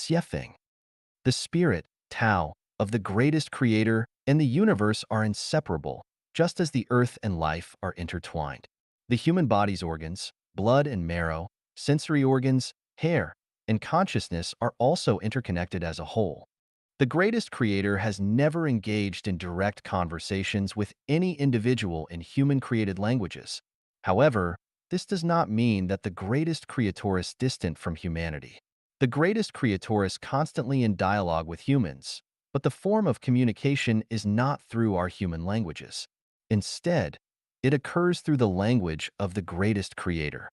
Xiefeng. The spirit, Tao, of the greatest creator and the universe are inseparable, just as the earth and life are intertwined. The human body's organs, blood and marrow, sensory organs, hair, and consciousness are also interconnected as a whole. The greatest creator has never engaged in direct conversations with any individual in human-created languages. However, this does not mean that the greatest creator is distant from humanity. The greatest creator is constantly in dialogue with humans, but the form of communication is not through our human languages. Instead, it occurs through the language of the greatest creator.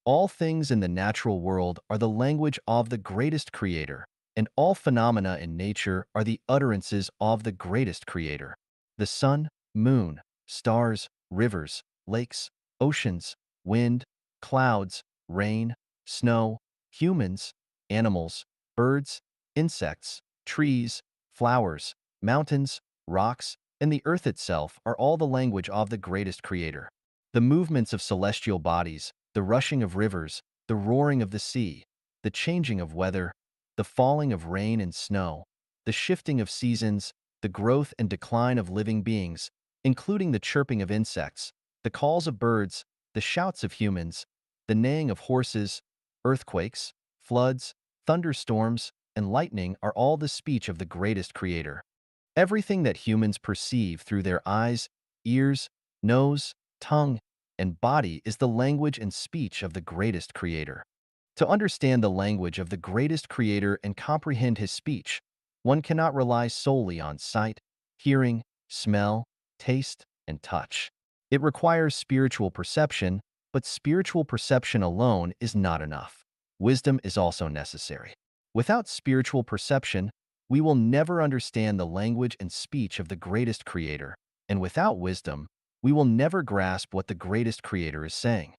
All things in the natural world are the language of the greatest creator, and all phenomena in nature are the utterances of the greatest creator. The sun, moon, stars, rivers, lakes, oceans, wind, clouds, rain, snow, humans, animals, birds, insects, trees, flowers, mountains, rocks, and the earth itself are all the language of the greatest creator. The movements of celestial bodies, the rushing of rivers, the roaring of the sea, the changing of weather, the falling of rain and snow, the shifting of seasons, the growth and decline of living beings, including the chirping of insects, the calls of birds, the shouts of humans, the neighing of horses, earthquakes, floods, thunderstorms, and lightning are all the speech of the greatest creator. Everything that humans perceive through their eyes, ears, nose, tongue, and body is the language and speech of the greatest creator. To understand the language of the greatest creator and comprehend his speech, one cannot rely solely on sight, hearing, smell, taste, and touch. It requires spiritual perception, but spiritual perception alone is not enough. Wisdom is also necessary. Without spiritual perception, we will never understand the language and speech of the greatest creator, and without wisdom, we will never grasp what the greatest creator is saying.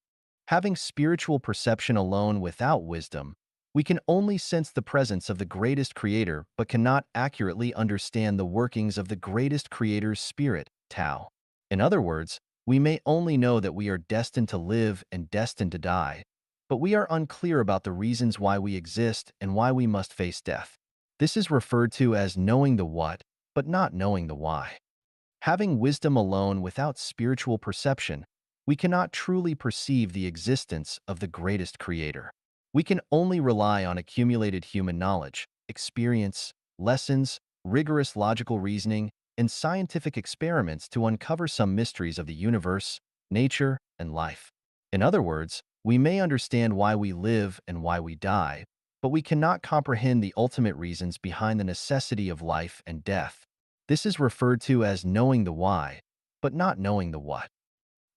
Having spiritual perception alone without wisdom, we can only sense the presence of the greatest creator but cannot accurately understand the workings of the greatest creator's spirit, Tao. In other words, we may only know that we are destined to live and destined to die, but we are unclear about the reasons why we exist and why we must face death. This is referred to as knowing the what, but not knowing the why. Having wisdom alone without spiritual perception, we cannot truly perceive the existence of the greatest creator. We can only rely on accumulated human knowledge, experience, lessons, rigorous logical reasoning, and scientific experiments to uncover some mysteries of the universe, nature, and life. In other words, we may understand why we live and why we die, but we cannot comprehend the ultimate reasons behind the necessity of life and death. This is referred to as knowing the why, but not knowing the what.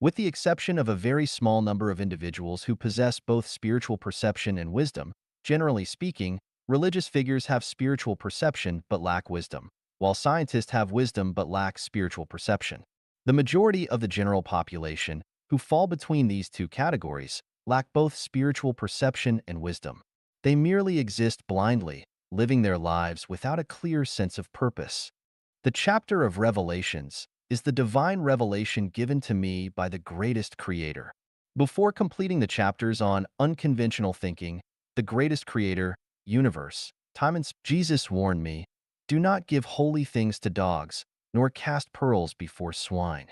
With the exception of a very small number of individuals who possess both spiritual perception and wisdom, generally speaking, religious figures have spiritual perception but lack wisdom, while scientists have wisdom but lack spiritual perception. The majority of the general population, who fall between these two categories, lack both spiritual perception and wisdom. They merely exist blindly, living their lives without a clear sense of purpose. The chapter of Revelations is the divine revelation given to me by the greatest creator. Before completing the chapters on unconventional thinking, the greatest creator, universe, time and Jesus warned me, do not give holy things to dogs, nor cast pearls before swine.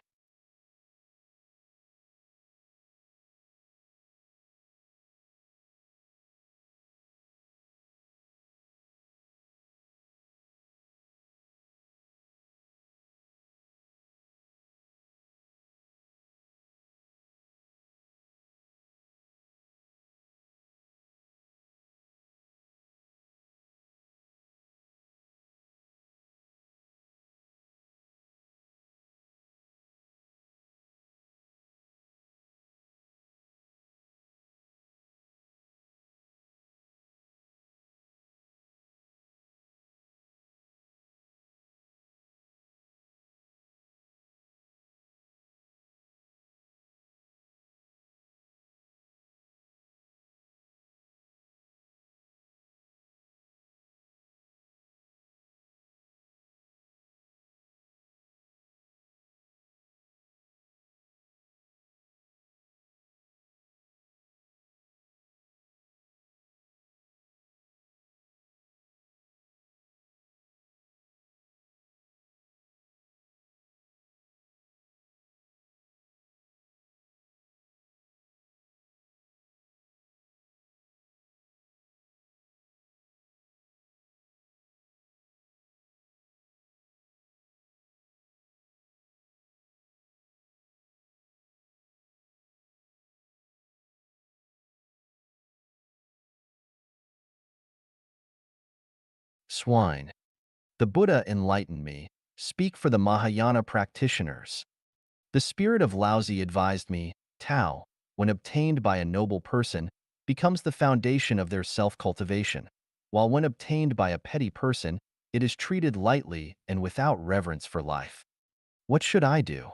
Swine. The Buddha enlightened me. Speak for the Mahayana practitioners. The spirit of Laozi advised me, Tao, when obtained by a noble person, becomes the foundation of their self-cultivation, while when obtained by a petty person, it is treated lightly and without reverence for life. What should I do?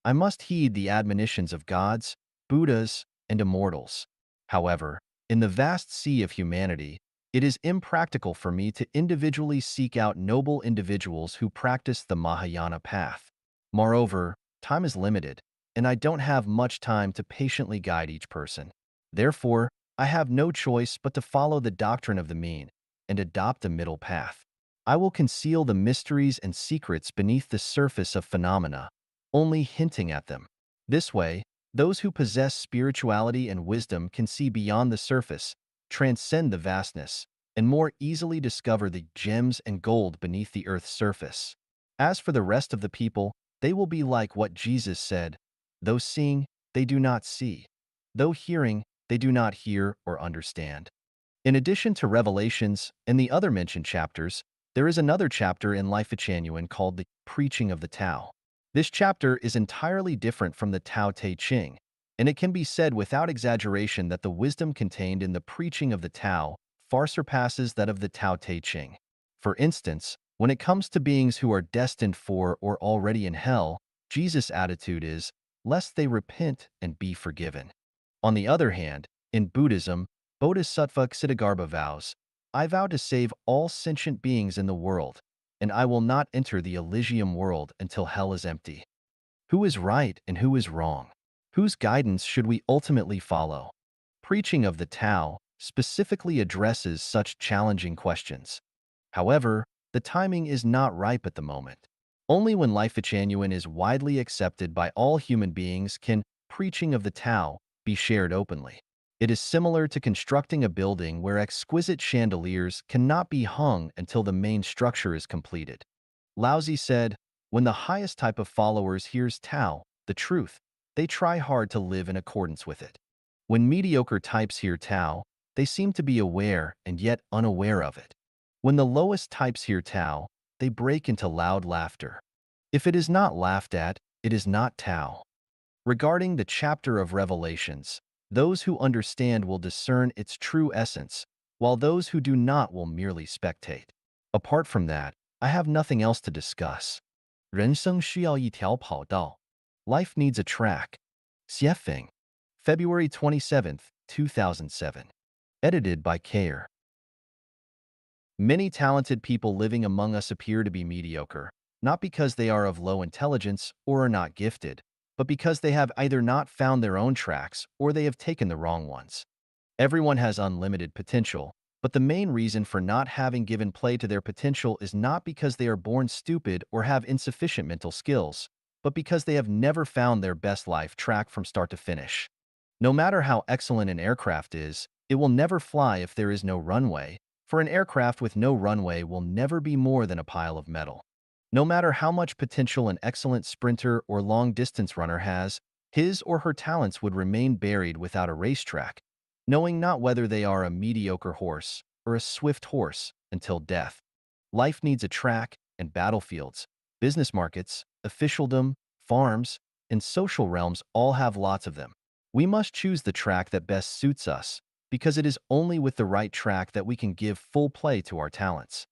I must heed the admonitions of gods, Buddhas, and immortals. However, in the vast sea of humanity, it is impractical for me to individually seek out noble individuals who practice the Mahayana path. Moreover, time is limited, and I don't have much time to patiently guide each person. Therefore, I have no choice but to follow the doctrine of the mean and adopt a middle path. I will conceal the mysteries and secrets beneath the surface of phenomena, only hinting at them. This way, those who possess spirituality and wisdom can see beyond the surface, transcend the vastness, and more easily discover the gems and gold beneath the earth's surface. As for the rest of the people, they will be like what Jesus said, though seeing, they do not see. Though hearing, they do not hear or understand. In addition to Revelations and the other mentioned chapters, there is another chapter in Life Genuine called the Preaching of the Tao. This chapter is entirely different from the Tao Te Ching, and it can be said without exaggeration that the wisdom contained in the preaching of the Tao far surpasses that of the Tao Te Ching. For instance, when it comes to beings who are destined for or already in hell, Jesus' attitude is, lest they repent and be forgiven. On the other hand, in Buddhism, Bodhisattva Ksitigarbha vows, I vow to save all sentient beings in the world, and I will not enter the Elysium world until hell is empty. Who is right and who is wrong? Whose guidance should we ultimately follow? Preaching of the Tao specifically addresses such challenging questions. However, the timing is not ripe at the moment. Only when Life Genuine is widely accepted by all human beings can preaching of the Tao be shared openly. It is similar to constructing a building where exquisite chandeliers cannot be hung until the main structure is completed. Laozi said, when the highest type of followers hears Tao, the truth, they try hard to live in accordance with it. When mediocre types hear Tao, they seem to be aware and yet unaware of it. When the lowest types hear Tao, they break into loud laughter. If it is not laughed at, it is not Tao. Regarding the chapter of Revelations, those who understand will discern its true essence, while those who do not will merely spectate. Apart from that, I have nothing else to discuss. 人生需要一条跑道. Life needs a track. Xiefeng. February 27th, 2007. Edited by Kayer. Many talented people living among us appear to be mediocre, not because they are of low intelligence or are not gifted, but because they have either not found their own tracks or they have taken the wrong ones. Everyone has unlimited potential, but the main reason for not having given play to their potential is not because they are born stupid or have insufficient mental skills, but because they have never found their best life track from start to finish. No matter how excellent an aircraft is, it will never fly if there is no runway, for an aircraft with no runway will never be more than a pile of metal. No matter how much potential an excellent sprinter or long-distance runner has, his or her talents would remain buried without a racetrack, knowing not whether they are a mediocre horse or a swift horse until death. Life needs a track and battlefields, business markets, officialdom, farms, and social realms all have lots of them. We must choose the track that best suits us, because it is only with the right track that we can give full play to our talents.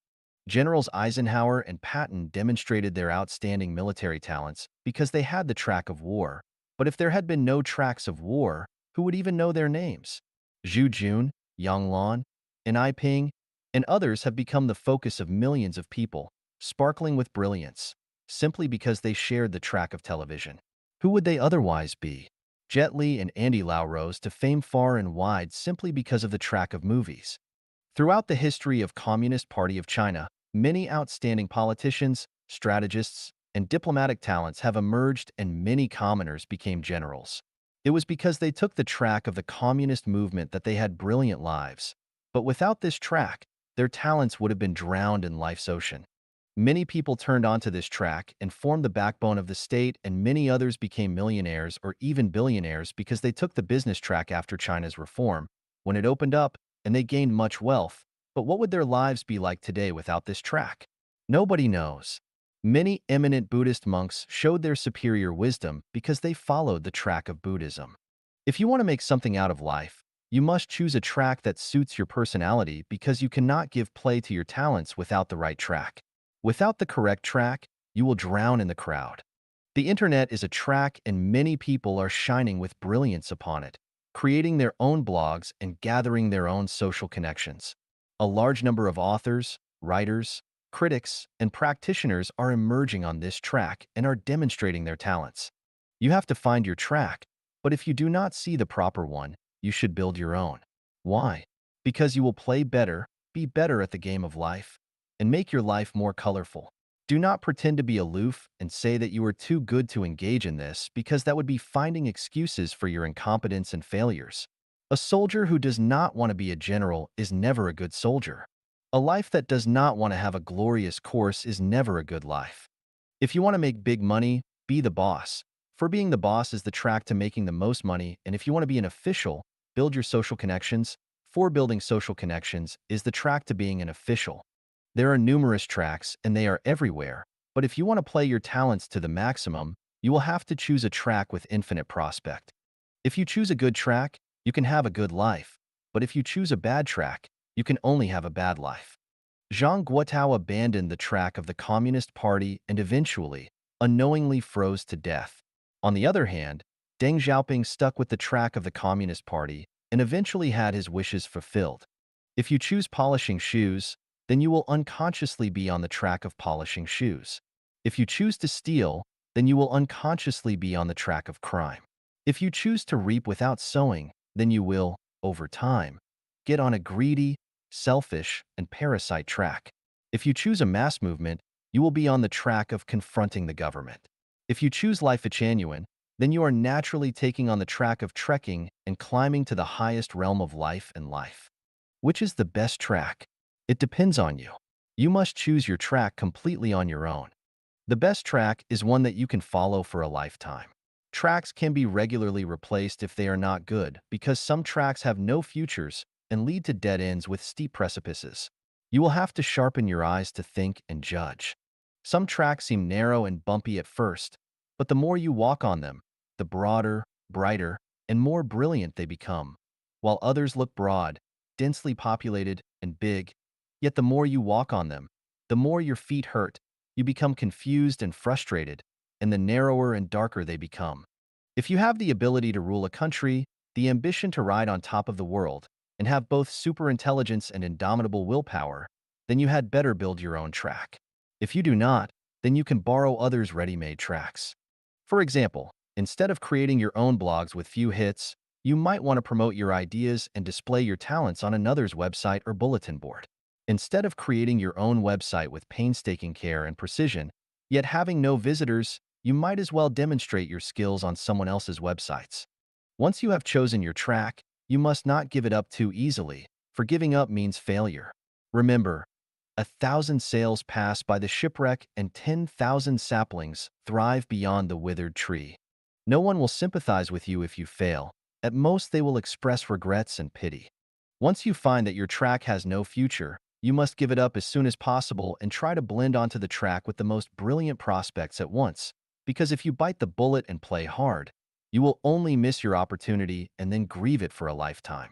Generals Eisenhower and Patton demonstrated their outstanding military talents because they had the track of war. But if there had been no tracks of war, who would even know their names? Zhu Jun, Yang Lan, and Ai Ping, and others have become the focus of millions of people, sparkling with brilliance, simply because they shared the track of television. Who would they otherwise be? Jet Li and Andy Lau rose to fame far and wide simply because of the track of movies. Throughout the history of Communist Party of China, many outstanding politicians, strategists, and diplomatic talents have emerged and many commoners became generals. It was because they took the track of the communist movement that they had brilliant lives. But without this track, their talents would have been drowned in life's ocean. Many people turned onto this track and formed the backbone of the state, and many others became millionaires or even billionaires because they took the business track after China's reform. When it opened up and they gained much wealth, But what would their lives be like today without this track? Nobody knows. Many eminent Buddhist monks showed their superior wisdom because they followed the track of Buddhism. If you want to make something out of life, you must choose a track that suits your personality because you cannot give play to your talents without the right track. Without the correct track, you will drown in the crowd. The internet is a track and many people are shining with brilliance upon it, creating their own blogs and gathering their own social connections. A large number of authors, writers, critics, and practitioners are emerging on this track and are demonstrating their talents. You have to find your track, but if you do not see the proper one, you should build your own. Why? Because you will play better, be better at the game of life, and make your life more colorful. Do not pretend to be aloof and say that you are too good to engage in this because that would be finding excuses for your incompetence and failures. A soldier who does not want to be a general is never a good soldier. A life that does not want to have a glorious course is never a good life. If you want to make big money, be the boss. For being the boss is the track to making the most money, and if you want to be an official, build your social connections. For building social connections is the track to being an official. There are numerous tracks, and they are everywhere, but if you want to play your talents to the maximum, you will have to choose a track with infinite prospect. If you choose a good track, you can have a good life, but if you choose a bad track, you can only have a bad life. Zhang Guotao abandoned the track of the Communist Party and eventually, unknowingly froze to death. On the other hand, Deng Xiaoping stuck with the track of the Communist Party and eventually had his wishes fulfilled. If you choose polishing shoes, then you will unconsciously be on the track of polishing shoes. If you choose to steal, then you will unconsciously be on the track of crime. If you choose to reap without sowing, then you will, over time, get on a greedy, selfish, and parasite track. If you choose a mass movement, you will be on the track of confronting the government. If you choose life genuine, then you are naturally taking on the track of trekking and climbing to the highest realm of life and life. Which is the best track? It depends on you. You must choose your track completely on your own. The best track is one that you can follow for a lifetime. Tracks can be regularly replaced if they are not good because some tracks have no futures and lead to dead ends with steep precipices. You will have to sharpen your eyes to think and judge. Some tracks seem narrow and bumpy at first, but the more you walk on them, the broader, brighter, and more brilliant they become, while others look broad, densely populated, and big. Yet the more you walk on them, the more your feet hurt, you become confused and frustrated, and the narrower and darker they become. If you have the ability to rule a country, the ambition to ride on top of the world, and have both superintelligence and indomitable willpower, then you had better build your own track. If you do not, then you can borrow others' ready-made tracks. For example, instead of creating your own blogs with few hits, you might want to promote your ideas and display your talents on another's website or bulletin board. Instead of creating your own website with painstaking care and precision, yet having no visitors, you might as well demonstrate your skills on someone else's websites. Once you have chosen your track, you must not give it up too easily, for giving up means failure. Remember, 1,000 sails pass by the shipwreck and 10,000 saplings thrive beyond the withered tree. No one will sympathize with you if you fail. At most, they will express regrets and pity. Once you find that your track has no future, you must give it up as soon as possible and try to blend onto the track with the most brilliant prospects at once, because if you bite the bullet and play hard, you will only miss your opportunity and then grieve it for a lifetime.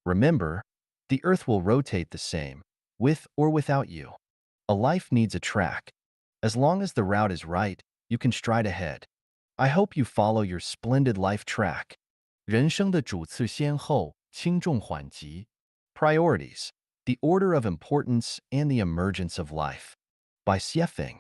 Remember, the earth will rotate the same, with or without you. A life needs a track. As long as the route is right, you can stride ahead. I hope you follow your splendid life track. 人生的主次先后，轻重缓急 Priorities, the order of importance and the emergence of life. By Xiefeng.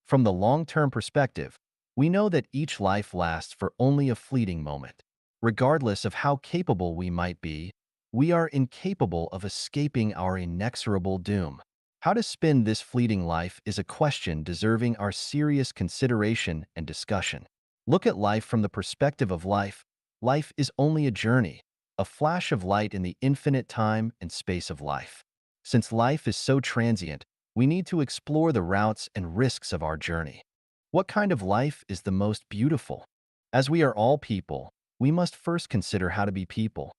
From the long-term perspective, we know that each life lasts for only a fleeting moment. Regardless of how capable we might be, we are incapable of escaping our inexorable doom. How to spend this fleeting life is a question deserving our serious consideration and discussion. Look at life from the perspective of life. Life is only a journey, a flash of light in the infinite time and space of life. Since life is so transient, we need to explore the routes and risks of our journey. What kind of life is the most beautiful? As we are all people, we must first consider how to be people.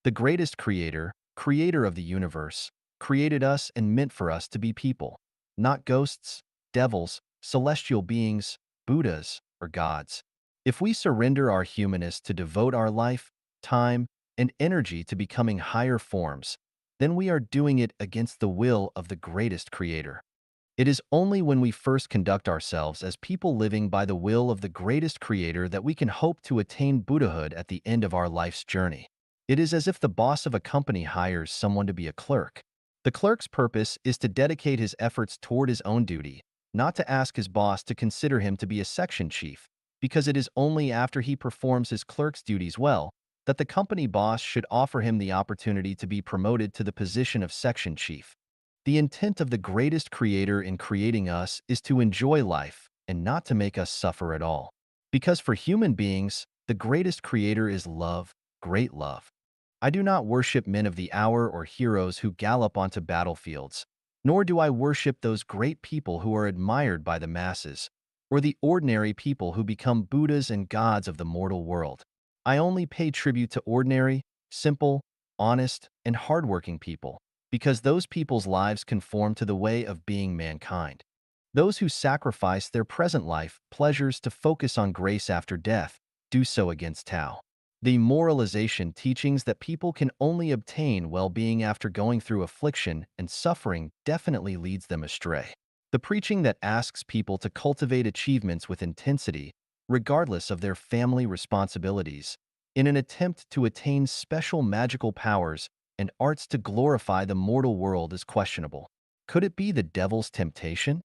The greatest creator, creator of the universe, created us and meant for us to be people, not ghosts, devils, celestial beings, Buddhas, or gods. If we surrender our humanness to devote our life, time, and energy to becoming higher forms, then we are doing it against the will of the greatest creator. It is only when we first conduct ourselves as people living by the will of the greatest creator that we can hope to attain Buddhahood at the end of our life's journey. It is as if the boss of a company hires someone to be a clerk. The clerk's purpose is to dedicate his efforts toward his own duty, not to ask his boss to consider him to be a section chief, because it is only after he performs his clerk's duties well that the company boss should offer him the opportunity to be promoted to the position of section chief. The intent of the greatest creator in creating us is to enjoy life and not to make us suffer at all. Because for human beings, the greatest creator is love, great love. I do not worship men of the hour or heroes who gallop onto battlefields, nor do I worship those great people who are admired by the masses, or the ordinary people who become Buddhas and gods of the mortal world. I only pay tribute to ordinary, simple, honest, and hardworking people, because those people's lives conform to the way of being mankind. Those who sacrifice their present life pleasures to focus on grace after death do so against Tao. The moralization teachings that people can only obtain well-being after going through affliction and suffering definitely leads them astray. The preaching that asks people to cultivate achievements with intensity, regardless of their family responsibilities, in an attempt to attain special magical powers and arts to glorify the mortal world is questionable. Could it be the devil's temptation?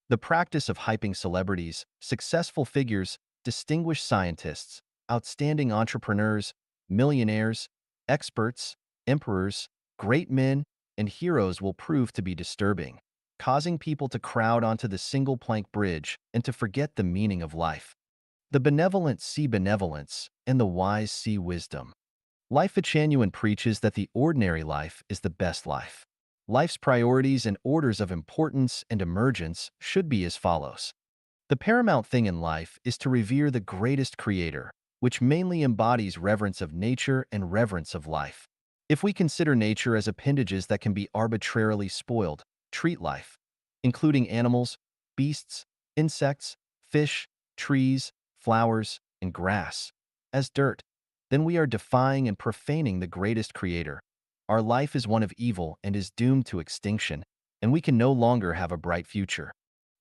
The practice of hyping celebrities, successful figures, distinguished scientists, outstanding entrepreneurs, millionaires, experts, emperors, great men, and heroes will prove to be disturbing, causing people to crowd onto the single-plank bridge and to forget the meaning of life. The benevolent see benevolence, and the wise see wisdom. Life Genuine preaches that the ordinary life is the best life. Life's priorities and orders of importance and emergence should be as follows. The paramount thing in life is to revere the greatest creator, which mainly embodies reverence of nature and reverence of life. If we consider nature as appendages that can be arbitrarily spoiled, treat life, including animals, beasts, insects, fish, trees, flowers, and grass, as dirt, then we are defying and profaning the greatest creator. Our life is one of evil and is doomed to extinction, and we can no longer have a bright future.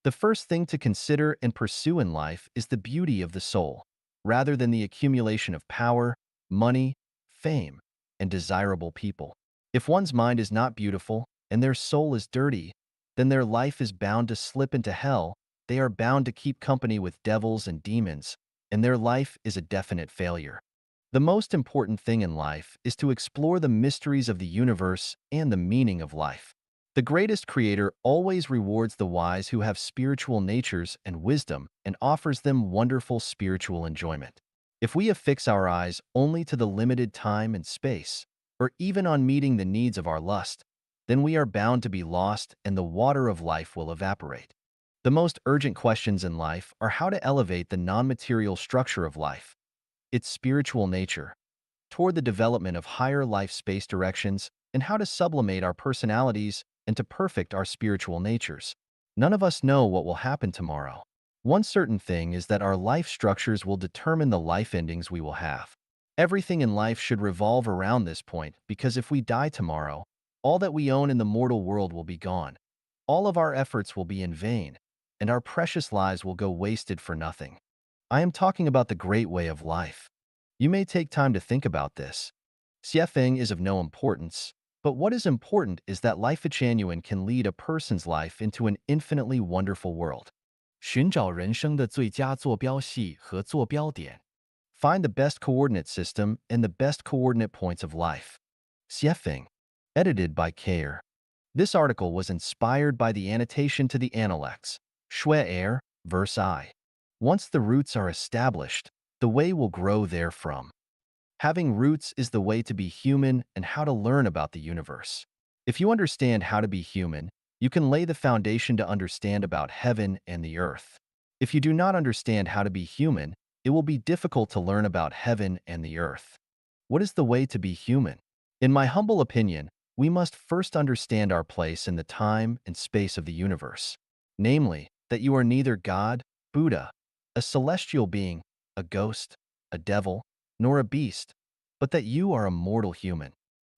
The first thing to consider and pursue in life is the beauty of the soul, rather than the accumulation of power, money, fame, and desirable people. If one's mind is not beautiful and their soul is dirty, then their life is bound to slip into hell. They are bound to keep company with devils and demons, and their life is a definite failure. The most important thing in life is to explore the mysteries of the universe and the meaning of life. The greatest creator always rewards the wise who have spiritual natures and wisdom and offers them wonderful spiritual enjoyment. If we affix our eyes only to the limited time and space, or even on meeting the needs of our lust, then we are bound to be lost and the water of life will evaporate. The most urgent questions in life are how to elevate the non-material structure of life, its spiritual nature, toward the development of higher life space directions, and how to sublimate our personalities and to perfect our spiritual natures. None of us know what will happen tomorrow. One certain thing is that our life structures will determine the life endings we will have. Everything in life should revolve around this point, because if we die tomorrow, all that we own in the mortal world will be gone. All of our efforts will be in vain, and our precious lives will go wasted for nothing. I am talking about the great way of life. You may take time to think about this. Xiefeng is of no importance, but what is important is that life genuine can lead a person's life into an infinitely wonderful world. 寻找人生的最佳坐标系和坐标点. Find the best coordinate system and the best coordinate points of life. Xiefeng. Edited by Kair. This article was inspired by the annotation to the Analects. Shui Er, verse I. Once the roots are established, the way will grow therefrom. Having roots is the way to be human and how to learn about the universe. If you understand how to be human, you can lay the foundation to understand about heaven and the earth. If you do not understand how to be human, it will be difficult to learn about heaven and the earth. What is the way to be human? In my humble opinion, we must first understand our place in the time and space of the universe. Namely, that you are neither God, Buddha, a celestial being, a ghost, a devil, nor a beast, but that you are a mortal human.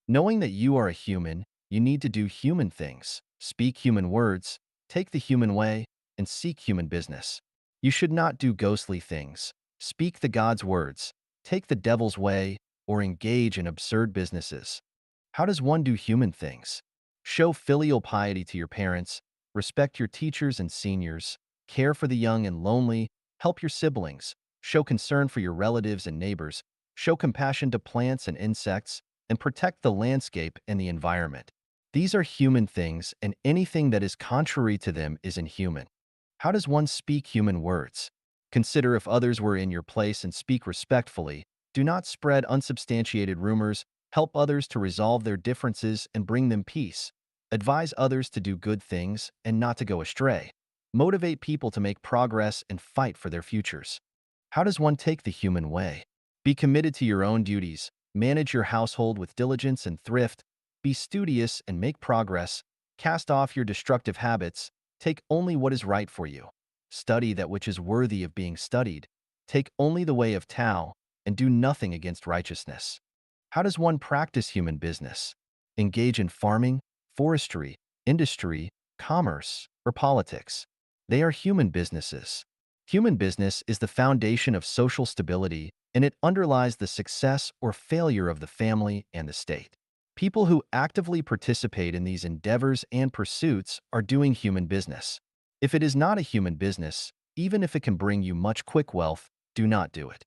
Knowing that you are a human, you need to do human things, speak human words, take the human way, and seek human business. You should not do ghostly things, speak the God's words, take the devil's way, or engage in absurd businesses. How does one do human things? Show filial piety to your parents, respect your teachers and seniors, care for the young and lonely, help your siblings, show concern for your relatives and neighbors, show compassion to plants and insects, and protect the landscape and the environment. These are human things, and anything that is contrary to them is inhuman. How does one speak human words? Consider if others were in your place and speak respectfully. Do not spread unsubstantiated rumors. Help others to resolve their differences and bring them peace. Advise others to do good things and not to go astray. Motivate people to make progress and fight for their futures. How does one take the human way? Be committed to your own duties. Manage your household with diligence and thrift. Be studious and make progress. Cast off your destructive habits. Take only what is right for you. Study that which is worthy of being studied. Take only the way of Tao, and do nothing against righteousness. How does one practice human business? Engage in farming, forestry, industry, commerce, or politics. They are human businesses. Human business is the foundation of social stability, and it underlies the success or failure of the family and the state. People who actively participate in these endeavors and pursuits are doing human business. If it is not a human business, even if it can bring you much quick wealth, do not do it.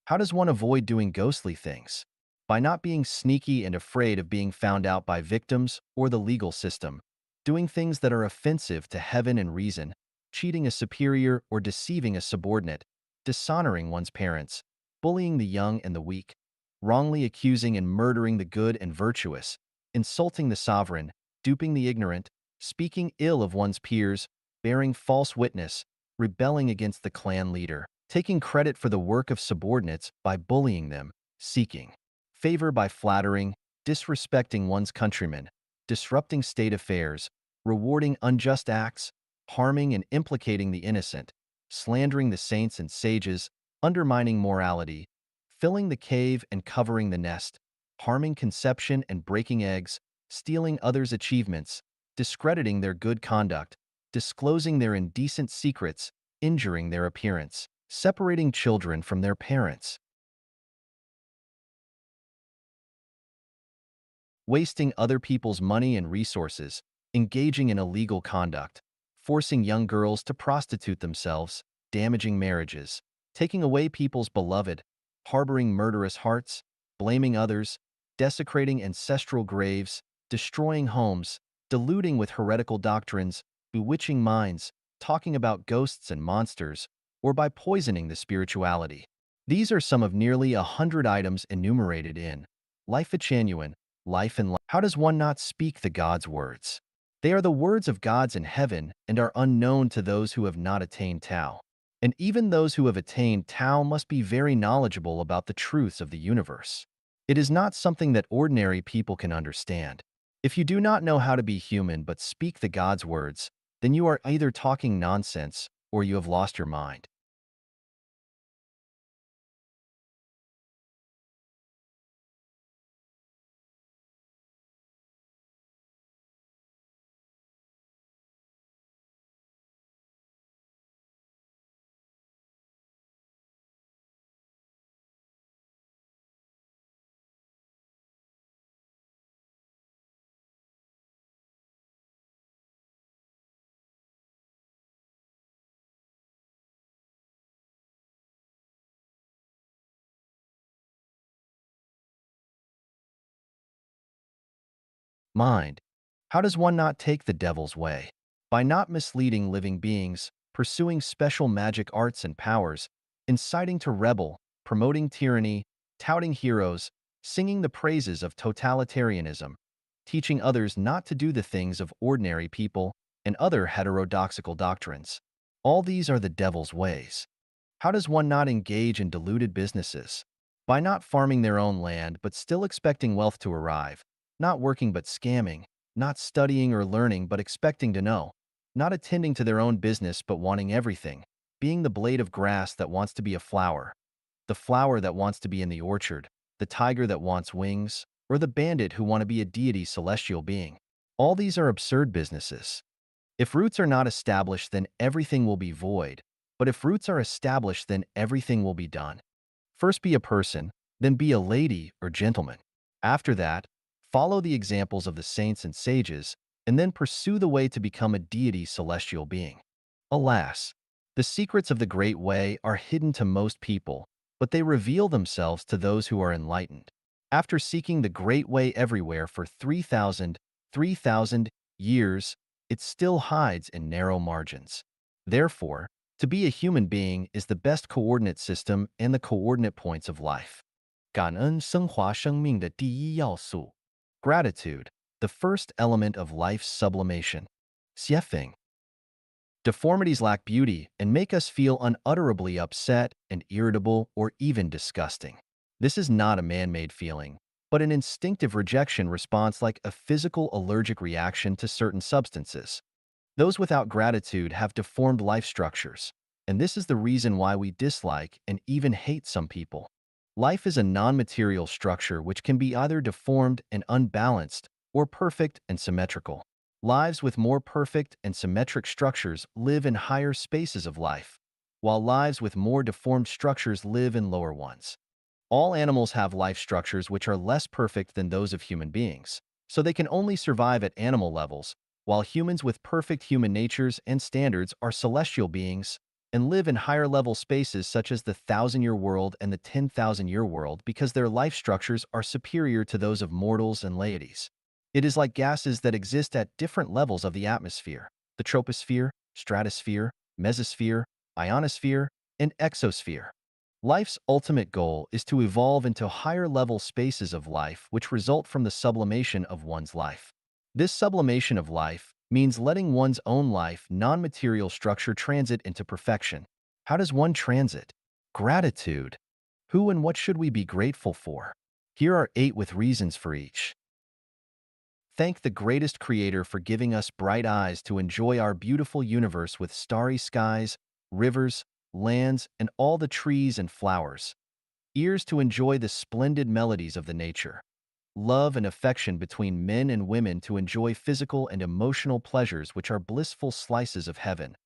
How does one avoid doing ghostly things? By not being sneaky and afraid of being found out by victims or the legal system, doing things that are offensive to heaven and reason, cheating a superior or deceiving a subordinate, dishonoring one's parents, bullying the young and the weak, wrongly accusing and murdering the good and virtuous, insulting the sovereign, duping the ignorant, speaking ill of one's peers, bearing false witness, rebelling against the clan leader, taking credit for the work of subordinates by bullying them, seeking favor by flattering, disrespecting one's countrymen, disrupting state affairs, rewarding unjust acts, harming and implicating the innocent, slandering the saints and sages, undermining morality, filling the cave and covering the nest, harming conception and breaking eggs, stealing others' achievements, discrediting their good conduct, disclosing their indecent secrets, injuring their appearance, separating children from their parents, wasting other people's money and resources, engaging in illegal conduct, forcing young girls to prostitute themselves, damaging marriages, taking away people's beloved, harboring murderous hearts, blaming others, desecrating ancestral graves, destroying homes, deluding with heretical doctrines, bewitching minds, talking about ghosts and monsters, or by poisoning the spirituality. These are some of nearly 100 items enumerated in Life Genuine, Life and Life. How does one not speak the God's words? They are the words of gods in heaven and are unknown to those who have not attained Tao. And even those who have attained Tao must be very knowledgeable about the truths of the universe. It is not something that ordinary people can understand. If you do not know how to be human but speak the God's words, then you are either talking nonsense or you have lost your mind. Mind. How does one not take the devil's way? By not misleading living beings, pursuing special magic arts and powers, inciting to rebel, promoting tyranny, touting heroes, singing the praises of totalitarianism, teaching others not to do the things of ordinary people, and other heterodoxical doctrines. All these are the devil's ways. How does one not engage in deluded businesses? By not farming their own land but still expecting wealth to arrive, not working but scamming, not studying or learning but expecting to know, not attending to their own business but wanting everything, being the blade of grass that wants to be a flower, the flower that wants to be in the orchard, the tiger that wants wings, or the bandit who want to be a deity celestial being. All these are absurd businesses. If roots are not established, then everything will be void. But if roots are established, then everything will be done. First be a person, then be a lady or gentleman. After that, follow the examples of the saints and sages, and then pursue the way to become a deity celestial being. Alas, the secrets of the Great Way are hidden to most people, but they reveal themselves to those who are enlightened. After seeking the Great Way everywhere for 3,000 years, it still hides in narrow margins. Therefore, to be a human being is the best coordinate system and the coordinate points of life. 感恩升华生命的第一要素. Gratitude, the first element of life's sublimation. Xiefeng. Deformities lack beauty and make us feel unutterably upset and irritable or even disgusting. This is not a man-made feeling, but an instinctive rejection response like a physical allergic reaction to certain substances. Those without gratitude have deformed life structures, and this is the reason why we dislike and even hate some people. Life is a non-material structure which can be either deformed and unbalanced or perfect and symmetrical. Lives with more perfect and symmetric structures live in higher spaces of life, while lives with more deformed structures live in lower ones. All animals have life structures which are less perfect than those of human beings, so they can only survive at animal levels, while humans with perfect human natures and standards are celestial beings and live in higher-level spaces such as the 1,000-year world and the 10,000-year world because their life structures are superior to those of mortals and deities. It is like gases that exist at different levels of the atmosphere: the troposphere, stratosphere, mesosphere, ionosphere, and exosphere. Life's ultimate goal is to evolve into higher-level spaces of life which result from the sublimation of one's life. This sublimation of life means letting one's own life, non-material structure transit into perfection. How does one transit? Gratitude. Who and what should we be grateful for? Here are 8 with reasons for each. Thank the greatest creator for giving us bright eyes to enjoy our beautiful universe with starry skies, rivers, lands, and all the trees and flowers. Ears to enjoy the splendid melodies of the nature. Love and affection between men and women to enjoy physical and emotional pleasures which are blissful slices of heaven.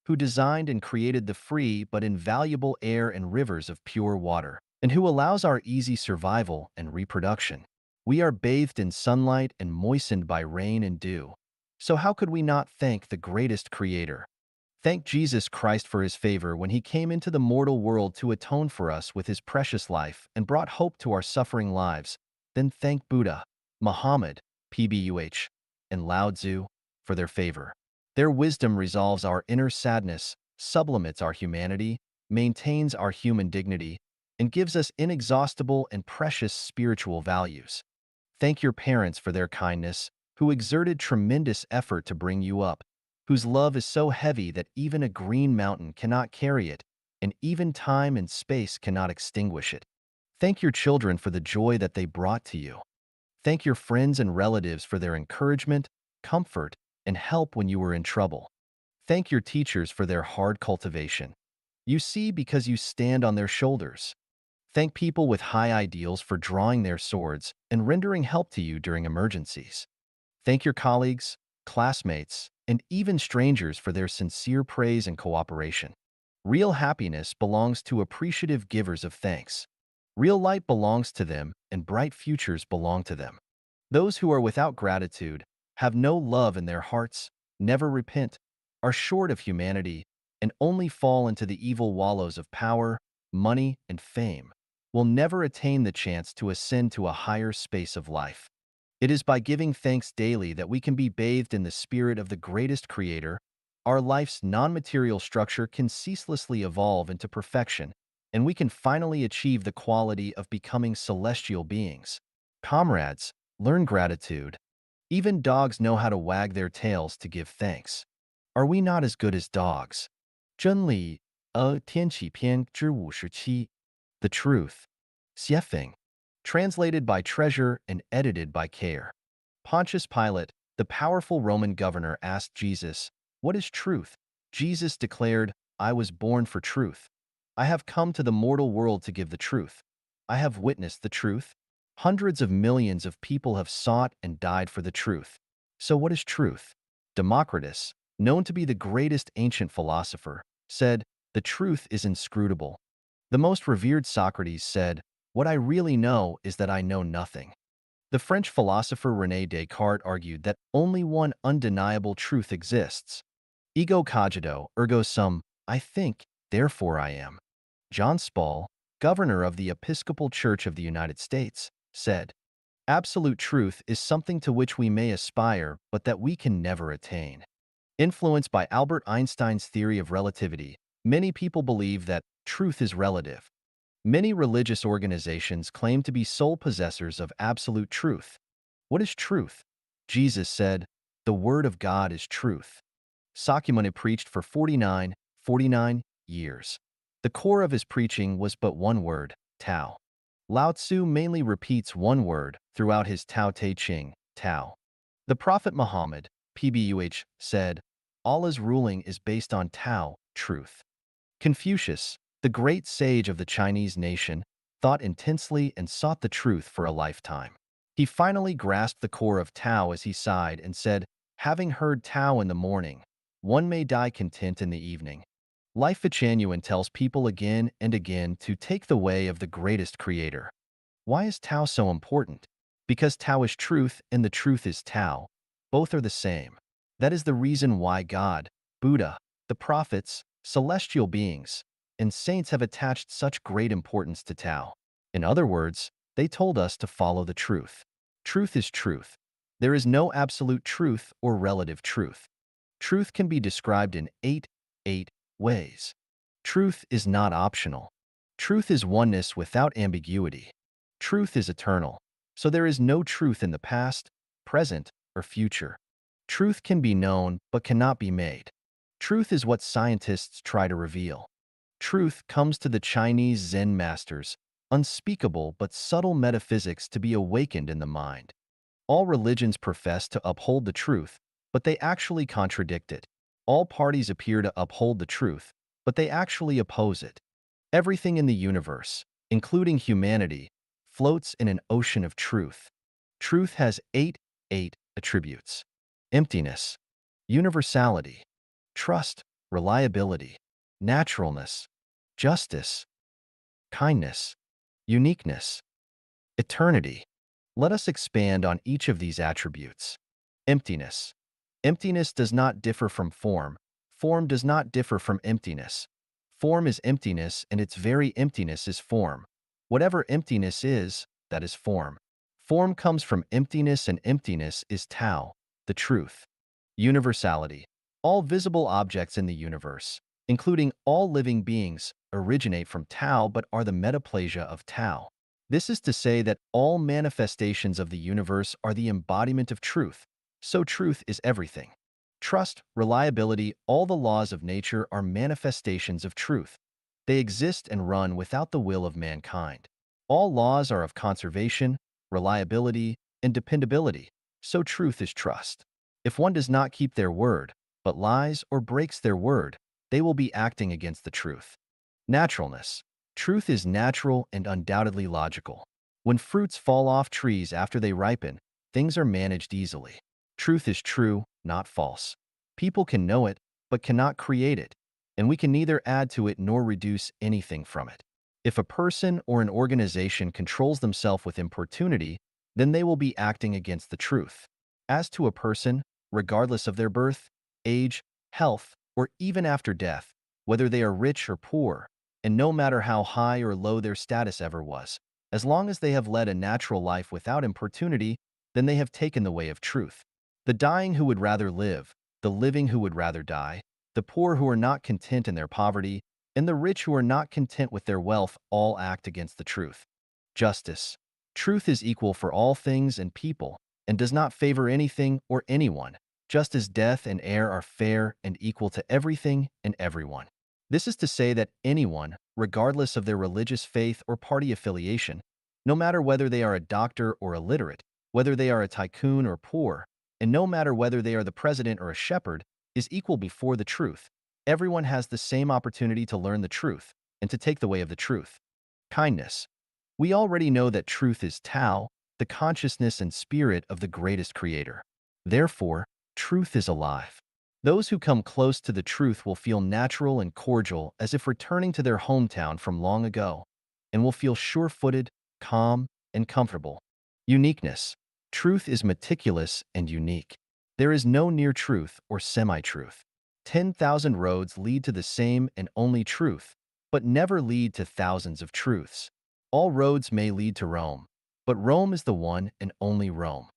Who designed and created the free but invaluable air and rivers of pure water, and who allows our easy survival and reproduction. We are bathed in sunlight and moistened by rain and dew. So how could we not thank the greatest creator? Thank Jesus Christ for his favor when he came into the mortal world to atone for us with his precious life and brought hope to our suffering lives. Then thank Buddha, Muhammad, PBUH, and Lao Tzu for their favor. Their wisdom resolves our inner sadness, sublimates our humanity, maintains our human dignity, and gives us inexhaustible and precious spiritual values. Thank your parents for their kindness, who exerted tremendous effort to bring you up, whose love is so heavy that even a green mountain cannot carry it, and even time and space cannot extinguish it. Thank your children for the joy that they brought to you. Thank your friends and relatives for their encouragement, comfort, and help when you were in trouble. Thank your teachers for their hard cultivation. You see because you stand on their shoulders. Thank people with high ideals for drawing their swords and rendering help to you during emergencies. Thank your colleagues, classmates, and even strangers for their sincere praise and cooperation. Real happiness belongs to appreciative givers of thanks. Real light belongs to them, and bright futures belong to them. Those who are without gratitude, have no love in their hearts, never repent, are short of humanity, and only fall into the evil wallows of power, money, and fame, will never attain the chance to ascend to a higher space of life. It is by giving thanks daily that we can be bathed in the spirit of the greatest creator. Our life's non-material structure can ceaselessly evolve into perfection, and we can finally achieve the quality of becoming celestial beings. Comrades, learn gratitude. Even dogs know how to wag their tails to give thanks. Are we not as good as dogs? 真理, 天启篇之57. The Truth. Xiefeng. Translated by Treasure and edited by Care. Pontius Pilate, the powerful Roman governor, asked Jesus, "What is truth?" Jesus declared, "I was born for truth. I have come to the mortal world to give the truth. I have witnessed the truth. Hundreds of millions of people have sought and died for the truth. So what is truth?" Democritus, known to be the greatest ancient philosopher, said, "The truth is inscrutable." The most revered Socrates said, "What I really know is that I know nothing." The French philosopher René Descartes argued that only one undeniable truth exists. Ego cogito, ergo sum, I think, therefore I am. John Spall, governor of the Episcopal Church of the United States, said, "Absolute truth is something to which we may aspire, but that we can never attain." Influenced by Albert Einstein's theory of relativity, many people believe that truth is relative. Many religious organizations claim to be sole possessors of absolute truth. What is truth? Jesus said, "The Word of God is truth." Sakyamuni preached for 49 years. The core of his preaching was but one word, Tao. Lao Tzu mainly repeats one word throughout his Tao Te Ching, Tao. The Prophet Muhammad, PBUH, said, Allah's ruling is based on Tao, truth. Confucius, the great sage of the Chinese nation, thought intensely and sought the truth for a lifetime. He finally grasped the core of Tao as he sighed and said, "Having heard Tao in the morning, one may die content in the evening." Life Genuine tells people again and again to take the way of the greatest creator. Why is Tao so important? Because Tao is truth and the truth is Tao. Both are the same. That is the reason why God, Buddha, the prophets, celestial beings, and saints have attached such great importance to Tao. In other words, they told us to follow the truth. Truth is truth. There is no absolute truth or relative truth. Truth can be described in eight ways. Truth is not optional. Truth is oneness without ambiguity. Truth is eternal, so there is no truth in the past, present, or future. Truth can be known but cannot be made. Truth is what scientists try to reveal. Truth comes to the Chinese Zen masters, unspeakable but subtle metaphysics to be awakened in the mind. All religions profess to uphold the truth, but they actually contradict it. All parties appear to uphold the truth, but they actually oppose it. Everything in the universe, including humanity, floats in an ocean of truth. Truth has eight attributes: emptiness, universality, trust, reliability, naturalness, justice, kindness, uniqueness, eternity. Let us expand on each of these attributes. Emptiness. Emptiness does not differ from form. Form does not differ from emptiness. Form is emptiness, and its very emptiness is form. Whatever emptiness is, that is form. Form comes from emptiness, and emptiness is Tao, the truth. Universality. All visible objects in the universe, including all living beings, originate from Tao but are the metaplasia of Tao. This is to say that all manifestations of the universe are the embodiment of truth, so truth is everything. Trust, reliability, all the laws of nature are manifestations of truth. They exist and run without the will of mankind. All laws are of conservation, reliability, and dependability, so truth is trust. If one does not keep their word, but lies or breaks their word, they will be acting against the truth. Naturalness. Truth is natural and undoubtedly logical. When fruits fall off trees after they ripen, things are managed easily. Truth is true, not false. People can know it, but cannot create it, and we can neither add to it nor reduce anything from it. If a person or an organization controls themselves with importunity, then they will be acting against the truth. As to a person, regardless of their birth, age, health, or even after death, whether they are rich or poor, and no matter how high or low their status ever was, as long as they have led a natural life without importunity, then they have taken the way of truth. The dying who would rather live, the living who would rather die, the poor who are not content in their poverty, and the rich who are not content with their wealth all act against the truth. Justice. Truth is equal for all things and people, and does not favor anything or anyone, just as death and air are fair and equal to everything and everyone. This is to say that anyone, regardless of their religious faith or party affiliation, no matter whether they are a doctor or illiterate, whether they are a tycoon or poor, and no matter whether they are the president or a shepherd, is equal before the truth. Everyone has the same opportunity to learn the truth and to take the way of the truth. Kindness. We already know that truth is Tao, the consciousness and spirit of the greatest creator. Therefore, truth is alive. Those who come close to the truth will feel natural and cordial as if returning to their hometown from long ago, and will feel sure-footed, calm, and comfortable. Uniqueness. Truth is meticulous and unique. There is no near truth or semi-truth. 10,000 roads lead to the same and only truth, but never lead to thousands of truths. All roads may lead to Rome, but Rome is the one and only Rome.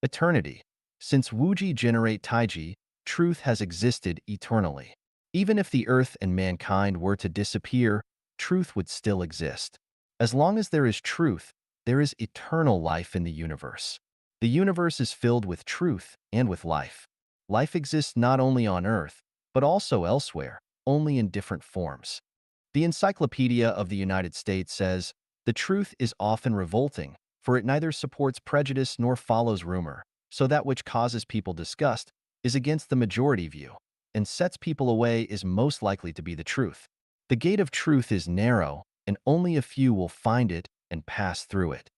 Eternity. Since Wuji generate Taiji, truth has existed eternally. Even if the earth and mankind were to disappear, truth would still exist. As long as there is truth, there is eternal life in the universe. The universe is filled with truth and with life. Life exists not only on Earth, but also elsewhere, only in different forms. The Encyclopedia of the United States says, "The truth is often revolting, for it neither supports prejudice nor follows rumor, so that which causes people disgust is against the majority view, and sets people away is most likely to be the truth. The gate of truth is narrow, and only a few will find it and pass through it.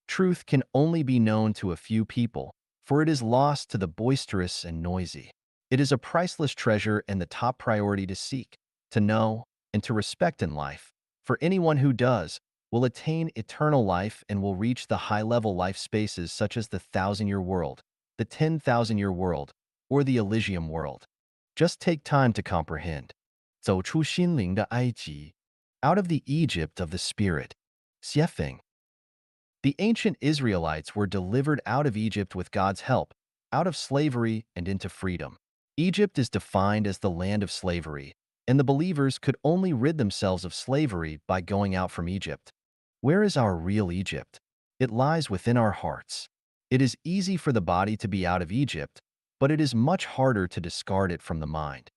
Truth can only be known to a few people, for it is lost to the boisterous and noisy. It is a priceless treasure and the top priority to seek, to know, and to respect in life, for anyone who does will attain eternal life and will reach the high-level life spaces such as the 1,000-year world, the 10,000-year world, or the Elysium world. Just take time to comprehend. 走出心灵的埃及, out of the Egypt of the spirit. 写法. The ancient Israelites were delivered out of Egypt with God's help, out of slavery and into freedom. Egypt is defined as the land of slavery, and the believers could only rid themselves of slavery by going out from Egypt. Where is our real Egypt? It lies within our hearts. It is easy for the body to be out of Egypt, but it is much harder to discard it from the mind.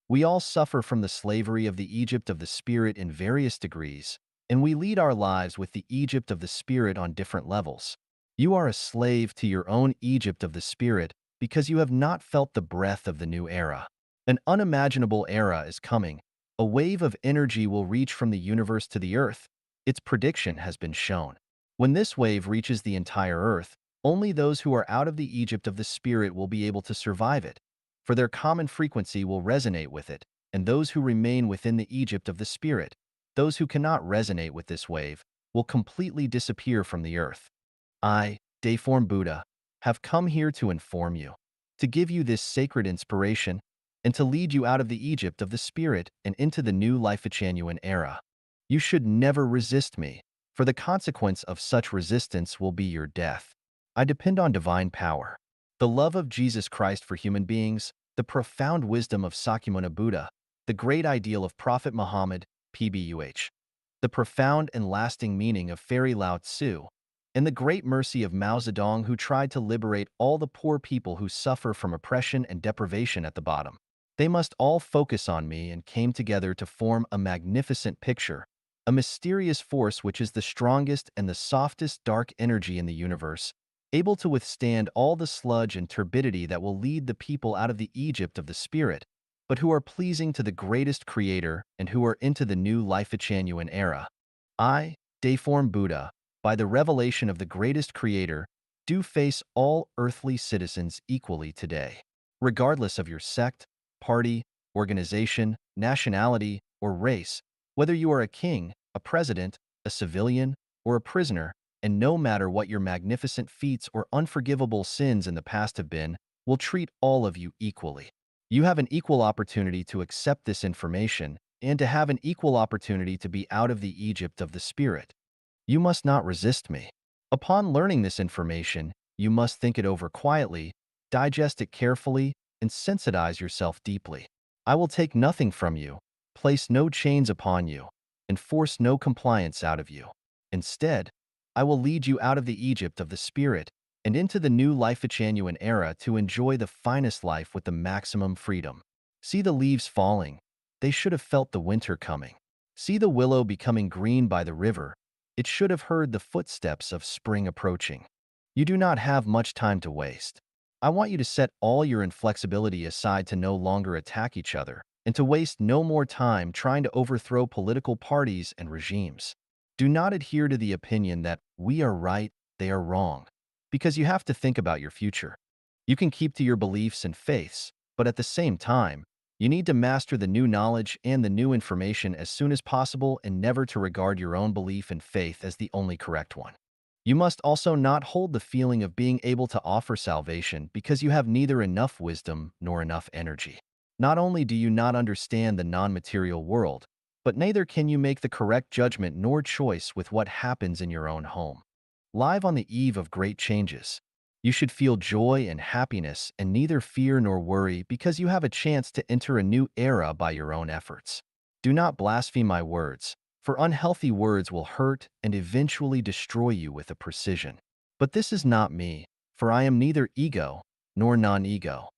We all suffer from the slavery of the Egypt of the spirit in various degrees, and we lead our lives with the Egypt of the spirit on different levels. You are a slave to your own Egypt of the spirit because you have not felt the breath of the new era. An unimaginable era is coming. A wave of energy will reach from the universe to the earth. Its prediction has been shown. When this wave reaches the entire earth, only those who are out of the Egypt of the spirit will be able to survive it, for their common frequency will resonate with it, and those who remain within the Egypt of the spirit, those who cannot resonate with this wave, will completely disappear from the earth. I, Dayform Buddha, have come here to inform you, to give you this sacred inspiration, and to lead you out of the Egypt of the spirit and into the new Life-Genuine era. You should never resist me, for the consequence of such resistance will be your death. I depend on divine power, the love of Jesus Christ for human beings, the profound wisdom of Sakyamuni Buddha, the great ideal of Prophet Muhammad, PBUH, the profound and lasting meaning of Fairy Lao Tzu, and the great mercy of Mao Zedong, who tried to liberate all the poor people who suffer from oppression and deprivation at the bottom. They must all focus on me and came together to form a magnificent picture, a mysterious force which is the strongest and the softest dark energy in the universe, able to withstand all the sludge and turbidity that will lead the people out of the Egypt of the spirit, but who are pleasing to the greatest creator and who are into the new Life-Genuine era. I, Dayform Buddha, by the revelation of the greatest creator, do face all earthly citizens equally today, regardless of your sect, party, organization, nationality, or race, whether you are a king, a president, a civilian, or a prisoner, and no matter what your magnificent feats or unforgivable sins in the past have been, will treat all of you equally. You have an equal opportunity to accept this information and to have an equal opportunity to be out of the Egypt of the spirit. You must not resist me. Upon learning this information, you must think it over quietly, digest it carefully, and sensitize yourself deeply. I will take nothing from you, place no chains upon you, and force no compliance out of you. Instead, I will lead you out of the Egypt of the spirit and into the new Life-Genuine era to enjoy the finest life with the maximum freedom. See the leaves falling. They should have felt the winter coming. See the willow becoming green by the river. It should have heard the footsteps of spring approaching. You do not have much time to waste. I want you to set all your inflexibility aside to no longer attack each other and to waste no more time trying to overthrow political parties and regimes. Do not adhere to the opinion that we are right, they are wrong, because you have to think about your future. You can keep to your beliefs and faiths, but at the same time, you need to master the new knowledge and the new information as soon as possible and never to regard your own belief and faith as the only correct one. You must also not hold the feeling of being able to offer salvation because you have neither enough wisdom nor enough energy. Not only do you not understand the non-material world, but neither can you make the correct judgment nor choice with what happens in your own home. Live on the eve of great changes, you should feel joy and happiness and neither fear nor worry because you have a chance to enter a new era by your own efforts. Do not blaspheme my words, for unhealthy words will hurt and eventually destroy you with a precision. But this is not me, for I am neither ego nor non-ego.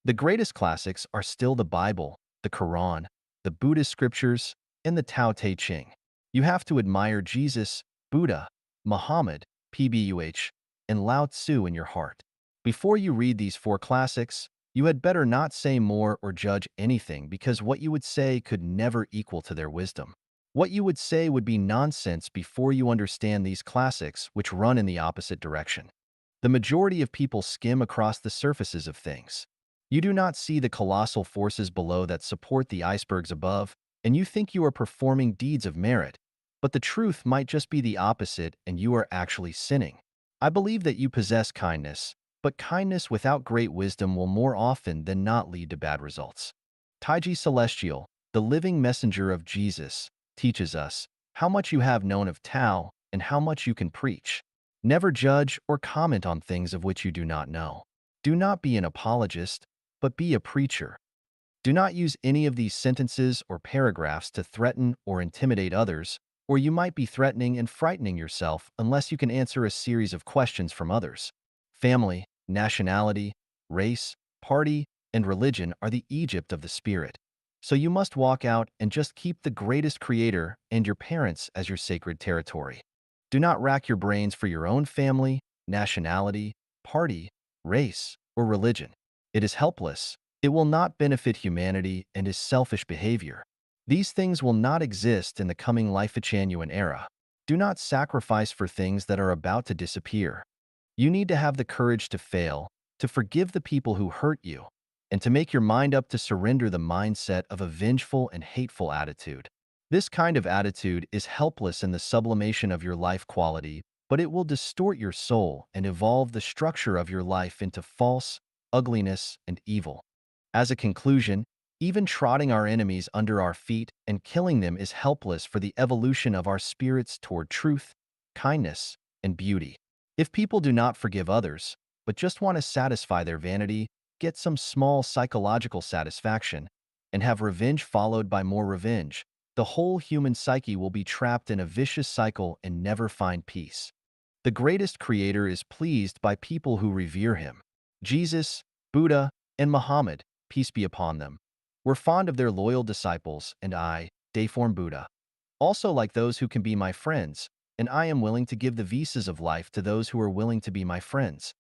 The greatest classics are still the Bible, the Quran, the Buddhist scriptures, and the Tao Te Ching. You have to admire Jesus, Buddha, Muhammad, PBUH, and Lao Tzu in your heart. Before you read these four classics, you had better not say more or judge anything because what you would say could never equal to their wisdom. What you would say would be nonsense before you understand these classics, which run in the opposite direction. The majority of people skim across the surfaces of things. You do not see the colossal forces below that support the icebergs above, and you think you are performing deeds of merit. But the truth might just be the opposite, and you are actually sinning. I believe that you possess kindness, but kindness without great wisdom will more often than not lead to bad results. Taiji Celestial, the living messenger of Jesus, teaches us how much you have known of Tao and how much you can preach. Never judge or comment on things of which you do not know. Do not be an apologist, but be a preacher. Do not use any of these sentences or paragraphs to threaten or intimidate others, or you might be threatening and frightening yourself unless you can answer a series of questions from others. Family, nationality, race, party, and religion are the Egypt of the spirit. So you must walk out and just keep the greatest creator and your parents as your sacred territory. Do not rack your brains for your own family, nationality, party, race, or religion. It is helpless. It will not benefit humanity and is selfish behavior. These things will not exist in the coming Life-Genuine era. Do not sacrifice for things that are about to disappear. You need to have the courage to fail, to forgive the people who hurt you, and to make your mind up to surrender the mindset of a vengeful and hateful attitude. This kind of attitude is helpless in the sublimation of your life quality, but it will distort your soul and evolve the structure of your life into false, ugliness, and evil. As a conclusion, even trotting our enemies under our feet and killing them is helpless for the evolution of our spirits toward truth, kindness, and beauty. If people do not forgive others, but just want to satisfy their vanity, get some small psychological satisfaction, and have revenge followed by more revenge, the whole human psyche will be trapped in a vicious cycle and never find peace. The greatest creator is pleased by people who revere him. Jesus, Buddha, and Muhammad, peace be upon them, were fond of their loyal disciples, and I, Dayform Buddha, also like those who can be my friends, and I am willing to give the visas of life to those who are willing to be my friends.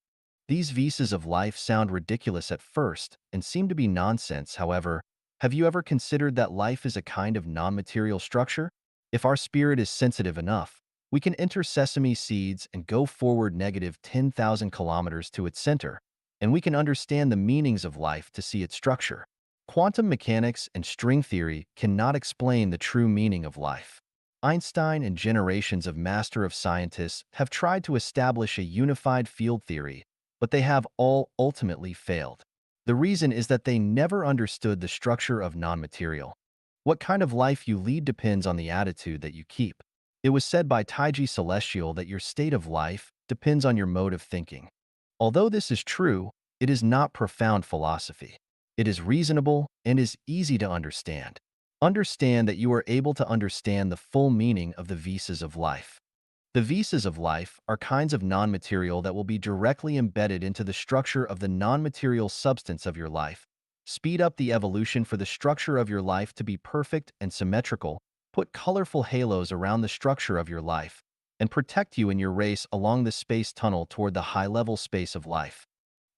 These visas of life sound ridiculous at first and seem to be nonsense. However, have you ever considered that life is a kind of non-material structure? If our spirit is sensitive enough, we can enter sesame seeds and go forward negative 10,000 kilometers to its center, and we can understand the meanings of life to see its structure. Quantum mechanics and string theory cannot explain the true meaning of life. Einstein and generations of master of scientists have tried to establish a unified field theory, but they have all ultimately failed. The reason is that they never understood the structure of non-material. What kind of life you lead depends on the attitude that you keep. It was said by Taiji Celestial that your state of life depends on your mode of thinking. Although this is true, it is not profound philosophy. It is reasonable and is easy to understand. Understand that you are able to understand the full meaning of the visas of life. The visas of life are kinds of non-material that will be directly embedded into the structure of the non-material substance of your life. Speed up the evolution for the structure of your life to be perfect and symmetrical. Put colorful halos around the structure of your life. and protect you in your race along the space tunnel toward the high-level space of life.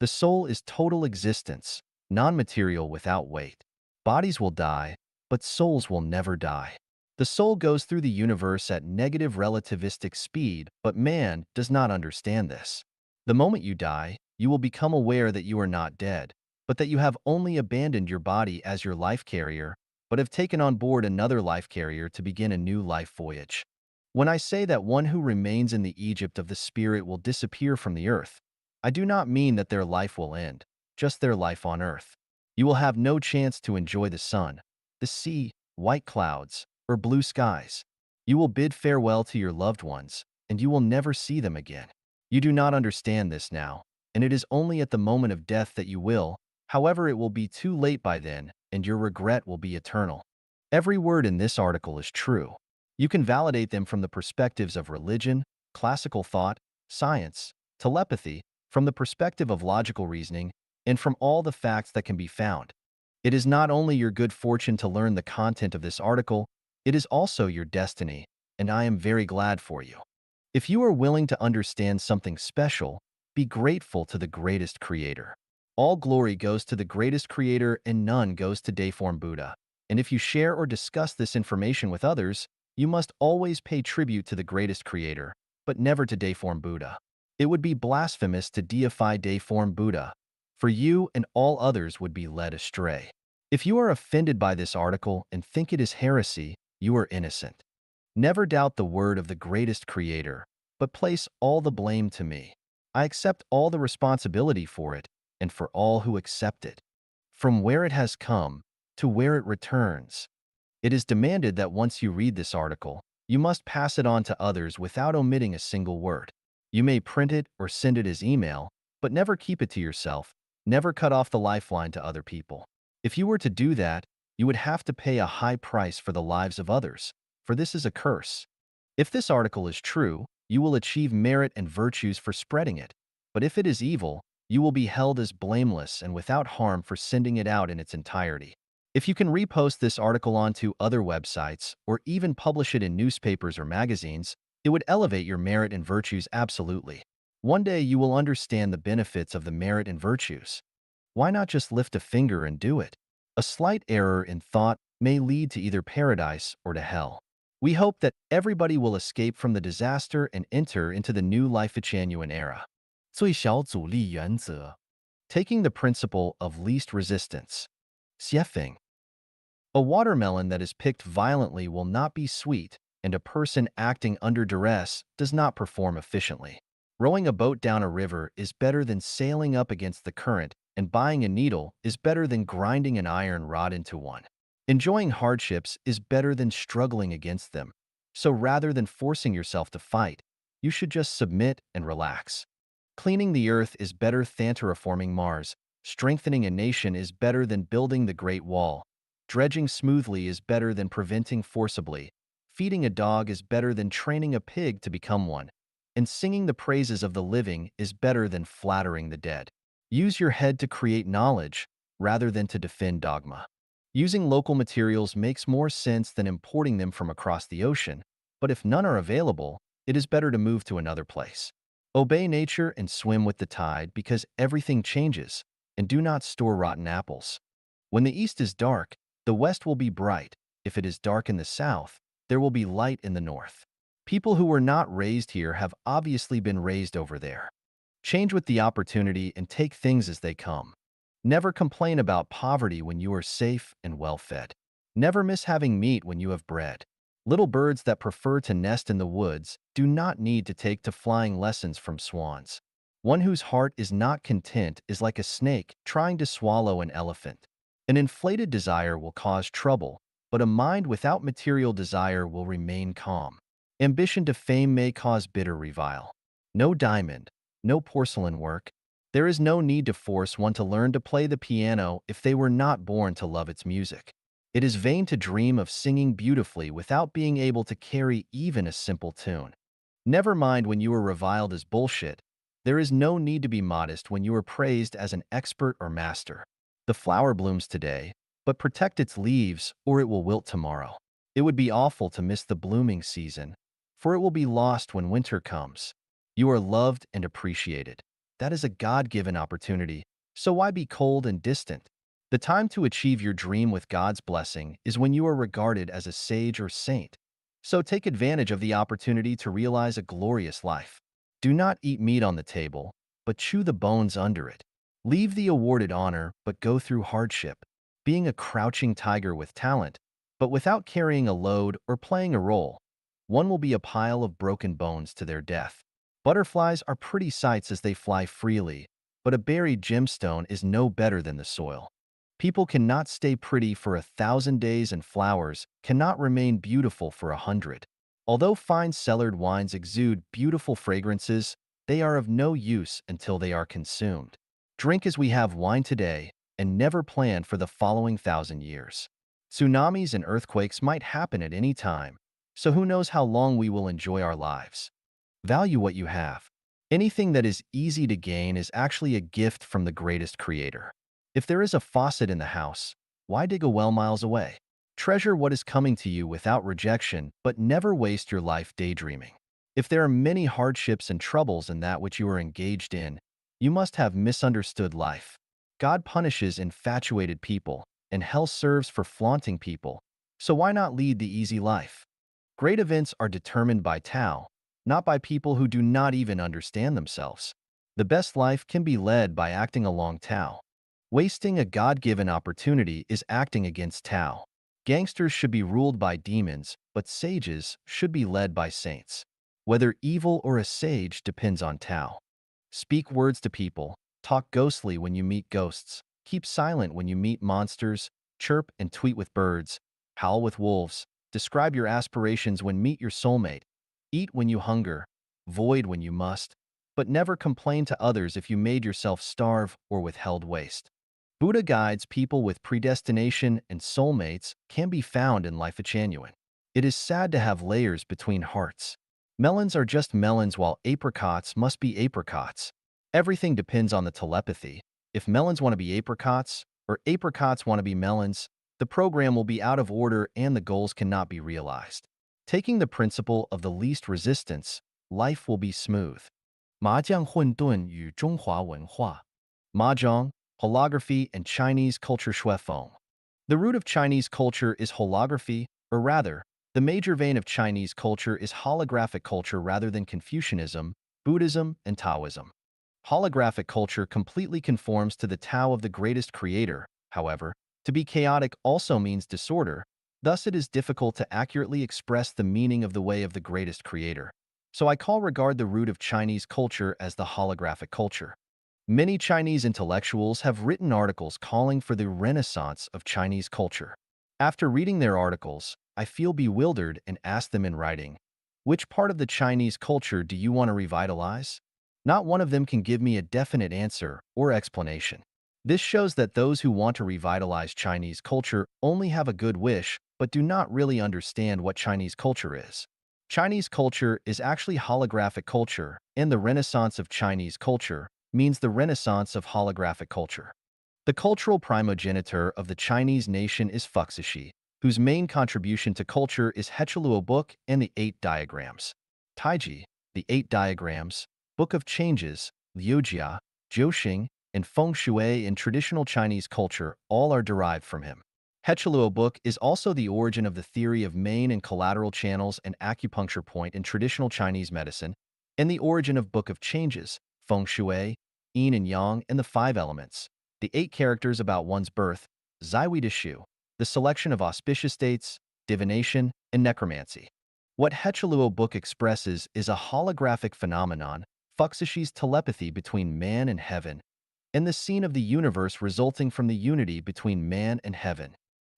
The soul is total existence, non-material without weight. Bodies will die, but souls will never die. The soul goes through the universe at negative relativistic speed, but man does not understand this. The moment you die, you will become aware that you are not dead, but that you have only abandoned your body as your life carrier, but have taken on board another life carrier to begin a new life voyage. When I say that one who remains in the Egypt of the spirit will disappear from the earth, I do not mean that their life will end, just their life on earth. You will have no chance to enjoy the sun, the sea, white clouds, or blue skies. You will bid farewell to your loved ones, and you will never see them again. You do not understand this now, and it is only at the moment of death that you will. However, it will be too late by then, and your regret will be eternal. Every word in this article is true. You can validate them from the perspectives of religion, classical thought, science, telepathy, from the perspective of logical reasoning, and from all the facts that can be found. It is not only your good fortune to learn the content of this article, it is also your destiny, and I am very glad for you. If you are willing to understand something special, be grateful to the greatest creator. All glory goes to the greatest creator and none goes to Deiform Buddha. And if you share or discuss this information with others, you must always pay tribute to the greatest creator, but never to Deiform Buddha. It would be blasphemous to deify Deiform Buddha, for you and all others would be led astray. If you are offended by this article and think it is heresy, you are innocent. Never doubt the word of the greatest creator, but place all the blame to me. I accept all the responsibility for it and for all who accept it. From where it has come to where it returns. It is demanded that once you read this article, you must pass it on to others without omitting a single word. You may print it or send it as email, but never keep it to yourself. Never cut off the lifeline to other people. If you were to do that, you would have to pay a high price for the lives of others, for this is a curse. If this article is true, you will achieve merit and virtues for spreading it, but if it is evil, you will be held as blameless and without harm for sending it out in its entirety. If you can repost this article onto other websites or even publish it in newspapers or magazines, it would elevate your merit and virtues absolutely. One day you will understand the benefits of the merit and virtues. Why not just lift a finger and do it? A slight error in thought may lead to either paradise or to hell. We hope that everybody will escape from the disaster and enter into the new Life-Genuine era. 最小阻力原则 Taking the principle of least resistance. Xiefeng. A watermelon that is picked violently will not be sweet, and a person acting under duress does not perform efficiently. Rowing a boat down a river is better than sailing up against the current, and buying a needle is better than grinding an iron rod into one. Enjoying hardships is better than struggling against them. So rather than forcing yourself to fight, you should just submit and relax. Cleaning the earth is better than terraforming Mars. Strengthening a nation is better than building the Great Wall. Dredging smoothly is better than preventing forcibly. Feeding a dog is better than training a pig to become one. And singing the praises of the living is better than flattering the dead. Use your head to create knowledge, rather than to defend dogma. Using local materials makes more sense than importing them from across the ocean, but if none are available, it is better to move to another place. Obey nature and swim with the tide because everything changes, and do not store rotten apples. When the east is dark, the west will be bright. If it is dark in the south, there will be light in the north. People who were not raised here have obviously been raised over there. Change with the opportunity and take things as they come. Never complain about poverty when you are safe and well-fed. Never miss having meat when you have bread. Little birds that prefer to nest in the woods do not need to take to flying lessons from swans. One whose heart is not content is like a snake trying to swallow an elephant. An inflated desire will cause trouble, but a mind without material desire will remain calm. Ambition to fame may cause bitter revile. No diamond, no porcelain work. There is no need to force one to learn to play the piano if they were not born to love its music. It is vain to dream of singing beautifully without being able to carry even a simple tune. Never mind when you are reviled as bullshit. There is no need to be modest when you are praised as an expert or master. The flower blooms today, but protect its leaves or it will wilt tomorrow. It would be awful to miss the blooming season, for it will be lost when winter comes. You are loved and appreciated. That is a God-given opportunity, so why be cold and distant? The time to achieve your dream with God's blessing is when you are regarded as a sage or saint. So take advantage of the opportunity to realize a glorious life. Do not eat meat on the table, but chew the bones under it. Leave the awarded honor, but go through hardship. Being a crouching tiger with talent, but without carrying a load or playing a role, one will be a pile of broken bones to their death. Butterflies are pretty sights as they fly freely, but a buried gemstone is no better than the soil. People cannot stay pretty for 1,000 days and flowers cannot remain beautiful for 100. Although fine cellared wines exude beautiful fragrances, they are of no use until they are consumed. Drink as we have wine today and never plan for the following 1,000 years. Tsunamis and earthquakes might happen at any time, so who knows how long we will enjoy our lives. Value what you have. Anything that is easy to gain is actually a gift from the greatest creator. If there is a faucet in the house, why dig a well miles away? Treasure what is coming to you without rejection, but never waste your life daydreaming. If there are many hardships and troubles in that which you are engaged in, you must have misunderstood life. God punishes infatuated people, and hell serves for flaunting people. So why not lead the easy life? Great events are determined by Tao, not by people who do not even understand themselves. The best life can be led by acting along Tao. Wasting a God-given opportunity is acting against Tao. Gangsters should be ruled by demons, but sages should be led by saints. Whether evil or a sage depends on Tao. Speak words to people, talk ghostly when you meet ghosts, keep silent when you meet monsters, chirp and tweet with birds, howl with wolves, describe your aspirations when meet your soulmate, eat when you hunger, void when you must, but never complain to others if you made yourself starve or withheld waste. Buddha guides people with predestination and soulmates can be found in Life Genuine. It is sad to have layers between hearts. Melons are just melons while apricots must be apricots. Everything depends on the telepathy. If melons want to be apricots or apricots want to be melons, the program will be out of order and the goals cannot be realized. Taking the principle of the least resistance, life will be smooth. 麻将混沌与中华文化 Mahjong, holography, and Chinese culture shuifeng. The root of Chinese culture is holography, or rather, the major vein of Chinese culture is holographic culture rather than Confucianism, Buddhism, and Taoism. Holographic culture completely conforms to the Tao of the greatest creator. However, to be chaotic also means disorder, thus it is difficult to accurately express the meaning of the way of the greatest creator. So I regard the root of Chinese culture as the holographic culture. Many Chinese intellectuals have written articles calling for the renaissance of Chinese culture. After reading their articles, I feel bewildered and ask them in writing, which part of the Chinese culture do you want to revitalize? Not one of them can give me a definite answer or explanation. This shows that those who want to revitalize Chinese culture only have a good wish, but do not really understand what Chinese culture is. Chinese culture is actually holographic culture, and the renaissance of Chinese culture means the renaissance of holographic culture. The cultural primogenitor of the Chinese nation is Fuxishi, whose main contribution to culture is Hechiluo Book and the 8 Diagrams. Taiji, the 8 Diagrams, Book of Changes, Liujia, Jiuxing, and Feng Shui in traditional Chinese culture all are derived from him. Hechiluo Book is also the origin of the theory of main and collateral channels and acupuncture point in traditional Chinese medicine, and the origin of Book of Changes, Feng Shui, Yin and Yang, and the 5 elements, the 8 characters about one's birth, Ziwi de Shu, the selection of auspicious dates, divination, and necromancy. What Hechiluo Book expresses is a holographic phenomenon, Fuxishi's telepathy between man and heaven, and the scene of the universe resulting from the unity between man and heaven.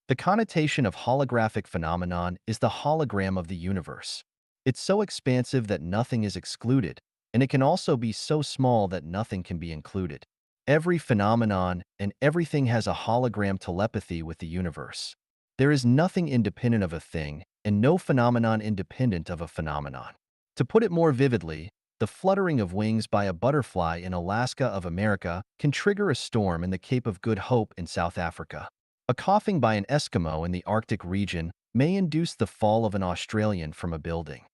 The connotation of holographic phenomenon is the hologram of the universe. It's so expansive that nothing is excluded, and it can also be so small that nothing can be included. Every phenomenon and everything has a hologram telepathy with the universe. There is nothing independent of a thing, and no phenomenon independent of a phenomenon. To put it more vividly, the fluttering of wings by a butterfly in Alaska of America can trigger a storm in the Cape of Good Hope in South Africa. A coughing by an Eskimo in the Arctic region may induce the fall of an Australian from a building.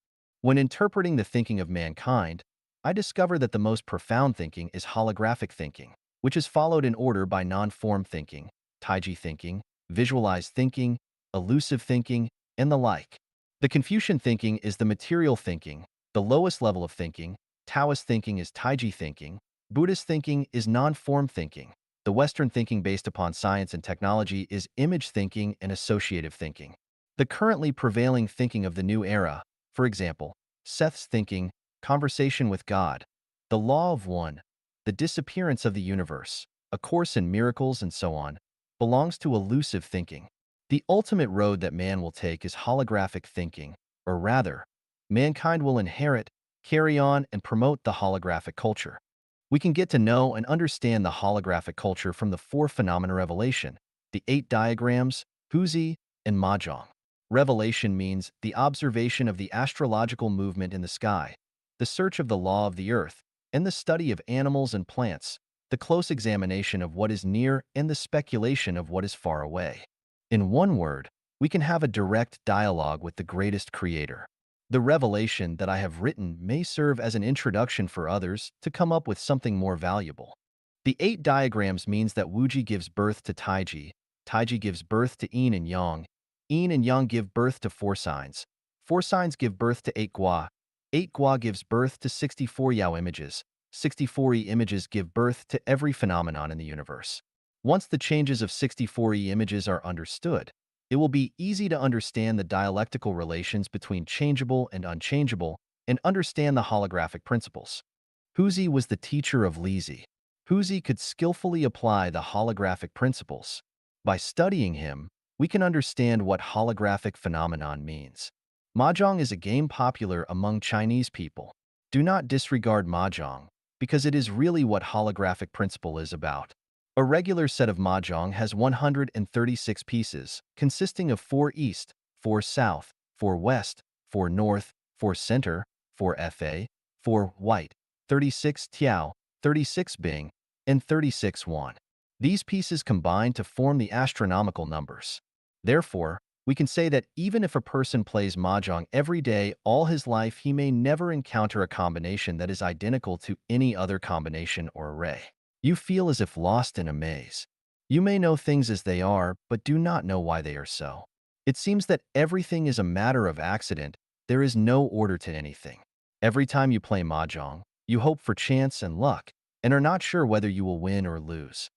When interpreting the thinking of mankind, I discover that the most profound thinking is holographic thinking, which is followed in order by non-form thinking, Taiji thinking, visualized thinking, elusive thinking, and the like. The Confucian thinking is the material thinking, the lowest level of thinking. Taoist thinking is Taiji thinking. Buddhist thinking is non-form thinking. The Western thinking based upon science and technology is image thinking and associative thinking. The currently prevailing thinking of the new era, for example, Seth's thinking, conversation with God, the law of one, the disappearance of the universe, a course in miracles, and so on, belongs to elusive thinking. The ultimate road that man will take is holographic thinking, or rather, mankind will inherit, carry on, and promote the holographic culture. We can get to know and understand the holographic culture from the four phenomena revelation, the 8 diagrams, Huzi, and Mahjong. Revelation means the observation of the astrological movement in the sky, the search of the law of the earth, and the study of animals and plants, the close examination of what is near and the speculation of what is far away. In one word, we can have a direct dialogue with the greatest creator. The revelation that I have written may serve as an introduction for others to come up with something more valuable. The 8 diagrams means that Wuji gives birth to Taiji, Taiji gives birth to Yin and Yang give birth to 4 signs, 4 signs give birth to 8 Gua, 8 Gua gives birth to 64 Yao images, 64 Yi images give birth to every phenomenon in the universe. Once the changes of 64 Yi images are understood, it will be easy to understand the dialectical relations between changeable and unchangeable and understand the holographic principles. Huzi was the teacher of Lizi. Huzi could skillfully apply the holographic principles. By studying him, we can understand what holographic phenomenon means. Mahjong is a game popular among Chinese people. Do not disregard Mahjong, because it is really what holographic principle is about. A regular set of Mahjong has 136 pieces, consisting of 4 east, 4 south, 4 west, 4 north, 4 center, 4 fa, 4 white, 36 tiao, 36 bing, and 36 yuan. These pieces combine to form the astronomical numbers. Therefore, we can say that even if a person plays Mahjong every day all his life, he may never encounter a combination that is identical to any other combination or array. You feel as if lost in a maze. You may know things as they are, but do not know why they are so. It seems that everything is a matter of accident. There is no order to anything. Every time you play Mahjong, you hope for chance and luck, and are not sure whether you will win or lose.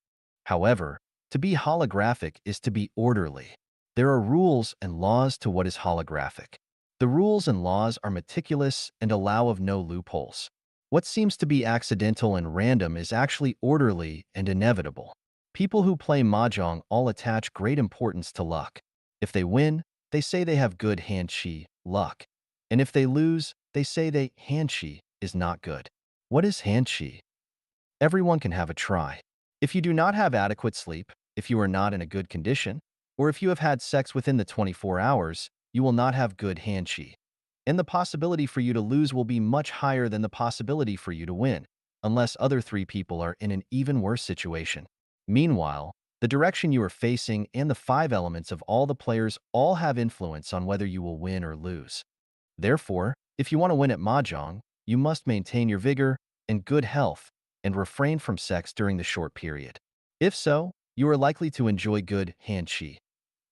However, to be holographic is to be orderly. There are rules and laws to what is holographic. The rules and laws are meticulous and allow of no loopholes. What seems to be accidental and random is actually orderly and inevitable. People who play Mahjong all attach great importance to luck. If they win, they say they have good hand chi, luck. And if they lose, they say they hand chi is not good. What is hand chi? Everyone can have a try. If you do not have adequate sleep, if you are not in a good condition, or if you have had sex within the 24 hours, you will not have good hand chi. And the possibility for you to lose will be much higher than the possibility for you to win, unless other 3 people are in an even worse situation. Meanwhile, the direction you are facing and the 5 elements of all the players all have influence on whether you will win or lose. Therefore, if you want to win at Mahjong, you must maintain your vigor and good health and refrain from sex during the short period. If so, you are likely to enjoy good hand chi.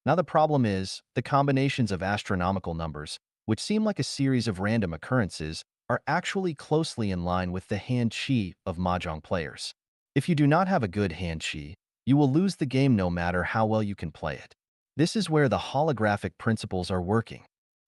Now the problem is, the combinations of astronomical numbers, which seem like a series of random occurrences, are actually closely in line with the hand chi of Mahjong players. If you do not have a good hand chi, you will lose the game no matter how well you can play it. This is where the holographic principles are working.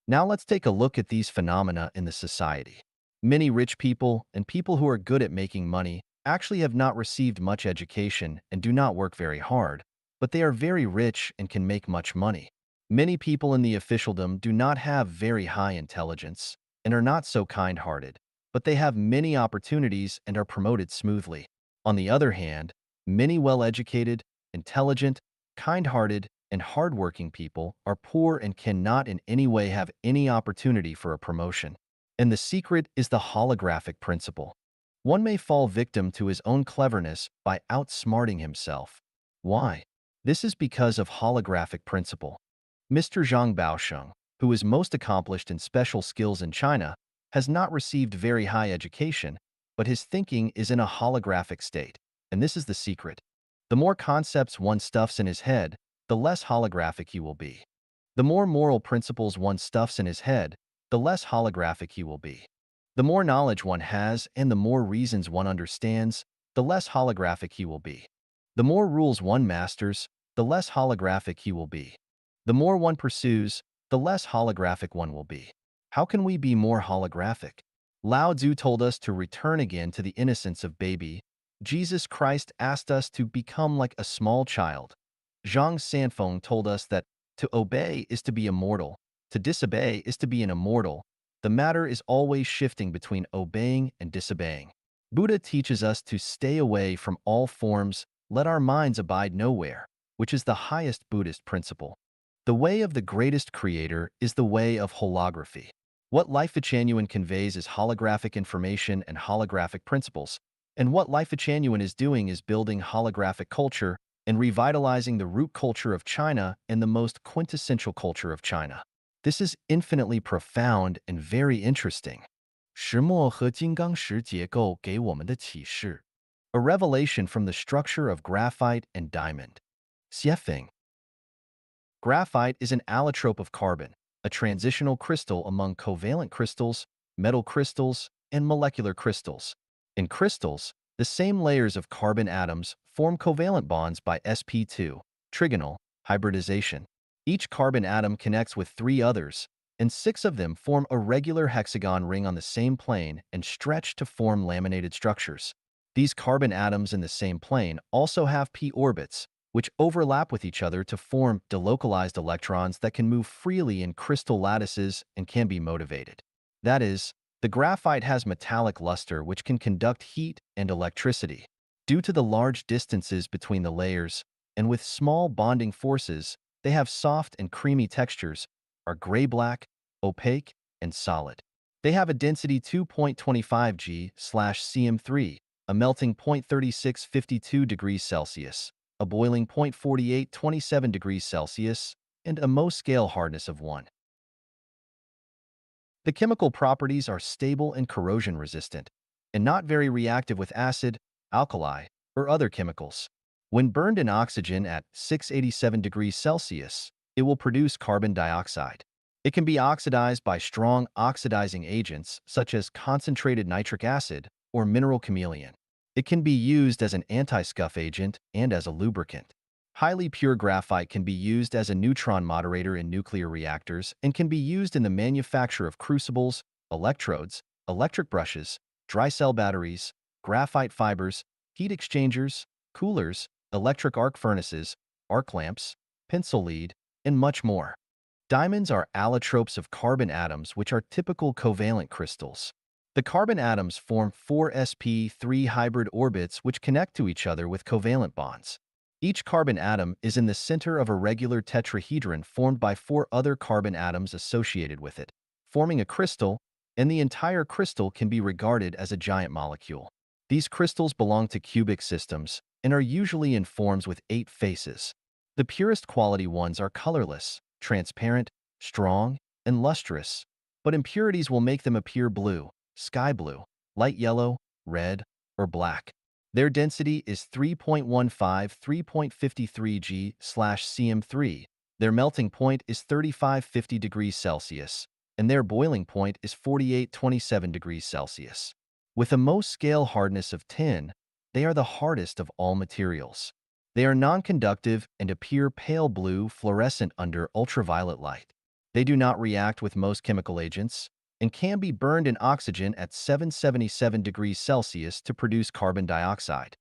Now let's take a look at these phenomena in the society. Many rich people and people who are good at making money actually have not received much education and do not work very hard, but they are very rich and can make much money. Many people in the officialdom do not have very high intelligence and are not so kind-hearted, but they have many opportunities and are promoted smoothly. On the other hand, many well-educated, intelligent, kind-hearted, and hardworking people are poor and cannot in any way have any opportunity for a promotion. And the secret is the holographic principle. One may fall victim to his own cleverness by outsmarting himself. Why? This is because of holographic principle. Mr. Zhang Baosheng, who is most accomplished in special skills in China, has not received very high education, but his thinking is in a holographic state. And this is the secret. The more concepts one stuffs in his head, the less holographic he will be. The more moral principles one stuffs in his head, the less holographic he will be. The more knowledge one has and the more reasons one understands, the less holographic he will be. The more rules one masters, the less holographic he will be. The more one pursues, the less holographic one will be. How can we be more holographic? Lao Tzu told us to return again to the innocence of baby. Jesus Christ asked us to become like a small child. Zhang Sanfeng told us that to obey is to be immortal, to disobey is to be an immortal. The matter is always shifting between obeying and disobeying. Buddha teaches us to stay away from all forms, let our minds abide nowhere, which is the highest Buddhist principle. The way of the greatest creator is the way of holography. What Life Genuine conveys is holographic information and holographic principles, and what Life Genuine is doing is building holographic culture and revitalizing the root culture of China and the most quintessential culture of China. This is infinitely profound and very interesting. 石墨和金刚石结构给我们的启示 A revelation from the structure of graphite and diamond. Xiefeng. Graphite is an allotrope of carbon, a transitional crystal among covalent crystals, metal crystals, and molecular crystals. In crystals, the same layers of carbon atoms form covalent bonds by sp2, trigonal, hybridization. Each carbon atom connects with 3 others, and 6 of them form a regular hexagon ring on the same plane and stretch to form laminated structures. These carbon atoms in the same plane also have p orbits, which overlap with each other to form delocalized electrons that can move freely in crystal lattices and can be motivated. That is, the graphite has metallic luster which can conduct heat and electricity. Due to the large distances between the layers, and with small bonding forces, they have soft and creamy textures, are gray-black, opaque, and solid. They have a density 2.25 G/cm3, a melting point 3652 degrees Celsius, a boiling point 4827 degrees Celsius, and a Mohs scale hardness of 1. The chemical properties are stable and corrosion-resistant, and not very reactive with acid, alkali, or other chemicals. When burned in oxygen at 687 degrees Celsius, it will produce carbon dioxide. It can be oxidized by strong oxidizing agents such as concentrated nitric acid or mineral chameleon. It can be used as an anti-scuff agent and as a lubricant. Highly pure graphite can be used as a neutron moderator in nuclear reactors and can be used in the manufacture of crucibles, electrodes, electric brushes, dry cell batteries, graphite fibers, heat exchangers, coolers, electric arc furnaces, arc lamps, pencil lead, and much more. Diamonds are allotropes of carbon atoms which are typical covalent crystals. The carbon atoms form 4 sp3 hybrid orbits which connect to each other with covalent bonds. Each carbon atom is in the center of a regular tetrahedron formed by 4 other carbon atoms associated with it, forming a crystal, and the entire crystal can be regarded as a giant molecule. These crystals belong to cubic systems and are usually in forms with 8 faces. The purest quality ones are colorless, transparent, strong, and lustrous, but impurities will make them appear blue, sky blue, light yellow, red, or black. Their density is 3.15-3.53 G/cm3. Their melting point is 3550 degrees Celsius, and their boiling point is 4827 degrees Celsius. With a Mohs scale hardness of 10, they are the hardest of all materials. They are non-conductive and appear pale blue fluorescent under ultraviolet light. They do not react with most chemical agents, and can be burned in oxygen at 777 degrees Celsius to produce carbon dioxide.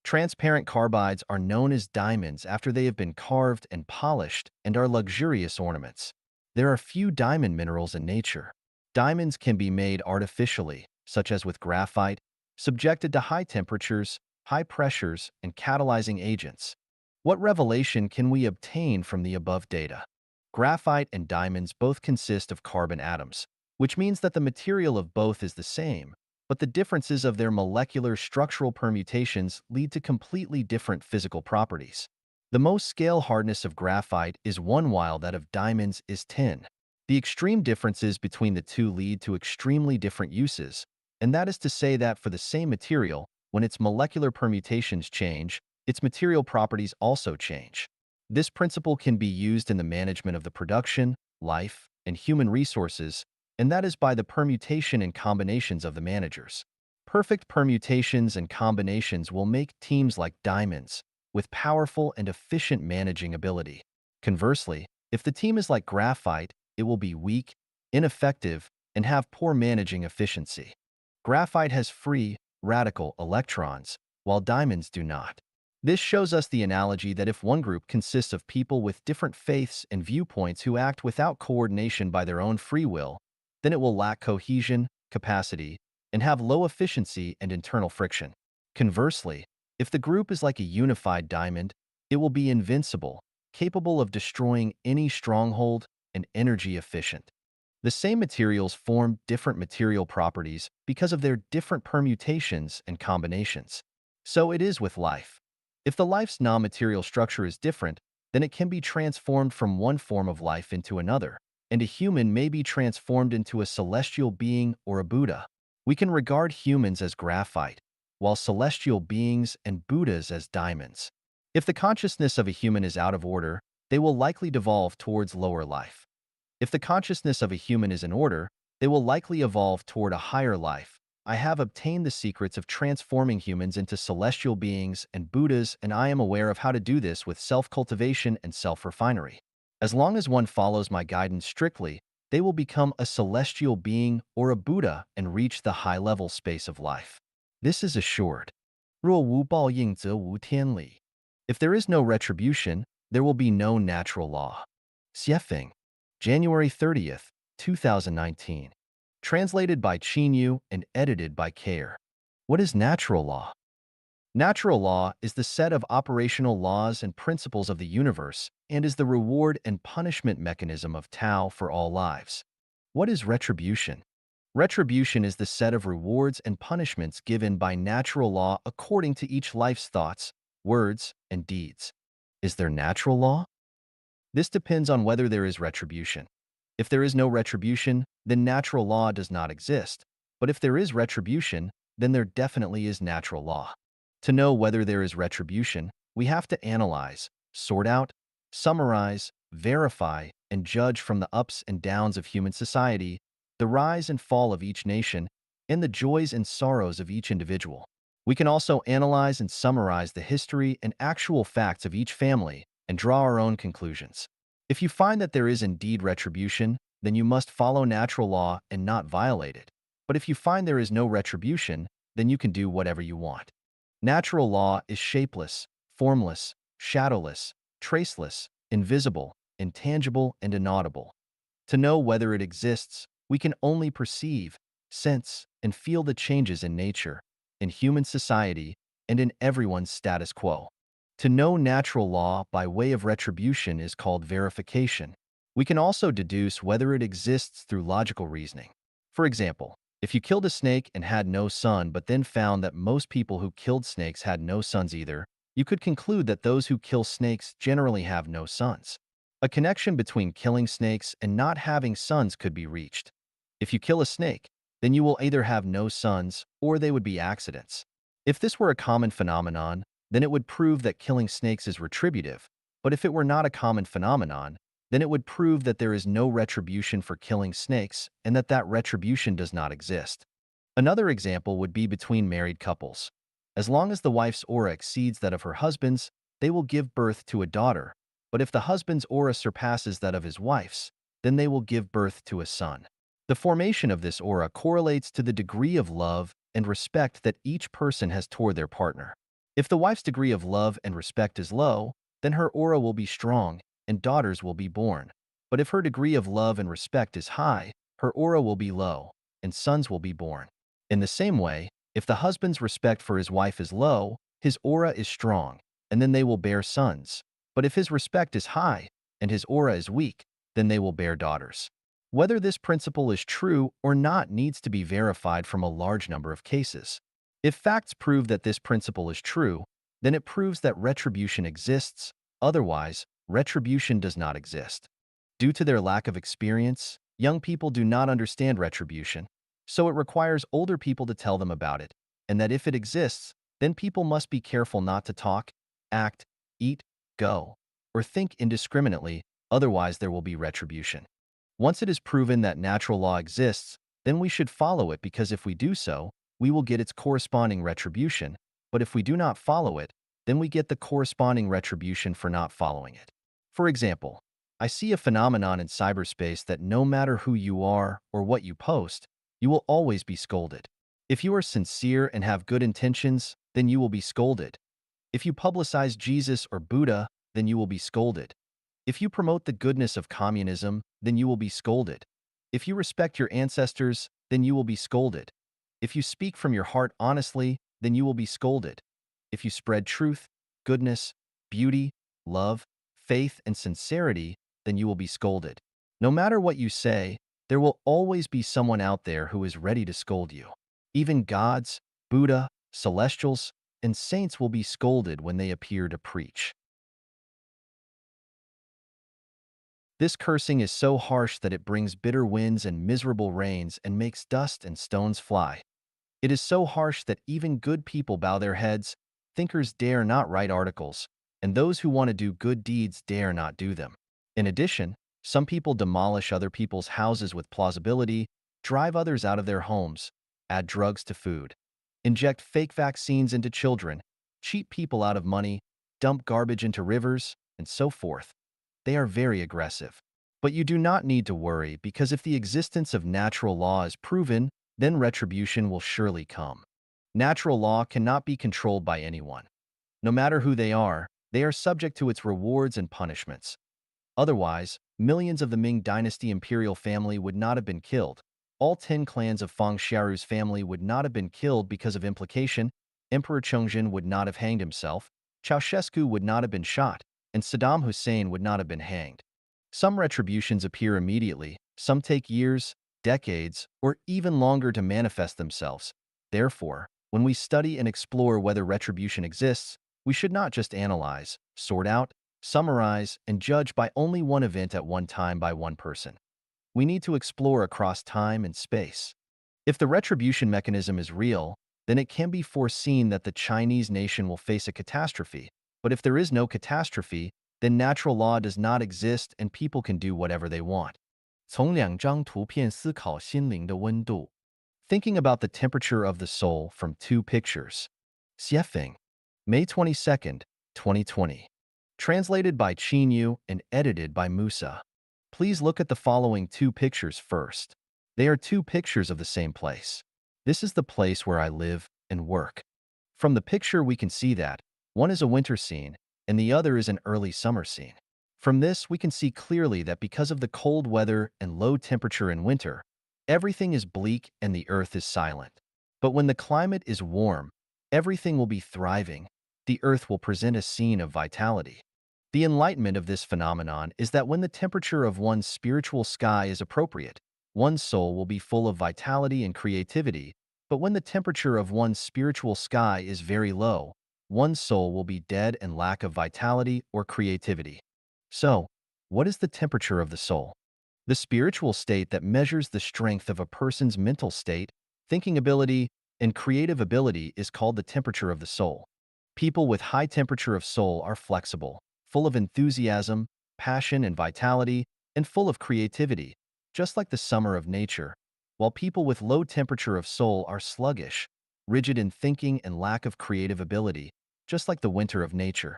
Transparent carbides are known as diamonds after they have been carved and polished and are luxurious ornaments. There are few diamond minerals in nature. Diamonds can be made artificially, such as with graphite, subjected to high temperatures, high pressures, and catalyzing agents. What revelation can we obtain from the above data? Graphite and diamonds both consist of carbon atoms, which means that the material of both is the same, but the differences of their molecular structural permutations lead to completely different physical properties. The Mohs scale hardness of graphite is 1 while that of diamonds is 10. The extreme differences between the two lead to extremely different uses, and that is to say that for the same material, when its molecular permutations change, its material properties also change. This principle can be used in the management of the production, life, and human resources, and that is by the permutation and combinations of the managers. Perfect permutations and combinations will make teams like diamonds, with powerful and efficient managing ability. Conversely, if the team is like graphite, it will be weak, ineffective, and have poor managing efficiency. Graphite has free, radical electrons, while diamonds do not. This shows us the analogy that if one group consists of people with different faiths and viewpoints who act without coordination by their own free will, then it will lack cohesion, capacity, and have low efficiency and internal friction. Conversely, if the group is like a unified diamond, it will be invincible, capable of destroying any stronghold, and energy efficient. The same materials form different material properties because of their different permutations and combinations. So it is with life. If the life's non-material structure is different, then it can be transformed from one form of life into another, and a human may be transformed into a celestial being or a Buddha. We can regard humans as graphite, while celestial beings and Buddhas as diamonds. If the consciousness of a human is out of order, they will likely devolve towards lower life. If the consciousness of a human is in order, they will likely evolve toward a higher life. I have obtained the secrets of transforming humans into celestial beings and Buddhas, and I am aware of how to do this with self-cultivation and self-refinery. As long as one follows my guidance strictly, they will become a celestial being or a Buddha and reach the high-level space of life. This is assured. 若无报应则无天理. If there is no retribution, there will be no natural law. Xiefeng, January 30th, 2019. Translated by Chinyu and edited by Kair. What is natural law? Natural law is the set of operational laws and principles of the universe and is the reward and punishment mechanism of Tao for all lives. What is retribution? Retribution is the set of rewards and punishments given by natural law according to each life's thoughts, words, and deeds. Is there natural law? This depends on whether there is retribution. If there is no retribution, then natural law does not exist. But if there is retribution, then there definitely is natural law. To know whether there is retribution, we have to analyze, sort out, summarize, verify, and judge from the ups and downs of human society, the rise and fall of each nation, and the joys and sorrows of each individual. We can also analyze and summarize the history and actual facts of each family and draw our own conclusions. If you find that there is indeed retribution, then you must follow natural law and not violate it. But if you find there is no retribution, then you can do whatever you want. Natural law is shapeless, formless, shadowless, traceless, invisible, intangible, and inaudible. To know whether it exists, we can only perceive, sense, and feel the changes in nature, in human society, and in everyone's status quo. To know natural law by way of retribution is called verification. We can also deduce whether it exists through logical reasoning. For example, if you killed a snake and had no son but then found that most people who killed snakes had no sons either, you could conclude that those who kill snakes generally have no sons. A connection between killing snakes and not having sons could be reached. If you kill a snake, then you will either have no sons or they would be accidents. If this were a common phenomenon, then it would prove that killing snakes is retributive, but if it were not a common phenomenon, then it would prove that there is no retribution for killing snakes and that that retribution does not exist. Another example would be between married couples. As long as the wife's aura exceeds that of her husband's, they will give birth to a daughter, but if the husband's aura surpasses that of his wife's, then they will give birth to a son. The formation of this aura correlates to the degree of love and respect that each person has toward their partner. If the wife's degree of love and respect is low, then her aura will be strong and daughters will be born. But if her degree of love and respect is high, her aura will be low and sons will be born. In the same way, if the husband's respect for his wife is low, his aura is strong, and then they will bear sons. But if his respect is high and his aura is weak, then they will bear daughters. Whether this principle is true or not needs to be verified from a large number of cases. If facts prove that this principle is true, then it proves that retribution exists. Otherwise, retribution does not exist. Due to their lack of experience, young people do not understand retribution, so it requires older people to tell them about it, and that if it exists, then people must be careful not to talk, act, eat, go, or think indiscriminately, otherwise there will be retribution. Once it is proven that natural law exists, then we should follow it because if we do so, we will get its corresponding retribution, but if we do not follow it, then we get the corresponding retribution for not following it. For example, I see a phenomenon in cyberspace that no matter who you are or what you post, you will always be scolded. If you are sincere and have good intentions, then you will be scolded. If you publicize Jesus or Buddha, then you will be scolded. If you promote the goodness of communism, then you will be scolded. If you respect your ancestors, then you will be scolded. If you speak from your heart honestly, then you will be scolded. If you spread truth, goodness, beauty, love, faith, and sincerity, then you will be scolded. No matter what you say, there will always be someone out there who is ready to scold you. Even gods, Buddha, celestials, and saints will be scolded when they appear to preach. This cursing is so harsh that it brings bitter winds and miserable rains and makes dust and stones fly. It is so harsh that even good people bow their heads, thinkers dare not write articles, and those who want to do good deeds dare not do them. In addition, some people demolish other people's houses with plausibility, drive others out of their homes, add drugs to food, inject fake vaccines into children, cheat people out of money, dump garbage into rivers, and so forth. They are very aggressive. But you do not need to worry because if the existence of natural law is proven, then retribution will surely come. Natural law cannot be controlled by anyone. No matter who they are subject to its rewards and punishments. Otherwise, millions of the Ming Dynasty imperial family would not have been killed. All 10 clans of Feng Xiaoru's family would not have been killed because of implication. Emperor Chongzhen would not have hanged himself. Ceausescu would not have been shot, and Saddam Hussein would not have been hanged. Some retributions appear immediately, some take years, decades, or even longer to manifest themselves. Therefore, when we study and explore whether retribution exists, we should not just analyze, sort out, summarize, and judge by only one event at one time by one person. We need to explore across time and space. If the retribution mechanism is real, then it can be foreseen that the Chinese nation will face a catastrophe. But if there is no catastrophe, then natural law does not exist and people can do whatever they want. 从两张图片思考心灵的温度. Thinking about the temperature of the soul from 2 pictures. Xiefeng, May 22nd, 2020. Translated by Qin Yu and edited by Musa. Please look at the following 2 pictures first. They are 2 pictures of the same place. This is the place where I live and work. From the picture we can see that one is a winter scene and the other is an early summer scene. From this we can see clearly that because of the cold weather and low temperature in winter, everything is bleak and the earth is silent. But when the climate is warm, everything will be thriving. The earth will present a scene of vitality. The enlightenment of this phenomenon is that when the temperature of one's spiritual sky is appropriate, one's soul will be full of vitality and creativity, but when the temperature of one's spiritual sky is very low, one's soul will be dead and lack of vitality or creativity. So, what is the temperature of the soul? The spiritual state that measures the strength of a person's mental state, thinking ability, and creative ability is called the temperature of the soul. People with high temperature of soul are flexible, full of enthusiasm, passion, and vitality, and full of creativity, just like the summer of nature, while people with low temperature of soul are sluggish, rigid in thinking and lack of creative ability, just like the winter of nature.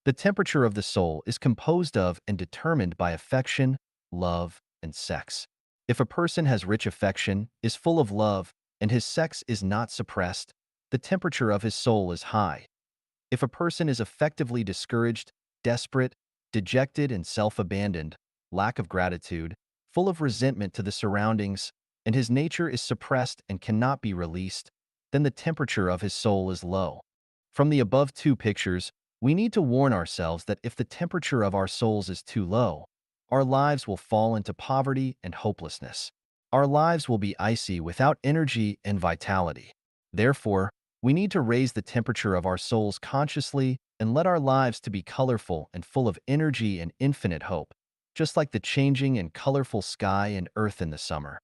The temperature of the soul is composed of and determined by affection, love, and sex. If a person has rich affection, is full of love, and his sex is not suppressed, the temperature of his soul is high. If a person is effectively discouraged, desperate, dejected, and self-abandoned, lack of gratitude, full of resentment to the surroundings, and his nature is suppressed and cannot be released, then the temperature of his soul is low. From the above 2 pictures, we need to warn ourselves that if the temperature of our souls is too low, our lives will fall into poverty and hopelessness. Our lives will be icy without energy and vitality. Therefore, we need to raise the temperature of our souls consciously and let our lives to be colorful and full of energy and infinite hope. just like the changing and colorful sky and earth in the summer.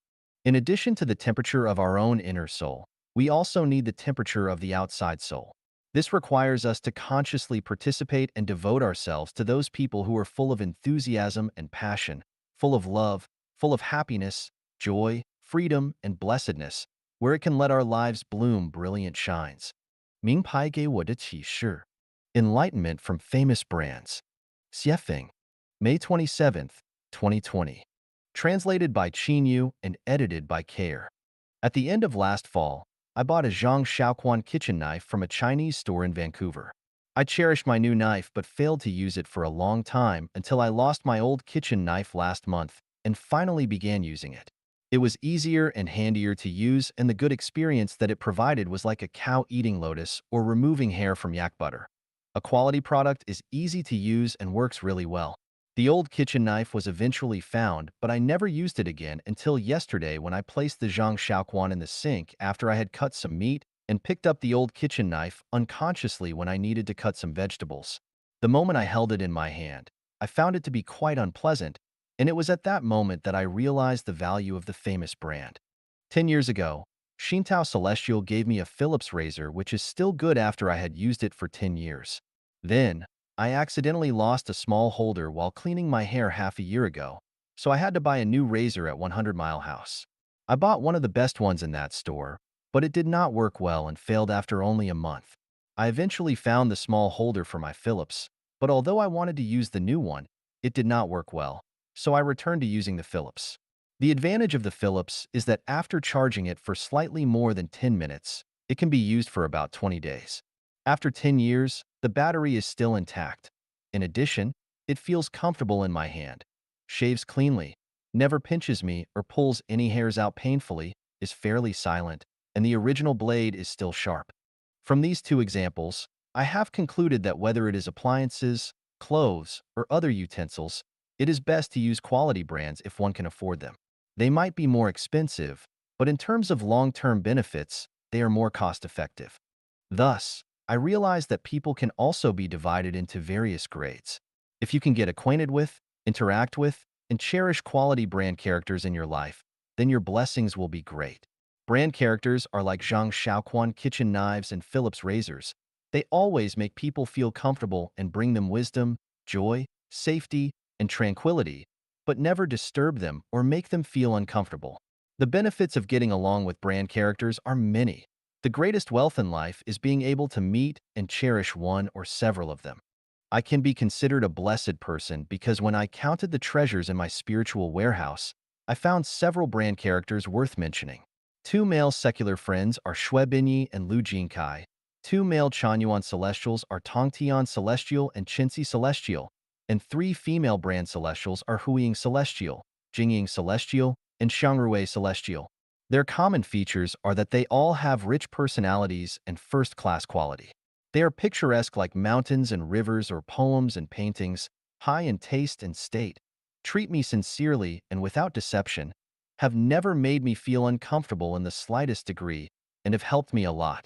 In addition to the temperature of our own inner soul, we also need the temperature of the outside soul. This requires us to consciously participate and devote ourselves to those people who are full of enthusiasm and passion, full of love, full of happiness, joy, freedom, and blessedness, where it can let our lives bloom brilliant shines. 名牌给我的启示 Enlightenment from famous brands. Xiefeng, May 27th, 2020. Translated by Yu and edited by Care. At the end of last fall, I bought a Zhang Shaoquan kitchen knife from a Chinese store in Vancouver. I cherished my new knife but failed to use it for a long time until I lost my old kitchen knife last month and finally began using it. It was easier and handier to use, and the good experience that it provided was like a cow eating lotus or removing hair from yak butter. A quality product is easy to use and works really well. The old kitchen knife was eventually found, but I never used it again until yesterday when I placed the Zhang Shaoquan in the sink after I had cut some meat and picked up the old kitchen knife unconsciously when I needed to cut some vegetables. The moment I held it in my hand, I found it to be quite unpleasant, and it was at that moment that I realized the value of the famous brand. 10 years ago, Xintao Celestial gave me a Philips razor which is still good after I had used it for 10 years. Then, I accidentally lost a small holder while cleaning my hair half a year ago, so I had to buy a new razor at 100 Mile House. I bought one of the best ones in that store, but it did not work well and failed after only a month. I eventually found the small holder for my Philips, but although I wanted to use the new one, it did not work well, so I returned to using the Philips. The advantage of the Philips is that after charging it for slightly more than 10 minutes, it can be used for about 20 days. After 10 years, the battery is still intact. In addition, it feels comfortable in my hand, shaves cleanly, never pinches me or pulls any hairs out painfully, is fairly silent, and the original blade is still sharp. From these two examples, I have concluded that whether it is appliances, clothes, or other utensils, it is best to use quality brands if one can afford them. They might be more expensive, but in terms of long-term benefits, they are more cost-effective. Thus, I realized that people can also be divided into various grades. If you can get acquainted with, interact with, and cherish quality brand characters in your life, then your blessings will be great. Brand characters are like Zhang Shaoquan kitchen knives and Philips razors. They always make people feel comfortable and bring them wisdom, joy, safety, and tranquility, but never disturb them or make them feel uncomfortable. The benefits of getting along with brand characters are many. The greatest wealth in life is being able to meet and cherish one or several of them. I can be considered a blessed person because when I counted the treasures in my spiritual warehouse, I found several brand characters worth mentioning. Two male secular friends are Shui Binyi and Lu Jinkai. Two male Chanyuan Celestials are Tongtian Celestial and Qinxi Celestial. And three female brand Celestials are Huiying Celestial, Jingying Celestial, and Xiangrui Celestial. Their common features are that they all have rich personalities and first-class quality. They are picturesque like mountains and rivers or poems and paintings, high in taste and state, treat me sincerely and without deception, have never made me feel uncomfortable in the slightest degree, and have helped me a lot.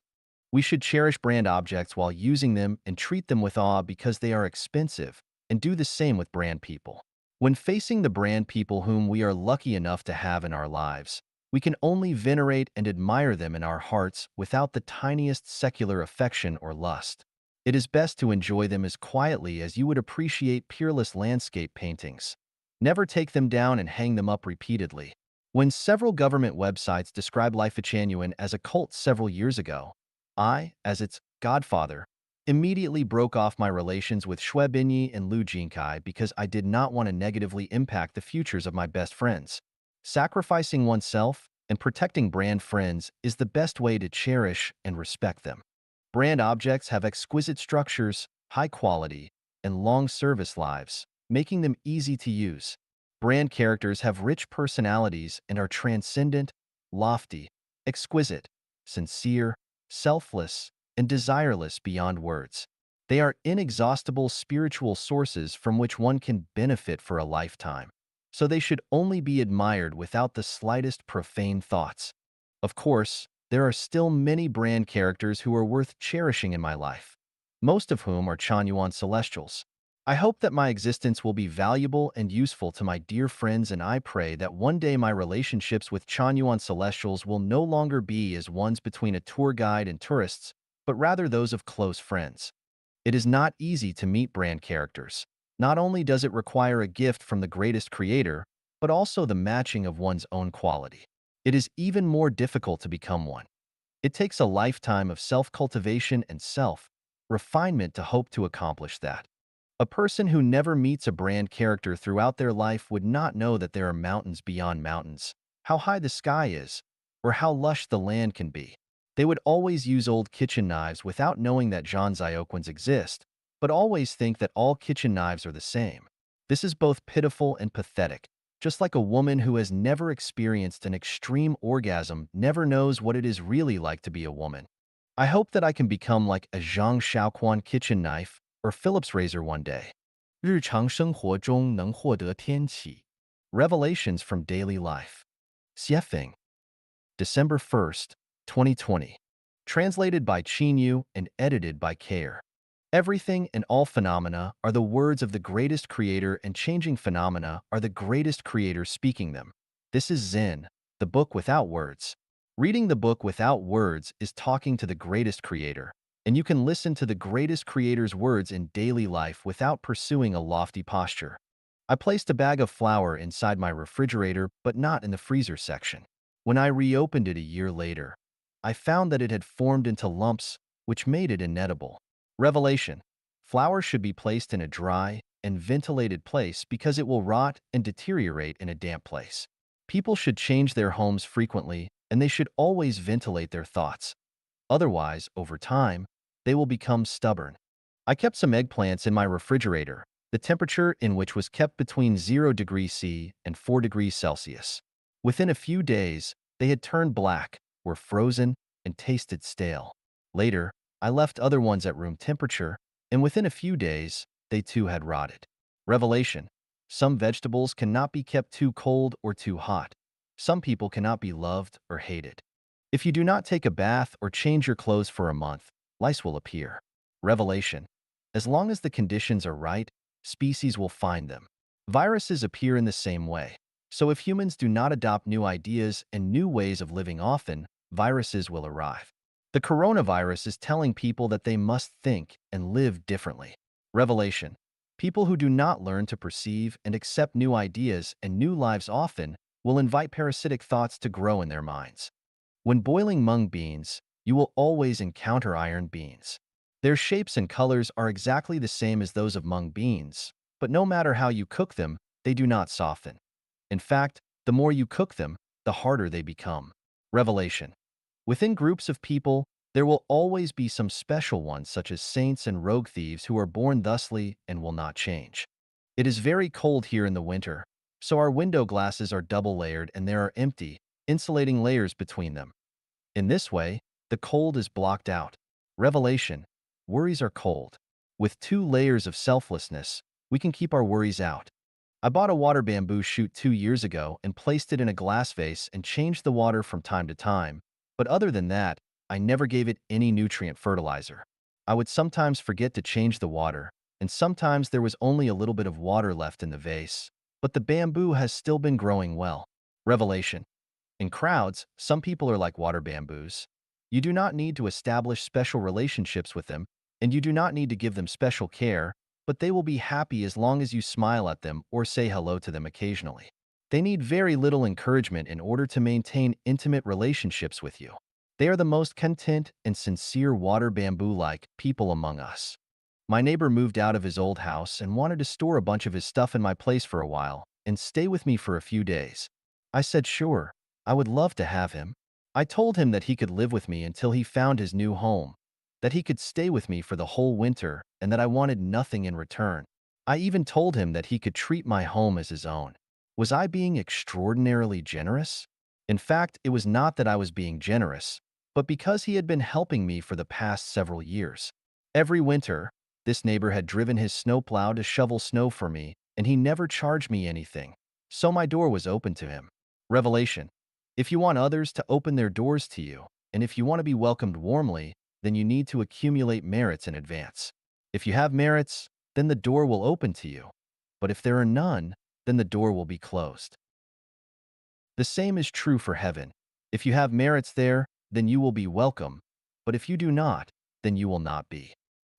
We should cherish brand objects while using them and treat them with awe because they are expensive, and do the same with brand people. When facing the brand people whom we are lucky enough to have in our lives, we can only venerate and admire them in our hearts without the tiniest secular affection or lust. It is best to enjoy them as quietly as you would appreciate peerless landscape paintings. Never take them down and hang them up repeatedly. When several government websites described Life-Chanuan as a cult several years ago, I, as its godfather, immediately broke off my relations with Shui Binyi and Lu Jinkai because I did not want to negatively impact the futures of my best friends. Sacrificing oneself and protecting brand friends is the best way to cherish and respect them. Brand objects have exquisite structures, high quality, and long service lives, making them easy to use. Brand characters have rich personalities and are transcendent, lofty, exquisite, sincere, selfless, and desireless beyond words. They are inexhaustible spiritual sources from which one can benefit for a lifetime, so they should only be admired without the slightest profane thoughts. Of course, there are still many brand characters who are worth cherishing in my life, most of whom are Chanyuan Celestials. I hope that my existence will be valuable and useful to my dear friends, and I pray that one day my relationships with Chanyuan Celestials will no longer be as ones between a tour guide and tourists, but rather those of close friends. It is not easy to meet brand characters. Not only does it require a gift from the greatest creator, but also the matching of one's own quality. It is even more difficult to become one. It takes a lifetime of self-cultivation and self-refinement to hope to accomplish that. A person who never meets a brand character throughout their life would not know that there are mountains beyond mountains, how high the sky is, or how lush the land can be. They would always use old kitchen knives without knowing that Zhangzioquans exist, but always think that all kitchen knives are the same. This is both pitiful and pathetic, just like a woman who has never experienced an extreme orgasm never knows what it is really like to be a woman. I hope that I can become like a Zhang Shaoquan kitchen knife or Phillips razor one day. 日常生活中能获得天启 Revelations from Daily Life. Xiefeng. December 1st, 2020. Translated by Qinyu and edited by Care. Everything and all phenomena are the words of the greatest creator, and changing phenomena are the greatest creator speaking them. This is Zen, the book without words. Reading the book without words is talking to the greatest creator, and you can listen to the greatest creator's words in daily life without pursuing a lofty posture. I placed a bag of flour inside my refrigerator, but not in the freezer section. When I reopened it a year later, I found that it had formed into lumps, which made it inedible. Revelation. Flour should be placed in a dry and ventilated place because it will rot and deteriorate in a damp place. People should change their homes frequently, and they should always ventilate their thoughts. Otherwise, over time, they will become stubborn. I kept some eggplants in my refrigerator, the temperature in which was kept between 0 degrees C and 4 degrees Celsius. Within a few days, they had turned black, were frozen, and tasted stale. Later, I left other ones at room temperature, and within a few days, they too had rotted. Revelation. Some vegetables cannot be kept too cold or too hot. Some people cannot be loved or hated. If you do not take a bath or change your clothes for a month, lice will appear. Revelation. As long as the conditions are right, species will find them. Viruses appear in the same way. So if humans do not adopt new ideas and new ways of living often, viruses will arrive. The coronavirus is telling people that they must think and live differently. Revelation. People who do not learn to perceive and accept new ideas and new lives often will invite parasitic thoughts to grow in their minds. When boiling mung beans, you will always encounter iron beans. Their shapes and colors are exactly the same as those of mung beans, but no matter how you cook them, they do not soften. In fact, the more you cook them, the harder they become. Revelation. Within groups of people, there will always be some special ones such as saints and rogue thieves who are born thusly and will not change. It is very cold here in the winter, so our window glasses are double layered and there are empty, insulating layers between them. In this way, the cold is blocked out. Revelation. Worries are cold. With 2 layers of selflessness, we can keep our worries out. I bought a water bamboo shoot 2 years ago and placed it in a glass vase and changed the water from time to time, but other than that, I never gave it any nutrient fertilizer. I would sometimes forget to change the water, and sometimes there was only a little bit of water left in the vase, but the bamboo has still been growing well. Revelation. In crowds, some people are like water bamboos. You do not need to establish special relationships with them, and you do not need to give them special care, but they will be happy as long as you smile at them or say hello to them occasionally. They need very little encouragement in order to maintain intimate relationships with you. They are the most content and sincere water bamboo-like people among us. My neighbor moved out of his old house and wanted to store a bunch of his stuff in my place for a while and stay with me for a few days. I said sure, I would love to have him. I told him that he could live with me until he found his new home, that he could stay with me for the whole winter, and that I wanted nothing in return. I even told him that he could treat my home as his own. Was I being extraordinarily generous? In fact, it was not that I was being generous, but because he had been helping me for the past several years. Every winter, this neighbor had driven his snowplow to shovel snow for me, and he never charged me anything. So my door was open to him. Revelation. If you want others to open their doors to you, and if you want to be welcomed warmly, then you need to accumulate merits in advance. If you have merits, then the door will open to you. But if there are none, then the door will be closed. The same is true for heaven. If you have merits there, then you will be welcome. But if you do not, then you will not be.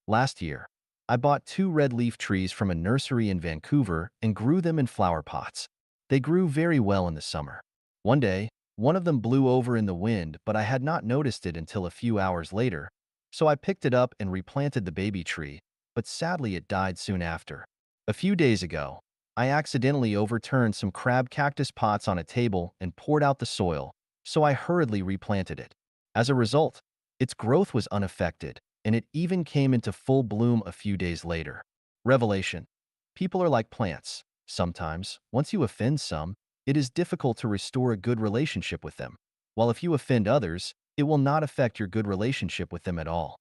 Last year, I bought 2 red leaf trees from a nursery in Vancouver and grew them in flower pots. They grew very well in the summer. One day, one of them blew over in the wind, but I had not noticed it until a few hours later, so I picked it up and replanted the baby tree, but sadly it died soon after. A few days ago, I accidentally overturned some crab cactus pots on a table and poured out the soil, so I hurriedly replanted it. As a result, its growth was unaffected, and it even came into full bloom a few days later. Revelation. People are like plants. Sometimes, once you offend some, it is difficult to restore a good relationship with them, while if you offend others, it will not affect your good relationship with them at all.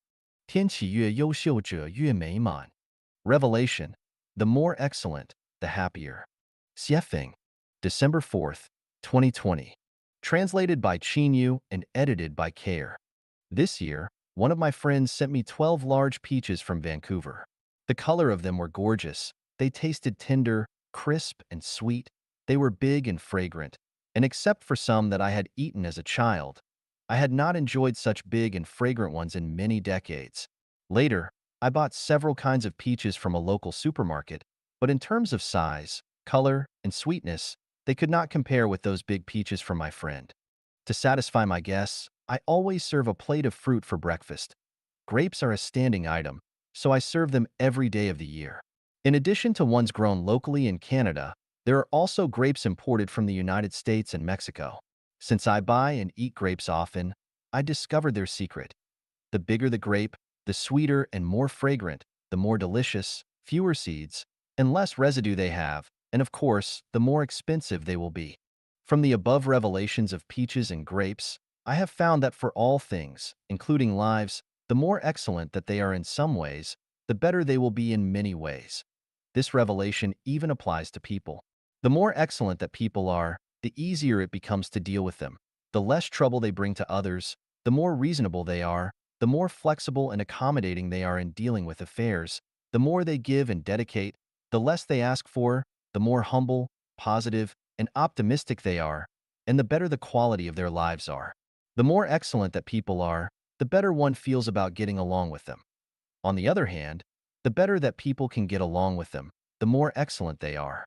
天气越优秀者越美满. Revelation. The more excellent, the happier. Xiefeng. December 4th, 2020. Translated by Chinyu and edited by Care. This year, one of my friends sent me 12 large peaches from Vancouver. The color of them were gorgeous. They tasted tender, crisp, and sweet. They were big and fragrant, and except for some that I had eaten as a child, I had not enjoyed such big and fragrant ones in many decades. Later, I bought several kinds of peaches from a local supermarket, but in terms of size, color, and sweetness, they could not compare with those big peaches from my friend. To satisfy my guests, I always serve a plate of fruit for breakfast. Grapes are a standing item, so I serve them every day of the year. In addition to ones grown locally in Canada, there are also grapes imported from the United States and Mexico. Since I buy and eat grapes often, I discovered their secret. The bigger the grape, the sweeter and more fragrant, the more delicious, fewer seeds, and less residue they have, and of course, the more expensive they will be. From the above revelations of peaches and grapes, I have found that for all things, including lives, the more excellent that they are in some ways, the better they will be in many ways. This revelation even applies to people. The more excellent that people are, the easier it becomes to deal with them. The less trouble they bring to others, the more reasonable they are, the more flexible and accommodating they are in dealing with affairs, the more they give and dedicate, the less they ask for, the more humble, positive, and optimistic they are, and the better the quality of their lives are. The more excellent that people are, the better one feels about getting along with them. On the other hand, the better that people can get along with them, the more excellent they are.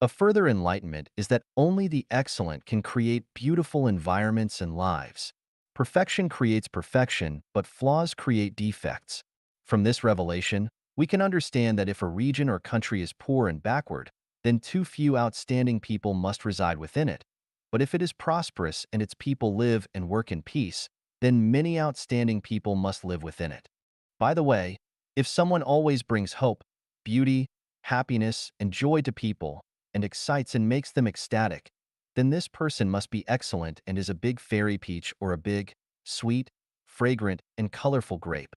A further enlightenment is that only the excellent can create beautiful environments and lives. Perfection creates perfection, but flaws create defects. From this revelation, we can understand that if a region or country is poor and backward, then too few outstanding people must reside within it. But if it is prosperous and its people live and work in peace, then many outstanding people must live within it. By the way, if someone always brings hope, beauty, happiness, and joy to people, and excites and makes them ecstatic, then this person must be excellent and is a big fairy peach or a big, sweet, fragrant, and colorful grape.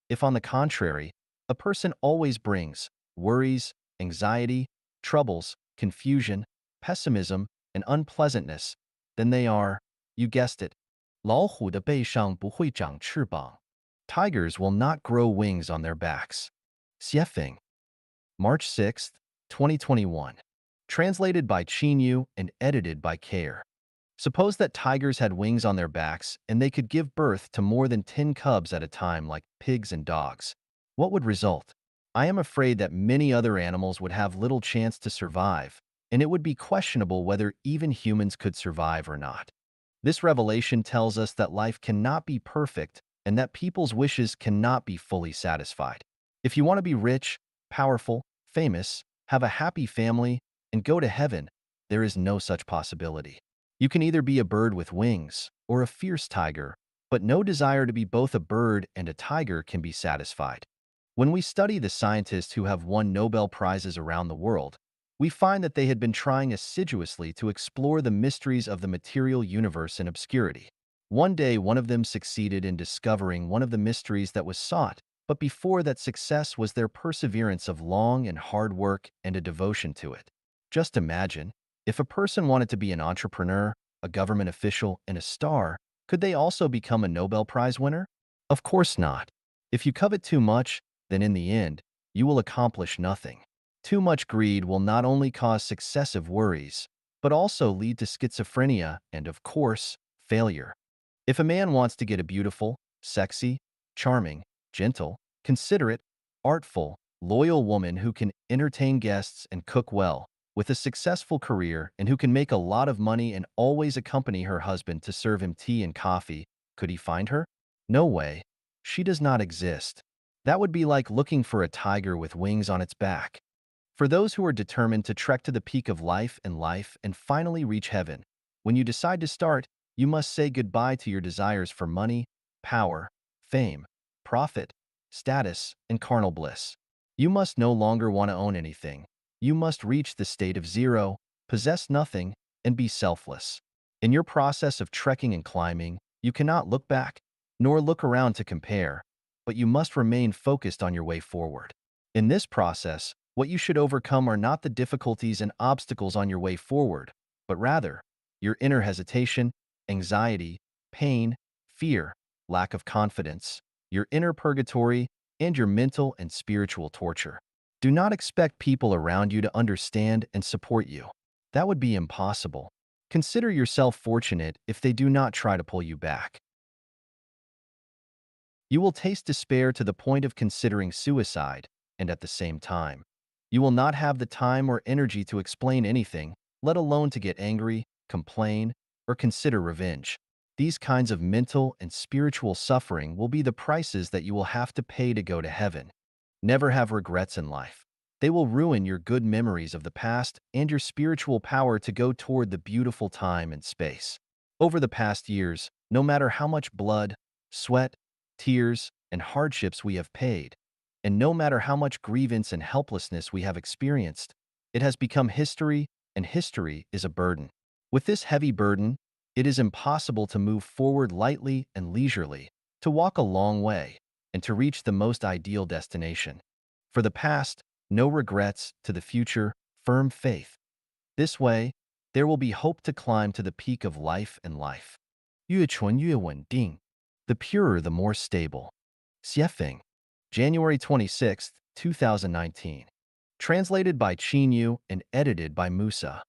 If on the contrary, a person always brings worries, anxiety, troubles, confusion, pessimism, and unpleasantness, then they are, you guessed it, 老虎的背上不会长翅膀. Tigers will not grow wings on their backs. Xiefeng. March 6th, 2021. Translated by Chinyu and edited by Care. Suppose that tigers had wings on their backs and they could give birth to more than 10 cubs at a time like pigs and dogs. What would result? I am afraid that many other animals would have little chance to survive, and it would be questionable whether even humans could survive or not. This revelation tells us that life cannot be perfect and that people's wishes cannot be fully satisfied. If you want to be rich, powerful, famous, have a happy family, and go to heaven, there is no such possibility. You can either be a bird with wings or a fierce tiger, but no desire to be both a bird and a tiger can be satisfied. When we study the scientists who have won Nobel Prizes around the world, we find that they had been trying assiduously to explore the mysteries of the material universe in obscurity. One day, one of them succeeded in discovering one of the mysteries that was sought, but before that success was their perseverance of long and hard work and a devotion to it. Just imagine, if a person wanted to be an entrepreneur, a government official, and a star, could they also become a Nobel Prize winner? Of course not. If you covet too much, then in the end, you will accomplish nothing. Too much greed will not only cause successive worries, but also lead to schizophrenia and, of course, failure. If a man wants to get a beautiful, sexy, charming, gentle, considerate, artful, loyal woman who can entertain guests and cook well, with a successful career and who can make a lot of money and always accompany her husband to serve him tea and coffee, could he find her? No way. She does not exist. That would be like looking for a tiger with wings on its back. For those who are determined to trek to the peak of life and finally reach heaven, when you decide to start, you must say goodbye to your desires for money, power, fame, profit, status, and carnal bliss. You must no longer want to own anything. You must reach the state of zero, possess nothing, and be selfless. In your process of trekking and climbing, you cannot look back, nor look around to compare, but you must remain focused on your way forward. In this process, what you should overcome are not the difficulties and obstacles on your way forward, but rather your inner hesitation, anxiety, pain, fear, lack of confidence, your inner purgatory, and your mental and spiritual torture. Do not expect people around you to understand and support you. That would be impossible. Consider yourself fortunate if they do not try to pull you back. You will taste despair to the point of considering suicide, and at the same time, you will not have the time or energy to explain anything, let alone to get angry, complain, or consider revenge. These kinds of mental and spiritual suffering will be the prices that you will have to pay to go to heaven. Never have regrets in life. They will ruin your good memories of the past and your spiritual power to go toward the beautiful time and space. Over the past years, no matter how much blood, sweat, tears, and hardships we have paid, and no matter how much grievance and helplessness we have experienced, it has become history, and history is a burden. With this heavy burden, it is impossible to move forward lightly and leisurely, to walk a long way, and to reach the most ideal destination. For the past, no regrets; to the future, firm faith. This way, there will be hope to climb to the peak of life and life. 越纯越稳定, the purer the more stable. Xiefeng, January 26, 2019. Translated by Qin Yu and edited by Musa.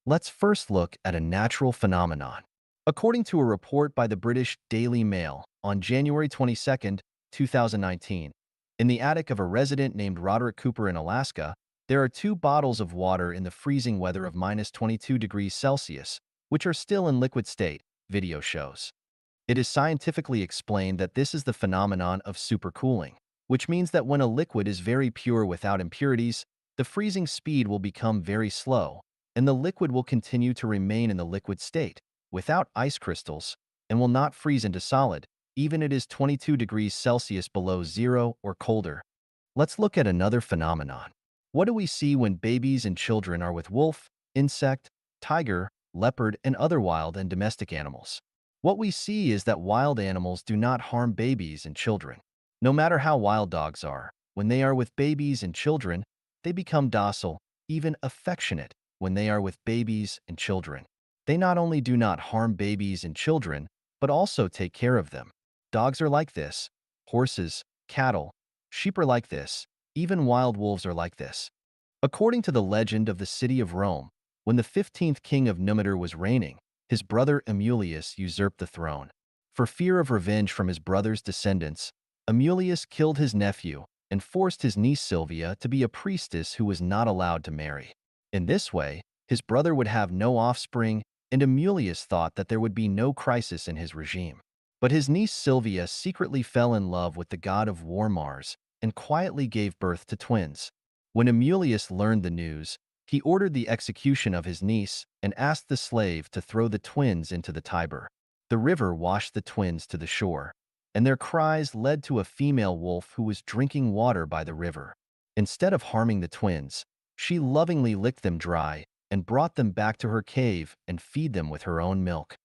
Let's first look at a natural phenomenon. According to a report by the British Daily Mail on January 22, 2019, in the attic of a resident named Roderick Cooper in Alaska, there are 2 bottles of water in the freezing weather of -22 degrees Celsius, which are still in liquid state, video shows. It is scientifically explained that this is the phenomenon of supercooling, which means that when a liquid is very pure without impurities, the freezing speed will become very slow, and the liquid will continue to remain in the liquid state, without ice crystals, and will not freeze into solid, even it is 22 degrees Celsius below zero or colder. Let's look at another phenomenon. What do we see when babies and children are with wolf, insect, tiger, leopard, and other wild and domestic animals? What we see is that wild animals do not harm babies and children. No matter how wild dogs are, when they are with babies and children, they become docile, even affectionate, when they are with babies and children. They not only do not harm babies and children, but also take care of them. Dogs are like this. Horses, cattle, sheep are like this. Even wild wolves are like this. According to the legend of the city of Rome, when the 15th king of Numitor was reigning, his brother Amulius usurped the throne. For fear of revenge from his brother's descendants, Amulius killed his nephew and forced his niece Silvia to be a priestess who was not allowed to marry. In this way, his brother would have no offspring, and Amulius thought that there would be no crisis in his regime. But his niece Silvia secretly fell in love with the god of war Mars and quietly gave birth to twins. When Amulius learned the news, he ordered the execution of his niece and asked the slave to throw the twins into the Tiber. The river washed the twins to the shore, and their cries led to a female wolf who was drinking water by the river. Instead of harming the twins, she lovingly licked them dry and brought them back to her cave and feed them with her own milk.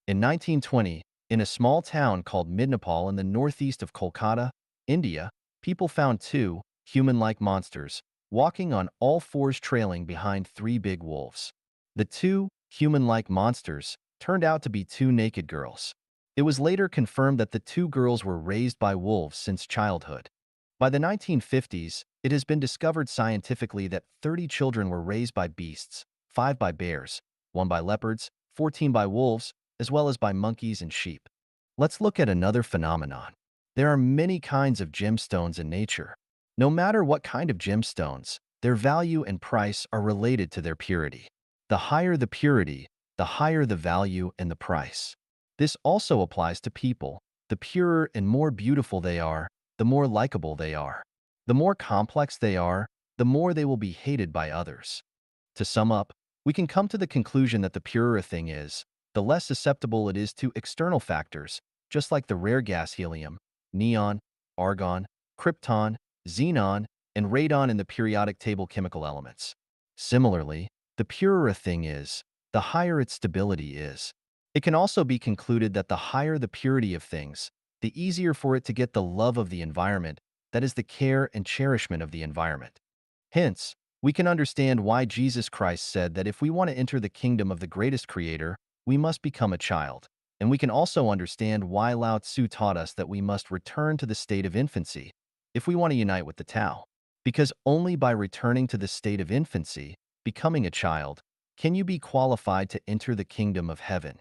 In 1920, in a small town called Midnapal in the northeast of Kolkata, India, people found 2 human-like monsters walking on all fours trailing behind 3 big wolves. The 2 human-like monsters turned out to be 2 naked girls. It was later confirmed that the 2 girls were raised by wolves since childhood. By the 1950s, it has been discovered scientifically that 30 children were raised by beasts, 5 by bears, 1 by leopards, 14 by wolves, as well as by monkeys and sheep. Let's look at another phenomenon. There are many kinds of gemstones in nature. No matter what kind of gemstones, their value and price are related to their purity. The higher the purity, the higher the value and the price. This also applies to people. The purer and more beautiful they are, the more likable they are. The more complex they are, the more they will be hated by others. To sum up, we can come to the conclusion that the purer a thing is, the less susceptible it is to external factors, just like the rare gas helium, neon, argon, krypton, xenon, and radon in the periodic table chemical elements. Similarly, the purer a thing is, the higher its stability is. It can also be concluded that the higher the purity of things, the easier for it to get the love of the environment, that is the care and cherishment of the environment. Hence, we can understand why Jesus Christ said that if we want to enter the kingdom of the greatest creator, we must become a child. And we can also understand why Lao Tzu taught us that we must return to the state of infancy if we want to unite with the Tao. Because only by returning to the state of infancy, becoming a child, can you be qualified to enter the kingdom of heaven.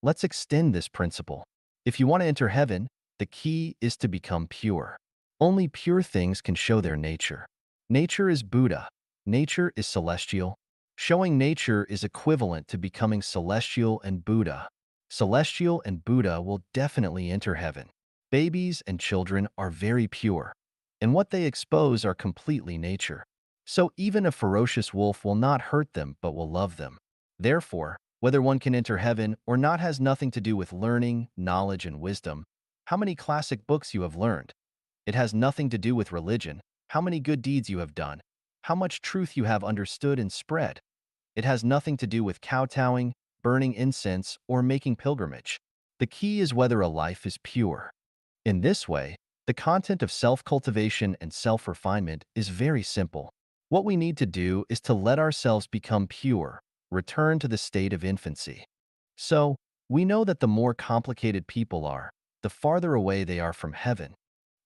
Let's extend this principle. If you want to enter heaven, the key is to become pure. Only pure things can show their nature. Nature is Buddha. Nature is celestial. Showing nature is equivalent to becoming celestial and Buddha. Celestial and Buddha will definitely enter heaven. Babies and children are very pure, and what they expose are completely nature. So even a ferocious wolf will not hurt them but will love them. Therefore, whether one can enter heaven or not has nothing to do with learning, knowledge, and wisdom. How many classic books you have learned. It has nothing to do with religion, how many good deeds you have done, how much truth you have understood and spread. It has nothing to do with kowtowing, burning incense, or making pilgrimage. The key is whether a life is pure. In this way, the content of self-cultivation and self-refinement is very simple. What we need to do is to let ourselves become pure, return to the state of infancy. So, we know that the more complicated people are, the farther away they are from heaven.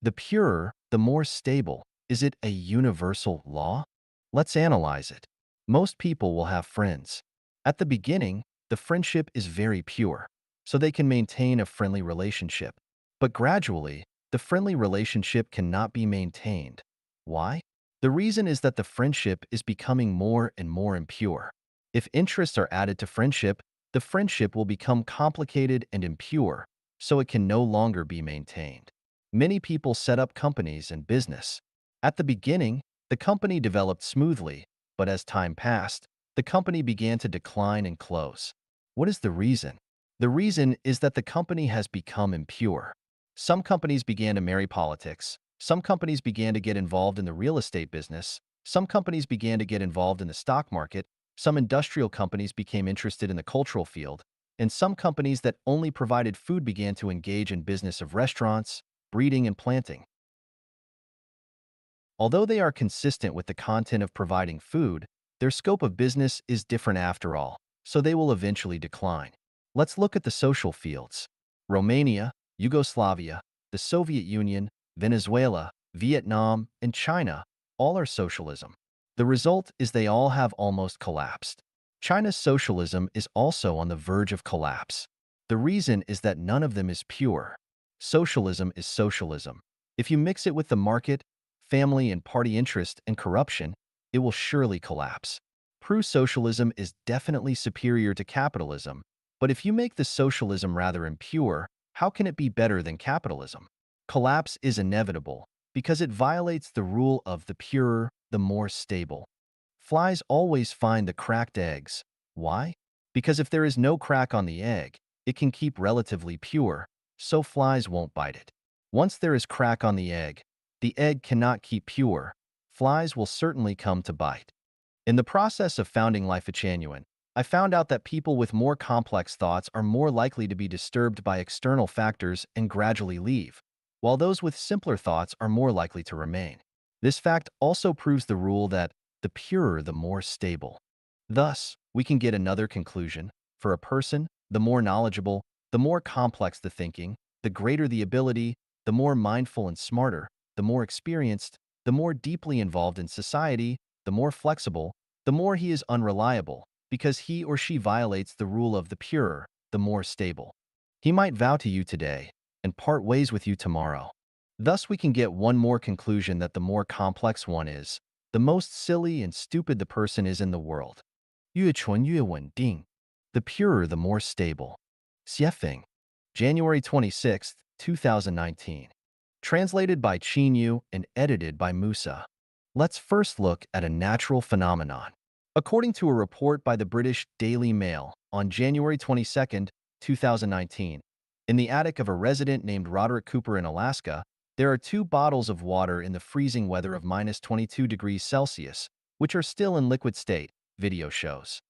The purer, the more stable. Is it a universal law? Let's analyze it. Most people will have friends. At the beginning, the friendship is very pure, so they can maintain a friendly relationship. But gradually, the friendly relationship cannot be maintained. Why? The reason is that the friendship is becoming more and more impure. If interests are added to friendship, the friendship will become complicated and impure, so it can no longer be maintained. Many people set up companies and business. At the beginning, the company developed smoothly, but as time passed, the company began to decline and close. What is the reason? The reason is that the company has become impure. Some companies began to marry politics. Some companies began to get involved in the real estate business. Some companies began to get involved in the stock market. Some industrial companies became interested in the cultural field. And some companies that only provided food began to engage in business of restaurants, breeding, and planting. Although they are consistent with the content of providing food, their scope of business is different after all, so they will eventually decline. Let's look at the social fields. Romania, Yugoslavia, the Soviet Union, Venezuela, Vietnam, and China all are socialism. The result is they all have almost collapsed. China's socialism is also on the verge of collapse. The reason is that none of them is pure. Socialism is socialism. If you mix it with the market, family and party interest and corruption, it will surely collapse. Pro-socialism is definitely superior to capitalism, but if you make the socialism rather impure, how can it be better than capitalism? Collapse is inevitable because it violates the rule of the purer, the more stable. Flies always find the cracked eggs. Why? Because if there is no crack on the egg, it can keep relatively pure, so flies won't bite it. Once there is crack on the egg cannot keep pure. Flies will certainly come to bite. In the process of founding Life Genuine, I found out that people with more complex thoughts are more likely to be disturbed by external factors and gradually leave, while those with simpler thoughts are more likely to remain. This fact also proves the rule that the purer, the more stable. Thus, we can get another conclusion. For a person, the more knowledgeable, the more complex the thinking, the greater the ability, the more mindful and smarter, the more experienced, the more deeply involved in society, the more flexible, the more he is unreliable, because he or she violates the rule of the purer, the more stable. He might vow to you today and part ways with you tomorrow. Thus, we can get one more conclusion that the more complex one is, the most silly and stupid the person is in the world. 越纯越稳定. The purer, the more stable. Xiefeng. January 26, 2019. Translated by Qin Yu and edited by Musa. Let's first look at a natural phenomenon. According to a report by the British Daily Mail on January 22, 2019, in the attic of a resident named Roderick Cooper in Alaska, there are 2 bottles of water in the freezing weather of -22 degrees Celsius, which are still in liquid state, video shows.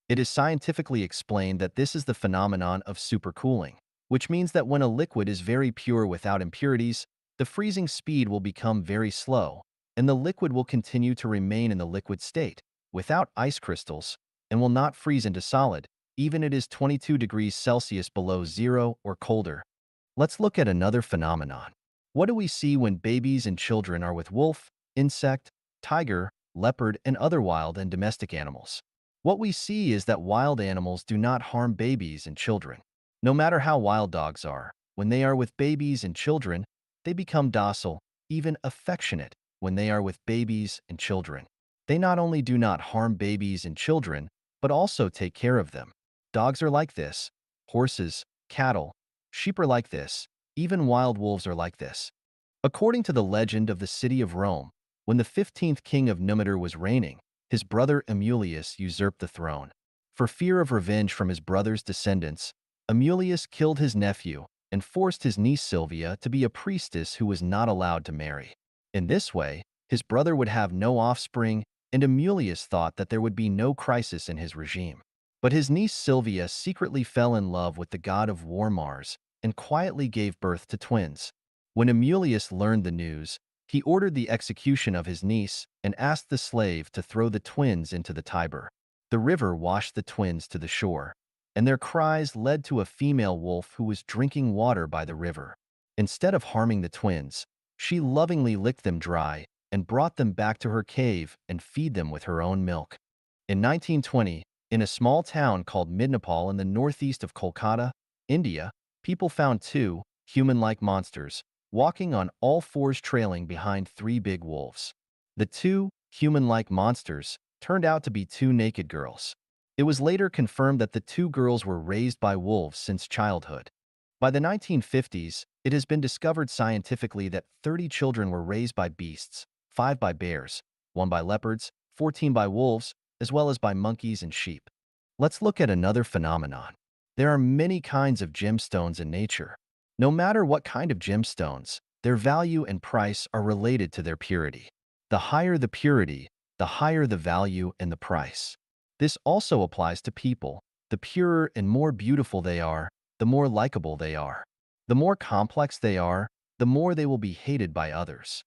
It is scientifically explained that this is the phenomenon of supercooling, which means that when a liquid is very pure without impurities, the freezing speed will become very slow, and the liquid will continue to remain in the liquid state, without ice crystals, and will not freeze into solid, even it is 22 degrees Celsius below zero or colder. Let's look at another phenomenon. What do we see when babies and children are with wolf, insect, tiger, leopard, and other wild and domestic animals? What we see is that wild animals do not harm babies and children. No matter how wild dogs are, when they are with babies and children, they become docile, even affectionate, when they are with babies and children. They not only do not harm babies and children, but also take care of them. Dogs are like this. Horses, cattle, sheep are like this. Even wild wolves are like this. According to the legend of the city of Rome, when the 15th king of Numitor was reigning, his brother Amulius usurped the throne. For fear of revenge from his brother's descendants, Amulius killed his nephew and forced his niece Silvia to be a priestess who was not allowed to marry. In this way, his brother would have no offspring, and Amulius thought that there would be no crisis in his regime. But his niece Silvia secretly fell in love with the god of war Mars and quietly gave birth to twins. When Amulius learned the news, he ordered the execution of his niece and asked the slave to throw the twins into the Tiber. The river washed the twins to the shore, and their cries led to a female wolf who was drinking water by the river. Instead of harming the twins, she lovingly licked them dry and brought them back to her cave and feed them with her own milk. In 1920, in a small town called Midnapal in the northeast of Kolkata, India, people found 2 human-like monsters walking on all fours trailing behind 3 big wolves. The 2 human-like monsters turned out to be 2 naked girls. It was later confirmed that the 2 girls were raised by wolves since childhood. By the 1950s, it has been discovered scientifically that 30 children were raised by beasts, 5 by bears, 1 by leopards, 14 by wolves, as well as by monkeys and sheep. Let's look at another phenomenon. There are many kinds of gemstones in nature. No matter what kind of gemstones, their value and price are related to their purity. The higher the purity, the higher the value and the price. This also applies to people. The purer and more beautiful they are, the more likable they are. The more complex they are, the more they will be hated by others.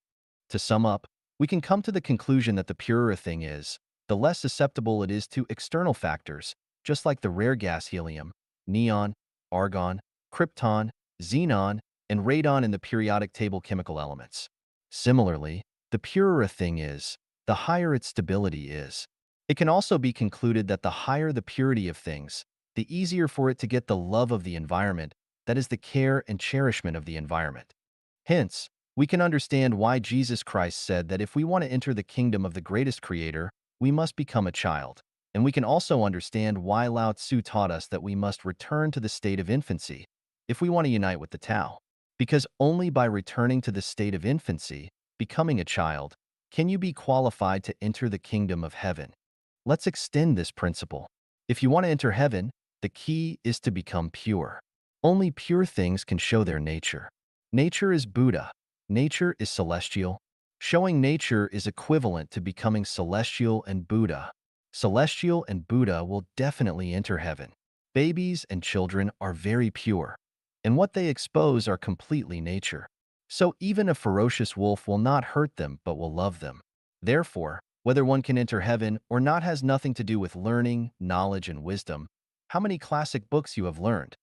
To sum up, we can come to the conclusion that the purer a thing is, the less susceptible it is to external factors, just like the rare gas helium, neon, argon, krypton, xenon, and radon in the periodic table chemical elements. Similarly, the purer a thing is, the higher its stability is. It can also be concluded that the higher the purity of things, the easier for it to get the love of the environment, that is the care and cherishment of the environment. Hence, we can understand why Jesus Christ said that if we want to enter the kingdom of the greatest creator, we must become a child. And we can also understand why Lao Tzu taught us that we must return to the state of infancy if we want to unite with the Tao. Because only by returning to the state of infancy, becoming a child, can you be qualified to enter the kingdom of heaven. Let's extend this principle. If you want to enter heaven, the key is to become pure. Only pure things can show their nature. Nature is Buddha. Nature is celestial. Showing nature is equivalent to becoming celestial and Buddha. Celestial and Buddha will definitely enter heaven. Babies and children are very pure, and what they expose are completely nature. So even a ferocious wolf will not hurt them but will love them. Therefore, whether one can enter heaven or not has nothing to do with learning, knowledge, and wisdom, how many classic books you have learned.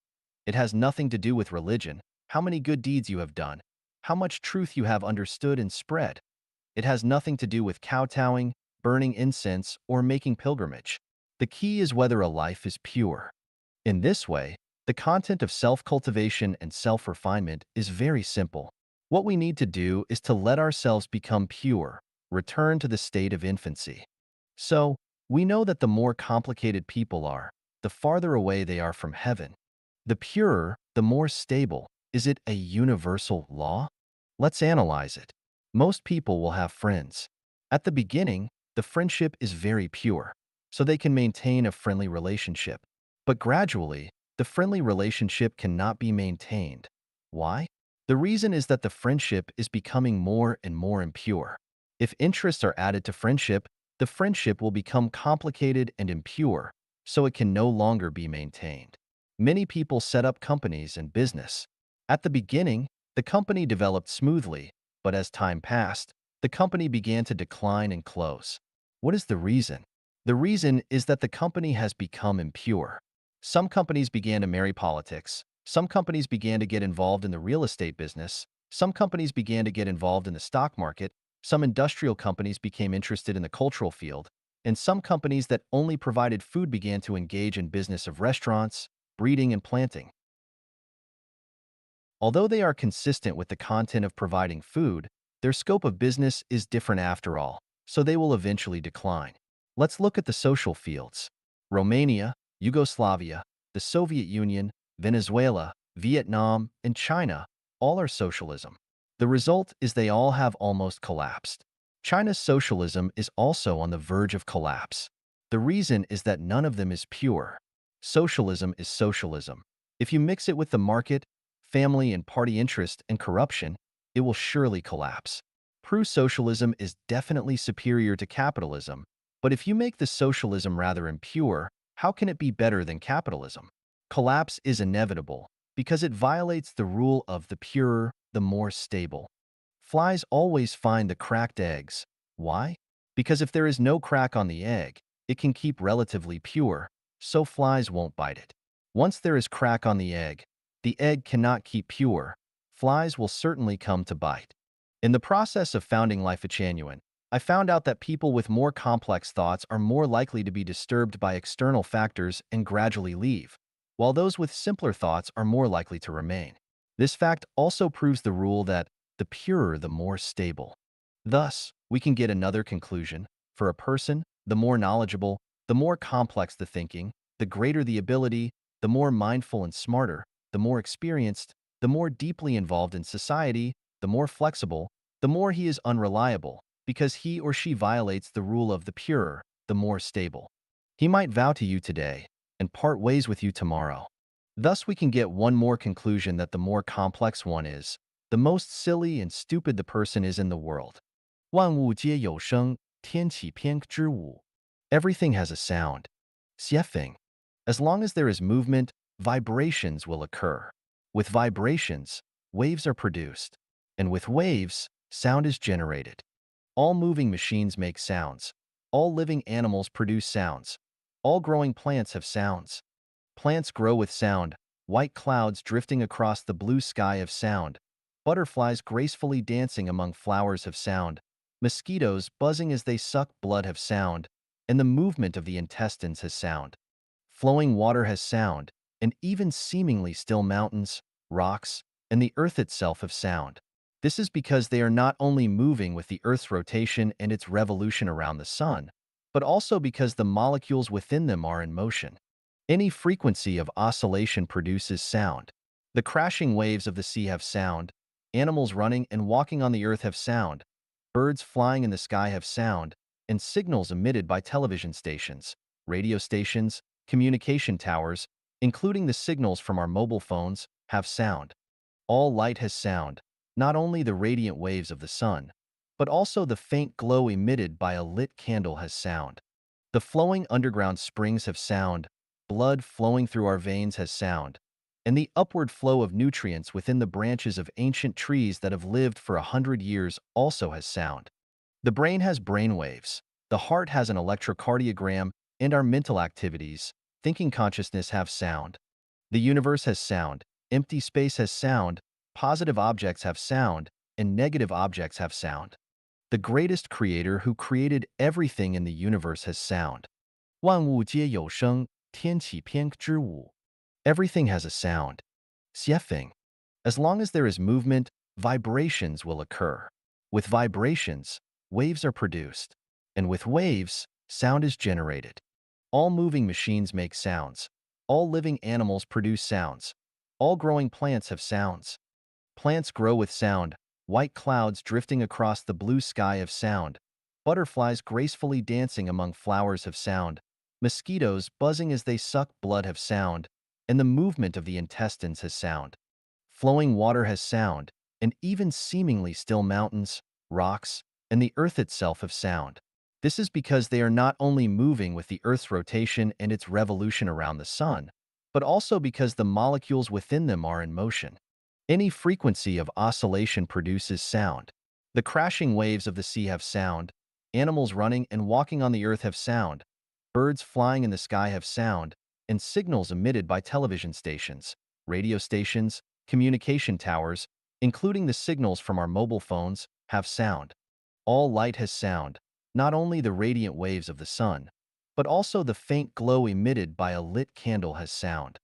It has nothing to do with religion, how many good deeds you have done, how much truth you have understood and spread. It has nothing to do with kowtowing, burning incense, or making pilgrimage. The key is whether a life is pure. In this way, the content of self-cultivation and self-refinement is very simple. What we need to do is to let ourselves become pure, return to the state of infancy. So, we know that the more complicated people are, the farther away they are from heaven. The purer, the more stable. Is it a universal law? Let's analyze it. Most people will have friends. At the beginning, the friendship is very pure, so they can maintain a friendly relationship. But gradually, the friendly relationship cannot be maintained. Why? The reason is that the friendship is becoming more and more impure. If interests are added to friendship, the friendship will become complicated and impure, so it can no longer be maintained. Many people set up companies and business. At the beginning, the company developed smoothly, but as time passed, the company began to decline and close. What is the reason? The reason is that the company has become impure. Some companies began to marry politics. Some companies began to get involved in the real estate business. Some companies began to get involved in the stock market. Some industrial companies became interested in the cultural field. And some companies that only provided food began to engage in business of restaurants, breeding, and planting. Although they are consistent with the content of providing food, their scope of business is different after all, so they will eventually decline. Let's look at the social fields. Romania, Yugoslavia, the Soviet Union, Venezuela, Vietnam, and China all are socialism. The result is they all have almost collapsed. China's socialism is also on the verge of collapse. The reason is that none of them is pure. Socialism is socialism. If you mix it with the market, family and party interest and corruption, it will surely collapse. Pro-socialism is definitely superior to capitalism, but if you make the socialism rather impure, how can it be better than capitalism? Collapse is inevitable because it violates the rule of the purer, the more stable. Flies always find the cracked eggs. Why? Because if there is no crack on the egg, it can keep relatively pure, so flies won't bite it. Once there is crack on the egg cannot keep pure. Flies will certainly come to bite. In the process of founding Life Genuine, I found out that people with more complex thoughts are more likely to be disturbed by external factors and gradually leave, while those with simpler thoughts are more likely to remain. This fact also proves the rule that the purer, the more stable. Thus, we can get another conclusion. For a person, the more knowledgeable, the more complex the thinking, the greater the ability, the more mindful and smarter, the more experienced, the more deeply involved in society, the more flexible, the more he is unreliable, because he or she violates the rule of the purer, the more stable. He might vow to you today and part ways with you tomorrow. Thus we can get one more conclusion that the more complex one is, the most silly and stupid the person is in the world. 万物皆有声，天起偏之物. Everything has a sound. 写法. As long as there is movement, vibrations will occur. With vibrations, waves are produced. And with waves, sound is generated. All moving machines make sounds. All living animals produce sounds. All growing plants have sounds. Plants grow with sound. White clouds drifting across the blue sky have sound. Butterflies gracefully dancing among flowers have sound. Mosquitoes buzzing as they suck blood have sound. And the movement of the intestines has sound. Flowing water has sound, and even seemingly still mountains, rocks, and the earth itself have sound. This is because they are not only moving with the Earth's rotation and its revolution around the sun, but also because the molecules within them are in motion. Any frequency of oscillation produces sound. The crashing waves of the sea have sound. Animals running and walking on the earth have sound. Birds flying in the sky have sound, and signals emitted by television stations, radio stations, communication towers, including the signals from our mobile phones, have sound. All light has sound, not only the radiant waves of the sun, but also the faint glow emitted by a lit candle has sound. The flowing underground springs have sound, blood flowing through our veins has sound, and the upward flow of nutrients within the branches of ancient trees that have lived for 100 years also has sound. The brain has brain waves, the heart has an electrocardiogram, and our mental activities, thinking consciousness have sound. The universe has sound, empty space has sound, positive objects have sound, and negative objects have sound. The greatest creator who created everything in the universe has sound. 万物皆有声，天启篇之五. Everything has a sound. 写 As long as there is movement, vibrations will occur. With vibrations, waves are produced. And with waves, sound is generated. All moving machines make sounds. All living animals produce sounds. All growing plants have sounds. Plants grow with sound. White clouds drifting across the blue sky have sound. Butterflies gracefully dancing among flowers have sound. Mosquitoes buzzing as they suck blood have sound. And the movement of the intestines has sound. Flowing water has sound, and even seemingly still mountains, rocks, and the earth itself have sound. This is because they are not only moving with the Earth's rotation and its revolution around the sun, but also because the molecules within them are in motion. Any frequency of oscillation produces sound. The crashing waves of the sea have sound. Animals running and walking on the earth have sound. Birds flying in the sky have sound, and signals emitted by television stations, radio stations, communication towers, including the signals from our mobile phones, have sound. All light has sound, not only the radiant waves of the sun, but also the faint glow emitted by a lit candle has sound.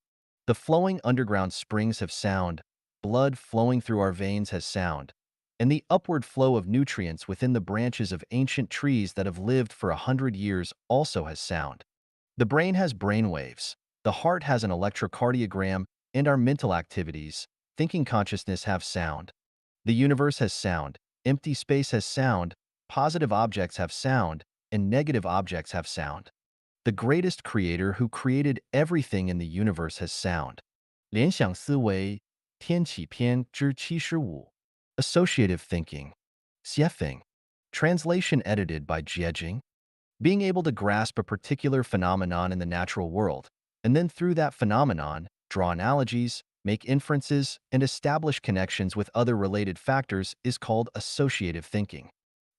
The flowing underground springs have sound, blood flowing through our veins has sound, and the upward flow of nutrients within the branches of ancient trees that have lived for 100 years also has sound. The brain has brain waves, the heart has an electrocardiogram, and our mental activities, thinking consciousness have sound. The universe has sound, empty space has sound, positive objects have sound, and negative objects have sound. The greatest creator who created everything in the universe has sound. 联想思维天启篇之75. Associative thinking. 写 Translation edited by Jiejing. Being able to grasp a particular phenomenon in the natural world, and then through that phenomenon, draw analogies, make inferences, and establish connections with other related factors is called associative thinking.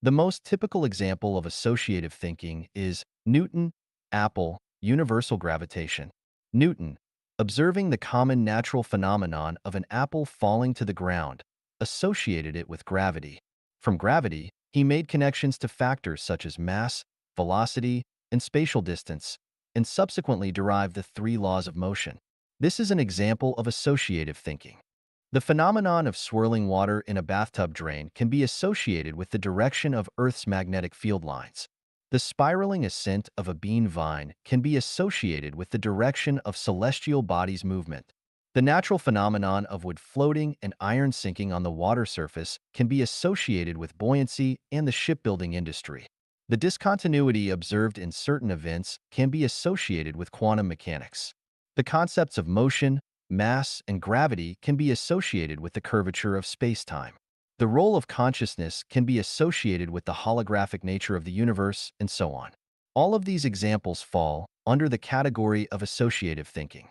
The most typical example of associative thinking is Newton, Apple, universal gravitation. Newton, observing the common natural phenomenon of an apple falling to the ground, associated it with gravity. From gravity, he made connections to factors such as mass, velocity, and spatial distance, and subsequently derived the three laws of motion. This is an example of associative thinking. The phenomenon of swirling water in a bathtub drain can be associated with the direction of Earth's magnetic field lines. The spiraling ascent of a bean vine can be associated with the direction of celestial bodies' movement. The natural phenomenon of wood floating and iron sinking on the water surface can be associated with buoyancy and the shipbuilding industry. The discontinuity observed in certain events can be associated with quantum mechanics. The concepts of motion, mass, and gravity can be associated with the curvature of space-time. The role of consciousness can be associated with the holographic nature of the universe, and so on. All of these examples fall under the category of associative thinking.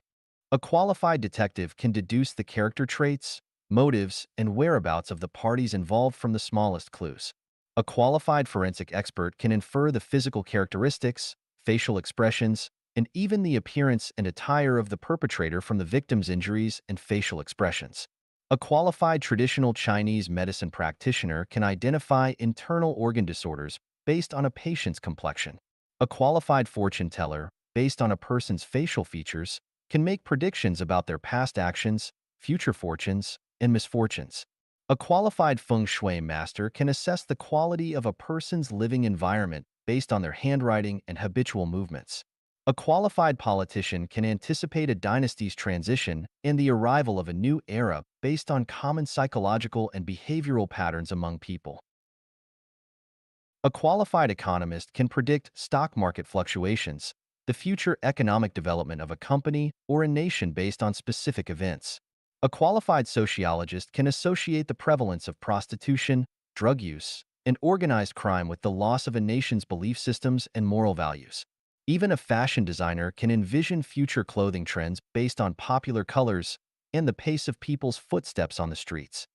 A qualified detective can deduce the character traits, motives, and whereabouts of the parties involved from the smallest clues. A qualified forensic expert can infer the physical characteristics, facial expressions, and even the appearance and attire of the perpetrator from the victim's injuries and facial expressions. A qualified traditional Chinese medicine practitioner can identify internal organ disorders based on a patient's complexion. A qualified fortune teller, based on a person's facial features, can make predictions about their past actions, future fortunes, and misfortunes. A qualified feng shui master can assess the quality of a person's living environment based on their handwriting and habitual movements. A qualified politician can anticipate a dynasty's transition and the arrival of a new era based on common psychological and behavioral patterns among people. A qualified economist can predict stock market fluctuations, the future economic development of a company or a nation based on specific events. A qualified sociologist can associate the prevalence of prostitution, drug use, and organized crime with the loss of a nation's belief systems and moral values. Even a fashion designer can envision future clothing trends based on popular colors and the pace of people's footsteps on the streets.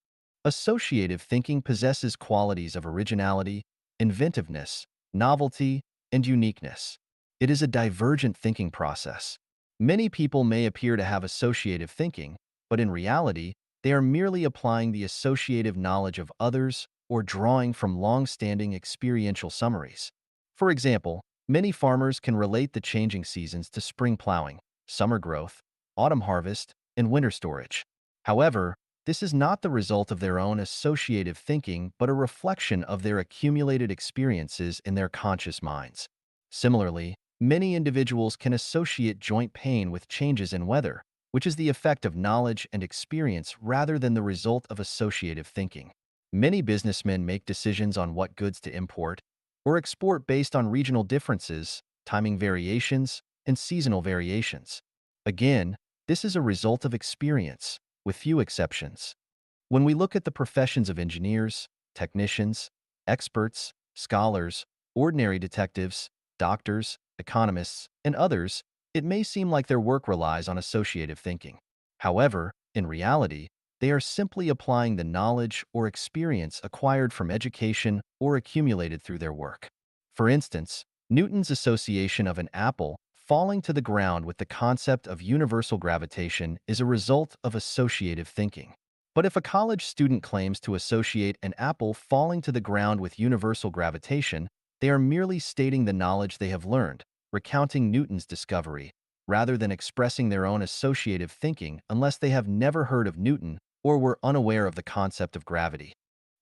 Associative thinking possesses qualities of originality, inventiveness, novelty, and uniqueness. It is a divergent thinking process. Many people may appear to have associative thinking, but in reality, they are merely applying the associative knowledge of others or drawing from long-standing experiential summaries. For example, many farmers can relate the changing seasons to spring plowing, summer growth, autumn harvest, and winter storage. However, this is not the result of their own associative thinking, but a reflection of their accumulated experiences in their conscious minds. Similarly, many individuals can associate joint pain with changes in weather, which is the effect of knowledge and experience rather than the result of associative thinking. Many businessmen make decisions on what goods to import or export based on regional differences, timing variations, and seasonal variations. Again, this is a result of experience, with few exceptions. When we look at the professions of engineers, technicians, experts, scholars, ordinary detectives, doctors, economists, and others, it may seem like their work relies on associative thinking. However, in reality, they are simply applying the knowledge or experience acquired from education or accumulated through their work. For instance, Newton's association of an apple falling to the ground with the concept of universal gravitation is a result of associative thinking. But if a college student claims to associate an apple falling to the ground with universal gravitation, they are merely stating the knowledge they have learned, recounting Newton's discovery, rather than expressing their own associative thinking unless they have never heard of Newton or were unaware of the concept of gravity.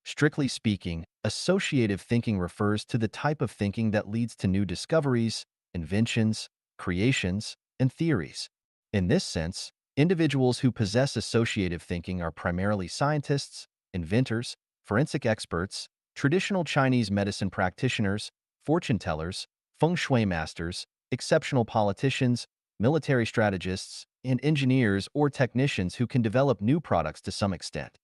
Strictly speaking, associative thinking refers to the type of thinking that leads to new discoveries, inventions, creations, and theories. In this sense, individuals who possess associative thinking are primarily scientists, inventors, forensic experts, traditional Chinese medicine practitioners, fortune tellers, feng shui masters, exceptional politicians, military strategists, and engineers or technicians who can develop new products to some extent.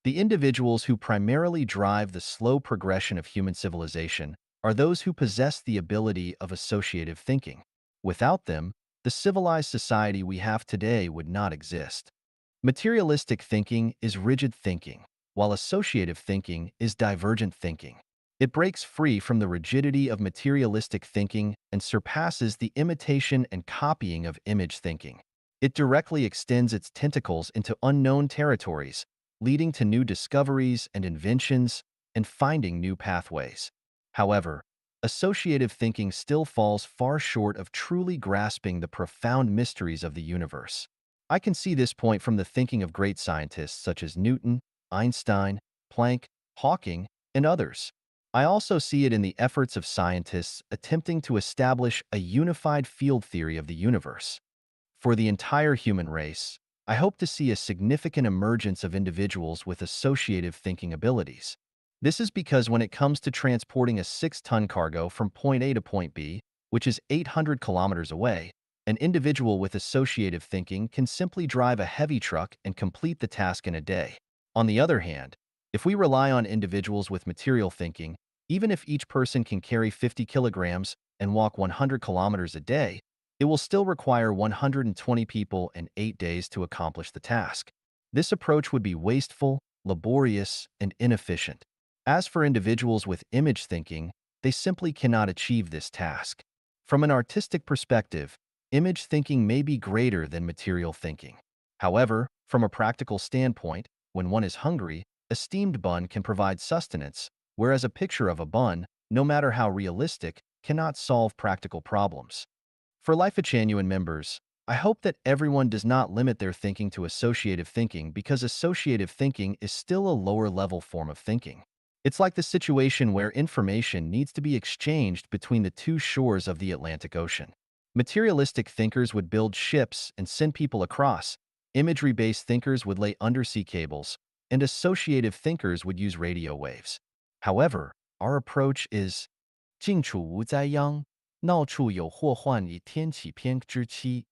The individuals who primarily drive the slow progression of human civilization are those who possess the ability of associative thinking. Without them, the civilized society we have today would not exist. Materialistic thinking is rigid thinking, while associative thinking is divergent thinking. It breaks free from the rigidity of materialistic thinking and surpasses the imitation and copying of image thinking. It directly extends its tentacles into unknown territories, leading to new discoveries and inventions and finding new pathways. However, associative thinking still falls far short of truly grasping the profound mysteries of the universe. I can see this point from the thinking of great scientists such as Newton, Einstein, Planck, Hawking, and others. I also see it in the efforts of scientists attempting to establish a unified field theory of the universe. For the entire human race, I hope to see a significant emergence of individuals with associative thinking abilities. This is because when it comes to transporting a 6-ton cargo from point A to point B, which is 800 kilometers away, an individual with associative thinking can simply drive a heavy truck and complete the task in a day. On the other hand, if we rely on individuals with material thinking, even if each person can carry 50 kilograms and walk 100 kilometers a day, it will still require 120 people and 8 days to accomplish the task. This approach would be wasteful, laborious, and inefficient. As for individuals with image thinking, they simply cannot achieve this task. From an artistic perspective, image thinking may be greater than material thinking. However, from a practical standpoint, when one is hungry, a steamed bun can provide sustenance, whereas a picture of a bun, no matter how realistic, cannot solve practical problems. For Life Genuine members, I hope that everyone does not limit their thinking to associative thinking because associative thinking is still a lower-level form of thinking. It's like the situation where information needs to be exchanged between the two shores of the Atlantic Ocean. Materialistic thinkers would build ships and send people across, imagery-based thinkers would lay undersea cables, and associative thinkers would use radio waves. However, our approach is 静处无灾殃, 闹处有祸患以天启偏之期.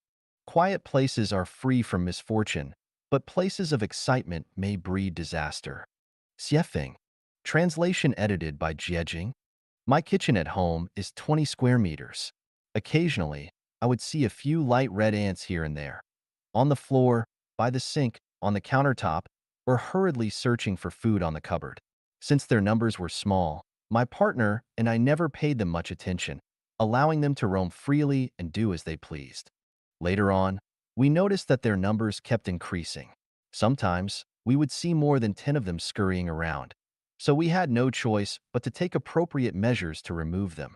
Quiet places are free from misfortune, but places of excitement may breed disaster. Xiefeng. Translation edited by Jiejing. My kitchen at home is 20 square meters. Occasionally, I would see a few light red ants here and there. On the floor, by the sink, on the countertop, or hurriedly searching for food on the cupboard. Since their numbers were small, my partner and I never paid them much attention, allowing them to roam freely and do as they pleased. Later on, we noticed that their numbers kept increasing. Sometimes, we would see more than 10 of them scurrying around. So we had no choice but to take appropriate measures to remove them.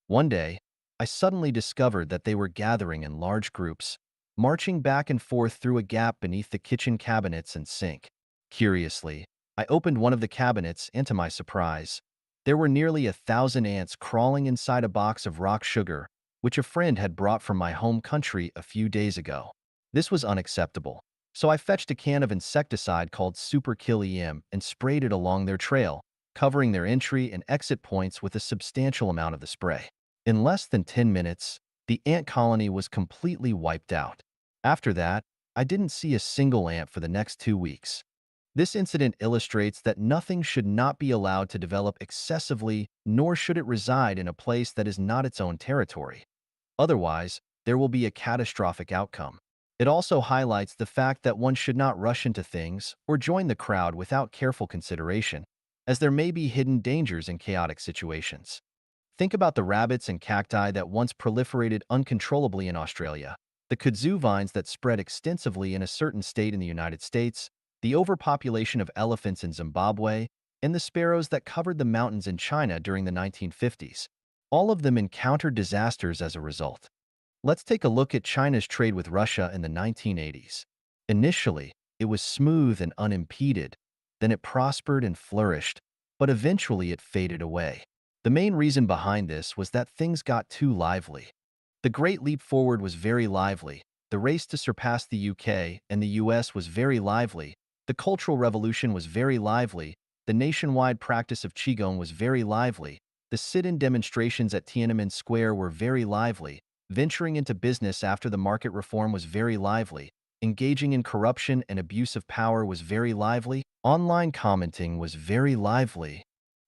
One day, I suddenly discovered that they were gathering in large groups, marching back and forth through a gap beneath the kitchen cabinets and sink. Curiously, I opened one of the cabinets, and to my surprise, there were nearly 1,000 ants crawling inside a box of rock sugar, which a friend had brought from my home country a few days ago. This was unacceptable, so I fetched a can of insecticide called Super Kill EM and sprayed it along their trail, covering their entry and exit points with a substantial amount of the spray. In less than 10 minutes, the ant colony was completely wiped out. After that, I didn't see a single ant for the next 2 weeks. This incident illustrates that nothing should not be allowed to develop excessively, nor should it reside in a place that is not its own territory. Otherwise, there will be a catastrophic outcome. It also highlights the fact that one should not rush into things or join the crowd without careful consideration, as there may be hidden dangers in chaotic situations. Think about the rabbits and cacti that once proliferated uncontrollably in Australia, the kudzu vines that spread extensively in a certain state in the United States, the overpopulation of elephants in Zimbabwe, and the sparrows that covered the mountains in China during the 1950s. All of them encountered disasters as a result. Let's take a look at China's trade with Russia in the 1980s. Initially, it was smooth and unimpeded. Then it prospered and flourished, but eventually it faded away. The main reason behind this was that things got too lively. The Great Leap Forward was very lively. The race to surpass the UK and the US was very lively. The Cultural Revolution was very lively. The nationwide practice of Qigong was very lively. The sit-in demonstrations at Tiananmen Square were very lively. Venturing into business after the market reform was very lively. Engaging in corruption and abuse of power was very lively. Online commenting was very lively.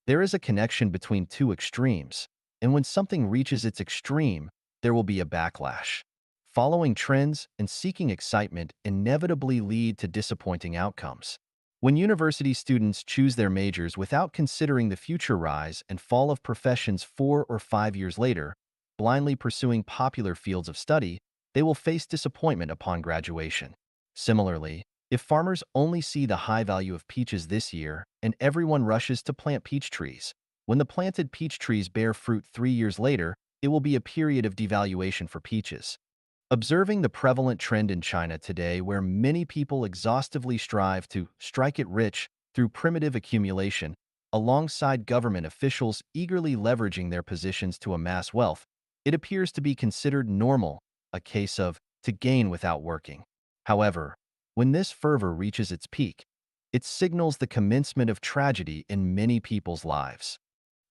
There is a connection between two extremes, and when something reaches its extreme, there will be a backlash. Following trends and seeking excitement inevitably lead to disappointing outcomes. When university students choose their majors without considering the future rise and fall of professions 4 or 5 years later, blindly pursuing popular fields of study, they will face disappointment upon graduation. Similarly, if farmers only see the high value of peaches this year and everyone rushes to plant peach trees, when the planted peach trees bear fruit 3 years later, it will be a period of devaluation for peaches. Observing the prevalent trend in China today where many people exhaustively strive to strike it rich through primitive accumulation, alongside government officials eagerly leveraging their positions to amass wealth, it appears to be considered normal, a case of to gain without working. However, when this fervor reaches its peak, it signals the commencement of tragedy in many people's lives.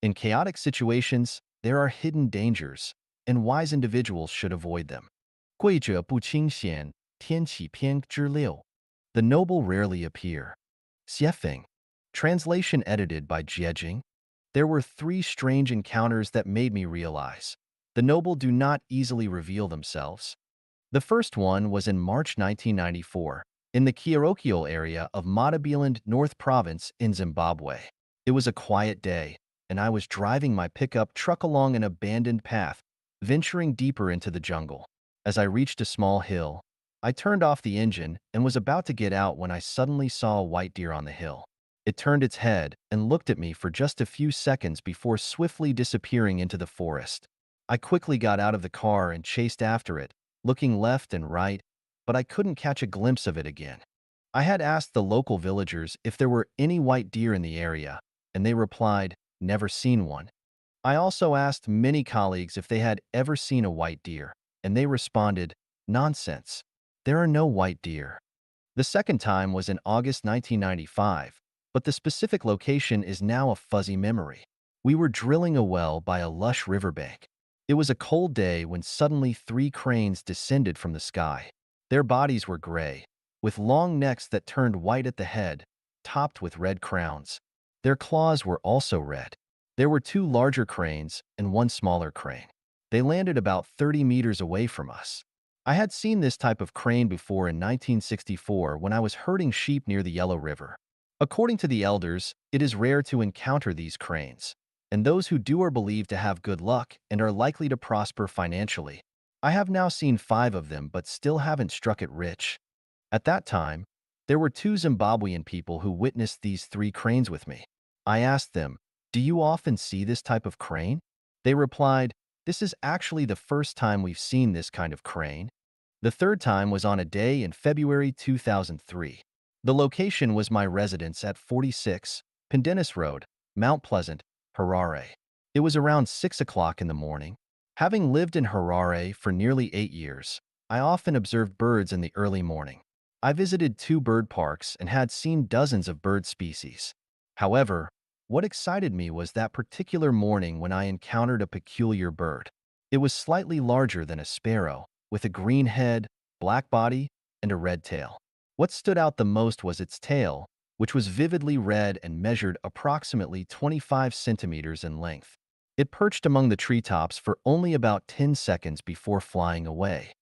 In chaotic situations, there are hidden dangers, and wise individuals should avoid them. 贵者不清闲，天启篇之六. The noble rarely appear. Xiefeng. Translation edited by Jiejing. There were 3 strange encounters that made me realize the noble do not easily reveal themselves. The first one was in March 1994, in the Kiorokio area of Matabiland North Province in Zimbabwe. It was a quiet day, and I was driving my pickup truck along an abandoned path, venturing deeper into the jungle. As I reached a small hill, I turned off the engine and was about to get out when I suddenly saw a white deer on the hill. It turned its head and looked at me for just a few seconds before swiftly disappearing into the forest. I quickly got out of the car and chased after it, looking left and right, but I couldn't catch a glimpse of it again. I had asked the local villagers if there were any white deer in the area, and they replied, "Never seen one." I also asked many colleagues if they had ever seen a white deer, and they responded, "Nonsense. There are no white deer." The second time was in August 1995, but the specific location is now a fuzzy memory. We were drilling a well by a lush riverbank. It was a cold day when suddenly 3 cranes descended from the sky. Their bodies were gray, with long necks that turned white at the head, topped with red crowns. Their claws were also red. There were 2 larger cranes and 1 smaller crane. They landed about 30 meters away from us. I had seen this type of crane before in 1964 when I was herding sheep near the Yellow River. According to the elders, it is rare to encounter these cranes, and those who do are believed to have good luck and are likely to prosper financially. I have now seen 5 of them but still haven't struck it rich. At that time, There were two Zimbabwean people who witnessed these three cranes with me. I asked them, "Do you often see this type of crane?" They replied, "This is actually the first time we've seen this kind of crane." The third time was on a day in February 2003. The location was my residence at 46 Pendennis Road, Mount Pleasant, Harare. It was around 6 o'clock in the morning. Having lived in Harare for nearly 8 years, I often observed birds in the early morning. I visited two bird parks and had seen dozens of bird species. However, what excited me was that particular morning when I encountered a peculiar bird. It was slightly larger than a sparrow, with a green head, black body, and a red tail. What stood out the most was its tail, which was vividly red and measured approximately 25 centimeters in length. It perched among the treetops for only about 10 seconds before flying away.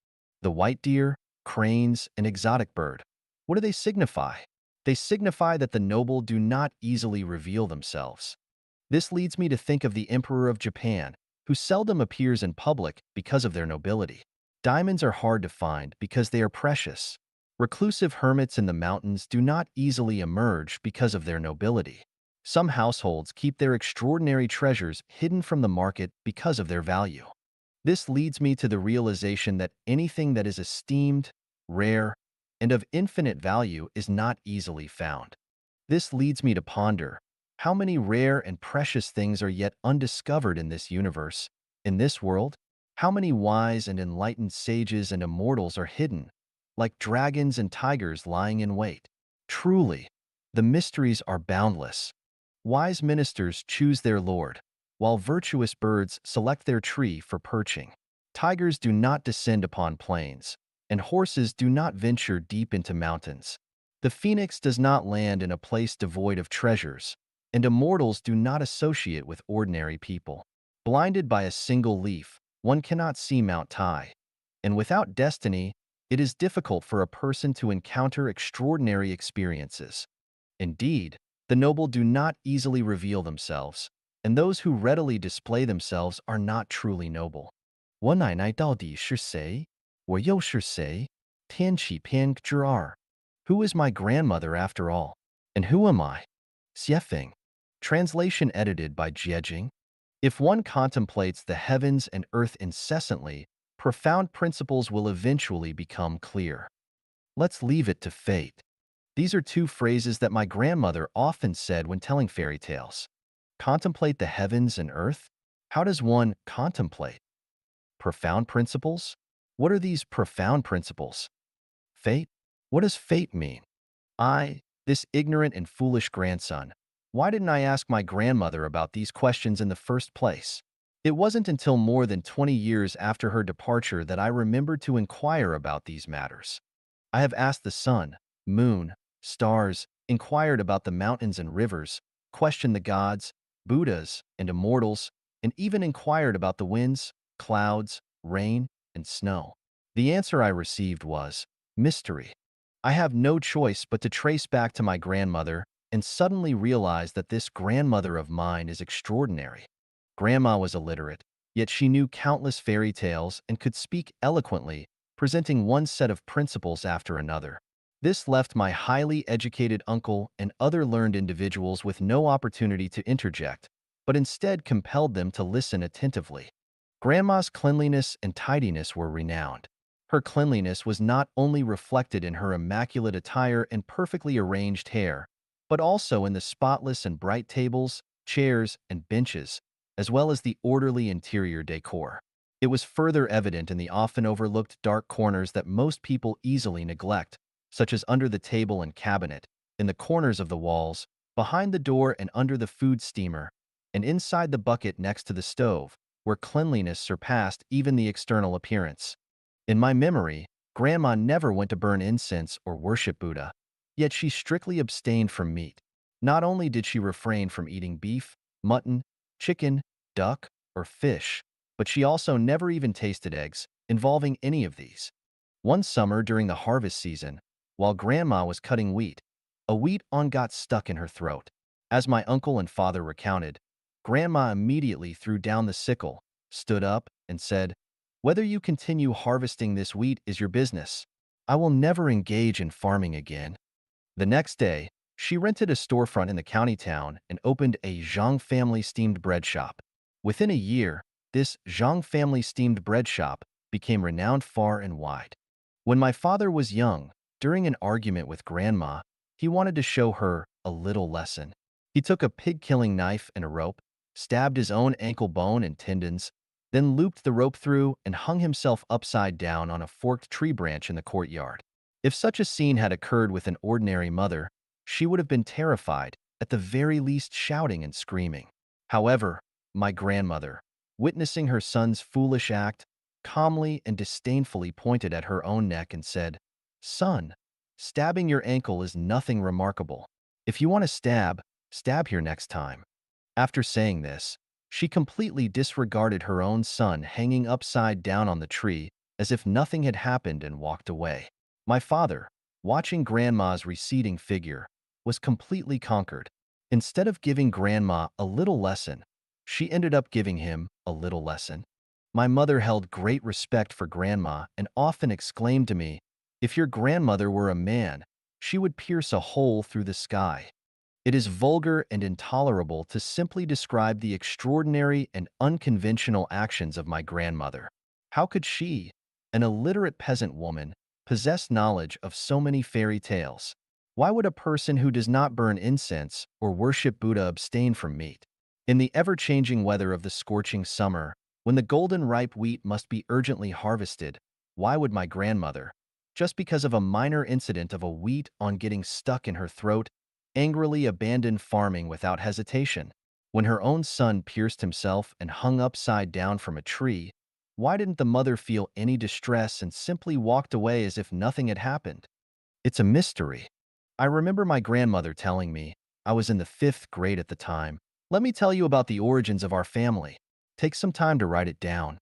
The white deer, cranes, and exotic bird. What do they signify? They signify that the noble do not easily reveal themselves. This leads me to think of the Emperor of Japan, who seldom appears in public because of their nobility. Diamonds are hard to find because they are precious. Reclusive hermits in the mountains do not easily emerge because of their nobility. Some households keep their extraordinary treasures hidden from the market because of their value. This leads me to the realization that anything that is esteemed, rare, and of infinite value is not easily found. This leads me to ponder how many rare and precious things are yet undiscovered in this universe, in this world. How many wise and enlightened sages and immortals are hidden, like dragons and tigers lying in wait. Truly, the mysteries are boundless. Wise ministers choose their lord, while virtuous birds select their tree for perching. Tigers do not descend upon plains, and horses do not venture deep into mountains. The phoenix does not land in a place devoid of treasures, and immortals do not associate with ordinary people. Blinded by a single leaf, one cannot see Mount Tai, and without destiny, it is difficult for a person to encounter extraordinary experiences. Indeed, the noble do not easily reveal themselves, and those who readily display themselves are not truly noble. 我奶奶到底是谁？我又是谁？天启偏之二. Who is my grandmother after all? And who am I? Xiefeng. Translation edited by Jiejing. If one contemplates the heavens and earth incessantly, profound principles will eventually become clear. Let's leave it to fate. These are two phrases that my grandmother often said when telling fairy tales. Contemplate the heavens and earth? How does one contemplate? Profound principles? What are these profound principles? Fate? What does fate mean? This ignorant and foolish grandson, why didn't I ask my grandmother about these questions in the first place? It wasn't until more than 20 years after her departure that I remembered to inquire about these matters. I have asked the sun, moon, stars, inquired about the mountains and rivers, questioned the gods, Buddhas, and immortals, and even inquired about the winds, clouds, rain, and snow. The answer I received was mystery. I have no choice but to trace back to my grandmother and suddenly realize that this grandmother of mine is extraordinary. Grandma was illiterate, yet she knew countless fairy tales and could speak eloquently, presenting one set of principles after another. This left my highly educated uncle and other learned individuals with no opportunity to interject, but instead compelled them to listen attentively. Grandma's cleanliness and tidiness were renowned. Her cleanliness was not only reflected in her immaculate attire and perfectly arranged hair, but also in the spotless and bright tables, chairs, and benches, as well as the orderly interior decor. It was further evident in the often overlooked dark corners that most people easily neglect, such as under the table and cabinet, in the corners of the walls, behind the door and under the food steamer, and inside the bucket next to the stove, where cleanliness surpassed even the external appearance. In my memory, Grandma never went to burn incense or worship Buddha, yet she strictly abstained from meat. Not only did she refrain from eating beef, mutton, chicken, duck, or fish, but she also never even tasted eggs, involving any of these. One summer during the harvest season, while Grandma was cutting wheat, a wheat awn got stuck in her throat. As my uncle and father recounted, Grandma immediately threw down the sickle, stood up, and said, "Whether you continue harvesting this wheat is your business. I will never engage in farming again." The next day, she rented a storefront in the county town and opened a Zhang family steamed bread shop. Within a year, this Zhang family steamed bread shop became renowned far and wide. When my father was young, during an argument with Grandma, he wanted to show her a little lesson. He took a pig-killing knife and a rope, stabbed his own ankle bone and tendons, then looped the rope through and hung himself upside down on a forked tree branch in the courtyard. If such a scene had occurred with an ordinary mother, she would have been terrified, at the very least shouting and screaming. However, my grandmother, witnessing her son's foolish act, calmly and disdainfully pointed at her own neck and said, "Son, stabbing your ankle is nothing remarkable. If you want to stab, stab here next time." After saying this, she completely disregarded her own son hanging upside down on the tree as if nothing had happened and walked away. My father, watching Grandma's receding figure, was completely conquered. Instead of giving Grandma a little lesson, she ended up giving him a little lesson. My mother held great respect for Grandma and often exclaimed to me, "If your grandmother were a man, she would pierce a hole through the sky." It is vulgar and intolerable to simply describe the extraordinary and unconventional actions of my grandmother. How could she, an illiterate peasant woman, possess knowledge of so many fairy tales? Why would a person who does not burn incense or worship Buddha abstain from meat? In the ever-changing weather of the scorching summer, when the golden ripe wheat must be urgently harvested, why would my grandmother, just because of a minor incident of a wheat on getting stuck in her throat, angrily abandon farming without hesitation? When her own son pierced himself and hung upside down from a tree, why didn't the mother feel any distress and simply walked away as if nothing had happened? It's a mystery. I remember my grandmother telling me, I was in the 5th grade at the time, "Let me tell you about the origins of our family. Take some time to write it down."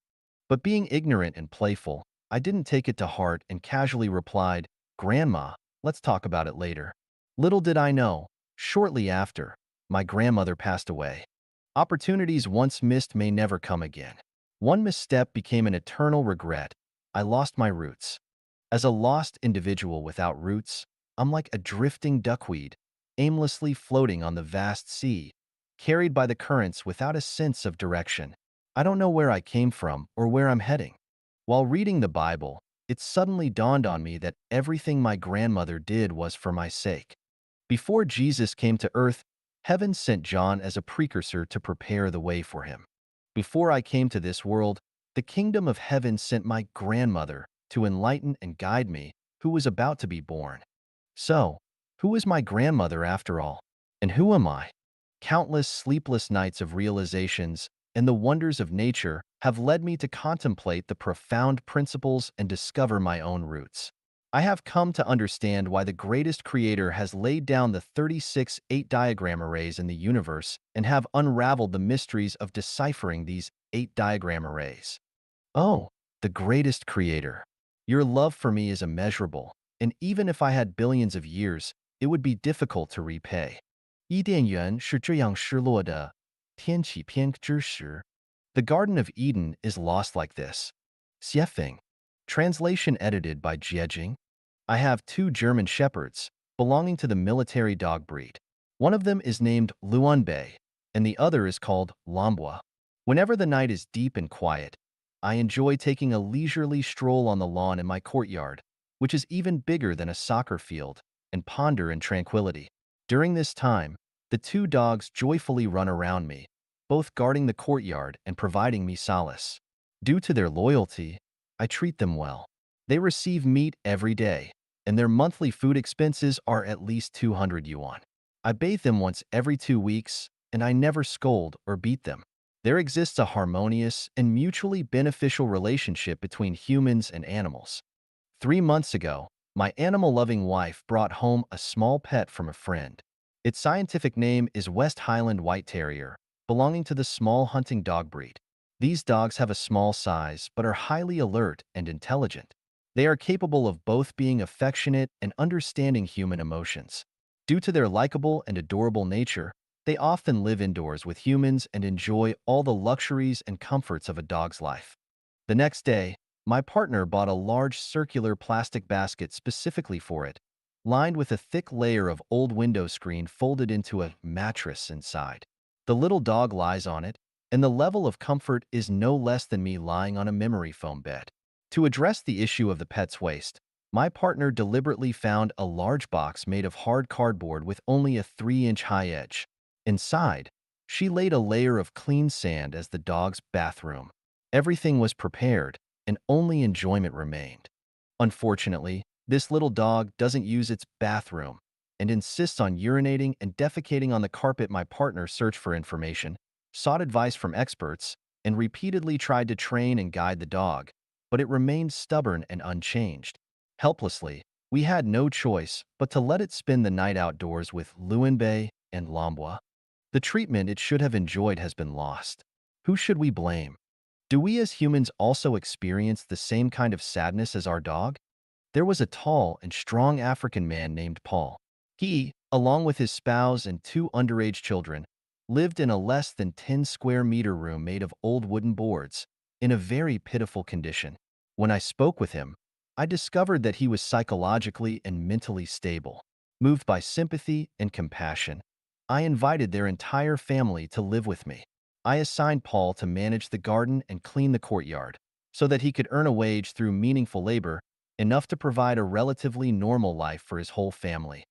But being ignorant and playful, I didn't take it to heart and casually replied, "Grandma, let's talk about it later." Little did I know, shortly after, my grandmother passed away. Opportunities once missed may never come again. One misstep became an eternal regret. I lost my roots. As a lost individual without roots, I'm like a drifting duckweed, aimlessly floating on the vast sea, carried by the currents without a sense of direction. I don't know where I came from or where I'm heading. While reading the Bible, it suddenly dawned on me that everything my grandmother did was for my sake. Before Jesus came to earth, heaven sent John as a precursor to prepare the way for him. Before I came to this world, the kingdom of heaven sent my grandmother to enlighten and guide me, who was about to be born. So, who is my grandmother after all? And who am I? Countless sleepless nights of realizations and the wonders of nature have led me to contemplate the profound principles and discover my own roots. I have come to understand why the greatest creator has laid down the 36 8-diagram arrays in the universe and have unraveled the mysteries of deciphering these 8-diagram arrays. Oh, the greatest creator. Your love for me is immeasurable, and even if I had billions of years, it would be difficult to repay. 伊甸园是这样失落的，天启篇之时. The Garden of Eden is lost like this. Xiefeng. Translation edited by Jiejing. I have 2 German shepherds, belonging to the military dog breed. One of them is named Luanbei, and the other is called Lambua. Whenever the night is deep and quiet, I enjoy taking a leisurely stroll on the lawn in my courtyard, which is even bigger than a soccer field, and ponder in tranquility. During this time, the 2 dogs joyfully run around me, both guarding the courtyard and providing me solace. Due to their loyalty, I treat them well. They receive meat every day, and their monthly food expenses are at least 200 yuan. I bathe them once every 2 weeks, and I never scold or beat them. There exists a harmonious and mutually beneficial relationship between humans and animals. 3 months ago, my animal-loving wife brought home a small pet from a friend. Its scientific name is West Highland White Terrier, belonging to the small hunting dog breed. These dogs have a small size but are highly alert and intelligent. They are capable of both being affectionate and understanding human emotions. Due to their likable and adorable nature, they often live indoors with humans and enjoy all the luxuries and comforts of a dog's life. The next day, my partner bought a large circular plastic basket specifically for it, lined with a thick layer of old window screen folded into a mattress inside. The little dog lies on it, and the level of comfort is no less than me lying on a memory foam bed. To address the issue of the pet's waste, my partner deliberately found a large box made of hard cardboard with only a 3-inch high edge. Inside, she laid a layer of clean sand as the dog's bathroom. Everything was prepared, and only enjoyment remained. Unfortunately, this little dog doesn't use its bathroom and insists on urinating and defecating on the carpet. My partner searched for information, sought advice from experts, and repeatedly tried to train and guide the dog, but it remained stubborn and unchanged. Helplessly, we had no choice but to let it spend the night outdoors with Luanbei and Lambwa. The treatment it should have enjoyed has been lost. Who should we blame? Do we as humans also experience the same kind of sadness as our dog? There was a tall and strong African man named Paul. He, along with his spouse and 2 underage children, lived in a less than 10 square meter room made of old wooden boards, in a very pitiful condition. When I spoke with him, I discovered that he was psychologically and mentally stable. Moved by sympathy and compassion, I invited their entire family to live with me. I assigned Paul to manage the garden and clean the courtyard, so that he could earn a wage through meaningful labor, enough to provide a relatively normal life for his whole family.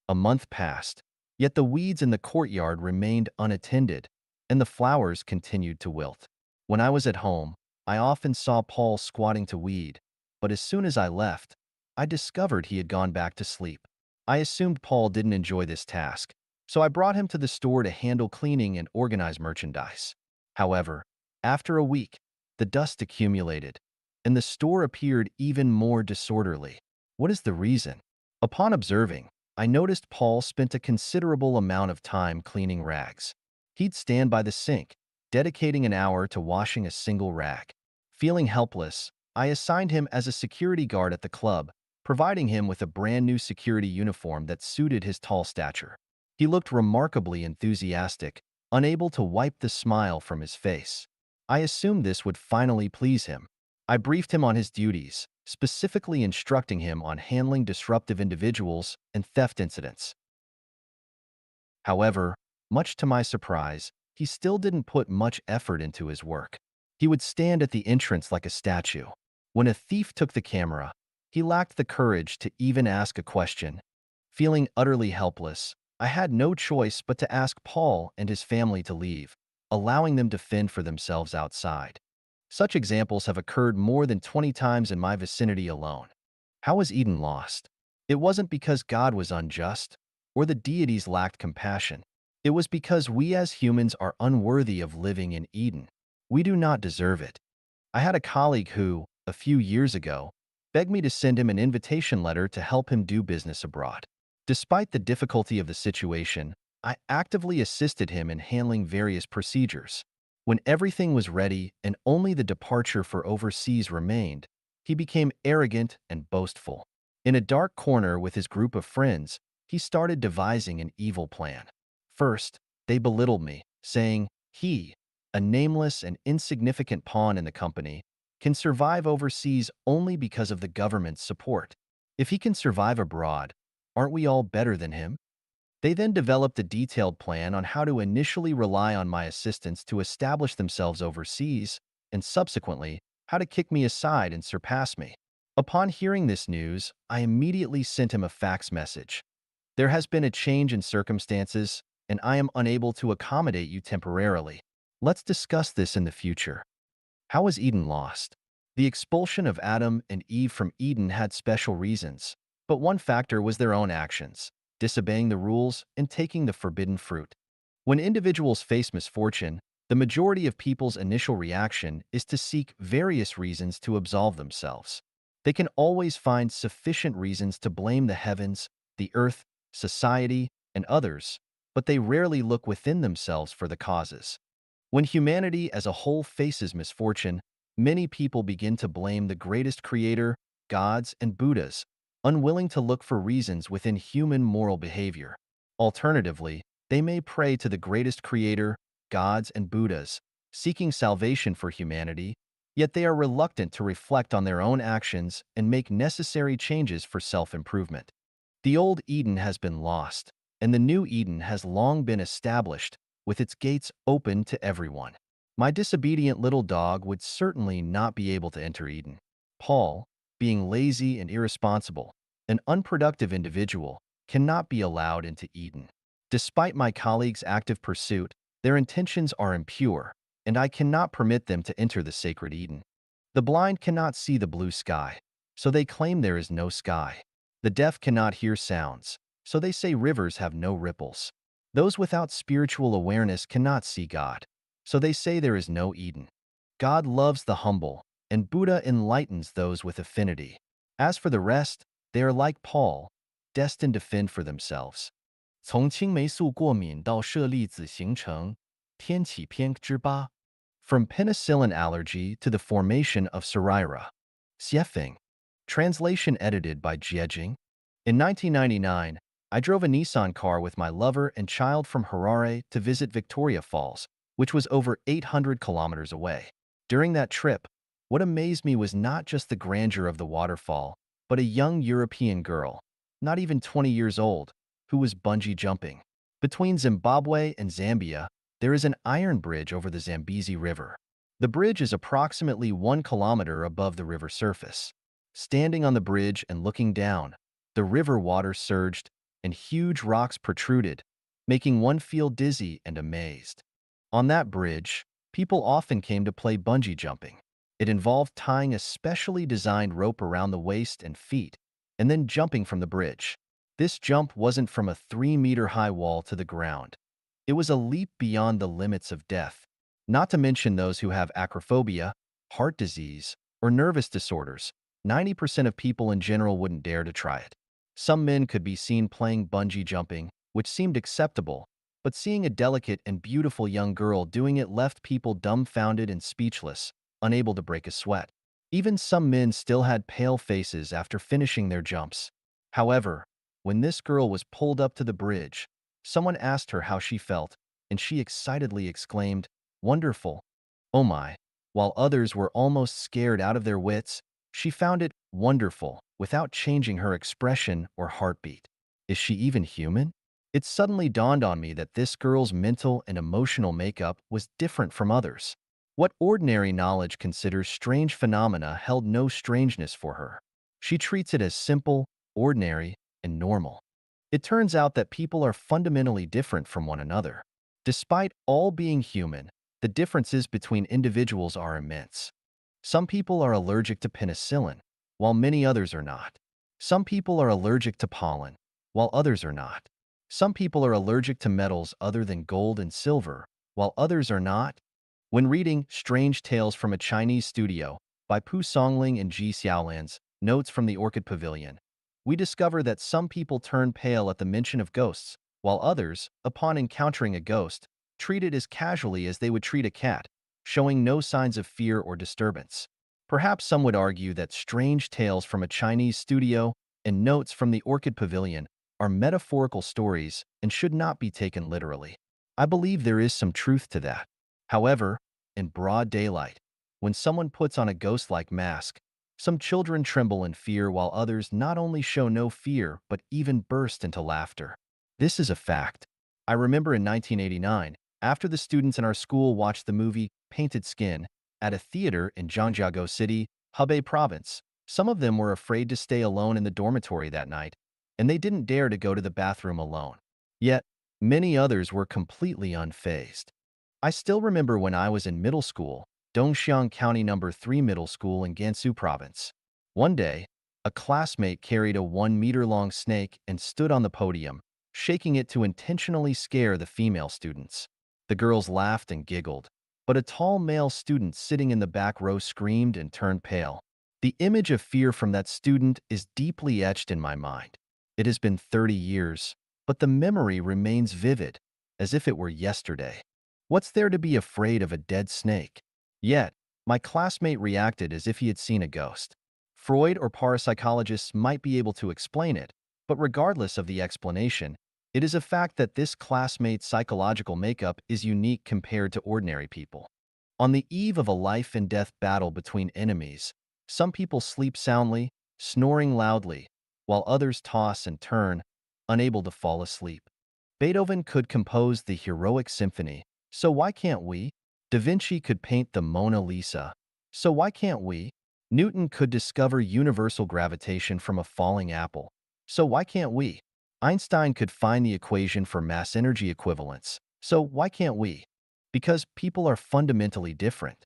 A month passed, yet the weeds in the courtyard remained unattended, and the flowers continued to wilt. When I was at home, I often saw Paul squatting to weed, but as soon as I left, I discovered he had gone back to sleep. I assumed Paul didn't enjoy this task, so I brought him to the store to handle cleaning and organize merchandise. However, after a week, the dust accumulated, and the store appeared even more disorderly. What is the reason? Upon observing, I noticed Paul spent a considerable amount of time cleaning rags. He'd stand by the sink, dedicating an hour to washing a single rag. Feeling helpless, I assigned him as a security guard at the club, providing him with a brand new security uniform that suited his tall stature. He looked remarkably enthusiastic, unable to wipe the smile from his face. I assumed this would finally please him. I briefed him on his duties, specifically instructing him on handling disruptive individuals and theft incidents. However, much to my surprise, he still didn't put much effort into his work. He would stand at the entrance like a statue. When a thief took the camera, he lacked the courage to even ask a question. Feeling utterly helpless, I had no choice but to ask Paul and his family to leave, allowing them to fend for themselves outside. Such examples have occurred more than 20 times in my vicinity alone. How was Eden lost? It wasn't because God was unjust or the deities lacked compassion. It was because we as humans are unworthy of living in Eden. We do not deserve it. I had a colleague who, a few years ago, begged me to send him an invitation letter to help him do business abroad. Despite the difficulty of the situation, I actively assisted him in handling various procedures. When everything was ready and only the departure for overseas remained, he became arrogant and boastful. In a dark corner with his group of friends, he started devising an evil plan. First, they belittled me, saying, he, a nameless and insignificant pawn in the company, can survive overseas only because of the government's support. If he can survive abroad, aren't we all better than him? They then developed a detailed plan on how to initially rely on my assistance to establish themselves overseas, and subsequently, how to kick me aside and surpass me. Upon hearing this news, I immediately sent him a fax message. There has been a change in circumstances, and I am unable to accommodate you temporarily. Let's discuss this in the future. How was Eden lost? The expulsion of Adam and Eve from Eden had special reasons, but one factor was their own actions, disobeying the rules and taking the forbidden fruit. When individuals face misfortune, the majority of people's initial reaction is to seek various reasons to absolve themselves. They can always find sufficient reasons to blame the heavens, the earth, society, and others, but they rarely look within themselves for the causes. When humanity as a whole faces misfortune, many people begin to blame the greatest creator, gods, and Buddhas, unwilling to look for reasons within human moral behavior. Alternatively, they may pray to the greatest creator, gods, and Buddhas, seeking salvation for humanity, yet they are reluctant to reflect on their own actions and make necessary changes for self-improvement. The old Eden has been lost, and the new Eden has long been established, with its gates open to everyone. My disobedient little dog would certainly not be able to enter Eden. Paul, being lazy and irresponsible, an unproductive individual, cannot be allowed into Eden. Despite my colleagues' active pursuit, their intentions are impure, and I cannot permit them to enter the sacred Eden. The blind cannot see the blue sky, so they claim there is no sky. The deaf cannot hear sounds, so they say rivers have no ripples. Those without spiritual awareness cannot see God, so they say there is no Eden. God loves the humble, and Buddha enlightens those with affinity. As for the rest, they are like Paul, destined to fend for themselves. 从青霉素过敏到舍利子形成，天启篇之八. From penicillin allergy to the formation of Sarira. Xiefeng. Translation edited by Jiejing. In 1999, I drove a Nissan car with my lover and child from Harare to visit Victoria Falls, which was over 800 kilometers away. During that trip, what amazed me was not just the grandeur of the waterfall, but a young European girl, not even 20 years old, who was bungee jumping. Between Zimbabwe and Zambia, there is an iron bridge over the Zambezi River. The bridge is approximately 1 kilometer above the river surface. Standing on the bridge and looking down, the river water surged and huge rocks protruded, making one feel dizzy and amazed. On that bridge, people often came to play bungee jumping. It involved tying a specially designed rope around the waist and feet, and then jumping from the bridge. This jump wasn't from a 3-meter-high wall to the ground. It was a leap beyond the limits of death, not to mention those who have acrophobia, heart disease, or nervous disorders. 90% of people in general wouldn't dare to try it. Some men could be seen playing bungee jumping, which seemed acceptable, but seeing a delicate and beautiful young girl doing it left people dumbfounded and speechless, unable to break a sweat. Even some men still had pale faces after finishing their jumps. However, when this girl was pulled up to the bridge, someone asked her how she felt, and she excitedly exclaimed, "Wonderful. Oh my." While others were almost scared out of their wits, she found it wonderful without changing her expression or heartbeat. Is she even human? It suddenly dawned on me that this girl's mental and emotional makeup was different from others. What ordinary knowledge considers strange phenomena held no strangeness for her. She treats it as simple, ordinary, and normal. It turns out that people are fundamentally different from one another. Despite all being human, the differences between individuals are immense. Some people are allergic to penicillin, while many others are not. Some people are allergic to pollen, while others are not. Some people are allergic to metals other than gold and silver, while others are not. When reading Strange Tales from a Chinese Studio by Pu Songling and Ji Xiaolan's Notes from the Orchid Pavilion, we discover that some people turn pale at the mention of ghosts, while others, upon encountering a ghost, treat it as casually as they would treat a cat, showing no signs of fear or disturbance. Perhaps some would argue that Strange Tales from a Chinese Studio and Notes from the Orchid Pavilion are metaphorical stories and should not be taken literally. I believe there is some truth to that. However, in broad daylight, when someone puts on a ghost-like mask, some children tremble in fear while others not only show no fear but even burst into laughter. This is a fact. I remember in 1989, after the students in our school watched the movie Painted Skin at a theater in Zhangjiago City, Hebei Province, some of them were afraid to stay alone in the dormitory that night, and they didn't dare to go to the bathroom alone. Yet, many others were completely unfazed. I still remember when I was in middle school, Dongxiang County No. 3 Middle School in Gansu Province. One day, a classmate carried a 1-meter-long snake and stood on the podium, shaking it to intentionally scare the female students. The girls laughed and giggled, but a tall male student sitting in the back row screamed and turned pale. The image of fear from that student is deeply etched in my mind. It has been 30 years, but the memory remains vivid, as if it were yesterday. What's there to be afraid of a dead snake? Yet, my classmate reacted as if he had seen a ghost. Freud or parapsychologists might be able to explain it, but regardless of the explanation, it is a fact that this classmate's psychological makeup is unique compared to ordinary people. On the eve of a life-and-death battle between enemies, some people sleep soundly, snoring loudly, while others toss and turn, unable to fall asleep. Beethoven could compose the heroic symphony, so why can't we? Da Vinci could paint the Mona Lisa, so why can't we? Newton could discover universal gravitation from a falling apple, so why can't we? Einstein could find the equation for mass energy equivalence, so why can't we? Because people are fundamentally different.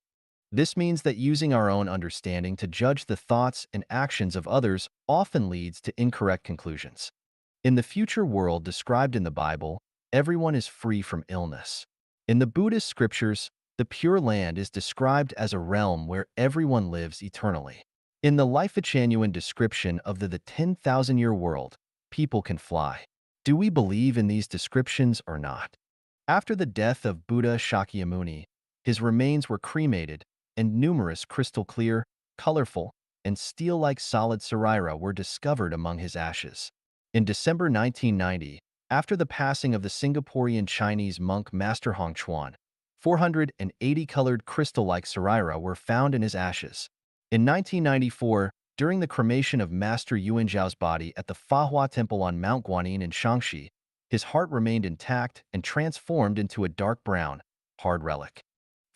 This means that using our own understanding to judge the thoughts and actions of others often leads to incorrect conclusions. In the future world described in the Bible, everyone is free from illness. In the Buddhist scriptures, the Pure Land is described as a realm where everyone lives eternally. In the Life-Genuine description of the 10,000-year world, people can fly. Do we believe in these descriptions or not? After the death of Buddha Shakyamuni, his remains were cremated, and numerous crystal-clear, colorful, and steel-like solid Sarira were discovered among his ashes. In December 1990, after the passing of the Singaporean Chinese monk Master Hongchuan, 480 colored crystal-like Sarira were found in his ashes. In 1994, during the cremation of Master Yuanzhao's body at the Fahua Temple on Mount Guanyin in Shaanxi, his heart remained intact and transformed into a dark brown, hard relic.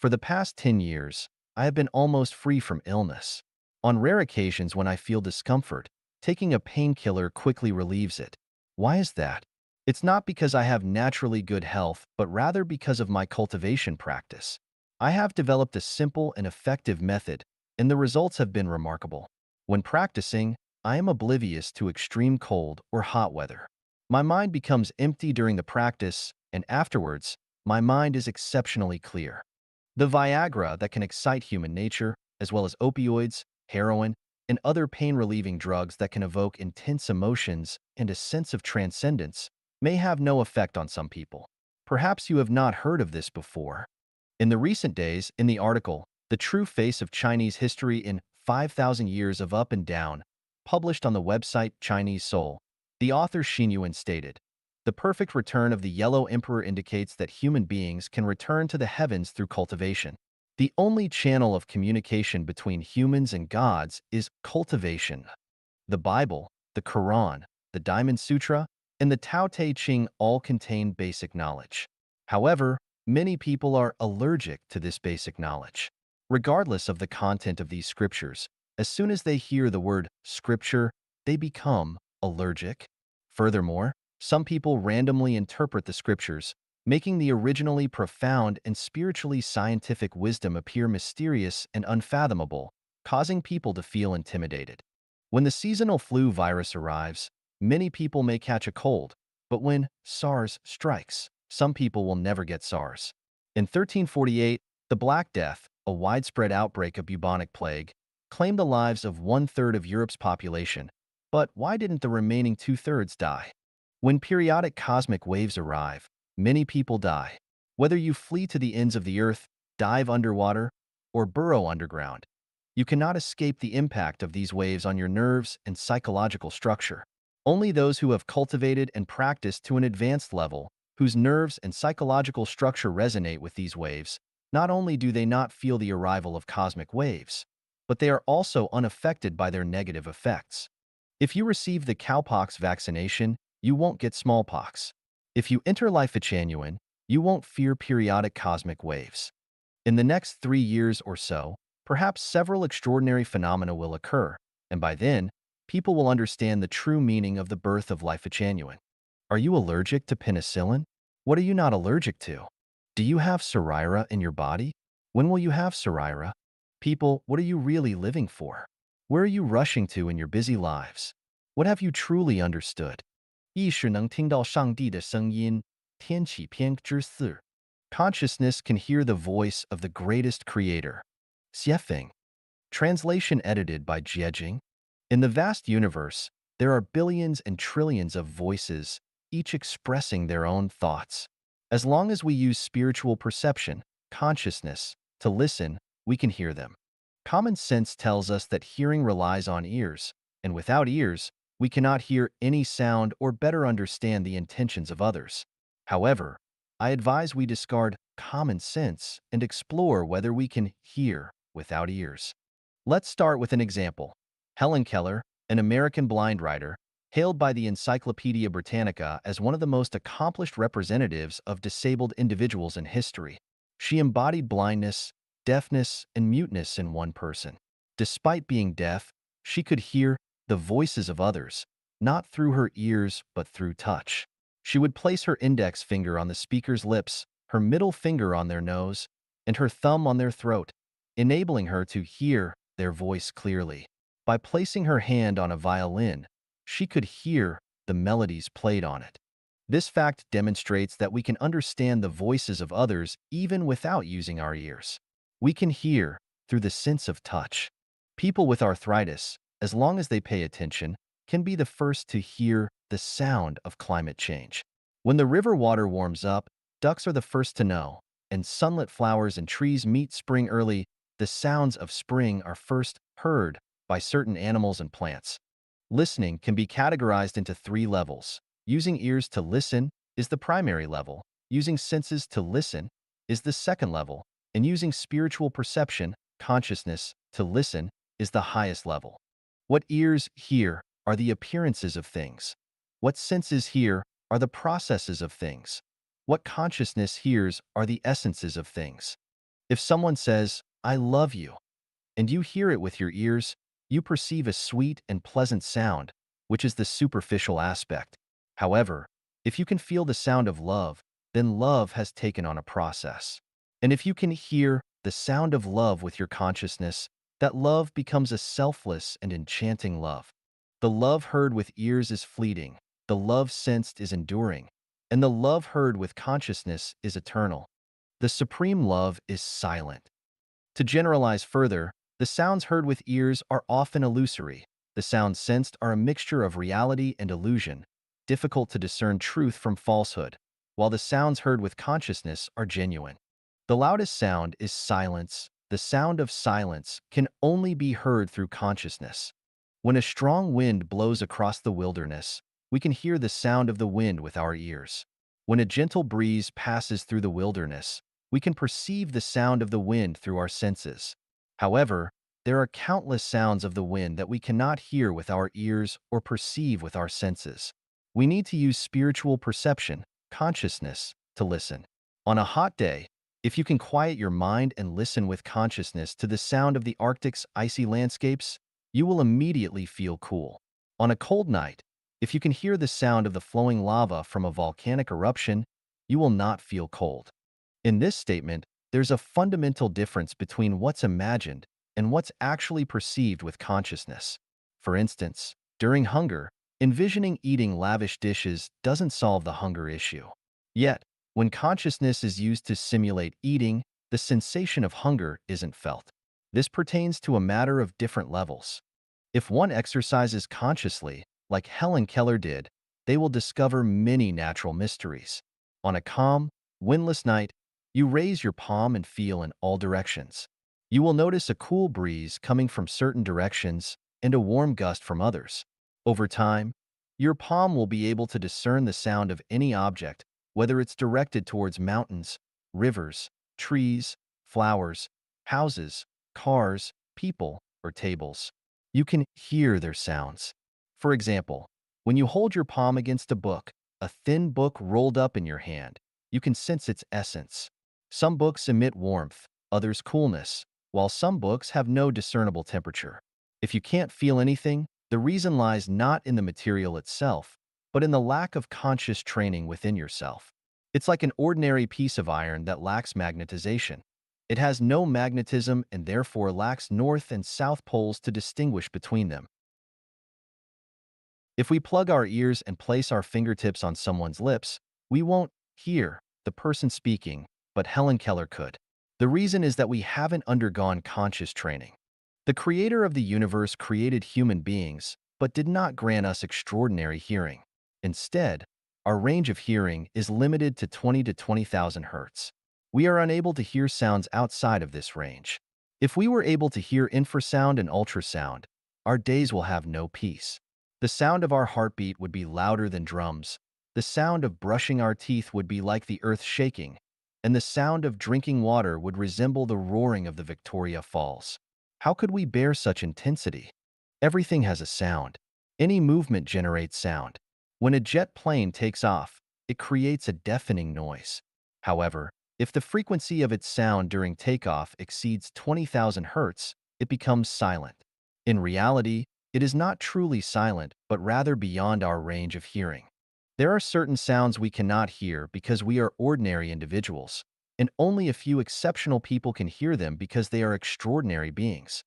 For the past 10 years, I have been almost free from illness. On rare occasions when I feel discomfort, taking a painkiller quickly relieves it. Why is that? It's not because I have naturally good health, but rather because of my cultivation practice. I have developed a simple and effective method, and the results have been remarkable. When practicing, I am oblivious to extreme cold or hot weather. My mind becomes empty during the practice, and afterwards, my mind is exceptionally clear. The Viagra that can excite human nature, as well as opioids, heroin, and other pain-relieving drugs that can evoke intense emotions and a sense of transcendence, may have no effect on some people. Perhaps you have not heard of this before. In the recent days, in the article, The True Face of Chinese History in 5,000 Years of Up and Down, published on the website Chinese Soul, the author Xin Yuan stated, "The perfect return of the Yellow Emperor indicates that human beings can return to the heavens through cultivation. The only channel of communication between humans and gods is cultivation. The Bible, the Quran, the Diamond Sutra, and the Tao Te Ching all contain basic knowledge. However, many people are allergic to this basic knowledge. Regardless of the content of these scriptures, as soon as they hear the word scripture, they become allergic. Furthermore, some people randomly interpret the scriptures, making the originally profound and spiritually scientific wisdom appear mysterious and unfathomable, causing people to feel intimidated. When the seasonal flu virus arrives, many people may catch a cold, but when SARS strikes, some people will never get SARS. In 1348, the Black Death, a widespread outbreak of bubonic plague, claimed the lives of one-third of Europe's population. But why didn't the remaining two-thirds die? When periodic cosmic waves arrive, many people die. Whether you flee to the ends of the earth, dive underwater, or burrow underground, you cannot escape the impact of these waves on your nerves and psychological structure. Only those who have cultivated and practiced to an advanced level, whose nerves and psychological structure resonate with these waves, not only do they not feel the arrival of cosmic waves, but they are also unaffected by their negative effects. If you receive the cowpox vaccination, you won't get smallpox. If you enter Life Genuine, you won't fear periodic cosmic waves. In the next 3 years or so, perhaps several extraordinary phenomena will occur, and by then, people will understand the true meaning of the birth of Life Genuine. Are you allergic to penicillin? What are you not allergic to? Do you have Sarira in your body? When will you have Sarira? People, what are you really living for? Where are you rushing to in your busy lives? What have you truly understood? 意识能听到上帝的声音，天启篇之4. Consciousness can hear the voice of the greatest creator. Xiefeng. Translation edited by Jiejing. In the vast universe, there are billions and trillions of voices, each expressing their own thoughts. As long as we use spiritual perception, consciousness, to listen, we can hear them. Common sense tells us that hearing relies on ears, and without ears, we cannot hear any sound or better understand the intentions of others. However, I advise we discard common sense and explore whether we can hear without ears. Let's start with an example. Helen Keller, an American blind writer, Hailed by the Encyclopedia Britannica as one of the most accomplished representatives of disabled individuals in history. She embodied blindness, deafness, and muteness in one person. Despite being deaf, she could hear the voices of others, not through her ears but through touch. She would place her index finger on the speaker's lips, her middle finger on their nose, and her thumb on their throat, enabling her to hear their voice clearly. By placing her hand on a violin, she could hear the melodies played on it. This fact demonstrates that we can understand the voices of others even without using our ears. We can hear through the sense of touch. People with arthritis, as long as they pay attention, can be the first to hear the sound of climate change. When the river water warms up, ducks are the first to know, and sunlit flowers and trees meet spring early. The sounds of spring are first heard by certain animals and plants. Listening can be categorized into three levels. Using ears to listen is the primary level, using senses to listen is the second level, and using spiritual perception, consciousness, to listen is the highest level. What ears hear are the appearances of things. What senses hear are the processes of things. What consciousness hears are the essences of things. If someone says, "I love you," and you hear it with your ears, you perceive a sweet and pleasant sound, which is the superficial aspect. However, if you can feel the sound of love, then love has taken on a process. And if you can hear the sound of love with your consciousness, that love becomes a selfless and enchanting love. The love heard with ears is fleeting, the love sensed is enduring, and the love heard with consciousness is eternal. The supreme love is silent. To generalize further, the sounds heard with ears are often illusory. The sounds sensed are a mixture of reality and illusion, difficult to discern truth from falsehood, while the sounds heard with consciousness are genuine. The loudest sound is silence. The sound of silence can only be heard through consciousness. When a strong wind blows across the wilderness, we can hear the sound of the wind with our ears. When a gentle breeze passes through the wilderness, we can perceive the sound of the wind through our senses. However, there are countless sounds of the wind that we cannot hear with our ears or perceive with our senses. We need to use spiritual perception, consciousness, to listen. On a hot day, if you can quiet your mind and listen with consciousness to the sound of the Arctic's icy landscapes, you will immediately feel cool. On a cold night, if you can hear the sound of the flowing lava from a volcanic eruption, you will not feel cold. In this statement, there's a fundamental difference between what's imagined and what's actually perceived with consciousness. For instance, during hunger, envisioning eating lavish dishes doesn't solve the hunger issue. Yet, when consciousness is used to simulate eating, the sensation of hunger isn't felt. This pertains to a matter of different levels. If one exercises consciously, like Helen Keller did, they will discover many natural mysteries. On a calm, windless night, you raise your palm and feel in all directions. You will notice a cool breeze coming from certain directions and a warm gust from others. Over time, your palm will be able to discern the sound of any object, whether it's directed towards mountains, rivers, trees, flowers, houses, cars, people, or tables. You can hear their sounds. For example, when you hold your palm against a book, a thin book rolled up in your hand, you can sense its essence. Some books emit warmth, others coolness, while some books have no discernible temperature. If you can't feel anything, the reason lies not in the material itself, but in the lack of conscious training within yourself. It's like an ordinary piece of iron that lacks magnetization. It has no magnetism and therefore lacks north and south poles to distinguish between them. If we plug our ears and place our fingertips on someone's lips, we won't hear the person speaking, but Helen Keller could. The reason is that we haven't undergone conscious training. The creator of the universe created human beings, but did not grant us extraordinary hearing. Instead, our range of hearing is limited to 20 to 20,000 hertz. We are unable to hear sounds outside of this range. If we were able to hear infrasound and ultrasound, our days will have no peace. The sound of our heartbeat would be louder than drums. The sound of brushing our teeth would be like the earth shaking, and the sound of drinking water would resemble the roaring of the Victoria Falls. How could we bear such intensity? Everything has a sound. Any movement generates sound. When a jet plane takes off, it creates a deafening noise. However, if the frequency of its sound during takeoff exceeds 20,000 hertz, it becomes silent. In reality, it is not truly silent, but rather beyond our range of hearing. There are certain sounds we cannot hear because we are ordinary individuals, and only a few exceptional people can hear them because they are extraordinary beings.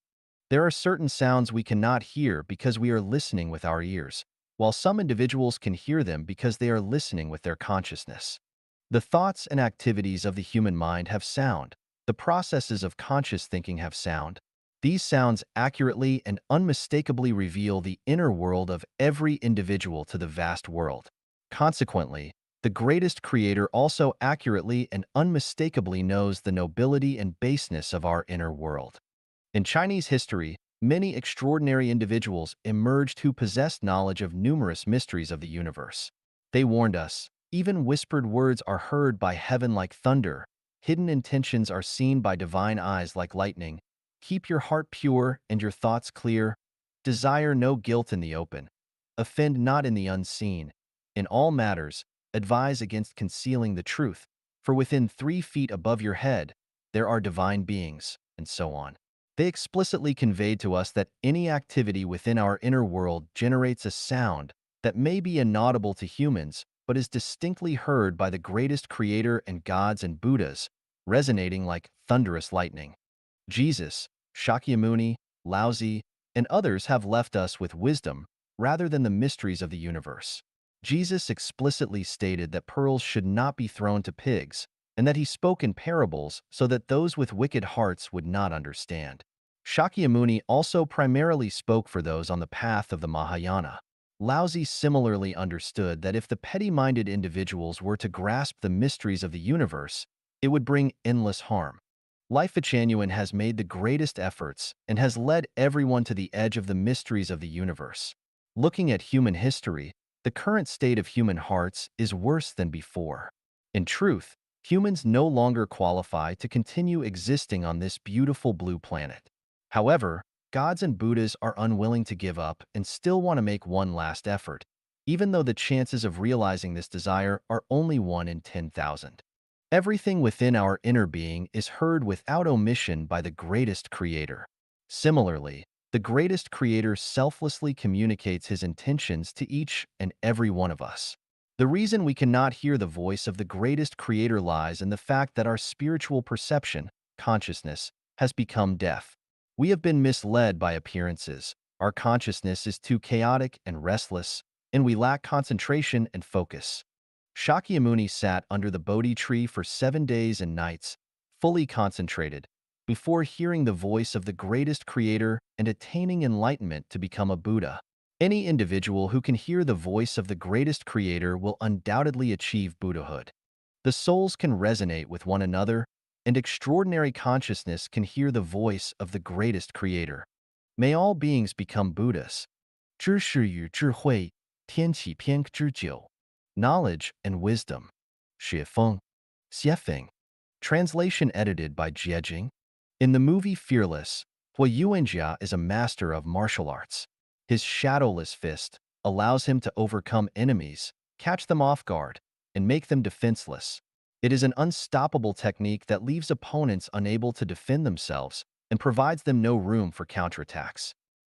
There are certain sounds we cannot hear because we are listening with our ears, while some individuals can hear them because they are listening with their consciousness. The thoughts and activities of the human mind have sound. The processes of conscious thinking have sound. These sounds accurately and unmistakably reveal the inner world of every individual to the vast world. Consequently, the greatest creator also accurately and unmistakably knows the nobility and baseness of our inner world. In Chinese history, many extraordinary individuals emerged who possessed knowledge of numerous mysteries of the universe. They warned us, even whispered words are heard by heaven like thunder, hidden intentions are seen by divine eyes like lightning. Keep your heart pure and your thoughts clear. Desire no guilt in the open. Offend not in the unseen. In all matters, advise against concealing the truth, for within 3 feet above your head, there are divine beings, and so on. They explicitly conveyed to us that any activity within our inner world generates a sound that may be inaudible to humans, but is distinctly heard by the greatest creator and gods and Buddhas, resonating like thunderous lightning. Jesus, Shakyamuni, Laozi, and others have left us with wisdom rather than the mysteries of the universe. Jesus explicitly stated that pearls should not be thrown to pigs, and that he spoke in parables so that those with wicked hearts would not understand. Shakyamuni also primarily spoke for those on the path of the Mahayana. Laozi similarly understood that if the petty-minded individuals were to grasp the mysteries of the universe, it would bring endless harm. Life Genuine has made the greatest efforts and has led everyone to the edge of the mysteries of the universe. Looking at human history, the current state of human hearts is worse than before. In truth, humans no longer qualify to continue existing on this beautiful blue planet. However, gods and Buddhas are unwilling to give up and still want to make one last effort, even though the chances of realizing this desire are only 1 in 10,000. Everything within our inner being is heard without omission by the greatest creator. Similarly, the greatest creator selflessly communicates his intentions to each and every one of us. The reason we cannot hear the voice of the greatest creator lies in the fact that our spiritual perception, consciousness, has become deaf. We have been misled by appearances. Our consciousness is too chaotic and restless, and we lack concentration and focus. Shakyamuni sat under the Bodhi tree for 7 days and nights, fully concentrated, before hearing the voice of the greatest creator and attaining enlightenment to become a Buddha. Any individual who can hear the voice of the greatest creator will undoubtedly achieve Buddhahood. The souls can resonate with one another, and extraordinary consciousness can hear the voice of the greatest creator. May all beings become Buddhas. 知识与智慧，天启篇之九 Knowledge and Wisdom. 雪峰 Xiefeng. Translation edited by Jiejing. In the movie Fearless, Hua Yuanjia is a master of martial arts. His shadowless fist allows him to overcome enemies, catch them off guard, and make them defenseless. It is an unstoppable technique that leaves opponents unable to defend themselves and provides them no room for counterattacks.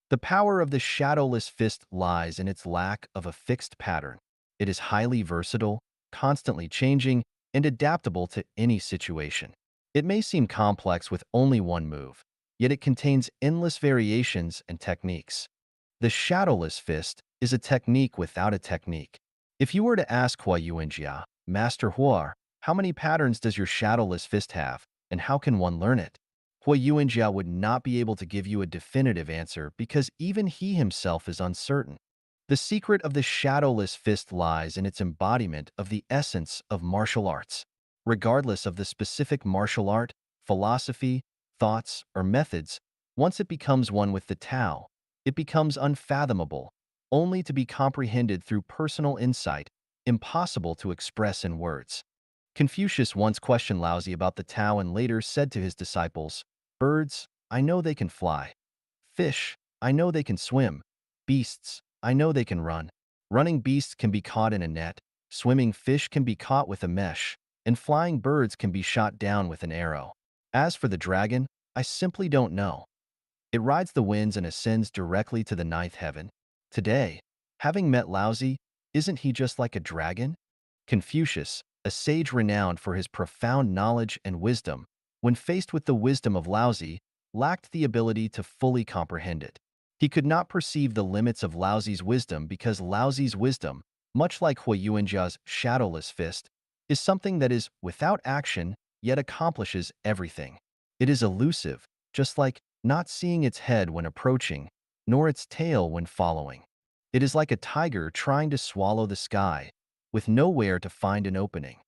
The power of the shadowless fist lies in its lack of a fixed pattern. It is highly versatile, constantly changing, and adaptable to any situation. It may seem complex with only one move, yet it contains endless variations and techniques. The shadowless fist is a technique without a technique. If you were to ask Hua Yuanjia, Master Hua, how many patterns does your shadowless fist have, and how can one learn it? Hua Yuanjia would not be able to give you a definitive answer because even he himself is uncertain. The secret of the shadowless fist lies in its embodiment of the essence of martial arts. Regardless of the specific martial art, philosophy, thoughts, or methods, once it becomes one with the Tao, it becomes unfathomable, only to be comprehended through personal insight, impossible to express in words. Confucius once questioned Laozi about the Tao and later said to his disciples, "Birds, I know they can fly. Fish, I know they can swim. Beasts, I know they can run. Running beasts can be caught in a net, swimming fish can be caught with a mesh, and flying birds can be shot down with an arrow. As for the dragon, I simply don't know. It rides the winds and ascends directly to the ninth heaven. Today, having met Laozi, isn't he just like a dragon? Confucius, a sage renowned for his profound knowledge and wisdom, when faced with the wisdom of Laozi, lacked the ability to fully comprehend it. He could not perceive the limits of Laozi's wisdom because Laozi's wisdom, much like Hui Yuanjia's shadowless fist, is something that is without action yet accomplishes everything. It is elusive, just like not seeing its head when approaching, nor its tail when following. It is like a tiger trying to swallow the sky, with nowhere to find an opening.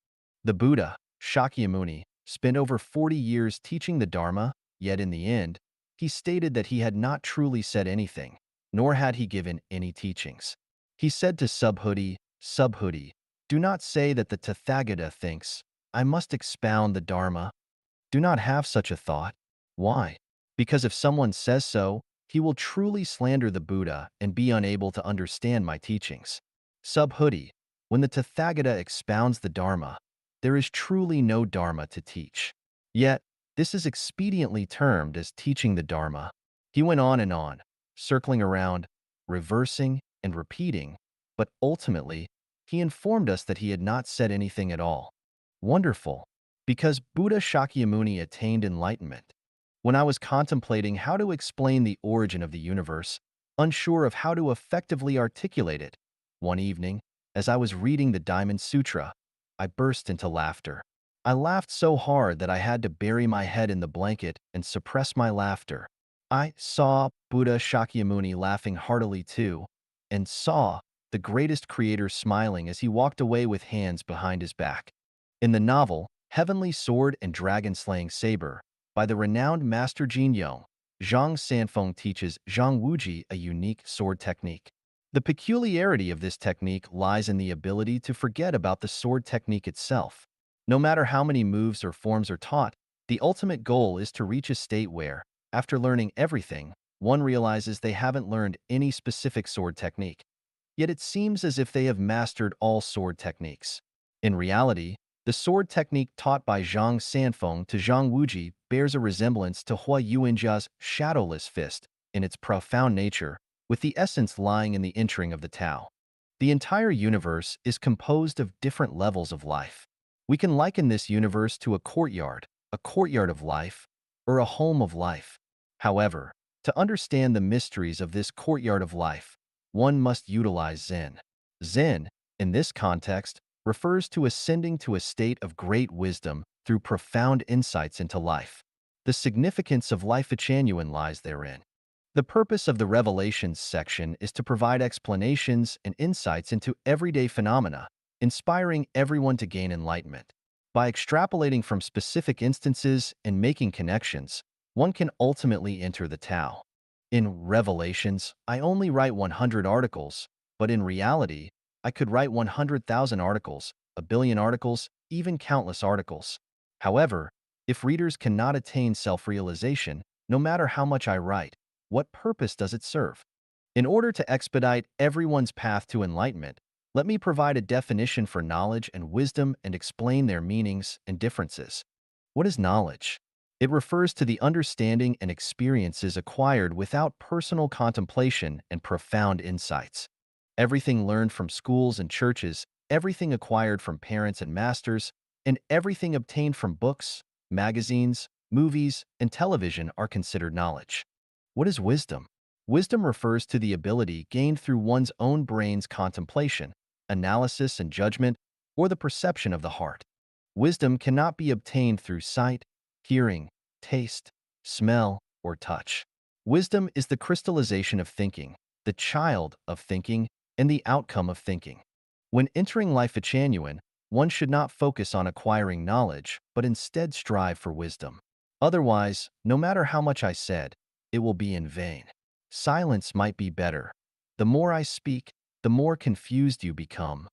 The Buddha, Shakyamuni, spent over 40 years teaching the Dharma, yet in the end, he stated that he had not truly said anything, nor had he given any teachings. He said to Subhuti, Subhuti, do not say that the Tathagata thinks, I must expound the Dharma. Do not have such a thought. Why? Because if someone says so, he will truly slander the Buddha and be unable to understand my teachings. Subhuti, when the Tathagata expounds the Dharma, there is truly no Dharma to teach. Yet, this is expediently termed as teaching the Dharma. He went on, circling around, reversing and repeating, but ultimately, he informed us that he had not said anything at all. Wonderful, because Buddha Shakyamuni attained enlightenment. When I was contemplating how to explain the origin of the universe, unsure of how to effectively articulate it, one evening, as I was reading the Diamond Sutra, I burst into laughter. I laughed so hard that I had to bury my head in the blanket and suppress my laughter. I saw Buddha Shakyamuni laughing heartily too, and saw the greatest creator smiling as he walked away with hands behind his back. In the novel Heavenly Sword and Dragon-Slaying Saber, by the renowned Master Jin Yong, Zhang Sanfeng teaches Zhang Wuji a unique sword technique. The peculiarity of this technique lies in the ability to forget about the sword technique itself. No matter how many moves or forms are taught, the ultimate goal is to reach a state where, after learning everything, one realizes they haven't learned any specific sword technique. Yet it seems as if they have mastered all sword techniques. In reality, the sword technique taught by Zhang Sanfeng to Zhang Wuji bears a resemblance to Hui Yuanjia's shadowless fist in its profound nature, with the essence lying in the entering of the Tao. The entire universe is composed of different levels of life. We can liken this universe to a courtyard of life, or a home of life. However, to understand the mysteries of this courtyard of life, one must utilize Zen. Zen, in this context, refers to ascending to a state of great wisdom through profound insights into life. The significance of life genuine lies therein. The purpose of the Revelations section is to provide explanations and insights into everyday phenomena, inspiring everyone to gain enlightenment. By extrapolating from specific instances and making connections, one can ultimately enter the Tao. In Revelations, I only write 100 articles, but in reality, I could write 100,000 articles, a billion articles, even countless articles. However, if readers cannot attain self-realization, no matter how much I write, what purpose does it serve? In order to expedite everyone's path to enlightenment, let me provide a definition for knowledge and wisdom and explain their meanings and differences. What is knowledge? It refers to the understanding and experiences acquired without personal contemplation and profound insights. Everything learned from schools and churches, everything acquired from parents and masters, and everything obtained from books, magazines, movies, and television are considered knowledge. What is wisdom? Wisdom refers to the ability gained through one's own brain's contemplation, analysis and judgment, or the perception of the heart. Wisdom cannot be obtained through sight, hearing, taste, smell, or touch. Wisdom is the crystallization of thinking, the child of thinking, and the outcome of thinking. When entering life genuine, one should not focus on acquiring knowledge, but instead strive for wisdom. Otherwise, no matter how much I said, it will be in vain. Silence might be better. The more I speak, the more confused you become.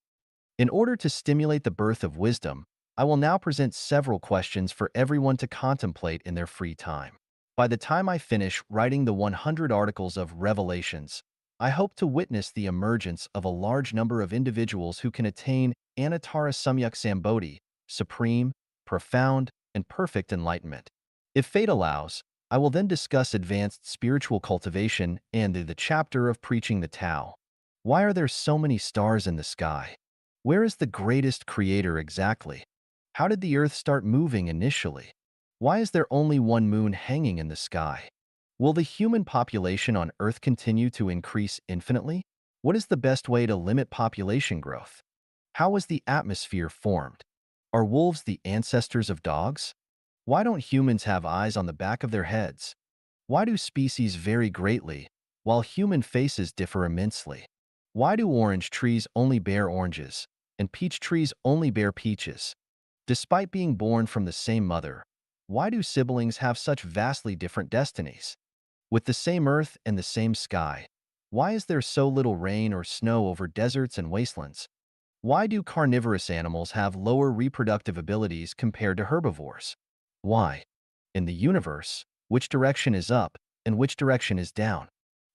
In order to stimulate the birth of wisdom, I will now present several questions for everyone to contemplate in their free time. By the time I finish writing the 100 articles of Revelations, I hope to witness the emergence of a large number of individuals who can attain Anattara Samyak Sambodhi, supreme, profound, and perfect enlightenment. If fate allows, I will then discuss advanced spiritual cultivation and the chapter of preaching the Tao. Why are there so many stars in the sky? Where is the greatest creator exactly? How did the Earth start moving initially? Why is there only one moon hanging in the sky? Will the human population on Earth continue to increase infinitely? What is the best way to limit population growth? How was the atmosphere formed? Are wolves the ancestors of dogs? Why don't humans have eyes on the back of their heads? Why do species vary greatly, while human faces differ immensely? Why do orange trees only bear oranges, and peach trees only bear peaches? Despite being born from the same mother, why do siblings have such vastly different destinies? With the same earth and the same sky, why is there so little rain or snow over deserts and wastelands? Why do carnivorous animals have lower reproductive abilities compared to herbivores? Why? In the universe, which direction is up and which direction is down?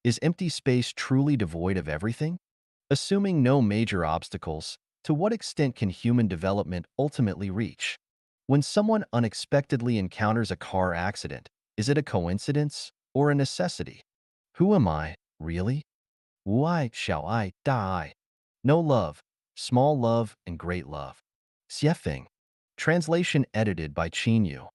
Is empty space truly devoid of everything? Assuming no major obstacles, to what extent can human development ultimately reach? When someone unexpectedly encounters a car accident, is it a coincidence or a necessity? Who am I, really? Why shall I die? No love, small love, and great love. Xiefeng. Translation edited by Yu.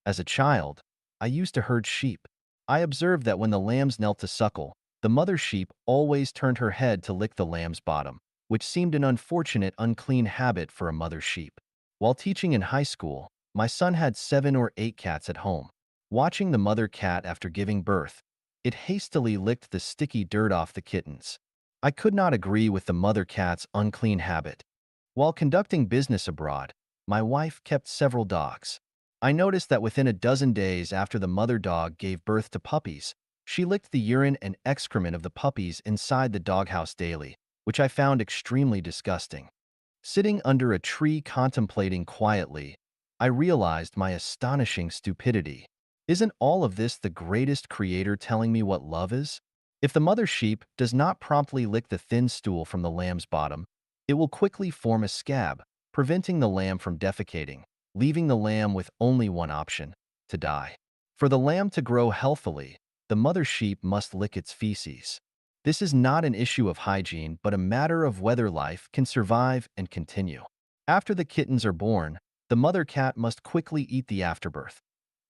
As a child, I used to herd sheep. I observed that when the lambs knelt to suckle, the mother sheep always turned her head to lick the lamb's bottom, which seemed an unfortunate, unclean habit for a mother sheep. While teaching in high school, my son had 7 or 8 cats at home. Watching the mother cat after giving birth, it hastily licked the sticky dirt off the kittens. I could not agree with the mother cat's unclean habit. While conducting business abroad, my wife kept several dogs. I noticed that within a dozen days after the mother dog gave birth to puppies, she licked the urine and excrement of the puppies inside the doghouse daily, which I found extremely disgusting. Sitting under a tree contemplating quietly, I realized my astonishing stupidity. Isn't all of this the greatest creator telling me what love is? If the mother sheep does not promptly lick the thin stool from the lamb's bottom, it will quickly form a scab, preventing the lamb from defecating, leaving the lamb with only one option: to die. For the lamb to grow healthily, the mother sheep must lick its feces. This is not an issue of hygiene, but a matter of whether life can survive and continue. After the kittens are born, the mother cat must quickly eat the afterbirth.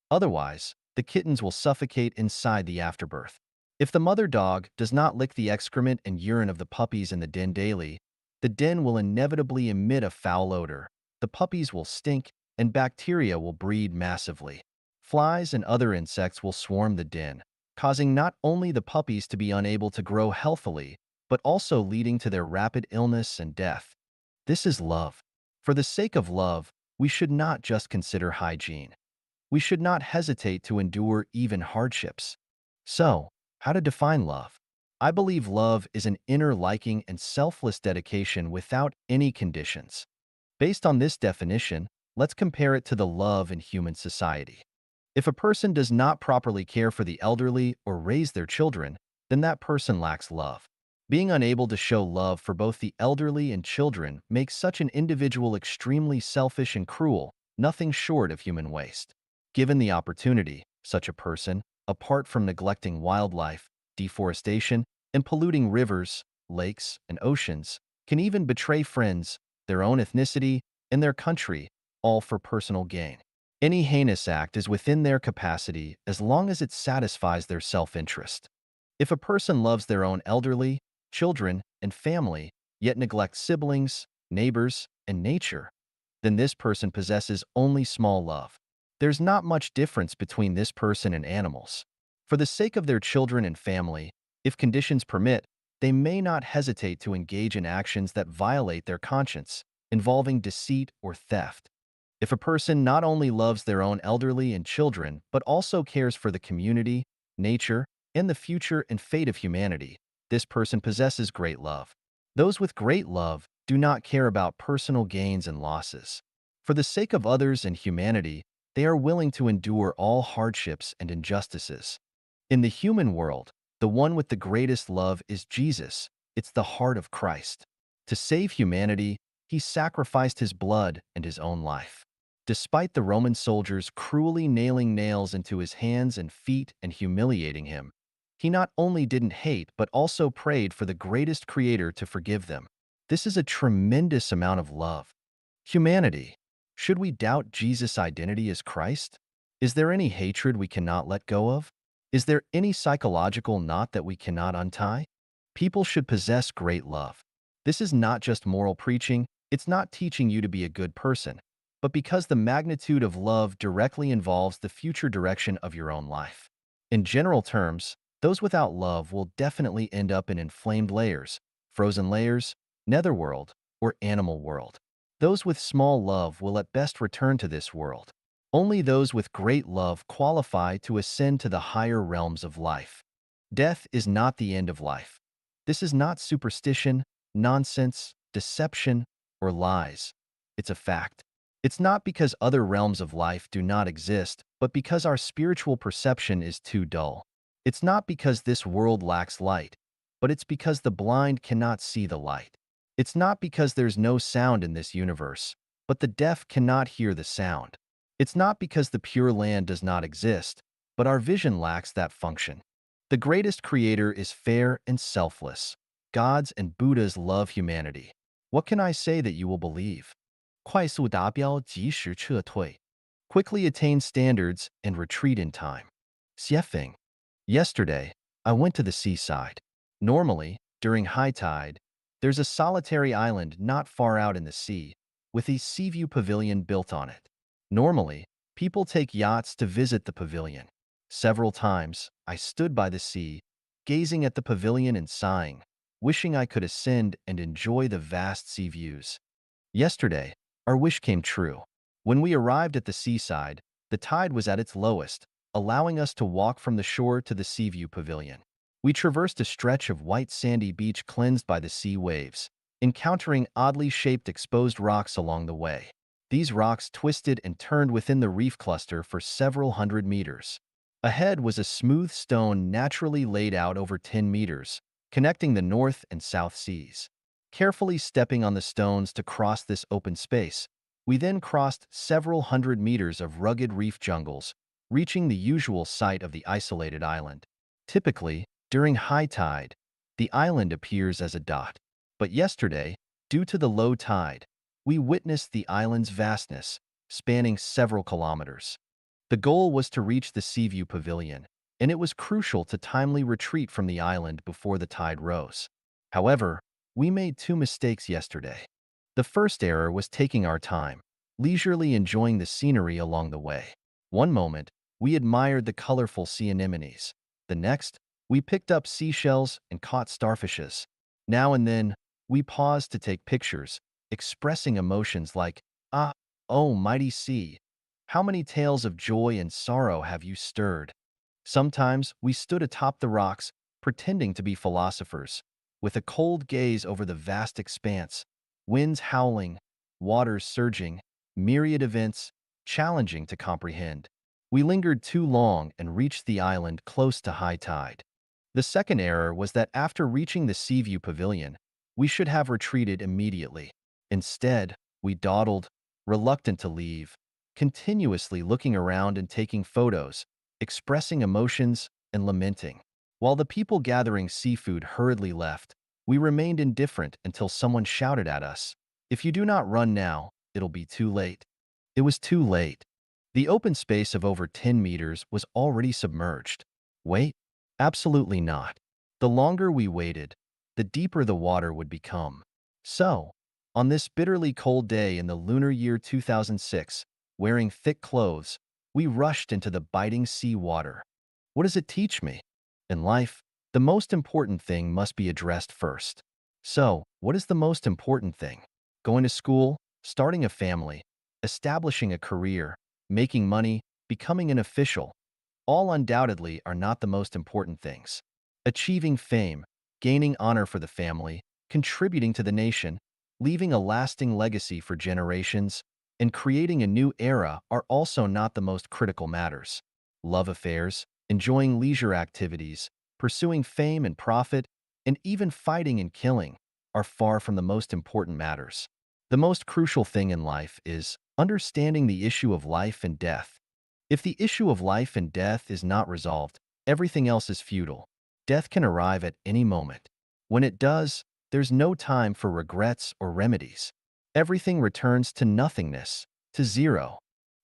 Otherwise, the kittens will suffocate inside the afterbirth. If the mother dog does not lick the excrement and urine of the puppies in the den daily, the den will inevitably emit a foul odor, the puppies will stink, and bacteria will breed massively. Flies and other insects will swarm the den, causing not only the puppies to be unable to grow healthily, but also leading to their rapid illness and death. This is love. For the sake of love, we should not just consider hygiene. We should not hesitate to endure even hardships. So, how to define love? I believe love is an inner liking and selfless dedication without any conditions. Based on this definition, let's compare it to the love in human society. If a person does not properly care for the elderly or raise their children, then that person lacks love. Being unable to show love for both the elderly and children makes such an individual extremely selfish and cruel, nothing short of human waste. Given the opportunity, such a person, apart from neglecting wildlife, deforestation, and polluting rivers, lakes, and oceans, can even betray friends, their own ethnicity, and their country, all for personal gain. Any heinous act is within their capacity as long as it satisfies their self-interest. If a person loves their own elderly, children, and family, yet neglects siblings, neighbors, and nature, then this person possesses only small love. There's not much difference between this person and animals. For the sake of their children and family, if conditions permit, they may not hesitate to engage in actions that violate their conscience, involving deceit or theft. If a person not only loves their own elderly and children, but also cares for the community, nature, and the future and fate of humanity, this person possesses great love. Those with great love do not care about personal gains and losses. For the sake of others and humanity, they are willing to endure all hardships and injustices. In the human world, The one with the greatest love is Jesus. It's the heart of Christ. To save humanity, he sacrificed his blood and his own life. Despite the Roman soldiers cruelly nailing nails into his hands and feet and humiliating him, he not only didn't hate but also prayed for the greatest creator to forgive them. This is a tremendous amount of love. Humanity. Should we doubt Jesus' identity as Christ? Is there any hatred we cannot let go of? Is there any psychological knot that we cannot untie? People should possess great love. This is not just moral preaching, it's not teaching you to be a good person, but because the magnitude of love directly involves the future direction of your own life. In general terms, those without love will definitely end up in inflamed layers, frozen layers, netherworld, or animal world. Those with small love will at best return to this world. Only those with great love qualify to ascend to the higher realms of life. Death is not the end of life. This is not superstition, nonsense, deception, or lies. It's a fact. It's not because other realms of life do not exist, but because our spiritual perception is too dull. It's not because this world lacks light, but it's because the blind cannot see the light. It's not because there's no sound in this universe, but the deaf cannot hear the sound. It's not because the Pure Land does not exist, but our vision lacks that function. The greatest creator is fair and selfless. Gods and Buddhas love humanity. What can I say that you will believe? 快速达标，及时撤退. Quickly attain standards and retreat in time. Xiefeng. Yesterday, I went to the seaside. Normally, during high tide, there's a solitary island not far out in the sea, with a sea view pavilion built on it. Normally, people take yachts to visit the pavilion. Several times, I stood by the sea, gazing at the pavilion and sighing, wishing I could ascend and enjoy the vast sea views. Yesterday, our wish came true. When we arrived at the seaside, the tide was at its lowest, allowing us to walk from the shore to the sea view pavilion. We traversed a stretch of white sandy beach cleansed by the sea waves, encountering oddly shaped exposed rocks along the way. These rocks twisted and turned within the reef cluster for several hundred meters. Ahead was a smooth stone naturally laid out over 10 meters, connecting the North and South Seas. Carefully stepping on the stones to cross this open space, we then crossed several hundred meters of rugged reef jungles, reaching the usual site of the isolated island. Typically, during high tide, the island appears as a dot. But yesterday, due to the low tide, we witnessed the island's vastness, spanning several kilometers. The goal was to reach the Seaview Pavilion, and it was crucial to timely retreat from the island before the tide rose. However, we made two mistakes yesterday. The first error was taking our time, leisurely enjoying the scenery along the way. One moment, we admired the colorful sea anemones. The next, we picked up seashells and caught starfishes. Now and then, we paused to take pictures, expressing emotions like, "Ah, oh mighty sea, how many tales of joy and sorrow have you stirred?" Sometimes we stood atop the rocks, pretending to be philosophers, with a cold gaze over the vast expanse, winds howling, waters surging, myriad events, challenging to comprehend. We lingered too long and reached the island close to high tide. The second error was that after reaching the Seaview Pavilion, we should have retreated immediately. Instead, we dawdled, reluctant to leave, continuously looking around and taking photos, expressing emotions and lamenting. While the people gathering seafood hurriedly left, we remained indifferent until someone shouted at us, "If you do not run now, it'll be too late." It was too late. The open space of over 10 meters was already submerged. Wait? Absolutely not. The longer we waited, the deeper the water would become. So, on this bitterly cold day in the lunar year 2006, wearing thick clothes, we rushed into the biting sea water. What does it teach me? In life, the most important thing must be addressed first. So, what is the most important thing? Going to school, starting a family, establishing a career, making money, becoming an official, all undoubtedly are not the most important things. Achieving fame, gaining honor for the family, contributing to the nation, leaving a lasting legacy for generations, and creating a new era are also not the most critical matters. Love affairs, enjoying leisure activities, pursuing fame and profit, and even fighting and killing are far from the most important matters. The most crucial thing in life is understanding the issue of life and death. If the issue of life and death is not resolved, everything else is futile. Death can arrive at any moment. When it does, there's no time for regrets or remedies. Everything returns to nothingness, to zero.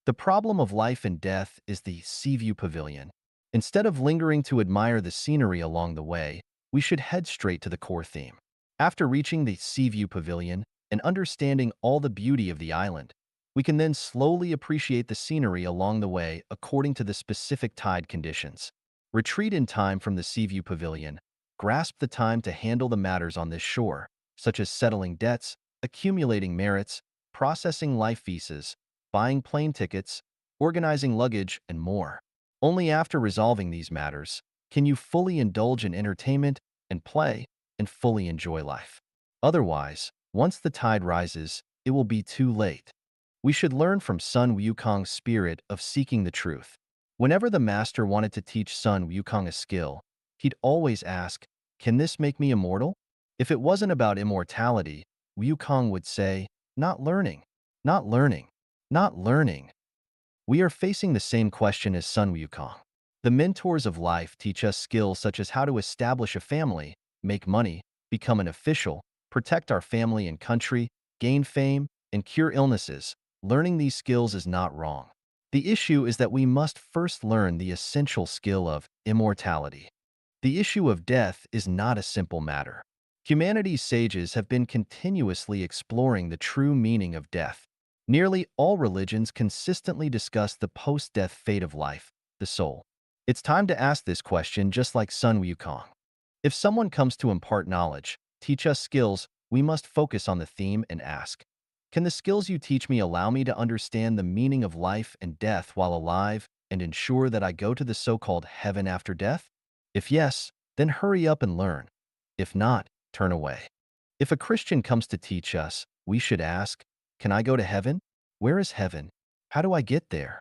The problem of life and death is the sea view pavilion. Instead of lingering to admire the scenery along the way, we should head straight to the core theme. After reaching the sea view pavilion and understanding all the beauty of the island, we can then slowly appreciate the scenery along the way according to the specific tide conditions. Retreat in time from the sea view pavilion. Grasp the time to handle the matters on this shore, such as settling debts, accumulating merits, processing life visas, buying plane tickets, organizing luggage, and more. Only after resolving these matters can you fully indulge in entertainment and play and fully enjoy life. Otherwise, once the tide rises, it will be too late. We should learn from Sun Wukong's spirit of seeking the truth. Whenever the master wanted to teach Sun Wukong a skill, he'd always ask, "Can this make me immortal?" If it wasn't about immortality, Wukong would say, "Not learning, not learning, not learning." We are facing the same question as Sun Wukong. The mentors of life teach us skills such as how to establish a family, make money, become an official, protect our family and country, gain fame, and cure illnesses. Learning these skills is not wrong. The issue is that we must first learn the essential skill of immortality. The issue of death is not a simple matter. Humanity's sages have been continuously exploring the true meaning of death. Nearly all religions consistently discuss the post-death fate of life, the soul. It's time to ask this question just like Sun Wukong. If someone comes to impart knowledge, teach us skills, we must focus on the theme and ask, can the skills you teach me allow me to understand the meaning of life and death while alive and ensure that I go to the so-called heaven after death? If yes, then hurry up and learn. If not, turn away. If a Christian comes to teach us, we should ask, can I go to heaven? Where is heaven? How do I get there?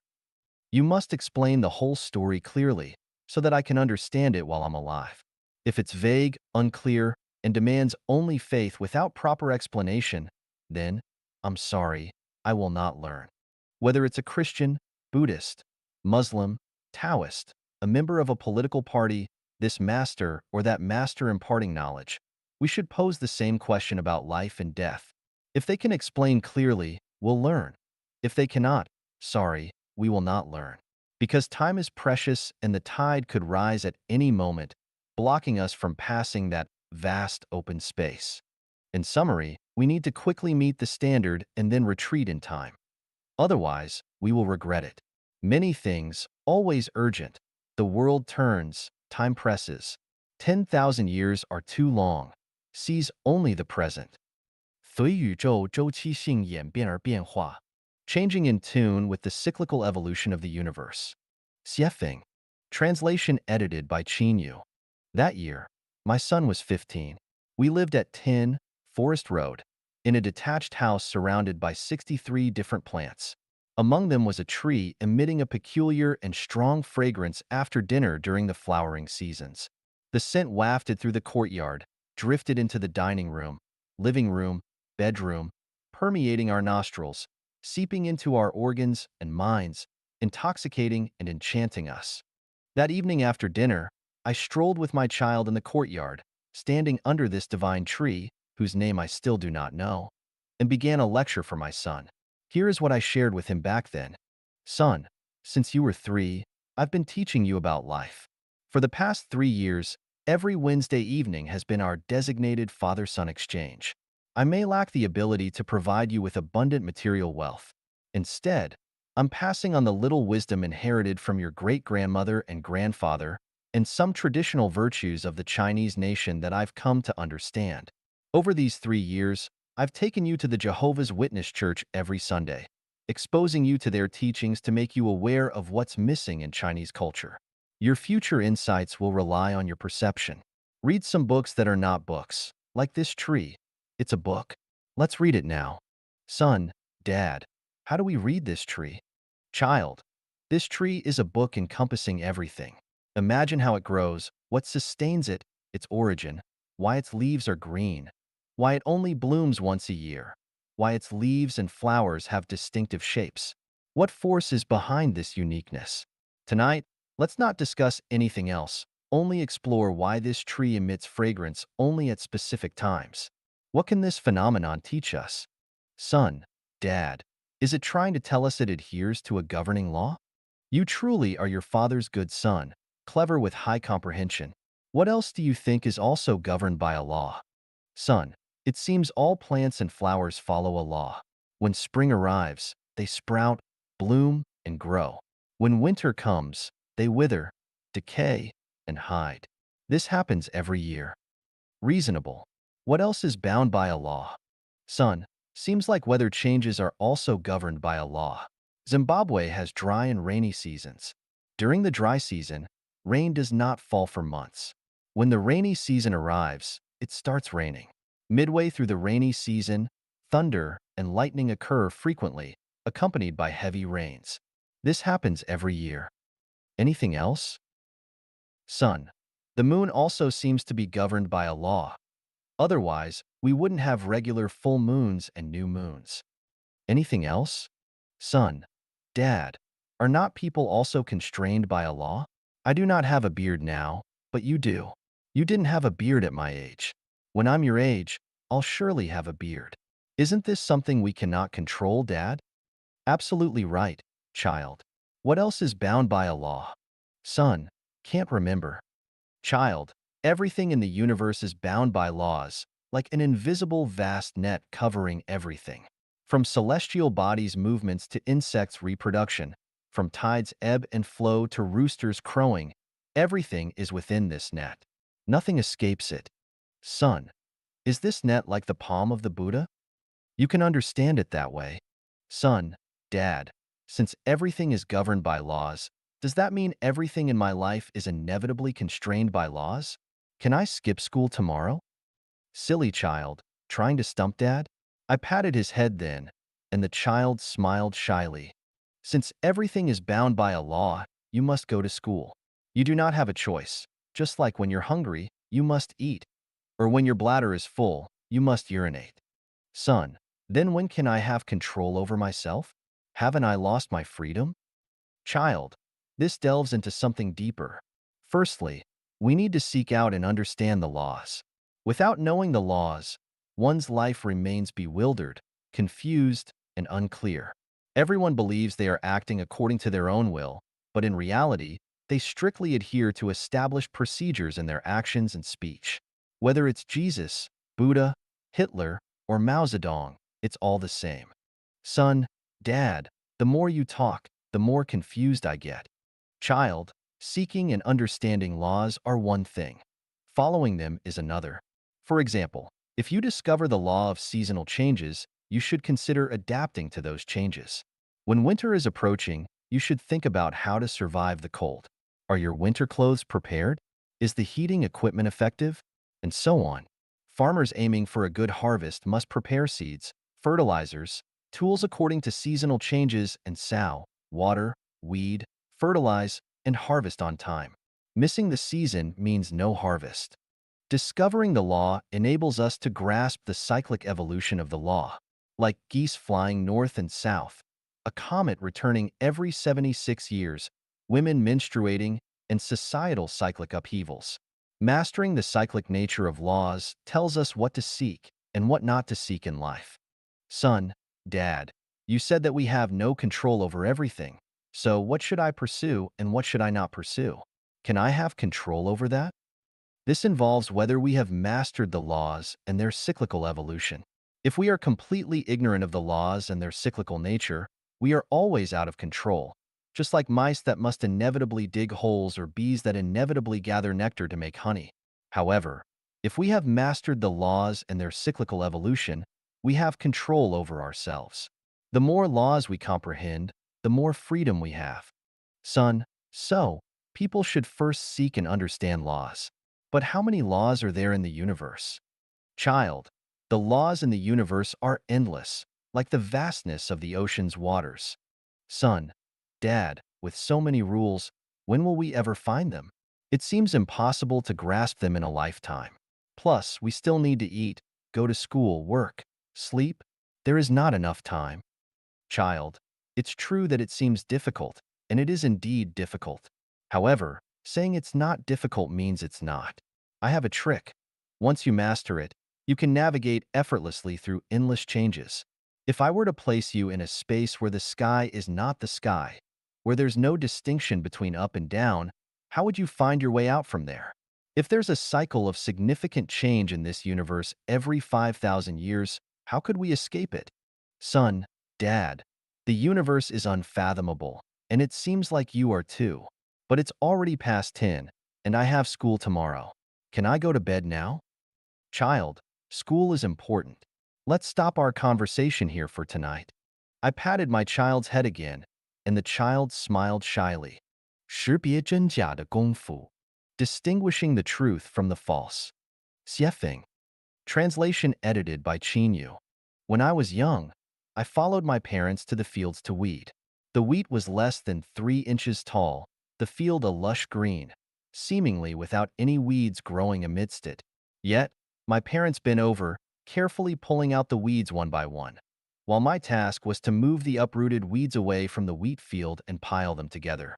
You must explain the whole story clearly so that I can understand it while I'm alive. If it's vague, unclear, and demands only faith without proper explanation, then, I'm sorry, I will not learn. Whether it's a Christian, Buddhist, Muslim, Taoist, a member of a political party, this master or that master imparting knowledge, we should pose the same question about life and death. If they can explain clearly, we'll learn. If they cannot, sorry, we will not learn. Because time is precious and the tide could rise at any moment, blocking us from passing that vast open space. In summary, we need to quickly meet the standard and then retreat in time. Otherwise, we will regret it. Many things, always urgent. The world turns, time presses. 10,000 years are too long. Seize only the present. 随宇宙周期性演变而变化, changing in tune with the cyclical evolution of the universe. Xiefeng. Translation edited by Qin Yu. That year, my son was 15. We lived at 10 Forest Road, in a detached house surrounded by 63 different plants. Among them was a tree emitting a peculiar and strong fragrance after dinner during the flowering seasons. The scent wafted through the courtyard, drifted into the dining room, living room, bedroom, permeating our nostrils, seeping into our organs and minds, intoxicating and enchanting us. That evening after dinner, I strolled with my child in the courtyard, standing under this divine tree, whose name I still do not know, and began a lecture for my son. Here is what I shared with him back then. Son, since you were 3, I've been teaching you about life. For the past 3 years, every Wednesday evening has been our designated father-son exchange. I may lack the ability to provide you with abundant material wealth. Instead, I'm passing on the little wisdom inherited from your great-grandmother and grandfather and some traditional virtues of the Chinese nation that I've come to understand. Over these 3 years, I've taken you to the Jehovah's Witness Church every Sunday, exposing you to their teachings to make you aware of what's missing in Chinese culture. Your future insights will rely on your perception. Read some books that are not books, like this tree. It's a book. Let's read it now. Son, Dad, how do we read this tree? Child, this tree is a book encompassing everything. Imagine how it grows, what sustains it, its origin, why its leaves are green, why it only blooms once a year, why its leaves and flowers have distinctive shapes. What force is behind this uniqueness? Tonight, let's not discuss anything else, only explore why this tree emits fragrance only at specific times. What can this phenomenon teach us? Son, Dad, is it trying to tell us it adheres to a governing law? You truly are your father's good son, clever with high comprehension. What else do you think is also governed by a law? Son, it seems all plants and flowers follow a law. When spring arrives, they sprout, bloom, and grow. When winter comes, they wither, decay, and hide. This happens every year. Reasonable. What else is bound by a law? Son, seems like weather changes are also governed by a law. Zimbabwe has dry and rainy seasons. During the dry season, rain does not fall for months. When the rainy season arrives, it starts raining. Midway through the rainy season, thunder and lightning occur frequently, accompanied by heavy rains. This happens every year. Anything else? Sun. The moon also seems to be governed by a law. Otherwise, we wouldn't have regular full moons and new moons. Anything else? Son, Dad, are not people also constrained by a law? I do not have a beard now, but you do. You didn't have a beard at my age. When I'm your age, I'll surely have a beard. Isn't this something we cannot control, Dad? Absolutely right, child. What else is bound by a law? Son, can't remember. Child, everything in the universe is bound by laws, like an invisible vast net covering everything. From celestial bodies' movements to insects' reproduction, from tides' ebb and flow to roosters' crowing, everything is within this net. Nothing escapes it. Son, is this net like the palm of the Buddha? You can understand it that way. Son, Dad, since everything is governed by laws, does that mean everything in my life is inevitably constrained by laws? Can I skip school tomorrow? Silly child, trying to stump Dad? I patted his head then, and the child smiled shyly. Since everything is bound by a law, you must go to school. You do not have a choice. Just like when you're hungry, you must eat. Or when your bladder is full, you must urinate. Son, then when can I have control over myself? Haven't I lost my freedom? Child, this delves into something deeper. Firstly, we need to seek out and understand the laws. Without knowing the laws, one's life remains bewildered, confused, and unclear. Everyone believes they are acting according to their own will, but in reality, they strictly adhere to established procedures in their actions and speech. Whether it's Jesus, Buddha, Hitler, or Mao Zedong, it's all the same. Son, Dad, the more you talk, the more confused I get. Child, seeking and understanding laws are one thing. Following them is another. For example, if you discover the law of seasonal changes, you should consider adapting to those changes. When winter is approaching, you should think about how to survive the cold. Are your winter clothes prepared? Is the heating equipment effective? And so on. Farmers aiming for a good harvest must prepare seeds, fertilizers, tools according to seasonal changes and sow, water, weed, fertilize, and harvest on time. Missing the season means no harvest. Discovering the law enables us to grasp the cyclic evolution of the law, like geese flying north and south, a comet returning every 76 years, women menstruating, and societal cyclic upheavals. Mastering the cyclic nature of laws tells us what to seek and what not to seek in life. Son, Dad, you said that we have no control over everything. So what should I pursue and what should I not pursue? Can I have control over that? This involves whether we have mastered the laws and their cyclical evolution. If we are completely ignorant of the laws and their cyclical nature, we are always out of control, just like mice that must inevitably dig holes or bees that inevitably gather nectar to make honey. However, if we have mastered the laws and their cyclical evolution, we have control over ourselves. The more laws we comprehend, the more freedom we have. Son, so, people should first seek and understand laws. But how many laws are there in the universe? Child, the laws in the universe are endless, like the vastness of the ocean's waters. Son, Dad, with so many rules, when will we ever find them? It seems impossible to grasp them in a lifetime. Plus, we still need to eat, go to school, work, sleep. There is not enough time. Child, it's true that it seems difficult, and it is indeed difficult. However, saying it's not difficult means it's not. I have a trick. Once you master it, you can navigate effortlessly through endless changes. If I were to place you in a space where the sky is not the sky, where there's no distinction between up and down, how would you find your way out from there? If there's a cycle of significant change in this universe every 5,000 years, how could we escape it? Son, Dad, the universe is unfathomable, and it seems like you are too. But it's already past 10, and I have school tomorrow. Can I go to bed now? Child, school is important. Let's stop our conversation here for tonight. I patted my child's head again, and the child smiled shyly. 识别真假的功夫, distinguishing the truth from the false. Xiefeng. Translation edited by Qinyu. When I was young, I followed my parents to the fields to weed. The wheat was less than 3 inches tall, the field a lush green, seemingly without any weeds growing amidst it. Yet, my parents bent over, carefully pulling out the weeds one by one, while my task was to move the uprooted weeds away from the wheat field and pile them together.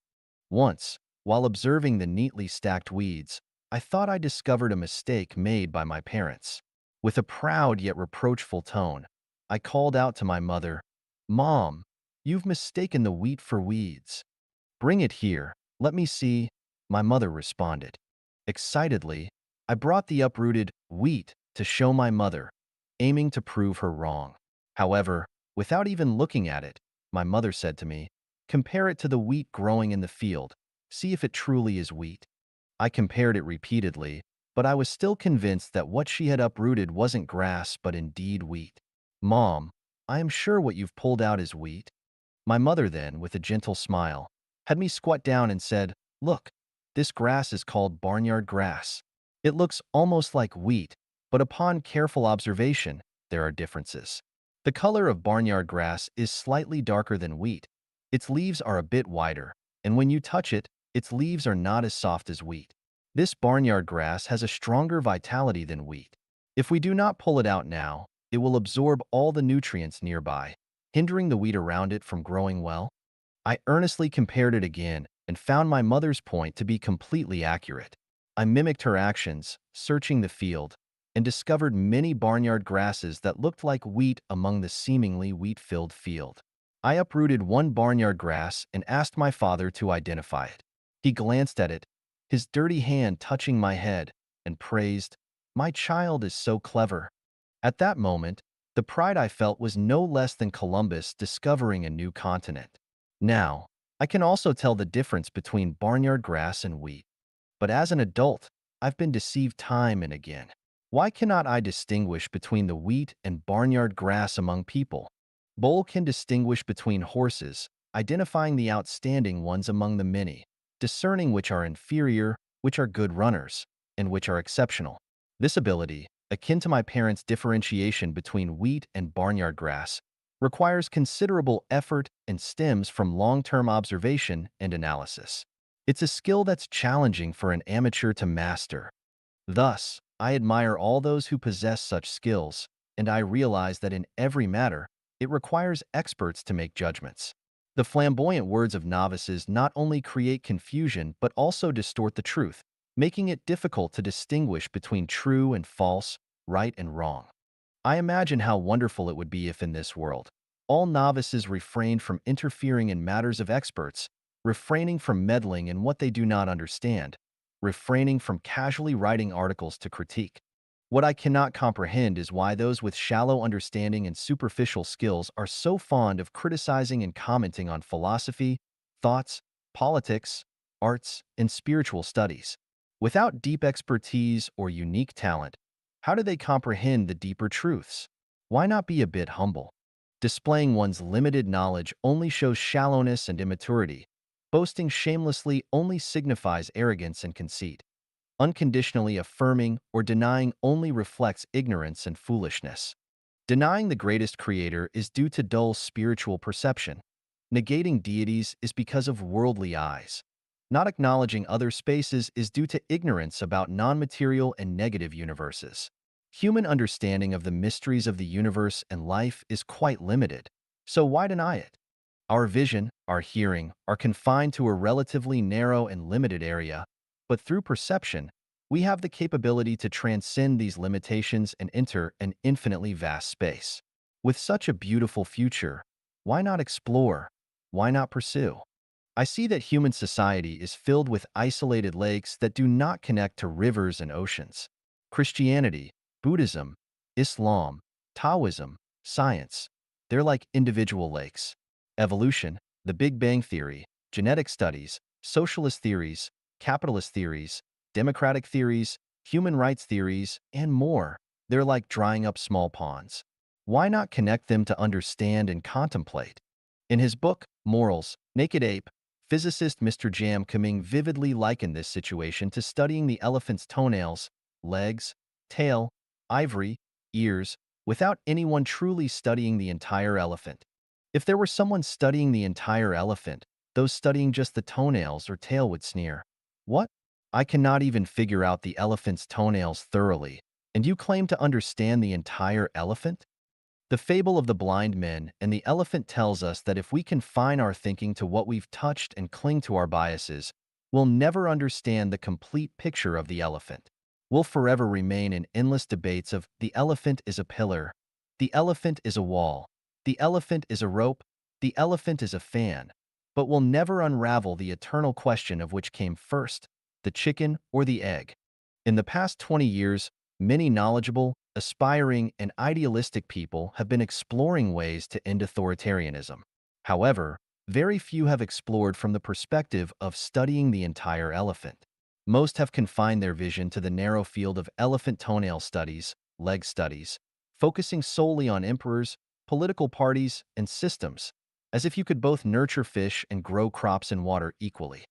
Once, while observing the neatly stacked weeds, I thought I discovered a mistake made by my parents. With a proud yet reproachful tone, I called out to my mother, "Mom, you've mistaken the wheat for weeds. Bring it here, let me see," my mother responded. Excitedly, I brought the uprooted wheat to show my mother, aiming to prove her wrong. However, without even looking at it, my mother said to me, "Compare it to the wheat growing in the field. See if it truly is wheat." I compared it repeatedly, but I was still convinced that what she had uprooted wasn't grass but indeed wheat. "Mom, I am sure what you've pulled out is wheat." My mother then, with a gentle smile, had me squat down and said, "Look, this grass is called barnyard grass. It looks almost like wheat, but upon careful observation, there are differences. The color of barnyard grass is slightly darker than wheat. Its leaves are a bit wider, and when you touch it, its leaves are not as soft as wheat. This barnyard grass has a stronger vitality than wheat. If we do not pull it out now, it will absorb all the nutrients nearby, hindering the wheat around it from growing well." I earnestly compared it again and found my mother's point to be completely accurate. I mimicked her actions, searching the field, and discovered many barnyard grasses that looked like wheat among the seemingly wheat-filled field. I uprooted one barnyard grass and asked my father to identify it. He glanced at it, his dirty hand touching my head, and praised, "My child is so clever." At that moment, the pride I felt was no less than Columbus discovering a new continent. Now, I can also tell the difference between barnyard grass and wheat. But as an adult, I've been deceived time and again. Why cannot I distinguish between the wheat and barnyard grass among people? Bull can distinguish between horses, identifying the outstanding ones among the many, discerning which are inferior, which are good runners, and which are exceptional. This ability, akin to my parents' differentiation between wheat and barnyard grass, requires considerable effort and stems from long-term observation and analysis. It's a skill that's challenging for an amateur to master. Thus, I admire all those who possess such skills, and I realize that in every matter, it requires experts to make judgments. The flamboyant words of novices not only create confusion but also distort the truth, making it difficult to distinguish between true and false, right and wrong. I imagine how wonderful it would be if in this world, all novices refrained from interfering in matters of experts, refraining from meddling in what they do not understand, refraining from casually writing articles to critique. What I cannot comprehend is why those with shallow understanding and superficial skills are so fond of criticizing and commenting on philosophy, thoughts, politics, arts, and spiritual studies. Without deep expertise or unique talent, how do they comprehend the deeper truths? Why not be a bit humble? Displaying one's limited knowledge only shows shallowness and immaturity. Boasting shamelessly only signifies arrogance and conceit. Unconditionally affirming or denying only reflects ignorance and foolishness. Denying the greatest creator is due to dull spiritual perception. Negating deities is because of worldly eyes. Not acknowledging other spaces is due to ignorance about non-material and negative universes. Human understanding of the mysteries of the universe and life is quite limited, so why deny it? Our vision, our hearing, are confined to a relatively narrow and limited area, but through perception, we have the capability to transcend these limitations and enter an infinitely vast space. With such a beautiful future, why not explore? Why not pursue? I see that human society is filled with isolated lakes that do not connect to rivers and oceans. Christianity, Buddhism, Islam, Taoism, science, they're like individual lakes. Evolution, the Big Bang Theory, genetic studies, socialist theories, capitalist theories, democratic theories, human rights theories, and more. They're like drying up small ponds. Why not connect them to understand and contemplate? In his book, Morals, Naked Ape, physicist Mr. Jam Kaming vividly likened this situation to studying the elephant's toenails, legs, tail, ivory, ears, without anyone truly studying the entire elephant. If there were someone studying the entire elephant, those studying just the toenails or tail would sneer. What? I cannot even figure out the elephant's toenails thoroughly, and you claim to understand the entire elephant? The fable of the blind men and the elephant tells us that if we confine our thinking to what we've touched and cling to our biases, we'll never understand the complete picture of the elephant. We'll forever remain in endless debates of the elephant is a pillar, the elephant is a wall, the elephant is a rope, the elephant is a fan, but we'll never unravel the eternal question of which came first, the chicken or the egg. In the past 20 years, many knowledgeable, aspiring, and idealistic people have been exploring ways to end authoritarianism. However, very few have explored from the perspective of studying the entire elephant. Most have confined their vision to the narrow field of elephant toenail studies, leg studies, focusing solely on emperors, political parties, and systems, as if you could both nurture fish and grow crops in water equally.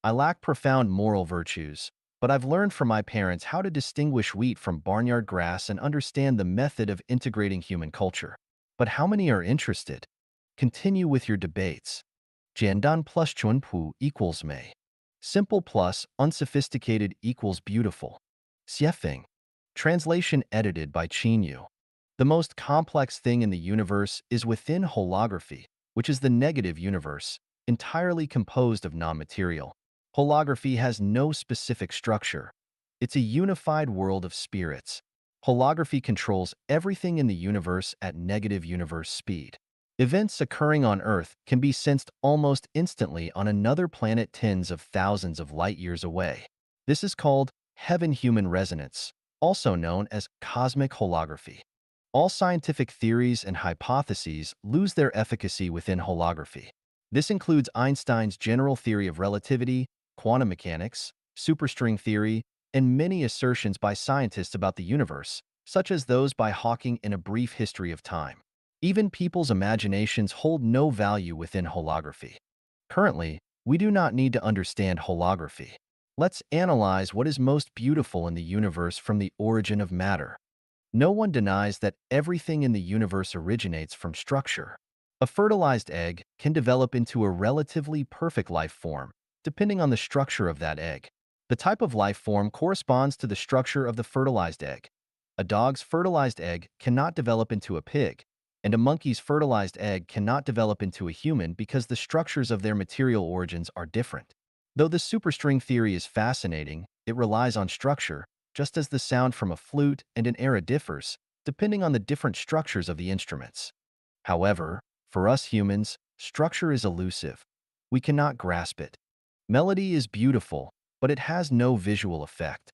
I lack profound moral virtues, but I've learned from my parents how to distinguish wheat from barnyard grass and understand the method of integrating human culture. But how many are interested? Continue with your debates. Jiandan plus chunpu equals mei. Simple plus unsophisticated equals beautiful. Xiefeng. Translation edited by Qin. The most complex thing in the universe is within holography, which is the negative universe, entirely composed of non-material. Holography has no specific structure. It's a unified world of spirits. Holography controls everything in the universe at negative universe speed. Events occurring on Earth can be sensed almost instantly on another planet tens of thousands of light years away. This is called heaven-human resonance, also known as cosmic holography. All scientific theories and hypotheses lose their efficacy within holography. This includes Einstein's general theory of relativity, quantum mechanics, superstring theory, and many assertions by scientists about the universe, such as those by Hawking in A Brief History of Time. Even people's imaginations hold no value within holography. Currently, we do not need to understand holography. Let's analyze what is most beautiful in the universe from the origin of matter. No one denies that everything in the universe originates from structure. A fertilized egg can develop into a relatively perfect life form, depending on the structure of that egg. The type of life form corresponds to the structure of the fertilized egg. A dog's fertilized egg cannot develop into a pig, and a monkey's fertilized egg cannot develop into a human because the structures of their material origins are different. Though the superstring theory is fascinating, it relies on structure, just as the sound from a flute and an era differs, depending on the different structures of the instruments. However, for us humans, structure is elusive. We cannot grasp it. Melody is beautiful, but it has no visual effect.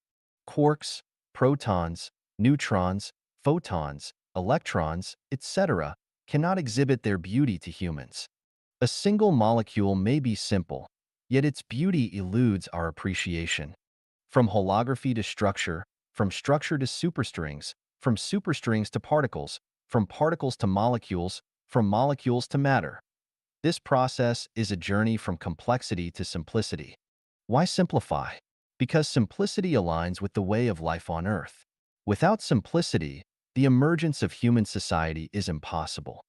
Quarks, protons, neutrons, photons, electrons, etc., cannot exhibit their beauty to humans. A single molecule may be simple, yet its beauty eludes our appreciation. From holography to structure, from structure to superstrings, from superstrings to particles, from particles to molecules, from molecules to matter. This process is a journey from complexity to simplicity. Why simplify? Because simplicity aligns with the way of life on Earth. Without simplicity, the emergence of human society is impossible.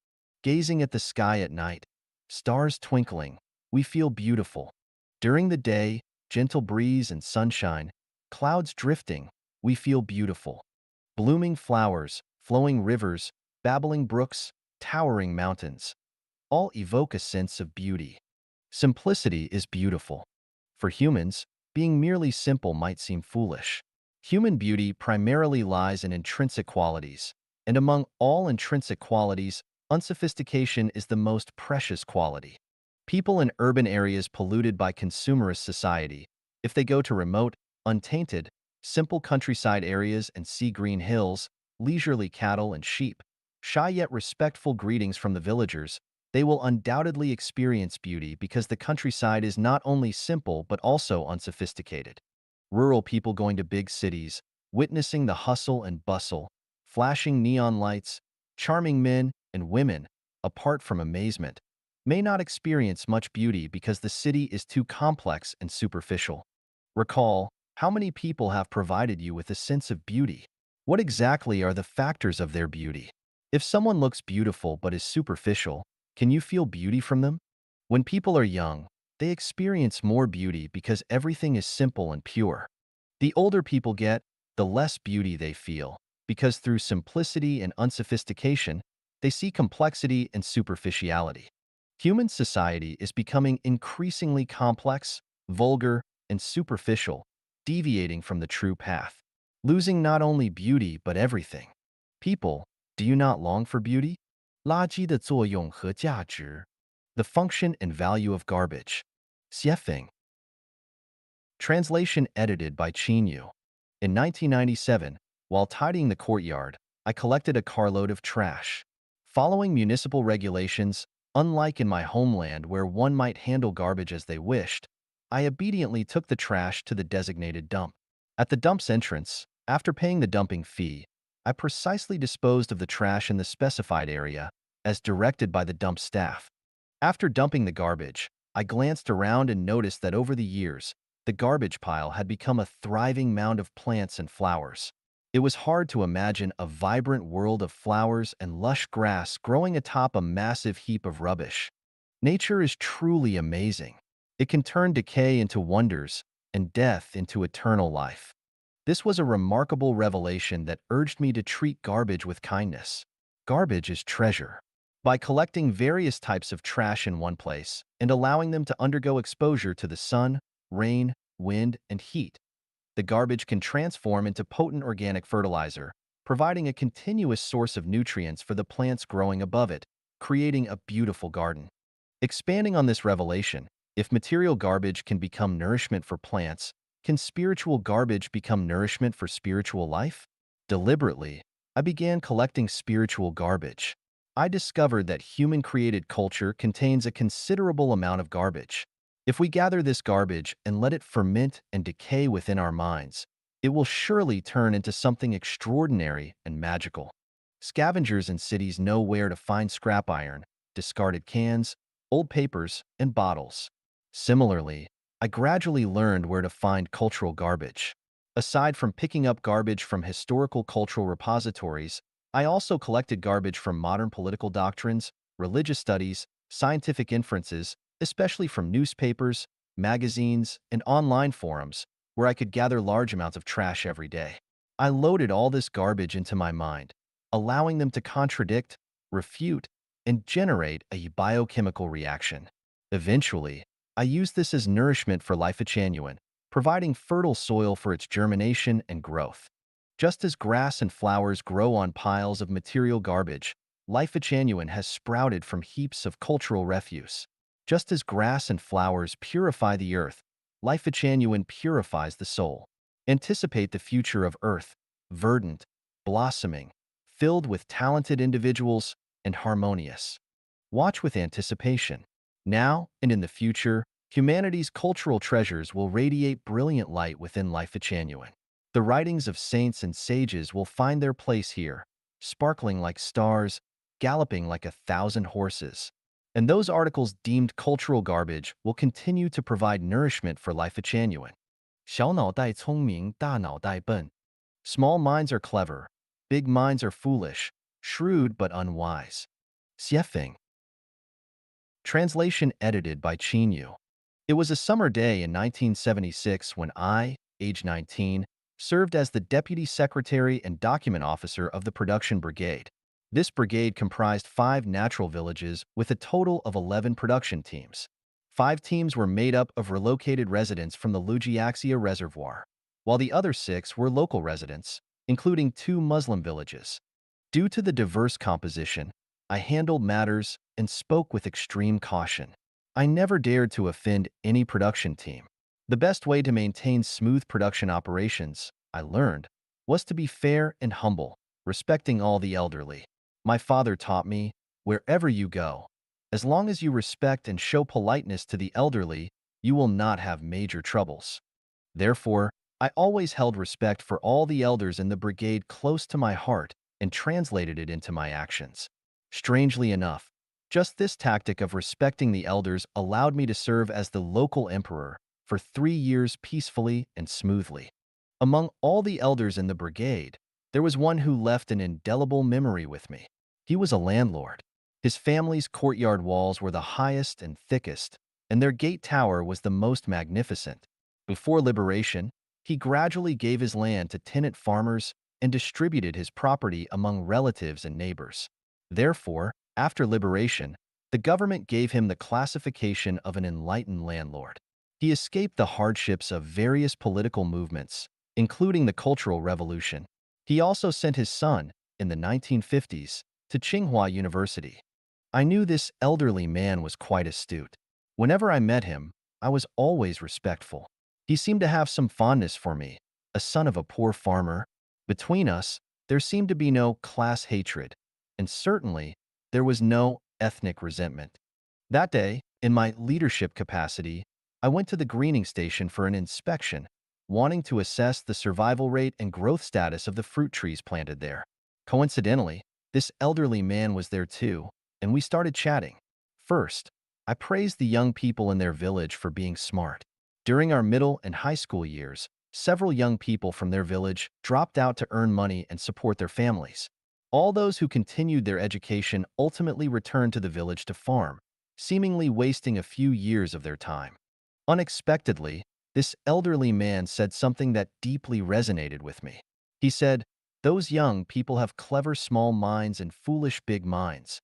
Gazing at the sky at night, stars twinkling, we feel beautiful. During the day, gentle breeze and sunshine, clouds drifting, we feel beautiful. Blooming flowers, flowing rivers, babbling brooks, towering mountains, all evoke a sense of beauty. Simplicity is beautiful. For humans, being merely simple might seem foolish. Human beauty primarily lies in intrinsic qualities, and among all intrinsic qualities, unsophistication is the most precious quality. People in urban areas polluted by consumerist society, if they go to remote, untainted, simple countryside areas and see green hills, leisurely cattle and sheep, shy yet respectful greetings from the villagers, they will undoubtedly experience beauty because the countryside is not only simple but also unsophisticated. Rural people going to big cities, witnessing the hustle and bustle, flashing neon lights, charming men and women, apart from amazement, may not experience much beauty because the city is too complex and superficial. Recall, how many people have provided you with a sense of beauty? What exactly are the factors of their beauty? If someone looks beautiful but is superficial, can you feel beauty from them? When people are young, they experience more beauty because everything is simple and pure. The older people get, the less beauty they feel, because through simplicity and unsophistication, they see complexity and superficiality. Human society is becoming increasingly complex, vulgar, and superficial, deviating from the true path, losing not only beauty but everything. People, do you not long for beauty? 垃圾的作用和价值 The function and value of garbage. Xiefeng. Translation edited by Yu. In 1997, while tidying the courtyard, I collected a carload of trash. Following municipal regulations, unlike in my homeland where one might handle garbage as they wished, I obediently took the trash to the designated dump. At the dump's entrance, after paying the dumping fee, I precisely disposed of the trash in the specified area, as directed by the dump staff. After dumping the garbage, I glanced around and noticed that over the years, the garbage pile had become a thriving mound of plants and flowers. It was hard to imagine a vibrant world of flowers and lush grass growing atop a massive heap of rubbish. Nature is truly amazing. It can turn decay into wonders and death into eternal life. This was a remarkable revelation that urged me to treat garbage with kindness. Garbage is treasure. By collecting various types of trash in one place and allowing them to undergo exposure to the sun, rain, wind, and heat, the garbage can transform into potent organic fertilizer, providing a continuous source of nutrients for the plants growing above it, creating a beautiful garden. Expanding on this revelation, if material garbage can become nourishment for plants, can spiritual garbage become nourishment for spiritual life? Deliberately, I began collecting spiritual garbage. I discovered that human-created culture contains a considerable amount of garbage. If we gather this garbage and let it ferment and decay within our minds, it will surely turn into something extraordinary and magical. Scavengers in cities know where to find scrap iron, discarded cans, old papers, and bottles. Similarly, I gradually learned where to find cultural garbage. Aside from picking up garbage from historical cultural repositories, I also collected garbage from modern political doctrines, religious studies, scientific inferences, especially from newspapers, magazines, and online forums, where I could gather large amounts of trash every day. I loaded all this garbage into my mind, allowing them to contradict, refute, and generate a biochemical reaction. Eventually, I used this as nourishment for life genuine, providing fertile soil for its germination and growth. Just as grass and flowers grow on piles of material garbage, life genuine has sprouted from heaps of cultural refuse. Just as grass and flowers purify the earth, life genuine purifies the soul. Anticipate the future of earth, verdant, blossoming, filled with talented individuals and harmonious. Watch with anticipation. Now and in the future, humanity's cultural treasures will radiate brilliant light within life genuine. The writings of saints and sages will find their place here, sparkling like stars, galloping like 1,000 horses. And those articles deemed cultural garbage will continue to provide nourishment for life genuine. 小脑袋聪明，大脑袋笨. Small minds are clever, big minds are foolish, shrewd but unwise. Xiefeng. Translation edited by Yu. It was a summer day in 1976 when I, age 19, served as the Deputy Secretary and Document Officer of the Production Brigade. This brigade comprised 5 natural villages with a total of 11 production teams. 5 teams were made up of relocated residents from the Lujiaxia Reservoir, while the other 6 were local residents, including 2 Muslim villages. Due to the diverse composition, I handled matters and spoke with extreme caution. I never dared to offend any production team. The best way to maintain smooth production operations, I learned, was to be fair and humble, respecting all the elderly. My father taught me, wherever you go, as long as you respect and show politeness to the elderly, you will not have major troubles. Therefore, I always held respect for all the elders in the brigade close to my heart and translated it into my actions. Strangely enough, just this tactic of respecting the elders allowed me to serve as the local emperor for 3 years peacefully and smoothly. Among all the elders in the brigade, there was one who left an indelible memory with me. He was a landlord. His family's courtyard walls were the highest and thickest, and their gate tower was the most magnificent. Before liberation, he gradually gave his land to tenant farmers and distributed his property among relatives and neighbors. Therefore, after liberation, the government gave him the classification of an enlightened landlord. He escaped the hardships of various political movements, including the Cultural Revolution. He also sent his son, in the 1950s, to Tsinghua University. I knew this elderly man was quite astute. Whenever I met him, I was always respectful. He seemed to have some fondness for me, a son of a poor farmer. Between us, there seemed to be no class hatred, and certainly there was no ethnic resentment. That day, in my leadership capacity, I went to the greening station for an inspection, wanting to assess the survival rate and growth status of the fruit trees planted there. Coincidentally, this elderly man was there too, and we started chatting. First, I praised the young people in their village for being smart. During our middle and high school years, several young people from their village dropped out to earn money and support their families. All those who continued their education ultimately returned to the village to farm, seemingly wasting a few years of their time. Unexpectedly, this elderly man said something that deeply resonated with me. He said, "Those young people have clever small minds and foolish big minds."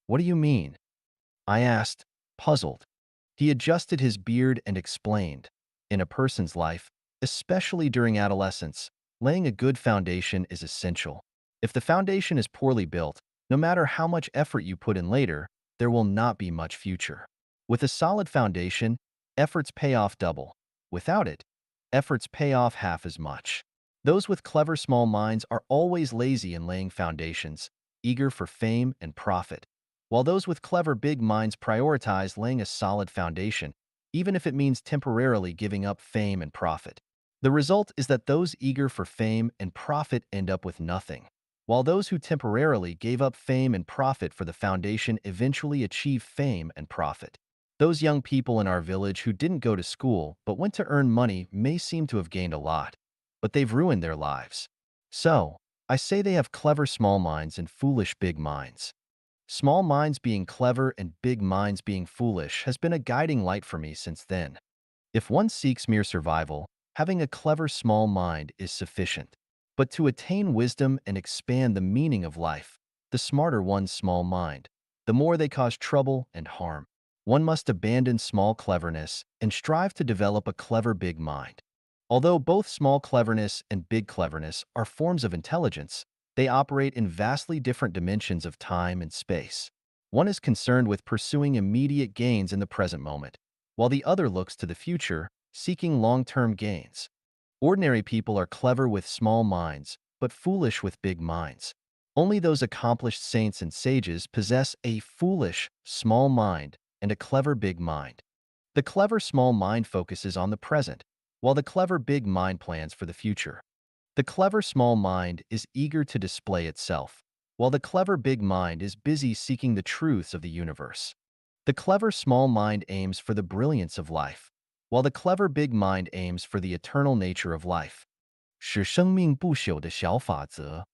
"What do you mean?" I asked, puzzled. He adjusted his beard and explained, "In a person's life, especially during adolescence, laying a good foundation is essential. If the foundation is poorly built, no matter how much effort you put in later, there will not be much future. With a solid foundation, efforts pay off double. Without it, efforts pay off half as much." Those with clever small minds are always lazy in laying foundations, eager for fame and profit, while those with clever big minds prioritize laying a solid foundation, even if it means temporarily giving up fame and profit. The result is that those eager for fame and profit end up with nothing, while those who temporarily gave up fame and profit for the foundation eventually achieve fame and profit. Those young people in our village who didn't go to school but went to earn money may seem to have gained a lot, but they've ruined their lives. So, I say they have clever small minds and foolish big minds. Small minds being clever and big minds being foolish has been a guiding light for me since then. If one seeks mere survival, having a clever small mind is sufficient. But to attain wisdom and expand the meaning of life, the smarter one's small mind, the more they cause trouble and harm. One must abandon small cleverness and strive to develop a clever big mind. Although both small cleverness and big cleverness are forms of intelligence, they operate in vastly different dimensions of time and space. One is concerned with pursuing immediate gains in the present moment, while the other looks to the future, seeking long-term gains. Ordinary people are clever with small minds, but foolish with big minds. Only those accomplished saints and sages possess a foolish, small mind and a clever big mind. The clever small mind focuses on the present, while the clever big mind plans for the future. The clever small mind is eager to display itself, while the clever big mind is busy seeking the truths of the universe. The clever small mind aims for the brilliance of life, while the clever big mind aims for the eternal nature of life. 使生命不朽的小法则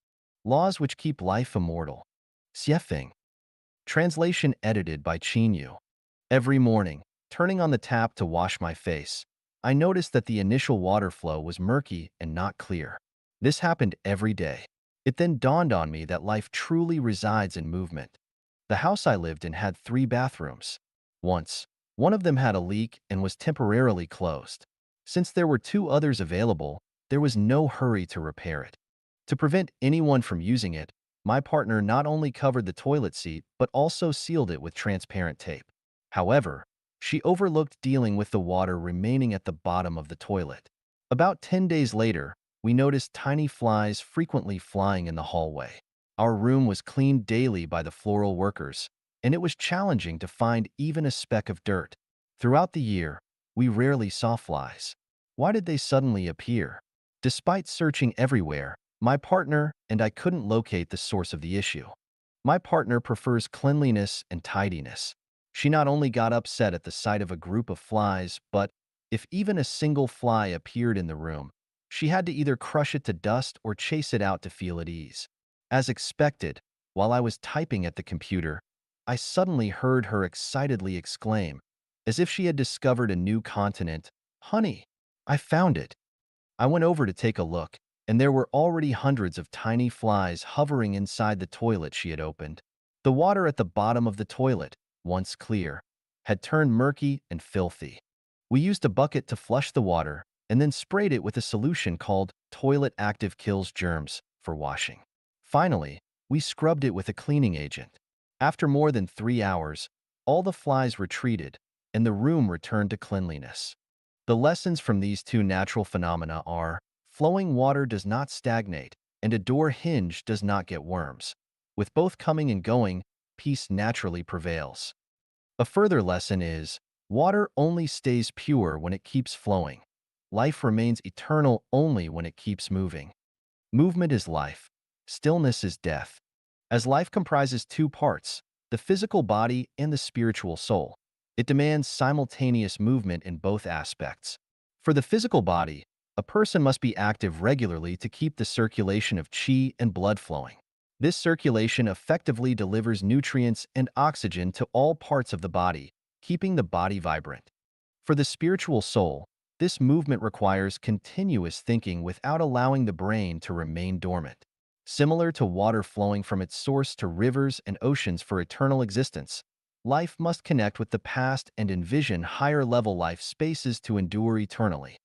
Laws which keep life immortal. Xiefeng. Translation edited by Qin Yu. Every morning, Turning on the tap to wash my face, I noticed that the initial water flow was murky and not clear. This happened every day. It then dawned on me that life truly resides in movement. The house I lived in had 3 bathrooms. Once, one of them had a leak and was temporarily closed. Since there were 2 others available, there was no hurry to repair it. To prevent anyone from using it, my partner not only covered the toilet seat but also sealed it with transparent tape. However, she overlooked dealing with the water remaining at the bottom of the toilet. About 10 days later, we noticed tiny flies frequently flying in the hallway. Our room was cleaned daily by the floral workers, and it was challenging to find even a speck of dirt. Throughout the year, we rarely saw flies. Why did they suddenly appear? Despite searching everywhere, my partner and I couldn't locate the source of the issue. My partner prefers cleanliness and tidiness. She not only got upset at the sight of a group of flies, but if even a single fly appeared in the room, she had to either crush it to dust or chase it out to feel at ease. As expected, while I was typing at the computer, I suddenly heard her excitedly exclaim, as if she had discovered a new continent, "Honey, I found it." I went over to take a look, and there were already hundreds of tiny flies hovering inside the toilet she had opened. The water at the bottom of the toilet, once clear, had turned murky and filthy. We used a bucket to flush the water and then sprayed it with a solution called Toilet Active Kills Germs for washing. Finally, we scrubbed it with a cleaning agent. After more than 3 hours, all the flies retreated and the room returned to cleanliness. The lessons from these 2 natural phenomena are: flowing water does not stagnate, and a door hinge does not get worms. With both coming and going, peace naturally prevails. A further lesson is, water only stays pure when it keeps flowing. Life remains eternal only when it keeps moving. Movement is life. Stillness is death. As life comprises 2 parts, the physical body and the spiritual soul, it demands simultaneous movement in both aspects. For the physical body, a person must be active regularly to keep the circulation of qi and blood flowing. This circulation effectively delivers nutrients and oxygen to all parts of the body, keeping the body vibrant. For the spiritual soul, this movement requires continuous thinking without allowing the brain to remain dormant. Similar to water flowing from its source to rivers and oceans for eternal existence, life must connect with the past and envision higher-level life spaces to endure eternally.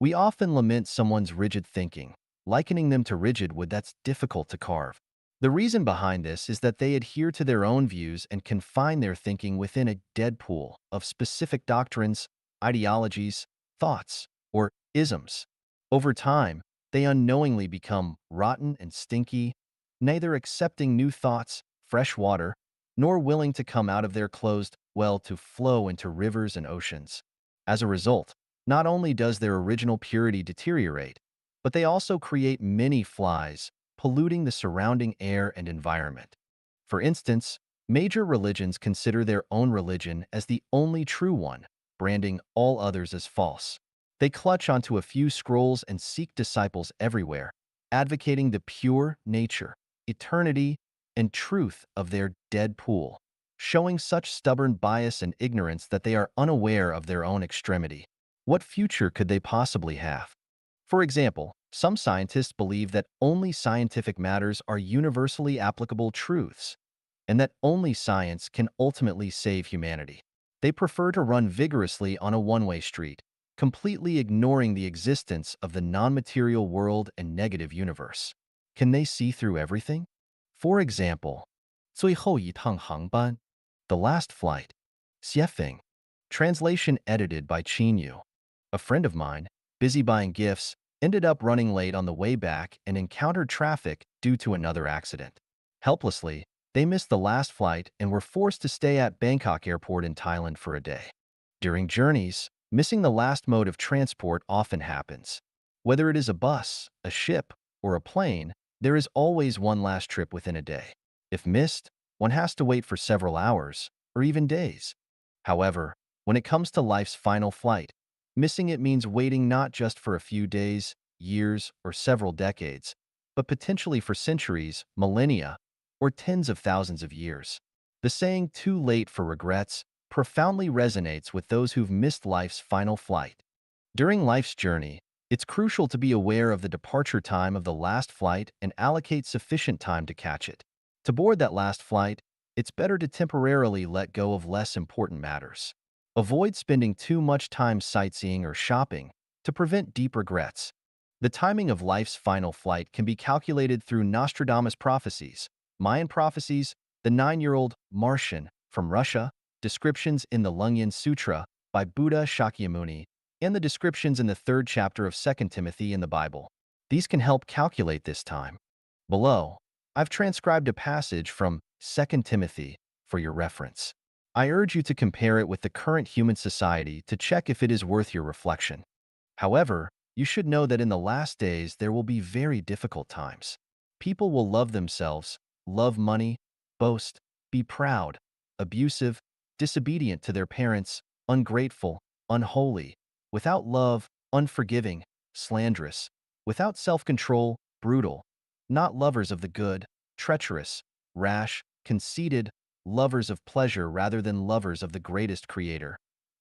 We often lament someone's rigid thinking, likening them to rigid wood that's difficult to carve. The reason behind this is that they adhere to their own views and confine their thinking within a dead pool of specific doctrines, ideologies, thoughts, or isms. Over time, they unknowingly become rotten and stinky, neither accepting new thoughts, fresh water, nor willing to come out of their closed well to flow into rivers and oceans. As a result, not only does their original purity deteriorate, but they also create many flies, polluting the surrounding air and environment. For instance, major religions consider their own religion as the only true one, branding all others as false. They clutch onto a few scrolls and seek disciples everywhere, advocating the pure nature, eternity, and truth of their dead pool, showing such stubborn bias and ignorance that they are unaware of their own extremity. What future could they possibly have? For example, some scientists believe that only scientific matters are universally applicable truths, and that only science can ultimately save humanity. They prefer to run vigorously on a one-way street, completely ignoring the existence of the non-material world and negative universe. Can they see through everything? For example, 最后一趟航班, the last flight, 谢菲, translation edited by Chinyu. A friend of mine, busy buying gifts, ended up running late on the way back and encountered traffic due to another accident. Helplessly, they missed the last flight and were forced to stay at Bangkok Airport in Thailand for a day. During journeys, missing the last mode of transport often happens. Whether it is a bus, a ship, or a plane, there is always one last trip within a day. If missed, one has to wait for several hours, or even days. However, when it comes to life's final flight, missing it means waiting not just for a few days, years, or several decades, but potentially for centuries, millennia, or tens of thousands of years. The saying "too late for regrets" profoundly resonates with those who've missed life's final flight. During life's journey, it's crucial to be aware of the departure time of the last flight and allocate sufficient time to catch it. To board that last flight, it's better to temporarily let go of less important matters. Avoid spending too much time sightseeing or shopping to prevent deep regrets. The timing of life's final flight can be calculated through Nostradamus prophecies, Mayan prophecies, the 9-year-old Martian from Russia, descriptions in the Lungyan Sutra by Buddha Shakyamuni, and the descriptions in the 3rd chapter of 2 Timothy in the Bible. These can help calculate this time. Below, I've transcribed a passage from 2 Timothy for your reference. I urge you to compare it with the current human society to check if it is worth your reflection. However, you should know that in the last days there will be very difficult times. People will love themselves, love money, boast, be proud, abusive, disobedient to their parents, ungrateful, unholy, without love, unforgiving, slanderous, without self-control, brutal, not lovers of the good, treacherous, rash, conceited, lovers of pleasure rather than lovers of the greatest Creator,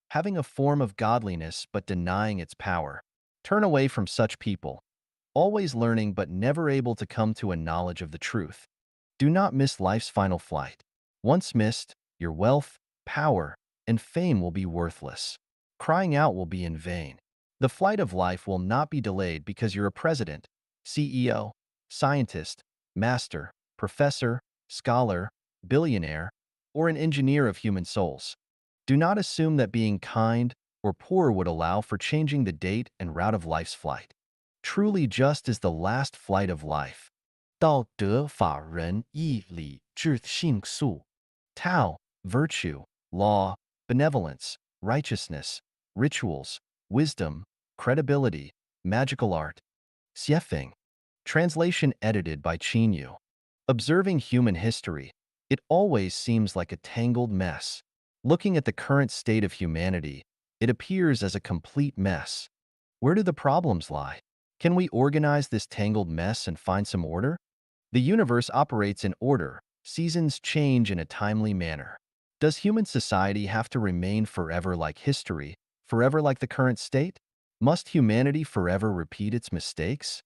having a form of godliness but denying its power. Turn away from such people, always learning but never able to come to a knowledge of the truth. Do not miss life's final flight. Once missed, your wealth, power, and fame will be worthless. Crying out will be in vain. The flight of life will not be delayed because you're a president, CEO, scientist, master, professor, scholar, billionaire, or an engineer of human souls. Do not assume that being kind or poor would allow for changing the date and route of life's flight. Truly just as the last flight of life. 道德法人义理智信素 Tao, virtue, law, benevolence, righteousness, rituals, wisdom, credibility, magical art. Xiefeng. Translation edited by Qinyu. Observing human history, it always seems like a tangled mess. Looking at the current state of humanity, it appears as a complete mess. Where do the problems lie? Can we organize this tangled mess and find some order? The universe operates in order. Seasons change in a timely manner. Does human society have to remain forever like history, forever like the current state? Must humanity forever repeat its mistakes?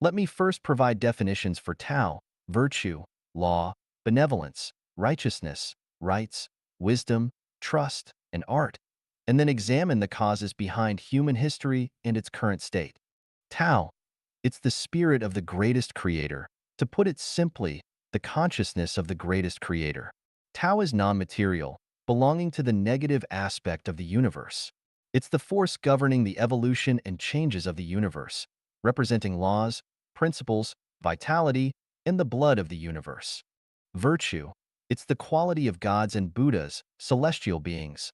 Let me first provide definitions for Tao, virtue, law, benevolence, righteousness, rights, wisdom, trust, and art, and then examine the causes behind human history and its current state. Tao, it's the spirit of the greatest creator. To put it simply, the consciousness of the greatest creator. Tao is non-material, belonging to the negative aspect of the universe. It's the force governing the evolution and changes of the universe, representing laws, principles, vitality, and the blood of the universe. Virtue, it's the quality of gods and Buddhas, celestial beings.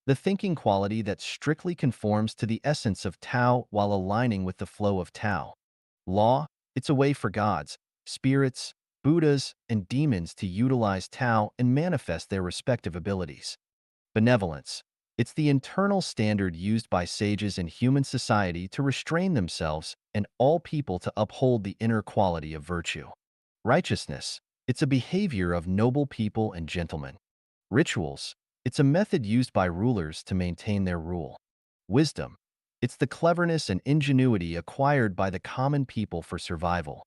The thinking quality that strictly conforms to the essence of Tao while aligning with the flow of Tao. Law, it's a way for gods, spirits, Buddhas, and demons to utilize Tao and manifest their respective abilities. Benevolence. It's the internal standard used by sages in human society to restrain themselves and all people to uphold the inner quality of virtue. Righteousness. It's a behavior of noble people and gentlemen. Rituals. It's a method used by rulers to maintain their rule. Wisdom. It's the cleverness and ingenuity acquired by the common people for survival.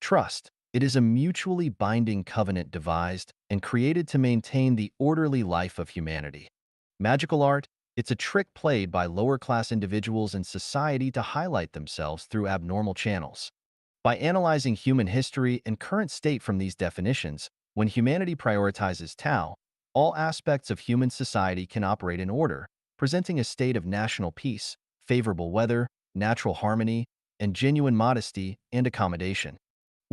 Trust. It is a mutually binding covenant devised and created to maintain the orderly life of humanity. Magical art, it's a trick played by lower-class individuals in society to highlight themselves through abnormal channels. By analyzing human history and current state from these definitions, when humanity prioritizes Tao, all aspects of human society can operate in order, presenting a state of national peace, favorable weather, natural harmony, and genuine modesty and accommodation.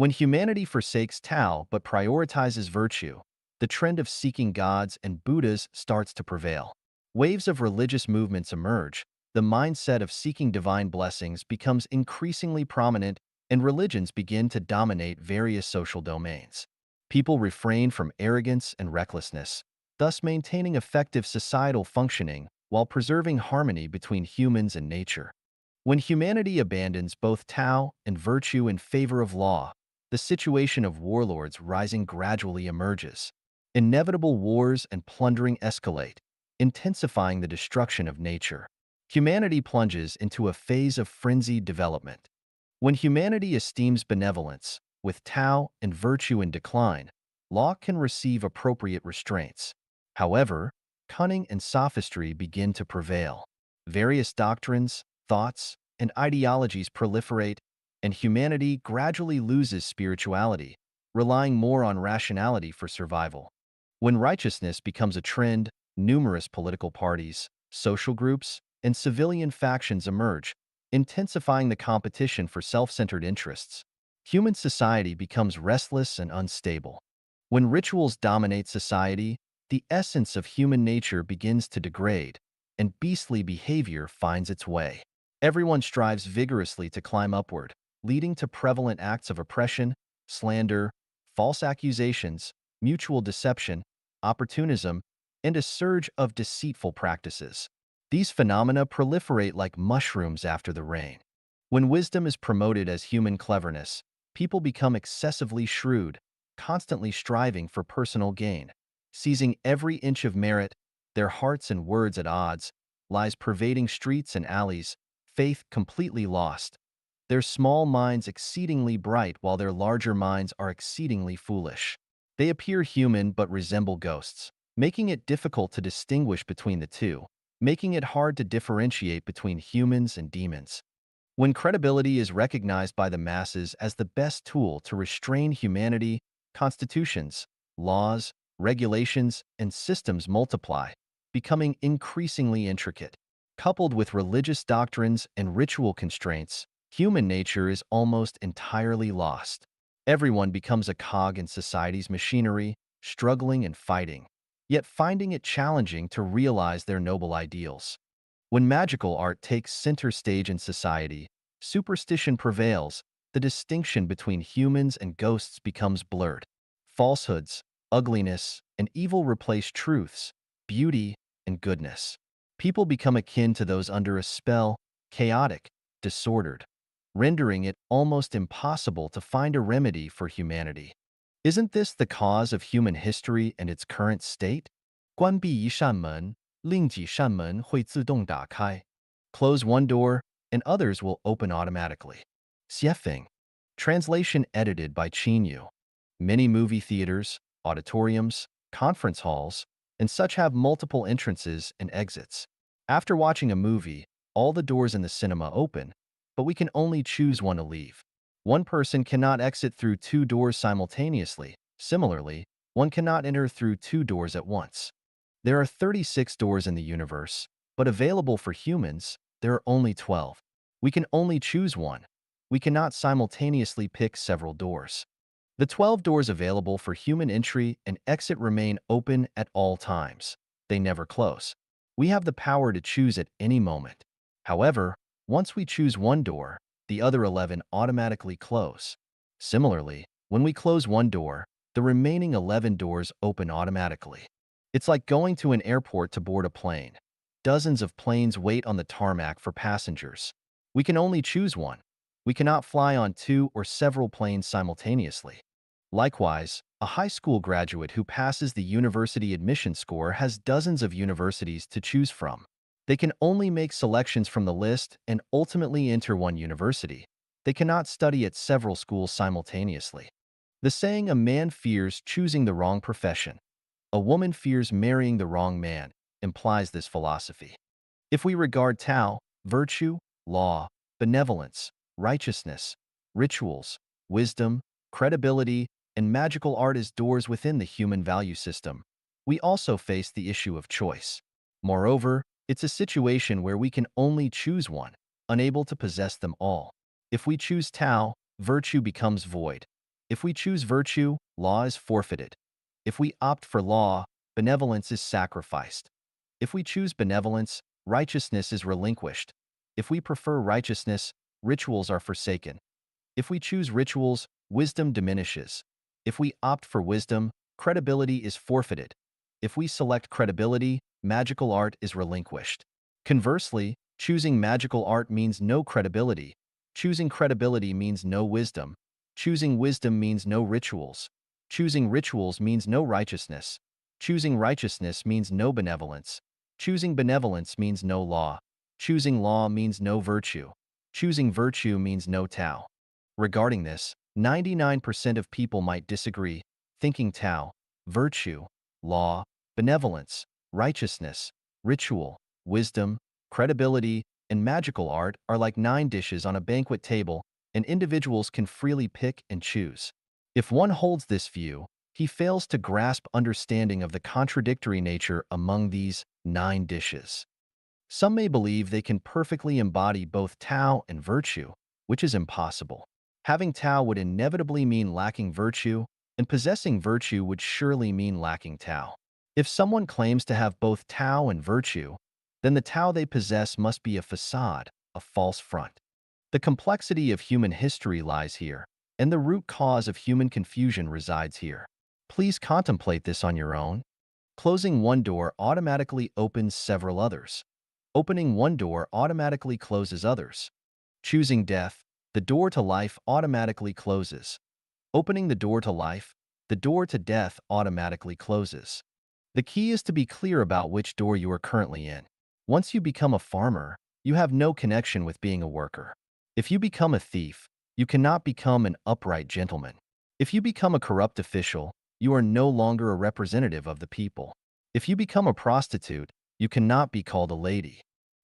When humanity forsakes Tao but prioritizes virtue, the trend of seeking gods and Buddhas starts to prevail. Waves of religious movements emerge, the mindset of seeking divine blessings becomes increasingly prominent, and religions begin to dominate various social domains. People refrain from arrogance and recklessness, thus maintaining effective societal functioning while preserving harmony between humans and nature. When humanity abandons both Tao and virtue in favor of law, the situation of warlords rising gradually emerges. Inevitable wars and plundering escalate, intensifying the destruction of nature. Humanity plunges into a phase of frenzied development. When humanity esteems benevolence, with Tao and virtue in decline, law can receive appropriate restraints. However, cunning and sophistry begin to prevail. Various doctrines, thoughts, and ideologies proliferate, and humanity gradually loses spirituality, relying more on rationality for survival. When righteousness becomes a trend, numerous political parties, social groups, and civilian factions emerge, intensifying the competition for self-centered interests. Human society becomes restless and unstable. When rituals dominate society, the essence of human nature begins to degrade, and beastly behavior finds its way. Everyone strives vigorously to climb upward, leading to prevalent acts of oppression, slander, false accusations, mutual deception, opportunism, and a surge of deceitful practices. These phenomena proliferate like mushrooms after the rain. When wisdom is promoted as human cleverness, people become excessively shrewd, constantly striving for personal gain. Seizing every inch of merit, their hearts and words at odds, lies pervading streets and alleys, faith completely lost. Their small minds exceedingly bright while their larger minds are exceedingly foolish. They appear human but resemble ghosts, making it difficult to distinguish between the two, making it hard to differentiate between humans and demons. When credibility is recognized by the masses as the best tool to restrain humanity, constitutions, laws, regulations, and systems multiply, becoming increasingly intricate. Coupled with religious doctrines and ritual constraints, human nature is almost entirely lost. Everyone becomes a cog in society's machinery, struggling and fighting, yet finding it challenging to realize their noble ideals. When magical art takes center stage in society, superstition prevails, the distinction between humans and ghosts becomes blurred. Falsehoods, ugliness, and evil replace truths, beauty, and goodness. People become akin to those under a spell, chaotic, disordered, rendering it almost impossible to find a remedy for humanity. Isn't this the cause of human history and its current state? 关闭一扇门，另几扇门会自动打开. Close one door, and others will open automatically. Xiefeng. Translation edited by Qin Yu. Many movie theaters, auditoriums, conference halls, and such have multiple entrances and exits. After watching a movie, all the doors in the cinema open, but we can only choose one to leave. One person cannot exit through two doors simultaneously. Similarly, one cannot enter through two doors at once. There are 36 doors in the universe, but available for humans, there are only 12. We can only choose one. We cannot simultaneously pick several doors. The 12 doors available for human entry and exit remain open at all times. They never close. We have the power to choose at any moment. However, once we choose one door, the other 11 automatically close. Similarly, when we close one door, the remaining 11 doors open automatically. It's like going to an airport to board a plane. Dozens of planes wait on the tarmac for passengers. We can only choose one. We cannot fly on two or several planes simultaneously. Likewise, a high school graduate who passes the university admission score has dozens of universities to choose from. They can only make selections from the list and ultimately enter one university. They cannot study at several schools simultaneously. The saying, "A man fears choosing the wrong profession. A woman fears marrying the wrong man," implies this philosophy. If we regard Tao, virtue, law, benevolence, righteousness, rituals, wisdom, credibility, and magical art as doors within the human value system, we also face the issue of choice. Moreover, it's a situation where we can only choose one, unable to possess them all. If we choose Tao, virtue becomes void. If we choose virtue, law is forfeited. If we opt for law, benevolence is sacrificed. If we choose benevolence, righteousness is relinquished. If we prefer righteousness, rituals are forsaken. If we choose rituals, wisdom diminishes. If we opt for wisdom, credibility is forfeited. If we select credibility, magical art is relinquished. Conversely, choosing magical art means no credibility. Choosing credibility means no wisdom. Choosing wisdom means no rituals. Choosing rituals means no righteousness. Choosing righteousness means no benevolence. Choosing benevolence means no law. Choosing law means no virtue. Choosing virtue means no Tao. Regarding this, 99% of people might disagree, thinking Tao, virtue, law, benevolence, righteousness, ritual, wisdom, credibility, and magical art are like 9 dishes on a banquet table, and individuals can freely pick and choose. If one holds this view, he fails to grasp understanding of the contradictory nature among these 9 dishes. Some may believe they can perfectly embody both Tao and virtue, which is impossible. Having Tao would inevitably mean lacking virtue, and possessing virtue would surely mean lacking Tao. If someone claims to have both Tao and virtue, then the Tao they possess must be a facade, a false front. The complexity of human history lies here, and the root cause of human confusion resides here. Please contemplate this on your own. Closing one door automatically opens several others. Opening one door automatically closes others. Choosing death, the door to life automatically closes. Opening the door to life, the door to death automatically closes. The key is to be clear about which door you are currently in. Once you become a farmer, you have no connection with being a worker. If you become a thief, you cannot become an upright gentleman. If you become a corrupt official, you are no longer a representative of the people. If you become a prostitute, you cannot be called a lady.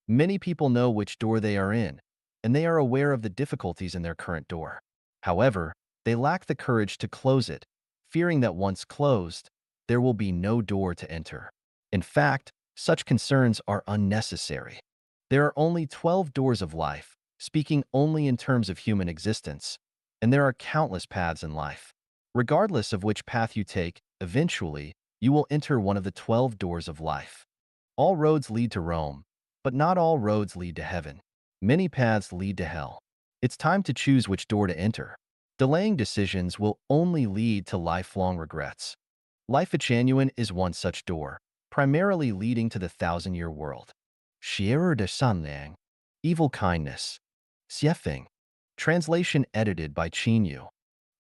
Many people know which door they are in, and they are aware of the difficulties in their current door. However, they lack the courage to close it, fearing that once closed, there will be no door to enter. In fact, such concerns are unnecessary. There are only 12 doors of life, speaking only in terms of human existence, and there are countless paths in life. Regardless of which path you take, eventually, you will enter one of the 12 doors of life. All roads lead to Rome, but not all roads lead to heaven. Many paths lead to hell. It's time to choose which door to enter. Delaying decisions will only lead to lifelong regrets. Life at Genuine is one such door, primarily leading to the thousand-year world. Xier de Sanliang, Evil Kindness. Xiefeng. Translation edited by Qin Yu.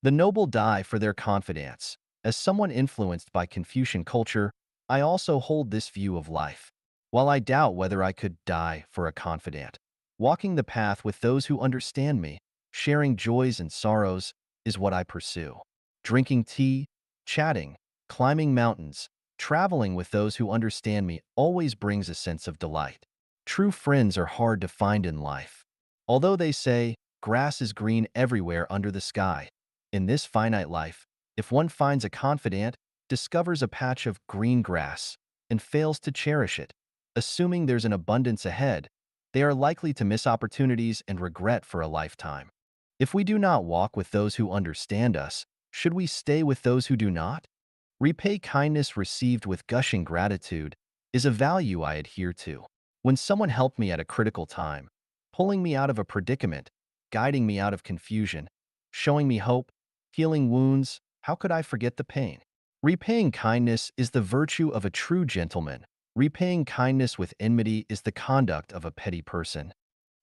The noble die for their confidence. As someone influenced by Confucian culture, I also hold this view of life. While I doubt whether I could die for a confidant, walking the path with those who understand me, sharing joys and sorrows, is what I pursue. Drinking tea, chatting, climbing mountains, traveling with those who understand me always brings a sense of delight. True friends are hard to find in life. Although they say, grass is green everywhere under the sky, in this finite life, if one finds a confidant, discovers a patch of green grass, and fails to cherish it, assuming there's an abundance ahead, they are likely to miss opportunities and regret for a lifetime. If we do not walk with those who understand us, should we stay with those who do not? Repay kindness received with gushing gratitude is a value I adhere to. When someone helped me at a critical time, pulling me out of a predicament, guiding me out of confusion, showing me hope, healing wounds, how could I forget the pain? Repaying kindness is the virtue of a true gentleman. Repaying kindness with enmity is the conduct of a petty person.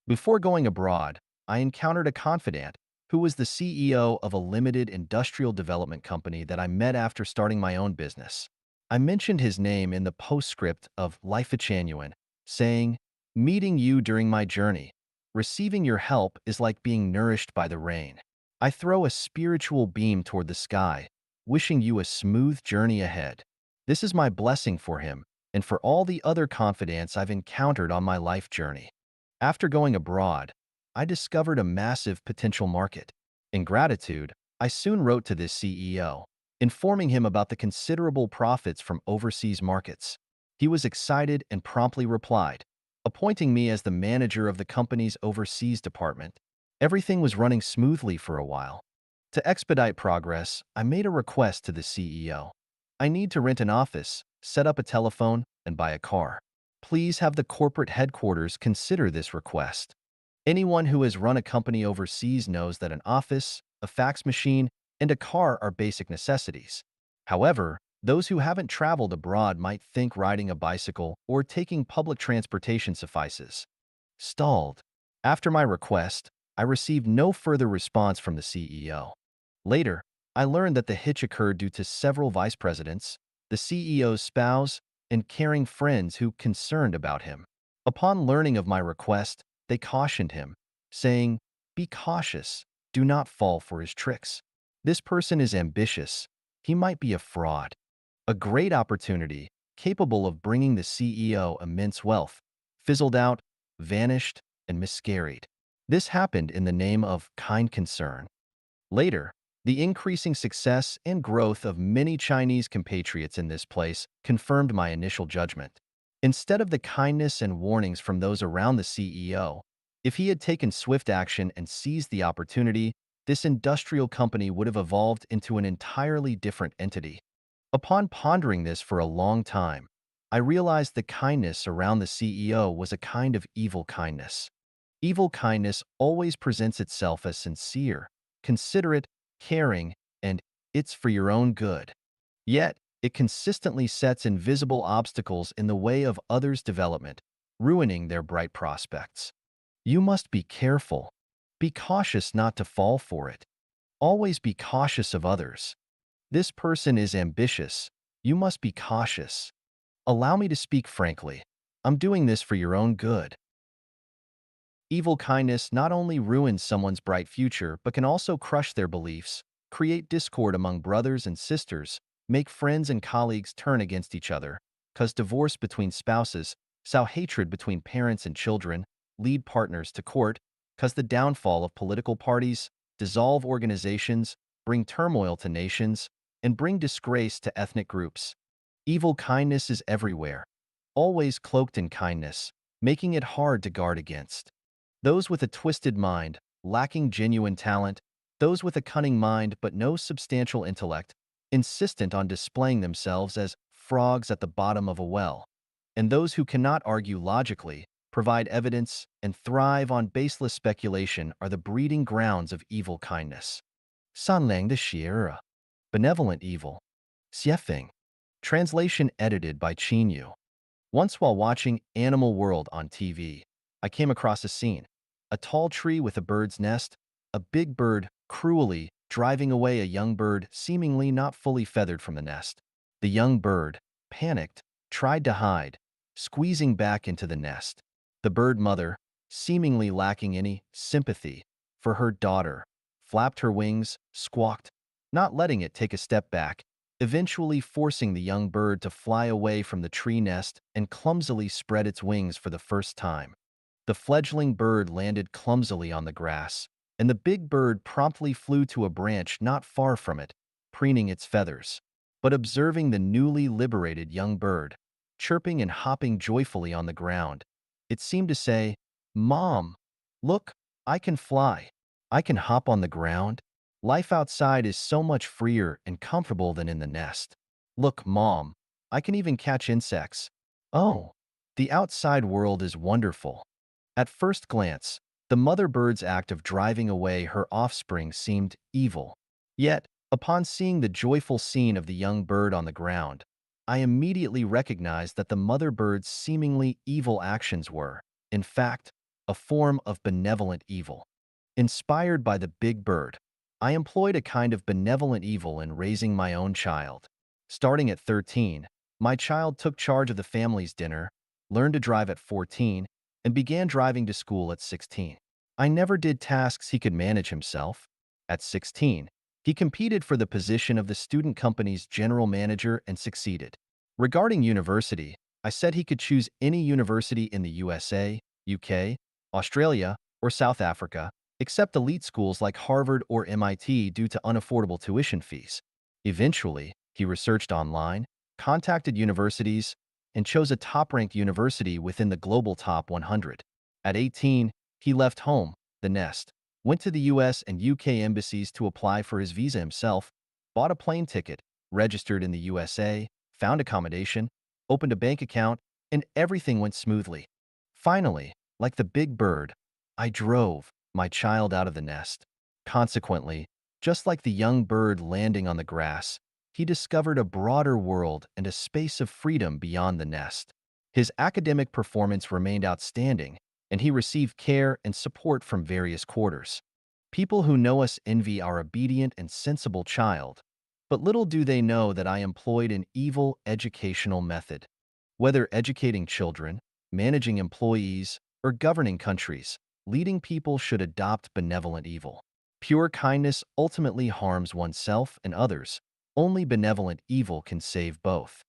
Before going abroad, I encountered a confidant who was the CEO of a limited industrial development company that I met after starting my own business. I mentioned his name in the postscript of Life at Genuine, saying, "Meeting you during my journey, receiving your help is like being nourished by the rain. I throw a spiritual beam toward the sky, wishing you a smooth journey ahead." This is my blessing for him and for all the other confidants I've encountered on my life journey. After going abroad, I discovered a massive potential market. In gratitude, I soon wrote to this CEO, informing him about the considerable profits from overseas markets. He was excited and promptly replied, appointing me as the manager of the company's overseas department. Everything was running smoothly for a while. To expedite progress, I made a request to the CEO. I need to rent an office, set up a telephone, and buy a car. Please have the corporate headquarters consider this request. Anyone who has run a company overseas knows that an office, a fax machine, and a car are basic necessities. However, those who haven't traveled abroad might think riding a bicycle or taking public transportation suffices. Stalled. After my request, I received no further response from the CEO. Later, I learned that the hitch occurred due to several vice presidents, the CEO's spouse, and caring friends who concerned about him. Upon learning of my request, they cautioned him, saying, "Be cautious, do not fall for his tricks. This person is ambitious. He might be a fraud." A great opportunity, capable of bringing the CEO immense wealth, fizzled out, vanished, and miscarried. This happened in the name of kind concern. Later, the increasing success and growth of many Chinese compatriots in this place confirmed my initial judgment. Instead of the kindness and warnings from those around the CEO, if he had taken swift action and seized the opportunity, this industrial company would have evolved into an entirely different entity. Upon pondering this for a long time, I realized the kindness around the CEO was a kind of evil kindness. Evil kindness always presents itself as sincere, considerate, caring, and "it's for your own good." Yet, it consistently sets invisible obstacles in the way of others' development, ruining their bright prospects. You must be careful. Be cautious not to fall for it. Always be cautious of others. This person is ambitious. You must be cautious. Allow me to speak frankly. I'm doing this for your own good. Evil kindness not only ruins someone's bright future, but can also crush their beliefs, create discord among brothers and sisters, make friends and colleagues turn against each other, cause divorce between spouses, sow hatred between parents and children, lead partners to court, cause the downfall of political parties, dissolve organizations, bring turmoil to nations, and bring disgrace to ethnic groups. Evil kindness is everywhere, always cloaked in kindness, making it hard to guard against. Those with a twisted mind, lacking genuine talent, those with a cunning mind but no substantial intellect, insistent on displaying themselves as frogs at the bottom of a well, and those who cannot argue logically, provide evidence, and thrive on baseless speculation are the breeding grounds of evil kindness. Sanlang de Sarira. Benevolent evil. Xiefeng. Translation edited by Qin Yu. Once while watching Animal World on TV, I came across a scene. A tall tree with a bird's nest, a big bird cruelly driving away a young bird seemingly not fully feathered from the nest. The young bird, panicked, tried to hide, squeezing back into the nest. The bird mother, seemingly lacking any sympathy for her daughter, flapped her wings, squawked, not letting it take a step back, eventually forcing the young bird to fly away from the tree nest and clumsily spread its wings for the first time. The fledgling bird landed clumsily on the grass, and the big bird promptly flew to a branch not far from it, preening its feathers. But observing the newly liberated young bird, chirping and hopping joyfully on the ground, it seemed to say, "Mom, look, I can fly. I can hop on the ground. Life outside is so much freer and comfortable than in the nest. Look, Mom, I can even catch insects. Oh, the outside world is wonderful." At first glance, the mother bird's act of driving away her offspring seemed evil. Yet, upon seeing the joyful scene of the young bird on the ground, I immediately recognized that the mother bird's seemingly evil actions were, in fact, a form of benevolent evil. Inspired by the big bird, I employed a kind of benevolent evil in raising my own child. Starting at 13, my child took charge of the family's dinner, learned to drive at 14, and began driving to school at 16. I never did tasks he could manage himself. At 16, he competed for the position of the student company's general manager and succeeded. Regarding university, I said he could choose any university in the USA, UK, Australia, or South Africa, except elite schools like Harvard or MIT due to unaffordable tuition fees. Eventually, he researched online, contacted universities, and chose a top-ranked university within the global top 100. At 18, he left home, the nest, went to the US and UK embassies to apply for his visa himself, bought a plane ticket, registered in the USA, found accommodation, opened a bank account, and everything went smoothly. Finally, like the big bird, I drove my child out of the nest. Consequently, just like the young bird landing on the grass, he discovered a broader world and a space of freedom beyond the nest. His academic performance remained outstanding, and he received care and support from various quarters. People who know us envy our obedient and sensible child, but little do they know that I employed an evil educational method. Whether educating children, managing employees, or governing countries, leading people should adopt benevolent evil. Pure kindness ultimately harms oneself and others. Only benevolent evil can save both.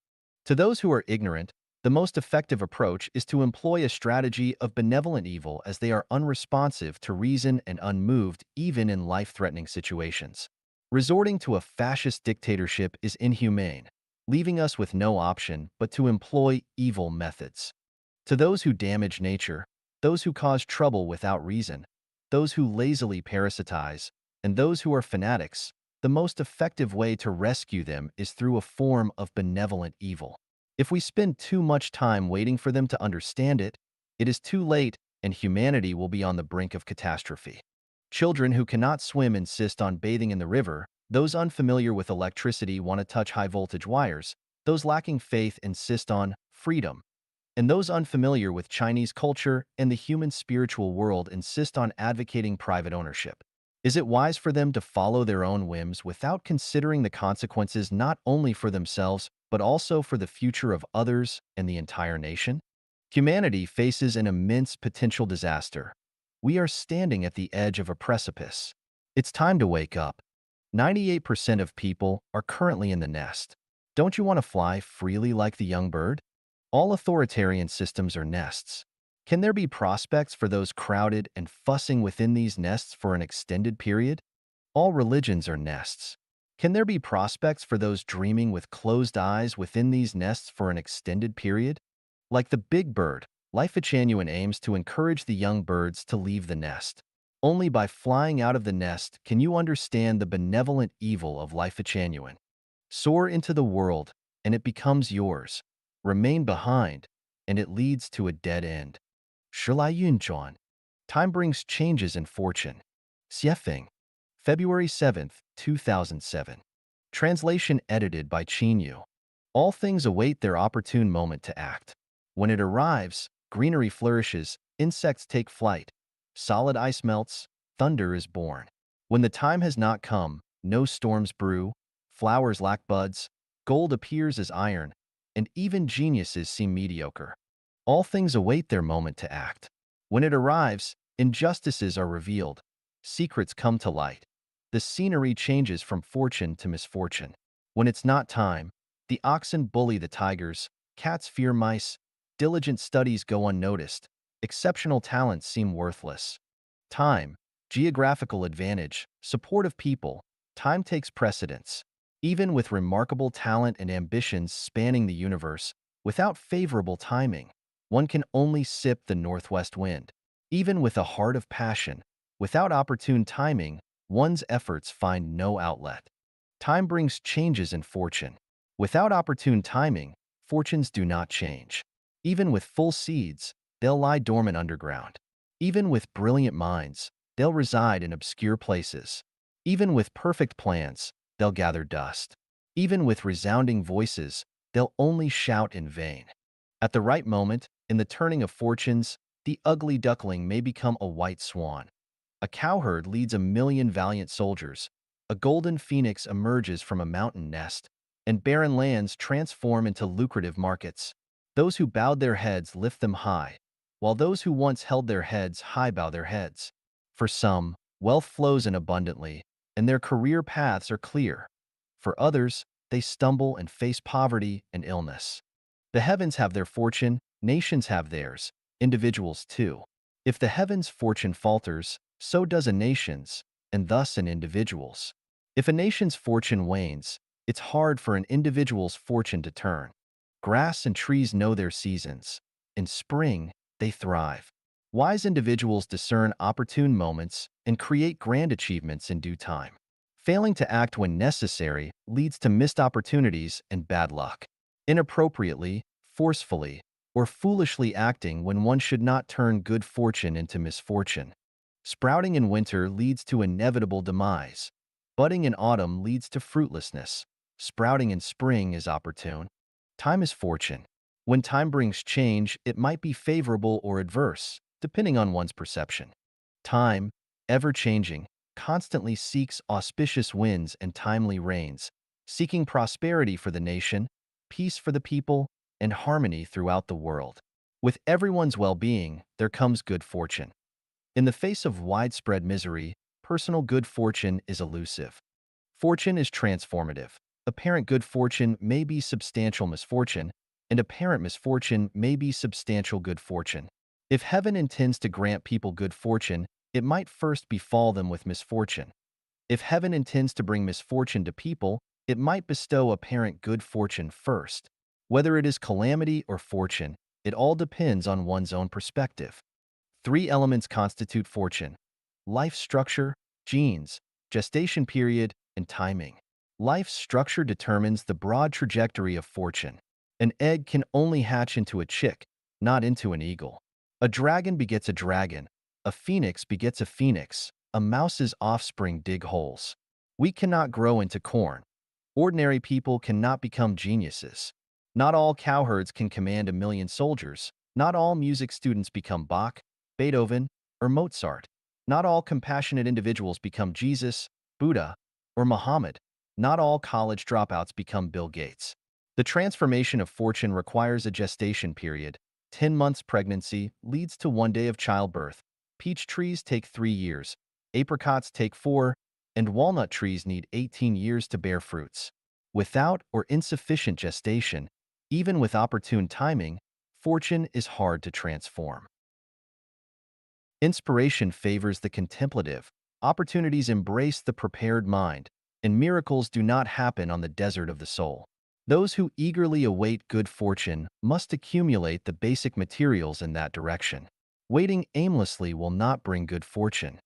To those who are ignorant, the most effective approach is to employ a strategy of benevolent evil as they are unresponsive to reason and unmoved even in life-threatening situations. Resorting to a fascist dictatorship is inhumane, leaving us with no option but to employ evil methods. To those who damage nature, those who cause trouble without reason, those who lazily parasitize, and those who are fanatics, the most effective way to rescue them is through a form of benevolent evil. If we spend too much time waiting for them to understand it, it is too late and humanity will be on the brink of catastrophe. Children who cannot swim insist on bathing in the river, those unfamiliar with electricity want to touch high-voltage wires, those lacking faith insist on freedom, and those unfamiliar with Chinese culture and the human spiritual world insist on advocating private ownership. Is it wise for them to follow their own whims without considering the consequences not only for themselves, but also for the future of others and the entire nation? Humanity faces an immense potential disaster. We are standing at the edge of a precipice. It's time to wake up. 98% of people are currently in the nest. Don't you want to fly freely like the young bird? All authoritarian systems are nests. Can there be prospects for those crowded and fussing within these nests for an extended period? All religions are nests. Can there be prospects for those dreaming with closed eyes within these nests for an extended period? Like the big bird, Life Genuine aims to encourage the young birds to leave the nest. Only by flying out of the nest can you understand the benevolent evil of Life Genuine. Soar into the world, and it becomes yours. Remain behind, and it leads to a dead end. 时来运转. Time brings changes in fortune. Xiefeng. February 7th, 2007. Translation edited by Qin Yu. All things await their opportune moment to act. When it arrives, greenery flourishes, insects take flight, solid ice melts, thunder is born. When the time has not come, no storms brew, flowers lack buds, gold appears as iron, and even geniuses seem mediocre. All things await their moment to act. When it arrives, injustices are revealed, secrets come to light. The scenery changes from fortune to misfortune. When it's not time, the oxen bully the tigers, cats fear mice, diligent studies go unnoticed, exceptional talents seem worthless. Time, geographical advantage, support of people, time takes precedence. Even with remarkable talent and ambitions spanning the universe, without favorable timing, one can only sip the northwest wind. Even with a heart of passion, without opportune timing, one's efforts find no outlet. Time brings changes in fortune. Without opportune timing, fortunes do not change. Even with full seeds, they'll lie dormant underground. Even with brilliant minds, they'll reside in obscure places. Even with perfect plans, they'll gather dust. Even with resounding voices, they'll only shout in vain. At the right moment, in the turning of fortunes, the ugly duckling may become a white swan. A cowherd leads a million valiant soldiers. A golden phoenix emerges from a mountain nest, and barren lands transform into lucrative markets. Those who bowed their heads lift them high, while those who once held their heads high bow their heads. For some, wealth flows in abundantly, and their career paths are clear. For others, they stumble and face poverty and illness. The heavens have their fortune, nations have theirs, individuals too. If the heavens' fortune falters, so does a nation's, and thus an individual's. If a nation's fortune wanes, it's hard for an individual's fortune to turn. Grass and trees know their seasons. In spring, they thrive. Wise individuals discern opportune moments and create grand achievements in due time. Failing to act when necessary leads to missed opportunities and bad luck. Inappropriately, forcefully, or foolishly acting when one should not turn good fortune into misfortune. Sprouting in winter leads to inevitable demise. Budding in autumn leads to fruitlessness. Sprouting in spring is opportune. Time is fortune. When time brings change, it might be favorable or adverse, depending on one's perception. Time, ever-changing, constantly seeks auspicious winds and timely rains, seeking prosperity for the nation, peace for the people, and harmony throughout the world. With everyone's well-being, there comes good fortune. In the face of widespread misery, personal good fortune is elusive. Fortune is transformative. Apparent good fortune may be substantial misfortune, and apparent misfortune may be substantial good fortune. If heaven intends to grant people good fortune, it might first befall them with misfortune. If heaven intends to bring misfortune to people, it might bestow apparent good fortune first. Whether it is calamity or fortune, it all depends on one's own perspective. Three elements constitute fortune: life structure, genes, gestation period, and timing. Life structure determines the broad trajectory of fortune. An egg can only hatch into a chick, not into an eagle. A dragon begets a dragon. A phoenix begets a phoenix. A mouse's offspring dig holes. We cannot grow into corn. Ordinary people cannot become geniuses. Not all cowherds can command 1,000,000 soldiers. Not all music students become Bach, Beethoven, or Mozart. Not all compassionate individuals become Jesus, Buddha, or Muhammad. Not all college dropouts become Bill Gates. The transformation of fortune requires a gestation period. 10 months pregnancy leads to 1 day of childbirth. Peach trees take 3 years. Apricots take 4, and walnut trees need 18 years to bear fruits. Without or insufficient gestation, even with opportune timing, fortune is hard to transform. Inspiration favors the contemplative, opportunities embrace the prepared mind, and miracles do not happen on the desert of the soul. Those who eagerly await good fortune must accumulate the basic materials in that direction. Waiting aimlessly will not bring good fortune.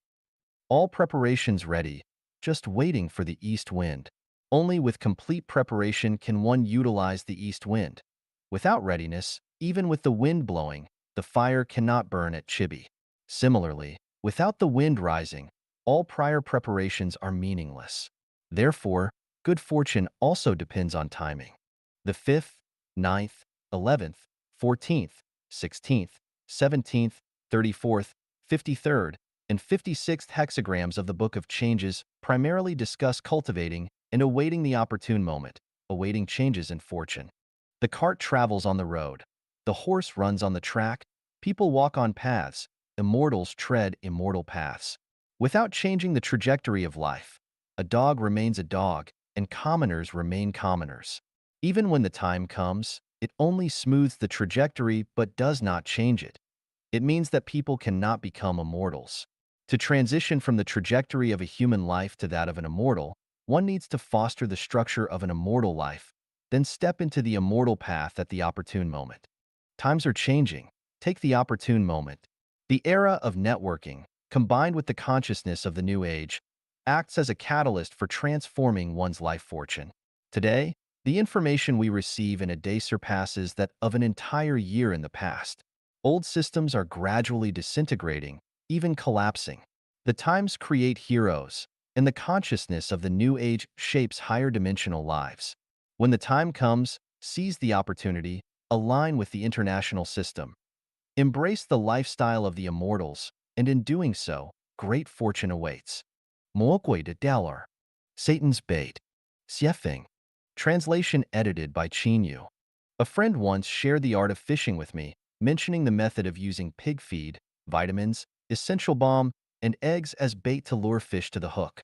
All preparations ready, just waiting for the east wind. Only with complete preparation can one utilize the east wind. Without readiness, even with the wind blowing, the fire cannot burn at Chibi. Similarly, without the wind rising, all prior preparations are meaningless. Therefore, good fortune also depends on timing. The 5th, 9th, 11th, 14th, 16th, 17th, 34th, 53rd, and 56th hexagrams of the Book of Changes primarily discuss cultivating and awaiting the opportune moment, awaiting changes in fortune. The cart travels on the road. The horse runs on the track. People walk on paths. Immortals tread immortal paths. Without changing the trajectory of life, a dog remains a dog, and commoners remain commoners. Even when the time comes, it only smooths the trajectory but does not change it. It means that people cannot become immortals. To transition from the trajectory of a human life to that of an immortal, one needs to foster the structure of an immortal life, then step into the immortal path at the opportune moment. Times are changing. Take the opportune moment. The era of networking, combined with the consciousness of the new age, acts as a catalyst for transforming one's life fortune. Today, the information we receive in a day surpasses that of an entire year in the past. Old systems are gradually disintegrating, even collapsing. The times create heroes, and the consciousness of the new age shapes higher dimensional lives. When the time comes, seize the opportunity, align with the international system. Embrace the lifestyle of the immortals, and in doing so, great fortune awaits. 魔鬼的钓饵, Satan's bait. Xiefeng. Translation edited by Qinyu. A friend once shared the art of fishing with me, mentioning the method of using pig feed, vitamins, essential balm, and eggs as bait to lure fish to the hook.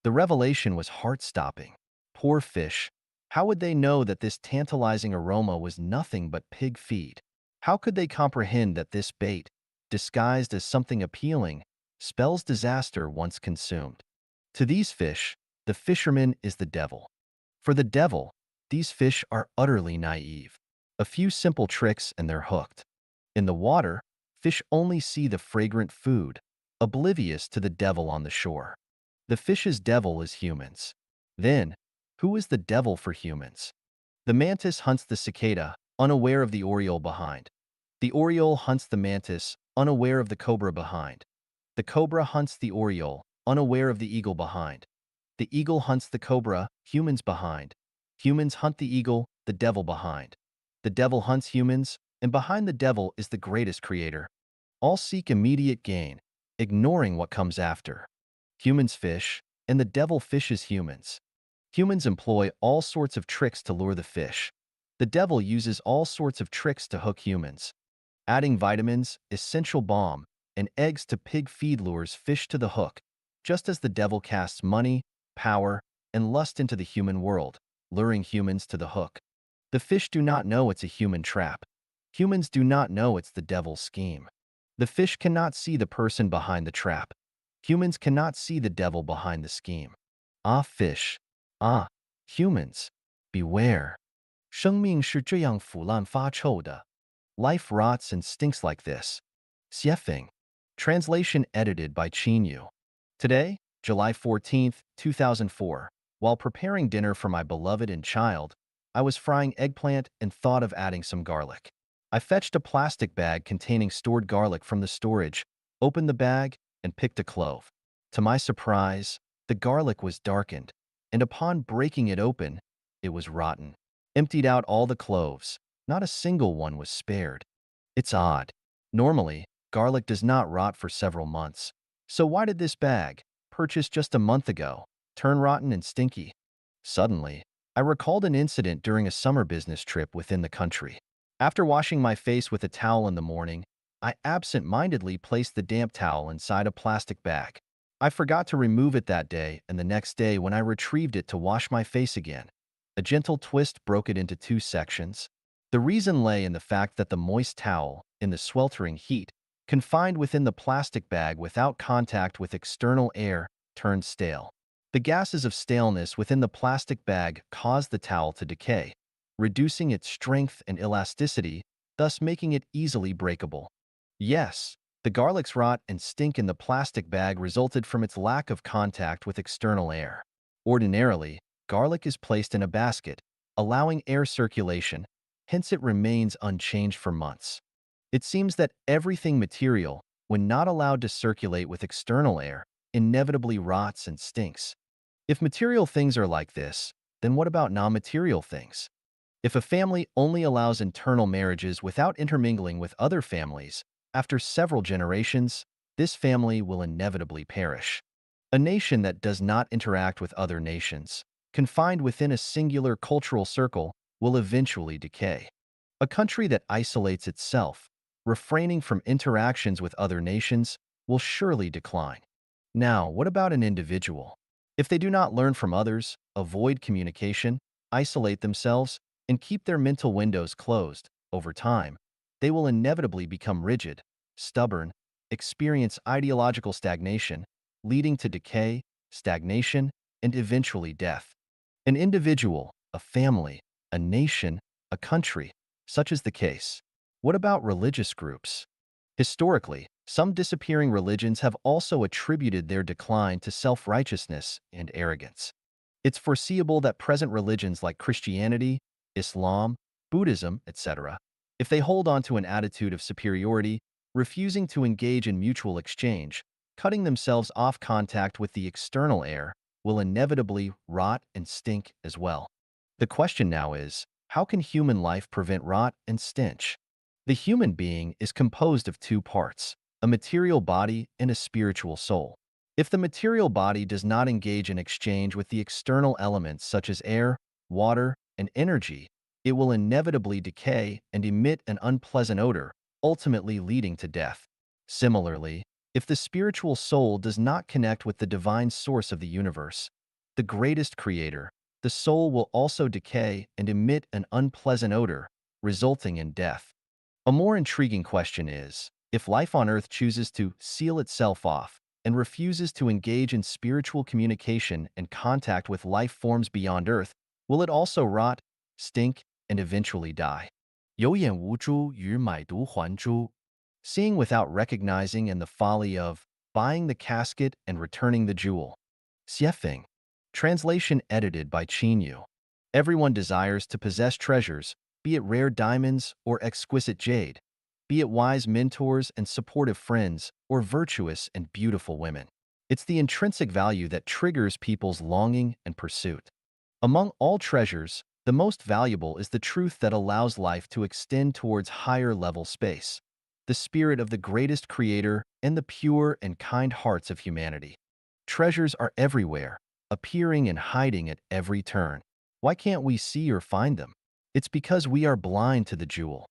The revelation was heart-stopping. Poor fish. How would they know that this tantalizing aroma was nothing but pig feed? How could they comprehend that this bait, disguised as something appealing, spells disaster once consumed? To these fish, the fisherman is the devil. For the devil, these fish are utterly naive. A few simple tricks and they're hooked. In the water, fish only see the fragrant food, oblivious to the devil on the shore. The fish's devil is humans. Then, who is the devil for humans? The mantis hunts the cicada, unaware of the oriole behind. The oriole hunts the mantis, unaware of the cobra behind. The cobra hunts the oriole, unaware of the eagle behind. The eagle hunts the cobra, humans behind. Humans hunt the eagle, the devil behind. The devil hunts humans, and behind the devil is the greatest creator. All seek immediate gain, ignoring what comes after. Humans fish, and the devil fishes humans. Humans employ all sorts of tricks to lure the fish. The devil uses all sorts of tricks to hook humans, adding vitamins, essential balm, and eggs to pig feed lures fish to the hook, just as the devil casts money, power, and lust into the human world, luring humans to the hook. The fish do not know it's a human trap. Humans do not know it's the devil's scheme. The fish cannot see the person behind the trap. Humans cannot see the devil behind the scheme. Ah, fish. Ah, humans. Beware. 生命是这样腐烂发臭的. Life rots and stinks like this. Xiefeng. Translation edited by Yu. Today, July 14th, 2004, while preparing dinner for my beloved and child, I was frying eggplant and thought of adding some garlic. I fetched a plastic bag containing stored garlic from the storage, opened the bag, and picked a clove. To my surprise, the garlic was darkened, and upon breaking it open, it was rotten. Emptied out all the cloves. Not a single one was spared. It's odd. Normally, garlic does not rot for several months. So why did this bag, purchased just a month ago, turn rotten and stinky? Suddenly, I recalled an incident during a summer business trip within the country. After washing my face with a towel in the morning, I absent-mindedly placed the damp towel inside a plastic bag. I forgot to remove it that day, and the next day when I retrieved it to wash my face again, a gentle twist broke it into two sections. The reason lay in the fact that the moist towel, in the sweltering heat, confined within the plastic bag without contact with external air, turned stale. The gases of staleness within the plastic bag caused the towel to decay, reducing its strength and elasticity, thus making it easily breakable. Yes, the garlic's rot and stink in the plastic bag resulted from its lack of contact with external air. Ordinarily, garlic is placed in a basket, allowing air circulation, hence it remains unchanged for months. It seems that everything material, when not allowed to circulate with external air, inevitably rots and stinks. If material things are like this, then what about non-material things? If a family only allows internal marriages without intermingling with other families, after several generations, this family will inevitably perish. A nation that does not interact with other nations, confined within a singular cultural circle, will eventually decay. A country that isolates itself, refraining from interactions with other nations, will surely decline. Now, what about an individual? If they do not learn from others, avoid communication, isolate themselves, and keep their mental windows closed, over time, they will inevitably become rigid, stubborn, experience ideological stagnation, leading to decay, stagnation, and eventually death. An individual, a family, a nation, a country, such is the case. What about religious groups? Historically, some disappearing religions have also attributed their decline to self-righteousness and arrogance. It's foreseeable that present religions like Christianity, Islam, Buddhism, etc., if they hold on to an attitude of superiority, refusing to engage in mutual exchange, cutting themselves off contact with the external air, will inevitably rot and stink as well. The question now is, how can human life prevent rot and stench? The human being is composed of two parts, a material body and a spiritual soul. If the material body does not engage in exchange with the external elements such as air, water, and energy, it will inevitably decay and emit an unpleasant odor, ultimately leading to death. Similarly, if the spiritual soul does not connect with the divine source of the universe, the greatest creator, the soul will also decay and emit an unpleasant odor, resulting in death. A more intriguing question is, if life on Earth chooses to seal itself off and refuses to engage in spiritual communication and contact with life forms beyond Earth, will it also rot, stink, and eventually die? 有眼无珠与买椟还珠. Seeing without recognizing and the folly of buying the casket and returning the jewel. Xiefeng. Translation edited by Yu. Everyone desires to possess treasures, be it rare diamonds or exquisite jade, be it wise mentors and supportive friends or virtuous and beautiful women. It's the intrinsic value that triggers people's longing and pursuit. Among all treasures, the most valuable is the truth that allows life to extend towards higher-level space, the spirit of the greatest creator and the pure and kind hearts of humanity. Treasures are everywhere, appearing and hiding at every turn. Why can't we see or find them? It's because we are blind to the jewel.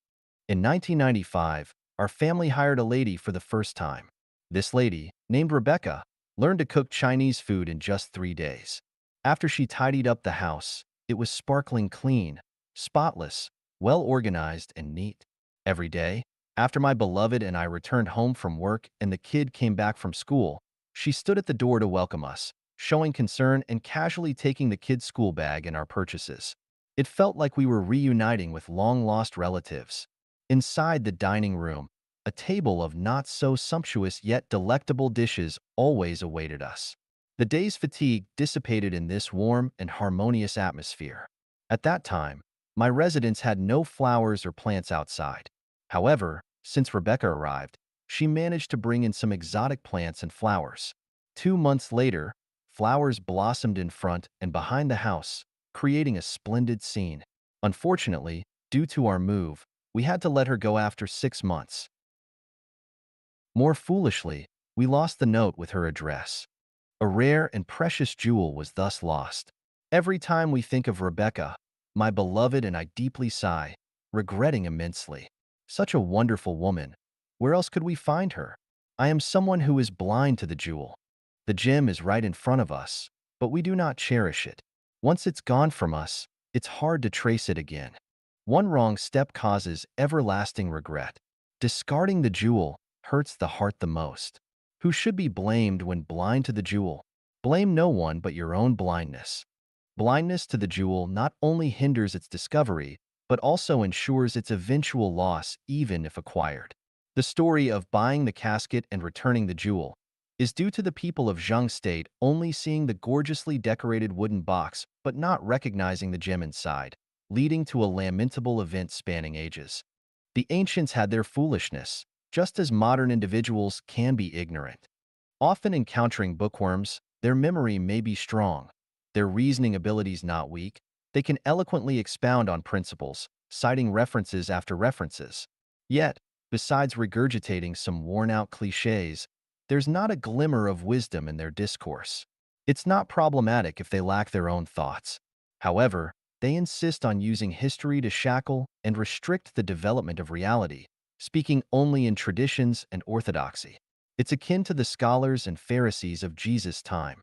In 1995, our family hired a lady for the first time. This lady, named Rebecca, learned to cook Chinese food in just 3 days. After she tidied up the house, it was sparkling clean, spotless, well organized, and neat. Every day, after my beloved and I returned home from work and the kid came back from school, she stood at the door to welcome us, showing concern and casually taking the kid's school bag and our purchases. It felt like we were reuniting with long-lost relatives. Inside the dining room, a table of not-so-sumptuous yet delectable dishes always awaited us. The day's fatigue dissipated in this warm and harmonious atmosphere. At that time, my residence had no flowers or plants outside. However, since Rebecca arrived, she managed to bring in some exotic plants and flowers. 2 months later, flowers blossomed in front and behind the house, creating a splendid scene. Unfortunately, due to our move, we had to let her go after 6 months. More foolishly, we lost the note with her address. A rare and precious jewel was thus lost. Every time we think of Rebecca, my beloved and I deeply sigh, regretting immensely. Such a wonderful woman. Where else could we find her? I am someone who is blind to the jewel. The gem is right in front of us, but we do not cherish it. Once it's gone from us, it's hard to trace it again. One wrong step causes everlasting regret. Discarding the jewel hurts the heart the most. Who should be blamed when blind to the jewel? Blame no one but your own blindness. Blindness to the jewel not only hinders its discovery, but also ensures its eventual loss even if acquired. The story of buying the casket and returning the jewel is due to the people of Zhang State only seeing the gorgeously decorated wooden box but not recognizing the gem inside, leading to a lamentable event spanning ages. The ancients had their foolishness, just as modern individuals can be ignorant. Often encountering bookworms, their memory may be strong, their reasoning abilities not weak. They can eloquently expound on principles, citing references after references. Yet, besides regurgitating some worn-out cliches, there's not a glimmer of wisdom in their discourse. It's not problematic if they lack their own thoughts. However, they insist on using history to shackle and restrict the development of reality, speaking only in traditions and orthodoxy. It's akin to the scholars and Pharisees of Jesus' time.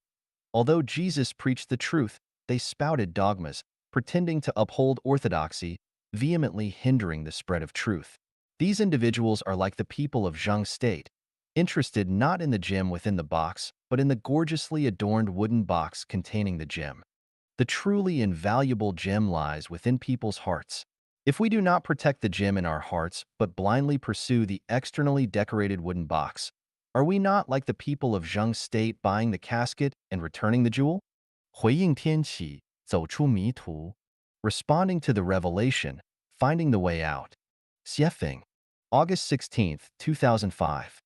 Although Jesus preached the truth, they spouted dogmas, pretending to uphold orthodoxy, vehemently hindering the spread of truth. These individuals are like the people of Zhang State, interested not in the gem within the box, but in the gorgeously adorned wooden box containing the gem. The truly invaluable gem lies within people's hearts. If we do not protect the gem in our hearts but blindly pursue the externally decorated wooden box, are we not like the people of Zhang State buying the casket and returning the jewel? 回应天启，走出迷途. Responding to the revelation, finding the way out. Xiefeng. August 16th, 2005.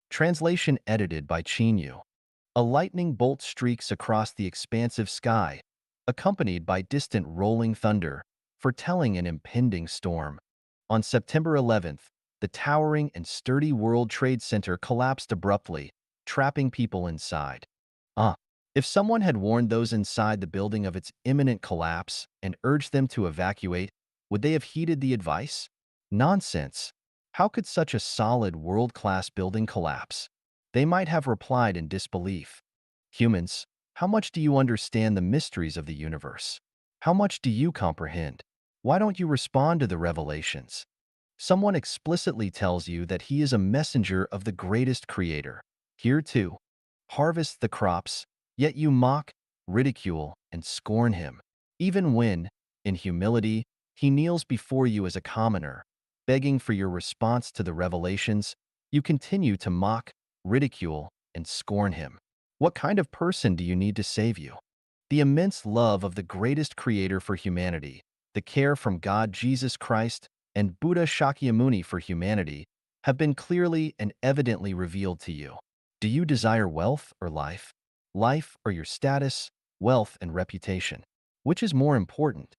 Translation edited by Qinyu. A lightning bolt streaks across the expansive sky, accompanied by distant rolling thunder, foretelling an impending storm. On September 11th, the towering and sturdy World Trade Center collapsed abruptly, trapping people inside. If someone had warned those inside the building of its imminent collapse and urged them to evacuate, would they have heeded the advice? Nonsense. How could such a solid world-class building collapse? They might have replied in disbelief. Humans, how much do you understand the mysteries of the universe? How much do you comprehend? Why don't you respond to the revelations? Someone explicitly tells you that he is a messenger of the greatest creator. Here too, harvest the crops, yet you mock, ridicule, and scorn him. Even when, in humility, he kneels before you as a commoner, begging for your response to the revelations, you continue to mock, ridicule, and scorn him. What kind of person do you need to save you? The immense love of the greatest creator for humanity, the care from God Jesus Christ, and Buddha Shakyamuni for humanity have been clearly and evidently revealed to you. Do you desire wealth or life? Life or your status, wealth and reputation? Which is more important?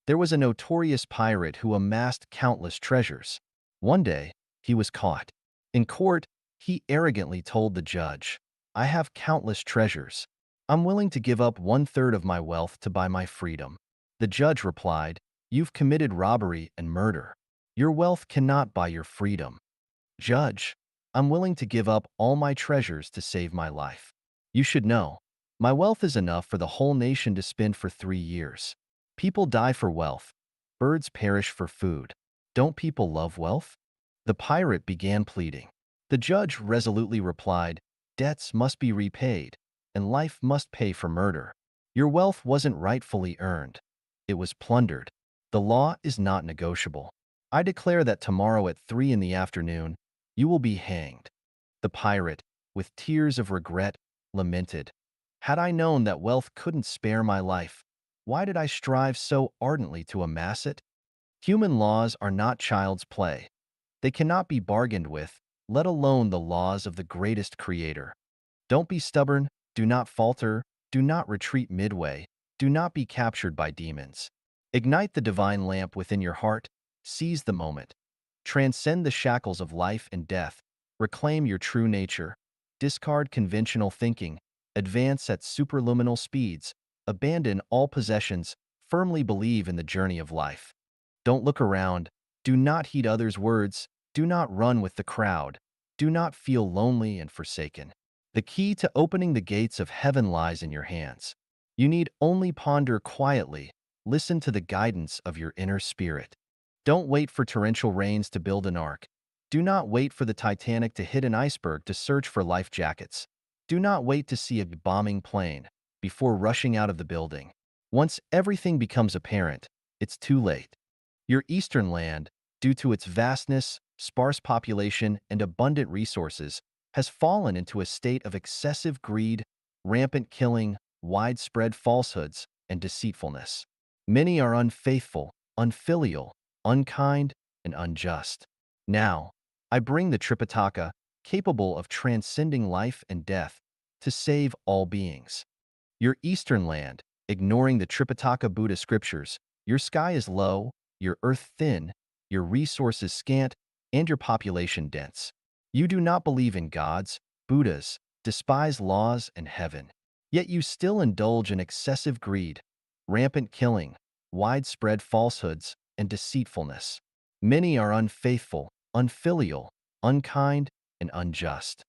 There was a notorious pirate who amassed countless treasures. One day, he was caught. In court, he arrogantly told the judge, "I have countless treasures. I'm willing to give up 1/3 of my wealth to buy my freedom." The judge replied, You've committed robbery and murder. Your wealth cannot buy your freedom. Judge, I'm willing to give up all my treasures to save my life. You should know, my wealth is enough for the whole nation to spend for 3 years. People die for wealth. Birds perish for food. Don't people love wealth? The pirate began pleading. The judge resolutely replied, debts must be repaid, and life must pay for murder. Your wealth wasn't rightfully earned. It was plundered. The law is not negotiable. I declare that tomorrow at 3 in the afternoon, you will be hanged. The pirate, with tears of regret, lamented, had I known that wealth couldn't spare my life, why did I strive so ardently to amass it? Human laws are not child's play. They cannot be bargained with, let alone the laws of the greatest creator. Don't be stubborn, do not falter, do not retreat midway, do not be captured by demons. Ignite the divine lamp within your heart, seize the moment. Transcend the shackles of life and death, reclaim your true nature, discard conventional thinking, advance at superluminal speeds, abandon all possessions, firmly believe in the journey of life. Don't look around, do not heed others' words, do not run with the crowd, do not feel lonely and forsaken. The key to opening the gates of heaven lies in your hands. You need only ponder quietly, listen to the guidance of your inner spirit. Don't wait for torrential rains to build an ark. Do not wait for the Titanic to hit an iceberg to search for life jackets. Do not wait to see a bombing plane before rushing out of the building. Once everything becomes apparent, it's too late. Your eastern land, due to its vastness, sparse population, and abundant resources, has fallen into a state of excessive greed, rampant killing, widespread falsehoods, and deceitfulness. Many are unfaithful, unfilial, unkind, and unjust. Now, I bring the Tripitaka, capable of transcending life and death, to save all beings. Your eastern land, ignoring the Tripitaka Buddha scriptures, your sky is low, your earth thin, your resources scant, and your population dense. You do not believe in gods, Buddhas, despise laws and heaven. Yet you still indulge in excessive greed, rampant killing, widespread falsehoods, and deceitfulness. Many are unfaithful, unfilial, unkind, and unjust.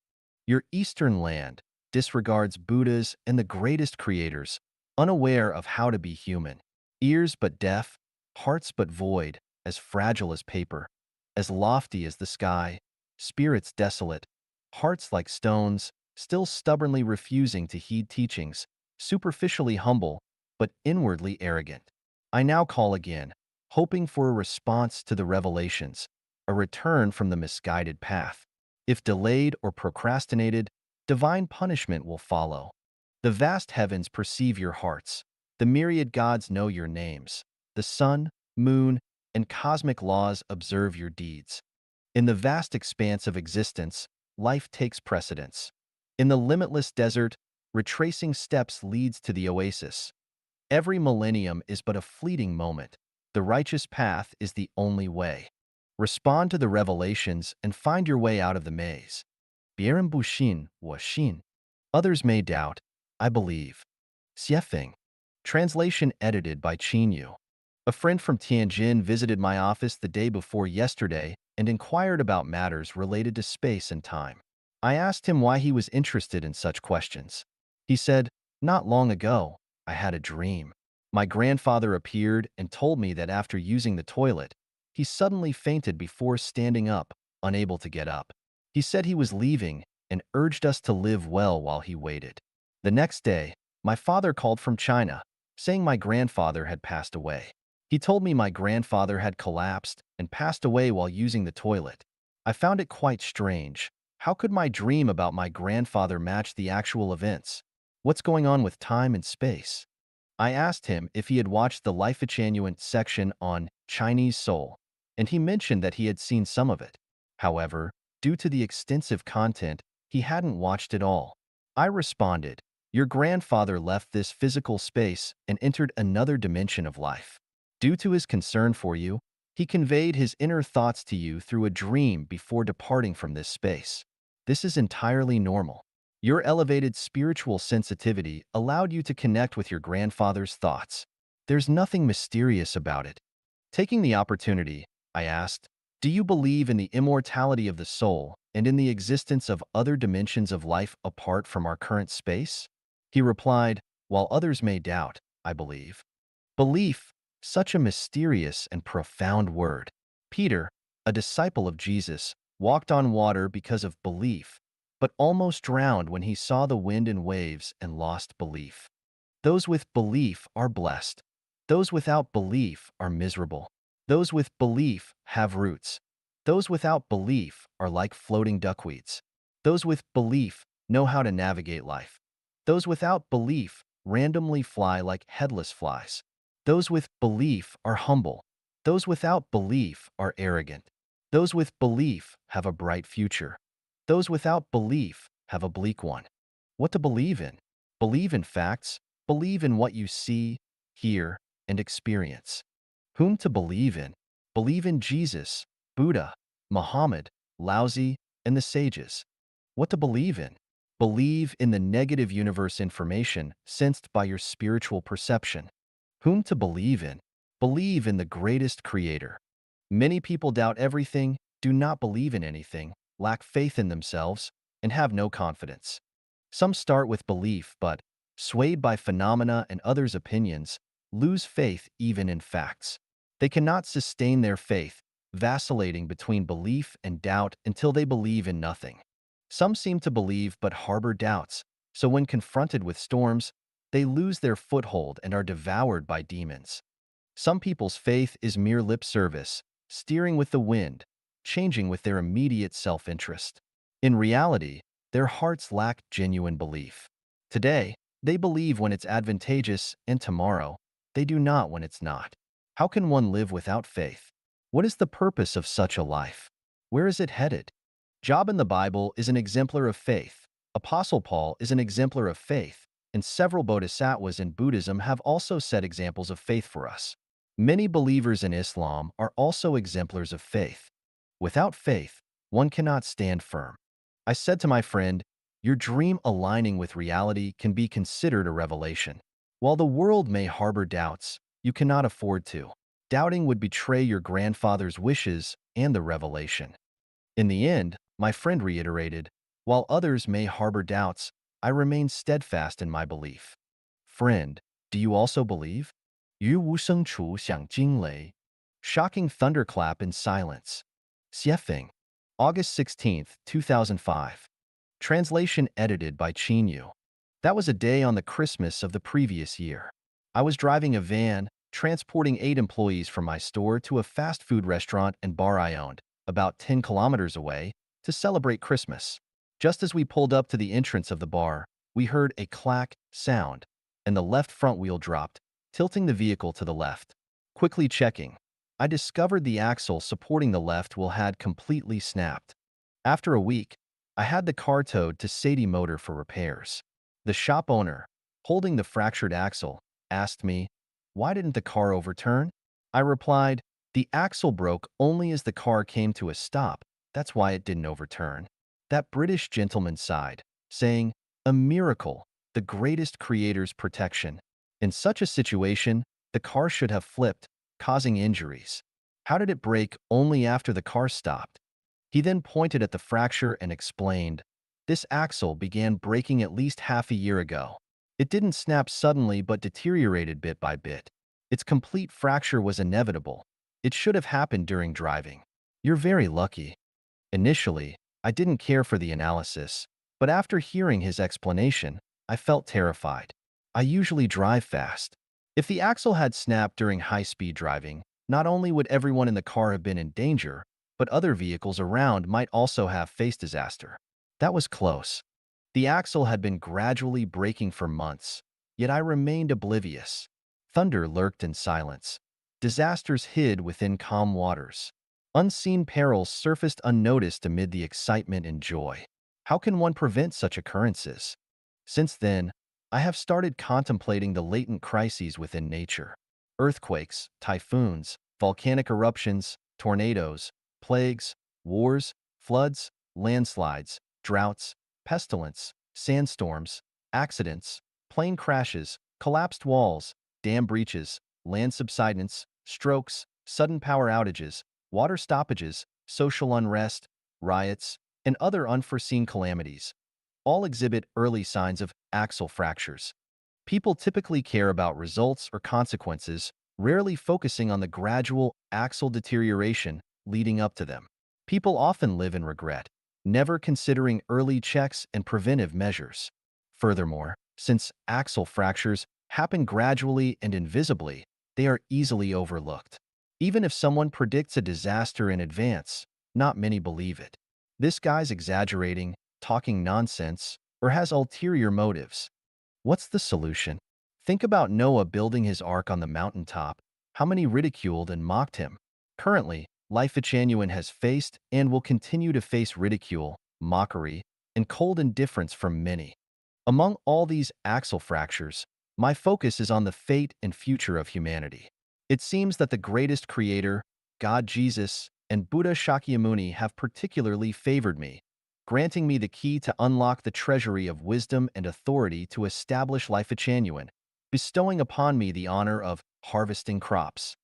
Your eastern land disregards Buddhas and the greatest creators, unaware of how to be human. Ears but deaf, hearts but void, as fragile as paper, as lofty as the sky, spirits desolate, hearts like stones, still stubbornly refusing to heed teachings, superficially humble, but inwardly arrogant. I now call again, hoping for a response to the revelations, a return from the misguided path. If delayed or procrastinated, divine punishment will follow. The vast heavens perceive your hearts. The myriad gods know your names. The sun, moon, and cosmic laws observe your deeds. In the vast expanse of existence, life takes precedence. In the limitless desert, retracing steps leads to the oasis. Every millennium is but a fleeting moment. The righteous path is the only way. Respond to the revelations and find your way out of the maze. 别人不信,我信. Others may doubt, I believe. 写评. Translation edited by Yu. A friend from Tianjin visited my office the day before yesterday and inquired about matters related to space and time. I asked him why he was interested in such questions. He said, not long ago, I had a dream. My grandfather appeared and told me that after using the toilet, he suddenly fainted before standing up, unable to get up. He said he was leaving and urged us to live well while he waited. The next day, my father called from China, saying my grandfather had passed away. He told me my grandfather had collapsed and passed away while using the toilet. I found it quite strange. How could my dream about my grandfather match the actual events? What's going on with time and space? I asked him if he had watched the Life Attenuant section on Chinese Soul, and he mentioned that he had seen some of it. However, due to the extensive content, he hadn't watched it all. I responded, your grandfather left this physical space and entered another dimension of life. Due to his concern for you, he conveyed his inner thoughts to you through a dream before departing from this space. This is entirely normal. Your elevated spiritual sensitivity allowed you to connect with your grandfather's thoughts. There's nothing mysterious about it. Taking the opportunity, I asked, "Do you believe in the immortality of the soul and in the existence of other dimensions of life apart from our current space?" He replied, "While others may doubt, I believe." Belief, such a mysterious and profound word. Peter, a disciple of Jesus, walked on water because of belief, but almost drowned when he saw the wind and waves and lost belief. Those with belief are blessed. Those without belief are miserable. Those with belief have roots. Those without belief are like floating duckweeds. Those with belief know how to navigate life. Those without belief randomly fly like headless flies. Those with belief are humble. Those without belief are arrogant. Those with belief have a bright future. Those without belief have a bleak one. What to believe in? Believe in facts. Believe in what you see, hear, and experience. Whom to believe in? Believe in Jesus, Buddha, Muhammad, Laozi, and the sages. What to believe in? Believe in the negative universe information sensed by your spiritual perception. Whom to believe in? Believe in the greatest creator. Many people doubt everything, do not believe in anything, lack faith in themselves, and have no confidence. Some start with belief, but, swayed by phenomena and others' opinions, lose faith even in facts. They cannot sustain their faith, vacillating between belief and doubt until they believe in nothing. Some seem to believe but harbor doubts, so when confronted with storms, they lose their foothold and are devoured by demons. Some people's faith is mere lip service, steering with the wind, changing with their immediate self-interest. In reality, their hearts lack genuine belief. Today, they believe when it's advantageous, and tomorrow, they do not when it's not. How can one live without faith? What is the purpose of such a life? Where is it headed? Job in the Bible is an exemplar of faith. Apostle Paul is an exemplar of faith, and several bodhisattvas in Buddhism have also set examples of faith for us. Many believers in Islam are also exemplars of faith. Without faith, one cannot stand firm. I said to my friend, "Your dream aligning with reality can be considered a revelation. While the world may harbor doubts, you cannot afford to. Doubting would betray your grandfather's wishes and the revelation." In the end, my friend reiterated, "While others may harbor doubts, I remain steadfast in my belief." Friend, do you also believe? 于无声处响惊雷. Shocking thunderclap in silence. Xiefeng. August 16th, 2005. Translation edited by Yu. That was a day on the Christmas of the previous year. I was driving a van, transporting 8 employees from my store to a fast food restaurant and bar I owned, about 10 kilometers away, to celebrate Christmas. Just as we pulled up to the entrance of the bar, we heard a clack sound, and the left front wheel dropped, tilting the vehicle to the left. Quickly checking, I discovered the axle supporting the left wheel had completely snapped. After a week, I had the car towed to Sadie Motor for repairs. The shop owner, holding the fractured axle, asked me, "Why didn't the car overturn?" I replied, "The axle broke only as the car came to a stop. That's why it didn't overturn." That British gentleman sighed, saying, "A miracle, the greatest creator's protection. In such a situation, the car should have flipped, causing injuries. How did it break only after the car stopped?" He then pointed at the fracture and explained, "This axle began breaking at least half a year ago. It didn't snap suddenly but deteriorated bit by bit. Its complete fracture was inevitable. It should have happened during driving. You're very lucky." Initially, I didn't care for the analysis, but after hearing his explanation, I felt terrified. I usually drive fast. If the axle had snapped during high-speed driving, not only would everyone in the car have been in danger, but other vehicles around might also have faced disaster. That was close. The axle had been gradually breaking for months, yet I remained oblivious. Thunder lurked in silence. Disasters hid within calm waters. Unseen perils surfaced unnoticed amid the excitement and joy. How can one prevent such occurrences? Since then, I have started contemplating the latent crises within nature. Earthquakes, typhoons, volcanic eruptions, tornadoes, plagues, wars, floods, landslides, droughts, pestilence, sandstorms, accidents, plane crashes, collapsed walls, dam breaches, land subsidence, strokes, Sudden power outages, water stoppages, social unrest, riots, and other unforeseen calamities all exhibit early signs of axal fractures. People typically care about results or consequences, rarely focusing on the gradual axal deterioration leading up to them. People often live in regret, never considering early checks and preventive measures. Furthermore, since axal fractures happen gradually and invisibly, they are easily overlooked. Even if someone predicts a disaster in advance, not many believe it. This guy's exaggerating, talking nonsense, or has ulterior motives. What's the solution? Think about Noah building his ark on the mountaintop. How many ridiculed and mocked him? Currently, Life Genuine has faced and will continue to face ridicule, mockery, and cold indifference from many. Among all these axal fractures, my focus is on the fate and future of humanity. It seems that the greatest creator, God Jesus, and Buddha Shakyamuni have particularly favored me, granting me the key to unlock the treasury of wisdom and authority to establish Life Genuine, bestowing upon me the honor of harvesting crops.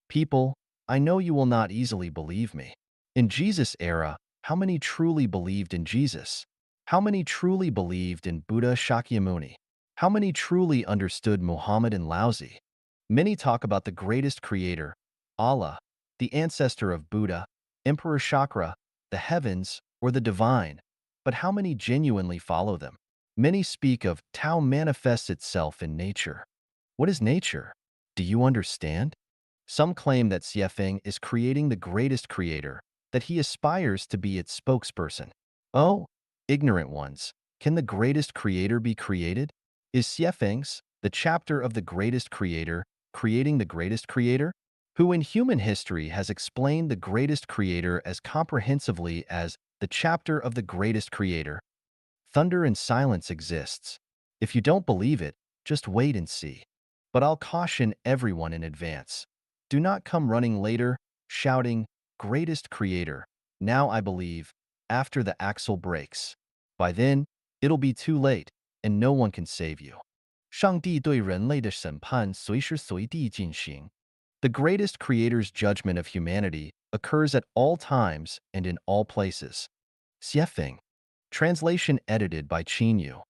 People, I know you will not easily believe me. In Jesus' era, how many truly believed in Jesus? How many truly believed in Buddha Shakyamuni? How many truly understood Muhammad and Laozi? Many talk about the greatest creator, Allah, the ancestor of Buddha, Emperor Chakra, the heavens, or the divine. But how many genuinely follow them? Many speak of Tao manifests itself in nature. What is nature? Do you understand? Some claim that Xiefeng is creating the greatest creator, that he aspires to be its spokesperson. Oh, ignorant ones, can the greatest creator be created? Is Xiefeng's, the chapter of the greatest creator, creating the greatest creator? Who in human history has explained the greatest creator as comprehensively as the chapter of the greatest creator? Thunder and silence exists. If you don't believe it, just wait and see. But I'll caution everyone in advance. Do not come running later, shouting, Greatest Creator, now I believe, after the axle breaks. By then, it'll be too late, and no one can save you. 上帝对人类的审判随时随地进行. The greatest creator's judgment of humanity occurs at all times and in all places. Xiefeng. Translation edited by Qinyu.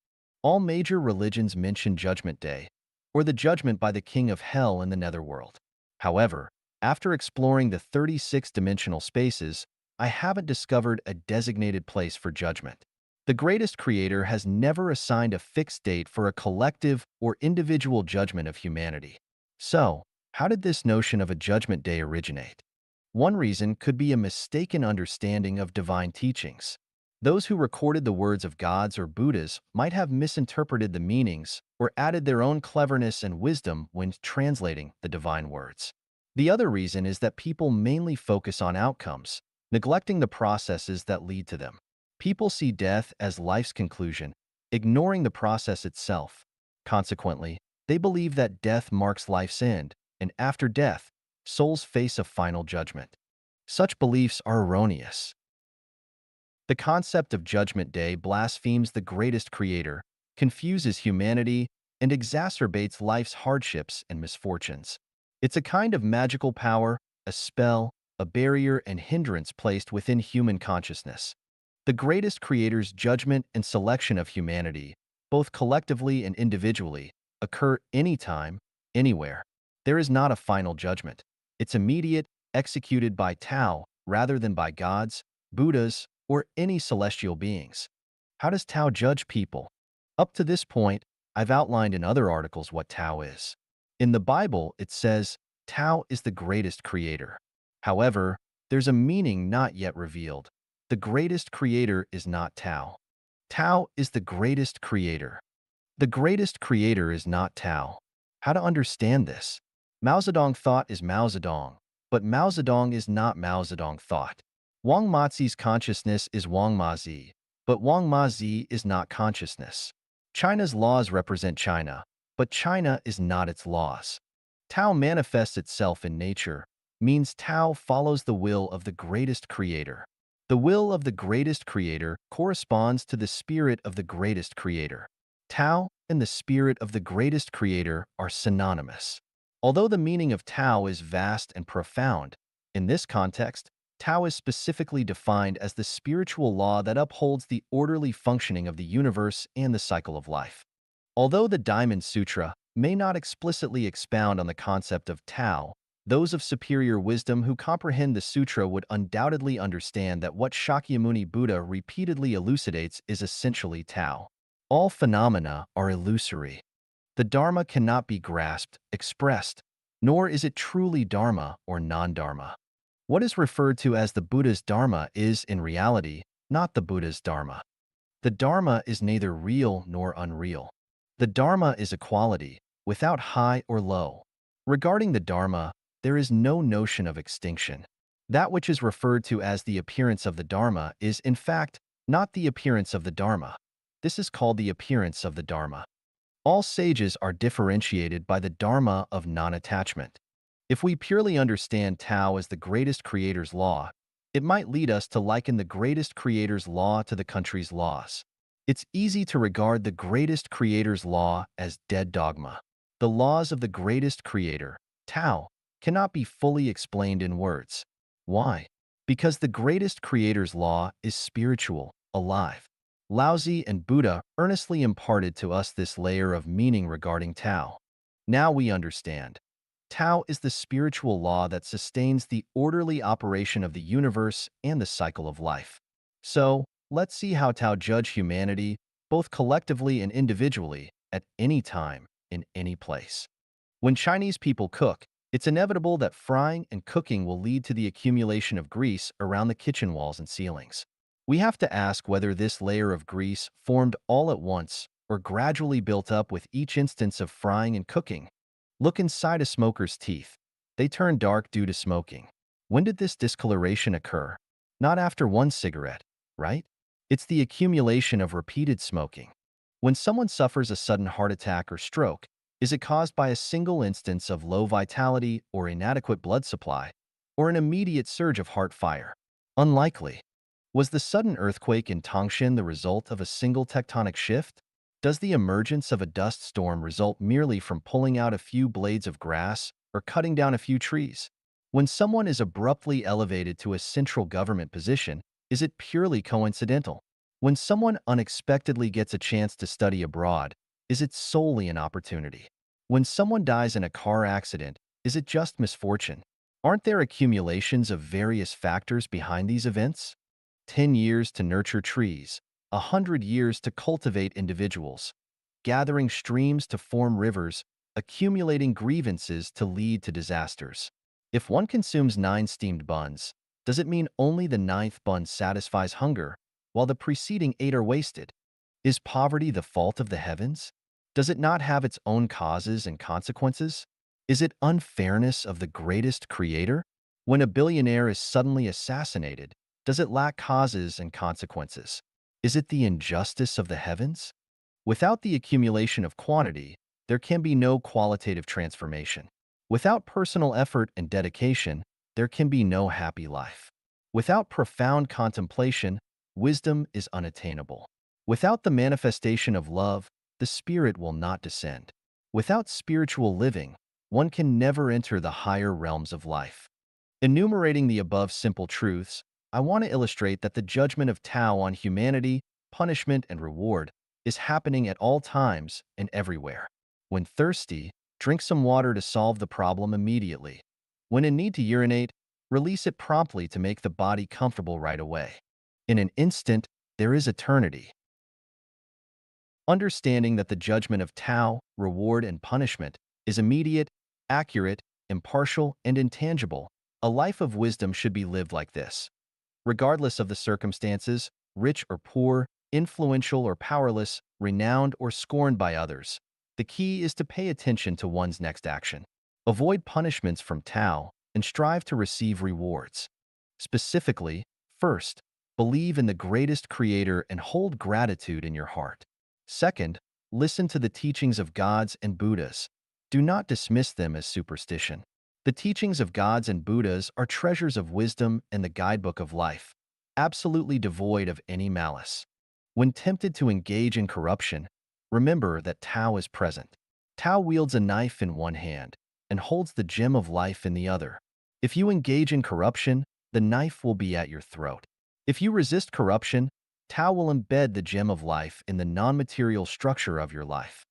All major religions mention Judgment Day, or the judgment by the king of hell in the netherworld. However, after exploring the 36-dimensional spaces, I haven't discovered a designated place for judgment. The greatest creator has never assigned a fixed date for a collective or individual judgment of humanity. So, how did this notion of a judgment day originate? One reason could be a mistaken understanding of divine teachings. Those who recorded the words of gods or Buddhas might have misinterpreted the meanings or added their own cleverness and wisdom when translating the divine words. The other reason is that people mainly focus on outcomes, neglecting the processes that lead to them. People see death as life's conclusion, ignoring the process itself. Consequently, they believe that death marks life's end, and after death, souls face a final judgment. Such beliefs are erroneous. The concept of Judgment Day blasphemes the greatest creator, confuses humanity, and exacerbates life's hardships and misfortunes. It's a kind of magical power, a spell, a barrier and hindrance placed within human consciousness. The greatest creator's judgment and selection of humanity, both collectively and individually, occur anytime, anywhere. There is not a final judgment. It's immediate, executed by Tao rather than by gods, Buddhas, or any celestial beings. How does Tao judge people? Up to this point, I've outlined in other articles what Tao is. In the Bible, it says, Tao is the greatest creator. However, there's a meaning not yet revealed. The greatest creator is not Tao. Tao is the greatest creator. The greatest creator is not Tao. How to understand this? Mao Zedong thought is Mao Zedong, but Mao Zedong is not Mao Zedong thought. Wang Mazi's consciousness is Wang Mazi, but Wang Mazi is not consciousness. China's laws represent China, but China is not its laws. Tao manifests itself in nature, means Tao follows the will of the greatest creator. The will of the greatest creator corresponds to the spirit of the greatest creator. Tao and the spirit of the greatest creator are synonymous. Although the meaning of Tao is vast and profound, in this context, Tao is specifically defined as the spiritual law that upholds the orderly functioning of the universe and the cycle of life. Although the Diamond Sutra may not explicitly expound on the concept of Tao, those of superior wisdom who comprehend the sutra would undoubtedly understand that what Shakyamuni Buddha repeatedly elucidates is essentially Tao. All phenomena are illusory. The Dharma cannot be grasped, expressed, nor is it truly Dharma or non-Dharma. What is referred to as the Buddha's Dharma is, in reality, not the Buddha's Dharma. The Dharma is neither real nor unreal. The Dharma is a quality, without high or low. Regarding the Dharma, there is no notion of extinction. That which is referred to as the appearance of the Dharma is, in fact, not the appearance of the Dharma. This is called the appearance of the Dharma. All sages are differentiated by the dharma of non-attachment. If we purely understand Tao as the greatest creator's law, it might lead us to liken the greatest creator's law to the country's laws. It's easy to regard the greatest creator's law as dead dogma. The laws of the greatest creator, Tao, cannot be fully explained in words. Why? Because the greatest creator's law is spiritual, alive. Laozi and Buddha earnestly imparted to us this layer of meaning regarding Tao. Now we understand. Tao is the spiritual law that sustains the orderly operation of the universe and the cycle of life. So, let's see how Tao judge humanity, both collectively and individually, at any time, in any place. When Chinese people cook, it's inevitable that frying and cooking will lead to the accumulation of grease around the kitchen walls and ceilings. We have to ask whether this layer of grease formed all at once or gradually built up with each instance of frying and cooking. Look inside a smoker's teeth. They turn dark due to smoking. When did this discoloration occur? Not after one cigarette, right? It's the accumulation of repeated smoking. When someone suffers a sudden heart attack or stroke, is it caused by a single instance of low vitality or inadequate blood supply, or an immediate surge of heart fire? Unlikely. Was the sudden earthquake in Tangshan the result of a single tectonic shift? Does the emergence of a dust storm result merely from pulling out a few blades of grass or cutting down a few trees? When someone is abruptly elevated to a central government position, is it purely coincidental? When someone unexpectedly gets a chance to study abroad, is it solely an opportunity? When someone dies in a car accident, is it just misfortune? Aren't there accumulations of various factors behind these events? 10 years to nurture trees, 100 years to cultivate individuals, gathering streams to form rivers, accumulating grievances to lead to disasters. If one consumes 9 steamed buns, does it mean only the ninth bun satisfies hunger, while the preceding 8 are wasted? Is poverty the fault of the heavens? Does it not have its own causes and consequences? Is it unfairness of the greatest creator? When a billionaire is suddenly assassinated, does it lack causes and consequences? Is it the injustice of the heavens? Without the accumulation of quantity, there can be no qualitative transformation. Without personal effort and dedication, there can be no happy life. Without profound contemplation, wisdom is unattainable. Without the manifestation of love, the spirit will not descend. Without spiritual living, one can never enter the higher realms of life. Enumerating the above simple truths, I want to illustrate that the judgment of Tao on humanity, punishment, and reward is happening at all times and everywhere. When thirsty, drink some water to solve the problem immediately. When in need to urinate, release it promptly to make the body comfortable right away. In an instant, there is eternity. Understanding that the judgment of Tao, reward, and punishment is immediate, accurate, impartial, and intangible, a life of wisdom should be lived like this. Regardless of the circumstances, rich or poor, influential or powerless, renowned or scorned by others, the key is to pay attention to one's next action. Avoid punishments from Tao and strive to receive rewards. Specifically, first, believe in the greatest creator and hold gratitude in your heart. Second, listen to the teachings of gods and Buddhas. Do not dismiss them as superstition. The teachings of gods and Buddhas are treasures of wisdom and the guidebook of life, absolutely devoid of any malice. When tempted to engage in corruption, remember that Tao is present. Tao wields a knife in one hand, and holds the gem of life in the other. If you engage in corruption, the knife will be at your throat. If you resist corruption, Tao will embed the gem of life in the non-material structure of your life.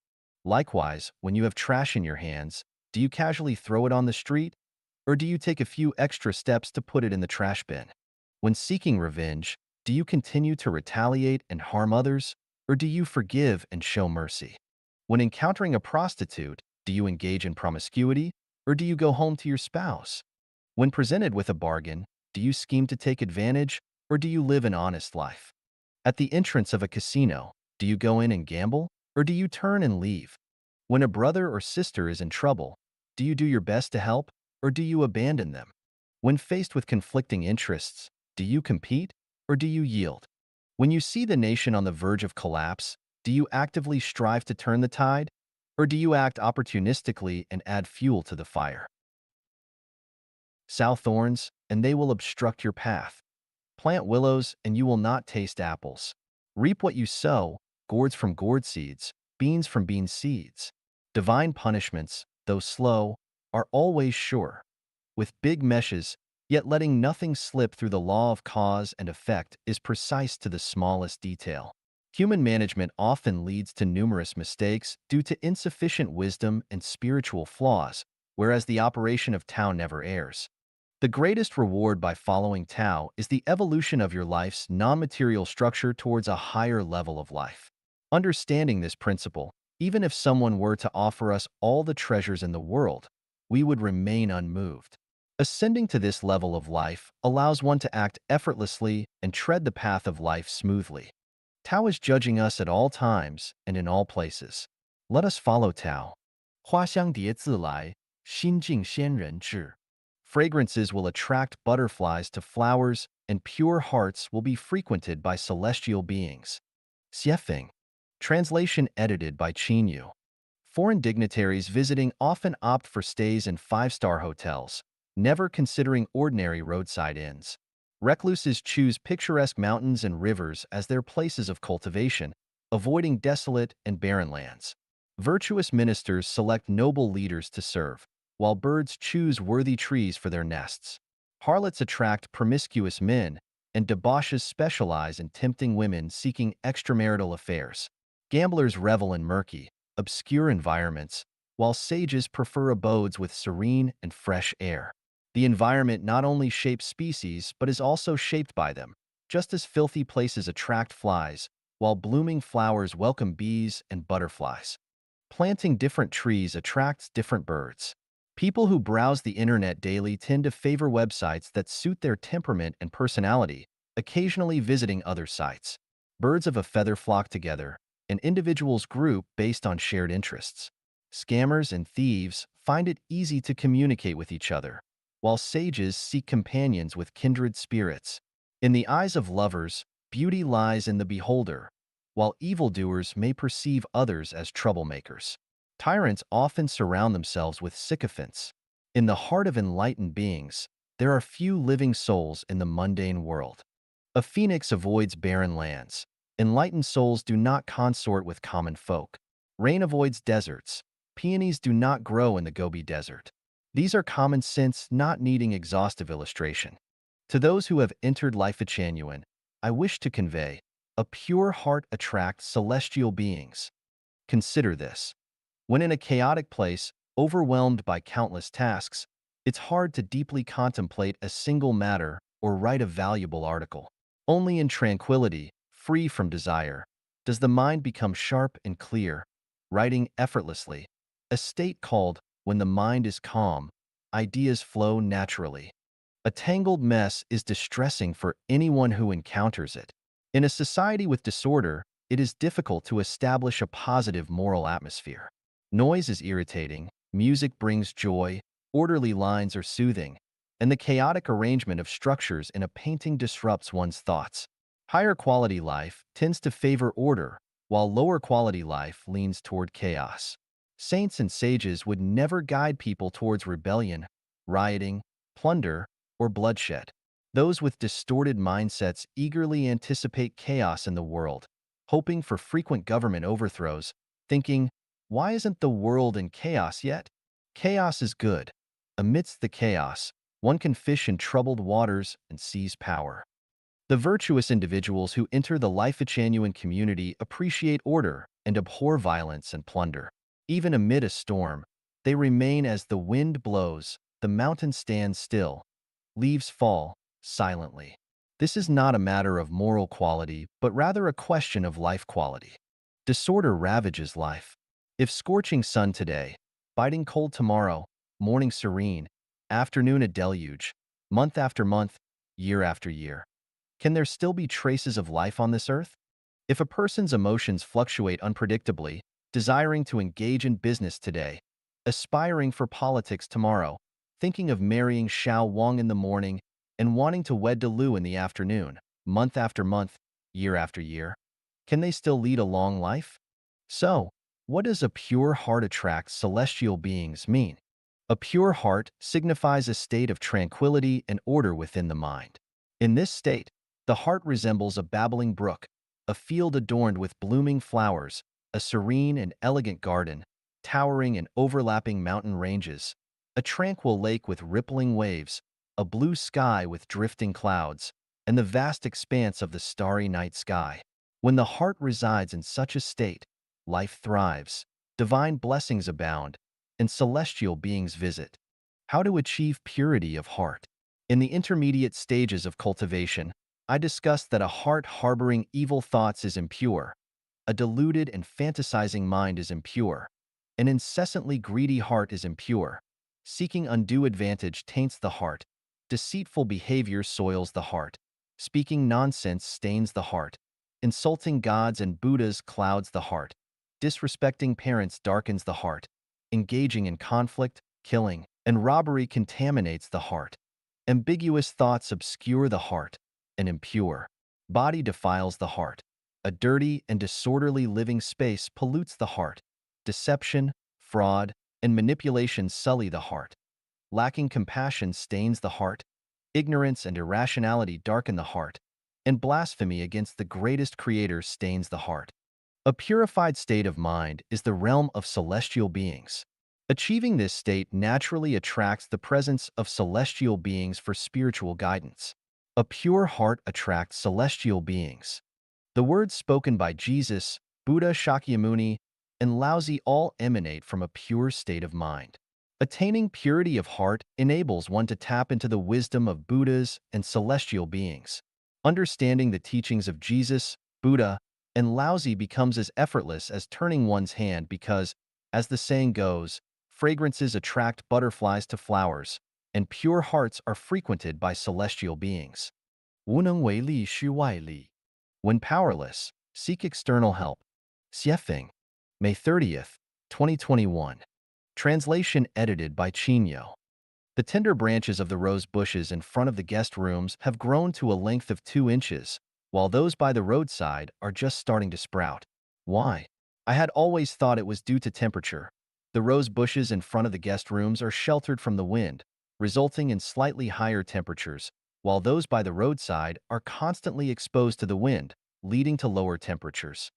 Likewise, when you have trash in your hands, do you casually throw it on the street? Or do you take a few extra steps to put it in the trash bin? When seeking revenge, do you continue to retaliate and harm others? Or do you forgive and show mercy? When encountering a prostitute, do you engage in promiscuity? Or do you go home to your spouse? When presented with a bargain, do you scheme to take advantage? Or do you live an honest life? At the entrance of a casino, do you go in and gamble? Or do you turn and leave? When a brother or sister is in trouble, do you do your best to help? Or do you abandon them? When faced with conflicting interests, do you compete? Or do you yield? When you see the nation on the verge of collapse, do you actively strive to turn the tide? Or do you act opportunistically and add fuel to the fire? Sow thorns, and they will obstruct your path. Plant willows, and you will not taste apples. Reap what you sow, gourds from gourd seeds, beans from bean seeds. Divine punishments, though slow, are always sure. With big meshes, yet letting nothing slip through the law of cause and effect is precise to the smallest detail. Human management often leads to numerous mistakes due to insufficient wisdom and spiritual flaws, whereas the operation of Tao never errs. The greatest reward by following Tao is the evolution of your life's non-material structure towards a higher level of life. Understanding this principle, even if someone were to offer us all the treasures in the world, we would remain unmoved. Ascending to this level of life allows one to act effortlessly and tread the path of life smoothly. Tao is judging us at all times and in all places. Let us follow Tao. 花香蝶自来，心境仙人至. Fragrances will attract butterflies to flowers, and pure hearts will be frequented by celestial beings. Xiefeng. Translation edited by Qinyu. Foreign dignitaries visiting often opt for stays in five-star hotels, never considering ordinary roadside inns. Recluses choose picturesque mountains and rivers as their places of cultivation, avoiding desolate and barren lands. Virtuous ministers select noble leaders to serve, while birds choose worthy trees for their nests. Harlots attract promiscuous men, and debauches specialize in tempting women seeking extramarital affairs. Gamblers revel in murky, obscure environments, while sages prefer abodes with serene and fresh air. The environment not only shapes species but is also shaped by them, just as filthy places attract flies, while blooming flowers welcome bees and butterflies. Planting different trees attracts different birds. People who browse the internet daily tend to favor websites that suit their temperament and personality, occasionally visiting other sites. Birds of a feather flock together, and individuals group based on shared interests. Scammers and thieves find it easy to communicate with each other, while sages seek companions with kindred spirits. In the eyes of lovers, beauty lies in the beholder, while evildoers may perceive others as troublemakers. Tyrants often surround themselves with sycophants. In the heart of enlightened beings, there are few living souls in the mundane world. A phoenix avoids barren lands. Enlightened souls do not consort with common folk. Rain avoids deserts. Peonies do not grow in the Gobi Desert. These are common sense, not needing exhaustive illustration. To those who have entered life genuine, I wish to convey, a pure heart attracts celestial beings. Consider this. When in a chaotic place, overwhelmed by countless tasks, it's hard to deeply contemplate a single matter or write a valuable article. Only in tranquility, free from desire, does the mind become sharp and clear, writing effortlessly, a state called, when the mind is calm, ideas flow naturally. A tangled mess is distressing for anyone who encounters it. In a society with disorder, it is difficult to establish a positive moral atmosphere. Noise is irritating, music brings joy, orderly lines are soothing, and the chaotic arrangement of structures in a painting disrupts one's thoughts. Higher quality life tends to favor order, while lower quality life leans toward chaos. Saints and sages would never guide people towards rebellion, rioting, plunder, or bloodshed. Those with distorted mindsets eagerly anticipate chaos in the world, hoping for frequent government overthrows, thinking, why isn't the world in chaos yet? Chaos is good. Amidst the chaos, one can fish in troubled waters and seize power. The virtuous individuals who enter the Life-Genuine community appreciate order and abhor violence and plunder. Even amid a storm, they remain as the wind blows, the mountain stands still, leaves fall silently. This is not a matter of moral quality, but rather a question of life quality. Disorder ravages life. If scorching sun today, biting cold tomorrow, morning serene, afternoon a deluge, month after month, year after year, can there still be traces of life on this earth? If a person's emotions fluctuate unpredictably, desiring to engage in business today, aspiring for politics tomorrow, thinking of marrying Xiao Wang in the morning, and wanting to wed Lu in the afternoon, month after month, year after year, can they still lead a long life? So, what does a pure heart attract celestial beings mean? A pure heart signifies a state of tranquility and order within the mind. In this state, the heart resembles a babbling brook, a field adorned with blooming flowers, a serene and elegant garden, towering and overlapping mountain ranges, a tranquil lake with rippling waves, a blue sky with drifting clouds, and the vast expanse of the starry night sky. When the heart resides in such a state, life thrives, divine blessings abound, and celestial beings visit. How to achieve purity of heart? In the intermediate stages of cultivation, I discussed that a heart harboring evil thoughts is impure, a deluded and fantasizing mind is impure, an incessantly greedy heart is impure, seeking undue advantage taints the heart, deceitful behavior soils the heart, speaking nonsense stains the heart, insulting gods and Buddhas clouds the heart, disrespecting parents darkens the heart, engaging in conflict, killing, and robbery contaminates the heart. Ambiguous thoughts obscure the heart, and impure body defiles the heart. A dirty and disorderly living space pollutes the heart. Deception, fraud, and manipulation sully the heart. Lacking compassion stains the heart. Ignorance and irrationality darken the heart. And blasphemy against the greatest creator stains the heart. A purified state of mind is the realm of celestial beings. Achieving this state naturally attracts the presence of celestial beings for spiritual guidance. A pure heart attracts celestial beings. The words spoken by Jesus, Buddha Shakyamuni, and Laozi all emanate from a pure state of mind. Attaining purity of heart enables one to tap into the wisdom of Buddhas and celestial beings. Understanding the teachings of Jesus, Buddha, and Laozi becomes as effortless as turning one's hand because, as the saying goes, fragrances attract butterflies to flowers, and pure hearts are frequented by celestial beings. 无能为力需外力. When powerless, seek external help. Xiefeng, May 30th, 2021. Translation edited by Chinyo. The tender branches of the rose bushes in front of the guest rooms have grown to a length of 2 inches, while those by the roadside are just starting to sprout. Why? I had always thought it was due to temperature. The rose bushes in front of the guest rooms are sheltered from the wind, resulting in slightly higher temperatures, while those by the roadside are constantly exposed to the wind, leading to lower temperatures.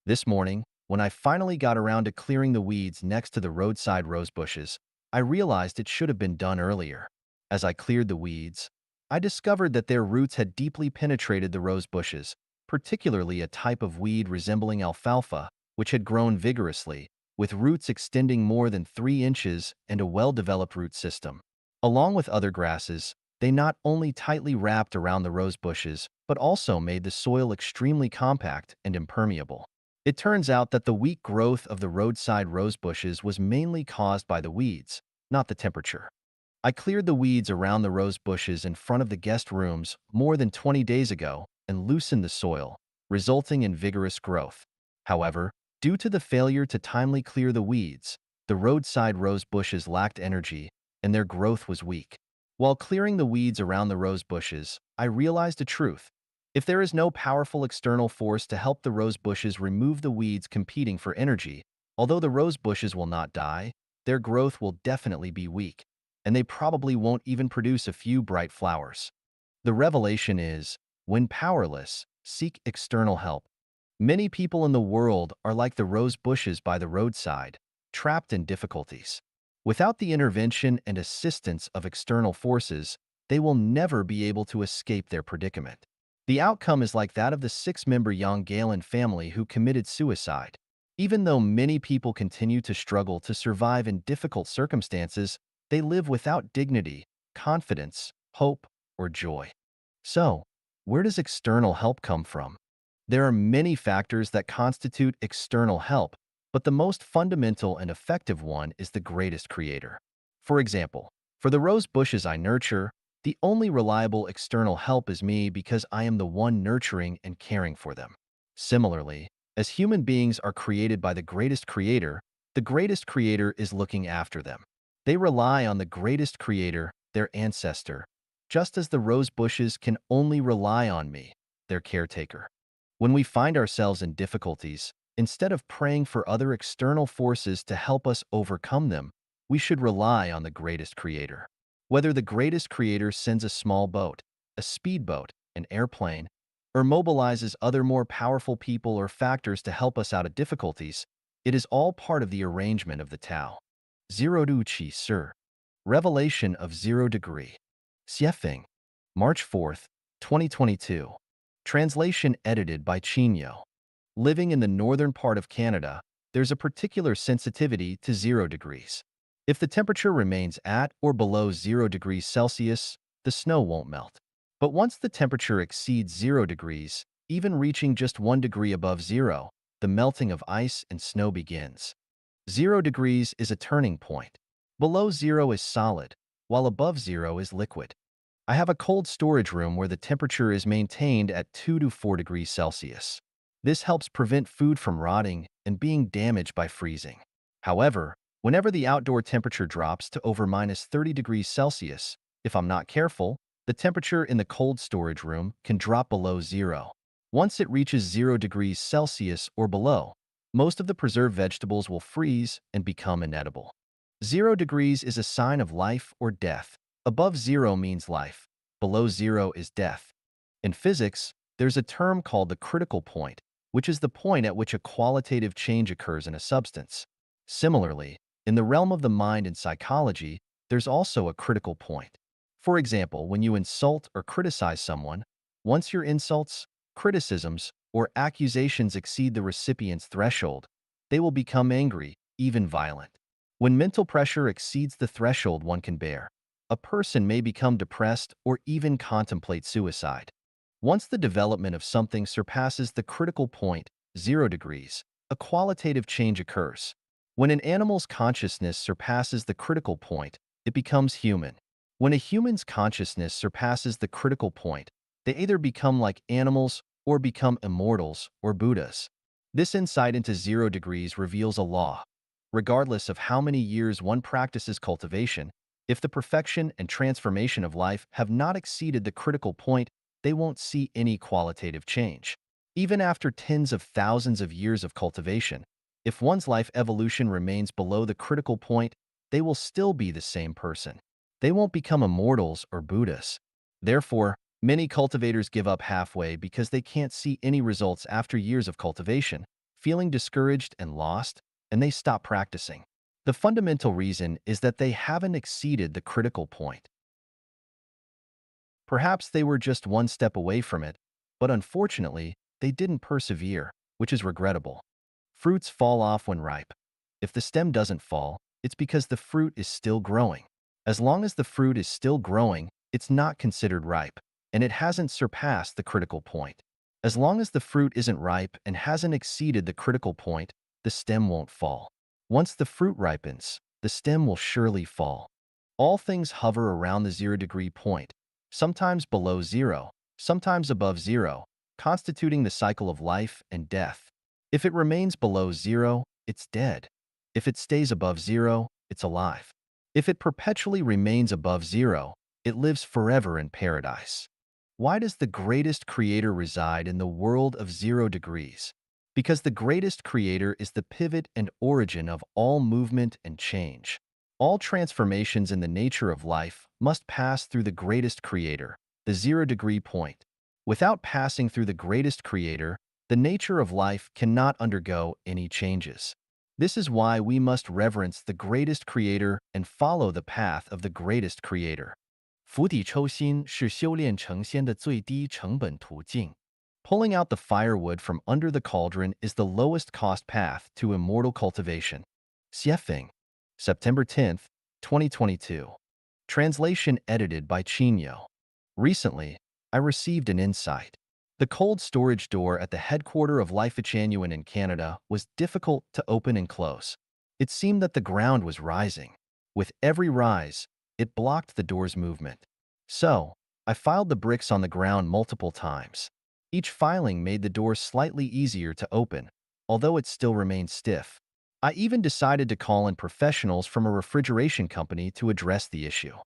This morning, when I finally got around to clearing the weeds next to the roadside rose bushes, I realized it should have been done earlier. As I cleared the weeds, I discovered that their roots had deeply penetrated the rose bushes, particularly a type of weed resembling alfalfa, which had grown vigorously, with roots extending more than 3 inches and a well-developed root system. Along with other grasses, they not only tightly wrapped around the rose bushes, but also made the soil extremely compact and impermeable. It turns out that the weak growth of the roadside rose bushes was mainly caused by the weeds, not the temperature. I cleared the weeds around the rose bushes in front of the guest rooms more than 20 days ago and loosened the soil, resulting in vigorous growth. However, due to the failure to timely clear the weeds, the roadside rose bushes lacked energy and their growth was weak. While clearing the weeds around the rose bushes, I realized a truth. If there is no powerful external force to help the rose bushes remove the weeds competing for energy, although the rose bushes will not die, their growth will definitely be weak, and they probably won't even produce a few bright flowers. The revelation is, when powerless, seek external help. Many people in the world are like the rose bushes by the roadside, trapped in difficulties. Without the intervention and assistance of external forces, they will never be able to escape their predicament. The outcome is like that of the six-member young Galen family who committed suicide. Even though many people continue to struggle to survive in difficult circumstances, they live without dignity, confidence, hope, or joy. So, where does external help come from? There are many factors that constitute external help, but the most fundamental and effective one is the greatest creator. For example, for the rose bushes I nurture, the only reliable external help is me because I am the one nurturing and caring for them. Similarly, as human beings are created by the greatest creator is looking after them. They rely on the greatest creator, their ancestor, just as the rose bushes can only rely on me, their caretaker. When we find ourselves in difficulties, instead of praying for other external forces to help us overcome them, we should rely on the greatest creator. Whether the greatest creator sends a small boat, a speedboat, an airplane, or mobilizes other more powerful people or factors to help us out of difficulties, it is all part of the arrangement of the Tao. Zero Du Chi Sir. Revelation of Zero Degree. Xiefeng. March 4th, 2022. Translation edited by Chinyo. Living in the northern part of Canada, there's a particular sensitivity to 0 degrees. If the temperature remains at or below 0 degrees Celsius, the snow won't melt. But once the temperature exceeds 0 degrees, even reaching just 1 degree above zero, the melting of ice and snow begins. 0 degrees is a turning point. Below zero is solid, while above zero is liquid. I have a cold storage room where the temperature is maintained at 2 to 4 degrees Celsius. This helps prevent food from rotting and being damaged by freezing. However, whenever the outdoor temperature drops to over minus 30 degrees Celsius, if I'm not careful, the temperature in the cold storage room can drop below zero. Once it reaches 0 degrees Celsius or below, most of the preserved vegetables will freeze and become inedible. 0 degrees is a sign of life or death. Above zero means life. Below zero is death. In physics, there's a term called the critical point, which is the point at which a qualitative change occurs in a substance. Similarly, in the realm of the mind and psychology, there's also a critical point. For example, when you insult or criticize someone, once your insults, criticisms, or accusations exceed the recipient's threshold, they will become angry, even violent. When mental pressure exceeds the threshold one can bear, a person may become depressed or even contemplate suicide. Once the development of something surpasses the critical point, 0 degrees, a qualitative change occurs. When an animal's consciousness surpasses the critical point, it becomes human. When a human's consciousness surpasses the critical point, they either become like animals or become immortals or Buddhas. This insight into 0 degrees reveals a law. Regardless of how many years one practices cultivation, if the perfection and transformation of life have not exceeded the critical point, they won't see any qualitative change. Even after tens of thousands of years of cultivation, if one's life evolution remains below the critical point, they will still be the same person. They won't become immortals or Buddhas. Therefore, many cultivators give up halfway because they can't see any results after years of cultivation, feeling discouraged and lost, and they stop practicing. The fundamental reason is that they haven't exceeded the critical point. Perhaps they were just one step away from it, but unfortunately, they didn't persevere, which is regrettable. Fruits fall off when ripe. If the stem doesn't fall, it's because the fruit is still growing. As long as the fruit is still growing, it's not considered ripe, and it hasn't surpassed the critical point. As long as the fruit isn't ripe and hasn't exceeded the critical point, the stem won't fall. Once the fruit ripens, the stem will surely fall. All things hover around the 0 degree point, sometimes below zero, sometimes above zero, constituting the cycle of life and death. If it remains below zero, it's dead. If it stays above zero, it's alive. If it perpetually remains above zero, it lives forever in paradise. Why does the greatest creator reside in the world of 0 degrees? Because the greatest creator is the pivot and origin of all movement and change. All transformations in the nature of life must pass through the greatest creator, the 0 degree point. Without passing through the greatest creator, the nature of life cannot undergo any changes. This is why we must reverence the greatest creator and follow the path of the greatest creator. 釜底抽薪是修炼成仙的最低成本途径. Pulling out the firewood from under the cauldron is the lowest cost path to immortal cultivation. Xiefeng, September 10th, 2022. Translation edited by Chinyo. Recently, I received an insight. The cold storage door at the headquarters of Life-Genuine in Canada was difficult to open and close. It seemed that the ground was rising. With every rise, it blocked the door's movement. So, I filed the bricks on the ground multiple times. Each filing made the door slightly easier to open, although it still remained stiff. I even decided to call in professionals from a refrigeration company to address the issue.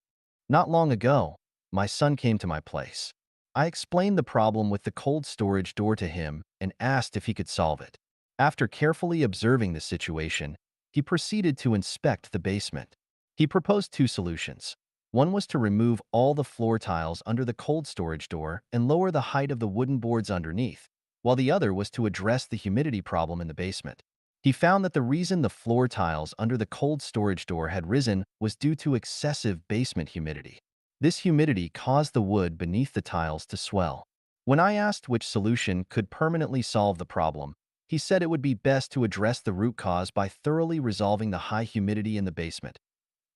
Not long ago, my son came to my place. I explained the problem with the cold storage door to him and asked if he could solve it. After carefully observing the situation, he proceeded to inspect the basement. He proposed two solutions. One was to remove all the floor tiles under the cold storage door and lower the height of the wooden boards underneath, while the other was to address the humidity problem in the basement. He found that the reason the floor tiles under the cold storage door had risen was due to excessive basement humidity. This humidity caused the wood beneath the tiles to swell. When I asked which solution could permanently solve the problem, he said it would be best to address the root cause by thoroughly resolving the high humidity in the basement.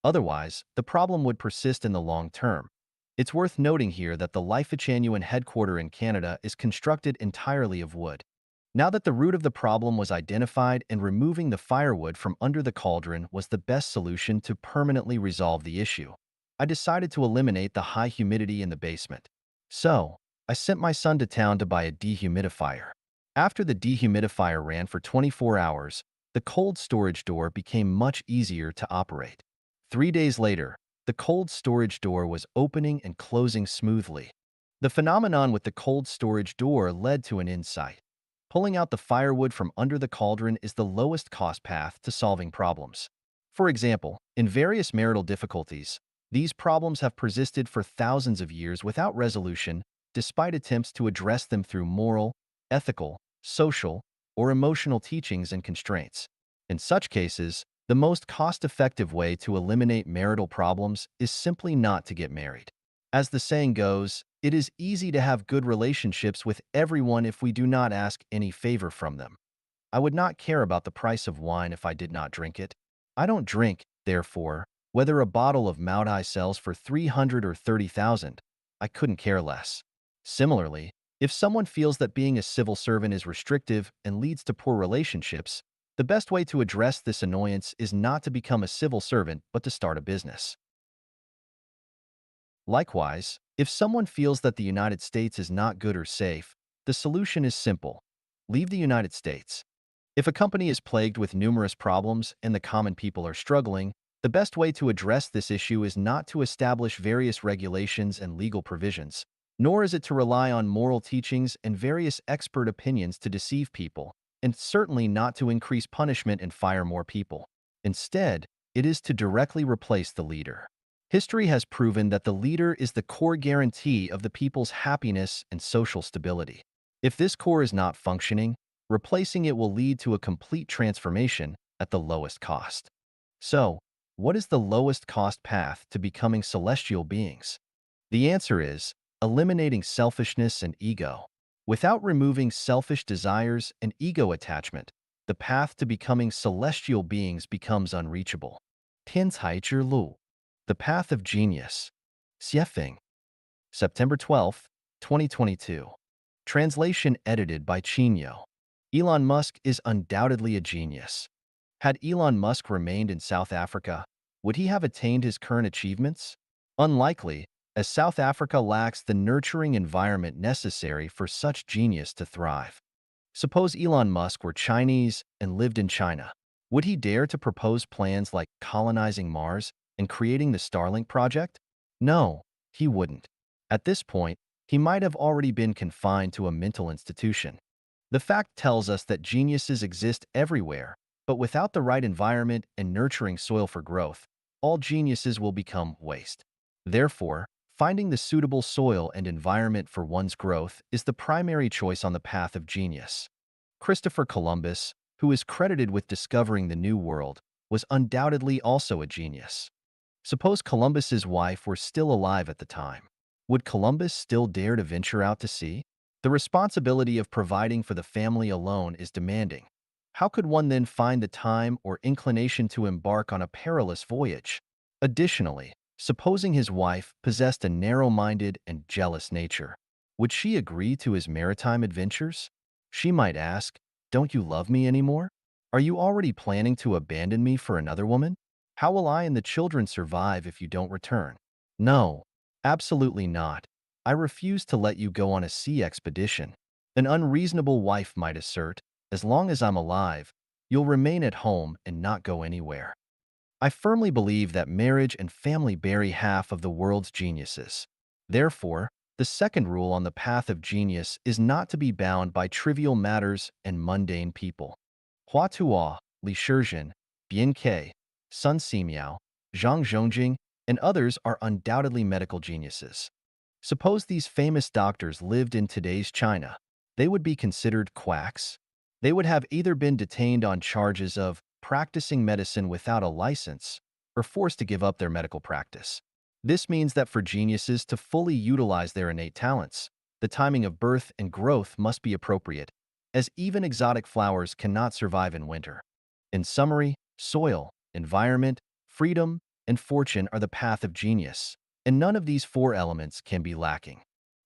Otherwise, the problem would persist in the long term. It's worth noting here that the Life-Genuine headquarters in Canada is constructed entirely of wood. Now that the root of the problem was identified and removing the firewood from under the cauldron was the best solution to permanently resolve the issue, I decided to eliminate the high humidity in the basement. So, I sent my son to town to buy a dehumidifier. After the dehumidifier ran for 24 hours, the cold storage door became much easier to operate. 3 days later, the cold storage door was opening and closing smoothly. The phenomenon with the cold storage door led to an insight. Pulling out the firewood from under the cauldron is the lowest cost path to solving problems. For example, in various marital difficulties, these problems have persisted for thousands of years without resolution, despite attempts to address them through moral, ethical, social, or emotional teachings and constraints. In such cases, the most cost-effective way to eliminate marital problems is simply not to get married. As the saying goes, it is easy to have good relationships with everyone if we do not ask any favor from them. I would not care about the price of wine if I did not drink it. I don't drink, therefore, whether a bottle of Maudai sells for 300 or 30,000, I couldn't care less. Similarly, if someone feels that being a civil servant is restrictive and leads to poor relationships, the best way to address this annoyance is not to become a civil servant but to start a business. Likewise, if someone feels that the United States is not good or safe, the solution is simple. Leave the United States. If a company is plagued with numerous problems and the common people are struggling, the best way to address this issue is not to establish various regulations and legal provisions, nor is it to rely on moral teachings and various expert opinions to deceive people, and certainly not to increase punishment and fire more people. Instead, it is to directly replace the leader. History has proven that the leader is the core guarantee of the people's happiness and social stability. If this core is not functioning, replacing it will lead to a complete transformation at the lowest cost. So, what is the lowest cost path to becoming celestial beings? The answer is eliminating selfishness and ego. Without removing selfish desires and ego attachment, the path to becoming celestial beings becomes unreachable. 天才之路, the path of genius. Xiefeng, September 12th, 2022. Translation edited by Chinyo. Elon Musk is undoubtedly a genius. Had Elon Musk remained in South Africa, would he have attained his current achievements? Unlikely, as South Africa lacks the nurturing environment necessary for such genius to thrive. Suppose Elon Musk were Chinese and lived in China. Would he dare to propose plans like colonizing Mars and creating the Starlink project? No, he wouldn't. At this point, he might have already been confined to a mental institution. The fact tells us that geniuses exist everywhere, but without the right environment and nurturing soil for growth, all geniuses will become waste. Therefore, finding the suitable soil and environment for one's growth is the primary choice on the path of genius. Christopher Columbus, who is credited with discovering the New World, was undoubtedly also a genius. Suppose Columbus's wife were still alive at the time. Would Columbus still dare to venture out to sea? The responsibility of providing for the family alone is demanding. How could one then find the time or inclination to embark on a perilous voyage? Additionally, supposing his wife possessed a narrow-minded and jealous nature, would she agree to his maritime adventures? She might ask, "Don't you love me anymore? Are you already planning to abandon me for another woman? How will I and the children survive if you don't return?" No, absolutely not. I refuse to let you go on a sea expedition. An unreasonable wife might assert, as long as I'm alive, you'll remain at home and not go anywhere. I firmly believe that marriage and family bury half of the world's geniuses. Therefore, the second rule on the path of genius is not to be bound by trivial matters and mundane people. Hua Tuo, Li Shizhen, Bian Ke, Sun Simiao, Zhang Zhongjing, and others are undoubtedly medical geniuses. Suppose these famous doctors lived in today's China. They would be considered quacks. They would have either been detained on charges of practicing medicine without a license or forced to give up their medical practice. This means that for geniuses to fully utilize their innate talents, the timing of birth and growth must be appropriate, as even exotic flowers cannot survive in winter. In summary, soil, environment, freedom, and fortune are the path of genius, and none of these four elements can be lacking.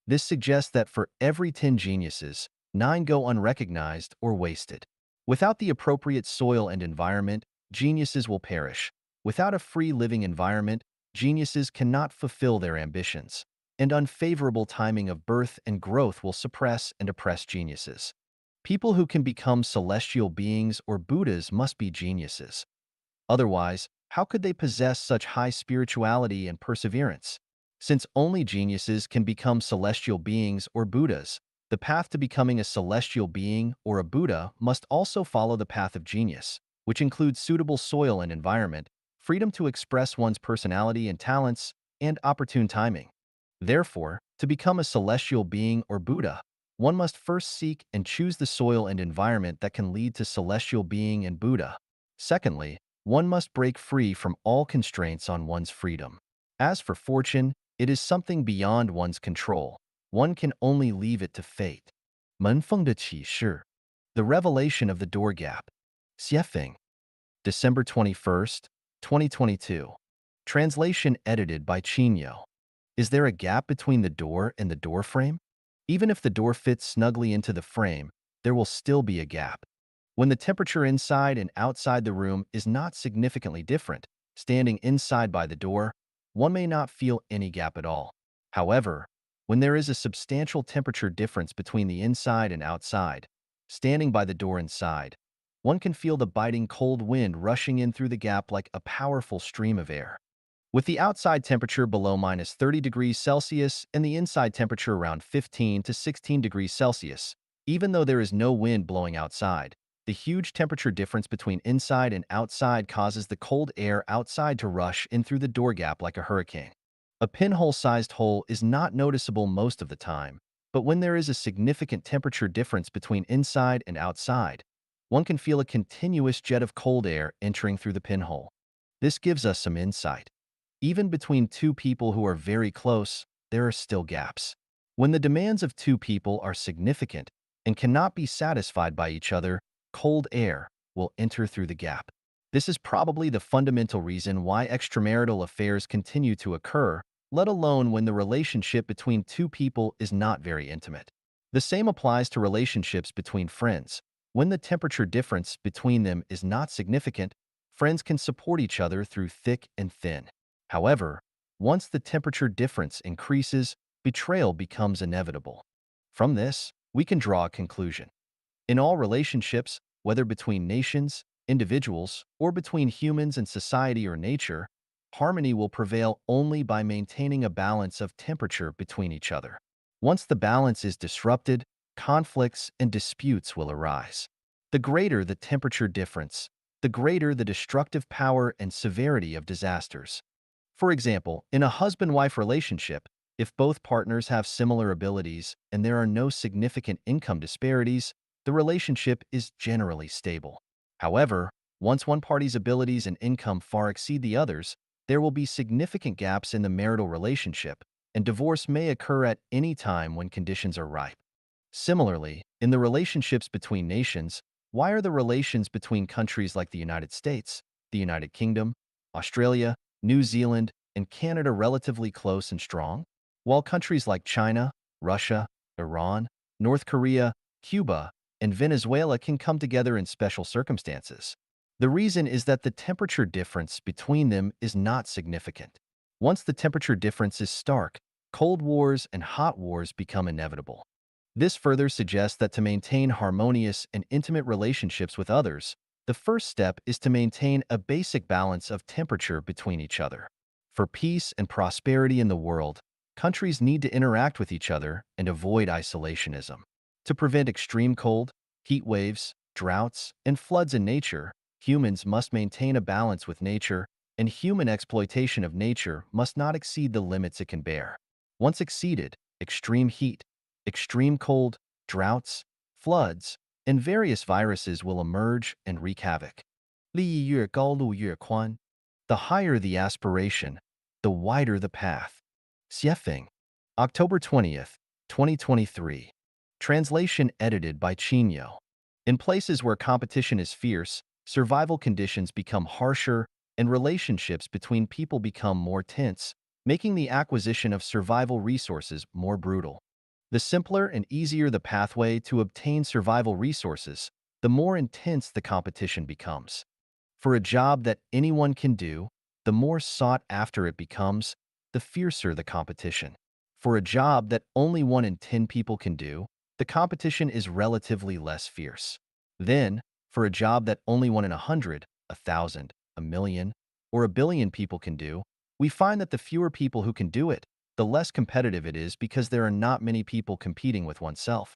This suggests that for every 10 geniuses, 9 go unrecognized or wasted. Without the appropriate soil and environment, geniuses will perish. Without a free living environment, geniuses cannot fulfill their ambitions, and unfavorable timing of birth and growth will suppress and oppress geniuses. People who can become celestial beings or Buddhas must be geniuses. Otherwise, how could they possess such high spirituality and perseverance? Since only geniuses can become celestial beings or Buddhas, the path to becoming a celestial being or a Buddha must also follow the path of genius, which includes suitable soil and environment, freedom to express one's personality and talents, and opportune timing. Therefore, to become a celestial being or Buddha, one must first seek and choose the soil and environment that can lead to celestial being and Buddha. Secondly, one must break free from all constraints on one's freedom. As for fortune, it is something beyond one's control. One can only leave it to fate. 门缝的启示, The Revelation of the Door Gap. Xiefeng, December 21st, 2022. Translation edited by Chinyo. Is there a gap between the door and the door frame? Even if the door fits snugly into the frame, there will still be a gap. When the temperature inside and outside the room is not significantly different, standing inside by the door, one may not feel any gap at all. However, when there is a substantial temperature difference between the inside and outside, standing by the door inside, one can feel the biting cold wind rushing in through the gap like a powerful stream of air. With the outside temperature below -30 degrees Celsius and the inside temperature around 15 to 16 degrees Celsius, even though there is no wind blowing outside, the huge temperature difference between inside and outside causes the cold air outside to rush in through the door gap like a hurricane. A pinhole-sized hole is not noticeable most of the time, but when there is a significant temperature difference between inside and outside, one can feel a continuous jet of cold air entering through the pinhole. This gives us some insight. Even between two people who are very close, there are still gaps. When the demands of two people are significant and cannot be satisfied by each other, cold air will enter through the gap. This is probably the fundamental reason why extramarital affairs continue to occur, let alone when the relationship between two people is not very intimate. The same applies to relationships between friends. When the temperature difference between them is not significant, friends can support each other through thick and thin. However, once the temperature difference increases, betrayal becomes inevitable. From this, we can draw a conclusion. In all relationships, whether between nations, individuals, or between humans and society or nature, harmony will prevail only by maintaining a balance of temperature between each other. Once the balance is disrupted, conflicts and disputes will arise. The greater the temperature difference, the greater the destructive power and severity of disasters. For example, in a husband-wife relationship, if both partners have similar abilities and there are no significant income disparities, the relationship is generally stable. However, once one party's abilities and income far exceed the others, there will be significant gaps in the marital relationship, and divorce may occur at any time when conditions are ripe. Similarly, in the relationships between nations, why are the relations between countries like the United States, the United Kingdom, Australia, New Zealand, and Canada relatively close and strong? While countries like China, Russia, Iran, North Korea, Cuba, and Venezuela can come together in special circumstances. The reason is that the temperature difference between them is not significant. Once the temperature difference is stark, cold wars and hot wars become inevitable. This further suggests that to maintain harmonious and intimate relationships with others, the first step is to maintain a basic balance of temperature between each other. For peace and prosperity in the world, countries need to interact with each other and avoid isolationism. To prevent extreme cold, heat waves, droughts, and floods in nature, humans must maintain a balance with nature, and human exploitation of nature must not exceed the limits it can bear. Once exceeded, extreme heat, extreme cold, droughts, floods, and various viruses will emerge and wreak havoc. 利益越高路越宽. The higher the aspiration, the wider the path. Xiefeng. October 20th, 2023. Translation edited by Chinyo. In places where competition is fierce, survival conditions become harsher and relationships between people become more tense, making the acquisition of survival resources more brutal. The simpler and easier the pathway to obtain survival resources, the more intense the competition becomes. For a job that anyone can do, the more sought after it becomes, the fiercer the competition. For a job that only 1 in 10 people can do, the competition is relatively less fierce. Then, for a job that only 1 in 100, 1,000, a million, or a billion people can do, we find that the fewer people who can do it, the less competitive it is because there are not many people competing with oneself.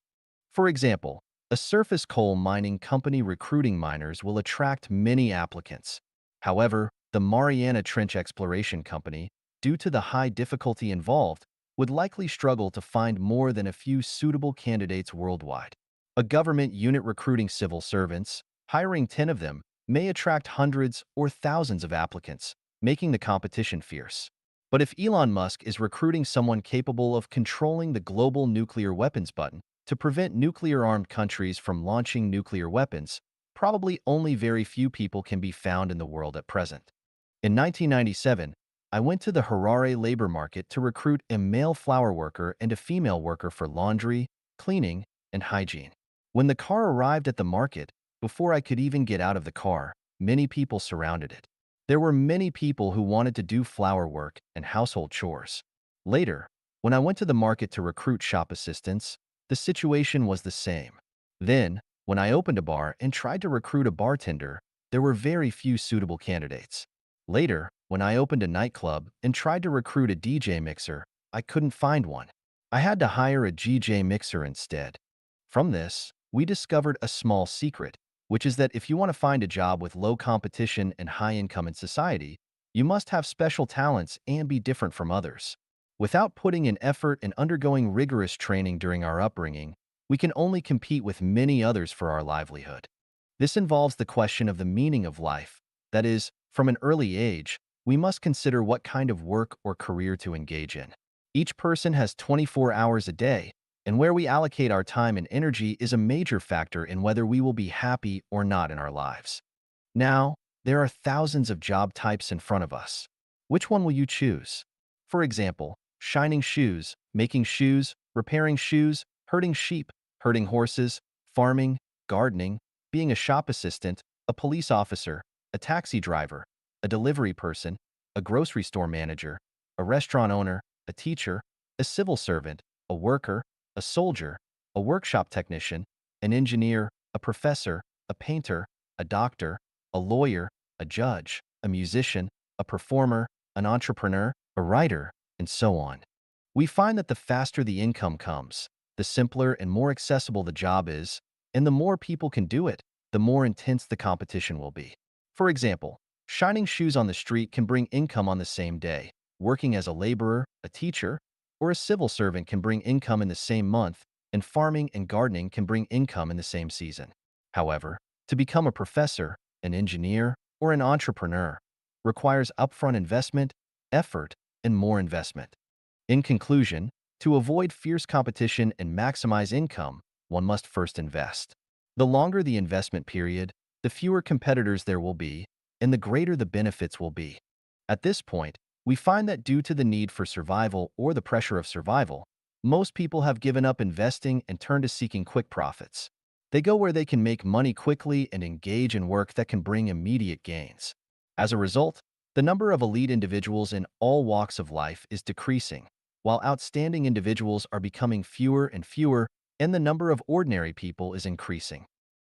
For example, a surface coal mining company recruiting miners will attract many applicants. However, the Mariana Trench Exploration Company, due to the high difficulty involved, would likely struggle to find more than a few suitable candidates worldwide. A government unit recruiting civil servants, hiring 10 of them, may attract hundreds or thousands of applicants, making the competition fierce. But if Elon Musk is recruiting someone capable of controlling the global nuclear weapons button to prevent nuclear-armed countries from launching nuclear weapons, probably only very few people can be found in the world at present. In 1997, I went to the Harare labor market to recruit a male flower worker and a female worker for laundry, cleaning, and hygiene. When the car arrived at the market, before I could even get out of the car, many people surrounded it. There were many people who wanted to do flower work and household chores. Later, when I went to the market to recruit shop assistants, the situation was the same. Then, when I opened a bar and tried to recruit a bartender, there were very few suitable candidates. Later, when I opened a nightclub and tried to recruit a DJ mixer, I couldn't find one. I had to hire a DJ mixer instead. From this, we discovered a small secret, which is that if you want to find a job with low competition and high income in society, you must have special talents and be different from others. Without putting in effort and undergoing rigorous training during our upbringing, we can only compete with many others for our livelihood. This involves the question of the meaning of life. That is, from an early age, we must consider what kind of work or career to engage in. Each person has 24 hours a day, and where we allocate our time and energy is a major factor in whether we will be happy or not in our lives. Now, there are thousands of job types in front of us. Which one will you choose? For example, shining shoes, making shoes, repairing shoes, herding sheep, herding horses, farming, gardening, being a shop assistant, a police officer, a taxi driver, a delivery person, a grocery store manager, a restaurant owner, a teacher, a civil servant, a worker, a soldier, a workshop technician, an engineer, a professor, a painter, a doctor, a lawyer, a judge, a musician, a performer, an entrepreneur, a writer, and so on. We find that the faster the income comes, the simpler and more accessible the job is, and the more people can do it, the more intense the competition will be. For example, shining shoes on the street can bring income on the same day. Working as a laborer, a teacher, or a civil servant can bring income in the same month, and farming and gardening can bring income in the same season. However, to become a professor, an engineer, or an entrepreneur requires upfront investment, effort, and more investment. In conclusion, to avoid fierce competition and maximize income, one must first invest. The longer the investment period, the fewer competitors there will be, and the greater the benefits will be. At this point, we find that due to the need for survival or the pressure of survival, most people have given up investing and turned to seeking quick profits. They go where they can make money quickly and engage in work that can bring immediate gains. As a result, the number of elite individuals in all walks of life is decreasing, while outstanding individuals are becoming fewer and fewer, and the number of ordinary people is increasing.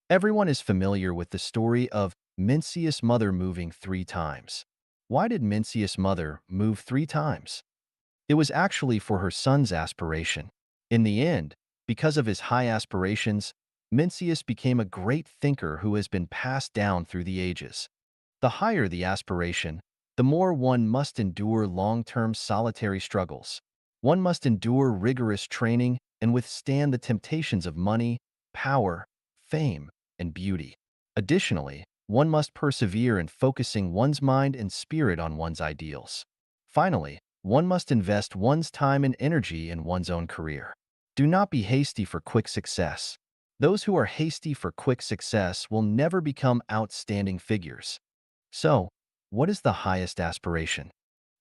Everyone is familiar with the story of Mencius' mother moving 3 times. Why did Mencius' mother move 3 times? It was actually for her son's aspiration. In the end, because of his high aspirations, Mencius became a great thinker who has been passed down through the ages. The higher the aspiration, the more one must endure long-term solitary struggles. One must endure rigorous training and withstand the temptations of money, power, fame, and beauty. Additionally, one must persevere in focusing one's mind and spirit on one's ideals. Finally, one must invest one's time and energy in one's own career. Do not be hasty for quick success. Those who are hasty for quick success will never become outstanding figures. So, what is the highest aspiration?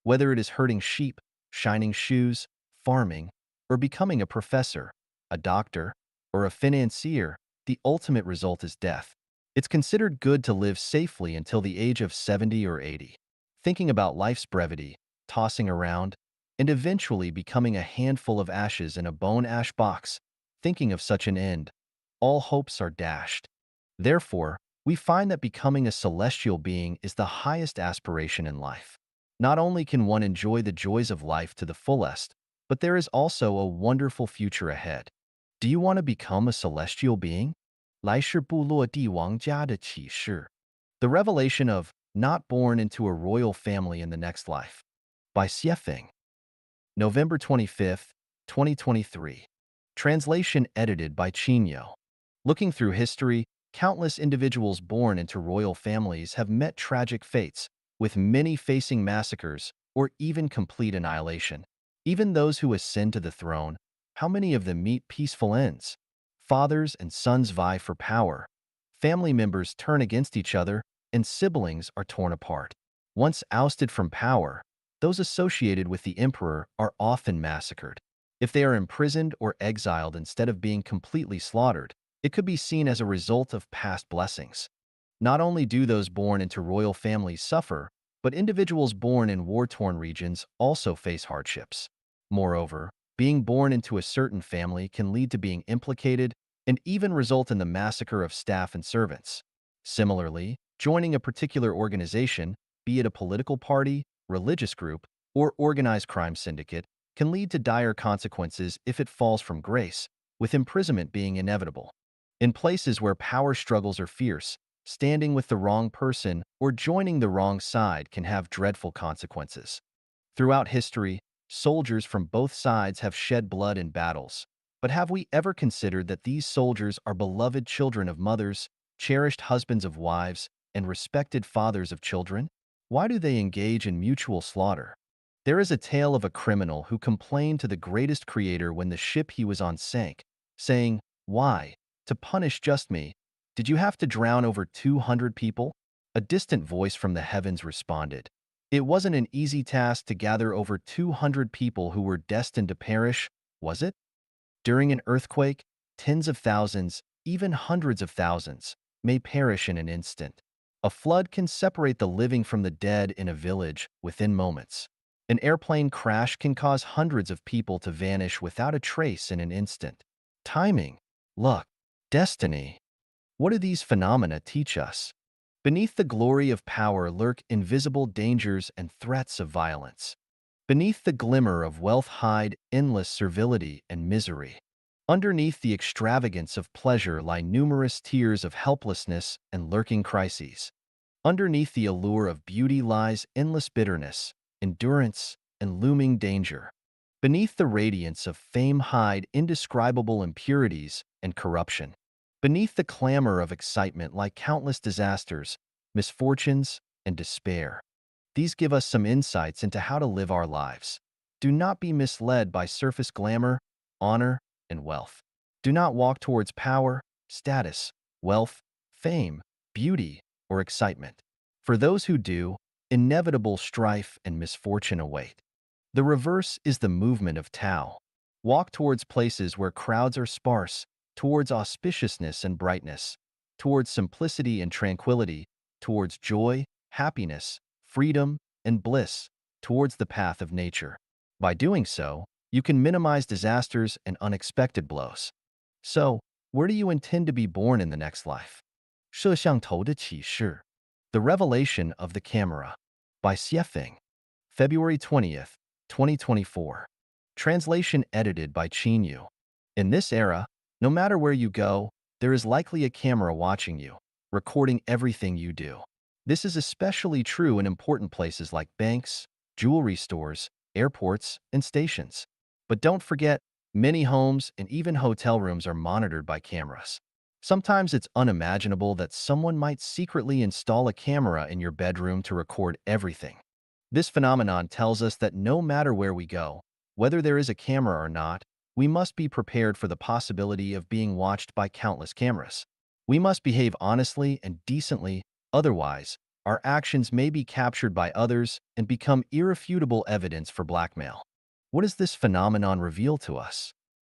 Whether it is herding sheep, shining shoes, farming, or becoming a professor, a doctor, or a financier, the ultimate result is death. It's considered good to live safely until the age of 70 or 80, thinking about life's brevity, tossing around, and eventually becoming a handful of ashes in a bone ash box, thinking of such an end. All hopes are dashed. Therefore, we find that becoming a celestial being is the highest aspiration in life. Not only can one enjoy the joys of life to the fullest, but there is also a wonderful future ahead. Do you want to become a celestial being? 来世部落帝王家的启示. The revelation of not born into a royal family in the next life. By Xiefeng. November 25th, 2023. Translation edited by Chinyo. Looking through history, countless individuals born into royal families have met tragic fates, with many facing massacres or even complete annihilation. Even those who ascend to the throne, how many of them meet peaceful ends? Fathers and sons vie for power. Family members turn against each other, and siblings are torn apart. Once ousted from power, those associated with the emperor are often massacred. If they are imprisoned or exiled instead of being completely slaughtered, it could be seen as a result of past blessings. Not only do those born into royal families suffer, but individuals born in war-torn regions also face hardships. Moreover, being born into a certain family can lead to being implicated and even result in the massacre of staff and servants. Similarly, joining a particular organization, be it a political party, religious group, or organized crime syndicate, can lead to dire consequences if it falls from grace, with imprisonment being inevitable. In places where power struggles are fierce, standing with the wrong person or joining the wrong side can have dreadful consequences. Throughout history, soldiers from both sides have shed blood in battles. But have we ever considered that these soldiers are beloved children of mothers, cherished husbands of wives, and respected fathers of children? Why do they engage in mutual slaughter? There is a tale of a criminal who complained to the greatest creator when the ship he was on sank, saying, "Why, to punish just me, did you have to drown over 200 people?" A distant voice from the heavens responded, "It wasn't an easy task to gather over 200 people who were destined to perish, was it?" During an earthquake, tens of thousands, even hundreds of thousands, may perish in an instant. A flood can separate the living from the dead in a village within moments. An airplane crash can cause hundreds of people to vanish without a trace in an instant. Timing, luck, destiny. What do these phenomena teach us? Beneath the glory of power lurk invisible dangers and threats of violence. Beneath the glimmer of wealth hide endless servility and misery. Underneath the extravagance of pleasure lie numerous tears of helplessness and lurking crises. Underneath the allure of beauty lies endless bitterness, endurance, and looming danger. Beneath the radiance of fame hide indescribable impurities and corruption. Beneath the clamor of excitement lie countless disasters, misfortunes, and despair. These give us some insights into how to live our lives. Do not be misled by surface glamour, honor, and wealth. Do not walk towards power, status, wealth, fame, beauty, or excitement. For those who do, inevitable strife and misfortune await. The reverse is the movement of Tao. Walk towards places where crowds are sparse, towards auspiciousness and brightness, towards simplicity and tranquility, towards joy, happiness, freedom, and bliss, towards the path of nature. By doing so, you can minimize disasters and unexpected blows. So, where do you intend to be born in the next life? 摄像头的启示 The Revelation of the Camera by Xiefeng, February 20th, 2024. Translation edited by Qin. In this era, no matter where you go, there is likely a camera watching you, recording everything you do. This is especially true in important places like banks, jewelry stores, airports, and stations. But don't forget, many homes and even hotel rooms are monitored by cameras. Sometimes it's unimaginable that someone might secretly install a camera in your bedroom to record everything. This phenomenon tells us that no matter where we go, whether there is a camera or not, we must be prepared for the possibility of being watched by countless cameras. We must behave honestly and decently, otherwise, our actions may be captured by others and become irrefutable evidence for blackmail. What does this phenomenon reveal to us?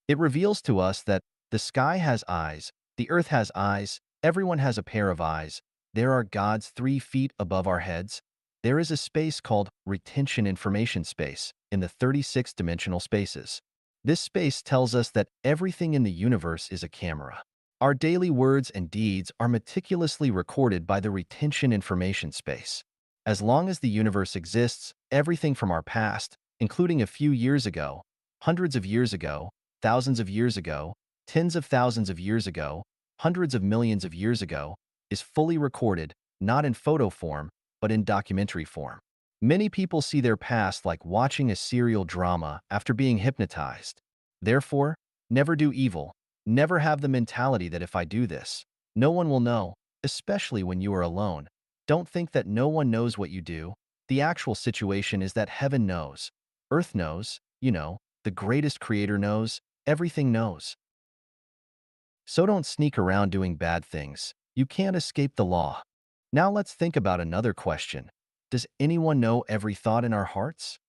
It reveals to us that the sky has eyes, the earth has eyes, everyone has a pair of eyes, there are gods 3 feet above our heads. There is a space called retention information space in the 36-dimensional spaces. This space tells us that everything in the universe is a camera. Our daily words and deeds are meticulously recorded by the retention information space. As long as the universe exists, everything from our past, including a few years ago, hundreds of years ago, thousands of years ago, tens of thousands of years ago, hundreds of millions of years ago, is fully recorded, not in photo form, but in documentary form. Many people see their past like watching a serial drama after being hypnotized. Therefore, never do evil. Never have the mentality that if I do this, no one will know, especially when you are alone. Don't think that no one knows what you do. The actual situation is that heaven knows. Earth knows, the greatest creator knows, everything knows. So don't sneak around doing bad things. You can't escape the law. Now let's think about another question. Does anyone know every thought in our hearts?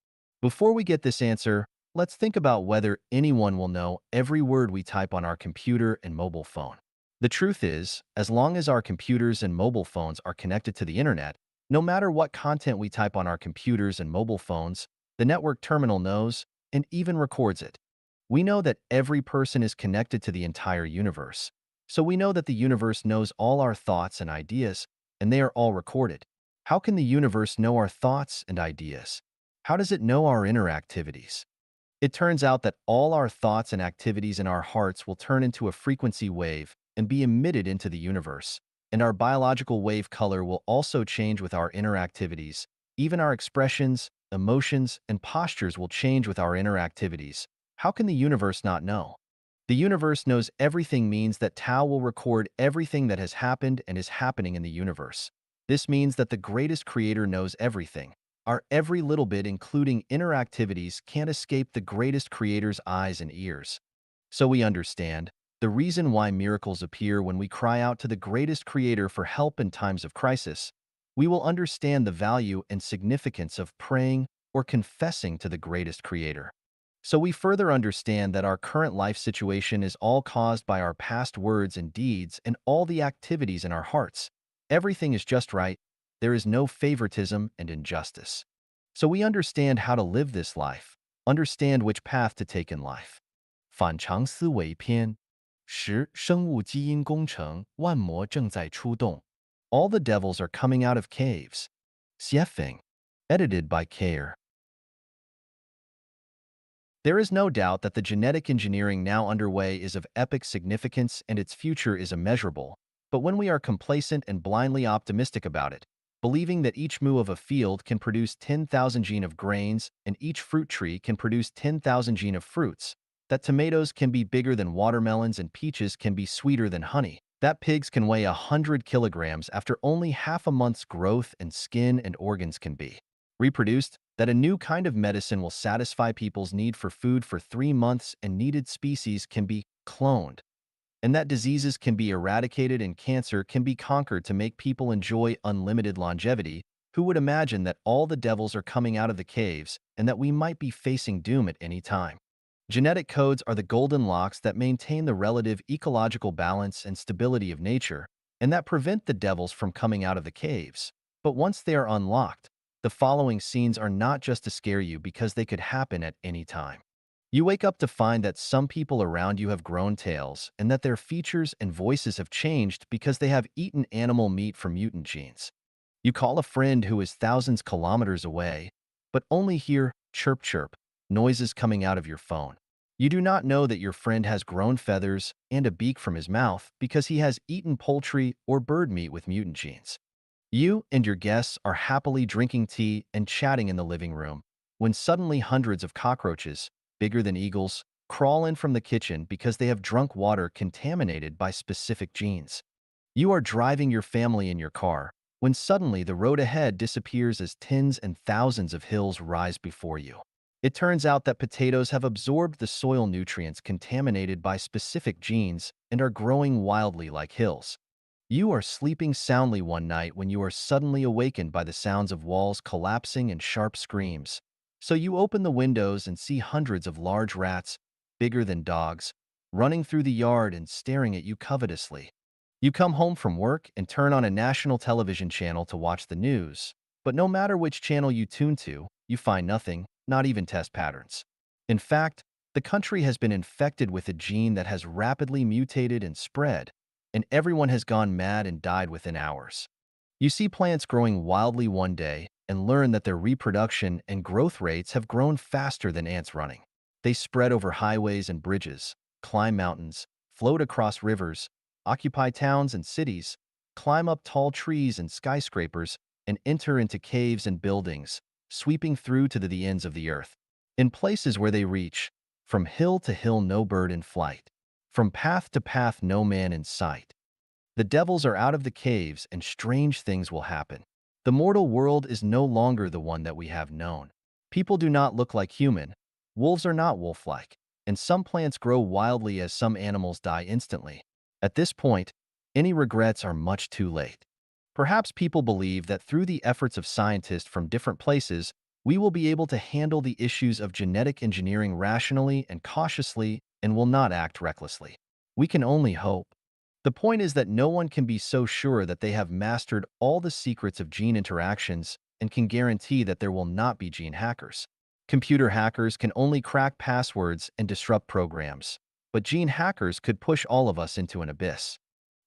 Before we get this answer, let's think about whether anyone will know every word we type on our computer and mobile phone. The truth is, as long as our computers and mobile phones are connected to the internet, no matter what content we type on our computers and mobile phones, the network terminal knows and even records it. We know that every person is connected to the entire universe. So we know that the universe knows all our thoughts and ideas, and they are all recorded. How can the universe know our thoughts and ideas? How does it know our inner activities? It turns out that all our thoughts and activities in our hearts will turn into a frequency wave and be emitted into the universe, and our biological wave color will also change with our inner activities. Even our expressions, emotions, and postures will change with our inner activities. How can the universe not know? The universe knows everything means that Tao will record everything that has happened and is happening in the universe. This means that the greatest creator knows everything. Our every little bit, including inner activities, can't escape the greatest creator's eyes and ears. So we understand the reason why miracles appear when we cry out to the greatest creator for help in times of crisis. We will understand the value and significance of praying or confessing to the greatest creator. So we further understand that our current life situation is all caused by our past words and deeds and all the activities in our hearts. Everything is just right. There is no favoritism and injustice. So we understand how to live this life, understand which path to take in life. 反常思维篇10生物基因工程万魔正在出动 All the devils are coming out of caves. Xiefeng, edited by Care. There is no doubt that the genetic engineering now underway is of epic significance and its future is immeasurable, but when we are complacent and blindly optimistic about it, believing that each moo of a field can produce 10,000 gene of grains and each fruit tree can produce 10,000 gene of fruits, that tomatoes can be bigger than watermelons and peaches can be sweeter than honey, that pigs can weigh 100 kilograms after only half a month's growth and skin and organs can be reproduced, that a new kind of medicine will satisfy people's need for food for 3 months and needed species can be cloned, and that diseases can be eradicated and cancer can be conquered to make people enjoy unlimited longevity. Who would imagine that all the devils are coming out of the caves and that we might be facing doom at any time? Genetic codes are the golden locks that maintain the relative ecological balance and stability of nature, and that prevent the devils from coming out of the caves. But once they are unlocked, the following scenes are not just to scare you because they could happen at any time. You wake up to find that some people around you have grown tails and that their features and voices have changed because they have eaten animal meat from mutant genes. You call a friend who is thousands kilometers away, but only hear chirp chirp noises coming out of your phone. You do not know that your friend has grown feathers and a beak from his mouth because he has eaten poultry or bird meat with mutant genes. You and your guests are happily drinking tea and chatting in the living room when suddenly hundreds of cockroaches, bigger than eagles, crawl in from the kitchen because they have drunk water contaminated by specific genes. You are driving your family in your car when suddenly the road ahead disappears as tens and thousands of hills rise before you. It turns out that potatoes have absorbed the soil nutrients contaminated by specific genes and are growing wildly like hills. You are sleeping soundly one night when you are suddenly awakened by the sounds of walls collapsing and sharp screams. So you open the windows and see hundreds of large rats, bigger than dogs, running through the yard and staring at you covetously. You come home from work and turn on a national television channel to watch the news, but no matter which channel you tune to, you find nothing, not even test patterns. In fact, the country has been infected with a gene that has rapidly mutated and spread, and everyone has gone mad and died within hours. You see plants growing wildly one day and learn that their reproduction and growth rates have grown faster than ants running. They spread over highways and bridges, climb mountains, float across rivers, occupy towns and cities, climb up tall trees and skyscrapers, and enter into caves and buildings, sweeping through to the ends of the earth. In places where they reach, from hill to hill no bird in flight, from path to path no man in sight. The devils are out of the caves and strange things will happen. The mortal world is no longer the one that we have known. People do not look like human, wolves are not wolf-like, and some plants grow wildly as some animals die instantly. At this point, any regrets are much too late. Perhaps people believe that through the efforts of scientists from different places, we will be able to handle the issues of genetic engineering rationally and cautiously and will not act recklessly. We can only hope. The point is that no one can be so sure that they have mastered all the secrets of gene interactions and can guarantee that there will not be gene hackers. Computer hackers can only crack passwords and disrupt programs, but gene hackers could push all of us into an abyss.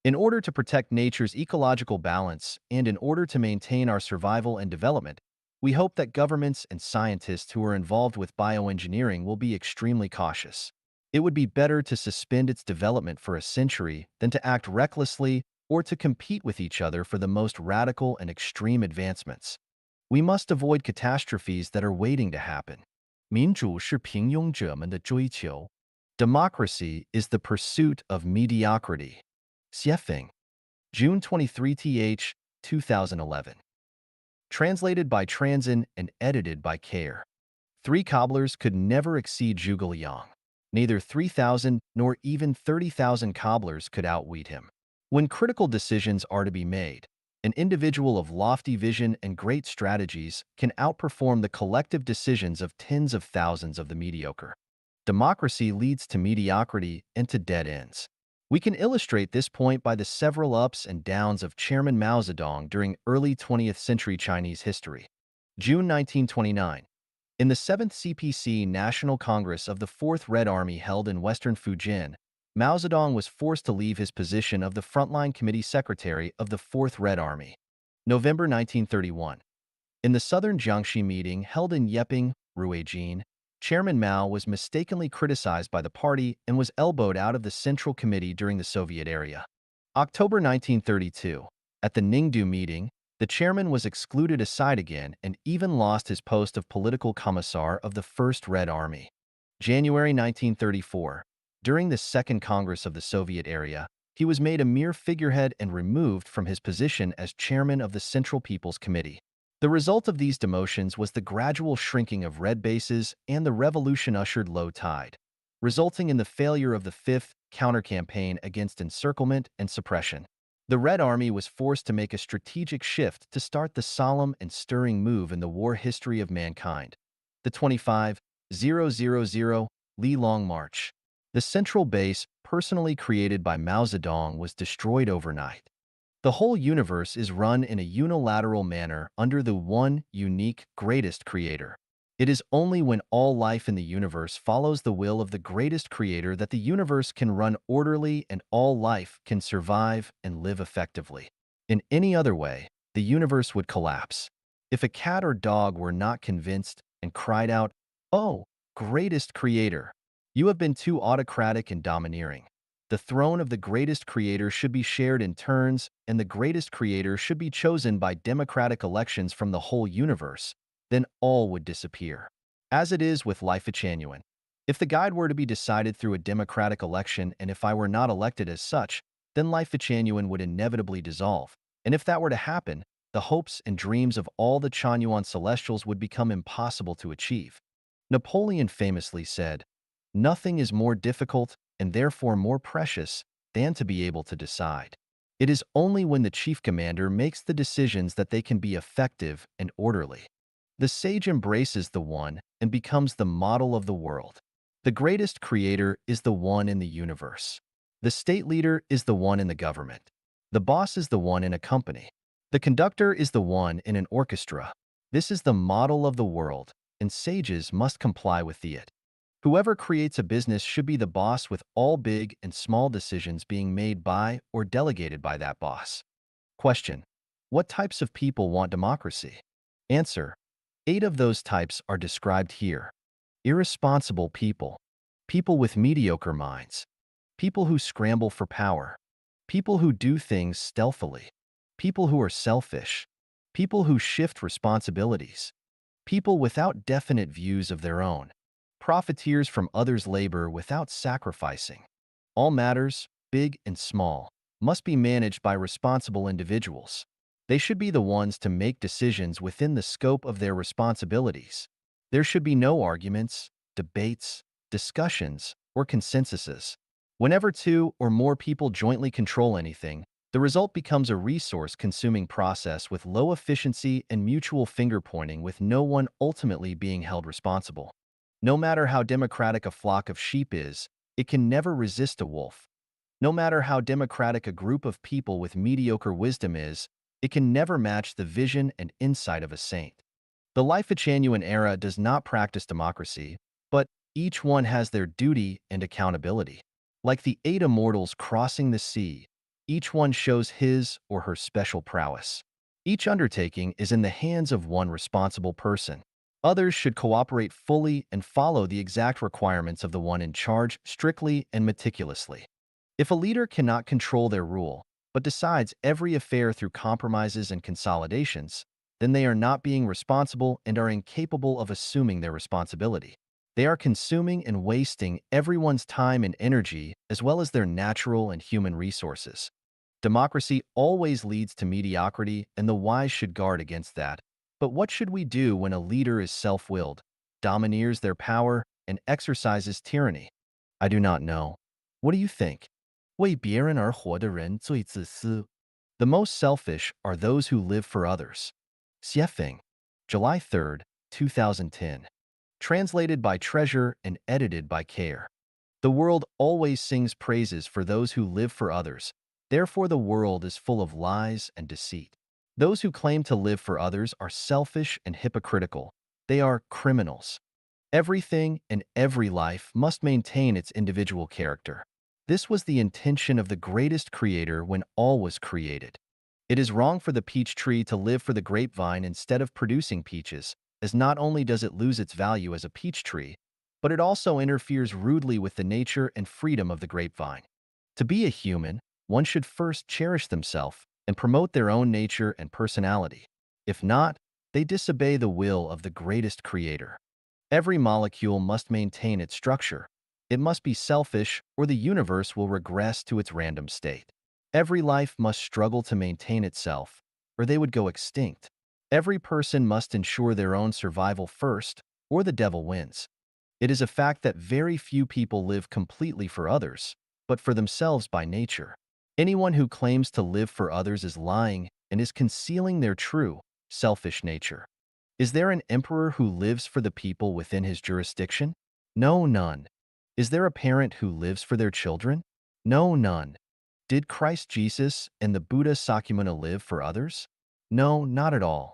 In order to protect nature's ecological balance and in order to maintain our survival and development, we hope that governments and scientists who are involved with bioengineering will be extremely cautious. It would be better to suspend its development for a century than to act recklessly or to compete with each other for the most radical and extreme advancements. We must avoid catastrophes that are waiting to happen. 民主是平庸者们的追求. Democracy is the pursuit of mediocrity. Xiefeng, June 23th, 2011. Translated by Transin and edited by Care. 3 cobblers could never exceed Zhuge Liang. Neither 3,000 nor even 30,000 cobblers could outwit him. When critical decisions are to be made, an individual of lofty vision and great strategies can outperform the collective decisions of tens of thousands of the mediocre. Democracy leads to mediocrity and to dead ends. We can illustrate this point by the several ups and downs of Chairman Mao Zedong during early 20th century Chinese history. June 1929. In the 7th CPC National Congress of the 4th Red Army held in western Fujian, Mao Zedong was forced to leave his position of the Frontline Committee Secretary of the 4th Red Army. November 1931. In the Southern Jiangxi meeting held in Yeping, Ruijin, Chairman Mao was mistakenly criticized by the party and was elbowed out of the Central Committee during the Soviet era. October 1932. At the Ningdu meeting, The chairman was excluded aside again and even lost his post of political commissar of the First Red Army. January 1934. During the Second Congress of the Soviet area, he was made a mere figurehead and removed from his position as chairman of the Central People's Committee. The result of these demotions was the gradual shrinking of red bases and the revolution ushered low tide, resulting in the failure of the Fifth Counter-Campaign against encirclement and suppression. The Red Army was forced to make a strategic shift to start the solemn and stirring move in the war history of mankind, the 25,000 Li Long March. The central base, personally created by Mao Zedong, was destroyed overnight. The whole universe is run in a unilateral manner under the one unique greatest creator. It is only when all life in the universe follows the will of the greatest creator that the universe can run orderly and all life can survive and live effectively. In any other way, the universe would collapse. If a cat or dog were not convinced and cried out, "Oh, greatest creator, you have been too autocratic and domineering. The throne of the greatest creator should be shared in turns, and the greatest creator should be chosen by democratic elections from the whole universe," then all would disappear. As it is with Life Genuine. If the guide were to be decided through a democratic election and if I were not elected as such, then Life Genuine would inevitably dissolve. And if that were to happen, the hopes and dreams of all the Chanyuan celestials would become impossible to achieve. Napoleon famously said, "Nothing is more difficult and therefore more precious than to be able to decide." It is only when the chief commander makes the decisions that they can be effective and orderly. The sage embraces the One and becomes the model of the world. The greatest creator is the One in the universe. The state leader is the One in the government. The boss is the One in a company. The conductor is the One in an orchestra. This is the model of the world, and sages must comply with it. Whoever creates a business should be the boss, with all big and small decisions being made by or delegated by that boss. Question: what types of people want democracy? Answer: 8 of those types are described here. Irresponsible people, people with mediocre minds, people who scramble for power, people who do things stealthily, people who are selfish, people who shift responsibilities, people without definite views of their own, profiteers from others' labor without sacrificing. All matters, big and small, must be managed by responsible individuals. They should be the ones to make decisions within the scope of their responsibilities. There should be no arguments, debates, discussions, or consensuses. Whenever 2 or more people jointly control anything, the result becomes a resource-consuming process with low efficiency and mutual finger-pointing, with no one ultimately being held responsible. No matter how democratic a flock of sheep is, it can never resist a wolf. No matter how democratic a group of people with mediocre wisdom is, it can never match the vision and insight of a saint. The Life Genuine era does not practice democracy, but each one has their duty and accountability. Like the 8 immortals crossing the sea, each one shows his or her special prowess. Each undertaking is in the hands of one responsible person. Others should cooperate fully and follow the exact requirements of the one in charge strictly and meticulously. If a leader cannot control their rule, but decides every affair through compromises and consolidations, then they are not being responsible and are incapable of assuming their responsibility. They are consuming and wasting everyone's time and energy, as well as their natural and human resources. Democracy always leads to mediocrity, and the wise should guard against that. But what should we do when a leader is self-willed, domineers their power, and exercises tyranny? I do not know. What do you think? 为别人而活的人最自私. The most selfish are those who live for others. Xiefeng, July 3, 2010. Translated by Treasure and edited by Care. The world always sings praises for those who live for others. Therefore, the world is full of lies and deceit. Those who claim to live for others are selfish and hypocritical. They are criminals. Everything and every life must maintain its individual character. This was the intention of the greatest creator when all was created. It is wrong for the peach tree to live for the grapevine instead of producing peaches, as not only does it lose its value as a peach tree, but it also interferes rudely with the nature and freedom of the grapevine. To be a human, one should first cherish themselves, and promote their own nature and personality. If not, they disobey the will of the greatest creator. Every molecule must maintain its structure. It must be selfish, or the universe will regress to its random state. Every life must struggle to maintain itself, or they would go extinct. Every person must ensure their own survival first, or the devil wins. It is a fact that very few people live completely for others, but for themselves by nature. Anyone who claims to live for others is lying and is concealing their true, selfish nature. Is there an emperor who lives for the people within his jurisdiction? No, none. Is there a parent who lives for their children? No, none. Did Christ Jesus and the Buddha Sakyamuni live for others? No, not at all.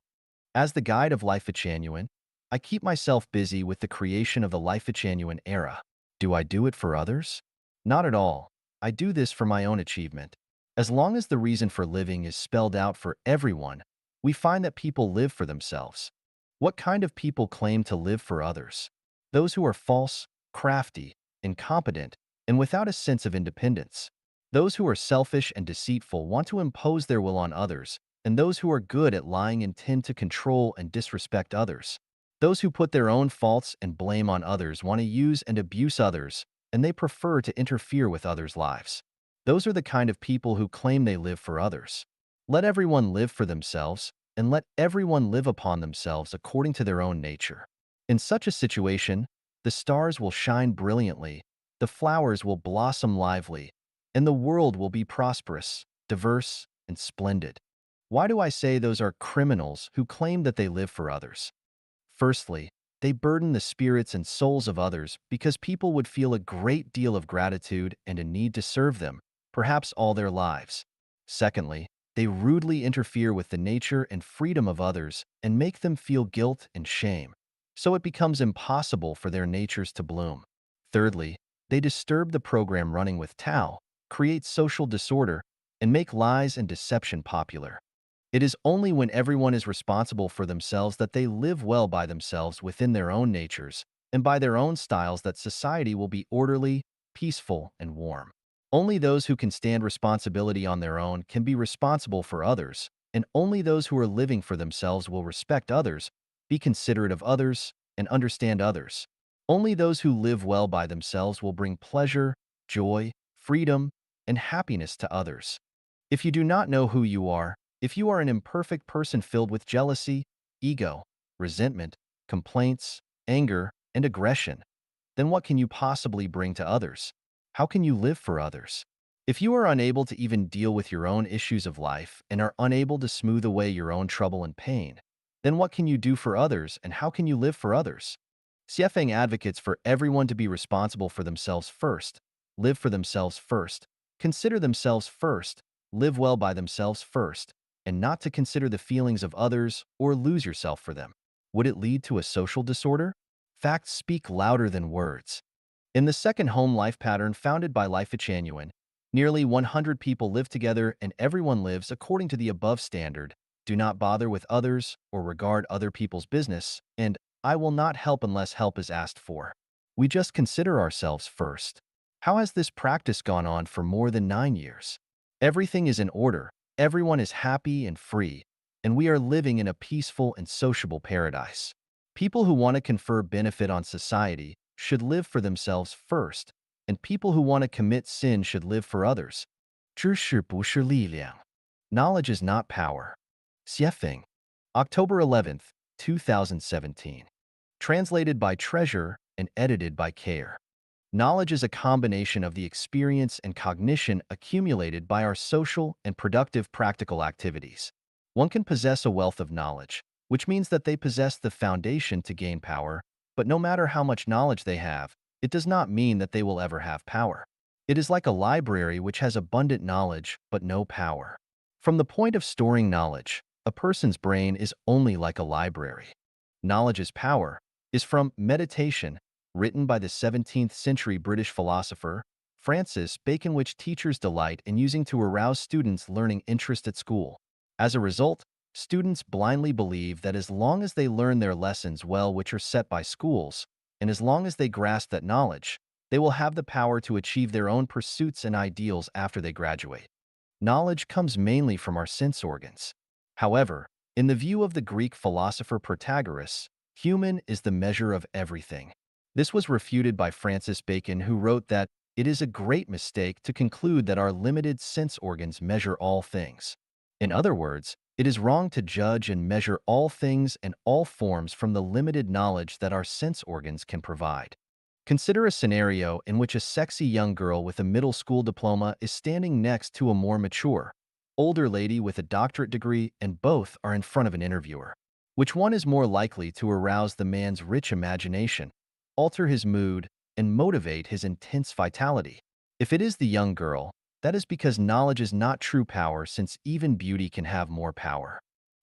As the guide of Life Genuine, I keep myself busy with the creation of the Life Genuine era. Do I do it for others? Not at all. I do this for my own achievement. As long as the reason for living is spelled out for everyone, we find that people live for themselves. What kind of people claim to live for others? Those who are false, crafty, incompetent, and without a sense of independence. Those who are selfish and deceitful want to impose their will on others, and those who are good at lying intend to control and disrespect others. Those who put their own faults and blame on others want to use and abuse others, and they prefer to interfere with others' lives. Those are the kind of people who claim they live for others. Let everyone live for themselves, and let everyone live upon themselves according to their own nature. In such a situation, the stars will shine brilliantly, the flowers will blossom lively, and the world will be prosperous, diverse, and splendid. Why do I say those are criminals who claim that they live for others? Firstly, they burden the spirits and souls of others because people would feel a great deal of gratitude and a need to serve them, perhaps all their lives. Secondly, they rudely interfere with the nature and freedom of others and make them feel guilt and shame, so it becomes impossible for their natures to bloom. Thirdly, they disturb the program running with Tao, create social disorder, and make lies and deception popular. It is only when everyone is responsible for themselves that they live well by themselves within their own natures and by their own styles that society will be orderly, peaceful, and warm. Only those who can stand responsibility on their own can be responsible for others, and only those who are living for themselves will respect others, be considerate of others, and understand others. Only those who live well by themselves will bring pleasure, joy, freedom, and happiness to others. If you do not know who you are, if you are an imperfect person filled with jealousy, ego, resentment, complaints, anger, and aggression, then what can you possibly bring to others? How can you live for others? If you are unable to even deal with your own issues of life and are unable to smooth away your own trouble and pain, then what can you do for others and how can you live for others? Siefeng advocates for everyone to be responsible for themselves first, live for themselves first, consider themselves first, live well by themselves first, and not to consider the feelings of others or lose yourself for them. Would it lead to a social disorder? Facts speak louder than words. In the second home life pattern founded by Life Genuine, nearly 100 people live together and everyone lives according to the above standard. Do not bother with others or regard other people's business, and I will not help unless help is asked for. We just consider ourselves first. How has this practice gone on for more than 9 years? Everything is in order, everyone is happy and free, and we are living in a peaceful and sociable paradise. People who want to confer benefit on society should live for themselves first, and people who want to commit sin should live for others. 知识不是力量. Knowledge is not power. Xiefeng. October 11th, 2017. Translated by Treasure and edited by Care. Knowledge is a combination of the experience and cognition accumulated by our social and productive practical activities. One can possess a wealth of knowledge, which means that they possess the foundation to gain power, but no matter how much knowledge they have, it does not mean that they will ever have power. It is like a library which has abundant knowledge but no power. From the point of storing knowledge, a person's brain is only like a library. Knowledge is power is from Meditation, written by the 17th century British philosopher Francis Bacon, which teachers delight in using to arouse students' learning interest at school. As a result, students blindly believe that as long as they learn their lessons well, which are set by schools, and as long as they grasp that knowledge, they will have the power to achieve their own pursuits and ideals after they graduate. Knowledge comes mainly from our sense organs. However, in the view of the Greek philosopher Protagoras, human is the measure of everything. This was refuted by Francis Bacon, who wrote that it is a great mistake to conclude that our limited sense organs measure all things. In other words, it is wrong to judge and measure all things and all forms from the limited knowledge that our sense organs can provide. Consider a scenario in which a sexy young girl with a middle school diploma is standing next to a more mature, older lady with a doctorate degree, and both are in front of an interviewer. Which one is more likely to arouse the man's rich imagination, alter his mood, and motivate his intense vitality? If it is the young girl, that is because knowledge is not true power, since even beauty can have more power.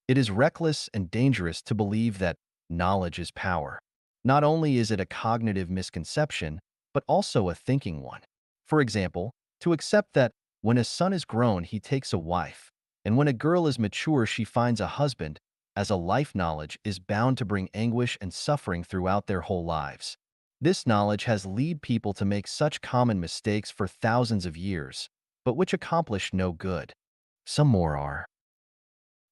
It is reckless and dangerous to believe that knowledge is power. Not only is it a cognitive misconception, but also a thinking one. For example, to accept that when a son is grown, he takes a wife, and when a girl is mature, she finds a husband, as a life knowledge is bound to bring anguish and suffering throughout their whole lives. This knowledge has led people to make such common mistakes for thousands of years, but which accomplish no good. Some more are.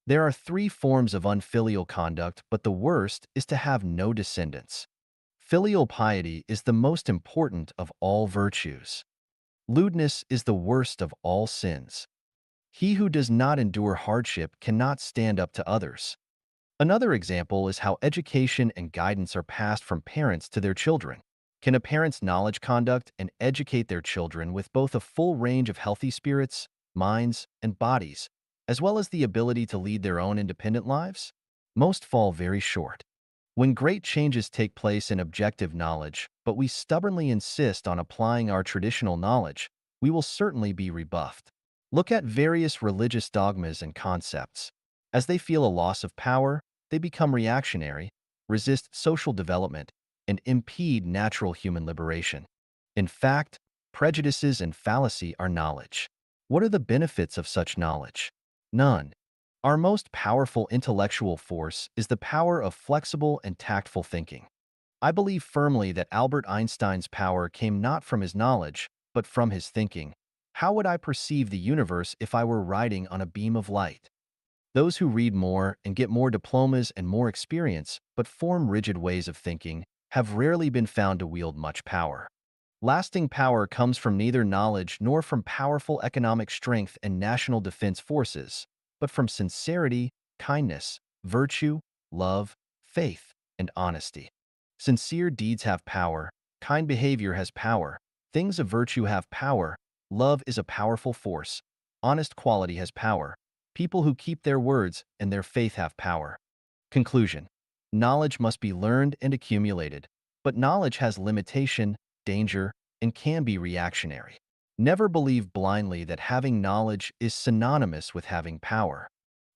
There are three forms of unfilial conduct, but the worst is to have no descendants. Filial piety is the most important of all virtues. Lewdness is the worst of all sins. He who does not endure hardship cannot stand up to others. Another example is how education and guidance are passed from parents to their children. Can a parent's knowledge, conduct, and educate their children with both a full range of healthy spirits, minds, and bodies, as well as the ability to lead their own independent lives? Most fall very short. When great changes take place in objective knowledge, but we stubbornly insist on applying our traditional knowledge, we will certainly be rebuffed. Look at various religious dogmas and concepts. As they feel a loss of power, they become reactionary, resist social development, and impede natural human liberation. In fact, prejudices and fallacy are knowledge. What are the benefits of such knowledge? None. Our most powerful intellectual force is the power of flexible and tactful thinking. I believe firmly that Albert Einstein's power came not from his knowledge, but from his thinking. How would I perceive the universe if I were riding on a beam of light? Those who read more and get more diplomas and more experience, but form rigid ways of thinking, have rarely been found to wield much power. Lasting power comes from neither knowledge nor from powerful economic strength and national defense forces, but from sincerity, kindness, virtue, love, faith, and honesty. Sincere deeds have power, kind behavior has power, things of virtue have power, love is a powerful force, honest quality has power, people who keep their words and their faith have power. Conclusion. Knowledge must be learned and accumulated, but knowledge has limitation, danger, and can be reactionary. Never believe blindly that having knowledge is synonymous with having power.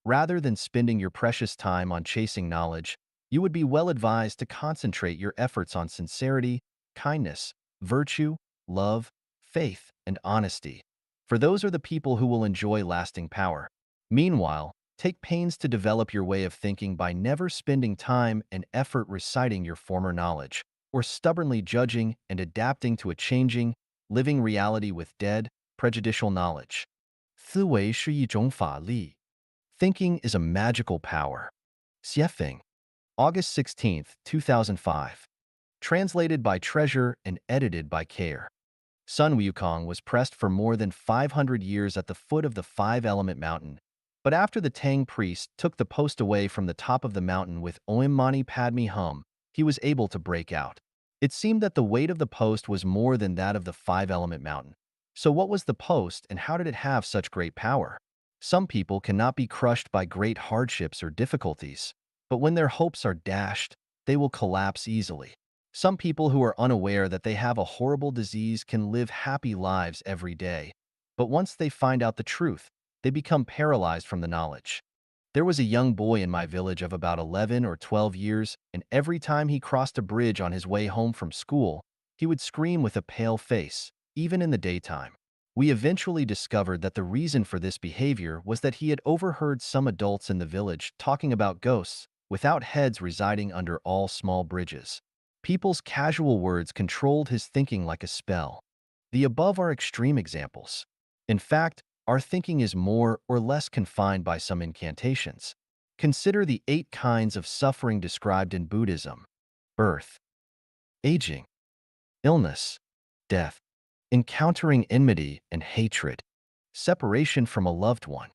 Rather than spending your precious time on chasing knowledge, you would be well advised to concentrate your efforts on sincerity, kindness, virtue, love, faith, and honesty. For those are the people who will enjoy lasting power. Meanwhile, take pains to develop your way of thinking by never spending time and effort reciting your former knowledge, or stubbornly judging and adapting to a changing, living reality with dead, prejudicial knowledge. 思维是一种法力. Thinking is a magical power. Xiefeng. August 16, 2005. Translated by Treasure and edited by Care. Sun Wukong was pressed for more than 500 years at the foot of the five-element mountain, but after the Tang priest took the post away from the top of the mountain with Om Mani Padme Hum, he was able to break out. It seemed that the weight of the post was more than that of the five-element mountain. So what was the post and how did it have such great power? Some people cannot be crushed by great hardships or difficulties, but when their hopes are dashed, they will collapse easily. Some people who are unaware that they have a horrible disease can live happy lives every day, but once they find out the truth, they become paralyzed from the knowledge. There was a young boy in my village of about 11 or 12 years, and every time he crossed a bridge on his way home from school, he would scream with a pale face, even in the daytime. We eventually discovered that the reason for this behavior was that he had overheard some adults in the village talking about ghosts without heads residing under all small bridges. People's casual words controlled his thinking like a spell. The above are extreme examples. In fact, our thinking is more or less confined by some incantations. Consider the 8 kinds of suffering described in Buddhism: birth, aging, illness, death, encountering enmity and hatred, separation from a loved one,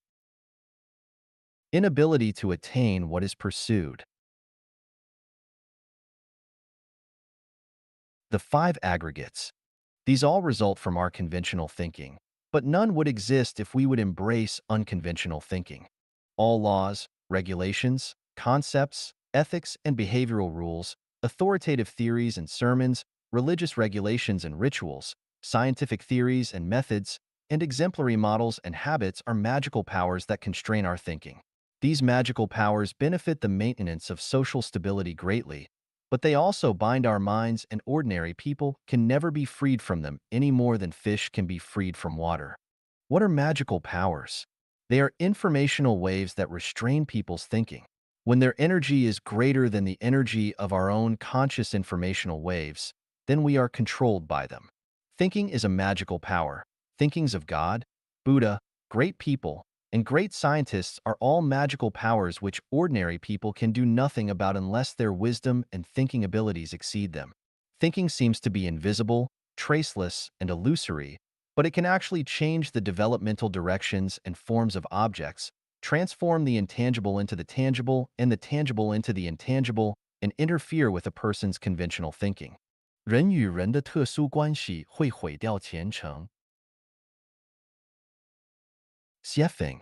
inability to attain what is pursued. The 5 aggregates. These all result from our conventional thinking, but none would exist if we would embrace unconventional thinking. All laws, regulations, concepts, ethics and behavioral rules, authoritative theories and sermons, religious regulations and rituals, scientific theories and methods, and exemplary models and habits are magical powers that constrain our thinking. These magical powers benefit the maintenance of social stability greatly, but they also bind our minds, and ordinary people can never be freed from them any more than fish can be freed from water. What are magical powers? They are informational waves that restrain people's thinking. When their energy is greater than the energy of our own conscious informational waves, then we are controlled by them. Thinking is a magical power. Thinkings of God, Buddha, great people, and great scientists are all magical powers which ordinary people can do nothing about unless their wisdom and thinking abilities exceed them. Thinking seems to be invisible, traceless, and illusory, but it can actually change the developmental directions and forms of objects, transform the intangible into the tangible and the tangible into the intangible, and interfere with a person's conventional thinking. 人与人的特殊关系会毁掉前程。Xiefeng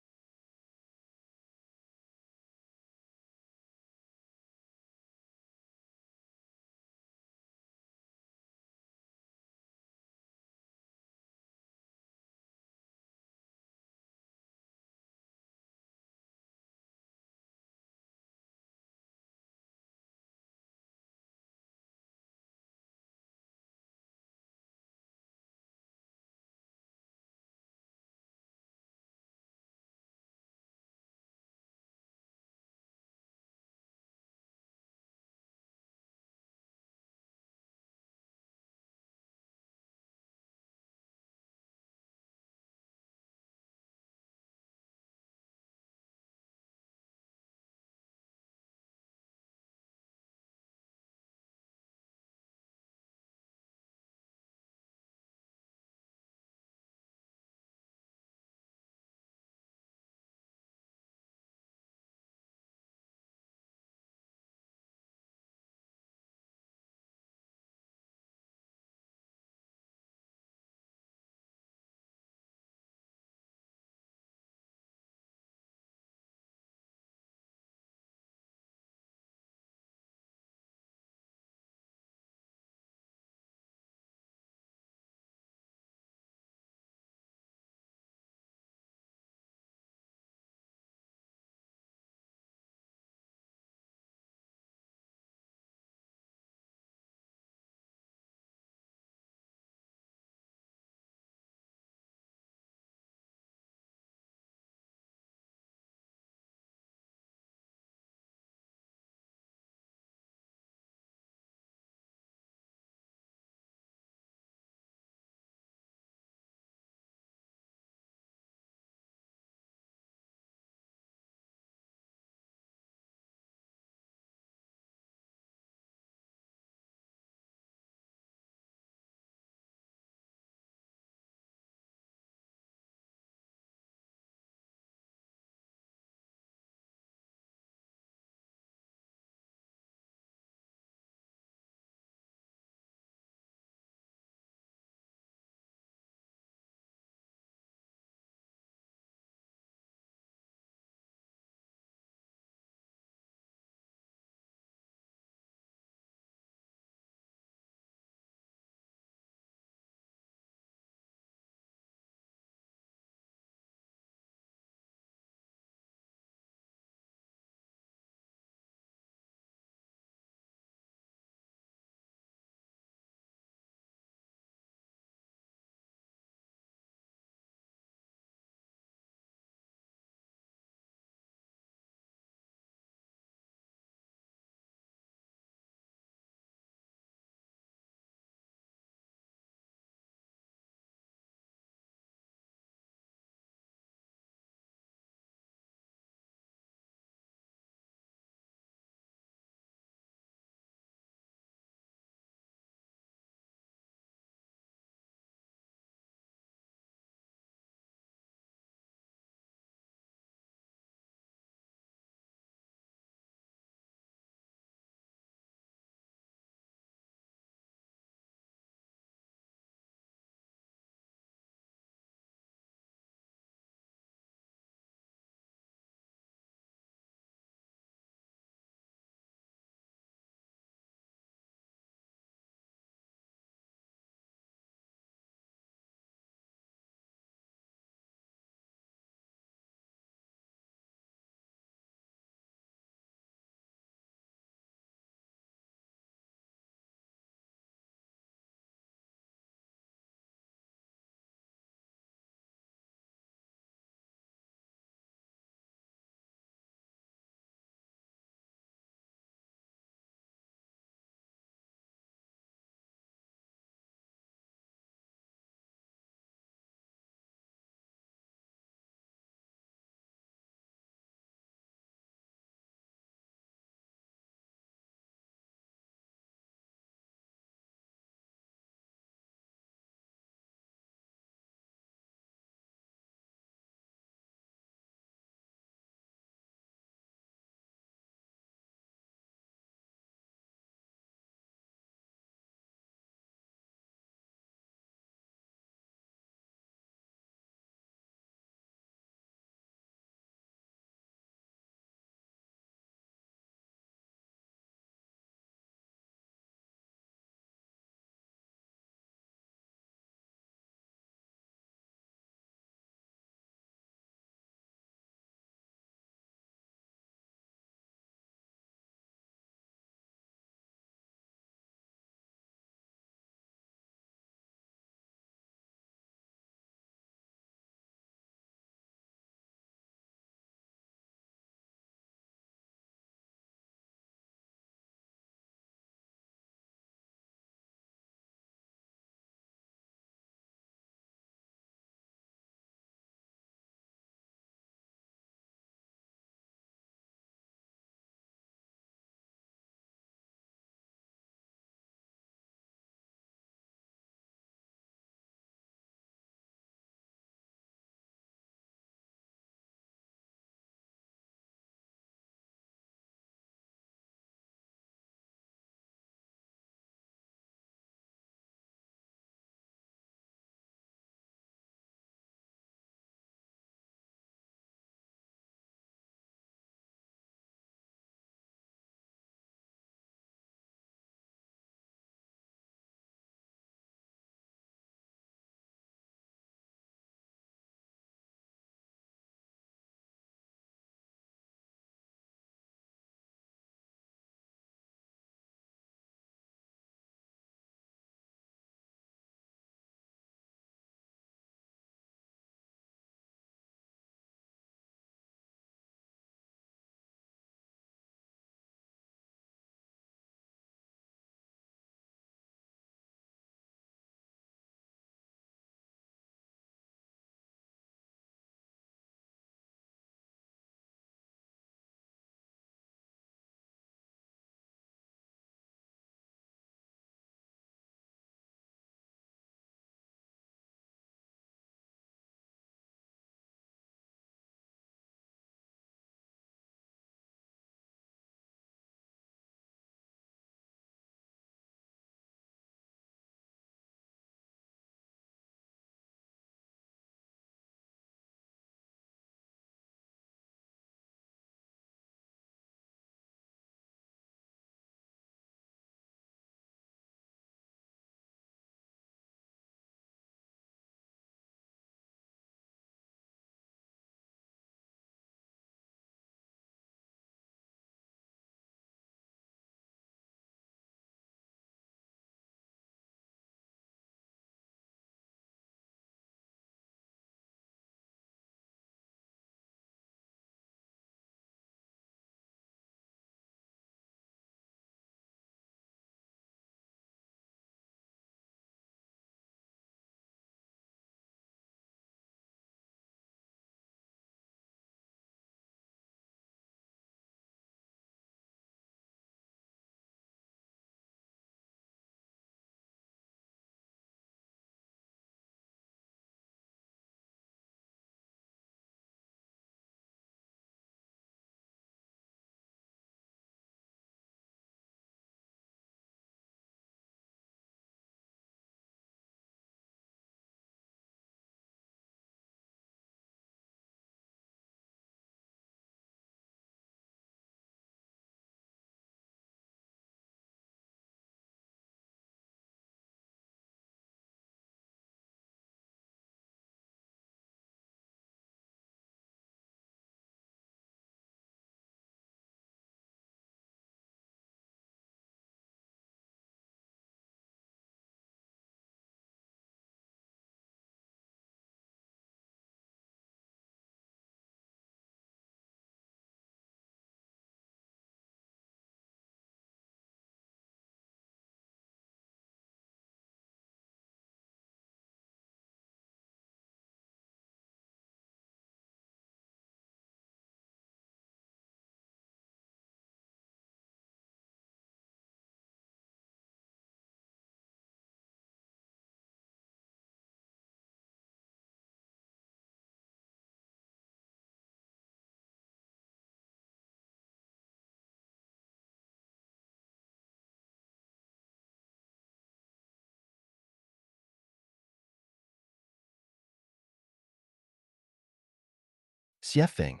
Xiefeng,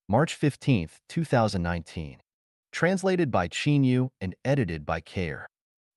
March 15, 2019. Translated by Chinyu and edited by Care.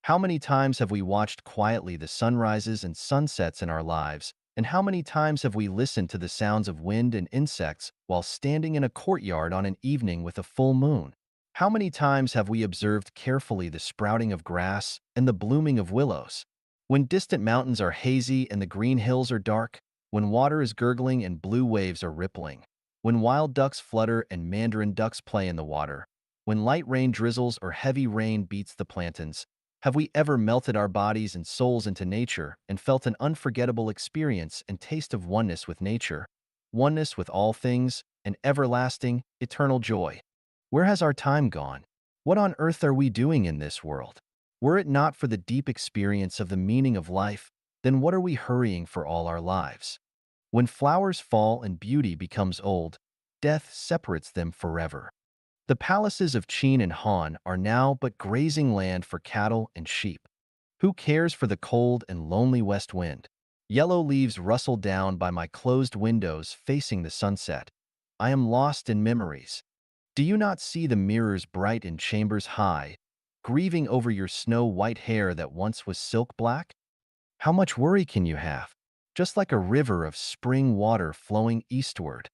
How many times have we watched quietly the sunrises and sunsets in our lives, and how many times have we listened to the sounds of wind and insects while standing in a courtyard on an evening with a full moon? How many times have we observed carefully the sprouting of grass and the blooming of willows? When distant mountains are hazy and the green hills are dark, when water is gurgling and blue waves are rippling, when wild ducks flutter and mandarin ducks play in the water, when light rain drizzles or heavy rain beats the plantains, have we ever melted our bodies and souls into nature and felt an unforgettable experience and taste of oneness with nature, oneness with all things, and everlasting, eternal joy? Where has our time gone? What on earth are we doing in this world? Were it not for the deep experience of the meaning of life, then what are we hurrying for all our lives? When flowers fall and beauty becomes old, death separates them forever. The palaces of Qin and Han are now but grazing land for cattle and sheep. Who cares for the cold and lonely west wind? Yellow leaves rustle down by my closed windows facing the sunset. I am lost in memories. Do you not see the mirrors bright in chambers high, grieving over your snow-white hair that once was silk black? How much worry can you have? Just like a river of spring water flowing eastward.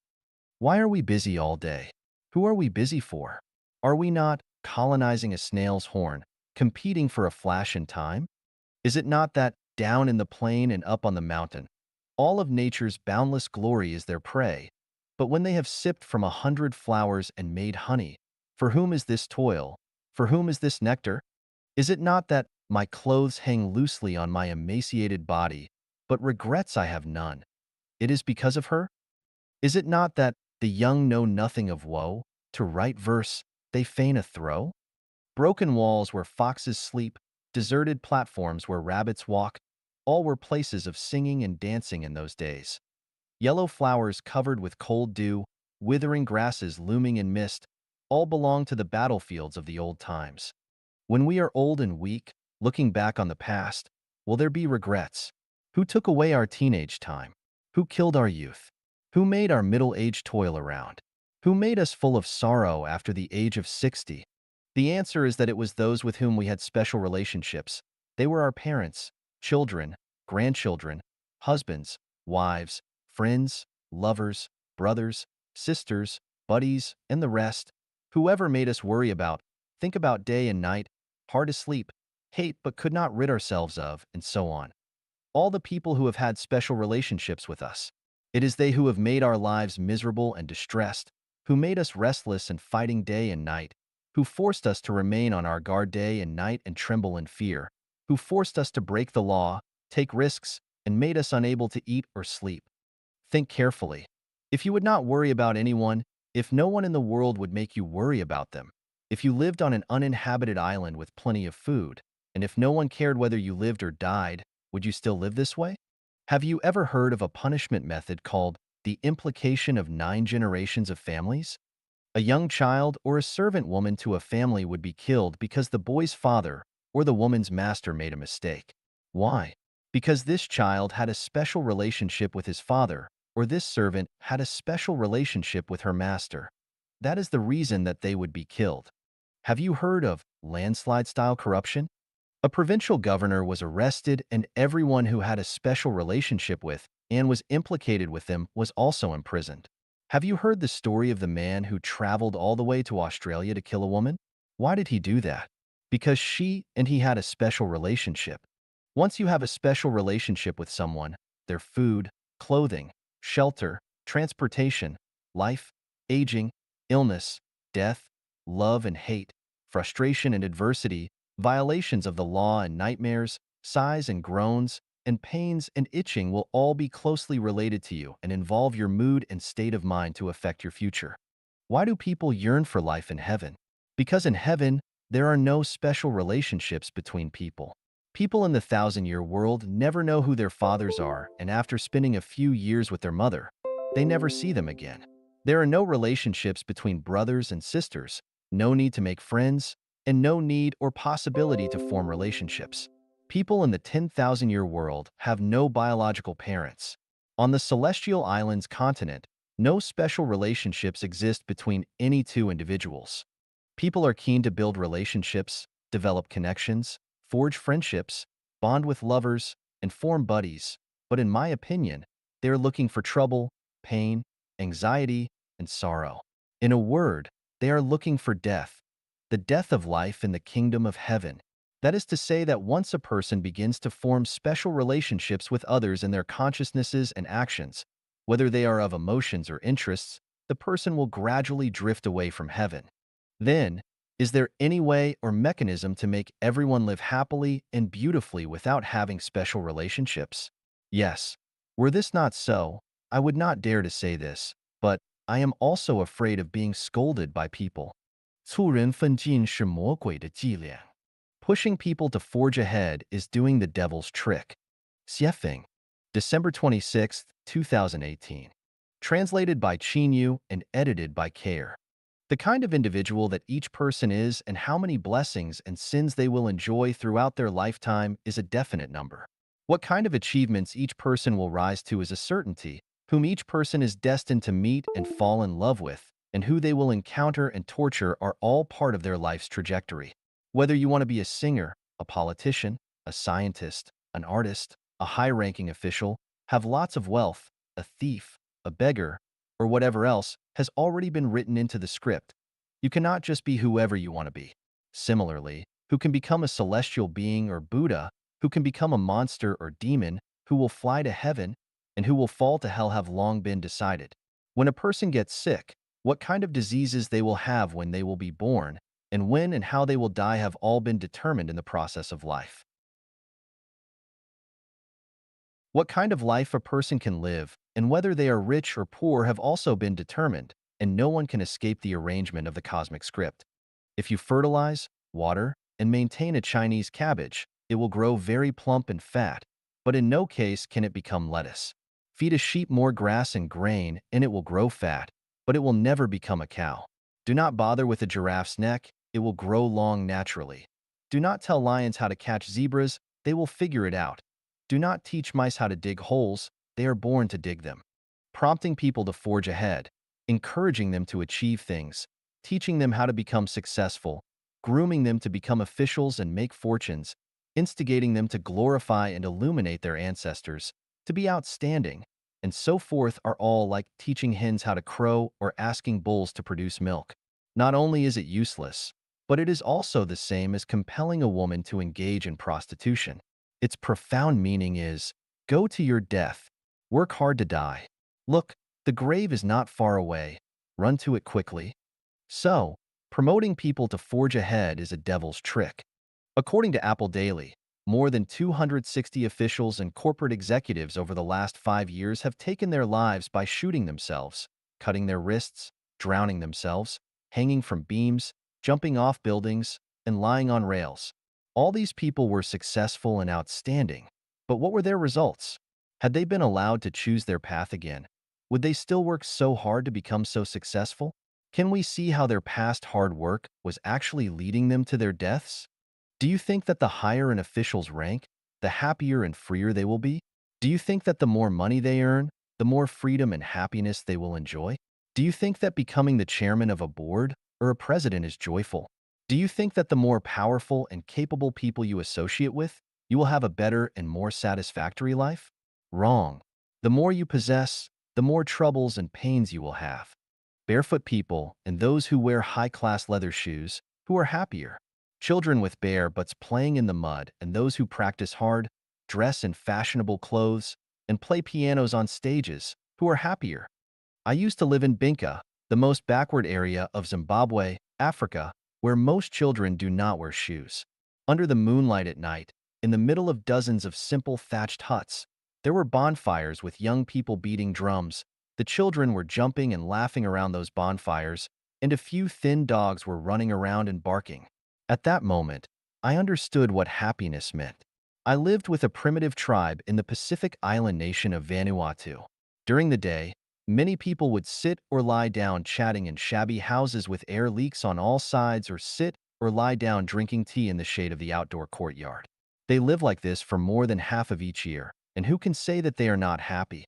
Why are we busy all day? Who are we busy for? Are we not colonizing a snail's horn, competing for a flash in time? Is it not that, down in the plain and up on the mountain, all of nature's boundless glory is their prey? But when they have sipped from 100 flowers and made honey, for whom is this toil? For whom is this nectar? Is it not that my clothes hang loosely on my emaciated body, but regrets I have none? It is because of her? Is it not that the young know nothing of woe? To write verse, they feign a throw? Broken walls where foxes sleep, deserted platforms where rabbits walk, all were places of singing and dancing in those days. Yellow flowers covered with cold dew, withering grasses looming in mist, all belong to the battlefields of the old times. When we are old and weak, looking back on the past, will there be regrets? Who took away our teenage time? Who killed our youth? Who made our middle age toil around? Who made us full of sorrow after the age of 60? The answer is that it was those with whom we had special relationships. They were our parents, children, grandchildren, husbands, wives, friends, lovers, brothers, sisters, buddies, and the rest. Whoever made us worry about, think about day and night, hard to sleep, hate but could not rid ourselves of, and so on. All the people who have had special relationships with us. It is they who have made our lives miserable and distressed, who made us restless and fighting day and night, who forced us to remain on our guard day and night and tremble in fear, who forced us to break the law, take risks, and made us unable to eat or sleep. Think carefully. If you would not worry about anyone, if no one in the world would make you worry about them, if you lived on an uninhabited island with plenty of food, and if no one cared whether you lived or died, would you still live this way? Have you ever heard of a punishment method called the implication of 9 generations of families? A young child or a servant woman to a family would be killed because the boy's father or the woman's master made a mistake. Why? Because this child had a special relationship with his father, or this servant had a special relationship with her master. That is the reason that they would be killed. Have you heard of landslide-style corruption? A provincial governor was arrested and everyone who had a special relationship with and was implicated with them was also imprisoned. Have you heard the story of the man who traveled all the way to Australia to kill a woman? Why did he do that? Because she and he had a special relationship. Once you have a special relationship with someone, their food, clothing, shelter, transportation, life, aging, illness, death, love and hate, frustration and adversity, violations of the law and nightmares, sighs and groans, and pains and itching will all be closely related to you and involve your mood and state of mind to affect your future. Why do people yearn for life in heaven? Because in heaven, there are no special relationships between people. People in the 1,000-year world never know who their fathers are, and after spending a few years with their mother, they never see them again. There are no relationships between brothers and sisters, no need to make friends, and no need or possibility to form relationships. People in the 10,000-year world have no biological parents. On the celestial island's continent, No special relationships exist between any two individuals. People are keen to build relationships, develop connections, forge friendships, bond with lovers, and form buddies, but in my opinion, they are looking for trouble, pain, anxiety, and sorrow. In a word, they are looking for death, the death of life in the kingdom of heaven. That is to say that once a person begins to form special relationships with others in their consciousnesses and actions, whether they are of emotions or interests, the person will gradually drift away from heaven. Then, is there any way or mechanism to make everyone live happily and beautifully without having special relationships? Yes. Were this not so, I would not dare to say this, but I am also afraid of being scolded by people. 促人奋进是魔鬼的伎俩. Pushing people to forge ahead is doing the devil's trick. Xiefeng, December 26, 2018. Translated by Chinyu and edited by Care. The kind of individual that each person is and how many blessings and sins they will enjoy throughout their lifetime is a definite number. What kind of achievements each person will rise to is a certainty, whom each person is destined to meet and fall in love with, and who they will encounter and torture are all part of their life's trajectory. Whether you want to be a singer, a politician, a scientist, an artist, a high-ranking official, have lots of wealth, a thief, a beggar, or whatever else has already been written into the script. You cannot just be whoever you want to be. Similarly, who can become a celestial being or Buddha, who can become a monster or demon, who will fly to heaven, and who will fall to hell have long been decided. When a person gets sick, what kind of diseases they will have when they will be born, and when and how they will die have all been determined in the process of life. What kind of life a person can live, and whether they are rich or poor have also been determined, and no one can escape the arrangement of the cosmic script. If you fertilize, water, and maintain a Chinese cabbage, it will grow very plump and fat, but in no case can it become lettuce. Feed a sheep more grass and grain, and it will grow fat, but it will never become a cow. Do not bother with a giraffe's neck, it will grow long naturally. Do not tell lions how to catch zebras, they will figure it out. Do not teach mice how to dig holes, they are born to dig them. Prompting people to forge ahead, encouraging them to achieve things, teaching them how to become successful, grooming them to become officials and make fortunes, instigating them to glorify and illuminate their ancestors, to be outstanding, and so forth are all like teaching hens how to crow or asking bulls to produce milk. Not only is it useless, but it is also the same as compelling a woman to engage in prostitution. Its profound meaning is, go to your death, work hard to die. Look, the grave is not far away, run to it quickly. So, promoting people to forge ahead is a devil's trick. According to Apple Daily, more than 260 officials and corporate executives over the last 5 years have taken their lives by shooting themselves, cutting their wrists, drowning themselves, hanging from beams, jumping off buildings, and lying on rails. All these people were successful and outstanding, but what were their results? Had they been allowed to choose their path again, would they still work so hard to become so successful? Can we see how their past hard work was actually leading them to their deaths? Do you think that the higher an official's rank, the happier and freer they will be? Do you think that the more money they earn, the more freedom and happiness they will enjoy? Do you think that becoming the chairman of a board or a president is joyful? Do you think that the more powerful and capable people you associate with, you will have a better and more satisfactory life? Wrong. The more you possess, the more troubles and pains you will have. Barefoot people and those who wear high-class leather shoes, who are happier? Children with bare butts playing in the mud and those who practice hard, dress in fashionable clothes, and play pianos on stages, who are happier? I used to live in Binka, the most backward area of Zimbabwe, Africa, where most children do not wear shoes. Under the moonlight at night, in the middle of dozens of simple thatched huts, there were bonfires with young people beating drums. The children were jumping and laughing around those bonfires, and a few thin dogs were running around and barking. At that moment, I understood what happiness meant. I lived with a primitive tribe in the Pacific island nation of Vanuatu. During the day, many people would sit or lie down chatting in shabby houses with air leaks on all sides or sit or lie down drinking tea in the shade of the outdoor courtyard. They live like this for more than half of each year, and who can say that they are not happy?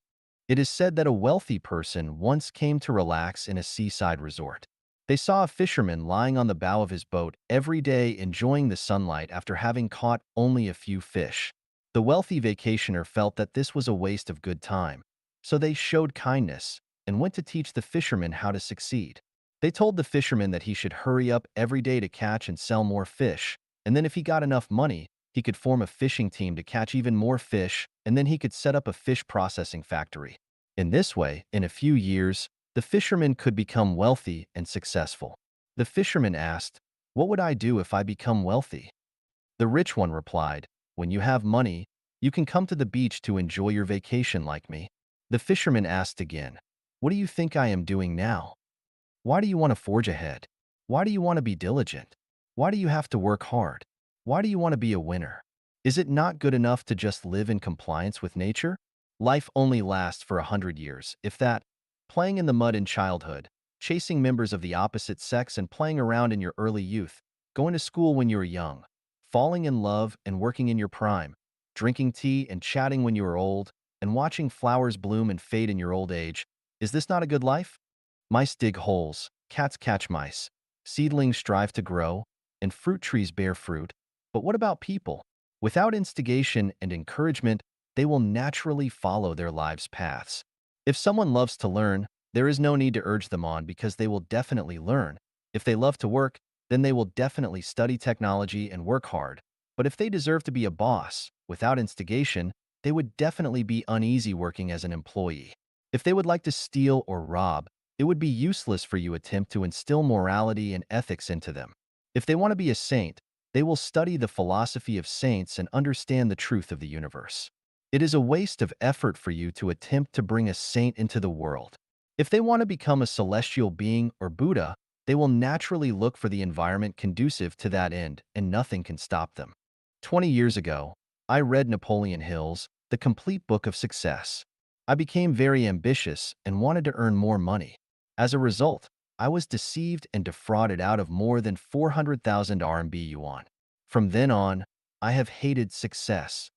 It is said that a wealthy person once came to relax in a seaside resort. They saw a fisherman lying on the bow of his boat every day enjoying the sunlight after having caught only a few fish. The wealthy vacationer felt that this was a waste of good time, so they showed kindness and went to teach the fisherman how to succeed. They told the fisherman that he should hurry up every day to catch and sell more fish, and then if he got enough money, he could form a fishing team to catch even more fish, and then he could set up a fish processing factory. In this way, in a few years, the fisherman could become wealthy and successful. The fisherman asked, "What would I do if I become wealthy?" The rich one replied, "When you have money, you can come to the beach to enjoy your vacation like me." The fisherman asked again, "What do you think I am doing now? Why do you want to forge ahead? Why do you want to be diligent? Why do you have to work hard? Why do you want to be a winner? Is it not good enough to just live in compliance with nature? Life only lasts for 100 years, if that. Playing in the mud in childhood, chasing members of the opposite sex and playing around in your early youth, going to school when you were young, falling in love and working in your prime, drinking tea and chatting when you are old, and watching flowers bloom and fade in your old age. Is this not a good life? Mice dig holes, cats catch mice, seedlings strive to grow, and fruit trees bear fruit. But what about people? Without instigation and encouragement, they will naturally follow their lives' paths. If someone loves to learn, there is no need to urge them on because they will definitely learn. If they love to work, then they will definitely study technology and work hard. But if they deserve to be a boss, without instigation, they would definitely be uneasy working as an employee. If they would like to steal or rob, it would be useless for you to attempt to instill morality and ethics into them. If they want to be a saint, they will study the philosophy of saints and understand the truth of the universe. It is a waste of effort for you to attempt to bring a saint into the world. If they want to become a celestial being or Buddha, they will naturally look for the environment conducive to that end, and nothing can stop them. 20 years ago, I read Napoleon Hill's The Complete Book of Success. I became very ambitious and wanted to earn more money. As a result, I was deceived and defrauded out of more than 400,000 RMB yuan. From then on, I have hated success.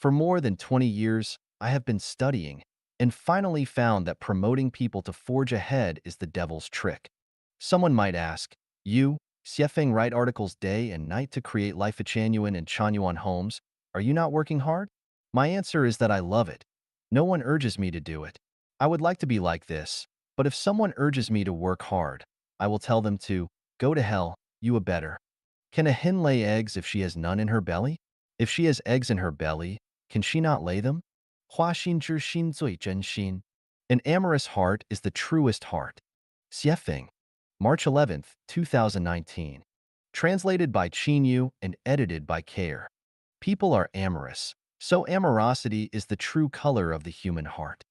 For more than 20 years, I have been studying and finally found that promoting people to forge ahead is the devil's trick. Someone might ask, "You, Xiefeng, write articles day and night to create Life-Chanuan and Chanyuan homes. Are you not working hard?" My answer is that I love it. No one urges me to do it. I would like to be like this, but if someone urges me to work hard, I will tell them to go to hell, you a better. Can a hen lay eggs if she has none in her belly? If she has eggs in her belly, can she not lay them? 花心之心最真心. An amorous heart is the truest heart. Xiefeng, March 11th, 2019. Translated by Yu and edited by Care. People are amorous, so amorosity is the true color of the human heart.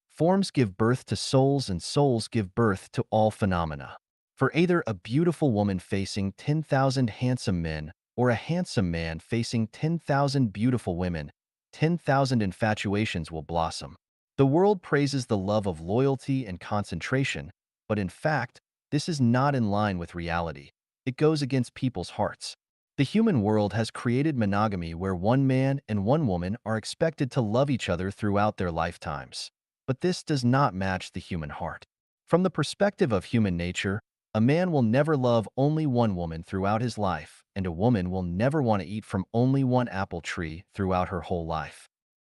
Forms give birth to souls and souls give birth to all phenomena. For either a beautiful woman facing 10,000 handsome men or a handsome man facing 10,000 beautiful women, 10,000 infatuations will blossom. The world praises the love of loyalty and concentration, but in fact, this is not in line with reality. It goes against people's hearts. The human world has created monogamy where one man and one woman are expected to love each other throughout their lifetimes. But this does not match the human heart. From the perspective of human nature, a man will never love only one woman throughout his life, and a woman will never want to eat from only one apple tree throughout her whole life.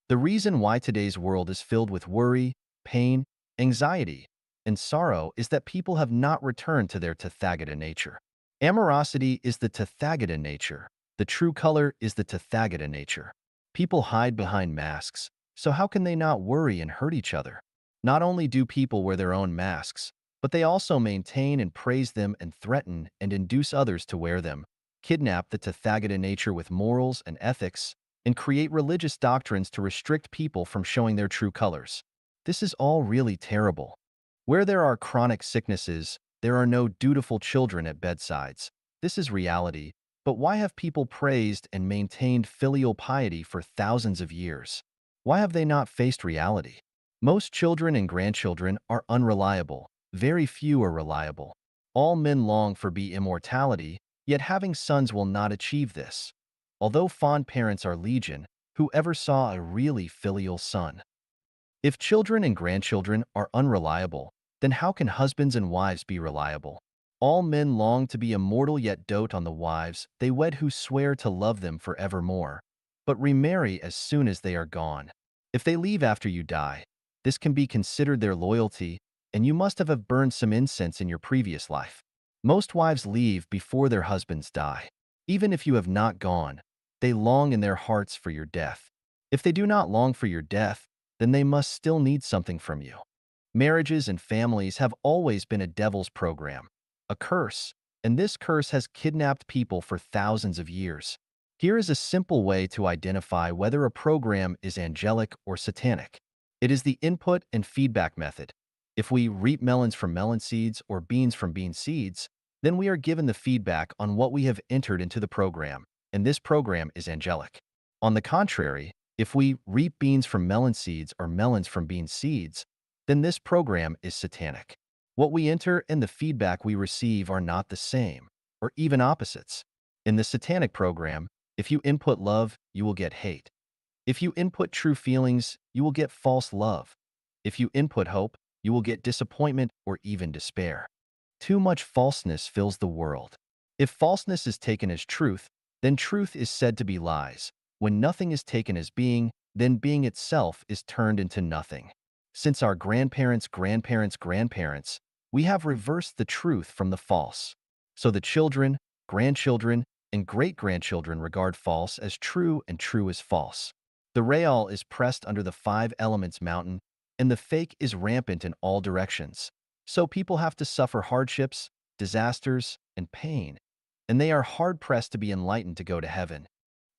The reason why today's world is filled with worry, pain, anxiety, and sorrow is that people have not returned to their Tathagata nature. Amorosity is the Tathagata nature. The true color is the Tathagata nature. People hide behind masks, so how can they not worry and hurt each other? Not only do people wear their own masks, but they also maintain and praise them and threaten and induce others to wear them, kidnap the Tathagata nature with morals and ethics, and create religious doctrines to restrict people from showing their true colors. This is all really terrible. Where there are chronic sicknesses, there are no dutiful children at bedsides. This is reality, but why have people praised and maintained filial piety for thousands of years? Why have they not faced reality? Most children and grandchildren are unreliable. Very few are reliable. All men long for immortality, yet having sons will not achieve this. Although fond parents are legion, who ever saw a really filial son? If children and grandchildren are unreliable, then how can husbands and wives be reliable? All men long to be immortal yet dote on the wives they wed who swear to love them forevermore, but remarry as soon as they are gone. If they leave after you die, this can be considered their loyalty, and you must have burned some incense in your previous life. Most wives leave before their husbands die. Even if you have not gone, they long in their hearts for your death. If they do not long for your death, then they must still need something from you. Marriages and families have always been a devil's program, a curse, and this curse has kidnapped people for thousands of years. Here is a simple way to identify whether a program is angelic or satanic. It is the input and feedback method. If we reap melons from melon seeds or beans from bean seeds, then we are given the feedback on what we have entered into the program, and this program is angelic. On the contrary, if we reap beans from melon seeds or melons from bean seeds, then this program is satanic. What we enter and the feedback we receive are not the same, or even opposites. In the satanic program, if you input love, you will get hate. If you input true feelings, you will get false love. If you input hope, you will get disappointment or even despair. Too much falseness fills the world. If falseness is taken as truth, then truth is said to be lies. When nothing is taken as being, then being itself is turned into nothing. Since our grandparents, we have reversed the truth from the false. So the children, grandchildren, and great-grandchildren regard false as true and true as false. The real is pressed under the five elements mountain, and the fake is rampant in all directions. So people have to suffer hardships, disasters, and pain, and they are hard-pressed to be enlightened to go to heaven.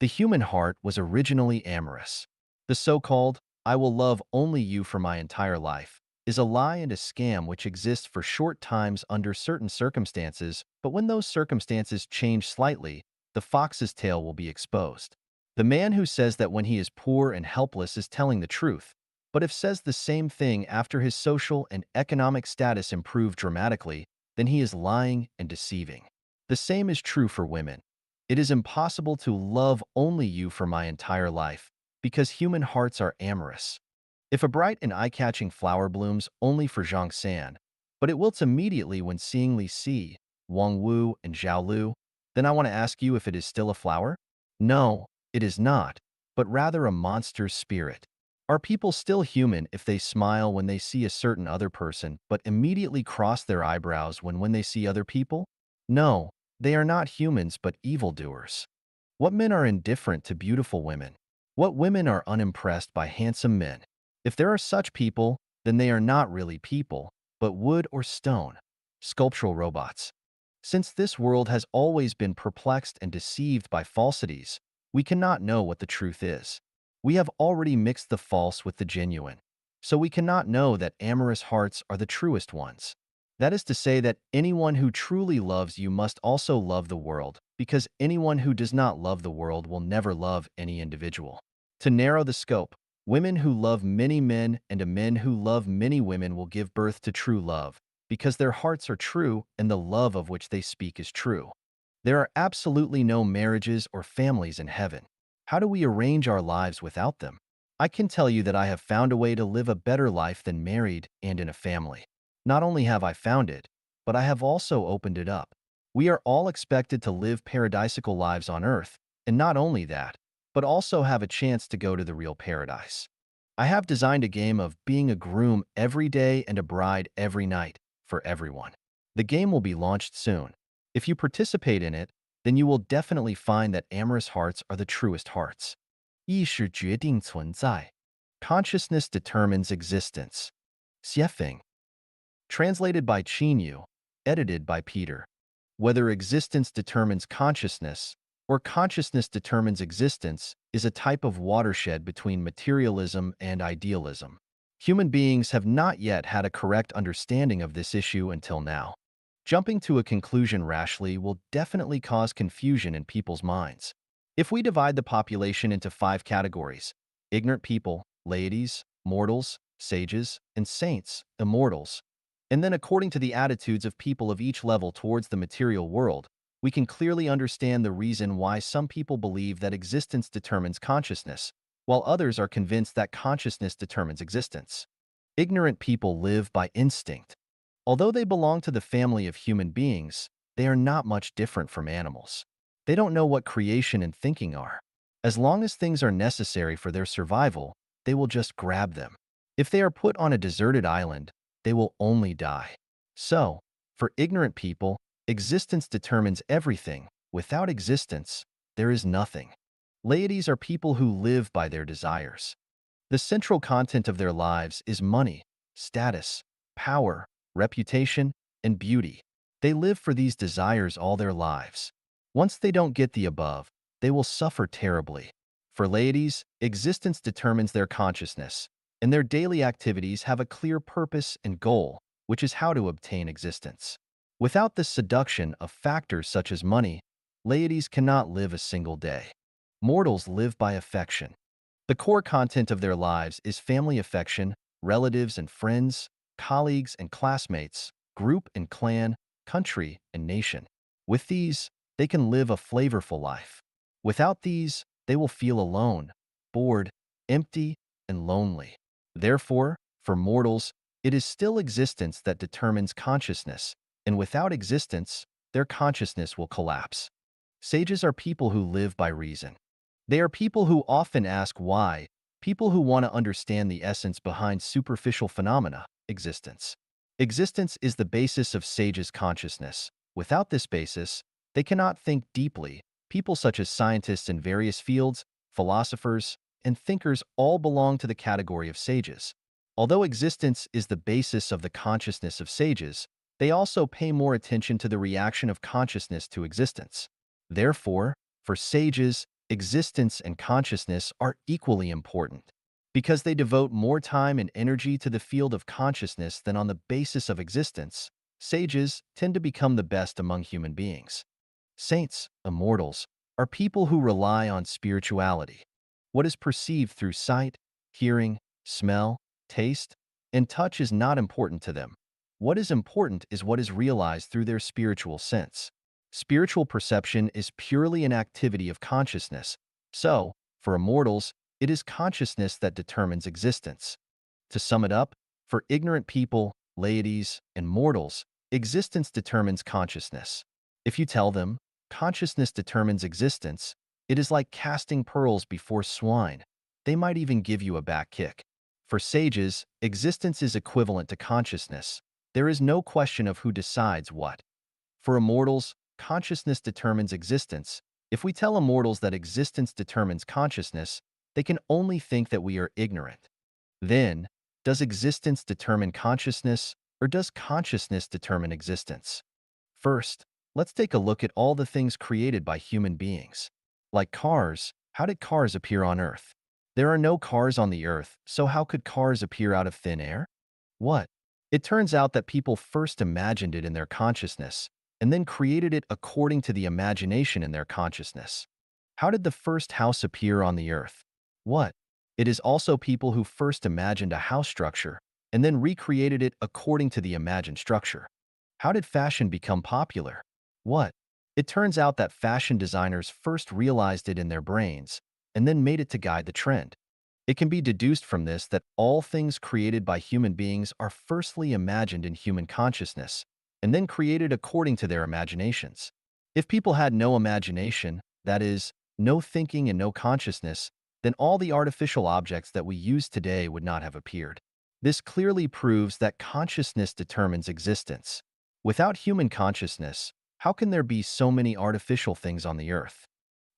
The human heart was originally amorous. The so-called, "I will love only you for my entire life," is a lie and a scam which exists for short times under certain circumstances, but when those circumstances change slightly, the fox's tail will be exposed. The man who says that when he is poor and helpless is telling the truth, but if says the same thing after his social and economic status improve dramatically, then he is lying and deceiving. The same is true for women. It is impossible to love only you for my entire life, because human hearts are amorous. If a bright and eye-catching flower blooms only for Zhang San, but it wilts immediately when seeing Li Si, Wang Wu, and Zhao Lu, then I want to ask you if it is still a flower? No, it is not, but rather a monster's spirit. Are people still human if they smile when they see a certain other person, but immediately cross their eyebrows when they see other people? No, they are not humans but evildoers. What men are indifferent to beautiful women? What women are unimpressed by handsome men? If there are such people, then they are not really people, but wood or stone, sculptural robots. Since this world has always been perplexed and deceived by falsities, we cannot know what the truth is. We have already mixed the false with the genuine, so we cannot know that amorous hearts are the truest ones. That is to say that anyone who truly loves you must also love the world, because anyone who does not love the world will never love any individual. To narrow the scope, women who love many men and men who love many women will give birth to true love, because their hearts are true and the love of which they speak is true. There are absolutely no marriages or families in heaven. How do we arrange our lives without them? I can tell you that I have found a way to live a better life than married and in a family. Not only have I found it, but I have also opened it up. We are all expected to live paradisical lives on earth, and not only that, but also have a chance to go to the real paradise. I have designed a game of being a groom every day and a bride every night for everyone. The game will be launched soon. If you participate in it, then you will definitely find that amorous hearts are the truest hearts. 意识决定存在. Consciousness determines existence. Xiefeng. Translated by Qinyu, edited by Peter. Whether existence determines consciousness or consciousness determines existence is a type of watershed between materialism and idealism. Human beings have not yet had a correct understanding of this issue until now. Jumping to a conclusion rashly will definitely cause confusion in people's minds. If we divide the population into 5 categories: ignorant people, laities, mortals, sages, and saints, immortals, and then according to the attitudes of people of each level towards the material world, we can clearly understand the reason why some people believe that existence determines consciousness, while others are convinced that consciousness determines existence. Ignorant people live by instinct. Although they belong to the family of human beings, they are not much different from animals. They don't know what creation and thinking are. As long as things are necessary for their survival, they will just grab them. If they are put on a deserted island, they will only die. So, for ignorant people, existence determines everything. Without existence, there is nothing. Laities are people who live by their desires. The central content of their lives is money, status, power, reputation, and beauty. They live for these desires all their lives. Once they don't get the above, they will suffer terribly. For laities, existence determines their consciousness, and their daily activities have a clear purpose and goal, which is how to obtain existence. Without the seduction of factors such as money, laities cannot live a single day. Mortals live by affection. The core content of their lives is family affection, relatives and friends, colleagues and classmates, group and clan, country and nation. With these, they can live a flavorful life. Without these, they will feel alone, bored, empty, and lonely. Therefore, for mortals, it is still existence that determines consciousness, and without existence, their consciousness will collapse. Sages are people who live by reason. They are people who often ask why, people who want to understand the essence behind superficial phenomena, existence. Existence is the basis of sages' consciousness. Without this basis, they cannot think deeply. People such as scientists in various fields, philosophers, and thinkers all belong to the category of sages. Although existence is the basis of the consciousness of sages, they also pay more attention to the reaction of consciousness to existence. Therefore, for sages, existence and consciousness are equally important. Because they devote more time and energy to the field of consciousness than on the basis of existence, sages tend to become the best among human beings. Saints, immortals, are people who rely on spirituality. What is perceived through sight, hearing, smell, taste, and touch is not important to them. What is important is what is realized through their spiritual sense. Spiritual perception is purely an activity of consciousness. So, for immortals, it is consciousness that determines existence. To sum it up, for ignorant people, laities, and mortals, existence determines consciousness. If you tell them, consciousness determines existence, it is like casting pearls before swine. They might even give you a back kick. For sages, existence is equivalent to consciousness. There is no question of who decides what. For immortals, consciousness determines existence. If we tell immortals that existence determines consciousness, they can only think that we are ignorant. Then, does existence determine consciousness, or does consciousness determine existence? First, let's take a look at all the things created by human beings. Like cars, how did cars appear on Earth? There are no cars on the Earth, so how could cars appear out of thin air? What? It turns out that people first imagined it in their consciousness, and then created it according to the imagination in their consciousness. How did the first house appear on the Earth? What? It is also people who first imagined a house structure, and then recreated it according to the imagined structure. How did fashion become popular? What? It turns out that fashion designers first realized it in their brains, and then made it to guide the trend. It can be deduced from this that all things created by human beings are firstly imagined in human consciousness, and then created according to their imaginations. If people had no imagination, that is, no thinking and no consciousness, then all the artificial objects that we use today would not have appeared. This clearly proves that consciousness determines existence. Without human consciousness, how can there be so many artificial things on the earth?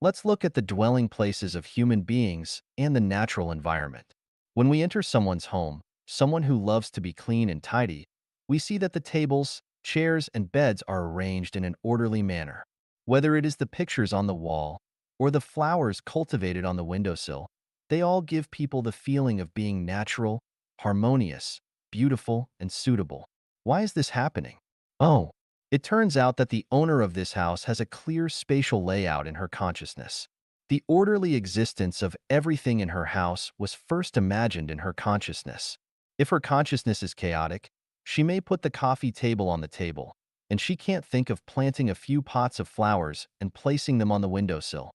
Let's look at the dwelling places of human beings and the natural environment. When we enter someone's home, someone who loves to be clean and tidy, we see that the tables, chairs, and beds are arranged in an orderly manner. Whether it is the pictures on the wall or the flowers cultivated on the windowsill, they all give people the feeling of being natural, harmonious, beautiful, and suitable. Why is this happening? Oh, it turns out that the owner of this house has a clear spatial layout in her consciousness. The orderly existence of everything in her house was first imagined in her consciousness. If her consciousness is chaotic, she may put the coffee table on the table, and she can't think of planting a few pots of flowers and placing them on the windowsill.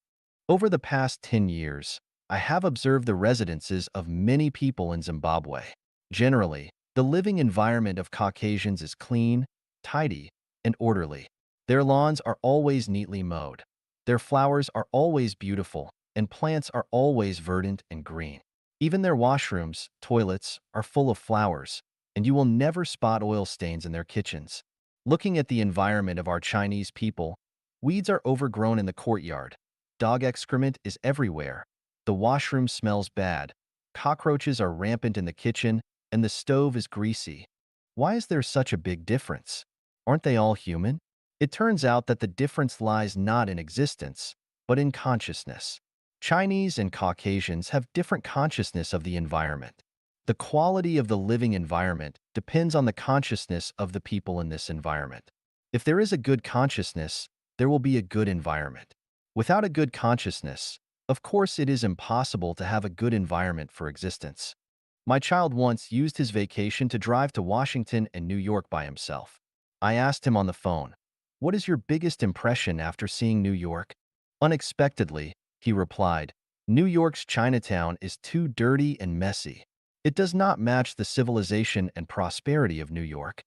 Over the past 10 years, I have observed the residences of many people in Zimbabwe. Generally, the living environment of Caucasians is clean, tidy, and orderly. Their lawns are always neatly mowed. Their flowers are always beautiful, and plants are always verdant and green. Even their washrooms, toilets, are full of flowers, and you will never spot oil stains in their kitchens. Looking at the environment of our Chinese people, weeds are overgrown in the courtyard. Dog excrement is everywhere. The washroom smells bad. Cockroaches are rampant in the kitchen, and the stove is greasy. Why is there such a big difference? Aren't they all human? It turns out that the difference lies not in existence, but in consciousness. Chinese and Caucasians have different consciousness of the environment. The quality of the living environment depends on the consciousness of the people in this environment. If there is a good consciousness, there will be a good environment. Without a good consciousness, of course it is impossible to have a good environment for existence. My child once used his vacation to drive to Washington and New York by himself. I asked him on the phone, "What is your biggest impression after seeing New York?" Unexpectedly, he replied, "New York's Chinatown is too dirty and messy. It does not match the civilization and prosperity of New York."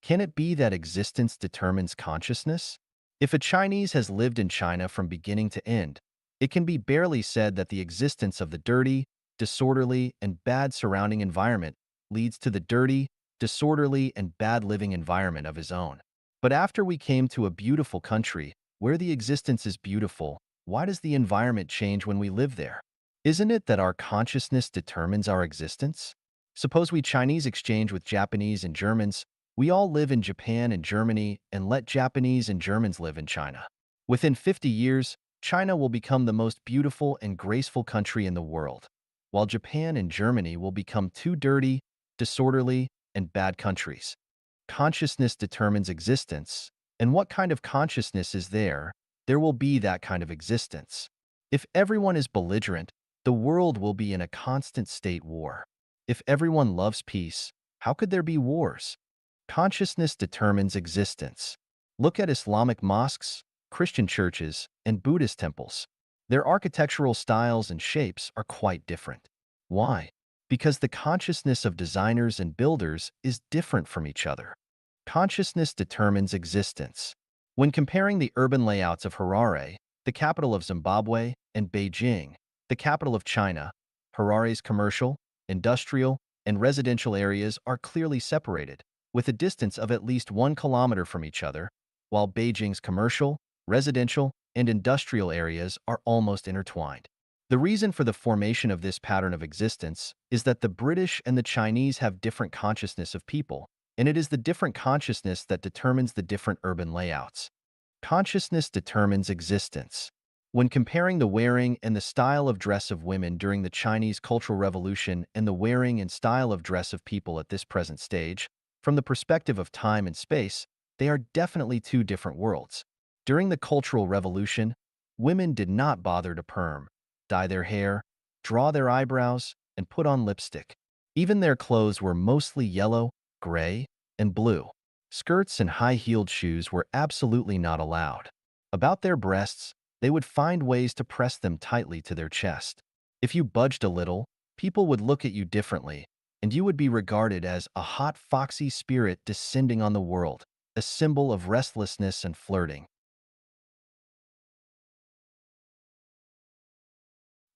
Can it be that existence determines consciousness? If a Chinese has lived in China from beginning to end, it can be barely said that the existence of the dirty, disorderly, and bad surrounding environment leads to the dirty, disorderly, and bad living environment of his own. But after we came to a beautiful country, where the existence is beautiful, why does the environment change when we live there? Isn't it that our consciousness determines our existence? Suppose we Chinese exchange with Japanese and Germans. We all live in Japan and Germany and let Japanese and Germans live in China. Within 50 years, China will become the most beautiful and graceful country in the world, while Japan and Germany will become two dirty, disorderly, and bad countries. Consciousness determines existence, and what kind of consciousness is there, there will be that kind of existence. If everyone is belligerent, the world will be in a constant state war. If everyone loves peace, how could there be wars? Consciousness determines existence. Look at Islamic mosques, Christian churches, and Buddhist temples. Their architectural styles and shapes are quite different. Why? Because the consciousness of designers and builders is different from each other. Consciousness determines existence. When comparing the urban layouts of Harare, the capital of Zimbabwe, and Beijing, the capital of China, Harare's commercial, industrial, and residential areas are clearly separated, with a distance of at least 1 kilometer from each other, while Beijing's commercial, residential, and industrial areas are almost intertwined. The reason for the formation of this pattern of existence is that the British and the Chinese have different consciousness of people, and it is the different consciousness that determines the different urban layouts. Consciousness determines existence. When comparing the wearing and the style of dress of women during the Chinese Cultural Revolution and the wearing and style of dress of people at this present stage, from the perspective of time and space, they are definitely two different worlds. During the Cultural Revolution, women did not bother to perm, dye their hair, draw their eyebrows, and put on lipstick. Even their clothes were mostly yellow, gray, and blue. Skirts and high-heeled shoes were absolutely not allowed. About their breasts, they would find ways to press them tightly to their chest. If you budged a little, people would look at you differently, and you would be regarded as a hot, foxy spirit descending on the world, a symbol of restlessness and flirting.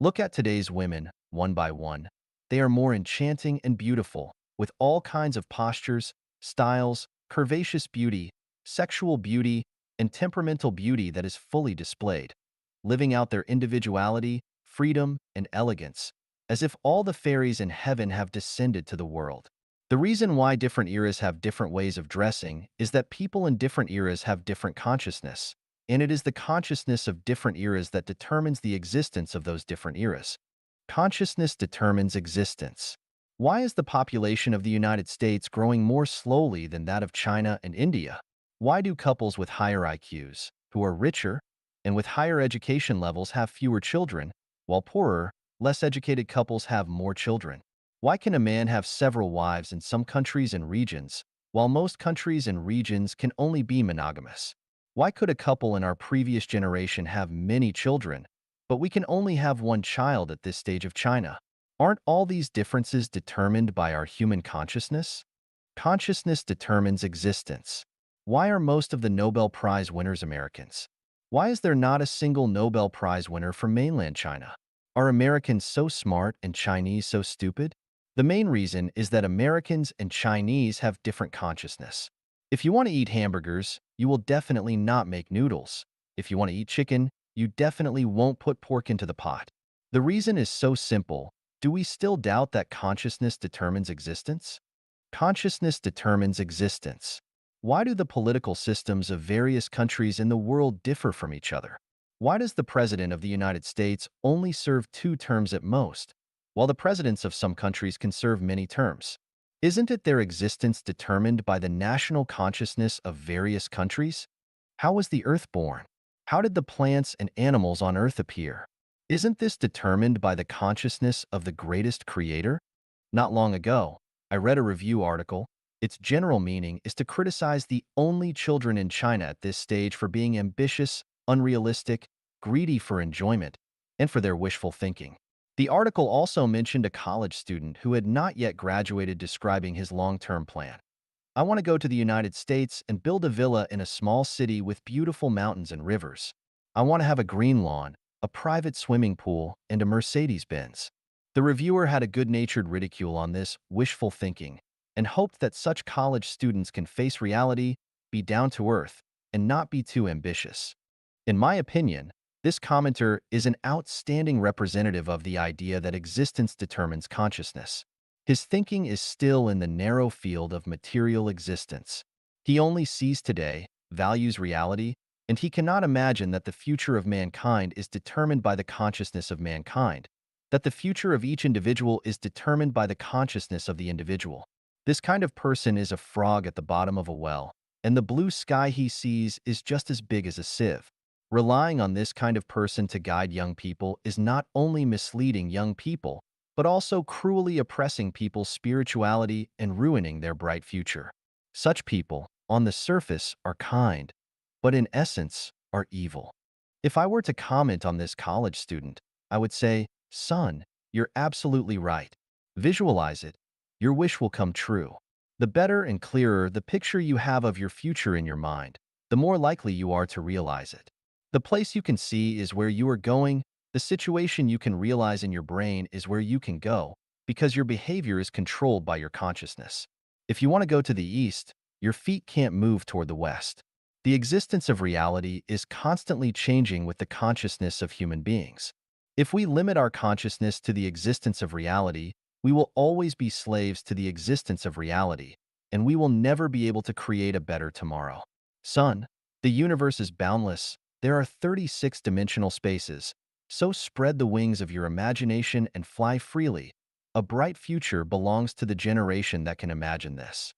Look at today's women, one by one. They are more enchanting and beautiful, with all kinds of postures, styles, curvaceous beauty, sexual beauty, and temperamental beauty that is fully displayed, living out their individuality, freedom, and elegance, as if all the fairies in heaven have descended to the world. The reason why different eras have different ways of dressing is that people in different eras have different consciousness, and it is the consciousness of different eras that determines the existence of those different eras. Consciousness determines existence. Why is the population of the United States growing more slowly than that of China and India? Why do couples with higher IQs, who are richer, and with higher education levels have fewer children, while poorer, less educated couples have more children? Why can a man have several wives in some countries and regions, while most countries and regions can only be monogamous? Why could a couple in our previous generation have many children, but we can only have one child at this stage of China. Aren't all these differences determined by our human consciousness? Consciousness determines existence. Why are most of the Nobel Prize winners Americans? Why is there not a single Nobel Prize winner from mainland China? Are Americans so smart and Chinese so stupid? The main reason is that Americans and Chinese have different consciousness. If you want to eat hamburgers, you will definitely not make noodles. If you want to eat chicken, you definitely won't put pork into the pot. The reason is so simple. Do we still doubt that consciousness determines existence? Consciousness determines existence. Why do the political systems of various countries in the world differ from each other? Why does the President of the United States only serve 2 terms at most, while the presidents of some countries can serve many terms? Isn't it their existence determined by the national consciousness of various countries? How was the Earth born? How did the plants and animals on Earth appear? Isn't this determined by the consciousness of the greatest creator? Not long ago, I read a review article. Its general meaning is to criticize the only children in China at this stage for being ambitious, unrealistic, greedy for enjoyment, and for their wishful thinking. The article also mentioned a college student who had not yet graduated describing his long-term plan. I want to go to the United States and build a villa in a small city with beautiful mountains and rivers. I want to have a green lawn, a private swimming pool, and a Mercedes-Benz. The reviewer had a good-natured ridicule on this wishful thinking and hoped that such college students can face reality, be down to earth, and not be too ambitious. In my opinion, this commenter is an outstanding representative of the idea that existence determines consciousness. His thinking is still in the narrow field of material existence. He only sees today, values reality, and he cannot imagine that the future of mankind is determined by the consciousness of mankind, that the future of each individual is determined by the consciousness of the individual. This kind of person is a frog at the bottom of a well, and the blue sky he sees is just as big as a sieve. Relying on this kind of person to guide young people is not only misleading young people, but also cruelly oppressing people's spirituality and ruining their bright future. Such people, on the surface, are kind, but in essence, are evil. If I were to comment on this college student, I would say, "Son, you're absolutely right. Visualize it. Your wish will come true." The better and clearer the picture you have of your future in your mind, the more likely you are to realize it. The place you can see is where you are going. The situation you can realize in your brain is where you can go, because your behavior is controlled by your consciousness. If you want to go to the east, your feet can't move toward the west. The existence of reality is constantly changing with the consciousness of human beings. If we limit our consciousness to the existence of reality, we will always be slaves to the existence of reality, and we will never be able to create a better tomorrow. Son, the universe is boundless. There are 36-dimensional spaces, so spread the wings of your imagination and fly freely. A bright future belongs to the generation that can imagine this.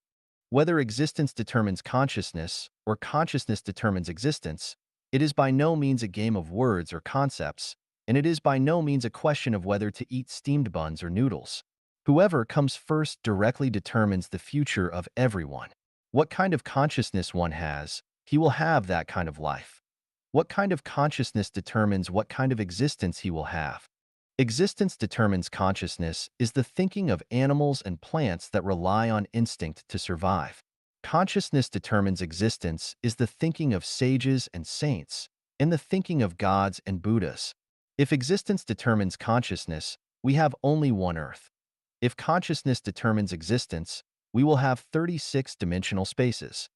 Whether existence determines consciousness or consciousness determines existence, it is by no means a game of words or concepts, and it is by no means a question of whether to eat steamed buns or noodles. Whoever comes first directly determines the future of everyone. What kind of consciousness one has, he will have that kind of life. What kind of consciousness determines what kind of existence he will have. Existence determines consciousness is the thinking of animals and plants that rely on instinct to survive. Consciousness determines existence is the thinking of sages and saints, and the thinking of gods and Buddhas. If existence determines consciousness, we have only one Earth. If consciousness determines existence, we will have 36-dimensional spaces.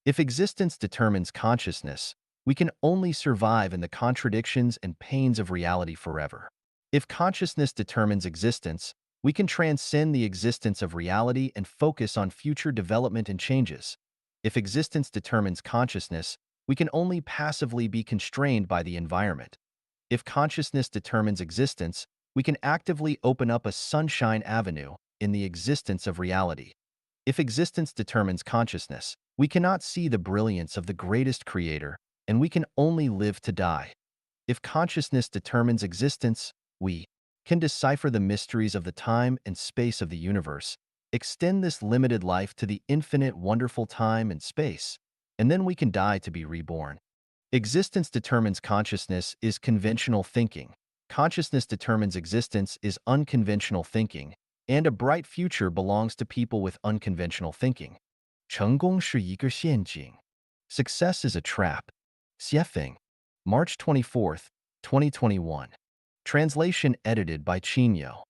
If existence determines consciousness, we can only survive in the contradictions and pains of reality forever. If consciousness determines existence, we can transcend the existence of reality and focus on future development and changes. If existence determines consciousness, we can only passively be constrained by the environment. If consciousness determines existence, we can actively open up a sunshine avenue in the existence of reality. If existence determines consciousness, we cannot see the brilliance of the greatest creator, and we can only live to die. If consciousness determines existence, we can decipher the mysteries of the time and space of the universe, extend this limited life to the infinite wonderful time and space, and then we can die to be reborn. Existence determines consciousness is conventional thinking. consciousness determines existence is unconventional thinking, and a bright future belongs to people with unconventional thinking. 成功是一个陷阱. Success is a trap. 写评, March 24th, 2021. Translation edited by Chinyo.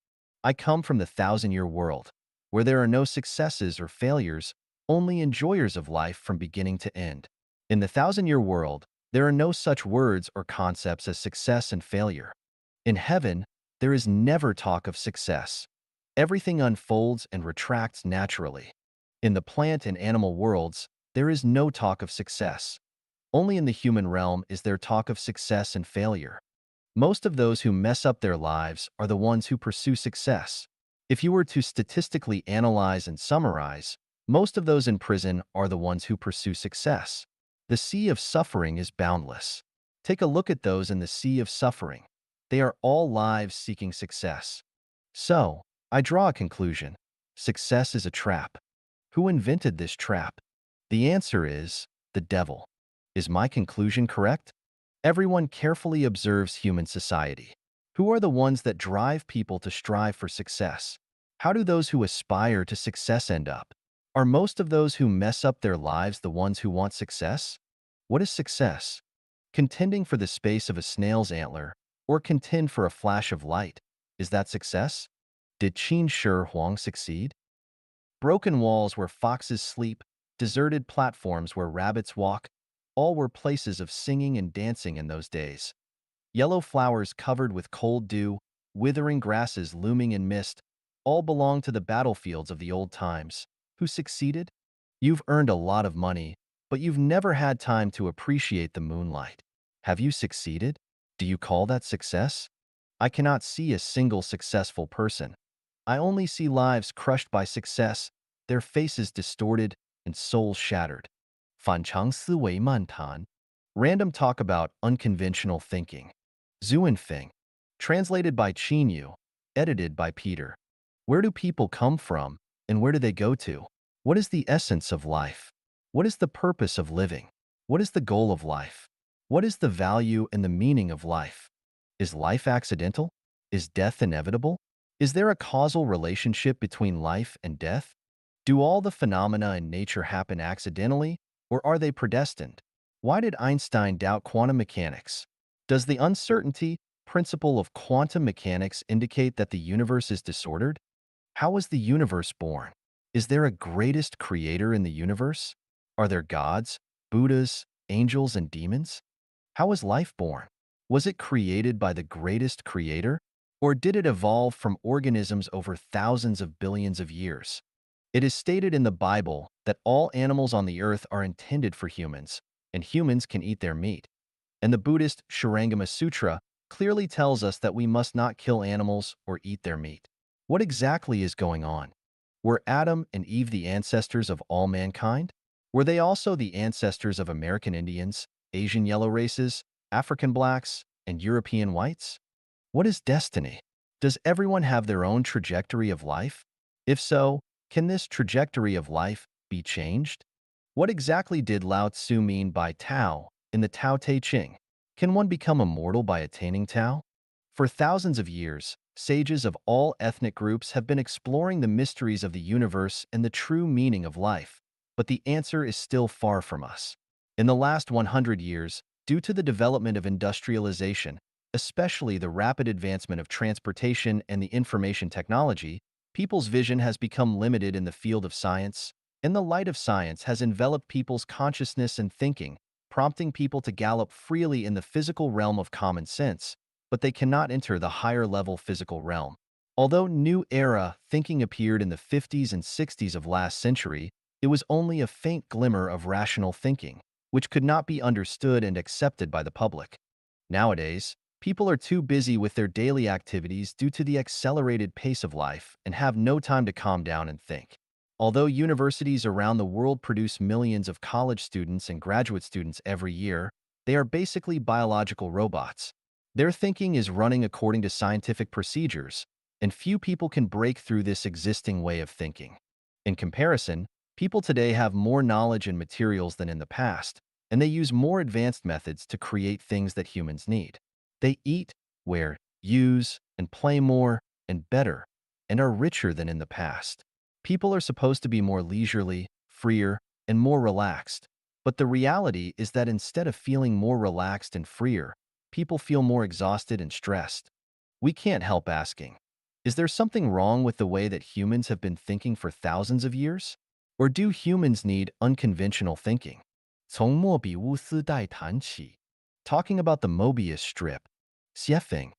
I come from the thousand-year world, where there are no successes or failures, only enjoyers of life from beginning to end. In the thousand-year world, there are no such words or concepts as success and failure. In heaven, there is never talk of success. Everything unfolds and retracts naturally. In the plant and animal worlds, there is no talk of success. Only in the human realm is there talk of success and failure. Most of those who mess up their lives are the ones who pursue success. If you were to statistically analyze and summarize, most of those in prison are the ones who pursue success. The sea of suffering is boundless. Take a look at those in the sea of suffering. They are all lives seeking success. So, I draw a conclusion. Success is a trap. Who invented this trap? The answer is the devil. Is my conclusion correct? Everyone carefully observes human society. Who are the ones that drive people to strive for success? How do those who aspire to success end up? Are most of those who mess up their lives the ones who want success? What is success? Contending for the space of a snail's antler, or contend for a flash of light. Is that success? Did Qin Shi Huang succeed? Broken walls where foxes sleep, deserted platforms where rabbits walk, all were places of singing and dancing in those days. Yellow flowers covered with cold dew, withering grasses looming in mist, all belong to the battlefields of the old times. Who succeeded? You've earned a lot of money, but you've never had time to appreciate the moonlight. Have you succeeded? Do you call that success? I cannot see a single successful person. I only see lives crushed by success, their faces distorted and souls shattered. 反常思维漫谈. Random talk about unconventional thinking. Zuanfeng. Translated by Chinyu. Edited by Peter. Where do people come from, and where do they go to? What is the essence of life? What is the purpose of living? What is the goal of life? What is the value and the meaning of life? Is life accidental? Is death inevitable? Is there a causal relationship between life and death? Do all the phenomena in nature happen accidentally, or are they predestined? Why did Einstein doubt quantum mechanics? Does the uncertainty principle of quantum mechanics indicate that the universe is disordered? How was the universe born? Is there a greatest creator in the universe? Are there gods, Buddhas, angels, and demons? How was life born? Was it created by the greatest creator? Or did it evolve from organisms over thousands of billions of years? It is stated in the Bible that all animals on the earth are intended for humans, and humans can eat their meat. And the Buddhist Shurangama Sutra clearly tells us that we must not kill animals or eat their meat. What exactly is going on? Were Adam and Eve the ancestors of all mankind? Were they also the ancestors of American Indians, Asian yellow races, African blacks, and European whites? What is destiny? Does everyone have their own trajectory of life? If so, can this trajectory of life be changed? What exactly did Lao Tzu mean by Tao in the Tao Te Ching? Can one become immortal by attaining Tao? For thousands of years, sages of all ethnic groups have been exploring the mysteries of the universe and the true meaning of life, but the answer is still far from us. In the last 100 years, due to the development of industrialization, especially the rapid advancement of transportation and the information technology, people's vision has become limited in the field of science, and the light of science has enveloped people's consciousness and thinking, prompting people to gallop freely in the physical realm of common sense, but they cannot enter the higher-level physical realm. Although New Era thinking appeared in the 50s and 60s of last century, it was only a faint glimmer of rational thinking, which could not be understood and accepted by the public. Nowadays, people are too busy with their daily activities due to the accelerated pace of life and have no time to calm down and think. Although universities around the world produce millions of college students and graduate students every year, they are basically biological robots. Their thinking is running according to scientific procedures, and few people can break through this existing way of thinking. In comparison, people today have more knowledge and materials than in the past, and they use more advanced methods to create things that humans need. They eat, wear, use, and play more and better, and are richer than in the past. People are supposed to be more leisurely, freer, and more relaxed. But the reality is that instead of feeling more relaxed and freer, people feel more exhausted and stressed. We can't help asking, is there something wrong with the way that humans have been thinking for thousands of years? Or do humans need unconventional thinking? 从莫比乌斯带谈起. Talking about the Mobius strip. 写评.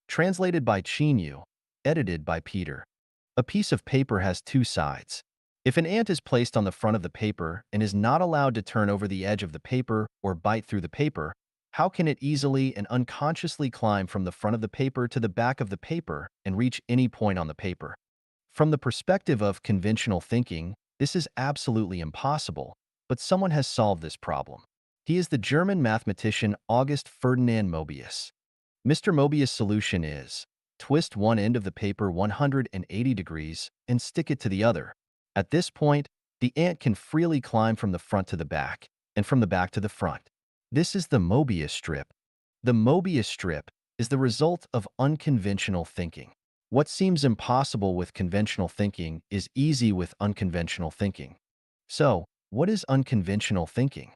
Translated by Chinyu. Edited by Peter. A piece of paper has two sides. If an ant is placed on the front of the paper and is not allowed to turn over the edge of the paper or bite through the paper, how can it easily and unconsciously climb from the front of the paper to the back of the paper and reach any point on the paper? From the perspective of conventional thinking, this is absolutely impossible, but someone has solved this problem. He is the German mathematician August Ferdinand Mobius. Mr. Mobius' solution is twist one end of the paper 180 degrees and stick it to the other. At this point, the ant can freely climb from the front to the back and from the back to the front. This is the Mobius strip. The Mobius strip is the result of unconventional thinking. What seems impossible with conventional thinking is easy with unconventional thinking. So, what is unconventional thinking?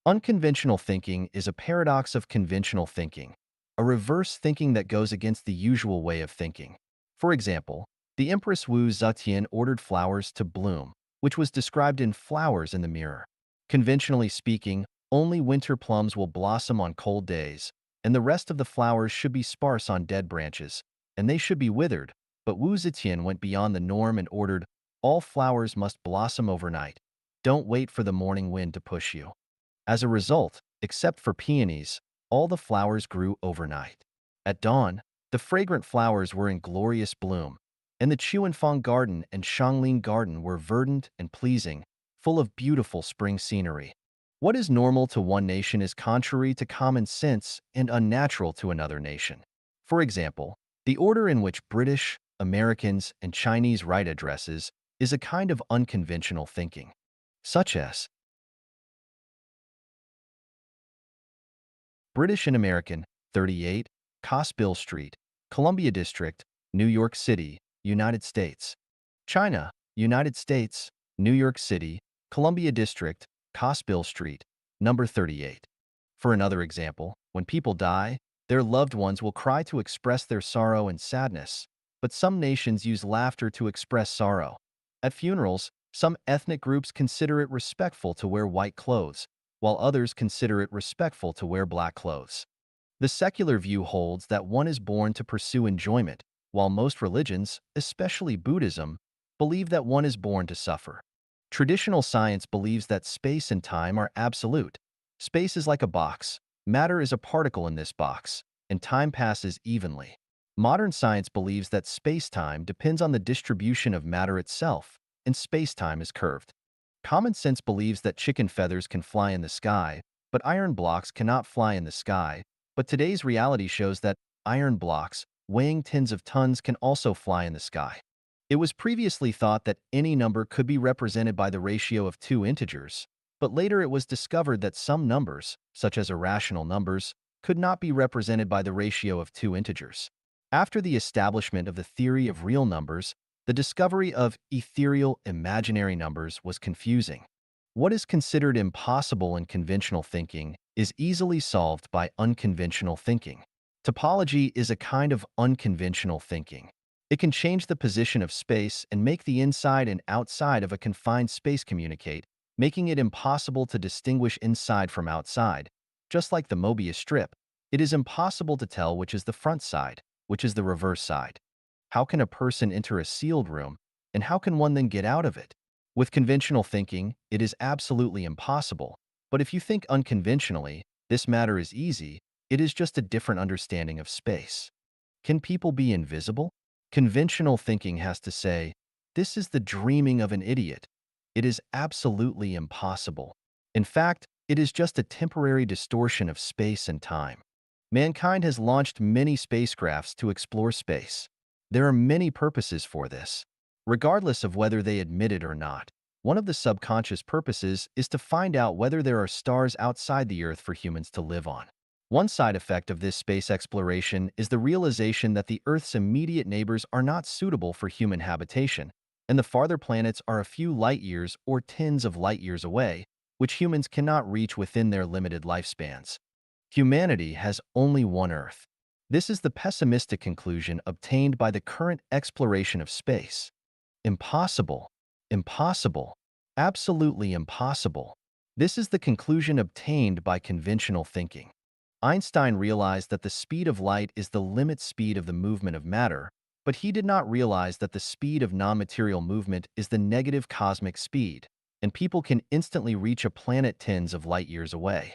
Unconventional thinking is a paradox of conventional thinking, a reverse thinking that goes against the usual way of thinking. For example, the Empress Wu Zetian ordered flowers to bloom, which was described in Flowers in the Mirror. Conventionally speaking, only winter plums will blossom on cold days, and the rest of the flowers should be sparse on dead branches, and they should be withered. But Wu Zetian went beyond the norm and ordered, all flowers must blossom overnight. Don't wait for the morning wind to push you. As a result, except for peonies, all the flowers grew overnight. At dawn, the fragrant flowers were in glorious bloom, and the Chuanfang Garden and Shanglin Garden were verdant and pleasing, full of beautiful spring scenery. What is normal to one nation is contrary to common sense and unnatural to another nation. For example, the order in which British, Americans, and Chinese write addresses is a kind of unconventional thinking, such as British and American, 38, Cosbill Street, Columbia District, New York City, United States. China, United States, New York City, Columbia District, Cosbill Street, number 38. For another example, when people die, their loved ones will cry to express their sorrow and sadness, but some nations use laughter to express sorrow. At funerals, some ethnic groups consider it respectful to wear white clothes, while others consider it respectful to wear black clothes. The secular view holds that one is born to pursue enjoyment, while most religions, especially Buddhism, believe that one is born to suffer. Traditional science believes that space and time are absolute. Space is like a box, matter is a particle in this box, and time passes evenly. Modern science believes that space-time depends on the distribution of matter itself, and space-time is curved. Common sense believes that chicken feathers can fly in the sky, but iron blocks cannot fly in the sky. But today's reality shows that iron blocks, weighing tens of tons, can also fly in the sky. It was previously thought that any number could be represented by the ratio of two integers, but later it was discovered that some numbers, such as irrational numbers, could not be represented by the ratio of two integers. After the establishment of the theory of real numbers, the discovery of ethereal imaginary numbers was confusing. What is considered impossible in conventional thinking is easily solved by unconventional thinking. Topology is a kind of unconventional thinking. It can change the position of space and make the inside and outside of a confined space communicate, making it impossible to distinguish inside from outside. Just like the Mobius strip, it is impossible to tell which is the front side, which is the reverse side. How can a person enter a sealed room, and how can one then get out of it? With conventional thinking, it is absolutely impossible. But if you think unconventionally, this matter is easy. It is just a different understanding of space. Can people be invisible? Conventional thinking has to say, this is the dreaming of an idiot. It is absolutely impossible. In fact, it is just a temporary distortion of space and time. Mankind has launched many spacecrafts to explore space. There are many purposes for this. Regardless of whether they admit it or not, one of the subconscious purposes is to find out whether there are stars outside the Earth for humans to live on. One side effect of this space exploration is the realization that the Earth's immediate neighbors are not suitable for human habitation, and the farther planets are a few light years or tens of light years away, which humans cannot reach within their limited lifespans. Humanity has only one Earth. This is the pessimistic conclusion obtained by the current exploration of space. Impossible. Impossible. Absolutely impossible. This is the conclusion obtained by conventional thinking. Einstein realized that the speed of light is the limit speed of the movement of matter, but he did not realize that the speed of non-material movement is the negative cosmic speed, and people can instantly reach a planet tens of light years away.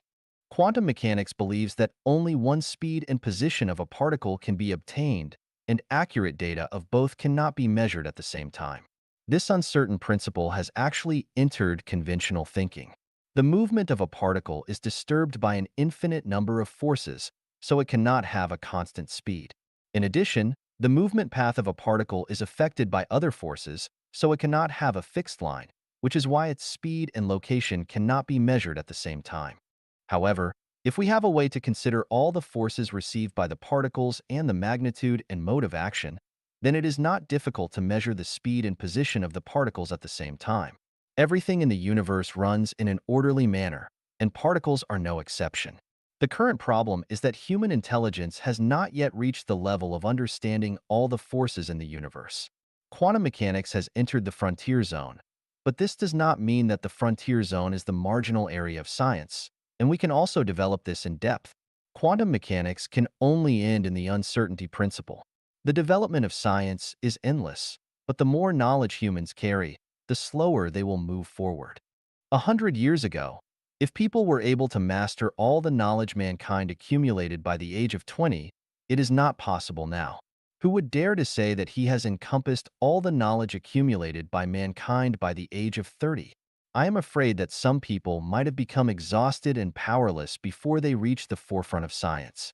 Quantum mechanics believes that only one speed and position of a particle can be obtained, and accurate data of both cannot be measured at the same time. This uncertain principle has actually entered conventional thinking. The movement of a particle is disturbed by an infinite number of forces, so it cannot have a constant speed. In addition, the movement path of a particle is affected by other forces, so it cannot have a fixed line, which is why its speed and location cannot be measured at the same time. However, if we have a way to consider all the forces received by the particles and the magnitude and mode of action, then it is not difficult to measure the speed and position of the particles at the same time. Everything in the universe runs in an orderly manner, and particles are no exception. The current problem is that human intelligence has not yet reached the level of understanding all the forces in the universe. Quantum mechanics has entered the frontier zone, but this does not mean that the frontier zone is the marginal area of science, and we can also develop this in depth. Quantum mechanics can only end in the uncertainty principle. The development of science is endless, but the more knowledge humans carry, the slower they will move forward. 100 years ago, if people were able to master all the knowledge mankind accumulated by the age of 20, it is not possible now. Who would dare to say that he has encompassed all the knowledge accumulated by mankind by the age of 30? I am afraid that some people might have become exhausted and powerless before they reached the forefront of science.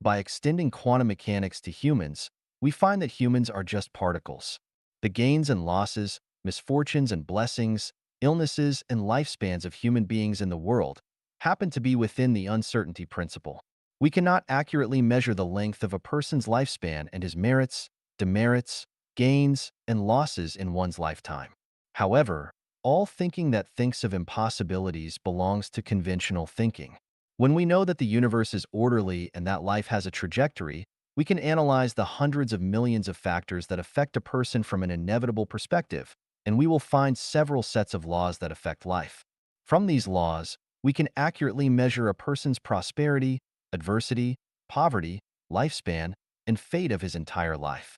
By extending quantum mechanics to humans, we find that humans are just particles. The gains and losses, misfortunes and blessings, illnesses and lifespans of human beings in the world happen to be within the uncertainty principle. We cannot accurately measure the length of a person's lifespan and his merits, demerits, gains, and losses in one's lifetime. However, all thinking that thinks of impossibilities belongs to conventional thinking. When we know that the universe is orderly and that life has a trajectory, we can analyze the hundreds of millions of factors that affect a person from an inevitable perspective, and we will find several sets of laws that affect life. From these laws, we can accurately measure a person's prosperity, adversity, poverty, lifespan, and fate of his entire life.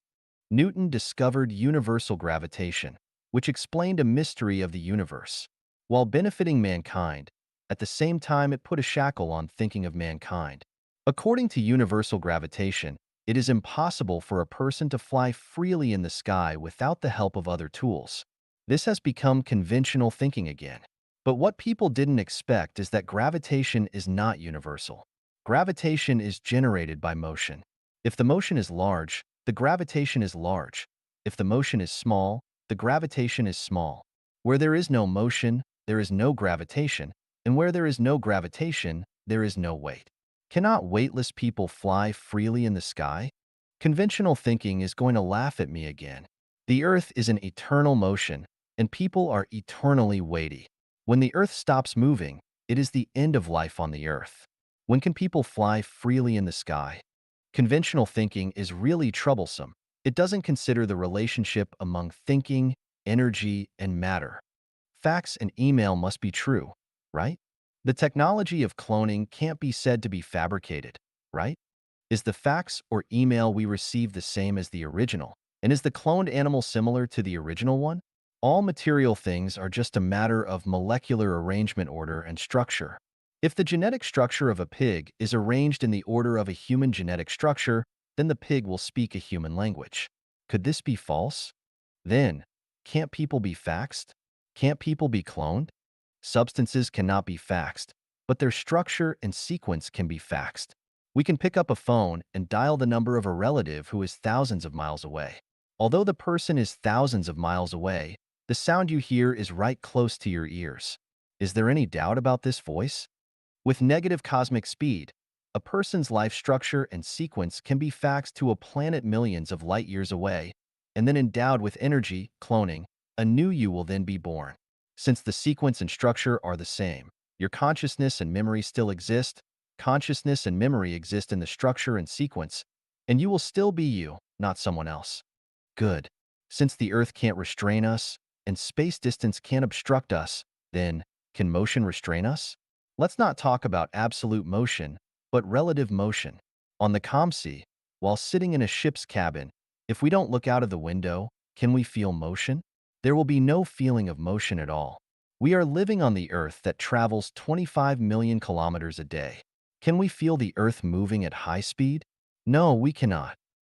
Newton discovered universal gravitation, which explained a mystery of the universe. While benefiting mankind, at the same time it put a shackle on thinking of mankind. According to universal gravitation, it is impossible for a person to fly freely in the sky without the help of other tools. This has become conventional thinking again. But what people didn't expect is that gravitation is not universal. Gravitation is generated by motion. If the motion is large, the gravitation is large. If the motion is small, the gravitation is small. Where there is no motion, there is no gravitation, and where there is no gravitation, there is no weight. Cannot weightless people fly freely in the sky? Conventional thinking is going to laugh at me again. The Earth is in eternal motion, and people are eternally weighty. When the Earth stops moving, it is the end of life on the Earth. When can people fly freely in the sky? Conventional thinking is really troublesome. It doesn't consider the relationship among thinking, energy, and matter. Fax and email must be true, right? The technology of cloning can't be said to be fabricated, right? Is the fax or email we receive the same as the original? And is the cloned animal similar to the original one? All material things are just a matter of molecular arrangement, order, and structure. If the genetic structure of a pig is arranged in the order of a human genetic structure, then the pig will speak a human language. Could this be false? Then, can't people be faxed? Can't people be cloned? Substances cannot be faxed, but their structure and sequence can be faxed. We can pick up a phone and dial the number of a relative who is thousands of miles away. Although the person is thousands of miles away, the sound you hear is right close to your ears. Is there any doubt about this voice? With negative cosmic speed, A person's life structure and sequence can be faxed to a planet millions of light years away, and then endowed with energy, cloning, a new you will then be born. Since the sequence and structure are the same, your consciousness and memory still exist, consciousness and memory exist in the structure and sequence, and you will still be you, not someone else. Good. Since the Earth can't restrain us, and space distance can't obstruct us, then, can motion restrain us? Let's not talk about absolute motion, but relative motion. On the ComC, while sitting in a ship's cabin, if we don't look out of the window, can we feel motion? There will be no feeling of motion at all. We are living on the Earth that travels 25 million kilometers a day. Can we feel the Earth moving at high speed? No, we cannot.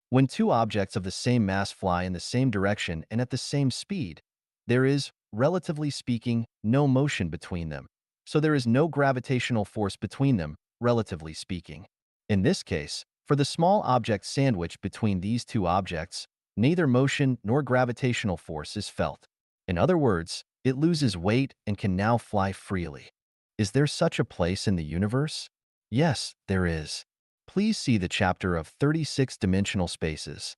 When two objects of the same mass fly in the same direction and at the same speed, there is, relatively speaking, no motion between them. So there is no gravitational force between them, relatively speaking. In this case, for the small object sandwiched between these two objects, neither motion nor gravitational force is felt. In other words, it loses weight and can now fly freely. Is there such a place in the universe? Yes, there is. Please see the chapter of 36-dimensional spaces.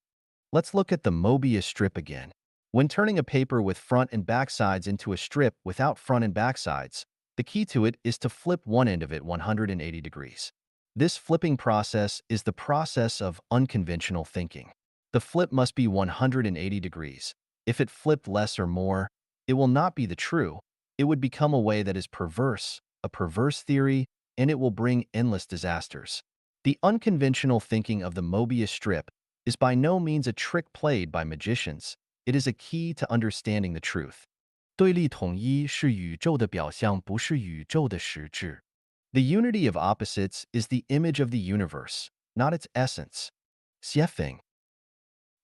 Let's look at the Mobius strip again. When turning a paper with front and back sides into a strip without front and back sides, the key to it is to flip one end of it 180 degrees. This flipping process is the process of unconventional thinking. The flip must be 180 degrees. If it flipped less or more, it will not be the true. It would become a way that is perverse, a perverse theory, and it will bring endless disasters. The unconventional thinking of the Mobius strip is by no means a trick played by magicians. It is a key to understanding the truth. 对立统一是宇宙的表象，不是宇宙的实质。The unity of opposites is the image of the universe, not its essence. Xiefeng.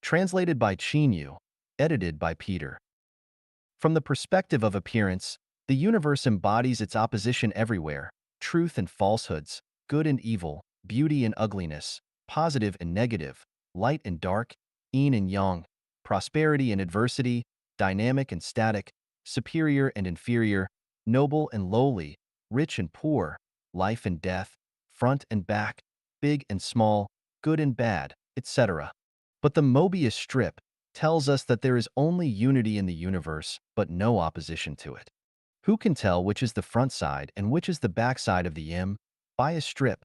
Translated by Qinyu, edited by Peter. From the perspective of appearance, the universe embodies its opposition everywhere, truth and falsehoods, good and evil, beauty and ugliness, positive and negative, light and dark, yin and yang, prosperity and adversity, dynamic and static, superior and inferior, noble and lowly, rich and poor, life and death, front and back, big and small, good and bad, etc. But the Mobius strip tells us that there is only unity in the universe, but no opposition to it. Who can tell which is the front side and which is the back side of the M? By a strip.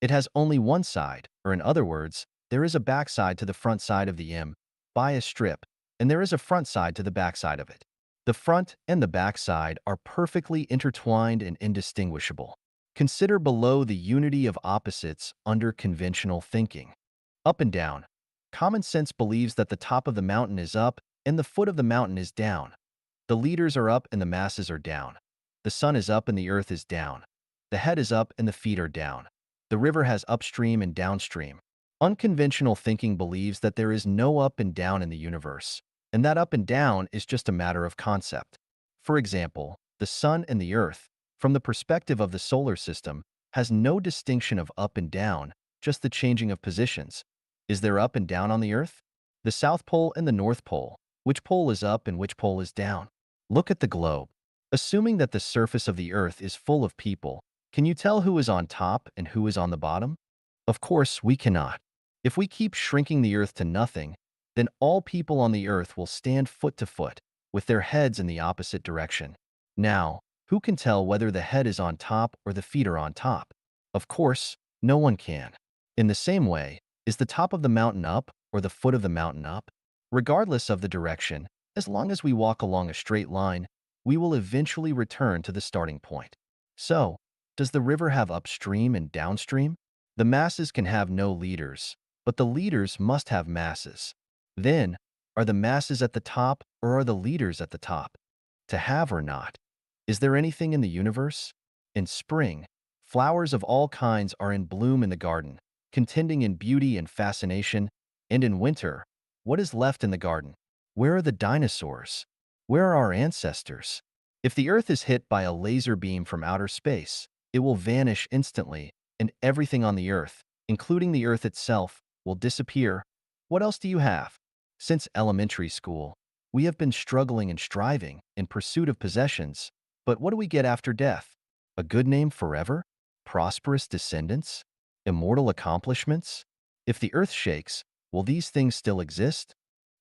It has only one side, or in other words, there is a back side to the front side of the M, by a strip, and there is a front side to the back side of it. The front and the back side are perfectly intertwined and indistinguishable. Consider below the unity of opposites under conventional thinking. Up and down. Common sense believes that the top of the mountain is up and the foot of the mountain is down. The leaders are up and the masses are down. The sun is up and the earth is down. The head is up and the feet are down. The river has upstream and downstream. Unconventional thinking believes that there is no up and down in the universe, and that up and down is just a matter of concept. For example, the sun and the earth, from the perspective of the solar system, has no distinction of up and down, just the changing of positions. Is there up and down on the earth? The South Pole and the North Pole. Which pole is up and which pole is down? Look at the globe. Assuming that the surface of the earth is full of people, can you tell who is on top and who is on the bottom? Of course, we cannot. If we keep shrinking the earth to nothing, then all people on the earth will stand foot to foot, with their heads in the opposite direction. Now, who can tell whether the head is on top or the feet are on top? Of course, no one can. In the same way, is the top of the mountain up or the foot of the mountain up? Regardless of the direction, as long as we walk along a straight line, we will eventually return to the starting point. So, does the river have upstream and downstream? The masses can have no leaders, but the leaders must have masses. Then, are the masses at the top or are the leaders at the top? To have or not? Is there anything in the universe? In spring, flowers of all kinds are in bloom in the garden, contending in beauty and fascination, and in winter, what is left in the garden? Where are the dinosaurs? Where are our ancestors? If the Earth is hit by a laser beam from outer space, it will vanish instantly, and everything on the Earth, including the Earth itself, will disappear. What else do you have? Since elementary school, we have been struggling and striving in pursuit of possessions, but what do we get after death? A good name forever? Prosperous descendants? Immortal accomplishments? If the earth shakes, will these things still exist?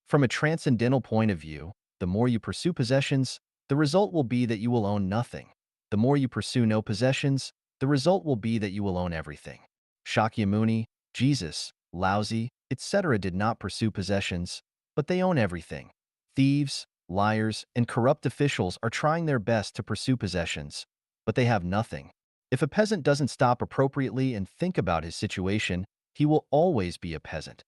From a transcendental point of view, the more you pursue possessions, the result will be that you will own nothing. The more you pursue no possessions, the result will be that you will own everything. Shakyamuni, Jesus, Laozi, etc. did not pursue possessions, but they own everything. Thieves, liars, and corrupt officials are trying their best to pursue possessions, but they have nothing. If a peasant doesn't stop appropriately and think about his situation, he will always be a peasant.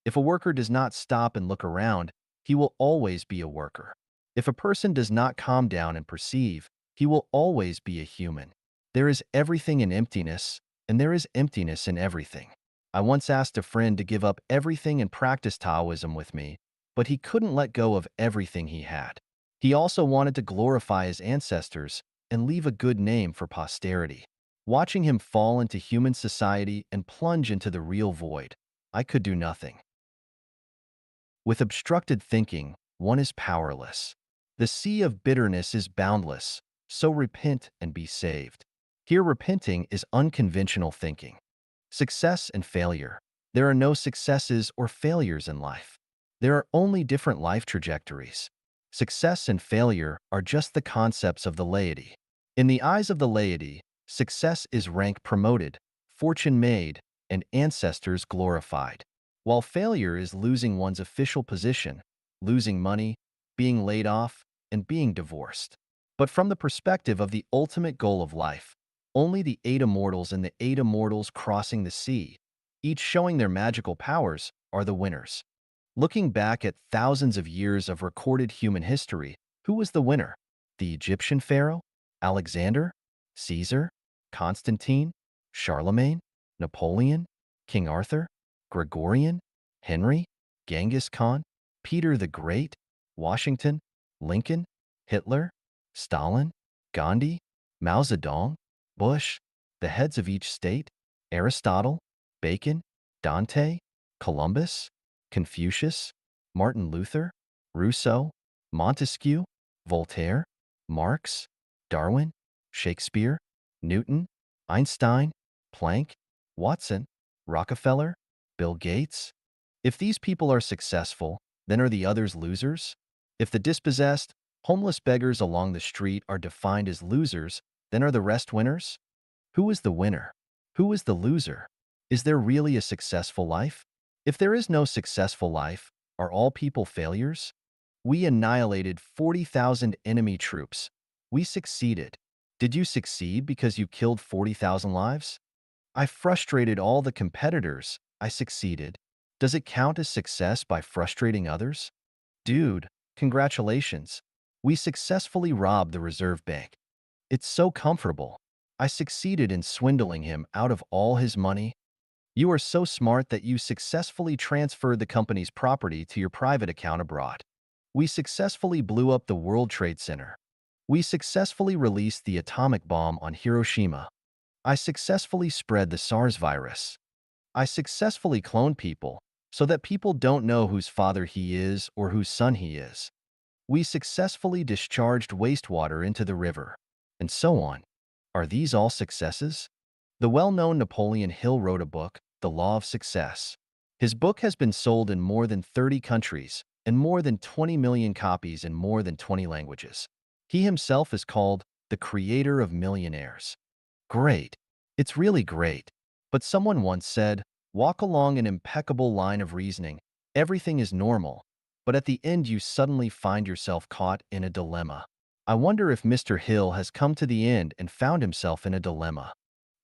If a worker does not stop and look around, he will always be a worker. If a person does not calm down and perceive, he will always be a human. There is everything in emptiness, and there is emptiness in everything. I once asked a friend to give up everything and practice Taoism with me, but he couldn't let go of everything he had. He also wanted to glorify his ancestors and leave a good name for posterity. Watching him fall into human society and plunge into the real void, I could do nothing. With obstructed thinking, one is powerless. The sea of bitterness is boundless, so repent and be saved. Here repenting is unconventional thinking. Success and failure. There are no successes or failures in life. There are only different life trajectories. Success and failure are just the concepts of the laity. In the eyes of the laity, success is rank promoted, fortune made, and ancestors glorified, while failure is losing one's official position, losing money, being laid off, and being divorced. But from the perspective of the ultimate goal of life, only the eight immortals and the eight immortals crossing the sea, each showing their magical powers, are the winners. Looking back at thousands of years of recorded human history, who was the winner? The Egyptian pharaoh? Alexander? Caesar? Constantine? Charlemagne? Napoleon? King Arthur? Gregorian? Henry? Genghis Khan? Peter the Great? Washington? Lincoln? Hitler? Stalin? Gandhi? Mao Zedong? Bush? The heads of each state? Aristotle? Bacon? Dante? Columbus? Confucius? Martin Luther? Rousseau? Montesquieu? Voltaire? Marx? Darwin? Shakespeare? Newton? Einstein? Planck? Watson? Rockefeller? Bill Gates? If these people are successful, then are the others losers? If the dispossessed, homeless beggars along the street are defined as losers, then are the rest winners? Who is the winner? Who is the loser? Is there really a successful life? If there is no successful life, are all people failures? We annihilated 40,000 enemy troops. We succeeded. Did you succeed because you killed 40,000 lives? I frustrated all the competitors. I succeeded. Does it count as success by frustrating others? Dude, congratulations. We successfully robbed the Reserve Bank. It's so comfortable. I succeeded in swindling him out of all his money. You are so smart that you successfully transferred the company's property to your private account abroad. We successfully blew up the World Trade Center. We successfully released the atomic bomb on Hiroshima. I successfully spread the SARS virus. I successfully cloned people so that people don't know whose father he is or whose son he is. We successfully discharged wastewater into the river, and so on. Are these all successes? The well-known Napoleon Hill wrote a book, The Law of Success. His book has been sold in more than 30 countries and more than 20 million copies in more than 20 languages. He himself is called the creator of millionaires. Great. It's really great. But someone once said, walk along an impeccable line of reasoning. Everything is normal. But at the end you suddenly find yourself caught in a dilemma. I wonder if Mr. Hill has come to the end and found himself in a dilemma.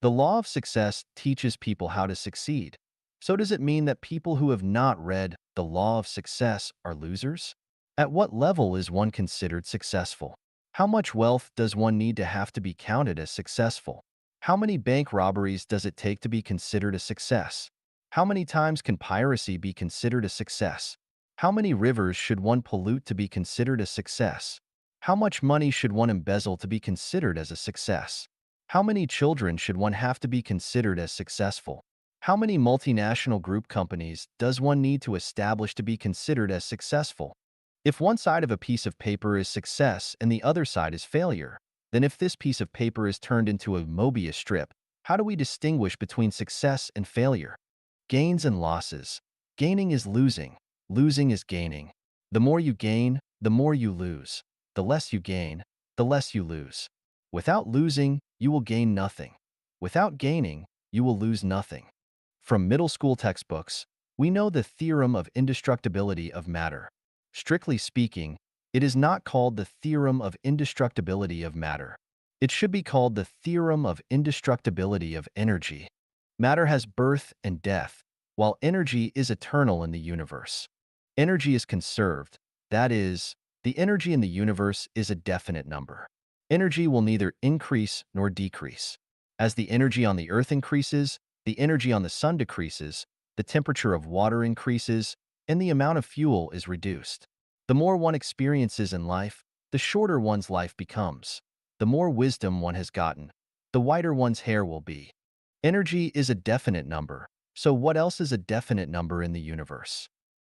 The law of success teaches people how to succeed. So does it mean that people who have not read The Law of Success are losers? At what level is one considered successful? How much wealth does one need to have to be counted as successful? How many bank robberies does it take to be considered a success? How many times can piracy be considered a success? How many rivers should one pollute to be considered a success? How much money should one embezzle to be considered as a success? How many children should one have to be considered as successful? How many multinational group companies does one need to establish to be considered as successful? If one side of a piece of paper is success and the other side is failure, then if this piece of paper is turned into a Mobius strip, How do we distinguish between success and failure? Gains and losses. Gaining is losing. Losing is gaining. The more you gain, the more you lose. The less you gain, the less you lose. Without losing, you will gain nothing. Without gaining, you will lose nothing. From middle school textbooks, we know the theorem of indestructibility of matter. Strictly speaking, it is not called the theorem of indestructibility of matter. It should be called the theorem of indestructibility of energy. Matter has birth and death, while energy is eternal in the universe. Energy is conserved, that is, the energy in the universe is a definite number. Energy will neither increase nor decrease. As the energy on the Earth increases, the energy on the Sun decreases, the temperature of water increases, and the amount of fuel is reduced. The more one experiences in life, the shorter one's life becomes. The more wisdom one has gotten, the whiter one's hair will be. Energy is a definite number, so what else is a definite number in the universe?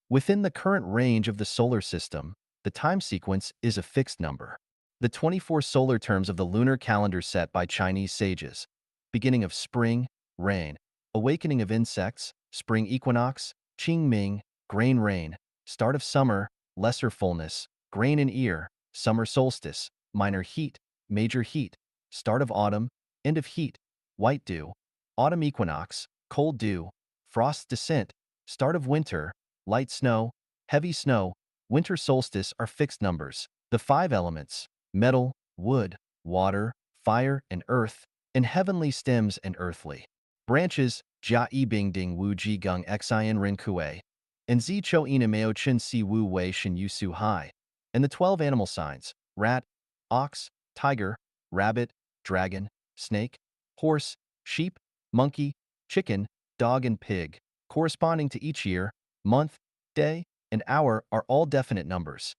Within the current range of the solar system, the time sequence is a fixed number. The 24 solar terms of the lunar calendar set by Chinese sages, beginning of spring, rain, awakening of insects, spring equinox, Qingming, grain rain, start of summer, lesser fullness, grain in ear, summer solstice, minor heat, major heat, start of autumn, end of heat, white dew, autumn equinox, cold dew, frost descent, start of winter, light snow, heavy snow, winter solstice are fixed numbers. The five elements, metal, wood, water, fire, and earth, and heavenly stems and earthly branches, Jia yi bing ding wu ji gung xian ren kue, and zi chou ina meo chen si wu wei shin yu su hai, and the 12 animal signs, rat, ox, tiger, rabbit, dragon, snake, horse, sheep, monkey, chicken, dog, and pig, corresponding to each year, month, day, and hour are all definite numbers.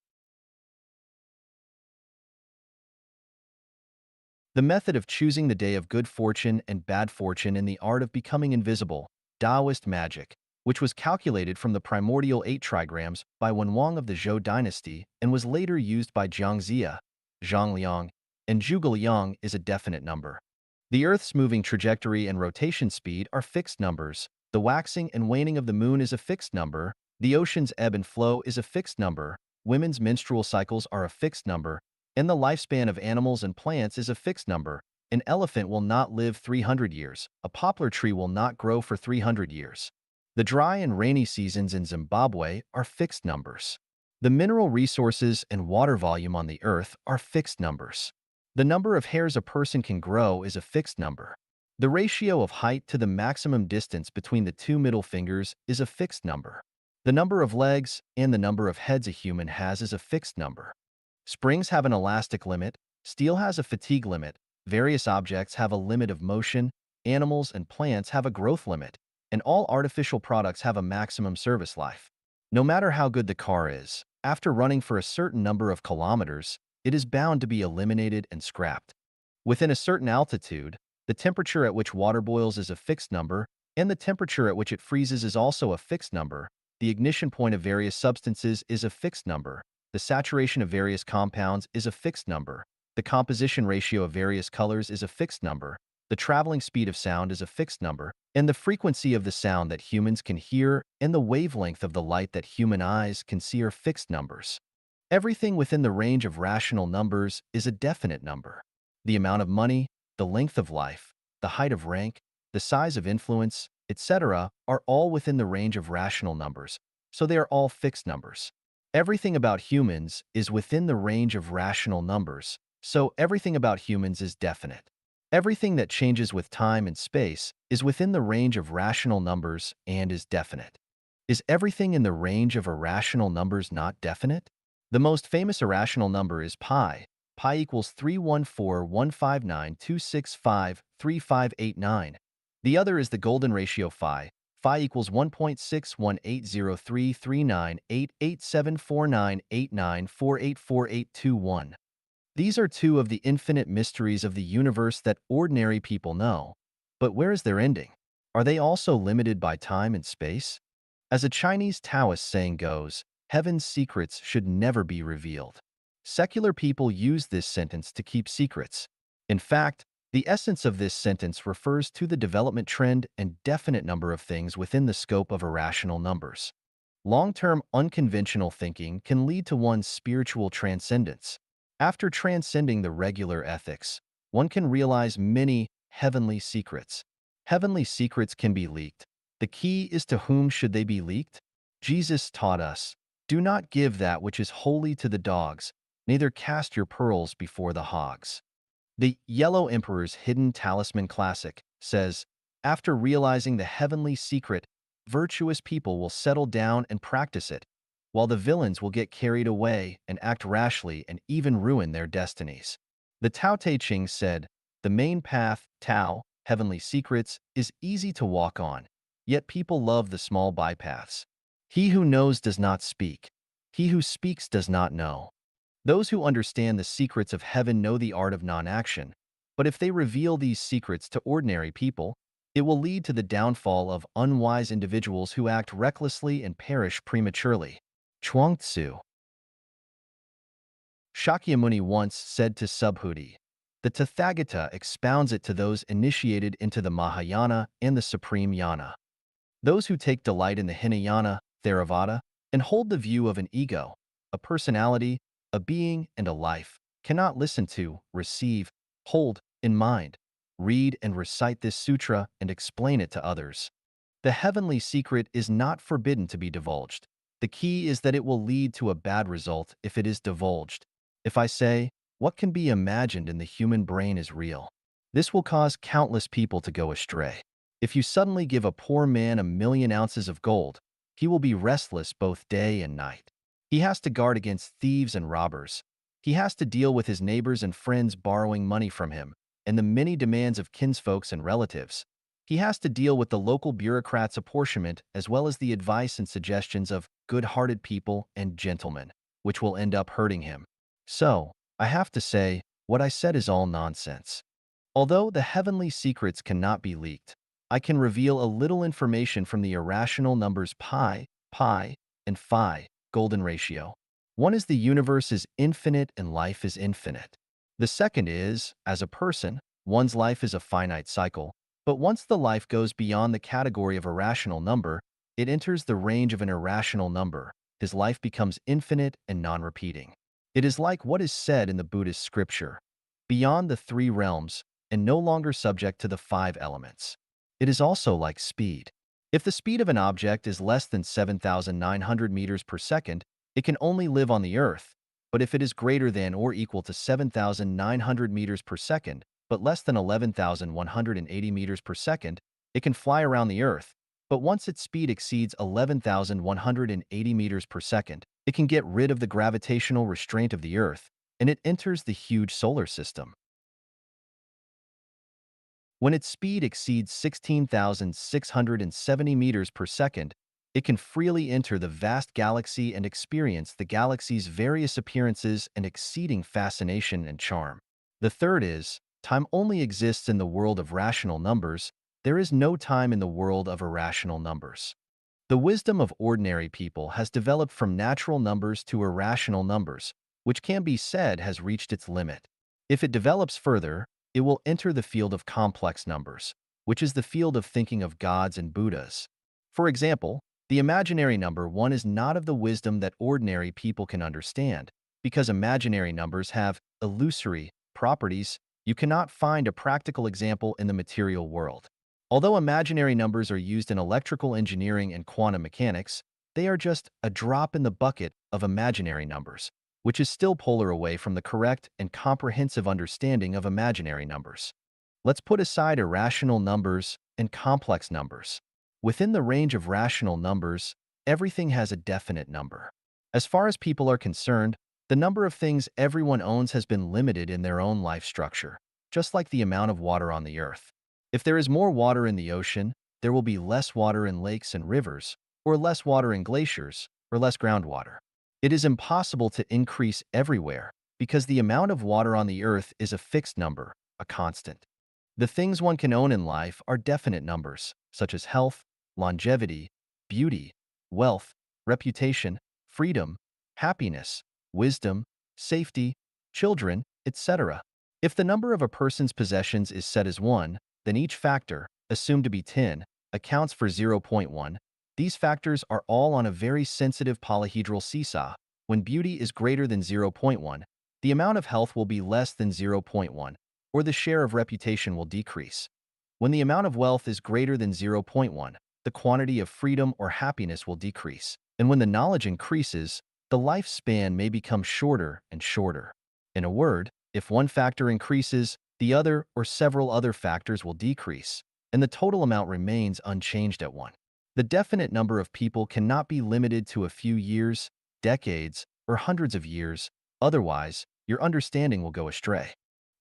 The method of choosing the day of good fortune and bad fortune in the art of becoming invisible, Taoist magic, which was calculated from the primordial 8 trigrams by Wenwang of the Zhou dynasty and was later used by Jiang Zia, Zhang Liang, and Zhuge Liang is a definite number. The Earth's moving trajectory and rotation speed are fixed numbers, the waxing and waning of the moon is a fixed number, the ocean's ebb and flow is a fixed number, women's menstrual cycles are a fixed number, and the lifespan of animals and plants is a fixed number. An elephant will not live 300 years. A poplar tree will not grow for 300 years. The dry and rainy seasons in Zimbabwe are fixed numbers. The mineral resources and water volume on the Earth are fixed numbers. The number of hairs a person can grow is a fixed number. The ratio of height to the maximum distance between the two middle fingers is a fixed number. The number of legs and the number of heads a human has is a fixed number. Springs have an elastic limit, steel has a fatigue limit, various objects have a limit of motion, animals and plants have a growth limit, and all artificial products have a maximum service life. No matter how good the car is, after running for a certain number of kilometers, it is bound to be eliminated and scrapped. Within a certain altitude, the temperature at which water boils is a fixed number, and the temperature at which it freezes is also a fixed number. The ignition point of various substances is a fixed number. The saturation of various compounds is a fixed number. The composition ratio of various colors is a fixed number. The traveling speed of sound is a fixed number, and the frequency of the sound that humans can hear and the wavelength of the light that human eyes can see are fixed numbers. Everything within the range of rational numbers is a definite number. The amount of money, the length of life, the height of rank, the size of influence, etc., are all within the range of rational numbers, so they are all fixed numbers. Everything about humans is within the range of rational numbers, so everything about humans is definite. Everything that changes with time and space is within the range of rational numbers and is definite. Is everything in the range of irrational numbers not definite? The most famous irrational number is pi. Pi equals 314,159,265,3589. The other is the golden ratio phi. Phi equals 1.61803398874989484821. These are two of the infinite mysteries of the universe that ordinary people know. But where is their ending? Are they also limited by time and space? As a Chinese Taoist saying goes, heaven's secrets should never be revealed. Secular people use this sentence to keep secrets. In fact, The essence of this sentence refers to the development trend and definite number of things within the scope of irrational numbers. Long-term unconventional thinking can lead to one's spiritual transcendence. After transcending the regular ethics, one can realize many heavenly secrets. Heavenly secrets can be leaked. The key is to whom should they be leaked? Jesus taught us, "Do not give that which is holy to the dogs, neither cast your pearls before the hogs." The Yellow Emperor's Hidden Talisman Classic says, after realizing the heavenly secret, virtuous people will settle down and practice it, while the villains will get carried away and act rashly and even ruin their destinies. The Tao Te Ching said, the main path, Tao, heavenly secrets, is easy to walk on, yet people love the small bypaths. He who knows does not speak. He who speaks does not know. Those who understand the secrets of heaven know the art of non-action, but if they reveal these secrets to ordinary people, it will lead to the downfall of unwise individuals who act recklessly and perish prematurely. Chuang-Tzu. Shakyamuni once said to Subhuti, the Tathagata expounds it to those initiated into the Mahayana and the Supreme Yana. Those who take delight in the Hinayana, Theravada, and hold the view of an ego, a personality, a being, and a life, cannot listen to, receive, hold, in mind, read and recite this sutra and explain it to others. The heavenly secret is not forbidden to be divulged. The key is that it will lead to a bad result if it is divulged. If I say, what can be imagined in the human brain is real, this will cause countless people to go astray. If you suddenly give a poor man 1,000,000 ounces of gold, he will be restless both day and night. He has to guard against thieves and robbers. He has to deal with his neighbors and friends borrowing money from him, and the many demands of kinsfolks and relatives. He has to deal with the local bureaucrats' apportionment as well as the advice and suggestions of good-hearted people and gentlemen, which will end up hurting him. So, I have to say, what I said is all nonsense. Although the heavenly secrets cannot be leaked, I can reveal a little information from the irrational numbers pi, and phi, golden ratio. One is the universe is infinite and life is infinite. The second is, as a person, one's life is a finite cycle, but once the life goes beyond the category of a rational number, it enters the range of an irrational number. His life becomes infinite and non-repeating. It is like what is said in the Buddhist scripture, beyond the three realms and no longer subject to the five elements. It is also like speed. If the speed of an object is less than 7,900 meters per second, it can only live on the Earth. But if it is greater than or equal to 7,900 meters per second, but less than 11,180 meters per second, it can fly around the Earth. But once its speed exceeds 11,180 meters per second, it can get rid of the gravitational restraint of the Earth, and it enters the huge solar system. When its speed exceeds 16,670 meters per second, it can freely enter the vast galaxy and experience the galaxy's various appearances and exceeding fascination and charm. The third is, time only exists in the world of rational numbers. There is no time in the world of irrational numbers. The wisdom of ordinary people has developed from natural numbers to irrational numbers, which can be said has reached its limit. If it develops further, it will enter the field of complex numbers, which is the field of thinking of gods and Buddhas. For example, the imaginary number 1 is not of the wisdom that ordinary people can understand, because imaginary numbers have illusory properties. You cannot find a practical example in the material world. Although imaginary numbers are used in electrical engineering and quantum mechanics, they are just a drop in the bucket of imaginary numbers, which is still polar away from the correct and comprehensive understanding of imaginary numbers. Let's put aside irrational numbers and complex numbers. Within the range of rational numbers, everything has a definite number. As far as people are concerned, the number of things everyone owns has been limited in their own life structure, just like the amount of water on the earth. If there is more water in the ocean, there will be less water in lakes and rivers, or less water in glaciers, or less groundwater. It is impossible to increase everywhere because the amount of water on the earth is a fixed number, a constant. The things one can own in life are definite numbers, such as health, longevity, beauty, wealth, reputation, freedom, happiness, wisdom, safety, children, etc. If the number of a person's possessions is set as 1, then each factor, assumed to be 10, accounts for zero point 0.1. These factors are all on a very sensitive polyhedral seesaw. When beauty is greater than zero point 0.1, the amount of health will be less than zero point 0.1, or the share of reputation will decrease. When the amount of wealth is greater than zero point 0.1, the quantity of freedom or happiness will decrease. And when the knowledge increases, the lifespan may become shorter and shorter. In a word, if one factor increases, the other or several other factors will decrease, and the total amount remains unchanged at 1. The definite number of people cannot be limited to a few years, decades, or hundreds of years, otherwise, your understanding will go astray.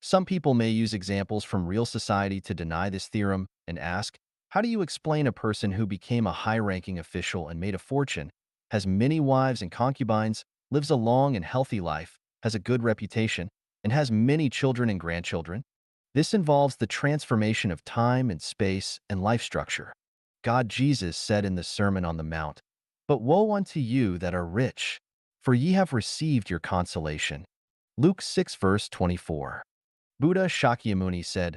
Some people may use examples from real society to deny this theorem and ask, how do you explain a person who became a high-ranking official and made a fortune, has many wives and concubines, lives a long and healthy life, has a good reputation, and has many children and grandchildren? This involves the transformation of time and space and life structure. God Jesus said in the Sermon on the Mount, "But woe unto you that are rich, for ye have received your consolation." Luke 6 verse 24. Buddha Shakyamuni said,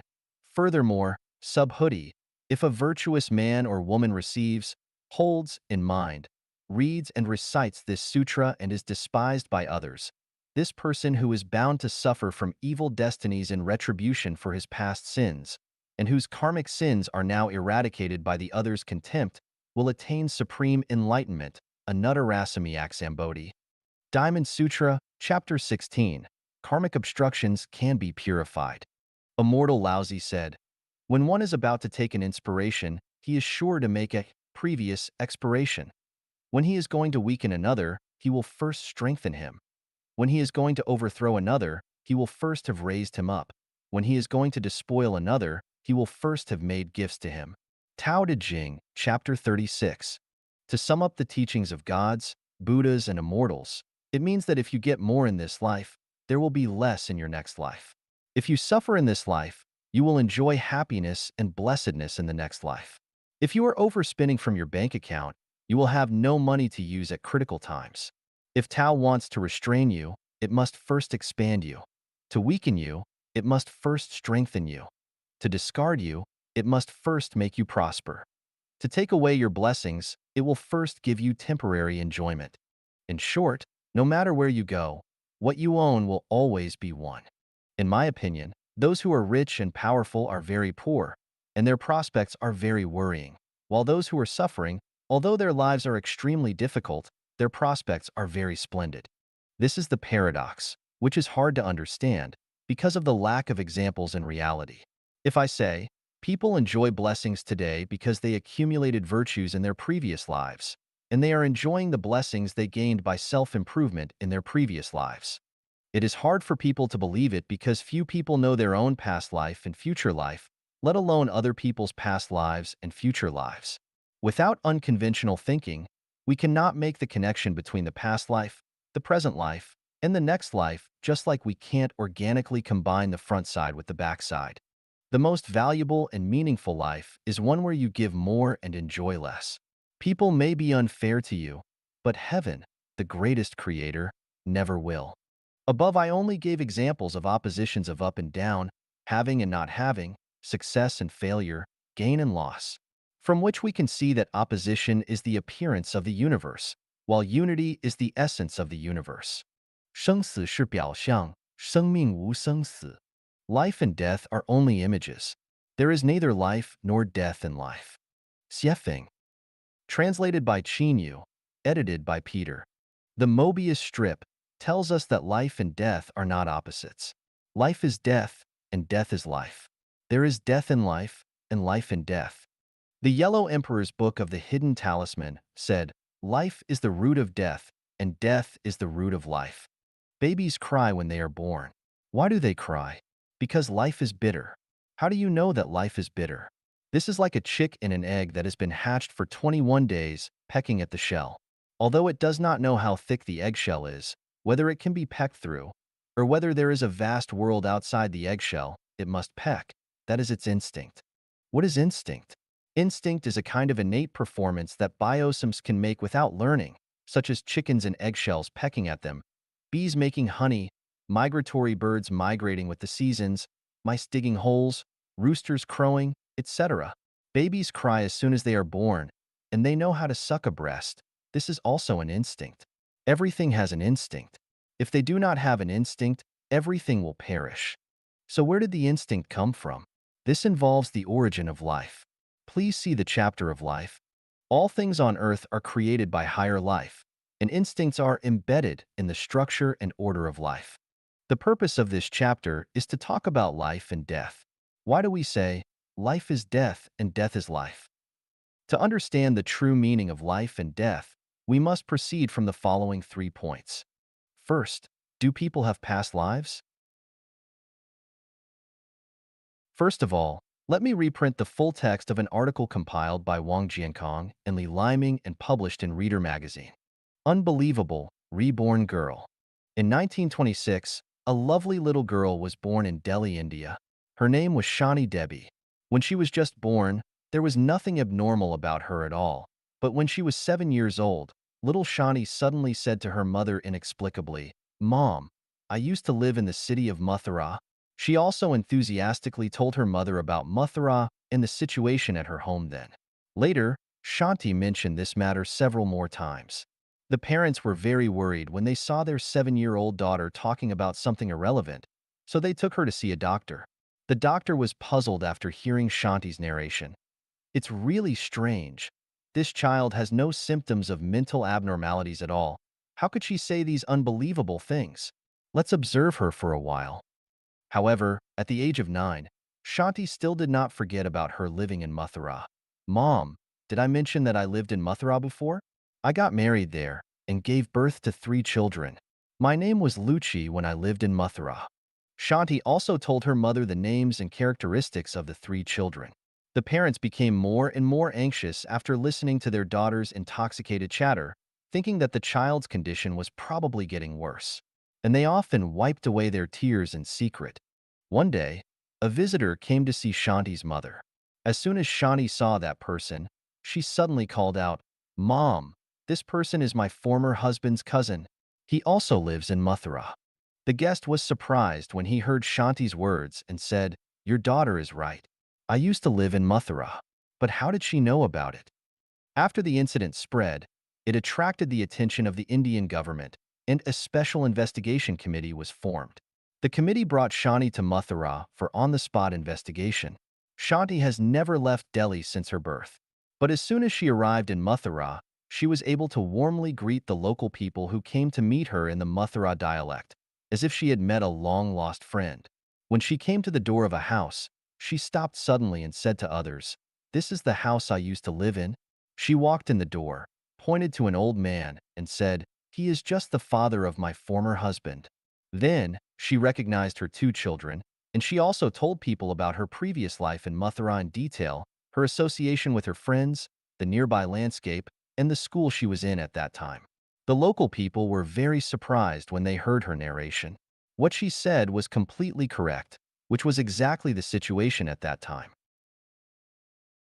furthermore, Subhuti, if a virtuous man or woman receives, holds in mind, reads and recites this sutra and is despised by others, this person who is bound to suffer from evil destinies in retribution for his past sins, and whose karmic sins are now eradicated by the other's contempt, will attain supreme enlightenment, Anuttarasami Aksambodhi. Diamond Sutra, Chapter 16. Karmic obstructions can be purified. Immortal Laozi said, when one is about to take an inspiration, he is sure to make a previous expiration. When he is going to weaken another, he will first strengthen him. When he is going to overthrow another, he will first have raised him up. When he is going to despoil another, he will first have made gifts to him. Tao Te Ching, Chapter 36. To sum up the teachings of gods, Buddhas, and immortals, it means that if you get more in this life, there will be less in your next life. If you suffer in this life, you will enjoy happiness and blessedness in the next life. If you are overspending from your bank account, you will have no money to use at critical times. If Tao wants to restrain you, it must first expand you. To weaken you, it must first strengthen you. To discard you, it must first make you prosper. To take away your blessings, it will first give you temporary enjoyment. In short, no matter where you go, what you own will always be one. In my opinion, those who are rich and powerful are very poor, and their prospects are very worrying, while those who are suffering, although their lives are extremely difficult, their prospects are very splendid. This is the paradox, which is hard to understand because of the lack of examples in reality. If I say, people enjoy blessings today because they accumulated virtues in their previous lives, and they are enjoying the blessings they gained by self-improvement in their previous lives. It is hard for people to believe it because few people know their own past life and future life, let alone other people's past lives and future lives. Without unconventional thinking, we cannot make the connection between the past life, the present life, and the next life, just like we can't organically combine the front side with the back side. The most valuable and meaningful life is one where you give more and enjoy less. People may be unfair to you, but heaven, the greatest creator, never will. Above, I only gave examples of oppositions of up and down, having and not having, success and failure, gain and loss, from which we can see that opposition is the appearance of the universe, while unity is the essence of the universe. 生死是表象，生命无生死. Life and death are only images. There is neither life nor death in life. Xiefeng. Translated by Qin Yu, edited by Peter. The Mobius strip tells us that life and death are not opposites. Life is death, and death is life. There is death in life, and life in death. The Yellow Emperor's Book of the Hidden Talisman said, life is the root of death, and death is the root of life. Babies cry when they are born. Why do they cry? Because life is bitter. How do you know that life is bitter? This is like a chick in an egg that has been hatched for 21 days, pecking at the shell. Although it does not know how thick the eggshell is, whether it can be pecked through, or whether there is a vast world outside the eggshell, it must peck. That is its instinct. What is instinct? Instinct is a kind of innate performance that biosomes can make without learning, such as chickens and eggshells pecking at them, bees making honey, migratory birds migrating with the seasons, mice digging holes, roosters crowing, etc. Babies cry as soon as they are born, and they know how to suck a breast. This is also an instinct. Everything has an instinct. If they do not have an instinct, everything will perish. So where did the instinct come from? This involves the origin of life. Please see the chapter of life. All things on earth are created by higher life, and instincts are embedded in the structure and order of life. The purpose of this chapter is to talk about life and death. Why do we say, life is death and death is life? To understand the true meaning of life and death, we must proceed from the following 3 points. First, do people have past lives? First of all, let me reprint the full text of an article compiled by Wang Jiankong and Li Liming and published in Reader magazine. Unbelievable, reborn girl. In 1926, a lovely little girl was born in Delhi, India. Her name was Shani Devi. When she was just born, there was nothing abnormal about her at all. But when she was 7 years old, little Shani suddenly said to her mother inexplicably, "Mom, I used to live in the city of Mathura." She also enthusiastically told her mother about Mathura and the situation at her home then. Later, Shanti mentioned this matter several more times. The parents were very worried when they saw their 7-year-old daughter talking about something irrelevant, so they took her to see a doctor. The doctor was puzzled after hearing Shanti's narration. It's really strange. This child has no symptoms of mental abnormalities at all. How could she say these unbelievable things? Let's observe her for a while. However, at the age of 9, Shanti still did not forget about her living in Mathura. "Mom, did I mention that I lived in Mathura before? I got married there and gave birth to 3 children. My name was Luchi when I lived in Mathura." Shanti also told her mother the names and characteristics of the 3 children. The parents became more and more anxious after listening to their daughter's intoxicated chatter, thinking that the child's condition was probably getting worse. And they often wiped away their tears in secret. One day, a visitor came to see Shanti's mother. As soon as Shanti saw that person, she suddenly called out, "Mom, this person is my former husband's cousin. He also lives in Mathura." The guest was surprised when he heard Shanti's words and said, "Your daughter is right. I used to live in Mathura." But how did she know about it? After the incident spread, it attracted the attention of the Indian government, and a special investigation committee was formed. The committee brought Shani to Mathura for on-the-spot investigation. Shanti has never left Delhi since her birth. But as soon as she arrived in Mathura, she was able to warmly greet the local people who came to meet her in the Mathura dialect, as if she had met a long-lost friend. When she came to the door of a house, she stopped suddenly and said to others, "This is the house I used to live in." She walked in the door, pointed to an old man, and said, "He is just the father of my former husband." Then, she recognized her 2 children, and she also told people about her previous life in Mathura in detail, her association with her friends, the nearby landscape, and the school she was in at that time. The local people were very surprised when they heard her narration. What she said was completely correct, which was exactly the situation at that time.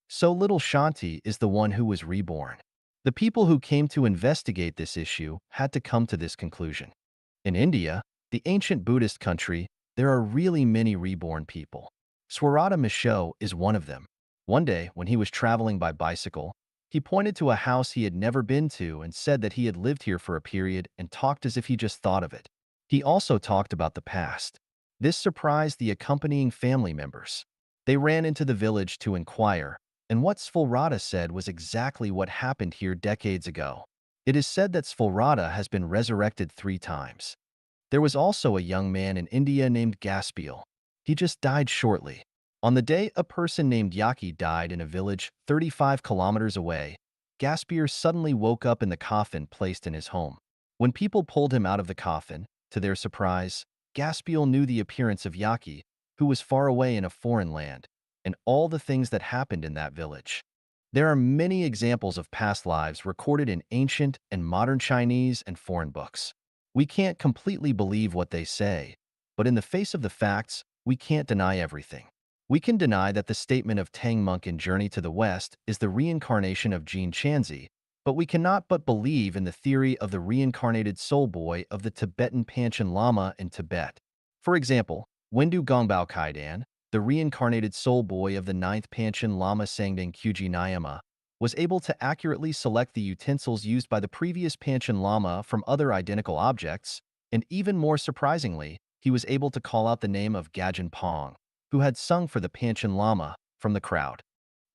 So little Shanti is the one who was reborn. The people who came to investigate this issue had to come to this conclusion. In India, the ancient Buddhist country, there are really many reborn people. Swarata Misho is one of them. One day, when he was traveling by bicycle, he pointed to a house he had never been to and said that he had lived here for a period and talked as if he just thought of it. He also talked about the past. This surprised the accompanying family members. They ran into the village to inquire, and what Svalrata said was exactly what happened here decades ago. It is said that Svalrata has been resurrected 3 times. There was also a young man in India named Gaspiel. He just died shortly. On the day a person named Yaki died in a village 35 kilometers away, Gaspier suddenly woke up in the coffin placed in his home. When people pulled him out of the coffin, to their surprise, Gaspiel knew the appearance of Yaki, who was far away in a foreign land, and all the things that happened in that village. There are many examples of past lives recorded in ancient and modern Chinese and foreign books. We can't completely believe what they say, but in the face of the facts, we can't deny everything. We can deny that the statement of Tang Monk in Journey to the West is the reincarnation of Jean Chanzi, But we cannot but believe in the theory of the reincarnated soul boy of the Tibetan Panchen Lama in Tibet. For example, Wendu Gongbao Kaidan, the reincarnated soul boy of the ninth Panchen Lama Sangdang Kyuji Nyama, was able to accurately select the utensils used by the previous Panchen Lama from other identical objects, and even more surprisingly, he was able to call out the name of Gajan Pong, who had sung for the Panchen Lama, from the crowd.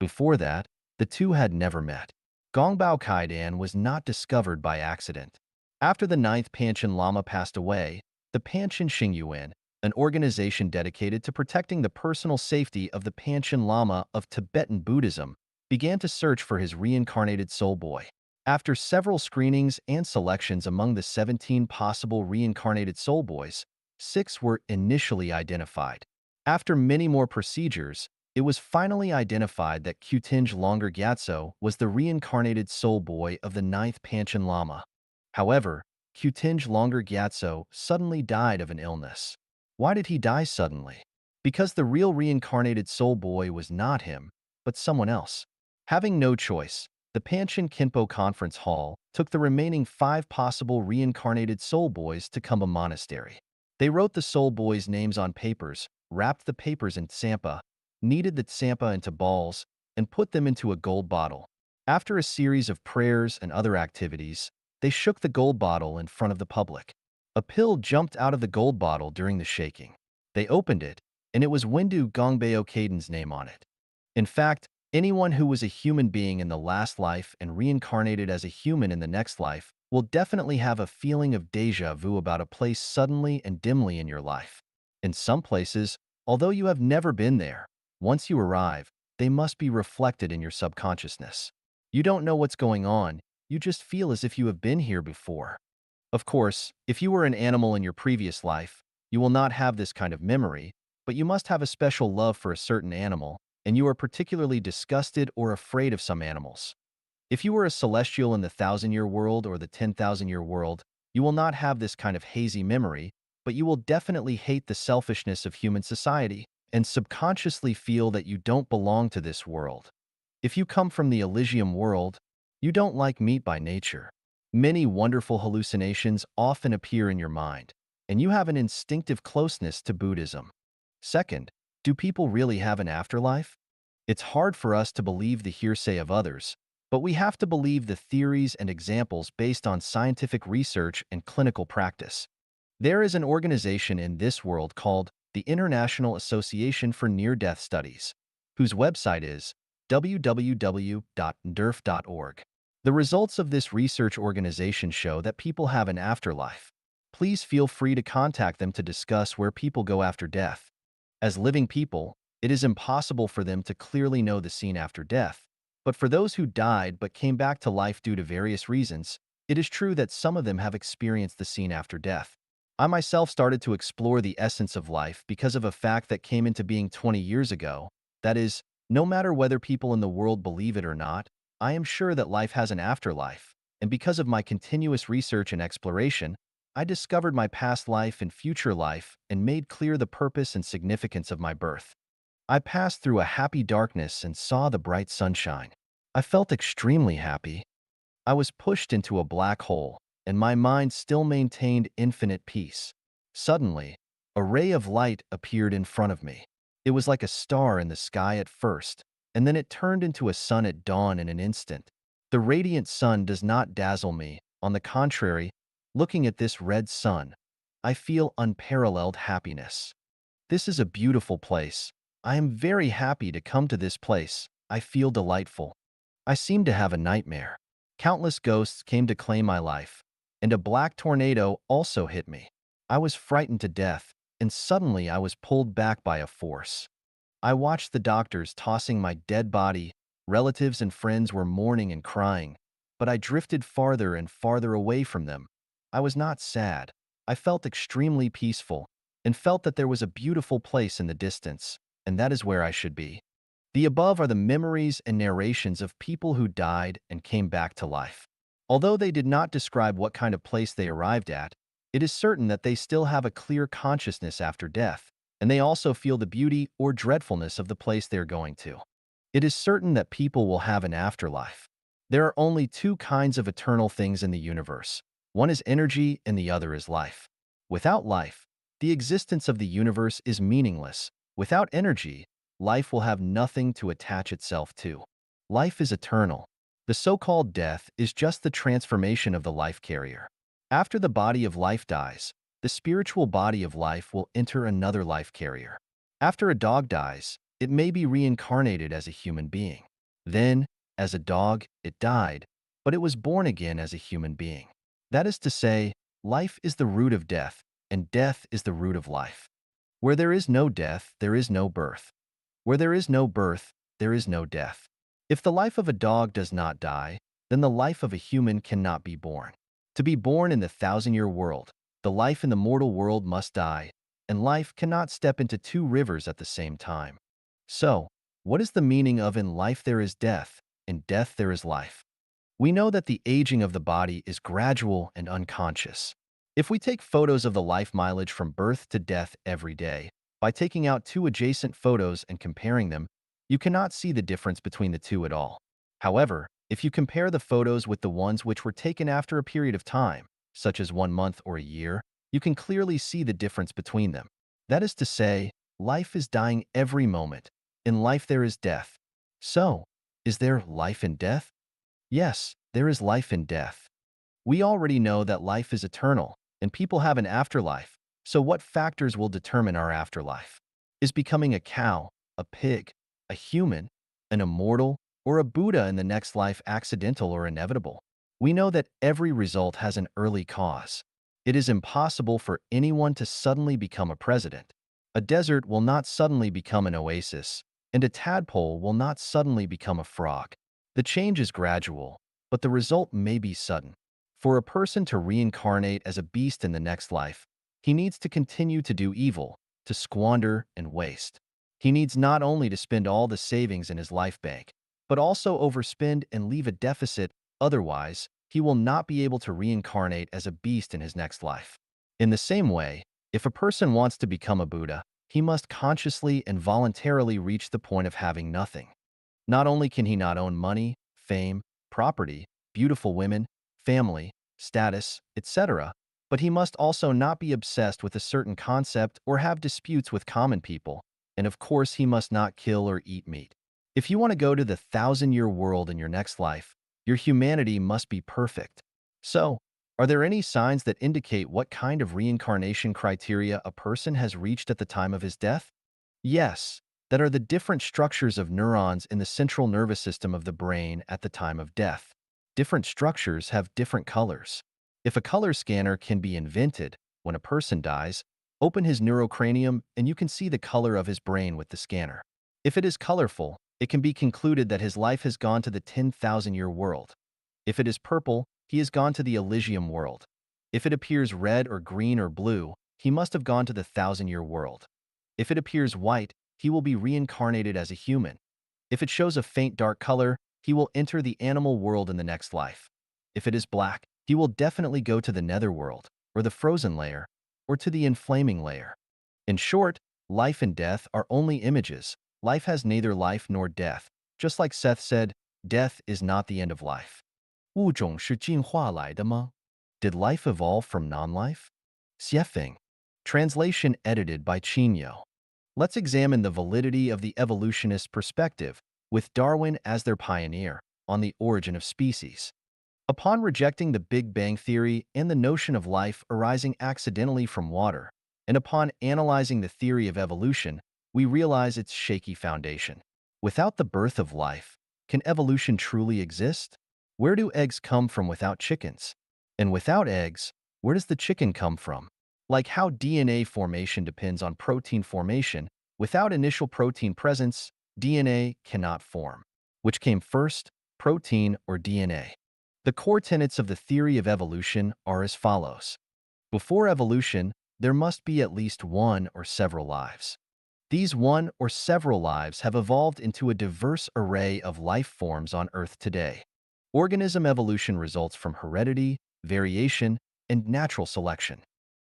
Before that, the two had never met. Gongbao Kaidan was not discovered by accident. After the ninth Panchen Lama passed away, the Panchen Xingyuan, an organization dedicated to protecting the personal safety of the Panchen Lama of Tibetan Buddhism, began to search for his reincarnated soul boy. After several screenings and selections among the 17 possible reincarnated soul boys, 6 were initially identified. After many more procedures, it was finally identified that Kutinj Longer Gyatso was the reincarnated soul boy of the ninth Panchen Lama. However, Kutinj Longer Gyatso suddenly died of an illness. Why did he die suddenly? Because the real reincarnated soul boy was not him, but someone else. Having no choice, the Panchen Kinpo Conference Hall took the remaining 5 possible reincarnated soul boys to Kumba Monastery. They wrote the soul boys' names on papers, wrapped the papers in tsampa, kneaded the tsampa into balls, and put them into a gold bottle. After a series of prayers and other activities, they shook the gold bottle in front of the public. A pill jumped out of the gold bottle during the shaking. They opened it, and it was Wendu Gongbao Kaidan's name on it. In fact, anyone who was a human being in the last life and reincarnated as a human in the next life will definitely have a feeling of déjà vu about a place suddenly and dimly in your life. In some places, although you have never been there, once you arrive, they must be reflected in your subconsciousness. You don't know what's going on, you just feel as if you have been here before. Of course, if you were an animal in your previous life, you will not have this kind of memory, but you must have a special love for a certain animal, and you are particularly disgusted or afraid of some animals. If you were a celestial in the 1,000-year world or the 10,000-year world, you will not have this kind of hazy memory, but you will definitely hate the selfishness of human society and subconsciously feel that you don't belong to this world. If you come from the Elysium world, you don't like meat by nature. Many wonderful hallucinations often appear in your mind, and you have an instinctive closeness to Buddhism. Second, do people really have an afterlife? It's hard for us to believe the hearsay of others, but we have to believe the theories and examples based on scientific research and clinical practice. There is an organization in this world called the International Association for Near-Death Studies, whose website is www.nderf.org. The results of this research organization show that people have an afterlife. Please feel free to contact them to discuss where people go after death. As living people, it is impossible for them to clearly know the scene after death. But for those who died but came back to life due to various reasons, it is true that some of them have experienced the scene after death. I myself started to explore the essence of life because of a fact that came into being 20 years ago. That is, no matter whether people in the world believe it or not, I am sure that life has an afterlife, and because of my continuous research and exploration, I discovered my past life and future life and made clear the purpose and significance of my birth. I passed through a happy darkness and saw the bright sunshine. I felt extremely happy. I was pushed into a black hole, and my mind still maintained infinite peace. Suddenly, a ray of light appeared in front of me. It was like a star in the sky at first, and then it turned into a sun at dawn in an instant. The radiant sun does not dazzle me. On the contrary, looking at this red sun, I feel unparalleled happiness. This is a beautiful place. I am very happy to come to this place. I feel delightful. I seem to have a nightmare. Countless ghosts came to claim my life, and a black tornado also hit me. I was frightened to death, and suddenly I was pulled back by a force. I watched the doctors tossing my dead body. Relatives and friends were mourning and crying, but I drifted farther and farther away from them. I was not sad. I felt extremely peaceful and felt that there was a beautiful place in the distance, and that is where I should be. The above are the memories and narrations of people who died and came back to life. Although they did not describe what kind of place they arrived at, it is certain that they still have a clear consciousness after death, and they also feel the beauty or dreadfulness of the place they are going to. It is certain that people will have an afterlife. There are only two kinds of eternal things in the universe. One is energy and the other is life. Without life, the existence of the universe is meaningless. Without energy, life will have nothing to attach itself to. Life is eternal. The so-called death is just the transformation of the life carrier. After the body of life dies, the spiritual body of life will enter another life carrier. After a dog dies, it may be reincarnated as a human being. Then, as a dog, it died, but it was born again as a human being. That is to say, life is the root of death, and death is the root of life. Where there is no death, there is no birth. Where there is no birth, there is no death. If the life of a dog does not die, then the life of a human cannot be born. To be born in the thousand-year world, the life in the mortal world must die, and life cannot step into two rivers at the same time. So, what is the meaning of "in life there is death, in death there is life"? We know that the aging of the body is gradual and unconscious. If we take photos of the life mileage from birth to death every day, by taking out two adjacent photos and comparing them, you cannot see the difference between the two at all. However, if you compare the photos with the ones which were taken after a period of time, such as 1 month or a year, you can clearly see the difference between them. That is to say, life is dying every moment. In life there is death. So, is there life in death? Yes, there is life in death. We already know that life is eternal, and people have an afterlife. So what factors will determine our afterlife? Is becoming a cow, a pig, a human, an immortal, or a Buddha in the next life accidental or inevitable? We know that every result has an early cause. It is impossible for anyone to suddenly become a president. A desert will not suddenly become an oasis, and a tadpole will not suddenly become a frog. The change is gradual, but the result may be sudden. For a person to reincarnate as a beast in the next life, he needs to continue to do evil, to squander and waste. He needs not only to spend all the savings in his life bank, but also overspend and leave a deficit. Otherwise, he will not be able to reincarnate as a beast in his next life. In the same way, if a person wants to become a Buddha, he must consciously and voluntarily reach the point of having nothing. Not only can he not own money, fame, property, beautiful women, family, status, etc., but he must also not be obsessed with a certain concept or have disputes with common people, and of course he must not kill or eat meat. If you want to go to the thousand-year world in your next life, your humanity must be perfect. So, are there any signs that indicate what kind of reincarnation criteria a person has reached at the time of his death? Yes, that are the different structures of neurons in the central nervous system of the brain at the time of death. Different structures have different colors. If a color scanner can be invented when a person dies, open his neurocranium and you can see the color of his brain with the scanner. If it is colorful, it can be concluded that his life has gone to the 10,000-year world. If it is purple, he has gone to the Elysium world. If it appears red or green or blue, he must have gone to the thousand-year world. If it appears white, he will be reincarnated as a human. If it shows a faint dark color, he will enter the animal world in the next life. If it is black, he will definitely go to the netherworld, or the frozen layer, or to the inflaming layer. In short, life and death are only images. Life has neither life nor death. Just like Seth said, death is not the end of life. 物种是进化来的吗? Did life evolve from non-life? Xiefeng. Translation edited by Chinyo. Let's examine the validity of the evolutionist perspective, with Darwin as their pioneer, on the origin of species. Upon rejecting the Big Bang theory and the notion of life arising accidentally from water, and upon analyzing the theory of evolution, we realize its shaky foundation. Without the birth of life, can evolution truly exist? Where do eggs come from without chickens? And without eggs, where does the chicken come from? Like how DNA formation depends on protein formation, without initial protein presence, DNA cannot form. Which came first, protein or DNA? The core tenets of the theory of evolution are as follows. Before evolution, there must be at least one or several lives. These one or several lives have evolved into a diverse array of life forms on Earth today. Organism evolution results from heredity, variation, and natural selection.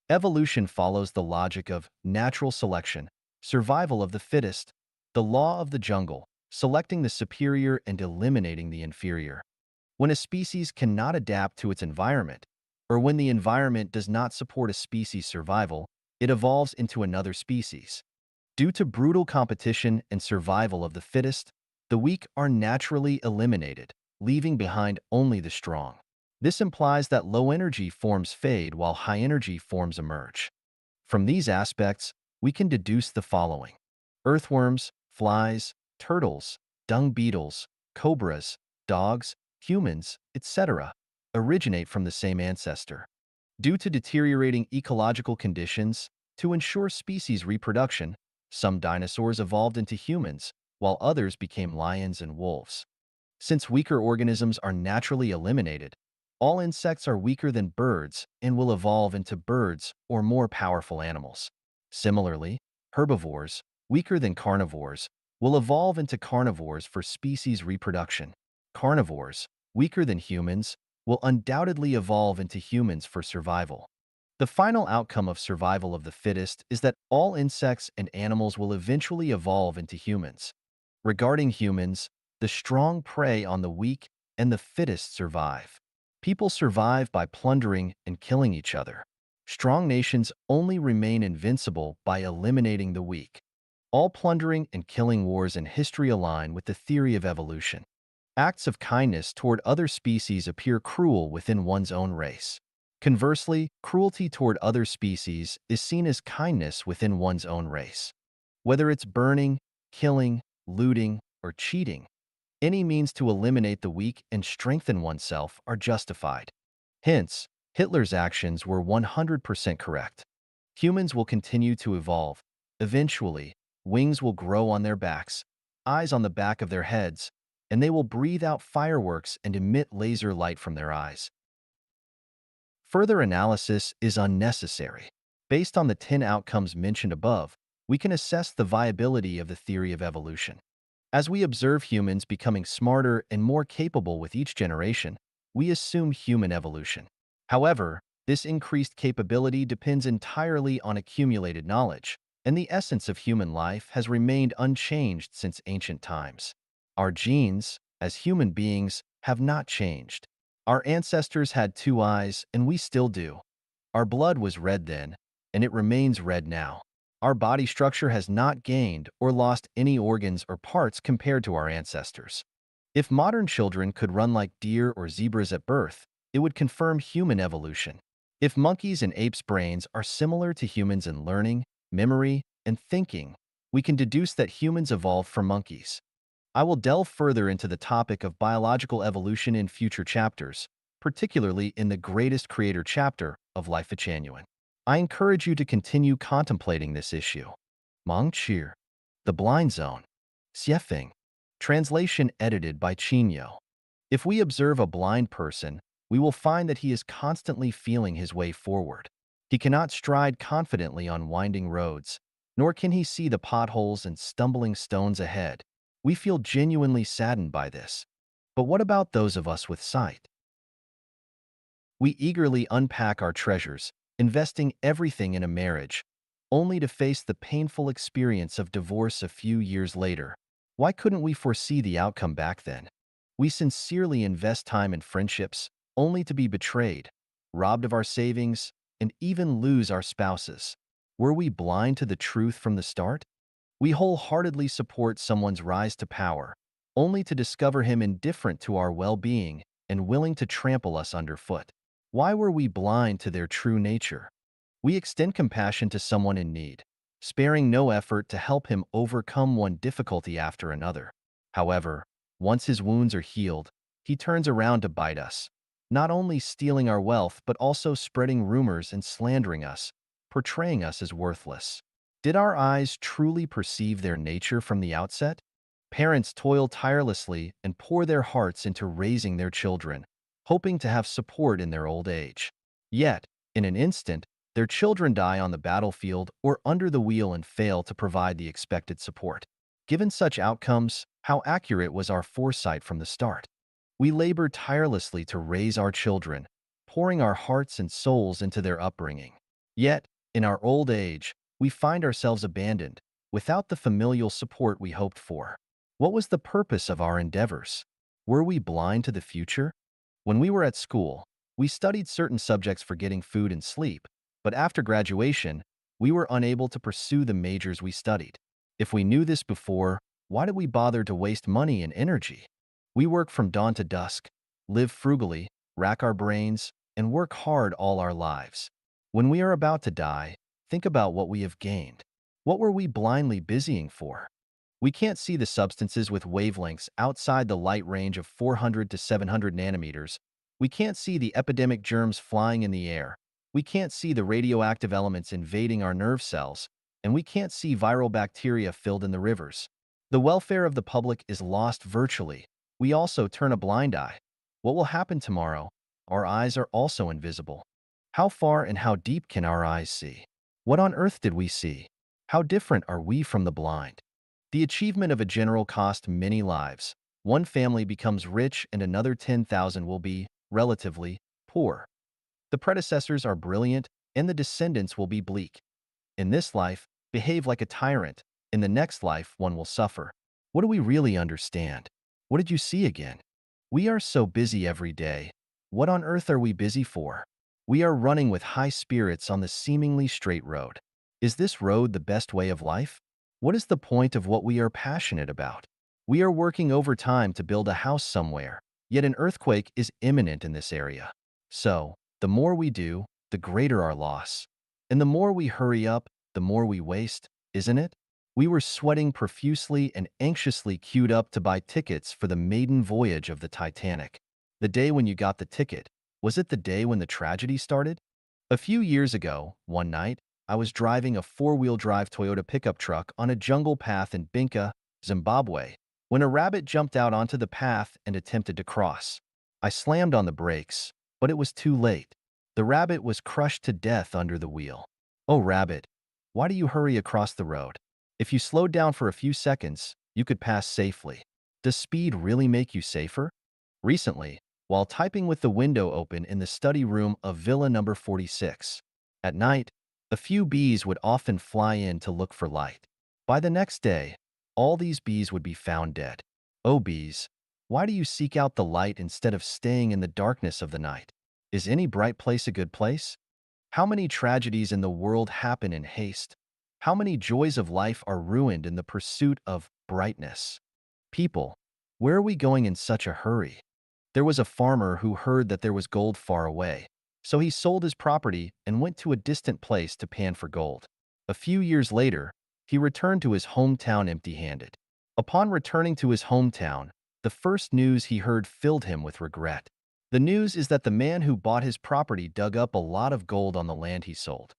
Evolution follows the logic of natural selection, survival of the fittest, the law of the jungle, selecting the superior and eliminating the inferior. When a species cannot adapt to its environment, or when the environment does not support a species' survival, it evolves into another species. Due to brutal competition and survival of the fittest, the weak are naturally eliminated, leaving behind only the strong. This implies that low-energy forms fade while high-energy forms emerge. From these aspects, we can deduce the following. Earthworms, flies, turtles, dung beetles, cobras, dogs, humans, etc. originate from the same ancestor. Due to deteriorating ecological conditions, to ensure species reproduction, some dinosaurs evolved into humans, while others became lions and wolves. Since weaker organisms are naturally eliminated, all insects are weaker than birds and will evolve into birds or more powerful animals. Similarly, herbivores, weaker than carnivores, will evolve into carnivores for species reproduction. Carnivores, weaker than humans, will undoubtedly evolve into humans for survival. The final outcome of survival of the fittest is that all insects and animals will eventually evolve into humans. Regarding humans, the strong prey on the weak and the fittest survive. People survive by plundering and killing each other. Strong nations only remain invincible by eliminating the weak. All plundering and killing wars in history align with the theory of evolution. Acts of kindness toward other species appear cruel within one's own race. Conversely, cruelty toward other species is seen as kindness within one's own race. Whether it's burning, killing, looting, or cheating, any means to eliminate the weak and strengthen oneself are justified. Hence, Hitler's actions were 100% correct. Humans will continue to evolve. Eventually, wings will grow on their backs, eyes on the back of their heads, and they will breathe out fireworks and emit laser light from their eyes. Further analysis is unnecessary. Based on the 10 outcomes mentioned above, we can assess the viability of the theory of evolution. As we observe humans becoming smarter and more capable with each generation, we assume human evolution. However, this increased capability depends entirely on accumulated knowledge, and the essence of human life has remained unchanged since ancient times. Our genes, as human beings, have not changed. Our ancestors had 2 eyes, and we still do. Our blood was red then, and it remains red now. Our body structure has not gained or lost any organs or parts compared to our ancestors. If modern children could run like deer or zebras at birth, it would confirm human evolution. If monkeys and apes' brains are similar to humans in learning, memory, and thinking, we can deduce that humans evolved from monkeys. I will delve further into the topic of biological evolution in future chapters, particularly in the Greatest Creator chapter of Life Genuine. I encourage you to continue contemplating this issue. Mong Chir, The Blind Zone. Xiefeng. Translation edited by Chinyo. If we observe a blind person, we will find that he is constantly feeling his way forward. He cannot stride confidently on winding roads, nor can he see the potholes and stumbling stones ahead. We feel genuinely saddened by this. But what about those of us with sight? We eagerly unpack our treasures, investing everything in a marriage, only to face the painful experience of divorce a few years later. Why couldn't we foresee the outcome back then? We sincerely invest time in friendships, only to be betrayed, robbed of our savings, and even lose our spouses. Were we blind to the truth from the start? We wholeheartedly support someone's rise to power, only to discover him indifferent to our well-being and willing to trample us underfoot. Why were we blind to their true nature? We extend compassion to someone in need, sparing no effort to help him overcome one difficulty after another. However, once his wounds are healed, he turns around to bite us, not only stealing our wealth but also spreading rumors and slandering us, portraying us as worthless. Did our eyes truly perceive their nature from the outset? Parents toil tirelessly and pour their hearts into raising their children, hoping to have support in their old age. Yet, in an instant, their children die on the battlefield or under the wheel and fail to provide the expected support. Given such outcomes, how accurate was our foresight from the start? We labor tirelessly to raise our children, pouring our hearts and souls into their upbringing. Yet, in our old age, we find ourselves abandoned, without the familial support we hoped for. What was the purpose of our endeavors? Were we blind to the future? When we were at school, we studied certain subjects for getting food and sleep, but after graduation, we were unable to pursue the majors we studied. If we knew this before, why did we bother to waste money and energy? We work from dawn to dusk, live frugally, rack our brains, and work hard all our lives. When we are about to die, think about what we have gained. What were we blindly busying for? We can't see the substances with wavelengths outside the light range of 400 to 700 nanometers. We can't see the epidemic germs flying in the air. We can't see the radioactive elements invading our nerve cells. And we can't see viral bacteria filled in the rivers. The welfare of the public is lost virtually. We also turn a blind eye. What will happen tomorrow? Our eyes are also invisible. How far and how deep can our eyes see? What on earth did we see? How different are we from the blind? The achievement of a general cost many lives. One family becomes rich and another 10,000 will be, relatively, poor. The predecessors are brilliant and the descendants will be bleak. In this life, behave like a tyrant. In the next life, one will suffer. What do we really understand? What did you see again? We are so busy every day. What on earth are we busy for? We are running with high spirits on the seemingly straight road. Is this road the best way of life? What is the point of what we are passionate about? We are working overtime to build a house somewhere, yet an earthquake is imminent in this area. So, the more we do, the greater our loss. And the more we hurry up, the more we waste, isn't it? We were sweating profusely and anxiously queued up to buy tickets for the maiden voyage of the Titanic. The day when you got the ticket, was it the day when the tragedy started? A few years ago, one night, I was driving a four-wheel drive Toyota pickup truck on a jungle path in Binka, Zimbabwe, when a rabbit jumped out onto the path and attempted to cross. I slammed on the brakes, but it was too late. The rabbit was crushed to death under the wheel. Oh, rabbit, why do you hurry across the road? If you slowed down for a few seconds, you could pass safely. Does speed really make you safer? Recently, while typing with the window open in the study room of Villa number 46, at night, a few bees would often fly in to look for light. By the next day, all these bees would be found dead. Oh, bees, why do you seek out the light instead of staying in the darkness of the night? Is any bright place a good place? How many tragedies in the world happen in haste? How many joys of life are ruined in the pursuit of brightness? People, where are we going in such a hurry? There was a farmer who heard that there was gold far away, so he sold his property and went to a distant place to pan for gold. A few years later, he returned to his hometown empty-handed. Upon returning to his hometown, the first news he heard filled him with regret. The news is that the man who bought his property dug up a lot of gold on the land he sold.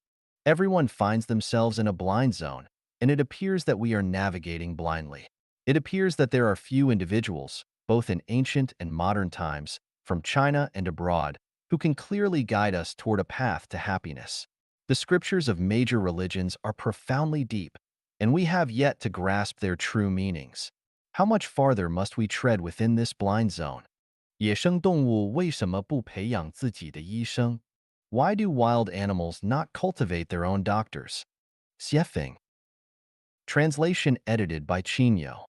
Everyone finds themselves in a blind zone, and it appears that we are navigating blindly. It appears that there are few individuals, both in ancient and modern times, from China and abroad, who can clearly guide us toward a path to happiness. The scriptures of major religions are profoundly deep, and we have yet to grasp their true meanings. How much farther must we tread within this blind zone? 野生动物为什么不培养自己的医生? Why do wild animals not cultivate their own doctors? Xiefeng. Translation edited by Chinyo.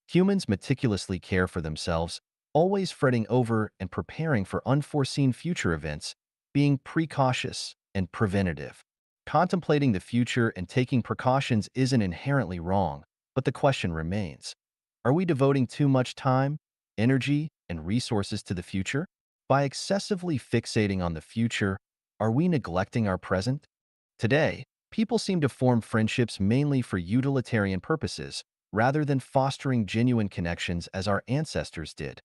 Humans meticulously care for themselves, always fretting over and preparing for unforeseen future events, being precautious and preventative. Contemplating the future and taking precautions isn't inherently wrong, but the question remains. Are we devoting too much time, energy, and resources to the future? By excessively fixating on the future, are we neglecting our present? Today, people seem to form friendships mainly for utilitarian purposes, rather than fostering genuine connections as our ancestors did,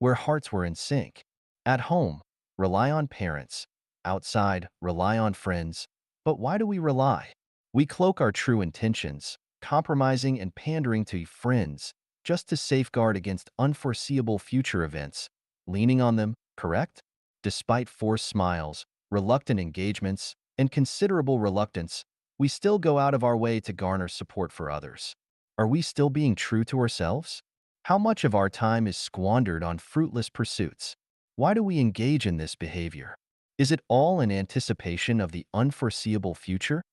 where hearts were in sync. At home, rely on parents. Outside, rely on friends. But why do we rely? We cloak our true intentions, compromising and pandering to friends, just to safeguard against unforeseeable future events, leaning on them, correct? Despite forced smiles, reluctant engagements, and considerable reluctance, we still go out of our way to garner support for others. Are we still being true to ourselves? How much of our time is squandered on fruitless pursuits? Why do we engage in this behavior? Is it all in anticipation of the unforeseeable future?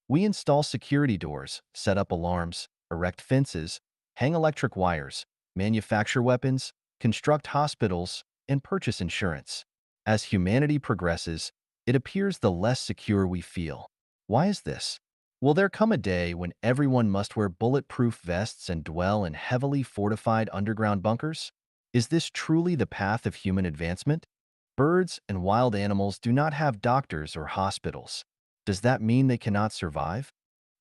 We install security doors, set up alarms, erect fences, hang electric wires, manufacture weapons, construct hospitals, and purchase insurance. As humanity progresses, it appears the less secure we feel. Why is this? Will there come a day when everyone must wear bulletproof vests and dwell in heavily fortified underground bunkers? Is this truly the path of human advancement? Birds and wild animals do not have doctors or hospitals. Does that mean they cannot survive?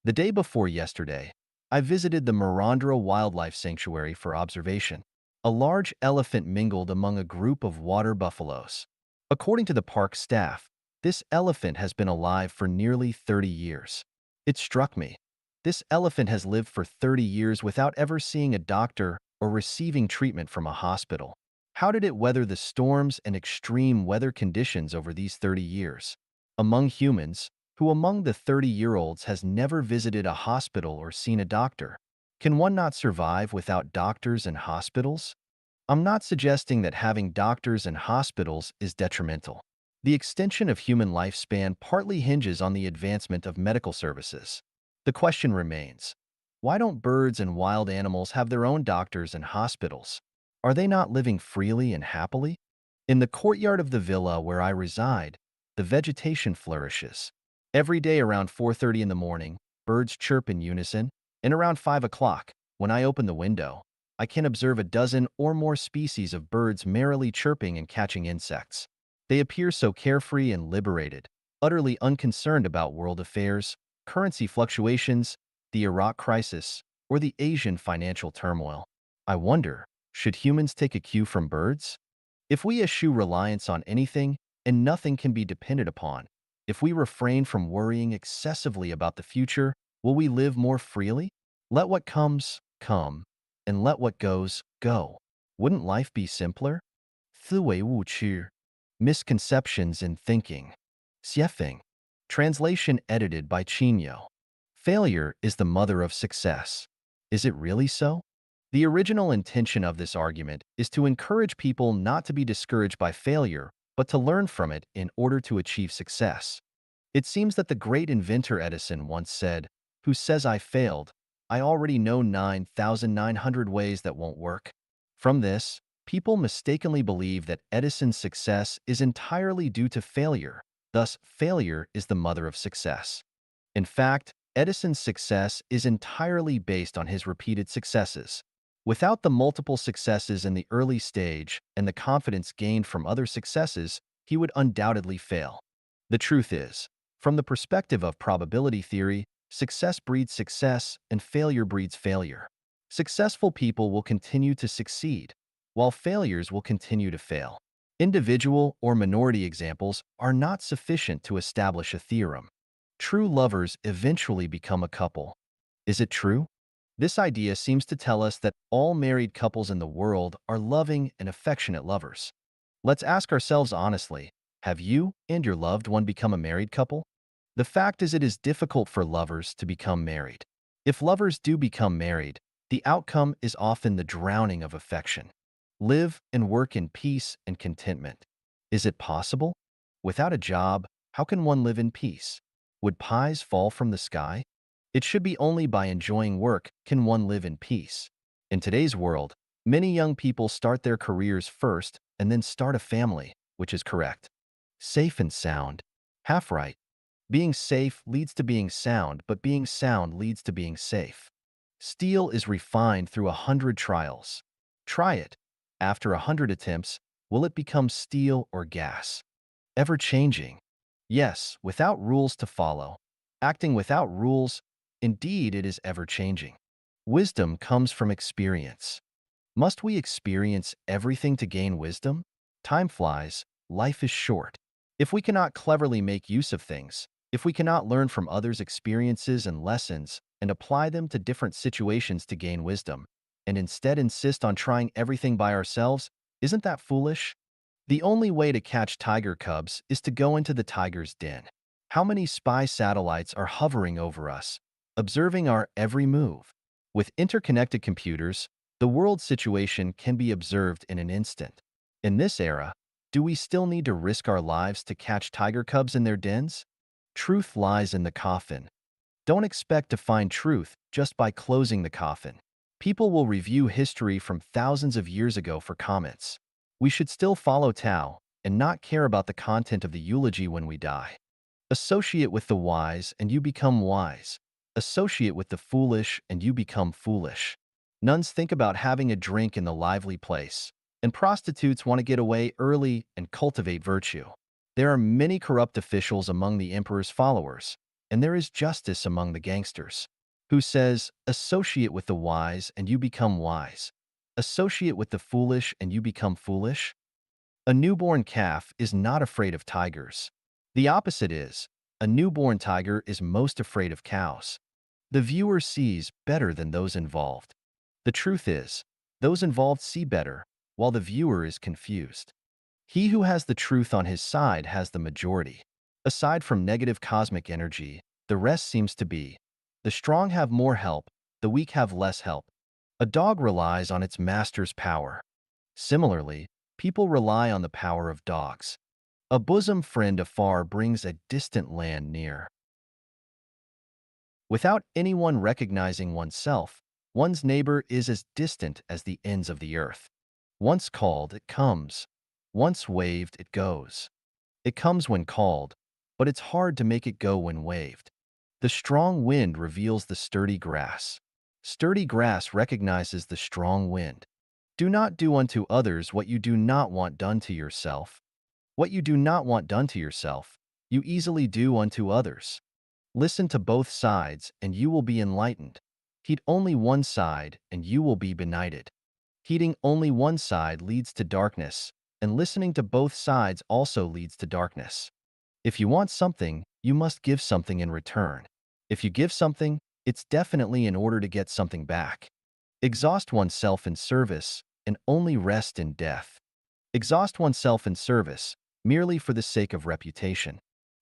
The day before yesterday, I visited the Marandra Wildlife Sanctuary for observation. A large elephant mingled among a group of water buffaloes. According to the park staff, this elephant has been alive for nearly 30 years. It struck me. This elephant has lived for 30 years without ever seeing a doctor or receiving treatment from a hospital. How did it weather the storms and extreme weather conditions over these 30 years? Among humans, who among the 30-year-olds has never visited a hospital or seen a doctor? Can one not survive without doctors and hospitals? I'm not suggesting that having doctors and hospitals is detrimental. The extension of human lifespan partly hinges on the advancement of medical services. The question remains, why don't birds and wild animals have their own doctors and hospitals? Are they not living freely and happily? In the courtyard of the villa where I reside, the vegetation flourishes. Every day around 4:30 in the morning, birds chirp in unison, and around 5 o'clock, when I open the window, I can observe a dozen or more species of birds merrily chirping and catching insects. They appear so carefree and liberated, utterly unconcerned about world affairs, currency fluctuations, the Iraq crisis, or the Asian financial turmoil. I wonder, should humans take a cue from birds? If we eschew reliance on anything and nothing can be depended upon, if we refrain from worrying excessively about the future, will we live more freely? Let what comes, come, and let what goes, go. Wouldn't life be simpler? 思维误区 Misconceptions in thinking. 写法 Translation edited by Chino. Failure is the mother of success. Is it really so? The original intention of this argument is to encourage people not to be discouraged by failure, but to learn from it in order to achieve success. It seems that the great inventor Edison once said, "Who says I failed? I already know 9,900 ways that won't work." From this, people mistakenly believe that Edison's success is entirely due to failure. Thus, failure is the mother of success. In fact, Edison's success is entirely based on his repeated successes. Without the multiple successes in the early stage and the confidence gained from other successes, he would undoubtedly fail. The truth is, from the perspective of probability theory, success breeds success and failure breeds failure. Successful people will continue to succeed, while failures will continue to fail. Individual or minority examples are not sufficient to establish a theorem. True lovers eventually become a couple. Is it true? This idea seems to tell us that all married couples in the world are loving and affectionate lovers. Let's ask ourselves honestly, have you and your loved one become a married couple? The fact is it is difficult for lovers to become married. If lovers do become married, the outcome is often the drowning of affection. Live and work in peace and contentment. Is it possible? Without a job, how can one live in peace? Would pies fall from the sky? It should be only by enjoying work can one live in peace. In today's world, many young people start their careers first and then start a family, which is correct. Safe and sound. Half right. Being safe leads to being sound, but being sound leads to being safe. Steel is refined through 100 trials. Try it. After 100 attempts, will it become steel or gas? Ever-changing. Yes, without rules to follow. Acting without rules, indeed it is ever-changing. Wisdom comes from experience. Must we experience everything to gain wisdom? Time flies, life is short. If we cannot cleverly make use of things, if we cannot learn from others' experiences and lessons and apply them to different situations to gain wisdom, and instead insist on trying everything by ourselves, isn't that foolish? The only way to catch tiger cubs is to go into the tiger's den. How many spy satellites are hovering over us, observing our every move? With interconnected computers, the world situation can be observed in an instant. In this era, do we still need to risk our lives to catch tiger cubs in their dens? Truth lies in the coffin. Don't expect to find truth just by closing the coffin. People will review history from thousands of years ago for comments. We should still follow Tao, and not care about the content of the eulogy when we die. Associate with the wise, and you become wise. Associate with the foolish, and you become foolish. Nuns think about having a drink in the lively place, and prostitutes want to get away early and cultivate virtue. There are many corrupt officials among the emperor's followers, and there is justice among the gangsters. Who says, associate with the wise, and you become wise. Associate with the foolish, and you become foolish? A newborn calf is not afraid of tigers. The opposite is, a newborn tiger is most afraid of cows. The viewer sees better than those involved. The truth is, those involved see better, while the viewer is confused. He who has the truth on his side has the majority. Aside from negative cosmic energy, the rest seems to be, the strong have more help, the weak have less help. A dog relies on its master's power. Similarly, people rely on the power of dogs. A bosom friend afar brings a distant land near. Without anyone recognizing oneself, one's neighbor is as distant as the ends of the earth. Once called, it comes. Once waved, it goes. It comes when called, but it's hard to make it go when waved. The strong wind reveals the sturdy grass. Sturdy grass recognizes the strong wind. Do not do unto others what you do not want done to yourself. What you do not want done to yourself, you easily do unto others. Listen to both sides, and you will be enlightened. Heed only one side, and you will be benighted. Heeding only one side leads to darkness, and listening to both sides also leads to darkness. If you want something, you must give something in return. If you give something, it's definitely in order to get something back. Exhaust oneself in service, and only rest in death. Exhaust oneself in service, merely for the sake of reputation.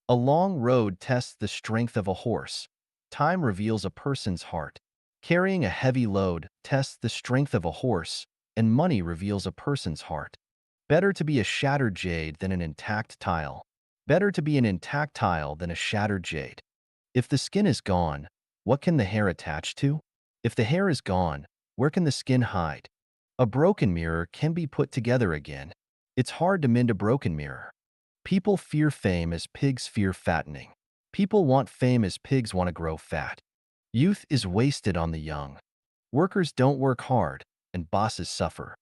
A long road tests the strength of a horse. Time reveals a person's heart. Carrying a heavy load tests the strength of a horse, and money reveals a person's heart. Better to be a shattered jade than an intact tile. Better to be an intact tile than a shattered jade. If the skin is gone, what can the hair attach to? If the hair is gone, where can the skin hide? A broken mirror can be put together again. It's hard to mend a broken mirror. People fear fame as pigs fear fattening. People want fame as pigs want to grow fat. Youth is wasted on the young. Workers don't work hard, and bosses suffer.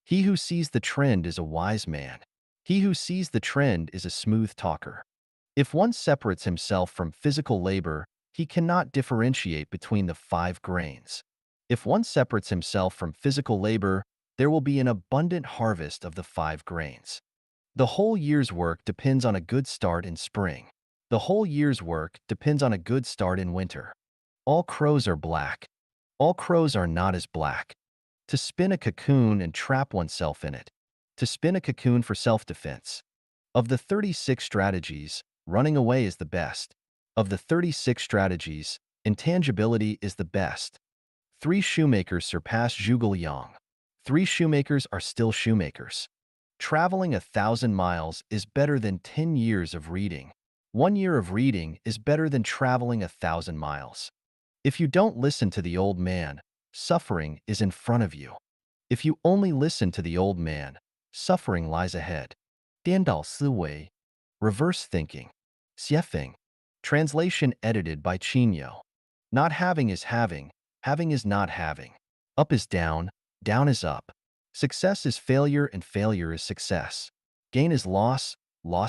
He who sees the trend is a wise man. He who sees the trend is a smooth talker. If one separates himself from physical labor, he cannot differentiate between the 5 grains. If one separates himself from physical labor, there will be an abundant harvest of the 5 grains. The whole year's work depends on a good start in spring. The whole year's work depends on a good start in winter. All crows are black. All crows are not as black. To spin a cocoon and trap oneself in it. To spin a cocoon for self-defense. Of the 36 strategies, running away is the best. Of the 36 strategies, intangibility is the best. 3 shoemakers surpass Zhuge Liang. 3 shoemakers are still shoemakers. Traveling 1,000 miles is better than 10 years of reading. 1 year of reading is better than traveling 1,000 miles. If you don't listen to the old man, suffering is in front of you. If you only listen to the old man, suffering lies ahead. 颠倒思维, reverse thinking. 斜think. Translation edited by Chinyo. Not having is having is not having. Up is down is up. Success is failure and failure is success. Gain is loss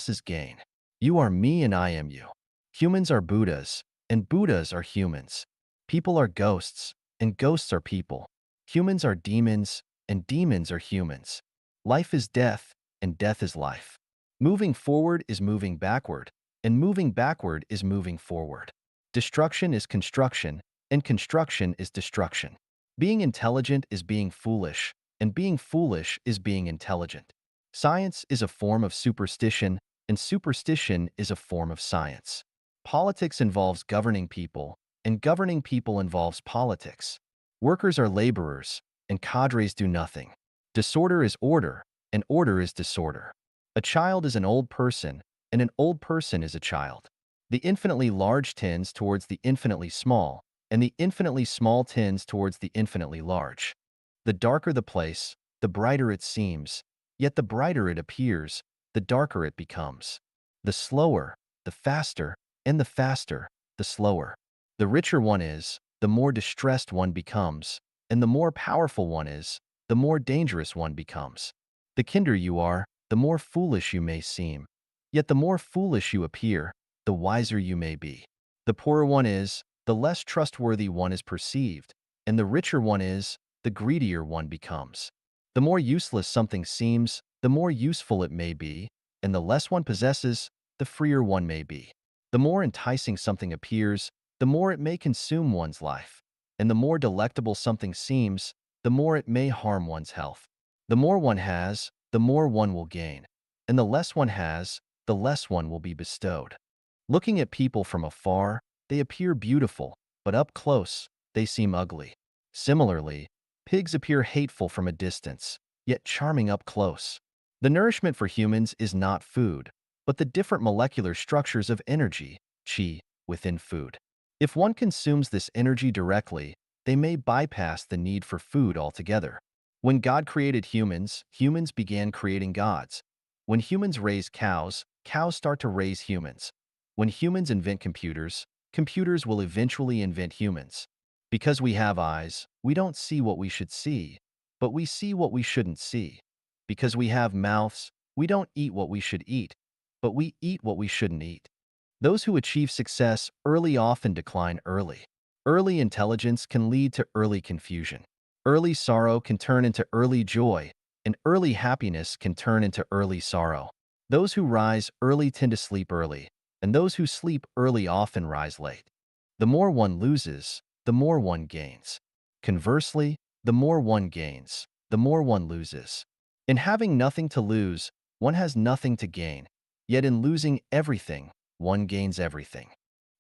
is gain. You are me and I am you. Humans are Buddhas, and Buddhas are humans. People are ghosts, and ghosts are people. Humans are demons, and demons are humans. Life is death, and death is life. Moving forward is moving backward, and moving backward is moving forward. Destruction is construction, and construction is destruction. Being intelligent is being foolish, and being foolish is being intelligent. Science is a form of superstition, and superstition is a form of science. Politics involves governing people, and governing people involves politics. Workers are laborers, and cadres do nothing. Disorder is order, and order is disorder. A child is an old person, and an old person is a child. The infinitely large tends towards the infinitely small, and the infinitely small tends towards the infinitely large. The darker the place, the brighter it seems, yet the brighter it appears, the darker it becomes. The slower, the faster, and the faster, the slower. The richer one is, the more distressed one becomes, and the more powerful one is, the more dangerous one becomes. The kinder you are, the more foolish you may seem. Yet the more foolish you appear, the wiser you may be. The poorer one is, the less trustworthy one is perceived, and the richer one is, the greedier one becomes. The more useless something seems, the more useful it may be, and the less one possesses, the freer one may be. The more enticing something appears, the more it may consume one's life, and the more delectable something seems, the more it may harm one's health. The more one has, the more one will gain, and the less one has, the less one will be bestowed. Looking at people from afar, they appear beautiful, but up close, they seem ugly. Similarly, pigs appear hateful from a distance, yet charming up close. The nourishment for humans is not food, but the different molecular structures of energy, qi, within food. If one consumes this energy directly, they may bypass the need for food altogether. When God created humans, humans began creating gods. When humans raise cows, cows start to raise humans. When humans invent computers, computers will eventually invent humans. Because we have eyes, we don't see what we should see, but we see what we shouldn't see. Because we have mouths, we don't eat what we should eat, but we eat what we shouldn't eat. Those who achieve success early often decline early. Early intelligence can lead to early confusion. Early sorrow can turn into early joy, and early happiness can turn into early sorrow. Those who rise early tend to sleep early, and those who sleep early often rise late. The more one loses, the more one gains. Conversely, the more one gains, the more one loses. In having nothing to lose, one has nothing to gain, yet in losing everything, one gains everything.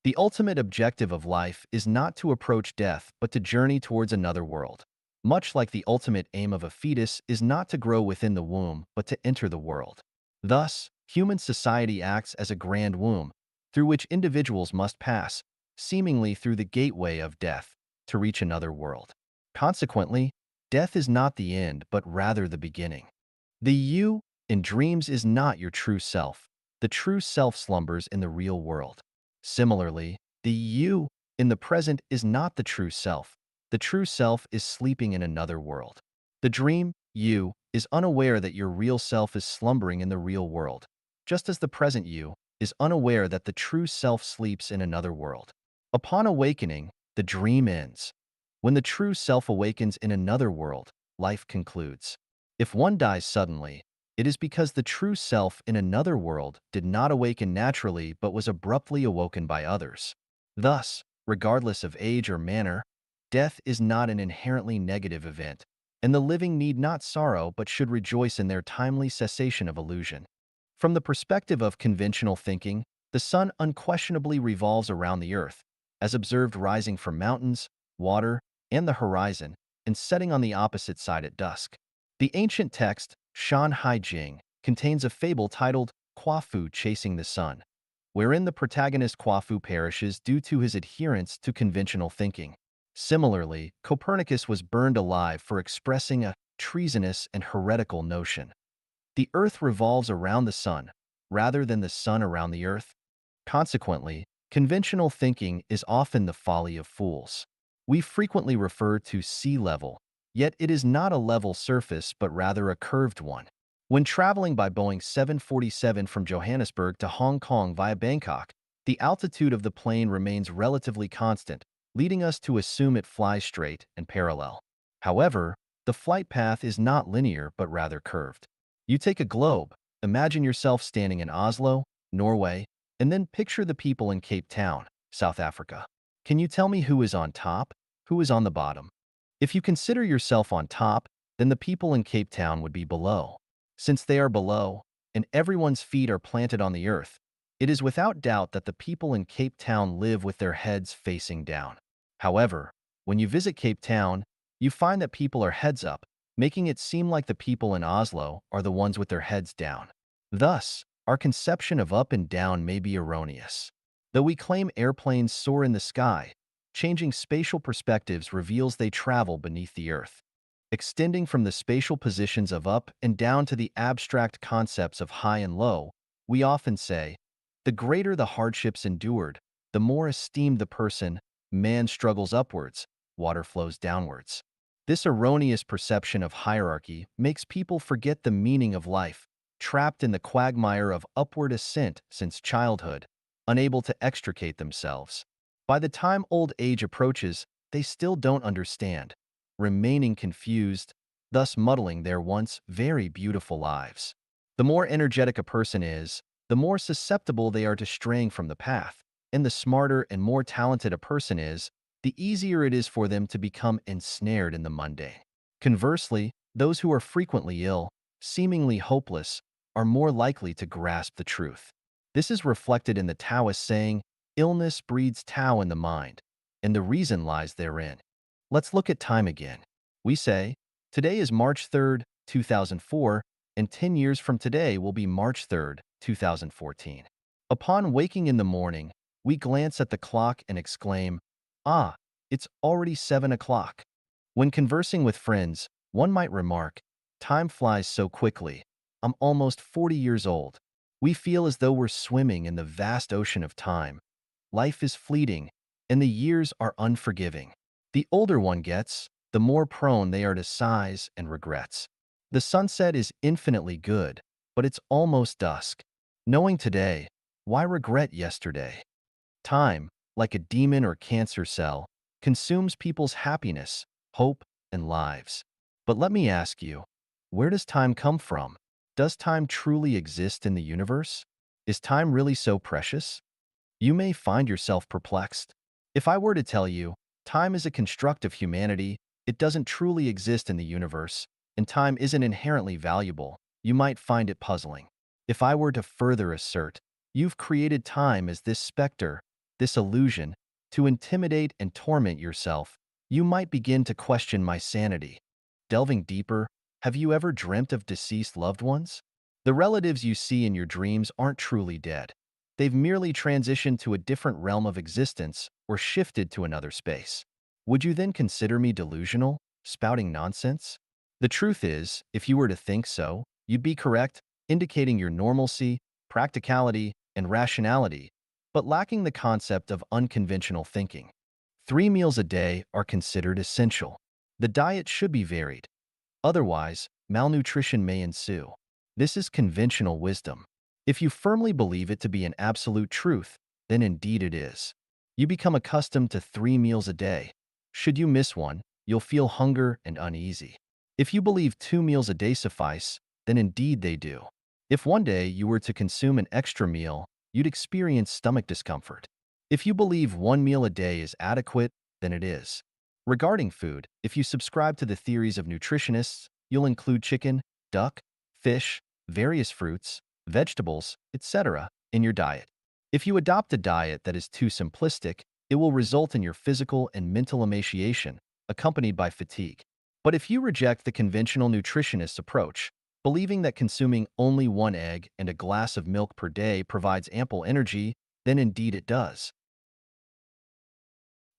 The ultimate objective of life is not to approach death, but to journey towards another world. Much like the ultimate aim of a fetus is not to grow within the womb, but to enter the world. Thus, human society acts as a grand womb, through which individuals must pass, seemingly through the gateway of death, to reach another world. Consequently, death is not the end, but rather the beginning. The you in dreams is not your true self. The true self slumbers in the real world. Similarly, the you in the present is not the true self. The true self is sleeping in another world. The dream, you, is unaware that your real self is slumbering in the real world, just as the present you is unaware that the true self sleeps in another world. Upon awakening, the dream ends. When the true self awakens in another world, life concludes. If one dies suddenly, it is because the true self in another world did not awaken naturally but was abruptly awoken by others. Thus, regardless of age or manner, death is not an inherently negative event, and the living need not sorrow but should rejoice in their timely cessation of illusion. From the perspective of conventional thinking, the sun unquestionably revolves around the earth, as observed rising from mountains, water, and the horizon, and setting on the opposite side at dusk. The ancient text, Shan Hai Jing, contains a fable titled Quafu Chasing the Sun, wherein the protagonist Quafu perishes due to his adherence to conventional thinking. Similarly, Copernicus was burned alive for expressing a treasonous and heretical notion. The earth revolves around the sun, rather than the sun around the earth. Consequently, conventional thinking is often the folly of fools. We frequently refer to sea level, yet it is not a level surface but rather a curved one. When traveling by Boeing 747 from Johannesburg to Hong Kong via Bangkok, the altitude of the plane remains relatively constant, leading us to assume it flies straight and parallel. However, the flight path is not linear but rather curved. You take a globe, imagine yourself standing in Oslo, Norway, and then picture the people in Cape Town, South Africa. Can you tell me who is on top, who is on the bottom? If you consider yourself on top, then the people in Cape Town would be below. Since they are below, and everyone's feet are planted on the earth, it is without doubt that the people in Cape Town live with their heads facing down. However, when you visit Cape Town, you find that people are heads up, making it seem like the people in Oslo are the ones with their heads down. Thus, our conception of up and down may be erroneous. Though we claim airplanes soar in the sky, changing spatial perspectives reveals they travel beneath the earth. Extending from the spatial positions of up and down to the abstract concepts of high and low, we often say, the greater the hardships endured, the more esteemed the person, man struggles upwards, water flows downwards. This erroneous perception of hierarchy makes people forget the meaning of life, trapped in the quagmire of upward ascent since childhood, unable to extricate themselves. By the time old age approaches, they still don't understand, remaining confused, thus muddling their once very beautiful lives. The more energetic a person is, the more susceptible they are to straying from the path, and the smarter and more talented a person is, the easier it is for them to become ensnared in the mundane. Conversely, those who are frequently ill, seemingly hopeless, are more likely to grasp the truth. This is reflected in the Taoist saying, illness breeds Tao in the mind, and the reason lies therein. Let's look at time again. We say, today is March 3rd, 2004, and 10 years from today will be March 3rd, 2014. Upon waking in the morning, we glance at the clock and exclaim, ah, it's already 7 o'clock. When conversing with friends, one might remark, time flies so quickly. I'm almost 40 years old. We feel as though we're swimming in the vast ocean of time. Life is fleeting, and the years are unforgiving. The older one gets, the more prone they are to sighs and regrets. The sunset is infinitely good, but it's almost dusk. Knowing today, why regret yesterday? Time, like a demon or cancer cell, consumes people's happiness, hope, and lives. But let me ask you, where does time come from? Does time truly exist in the universe? Is time really so precious? You may find yourself perplexed. If I were to tell you, time is a construct of humanity, it doesn't truly exist in the universe, and time isn't inherently valuable, you might find it puzzling. If I were to further assert, you've created time as this specter, this illusion, to intimidate and torment yourself, you might begin to question my sanity. Delving deeper, have you ever dreamt of deceased loved ones? The relatives you see in your dreams aren't truly dead. They've merely transitioned to a different realm of existence or shifted to another space. Would you then consider me delusional, spouting nonsense? The truth is, if you were to think so, you'd be correct, indicating your normalcy, practicality, and rationality, but lacking the concept of unconventional thinking. 3 meals a day are considered essential. The diet should be varied. Otherwise, malnutrition may ensue. This is conventional wisdom. If you firmly believe it to be an absolute truth, then indeed it is. You become accustomed to 3 meals a day. Should you miss one, you'll feel hunger and uneasy. If you believe 2 meals a day suffice, then indeed they do. If one day you were to consume an extra meal, you'd experience stomach discomfort. If you believe 1 meal a day is adequate, then it is. Regarding food, if you subscribe to the theories of nutritionists, you'll include chicken, duck, fish, various fruits, vegetables, etc. in your diet. If you adopt a diet that is too simplistic, it will result in your physical and mental emaciation, accompanied by fatigue. But if you reject the conventional nutritionist's approach, believing that consuming only one egg and a glass of milk per day provides ample energy, then indeed it does.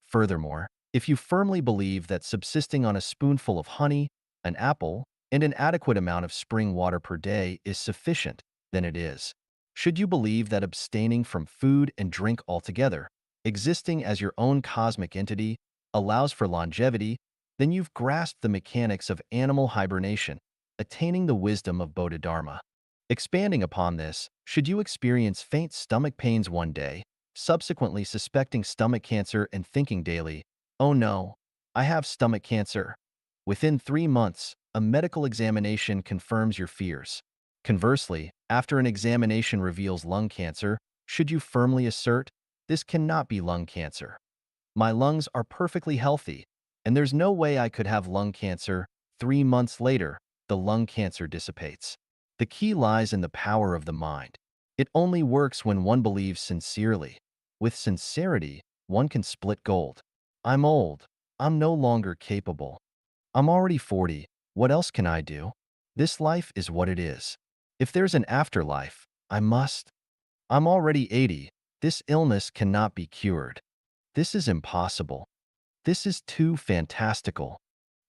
Furthermore, if you firmly believe that subsisting on a spoonful of honey, an apple, and an adequate amount of spring water per day is sufficient, then it is. Should you believe that abstaining from food and drink altogether, existing as your own cosmic entity, allows for longevity, then you've grasped the mechanics of animal hibernation, attaining the wisdom of Bodhidharma. Expanding upon this, should you experience faint stomach pains one day, subsequently suspecting stomach cancer and thinking daily, oh no, I have stomach cancer. Within 3 months, a medical examination confirms your fears. Conversely, after an examination reveals lung cancer, should you firmly assert, this cannot be lung cancer. My lungs are perfectly healthy, and there's no way I could have lung cancer. 3 months later, the lung cancer dissipates. The key lies in the power of the mind. It only works when one believes sincerely. With sincerity, one can split gold. I'm old. I'm no longer capable. I'm already 40. What else can I do? This life is what it is. If there's an afterlife, I must. I'm already 80. This illness cannot be cured. This is impossible. This is too fantastical.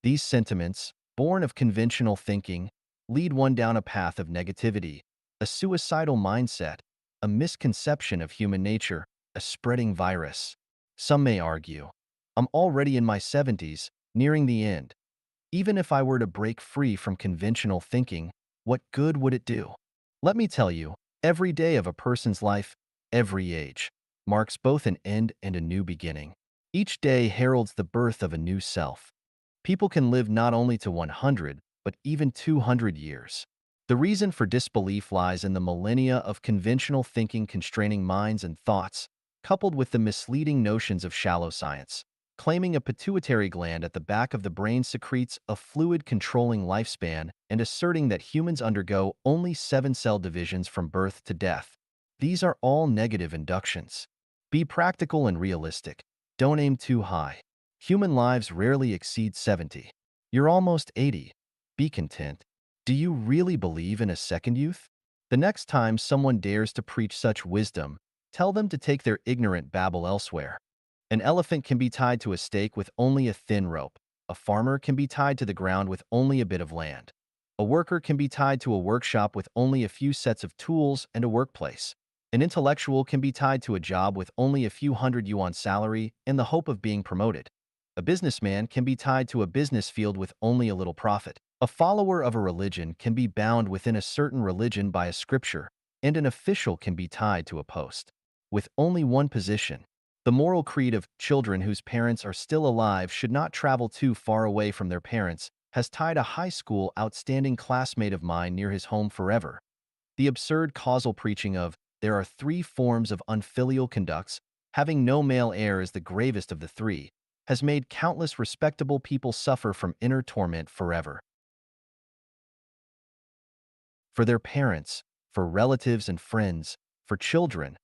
These sentiments, born of conventional thinking, lead one down a path of negativity, a suicidal mindset, a misconception of human nature, a spreading virus. Some may argue, I'm already in my 70s, nearing the end. Even if I were to break free from conventional thinking, what good would it do? Let me tell you, every day of a person's life, every age, marks both an end and a new beginning. Each day heralds the birth of a new self. People can live not only to 100, but even 200 years. The reason for disbelief lies in the millennia of conventional thinking constraining minds and thoughts, coupled with the misleading notions of shallow science, claiming a pituitary gland at the back of the brain secretes a fluid controlling lifespan and asserting that humans undergo only 7-cell divisions from birth to death. These are all negative inductions. Be practical and realistic. Don't aim too high. Human lives rarely exceed 70. You're almost 80. Be content. Do you really believe in a second youth? The next time someone dares to preach such wisdom, tell them to take their ignorant babble elsewhere. An elephant can be tied to a stake with only a thin rope. A farmer can be tied to the ground with only a bit of land. A worker can be tied to a workshop with only a few sets of tools and a workplace. An intellectual can be tied to a job with only a few hundred yuan salary in the hope of being promoted. A businessman can be tied to a business field with only a little profit. A follower of a religion can be bound within a certain religion by a scripture, and an official can be tied to a post with only one position. The moral creed of children whose parents are still alive should not travel too far away from their parents has tied a high school outstanding classmate of mine near his home forever. The absurd causal preaching of there are 3 forms of unfilial conducts, having no male heir is the gravest of the 3, has made countless respectable people suffer from inner torment forever. For their parents, for relatives and friends, for children,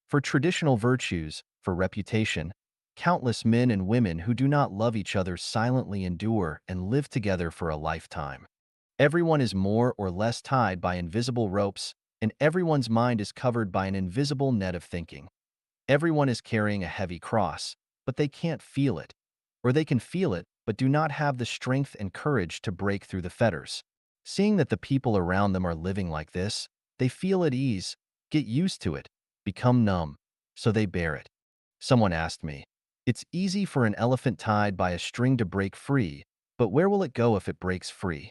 for traditional virtues, for reputation, countless men and women who do not love each other silently endure and live together for a lifetime. Everyone is more or less tied by invisible ropes, and everyone's mind is covered by an invisible net of thinking. Everyone is carrying a heavy cross, but they can't feel it. Or they can feel it, but do not have the strength and courage to break through the fetters. Seeing that the people around them are living like this, they feel at ease, get used to it, become numb, so they bear it. Someone asked me, it's easy for an elephant tied by a string to break free, but where will it go if it breaks free?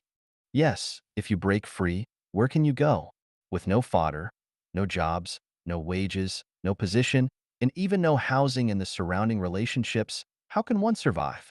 Yes, if you break free, where can you go? With no fodder, no jobs, no wages, no position, and even no housing and the surrounding relationships, how can one survive?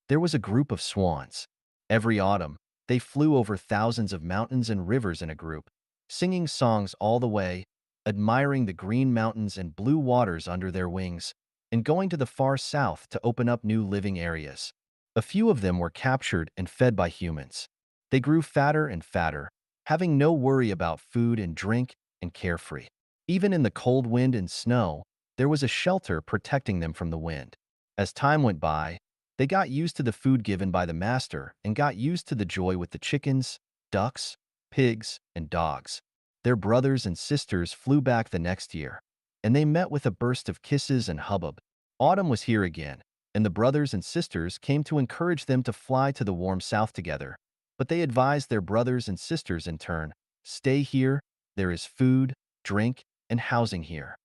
There was a group of swans. Every autumn, they flew over thousands of mountains and rivers in a group, singing songs all the way, admiring the green mountains and blue waters under their wings, and going to the far south to open up new living areas. A few of them were captured and fed by humans. They grew fatter and fatter, having no worry about food and drink and carefree. Even in the cold wind and snow, there was a shelter protecting them from the wind. As time went by, they got used to the food given by the master and got used to the joy with the chickens, ducks, pigs, and dogs. Their brothers and sisters flew back the next year, and they met with a burst of kisses and hubbub. Autumn was here again, and the brothers and sisters came to encourage them to fly to the warm south together. But they advised their brothers and sisters in turn, stay here, there is food, drink, and housing here.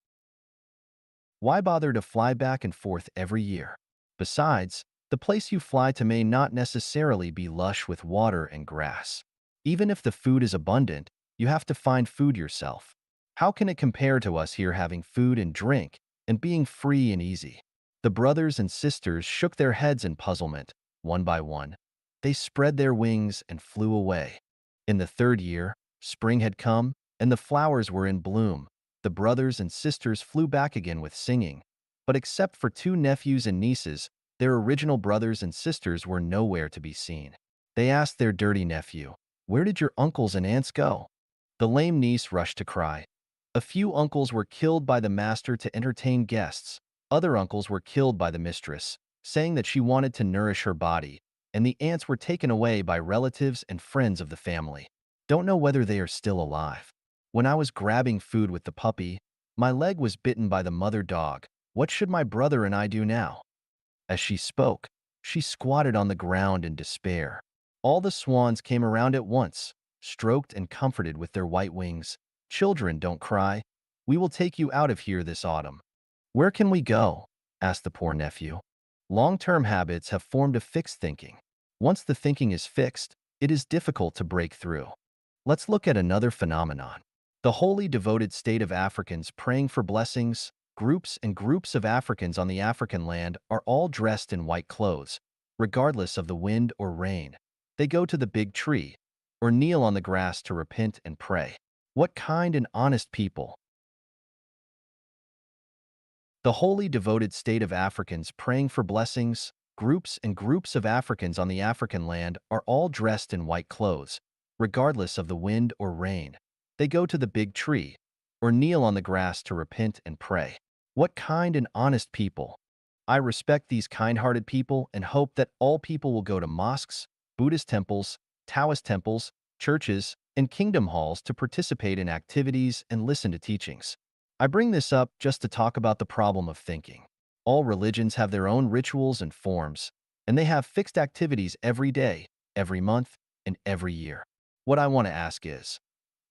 Why bother to fly back and forth every year? Besides, the place you fly to may not necessarily be lush with water and grass. Even if the food is abundant, you have to find food yourself. How can it compare to us here having food and drink and being free and easy? The brothers and sisters shook their heads in puzzlement, one by one. They spread their wings and flew away. In the 3rd year, spring had come, and the flowers were in bloom. The brothers and sisters flew back again with singing. But except for 2 nephews and nieces, their original brothers and sisters were nowhere to be seen. They asked their dirty nephew, where did your uncles and aunts go? The lame niece rushed to cry. A few uncles were killed by the master to entertain guests. Other uncles were killed by the mistress, saying that she wanted to nourish her body, and the aunts were taken away by relatives and friends of the family. Don't know whether they are still alive. When I was grabbing food with the puppy, my leg was bitten by the mother dog. What should my brother and I do now? As she spoke, she squatted on the ground in despair. All the swans came around at once, stroked and comforted with their white wings. Children, don't cry. We will take you out of here this autumn. Where can we go? Asked the poor nephew. Long-term habits have formed a fixed thinking. Once the thinking is fixed, it is difficult to break through. Let's look at another phenomenon. The wholly devoted state of Africans praying for blessings. Groups and groups of Africans on the African land are all dressed in white clothes, regardless of the wind or rain. They go to the big tree or kneel on the grass to repent and pray. What kind and honest people! The wholly devoted state of Africans praying for blessings. Groups and groups of Africans on the African land are all dressed in white clothes, regardless of the wind or rain. They go to the big tree or kneel on the grass to repent and pray. What kind and honest people! I respect these kind-hearted people and hope that all people will go to mosques, Buddhist temples, Taoist temples, churches, and kingdom halls to participate in activities and listen to teachings. I bring this up just to talk about the problem of thinking. All religions have their own rituals and forms, and they have fixed activities every day, every month, and every year. What I want to ask is,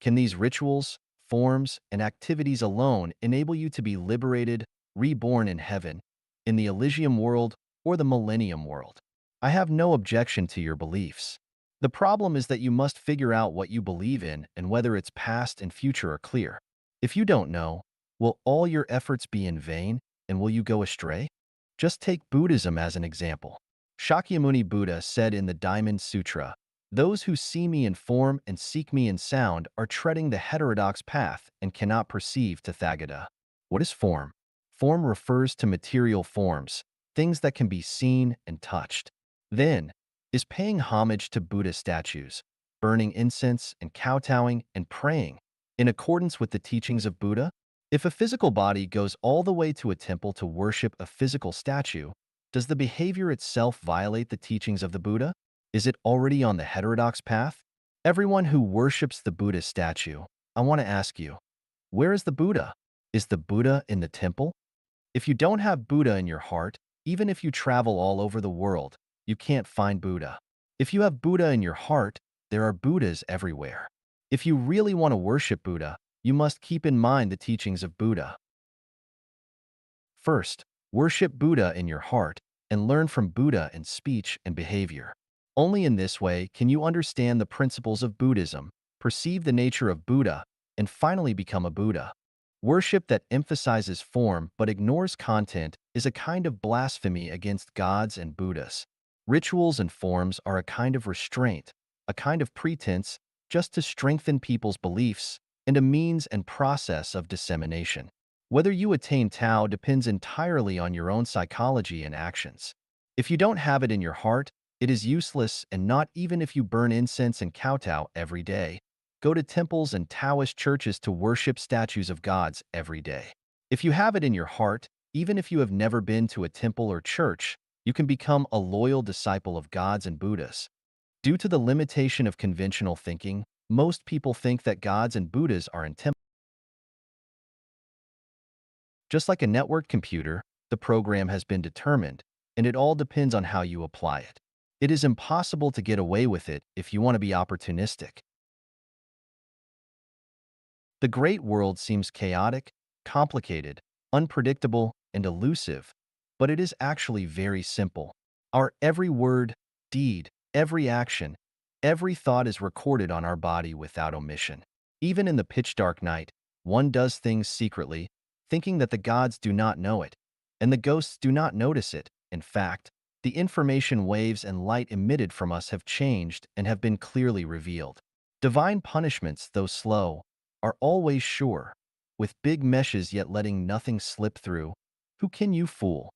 can these rituals, forms, and activities alone enable you to be liberated, reborn in heaven, in the Elysium world or the Millennium world? I have no objection to your beliefs. The problem is that you must figure out what you believe in and whether its past and future are clear. If you don't know, will all your efforts be in vain, and will you go astray? Just take Buddhism as an example. Shakyamuni Buddha said in the Diamond Sutra, "Those who see me in form and seek me in sound are treading the heterodox path and cannot perceive Tathagata." What is form? Form refers to material forms, things that can be seen and touched. Then, is paying homage to Buddha statues, burning incense and kowtowing and praying in accordance with the teachings of Buddha? If a physical body goes all the way to a temple to worship a physical statue, does the behavior itself violate the teachings of the Buddha? Is it already on the heterodox path? Everyone who worships the Buddha statue, I want to ask you, where is the Buddha? Is the Buddha in the temple? If you don't have Buddha in your heart, even if you travel all over the world, you can't find Buddha. If you have Buddha in your heart, there are Buddhas everywhere. If you really want to worship Buddha, you must keep in mind the teachings of Buddha. First, worship Buddha in your heart and learn from Buddha in speech and behavior. Only in this way can you understand the principles of Buddhism, perceive the nature of Buddha, and finally become a Buddha. Worship that emphasizes form but ignores content is a kind of blasphemy against gods and Buddhas. Rituals and forms are a kind of restraint, a kind of pretense, just to strengthen people's beliefs, and a means and process of dissemination. Whether you attain Tao depends entirely on your own psychology and actions. If you don't have it in your heart, it is useless, and not even if you burn incense and kowtow every day. Go to temples and Taoist churches to worship statues of gods every day. If you have it in your heart, even if you have never been to a temple or church, you can become a loyal disciple of gods and Buddhas. Due to the limitation of conventional thinking, most people think that gods and Buddhas are in temples. Just like a networked computer, the program has been determined, and it all depends on how you apply it. It is impossible to get away with it if you want to be opportunistic. The great world seems chaotic, complicated, unpredictable, and elusive, but it is actually very simple. Our every word, deed, every action, every thought is recorded on our body without omission. Even in the pitch-dark night, one does things secretly, thinking that the gods do not know it, and the ghosts do not notice it. In fact, the information waves and light emitted from us have changed and have been clearly revealed. Divine punishments, though slow, are always sure, with big meshes yet letting nothing slip through. Who can you fool?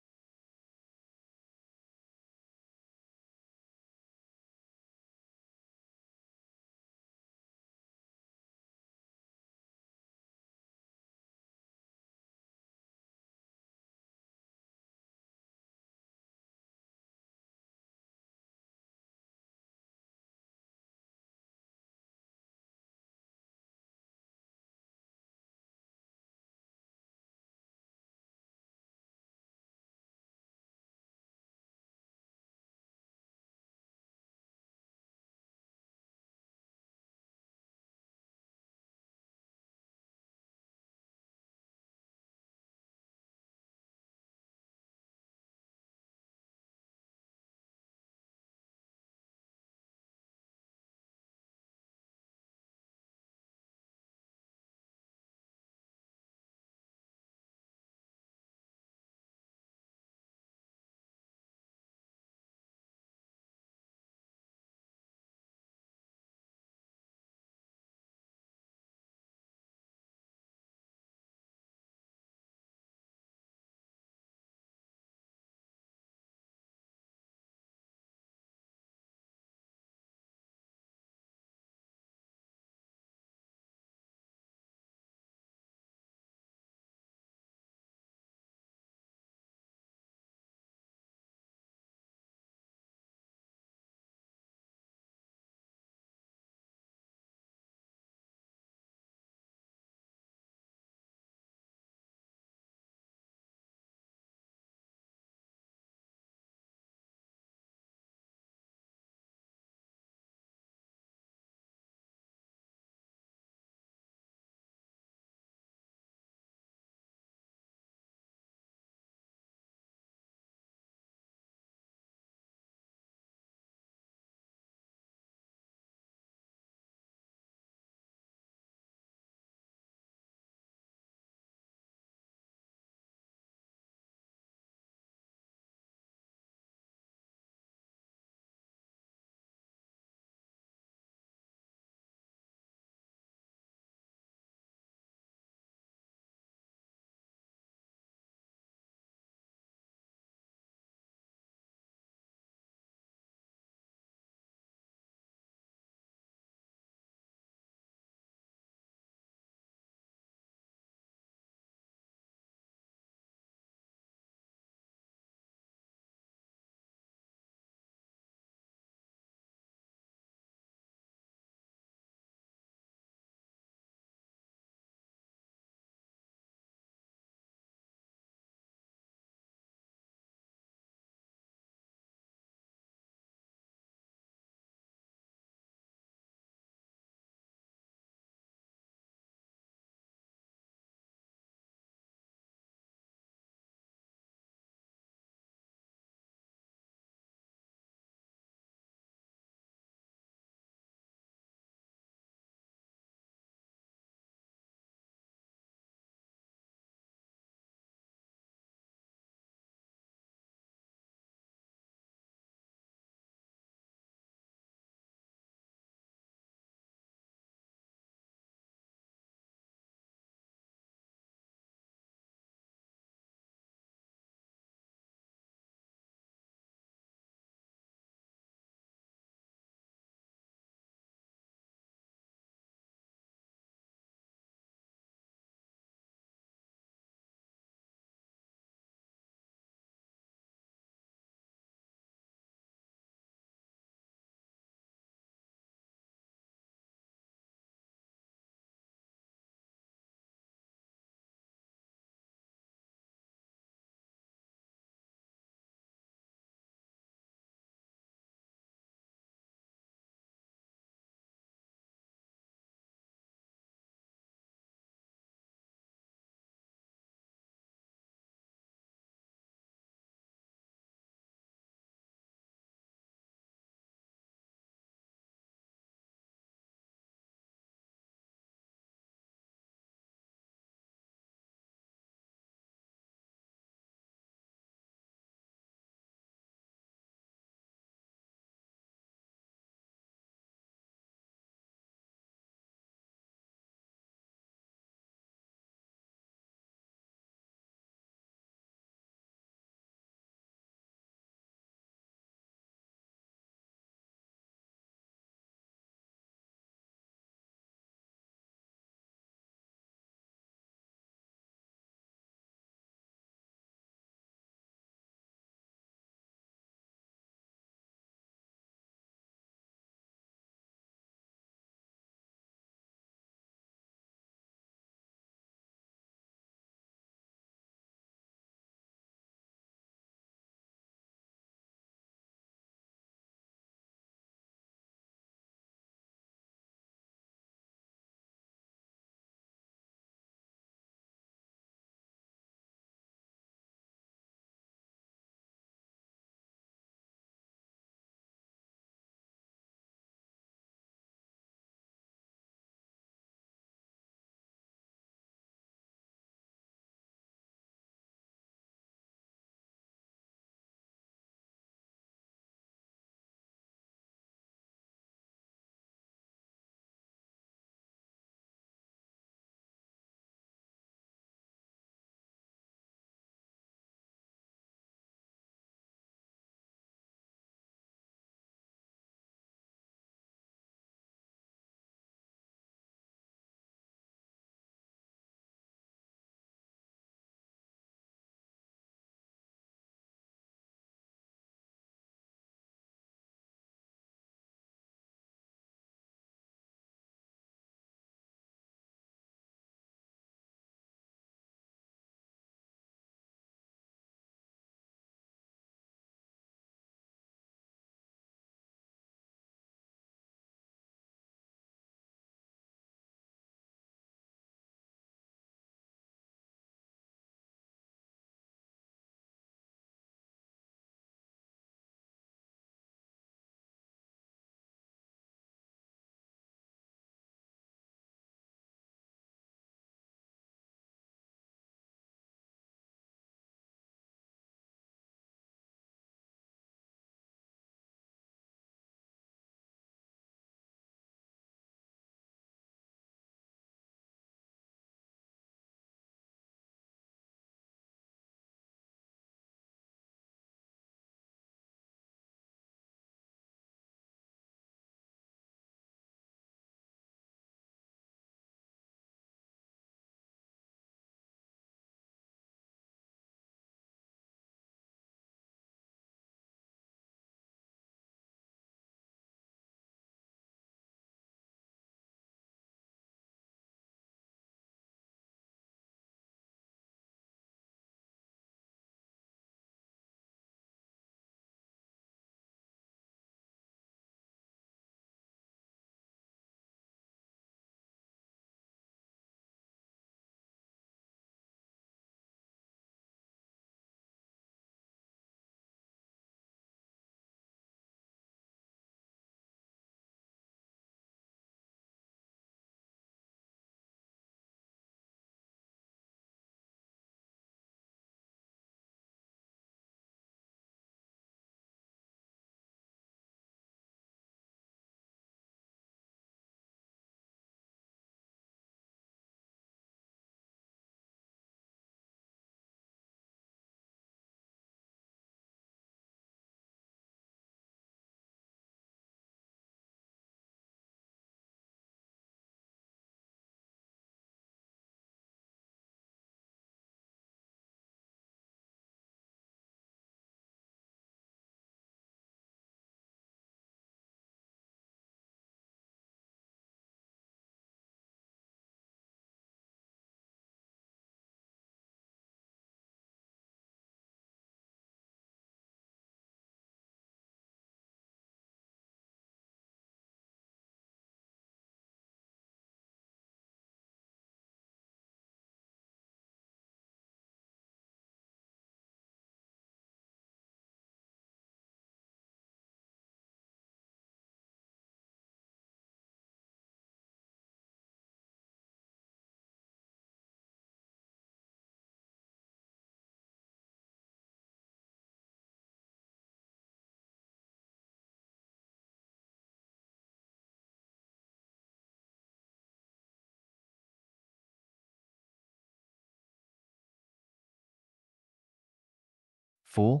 Fu,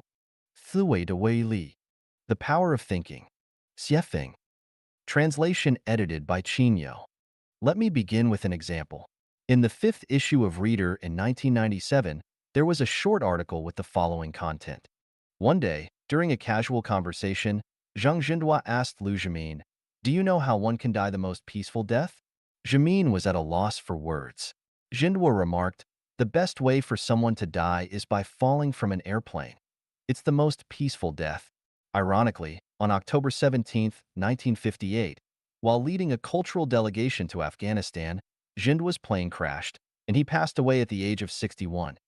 思维的威力, The Power of Thinking, 写 Translation edited by Chinyo. Let me begin with an example. In the fifth issue of Reader in 1997, there was a short article with the following content. One day, during a casual conversation, Zhang Jindua asked Lu Jimin, "Do you know how one can die the most peaceful death?" Jimin was at a loss for words. Jindua remarked, "The best way for someone to die is by falling from an airplane. It's the most peaceful death." Ironically, on October 17, 1958, while leading a cultural delegation to Afghanistan, Jindua's plane crashed, and he passed away at the age of 61.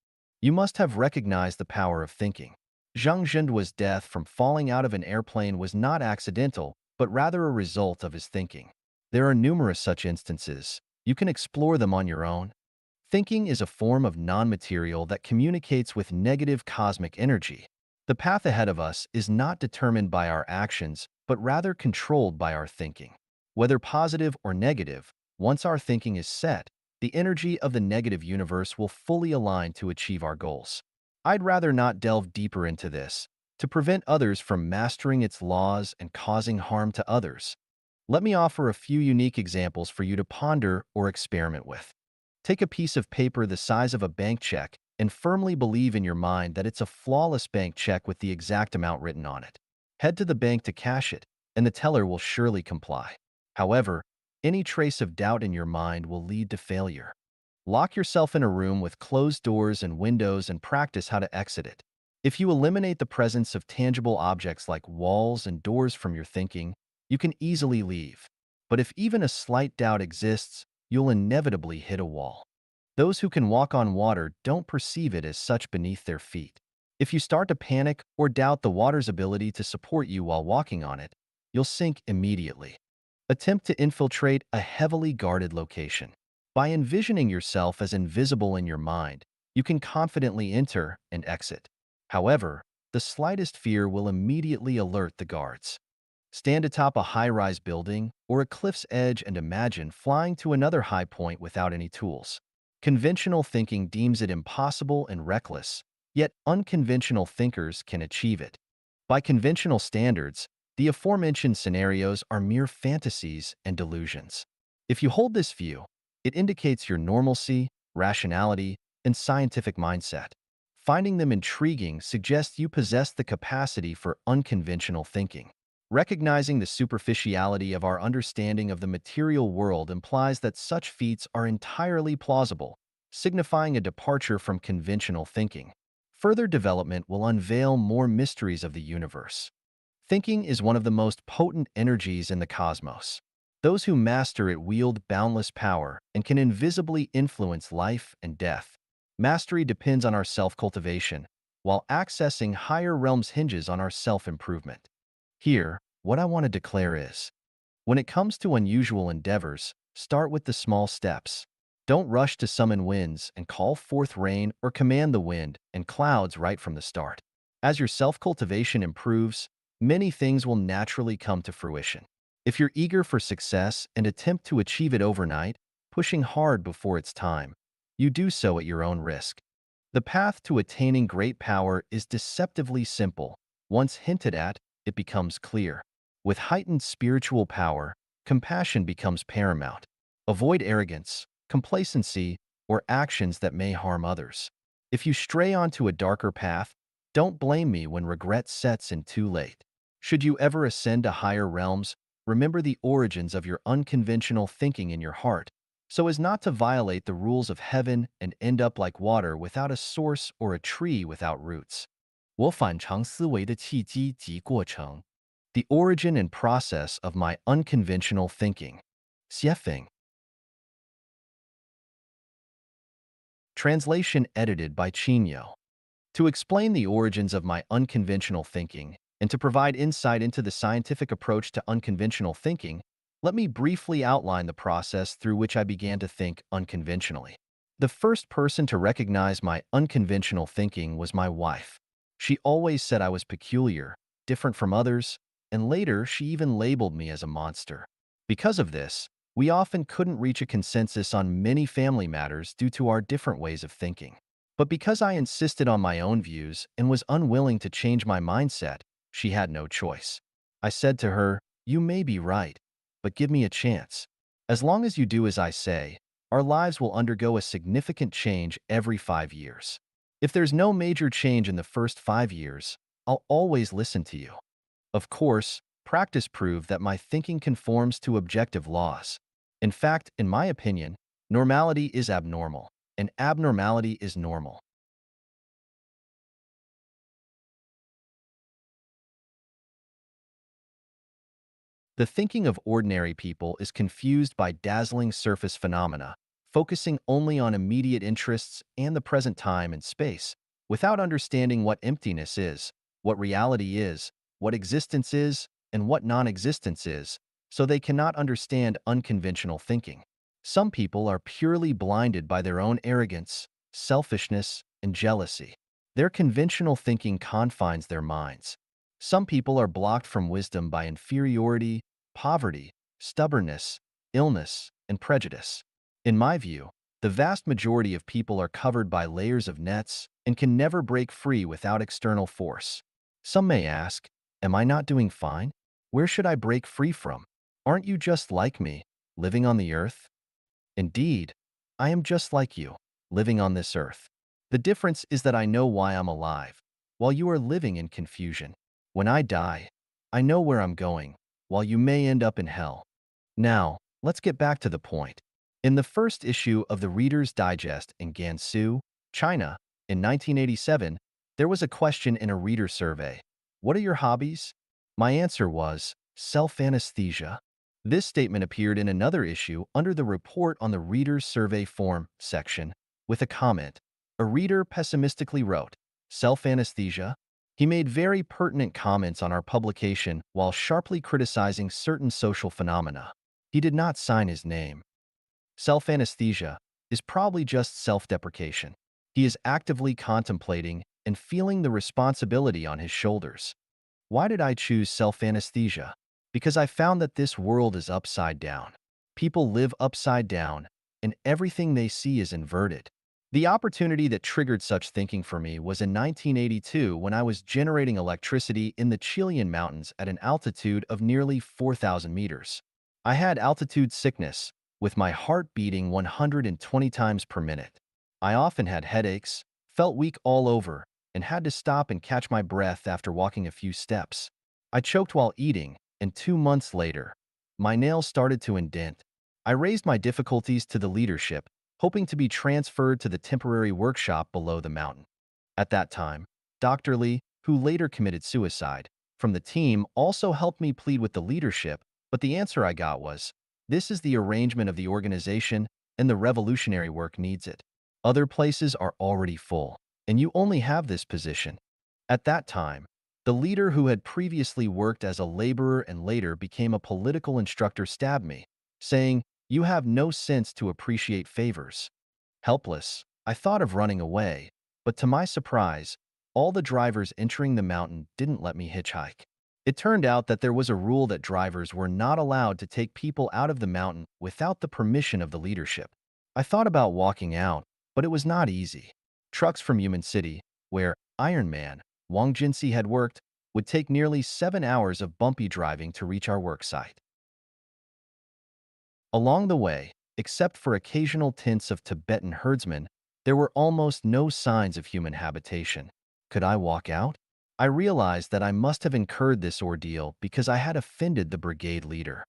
You must have recognized the power of thinking. Zhang Jindua's death from falling out of an airplane was not accidental, but rather a result of his thinking. There are numerous such instances. You can explore them on your own. Thinking is a form of non-material that communicates with negative cosmic energy. The path ahead of us is not determined by our actions, but rather controlled by our thinking. Whether positive or negative, once our thinking is set, the energy of the negative universe will fully align to achieve our goals. I'd rather not delve deeper into this, to prevent others from mastering its laws and causing harm to others. Let me offer a few unique examples for you to ponder or experiment with. Take a piece of paper the size of a bank check and firmly believe in your mind that it's a flawless bank check with the exact amount written on it. Head to the bank to cash it, and the teller will surely comply. However, any trace of doubt in your mind will lead to failure. Lock yourself in a room with closed doors and windows and practice how to exit it. If you eliminate the presence of tangible objects like walls and doors from your thinking, you can easily leave. But if even a slight doubt exists, you'll inevitably hit a wall. Those who can walk on water don't perceive it as such beneath their feet. If you start to panic or doubt the water's ability to support you while walking on it, you'll sink immediately. Attempt to infiltrate a heavily guarded location. By envisioning yourself as invisible in your mind, you can confidently enter and exit. However, the slightest fear will immediately alert the guards. Stand atop a high-rise building or a cliff's edge and imagine flying to another high point without any tools. Conventional thinking deems it impossible and reckless, yet unconventional thinkers can achieve it. By conventional standards, the aforementioned scenarios are mere fantasies and delusions. If you hold this view, it indicates your normalcy, rationality, and scientific mindset. Finding them intriguing suggests you possess the capacity for unconventional thinking. Recognizing the superficiality of our understanding of the material world implies that such feats are entirely plausible, signifying a departure from conventional thinking. Further development will unveil more mysteries of the universe. Thinking is one of the most potent energies in the cosmos. Those who master it wield boundless power and can invisibly influence life and death. Mastery depends on our self-cultivation, while accessing higher realms hinges on our self-improvement. Here, what I want to declare is, when it comes to unusual endeavors, start with the small steps. Don't rush to summon winds and call forth rain or command the wind and clouds right from the start. As your self-cultivation improves, many things will naturally come to fruition. If you're eager for success and attempt to achieve it overnight, pushing hard before it's time, you do so at your own risk. The path to attaining great power is deceptively simple. Once hinted at, it becomes clear. With heightened spiritual power, compassion becomes paramount. Avoid arrogance, complacency, or actions that may harm others. If you stray onto a darker path, don't blame me when regret sets in too late. Should you ever ascend to higher realms, remember the origins of your unconventional thinking in your heart, so as not to violate the rules of heaven and end up like water without a source or a tree without roots. 我反常思维的契机及过程. The origin and process of my unconventional thinking. 写 Translation edited by Chinyo. To explain the origins of my unconventional thinking and to provide insight into the scientific approach to unconventional thinking, let me briefly outline the process through which I began to think unconventionally. The first person to recognize my unconventional thinking was my wife. She always said I was peculiar, different from others, and later she even labeled me as a monster. Because of this, we often couldn't reach a consensus on many family matters due to our different ways of thinking. But because I insisted on my own views and was unwilling to change my mindset, she had no choice. I said to her, "You may be right, but give me a chance. As long as you do as I say, our lives will undergo a significant change every 5 years. If there's no major change in the first 5 years, I'll always listen to you." Of course, practice proved that my thinking conforms to objective laws. In fact, in my opinion, normality is abnormal, and abnormality is normal. The thinking of ordinary people is confused by dazzling surface phenomena, focusing only on immediate interests and the present time and space, without understanding what emptiness is, what reality is, what existence is, and what non-existence is, so they cannot understand unconventional thinking. Some people are purely blinded by their own arrogance, selfishness, and jealousy. Their conventional thinking confines their minds. Some people are blocked from wisdom by inferiority, poverty, stubbornness, illness, and prejudice. In my view, the vast majority of people are covered by layers of nets and can never break free without external force. Some may ask, am I not doing fine? Where should I break free from? Aren't you just like me, living on the earth? Indeed, I am just like you, living on this earth. The difference is that I know why I'm alive, while you are living in confusion. When I die, I know where I'm going, while you may end up in hell. Now, let's get back to the point. In the first issue of the Reader's Digest in Gansu, China, in 1987, there was a question in a reader survey. What are your hobbies? My answer was self-anesthesia. This statement appeared in another issue under the Report on the Reader's Survey Form section with a comment. A reader pessimistically wrote, self-anesthesia? He made very pertinent comments on our publication while sharply criticizing certain social phenomena. He did not sign his name. Self-anesthesia is probably just self-deprecation. He is actively contemplating and feeling the responsibility on his shoulders. Why did I choose self-anesthesia? Because I found that this world is upside down. People live upside down, and everything they see is inverted. The opportunity that triggered such thinking for me was in 1982 when I was generating electricity in the Chilean mountains at an altitude of nearly 4,000 meters. I had altitude sickness, with my heart beating 120 times per minute. I often had headaches, felt weak all over, and had to stop and catch my breath after walking a few steps. I choked while eating, and 2 months later, my nails started to indent. I raised my difficulties to the leadership, hoping to be transferred to the temporary workshop below the mountain. At that time, Dr. Lee, who later committed suicide, from the team also helped me plead with the leadership, but the answer I got was, "This is the arrangement of the organization, and the revolutionary work needs it. Other places are already full, and you only have this position." At that time, the leader who had previously worked as a laborer and later became a political instructor stabbed me, saying, "You have no sense to appreciate favors." Helpless, I thought of running away, but to my surprise, all the drivers entering the mountain didn't let me hitchhike. It turned out that there was a rule that drivers were not allowed to take people out of the mountain without the permission of the leadership. I thought about walking out, but it was not easy. Trucks from Human City, where Iron Man, Wang Jinsi had worked, would take nearly 7 hours of bumpy driving to reach our work site. Along the way, except for occasional tints of Tibetan herdsmen, there were almost no signs of human habitation. Could I walk out? I realized that I must have incurred this ordeal because I had offended the brigade leader.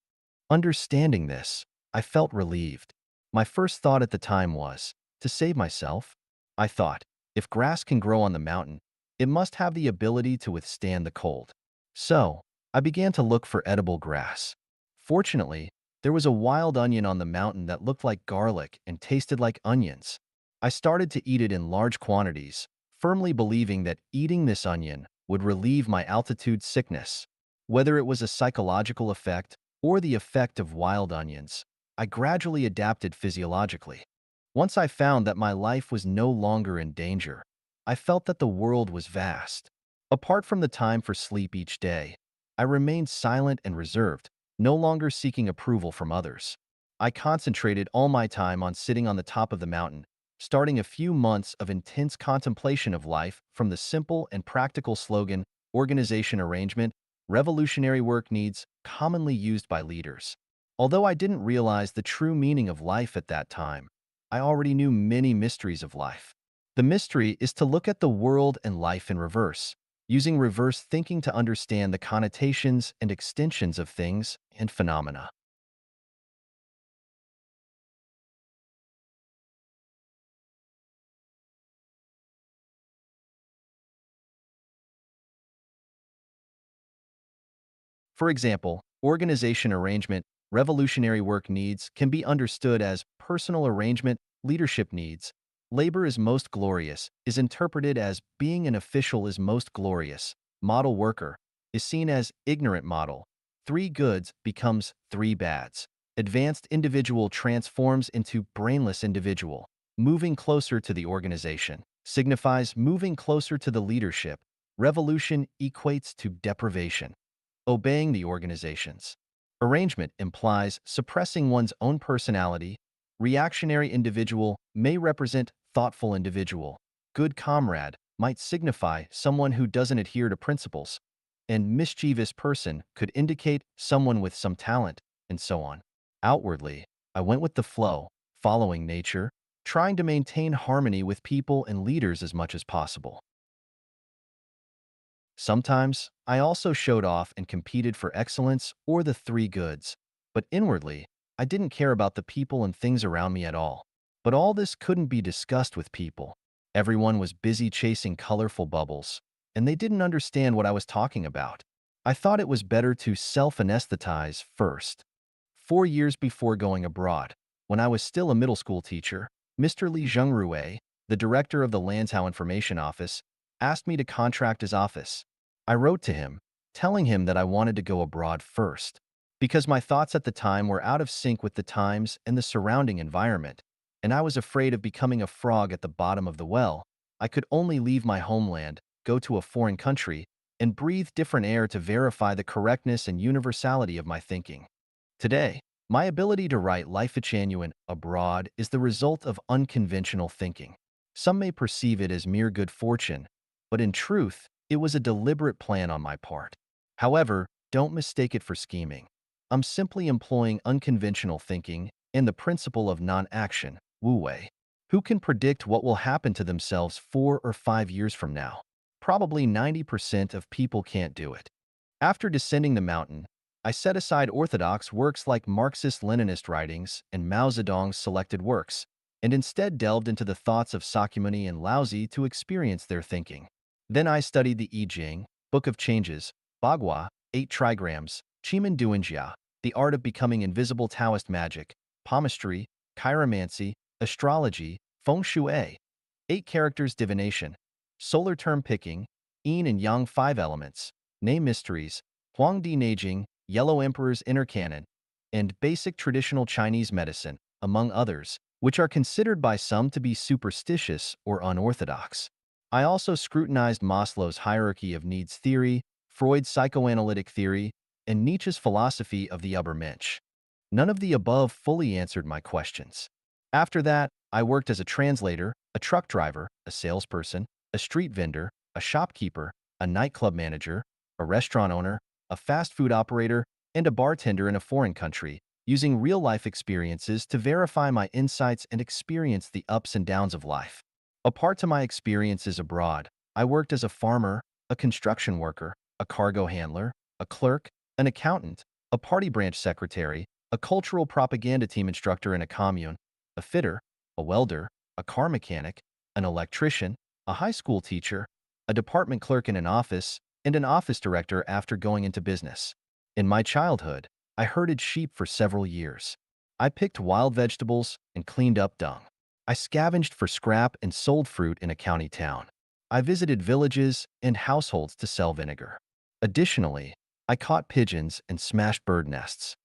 Understanding this, I felt relieved. My first thought at the time was, to save myself? I thought, if grass can grow on the mountain, it must have the ability to withstand the cold. So, I began to look for edible grass. Fortunately, there was a wild onion on the mountain that looked like garlic and tasted like onions. I started to eat it in large quantities, firmly believing that eating this onion would relieve my altitude sickness. Whether it was a psychological effect or the effect of wild onions, I gradually adapted physiologically. Once I found that my life was no longer in danger, I felt that the world was vast. Apart from the time for sleep each day, I remained silent and reserved, no longer seeking approval from others. I concentrated all my time on sitting on the top of the mountain, starting a few months of intense contemplation of life from the simple and practical slogan, organization arrangement, revolutionary work needs, commonly used by leaders. Although I didn't realize the true meaning of life at that time, I already knew many mysteries of life. The mystery is to look at the world and life in reverse, using reverse thinking to understand the connotations and extensions of things and phenomena. For example, organization arrangement, revolutionary work needs can be understood as personal arrangement, leadership needs. Labor is most glorious is interpreted as being an official is most glorious. Model worker is seen as ignorant model. Three goods becomes three bads. Advanced individual transforms into brainless individual. Moving closer to the organization signifies moving closer to the leadership. Revolution equates to deprivation. Obeying the organization's arrangement implies suppressing one's own personality. Reactionary individual may represent thoughtful individual. Good comrade might signify someone who doesn't adhere to principles. And mischievous person could indicate someone with some talent, and so on. Outwardly, I went with the flow, following nature, trying to maintain harmony with people and leaders as much as possible. Sometimes, I also showed off and competed for excellence or the three goods. But inwardly, I didn't care about the people and things around me at all. But all this couldn't be discussed with people. Everyone was busy chasing colorful bubbles, and they didn't understand what I was talking about. I thought it was better to self-anesthetize first. 4 years before going abroad, when I was still a middle school teacher, Mr. Li Zhengrui, the director of the Lanzhou Information Office, asked me to contract his office. I wrote to him, telling him that I wanted to go abroad first, because my thoughts at the time were out of sync with the times and the surrounding environment, and I was afraid of becoming a frog at the bottom of the well. I could only leave my homeland, go to a foreign country, and breathe different air to verify the correctness and universality of my thinking. Today, my ability to write Life Genuine abroad is the result of unconventional thinking. Some may perceive it as mere good fortune, but in truth, it was a deliberate plan on my part. However, don't mistake it for scheming. I'm simply employing unconventional thinking and the principle of non-action, Wu Wei. Who can predict what will happen to themselves 4 or 5 years from now? Probably 90% of people can't do it. After descending the mountain, I set aside orthodox works like Marxist-Leninist writings and Mao Zedong's selected works, and instead delved into the thoughts of Sakyamuni and Laozi to experience their thinking. Then I studied the I Ching, Book of Changes, Bagua, 8 Trigrams, Chiman Duanjia, the art of becoming invisible Taoist magic, palmistry, chiromancy, astrology, feng shui, 8 characters divination, solar term picking, yin and yang 5 elements, name mysteries, Huangdi Neijing, Yellow Emperor's inner canon, and basic traditional Chinese medicine, among others, which are considered by some to be superstitious or unorthodox. I also scrutinized Maslow's hierarchy of needs theory, Freud's psychoanalytic theory, and Nietzsche's philosophy of the Übermensch. None of the above fully answered my questions. After that, I worked as a translator, a truck driver, a salesperson, a street vendor, a shopkeeper, a nightclub manager, a restaurant owner, a fast food operator, and a bartender in a foreign country, using real-life experiences to verify my insights and experience the ups and downs of life. Apart to my experiences abroad, I worked as a farmer, a construction worker, a cargo handler, a clerk, an accountant, a party branch secretary, a cultural propaganda team instructor in a commune, a fitter, a welder, a car mechanic, an electrician, a high school teacher, a department clerk in an office, and an office director after going into business. In my childhood, I herded sheep for several years. I picked wild vegetables and cleaned up dung. I scavenged for scrap and sold fruit in a county town. I visited villages and households to sell vinegar. Additionally, I caught pigeons and smashed bird nests.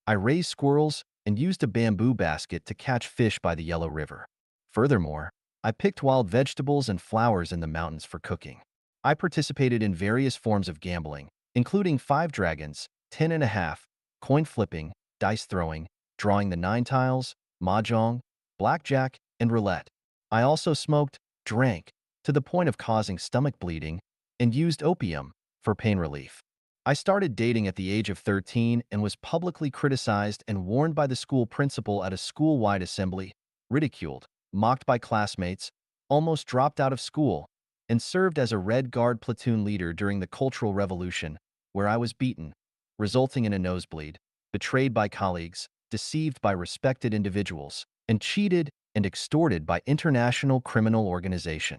I raised squirrels and used a bamboo basket to catch fish by the Yellow River. Furthermore, I picked wild vegetables and flowers in the mountains for cooking. I participated in various forms of gambling, including 5 dragons, 10 and a half, coin flipping, dice throwing, drawing the 9 tiles, mahjong, blackjack, and roulette. I also smoked, drank, to the point of causing stomach bleeding, and used opium for pain relief. I started dating at the age of 13 and was publicly criticized and warned by the school principal at a school-wide assembly, ridiculed, mocked by classmates, almost dropped out of school, and served as a Red Guard platoon leader during the Cultural Revolution, where I was beaten, resulting in a nosebleed, betrayed by colleagues, deceived by respected individuals, and cheated and extorted by international criminal organization.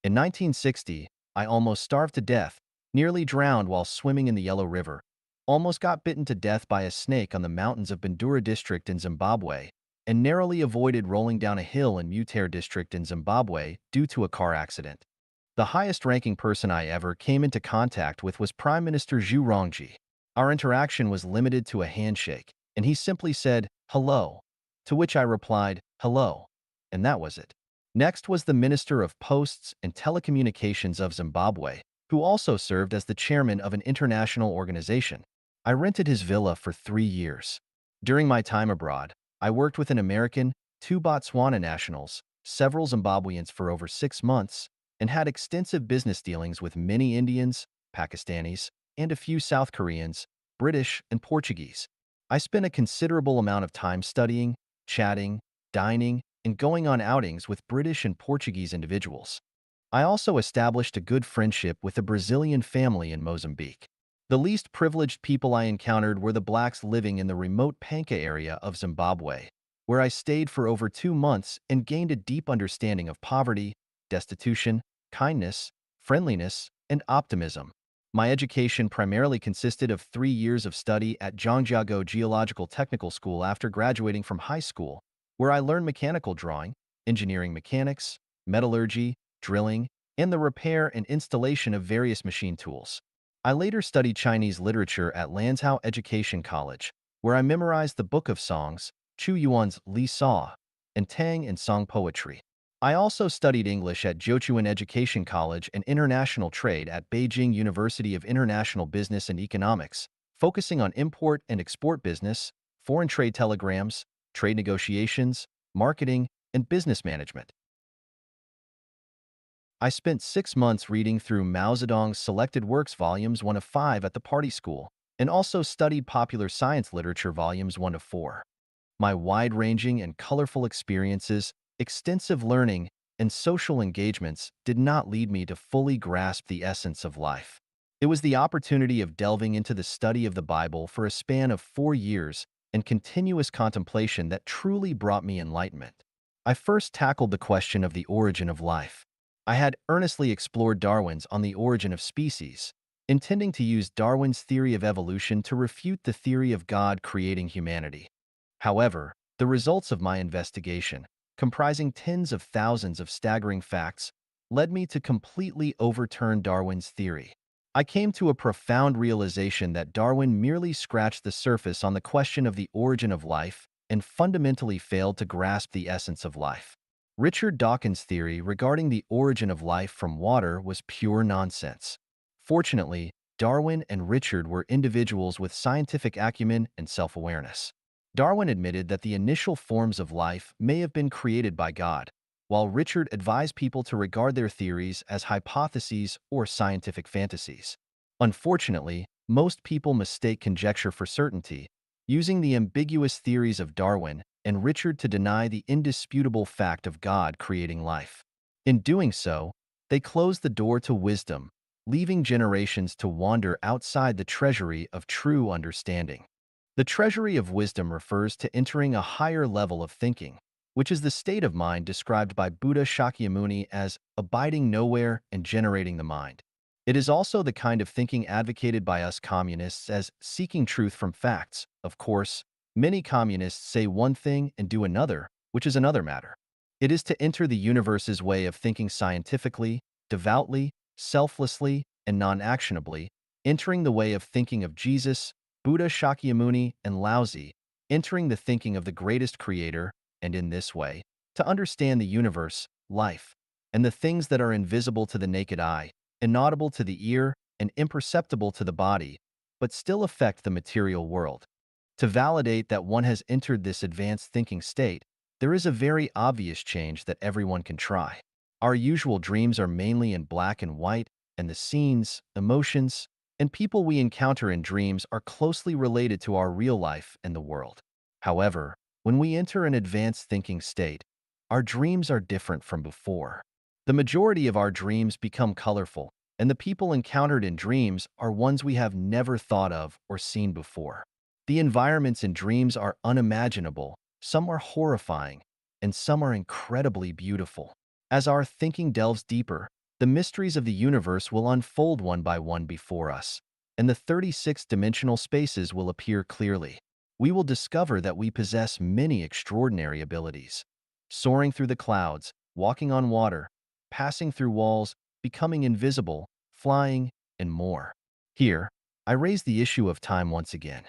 In 1960, I almost starved to death, nearly drowned while swimming in the Yellow River, almost got bitten to death by a snake on the mountains of Bandura district in Zimbabwe, and narrowly avoided rolling down a hill in Mutare district in Zimbabwe due to a car accident. The highest-ranking person I ever came into contact with was Prime Minister Zhu Rongji. Our interaction was limited to a handshake, and he simply said, "Hello," to which I replied, "Hello," and that was it. Next was the Minister of Posts and Telecommunications of Zimbabwe, who also served as the chairman of an international organization. I rented his villa for 3 years. During my time abroad, I worked with an American, 2 Botswana nationals, several Zimbabweans for over 6 months, and had extensive business dealings with many Indians, Pakistanis, and a few South Koreans, British, and Portuguese. I spent a considerable amount of time studying, chatting, dining, and going on outings with British and Portuguese individuals. I also established a good friendship with a Brazilian family in Mozambique. The least privileged people I encountered were the blacks living in the remote Panka area of Zimbabwe, where I stayed for over 2 months and gained a deep understanding of poverty, destitution, kindness, friendliness, and optimism. My education primarily consisted of 3 years of study at Zhangjiago Geological Technical School after graduating from high school, where I learned mechanical drawing, engineering mechanics, metallurgy, drilling, and the repair and installation of various machine tools. I later studied Chinese literature at Lanzhou Education College, where I memorized the Book of Songs, Chu Yuan's Li Sa, and Tang and Song poetry. I also studied English at Zhochuan Education College and International Trade at Beijing University of International Business and Economics, focusing on import and export business, foreign trade telegrams, trade negotiations, marketing, and business management. I spent 6 months reading through Mao Zedong's Selected Works Volumes 1 of 5 at the Party School, and also studied Popular Science Literature Volumes 1 of 4. My wide-ranging and colorful experiences, extensive learning, and social engagements did not lead me to fully grasp the essence of life. It was the opportunity of delving into the study of the Bible for a span of 4 years and continuous contemplation that truly brought me enlightenment. I first tackled the question of the origin of life. I had earnestly explored Darwin's On the Origin of Species, intending to use Darwin's theory of evolution to refute the theory of God creating humanity. However, the results of my investigation, comprising tens of thousands of staggering facts, led me to completely overturn Darwin's theory. I came to a profound realization that Darwin merely scratched the surface on the question of the origin of life and fundamentally failed to grasp the essence of life. Richard Dawkins' theory regarding the origin of life from water was pure nonsense. Fortunately, Darwin and Richard were individuals with scientific acumen and self-awareness. Darwin admitted that the initial forms of life may have been created by God, while Richard advised people to regard their theories as hypotheses or scientific fantasies. Unfortunately, most people mistake conjecture for certainty, using the ambiguous theories of Darwin and Richard to deny the indisputable fact of God creating life. In doing so, they close the door to wisdom, leaving generations to wander outside the treasury of true understanding. The treasury of wisdom refers to entering a higher level of thinking, which is the state of mind described by Buddha Shakyamuni as abiding nowhere and generating the mind. It is also the kind of thinking advocated by us communists as seeking truth from facts. Of course, many communists say one thing and do another, which is another matter. It is to enter the universe's way of thinking scientifically, devoutly, selflessly, and non-actionably, entering the way of thinking of Jesus, Buddha Shakyamuni, and Laozi, entering the thinking of the greatest creator, and in this way, to understand the universe, life, and the things that are invisible to the naked eye, inaudible to the ear, and imperceptible to the body, but still affect the material world. To validate that one has entered this advanced thinking state, there is a very obvious change that everyone can try. Our usual dreams are mainly in black and white, and the scenes, emotions, and people we encounter in dreams are closely related to our real life and the world. However, when we enter an advanced thinking state, our dreams are different from before. The majority of our dreams become colorful, and the people encountered in dreams are ones we have never thought of or seen before. The environments in dreams are unimaginable, some are horrifying, and some are incredibly beautiful. As our thinking delves deeper, the mysteries of the universe will unfold one by one before us, and the 36-dimensional spaces will appear clearly. We will discover that we possess many extraordinary abilities. Soaring through the clouds, walking on water, passing through walls, becoming invisible, flying, and more. Here, I raise the issue of time once again.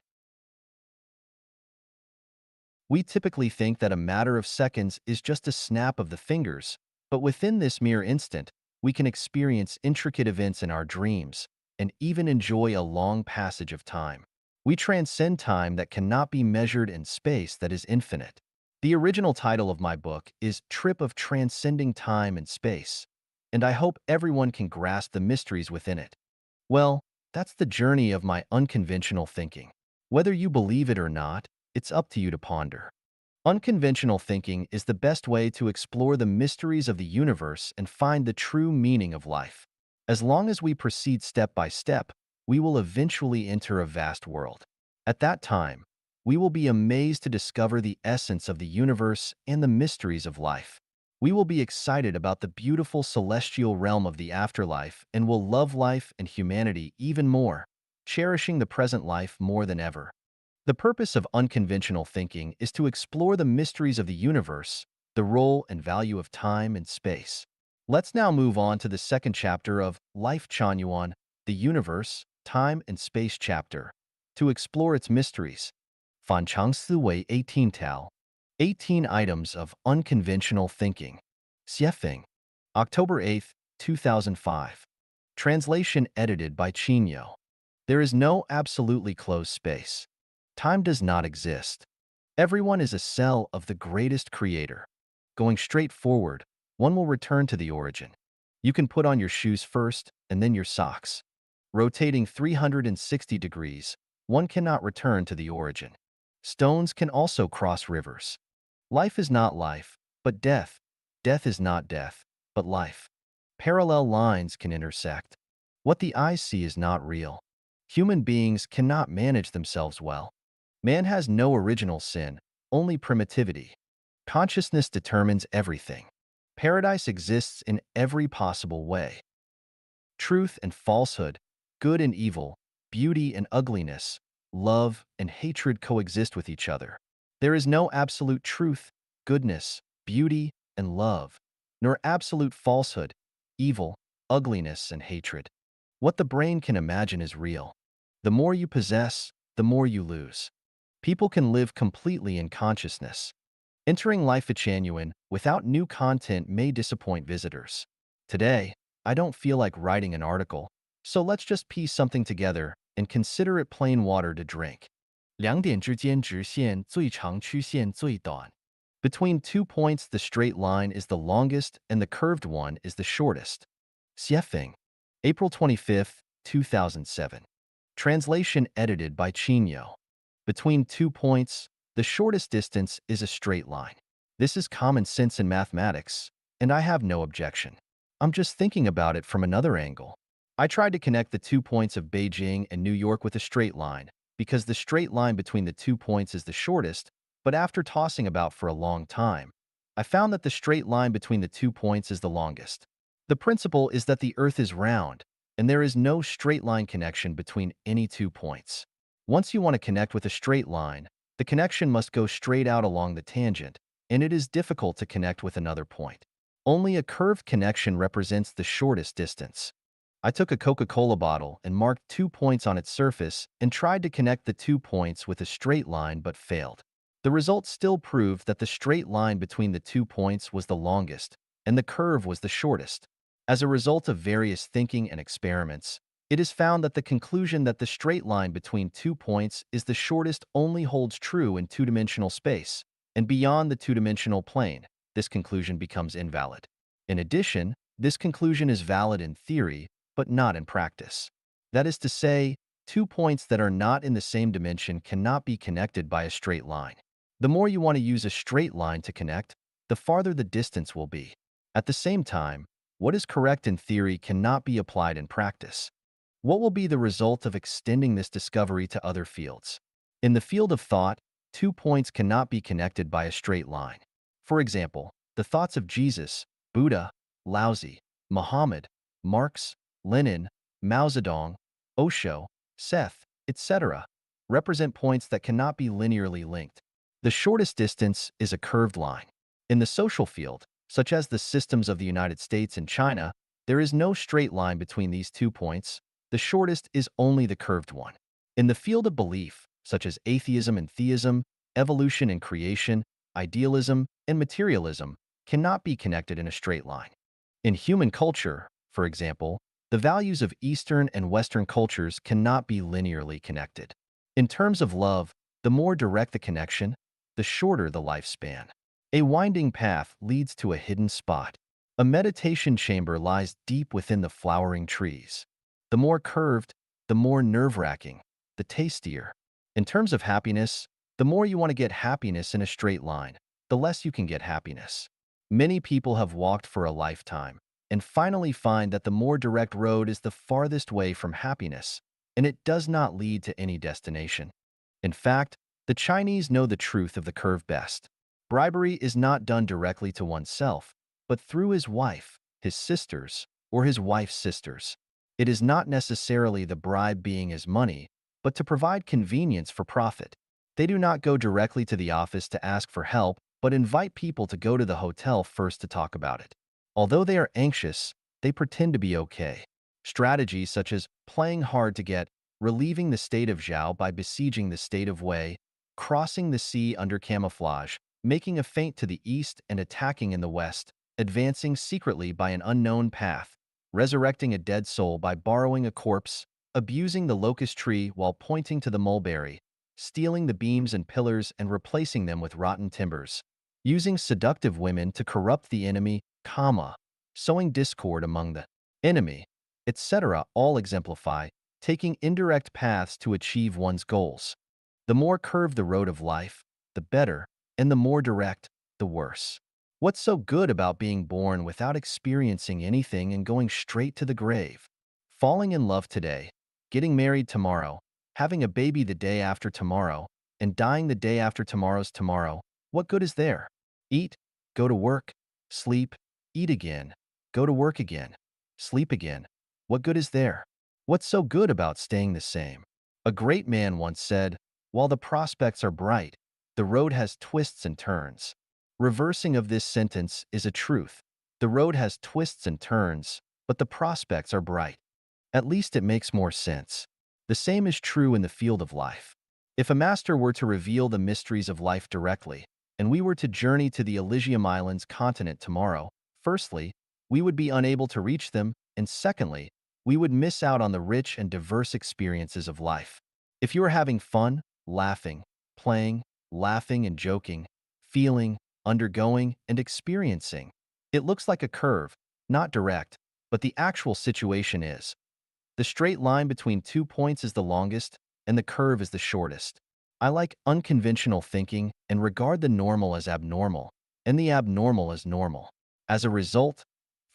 We typically think that a matter of seconds is just a snap of the fingers, but within this mere instant, we can experience intricate events in our dreams and even enjoy a long passage of time. We transcend time that cannot be measured in space that is infinite. The original title of my book is Trip of Transcending Time and Space, and I hope everyone can grasp the mysteries within it. Well, that's the journey of my unconventional thinking. Whether you believe it or not, it's up to you to ponder. Unconventional thinking is the best way to explore the mysteries of the universe and find the true meaning of life. As long as we proceed step by step, we will eventually enter a vast world. At that time, we will be amazed to discover the essence of the universe and the mysteries of life. We will be excited about the beautiful celestial realm of the afterlife and will love life and humanity even more, cherishing the present life more than ever. The purpose of unconventional thinking is to explore the mysteries of the universe, the role and value of time and space. Let's now move on to the second chapter of Life Chanyuan, the Universe, Time and Space chapter, to explore its mysteries. Fan Chang Si Wei 18 Tao, 18 Items of Unconventional Thinking. Xiefeng, October 8, 2005. Translation edited by Chinyo. There is no absolutely closed space. Time does not exist. Everyone is a cell of the greatest creator. Going straight forward, one will return to the origin. You can put on your shoes first and then your socks. Rotating 360 degrees, one cannot return to the origin. Stones can also cross rivers. Life is not life, but death. Death is not death, but life. Parallel lines can intersect. What the eyes see is not real. Human beings cannot manage themselves well. Man has no original sin, only primitivity. Consciousness determines everything. Paradise exists in every possible way. Truth and falsehood, good and evil, beauty and ugliness, love and hatred coexist with each other. There is no absolute truth, goodness, beauty, and love, nor absolute falsehood, evil, ugliness, and hatred. What the brain can imagine is real. The more you possess, the more you lose. People can live completely in consciousness. Entering Life Genuine without new content may disappoint visitors. Today, I don't feel like writing an article, so let's just piece something together and consider it plain water to drink. 两点之间直线最长曲线最短. Between 2 points, the straight line is the longest and the curved one is the shortest. Xiefeng, April 25, 2007. Translation edited by Chinyo. Between 2 points, the shortest distance is a straight line. This is common sense in mathematics, and I have no objection. I'm just thinking about it from another angle. I tried to connect the 2 points of Beijing and New York with a straight line, because the straight line between the 2 points is the shortest, but after tossing about for a long time, I found that the straight line between the 2 points is the longest. The principle is that the Earth is round, and there is no straight line connection between any 2 points. Once you want to connect with a straight line, the connection must go straight out along the tangent, and it is difficult to connect with another point. Only a curved connection represents the shortest distance. I took a Coca-Cola bottle and marked 2 points on its surface and tried to connect the 2 points with a straight line but failed. The result still proved that the straight line between the 2 points was the longest, and the curve was the shortest. As a result of various thinking and experiments, It is found that the conclusion that the straight line between 2 points is the shortest only holds true in two-dimensional space, and beyond the two-dimensional plane, this conclusion becomes invalid. In addition, this conclusion is valid in theory, but not in practice. That is to say, 2 points that are not in the same dimension cannot be connected by a straight line. The more you want to use a straight line to connect, the farther the distance will be. At the same time, what is correct in theory cannot be applied in practice. What will be the result of extending this discovery to other fields? In the field of thought, 2 points cannot be connected by a straight line. For example, the thoughts of Jesus, Buddha, Laozi, Muhammad, Marx, Lenin, Mao Zedong, Osho, Seth, etc., represent points that cannot be linearly linked. The shortest distance is a curved line. In the social field, such as the systems of the United States and China, there is no straight line between these 2 points. The shortest is only the curved one. In the field of belief, such as atheism and theism, evolution and creation, idealism and materialism, cannot be connected in a straight line. In human culture, for example, the values of Eastern and Western cultures cannot be linearly connected. In terms of love, the more direct the connection, the shorter the lifespan. A winding path leads to a hidden spot. A meditation chamber lies deep within the flowering trees. The more curved, the more nerve-wracking, the tastier. In terms of happiness, the more you want to get happiness in a straight line, the less you can get happiness. Many people have walked for a lifetime and finally find that the more direct road is the farthest way from happiness, and it does not lead to any destination. In fact, the Chinese know the truth of the curve best. Bribery is not done directly to oneself, but through his wife, his sisters, or his wife's sisters. It is not necessarily the bribe being his money, but to provide convenience for profit. They do not go directly to the office to ask for help, but invite people to go to the hotel first to talk about it. Although they are anxious, they pretend to be okay. Strategies such as playing hard to get, relieving the state of Zhao by besieging the state of Wei, crossing the sea under camouflage, making a feint to the east and attacking in the west, advancing secretly by an unknown path, resurrecting a dead soul by borrowing a corpse, abusing the locust tree while pointing to the mulberry, stealing the beams and pillars and replacing them with rotten timbers, using seductive women to corrupt the enemy, sowing discord among the enemy, etc. all exemplify taking indirect paths to achieve one's goals. The more curved the road of life, the better, and the more direct, the worse. What's so good about being born without experiencing anything and going straight to the grave? Falling in love today, getting married tomorrow, having a baby the day after tomorrow, and dying the day after tomorrow's tomorrow, what good is there? Eat, go to work, sleep, eat again, go to work again, sleep again. What good is there? What's so good about staying the same? A great man once said, "While the prospects are bright, the road has twists and turns." Reversing of this sentence is a truth. The road has twists and turns, but the prospects are bright. At least it makes more sense. The same is true in the field of life. If a master were to reveal the mysteries of life directly, and we were to journey to the Elysium Islands continent tomorrow, firstly, we would be unable to reach them, and secondly, we would miss out on the rich and diverse experiences of life. If you are having fun, laughing, playing, laughing and joking, feeling, undergoing, and experiencing, it looks like a curve, not direct, but the actual situation is. The straight line between 2 points is the longest, and the curve is the shortest. I like unconventional thinking and regard the normal as abnormal, and the abnormal as normal. As a result,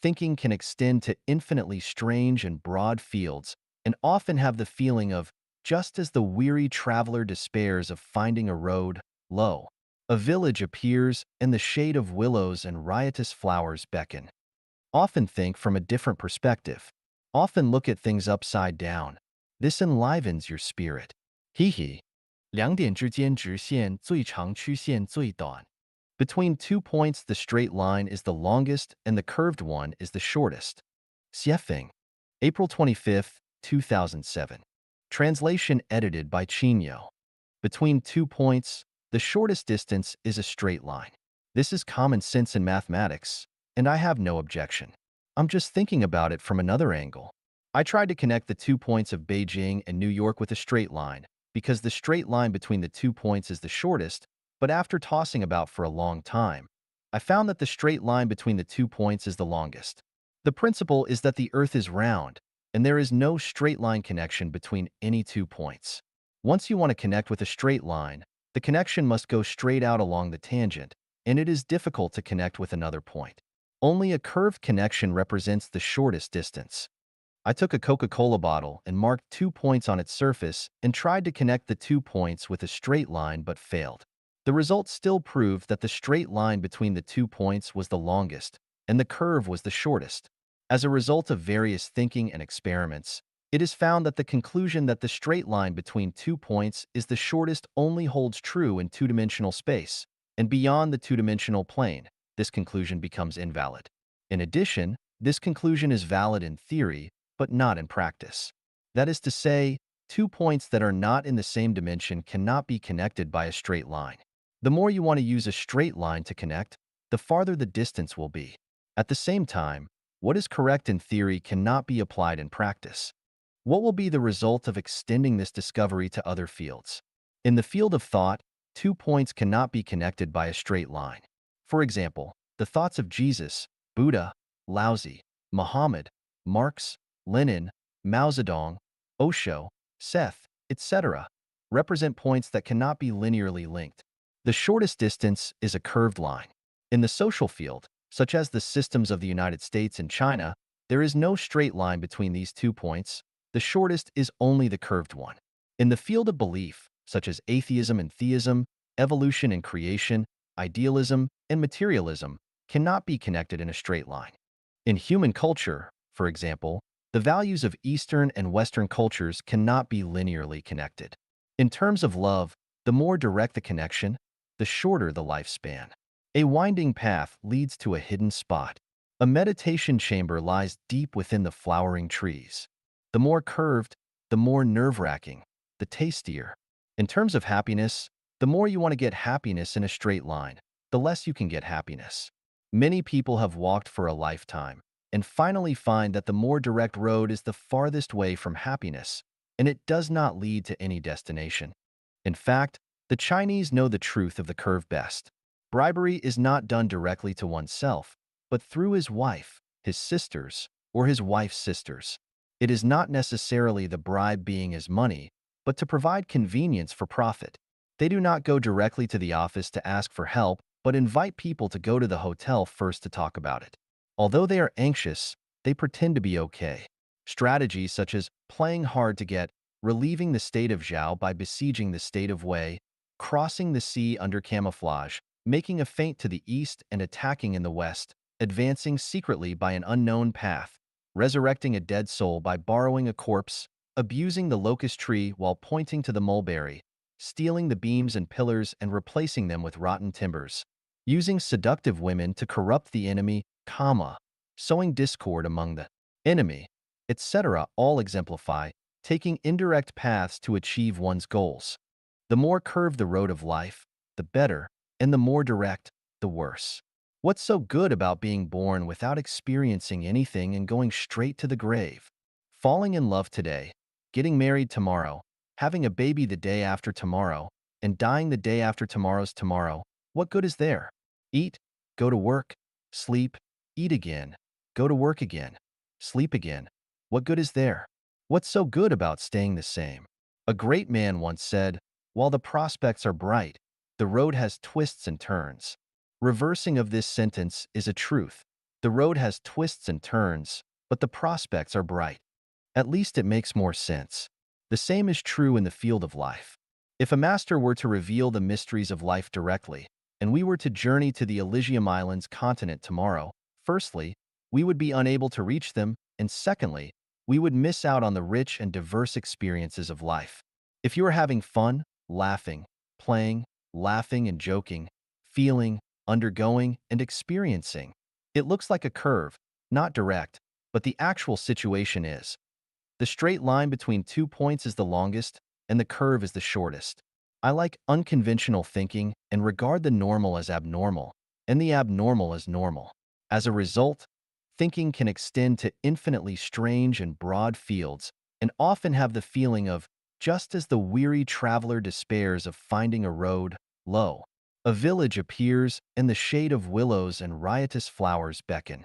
thinking can extend to infinitely strange and broad fields, and often have the feeling of, just as the weary traveler despairs of finding a road, lo, a village appears, and the shade of willows and riotous flowers beckon. Often think from a different perspective. Often look at things upside down. This enlivens your spirit. 两点之间直线最长曲线最短. Between 2 points, the straight line is the longest and the curved one is the shortest. Xiefeng. April 25, 2007. Translation edited by Chinyo. Between 2 points, the shortest distance is a straight line. This is common sense in mathematics, and I have no objection. I'm just thinking about it from another angle. I tried to connect the 2 points of Beijing and New York with a straight line, because the straight line between the 2 points is the shortest, but after tossing about for a long time, I found that the straight line between the 2 points is the longest. The principle is that the Earth is round, and there is no straight line connection between any 2 points. Once you want to connect with a straight line, the connection must go straight out along the tangent, and it is difficult to connect with another point. Only a curved connection represents the shortest distance. I took a Coca-Cola bottle and marked 2 points on its surface and tried to connect the 2 points with a straight line but failed. The result still proved that the straight line between the 2 points was the longest and the curve was the shortest. As a result of various thinking and experiments, it is found that the conclusion that the straight line between 2 points is the shortest only holds true in two-dimensional space, and beyond the two-dimensional plane, this conclusion becomes invalid. In addition, this conclusion is valid in theory, but not in practice. That is to say, 2 points that are not in the same dimension cannot be connected by a straight line. The more you want to use a straight line to connect, the farther the distance will be. At the same time, what is correct in theory cannot be applied in practice. What will be the result of extending this discovery to other fields? In the field of thought, 2 points cannot be connected by a straight line. For example, the thoughts of Jesus, Buddha, Laozi, Muhammad, Marx, Lenin, Mao Zedong, Osho, Seth, etc., represent points that cannot be linearly linked. The shortest distance is a curved line. In the social field, such as the systems of the United States and China, there is no straight line between these 2 points. The shortest is only the curved one. In the field of belief, such as atheism and theism, evolution and creation, idealism and materialism, cannot be connected in a straight line. In human culture, for example, the values of Eastern and Western cultures cannot be linearly connected. In terms of love, the more direct the connection, the shorter the lifespan. A winding path leads to a hidden spot. A meditation chamber lies deep within the flowering trees. The more curved, the more nerve-wracking, the tastier. In terms of happiness, the more you want to get happiness in a straight line, the less you can get happiness. Many people have walked for a lifetime and finally find that the more direct road is the farthest way from happiness, and it does not lead to any destination. In fact, the Chinese know the truth of the curve best. Bribery is not done directly to oneself, but through his wife, his sisters, or his wife's sisters. It is not necessarily the bribe being his money, but to provide convenience for profit. They do not go directly to the office to ask for help, but invite people to go to the hotel first to talk about it. Although they are anxious, they pretend to be okay. Strategies such as playing hard to get, relieving the state of Zhao by besieging the state of Wei, crossing the sea under camouflage, making a feint to the east and attacking in the west, advancing secretly by an unknown path, resurrecting a dead soul by borrowing a corpse, abusing the locust tree while pointing to the mulberry, stealing the beams and pillars and replacing them with rotten timbers, using seductive women to corrupt the enemy, sowing discord among the enemy, etc. all exemplify taking indirect paths to achieve one's goals. The more curved the road of life, the better, and the more direct, the worse. What's so good about being born without experiencing anything and going straight to the grave? Falling in love today, getting married tomorrow, having a baby the day after tomorrow, and dying the day after tomorrow's tomorrow, what good is there? Eat, go to work, sleep, eat again, go to work again, sleep again. What good is there? What's so good about staying the same? A great man once said, "While the prospects are bright, the road has twists and turns." Reversing of this sentence is a truth. The road has twists and turns, but the prospects are bright. At least it makes more sense. The same is true in the field of life. If a master were to reveal the mysteries of life directly, and we were to journey to the Elysium Islands continent tomorrow, firstly, we would be unable to reach them, and secondly, we would miss out on the rich and diverse experiences of life. If you are having fun, laughing, playing, laughing and joking, feeling, undergoing, and experiencing, it looks like a curve, not direct, but the actual situation is. The straight line between 2 points is the longest, and the curve is the shortest. I like unconventional thinking and regard the normal as abnormal, and the abnormal as normal. As a result, thinking can extend to infinitely strange and broad fields, and often have the feeling of, just as the weary traveler despairs of finding a road, lo, a village appears, and the shade of willows and riotous flowers beckon.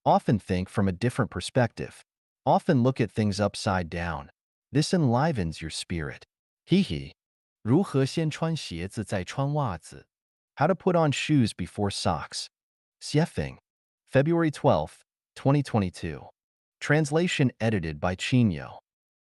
Often think from a different perspective. Often look at things upside down. This enlivens your spirit. Hee. 如何先穿鞋子再穿袜子? How to put on shoes before socks. Xiefeng. February 12th, 2022. Translation edited by Chinyo.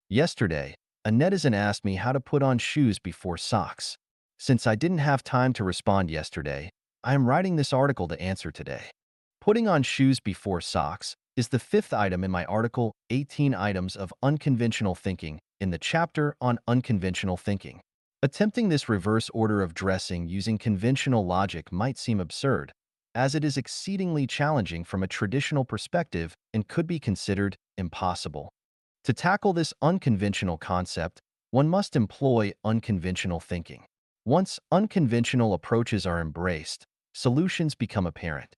Yesterday, a netizen asked me how to put on shoes before socks. Since I didn't have time to respond yesterday, I am writing this article to answer today. Putting on shoes before socks is the fifth item in my article, 18 Items of Unconventional Thinking, in the chapter on unconventional thinking. Attempting this reverse order of dressing using conventional logic might seem absurd, as it is exceedingly challenging from a traditional perspective and could be considered impossible. To tackle this unconventional concept, one must employ unconventional thinking. Once unconventional approaches are embraced, solutions become apparent.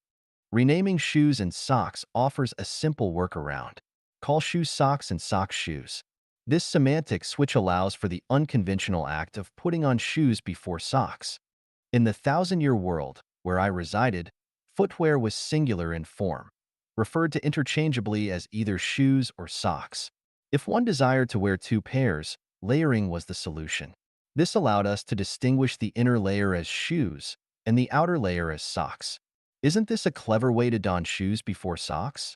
Renaming shoes and socks offers a simple workaround. Call shoes socks and socks shoes. This semantic switch allows for the unconventional act of putting on shoes before socks. In the thousand-year world, where I resided, footwear was singular in form, referred to interchangeably as either shoes or socks. If one desired to wear two pairs, layering was the solution. This allowed us to distinguish the inner layer as shoes and the outer layer as socks. Isn't this a clever way to don shoes before socks?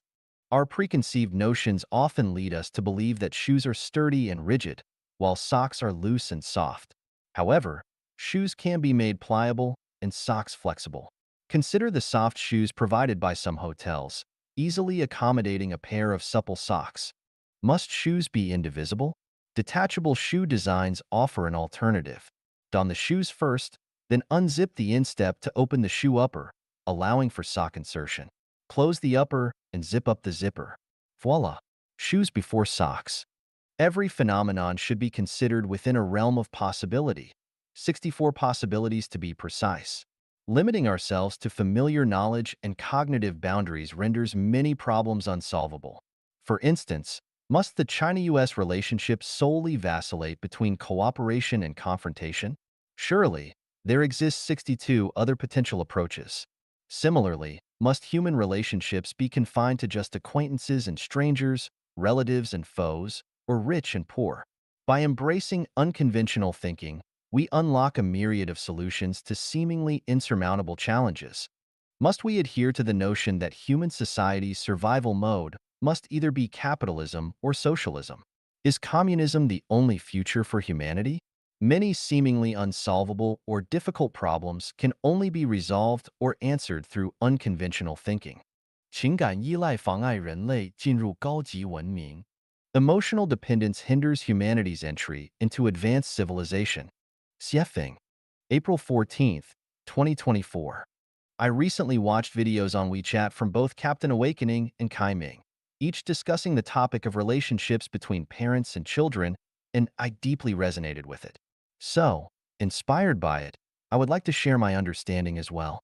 Our preconceived notions often lead us to believe that shoes are sturdy and rigid, while socks are loose and soft. However, shoes can be made pliable and socks flexible. Consider the soft shoes provided by some hotels, easily accommodating a pair of supple socks. Must shoes be indivisible? Detachable shoe designs offer an alternative. Don the shoes first, then unzip the instep to open the shoe upper, allowing for sock insertion. Close the upper and zip up the zipper. Voila! Shoes before socks. Every phenomenon should be considered within a realm of possibility. 64 possibilities to be precise. Limiting ourselves to familiar knowledge and cognitive boundaries renders many problems unsolvable. For instance, must the China-US relationship solely vacillate between cooperation and confrontation? Surely, there exist 62 other potential approaches. Similarly, must human relationships be confined to just acquaintances and strangers, relatives and foes, or rich and poor? By embracing unconventional thinking, we unlock a myriad of solutions to seemingly insurmountable challenges. Must we adhere to the notion that human society's survival mode must either be capitalism or socialism? Is communism the only future for humanity? Many seemingly unsolvable or difficult problems can only be resolved or answered through unconventional thinking. 情感依赖妨碍人类进入高级文明. Emotional dependence hinders humanity's entry into advanced civilization. Xiefeng. April 14th, 2024. I recently watched videos on WeChat from both Captain Awakening and Kai Ming, each discussing the topic of relationships between parents and children, and I deeply resonated with it. So, inspired by it, I would like to share my understanding as well.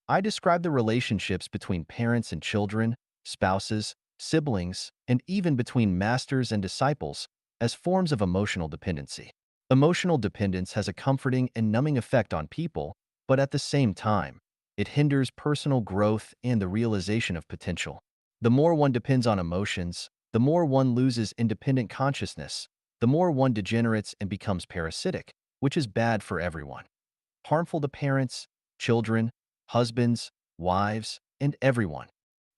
I describe the relationships between parents and children, spouses, siblings, and even between masters and disciples as forms of emotional dependency. Emotional dependence has a comforting and numbing effect on people, but at the same time, it hinders personal growth and the realization of potential. The more one depends on emotions, the more one loses independent consciousness, the more one degenerates and becomes parasitic, which is bad for everyone. Harmful to parents, children, husbands, wives, and everyone.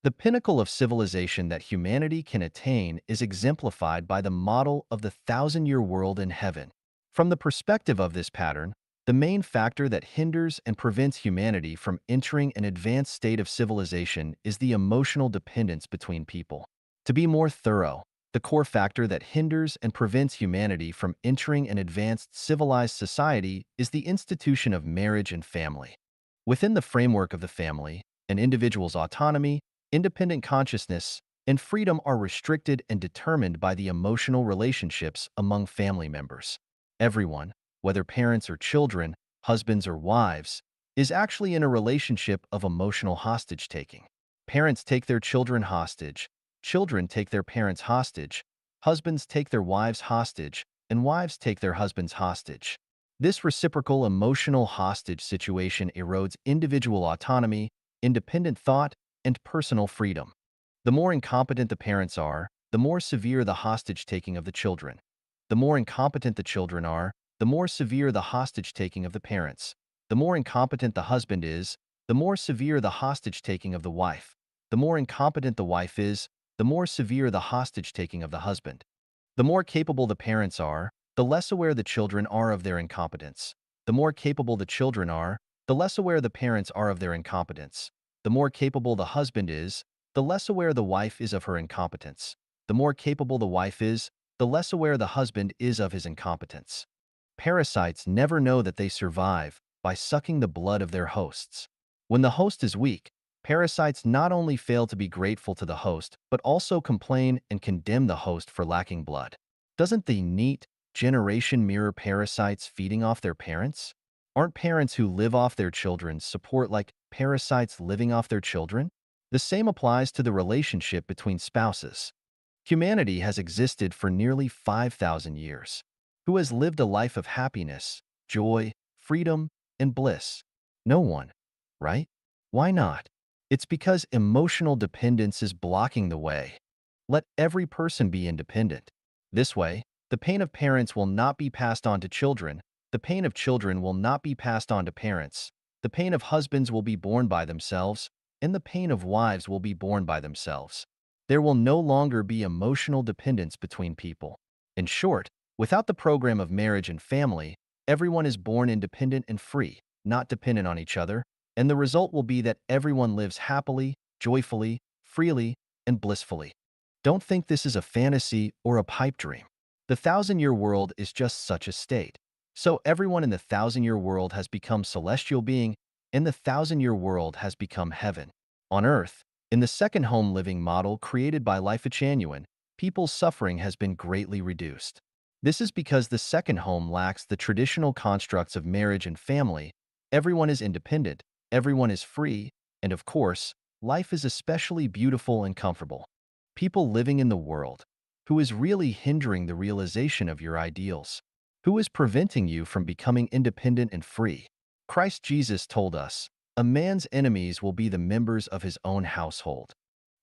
The pinnacle of civilization that humanity can attain is exemplified by the model of the thousand-year world in heaven. From the perspective of this pattern, the main factor that hinders and prevents humanity from entering an advanced state of civilization is the emotional dependence between people. To be more thorough, the core factor that hinders and prevents humanity from entering an advanced civilized society is the institution of marriage and family. Within the framework of the family, an individual's autonomy, independent consciousness, and freedom are restricted and determined by the emotional relationships among family members. Everyone, whether parents or children, husbands or wives, is actually in a relationship of emotional hostage-taking. Parents take their children hostage. Children take their parents hostage. Husbands take their wives hostage, and wives take their husbands hostage. This reciprocal emotional hostage situation erodes individual autonomy, independent thought, and personal freedom. The more incompetent the parents are, the more severe the hostage-taking of the children. The more incompetent the children are, the more severe the hostage-taking of the parents. The more incompetent the husband is, the more severe the hostage-taking of the wife. The more incompetent the wife is, the more severe the hostage-taking of the husband. The more capable the parents are, the less aware the children are of their incompetence. The more capable the children are, the less aware the parents are of their incompetence. The more capable the husband is, the less aware the wife is of her incompetence. The more capable the wife is, the less aware the husband is of his incompetence. Parasites never know that they survive by sucking the blood of their hosts. When the host is weak, parasites not only fail to be grateful to the host, but also complain and condemn the host for lacking blood. Doesn't the neat generation mirror parasites feeding off their parents? Aren't parents who live off their children's support like parasites living off their children? The same applies to the relationship between spouses. Humanity has existed for nearly 5,000 years. Who has lived a life of happiness, joy, freedom, and bliss? No one, right? Why not? It's because emotional dependence is blocking the way. Let every person be independent. This way, the pain of parents will not be passed on to children, the pain of children will not be passed on to parents, the pain of husbands will be borne by themselves, and the pain of wives will be borne by themselves. There will no longer be emotional dependence between people. In short, without the program of marriage and family, everyone is born independent and free, not dependent on each other, and the result will be that everyone lives happily, joyfully, freely, and blissfully. Don't think this is a fantasy or a pipe dream. The thousand-year world is just such a state. So everyone in the thousand-year world has become celestial being, and the thousand-year world has become heaven. On Earth, in the second home living model created by Life Genuine, people's suffering has been greatly reduced. This is because the second home lacks the traditional constructs of marriage and family. Everyone is independent, everyone is free, and of course, life is especially beautiful and comfortable. People living in the world. Who is really hindering the realization of your ideals? Who is preventing you from becoming independent and free? Christ Jesus told us, a man's enemies will be the members of his own household.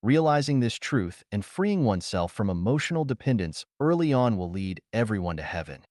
Realizing this truth and freeing oneself from emotional dependence early on will lead everyone to heaven.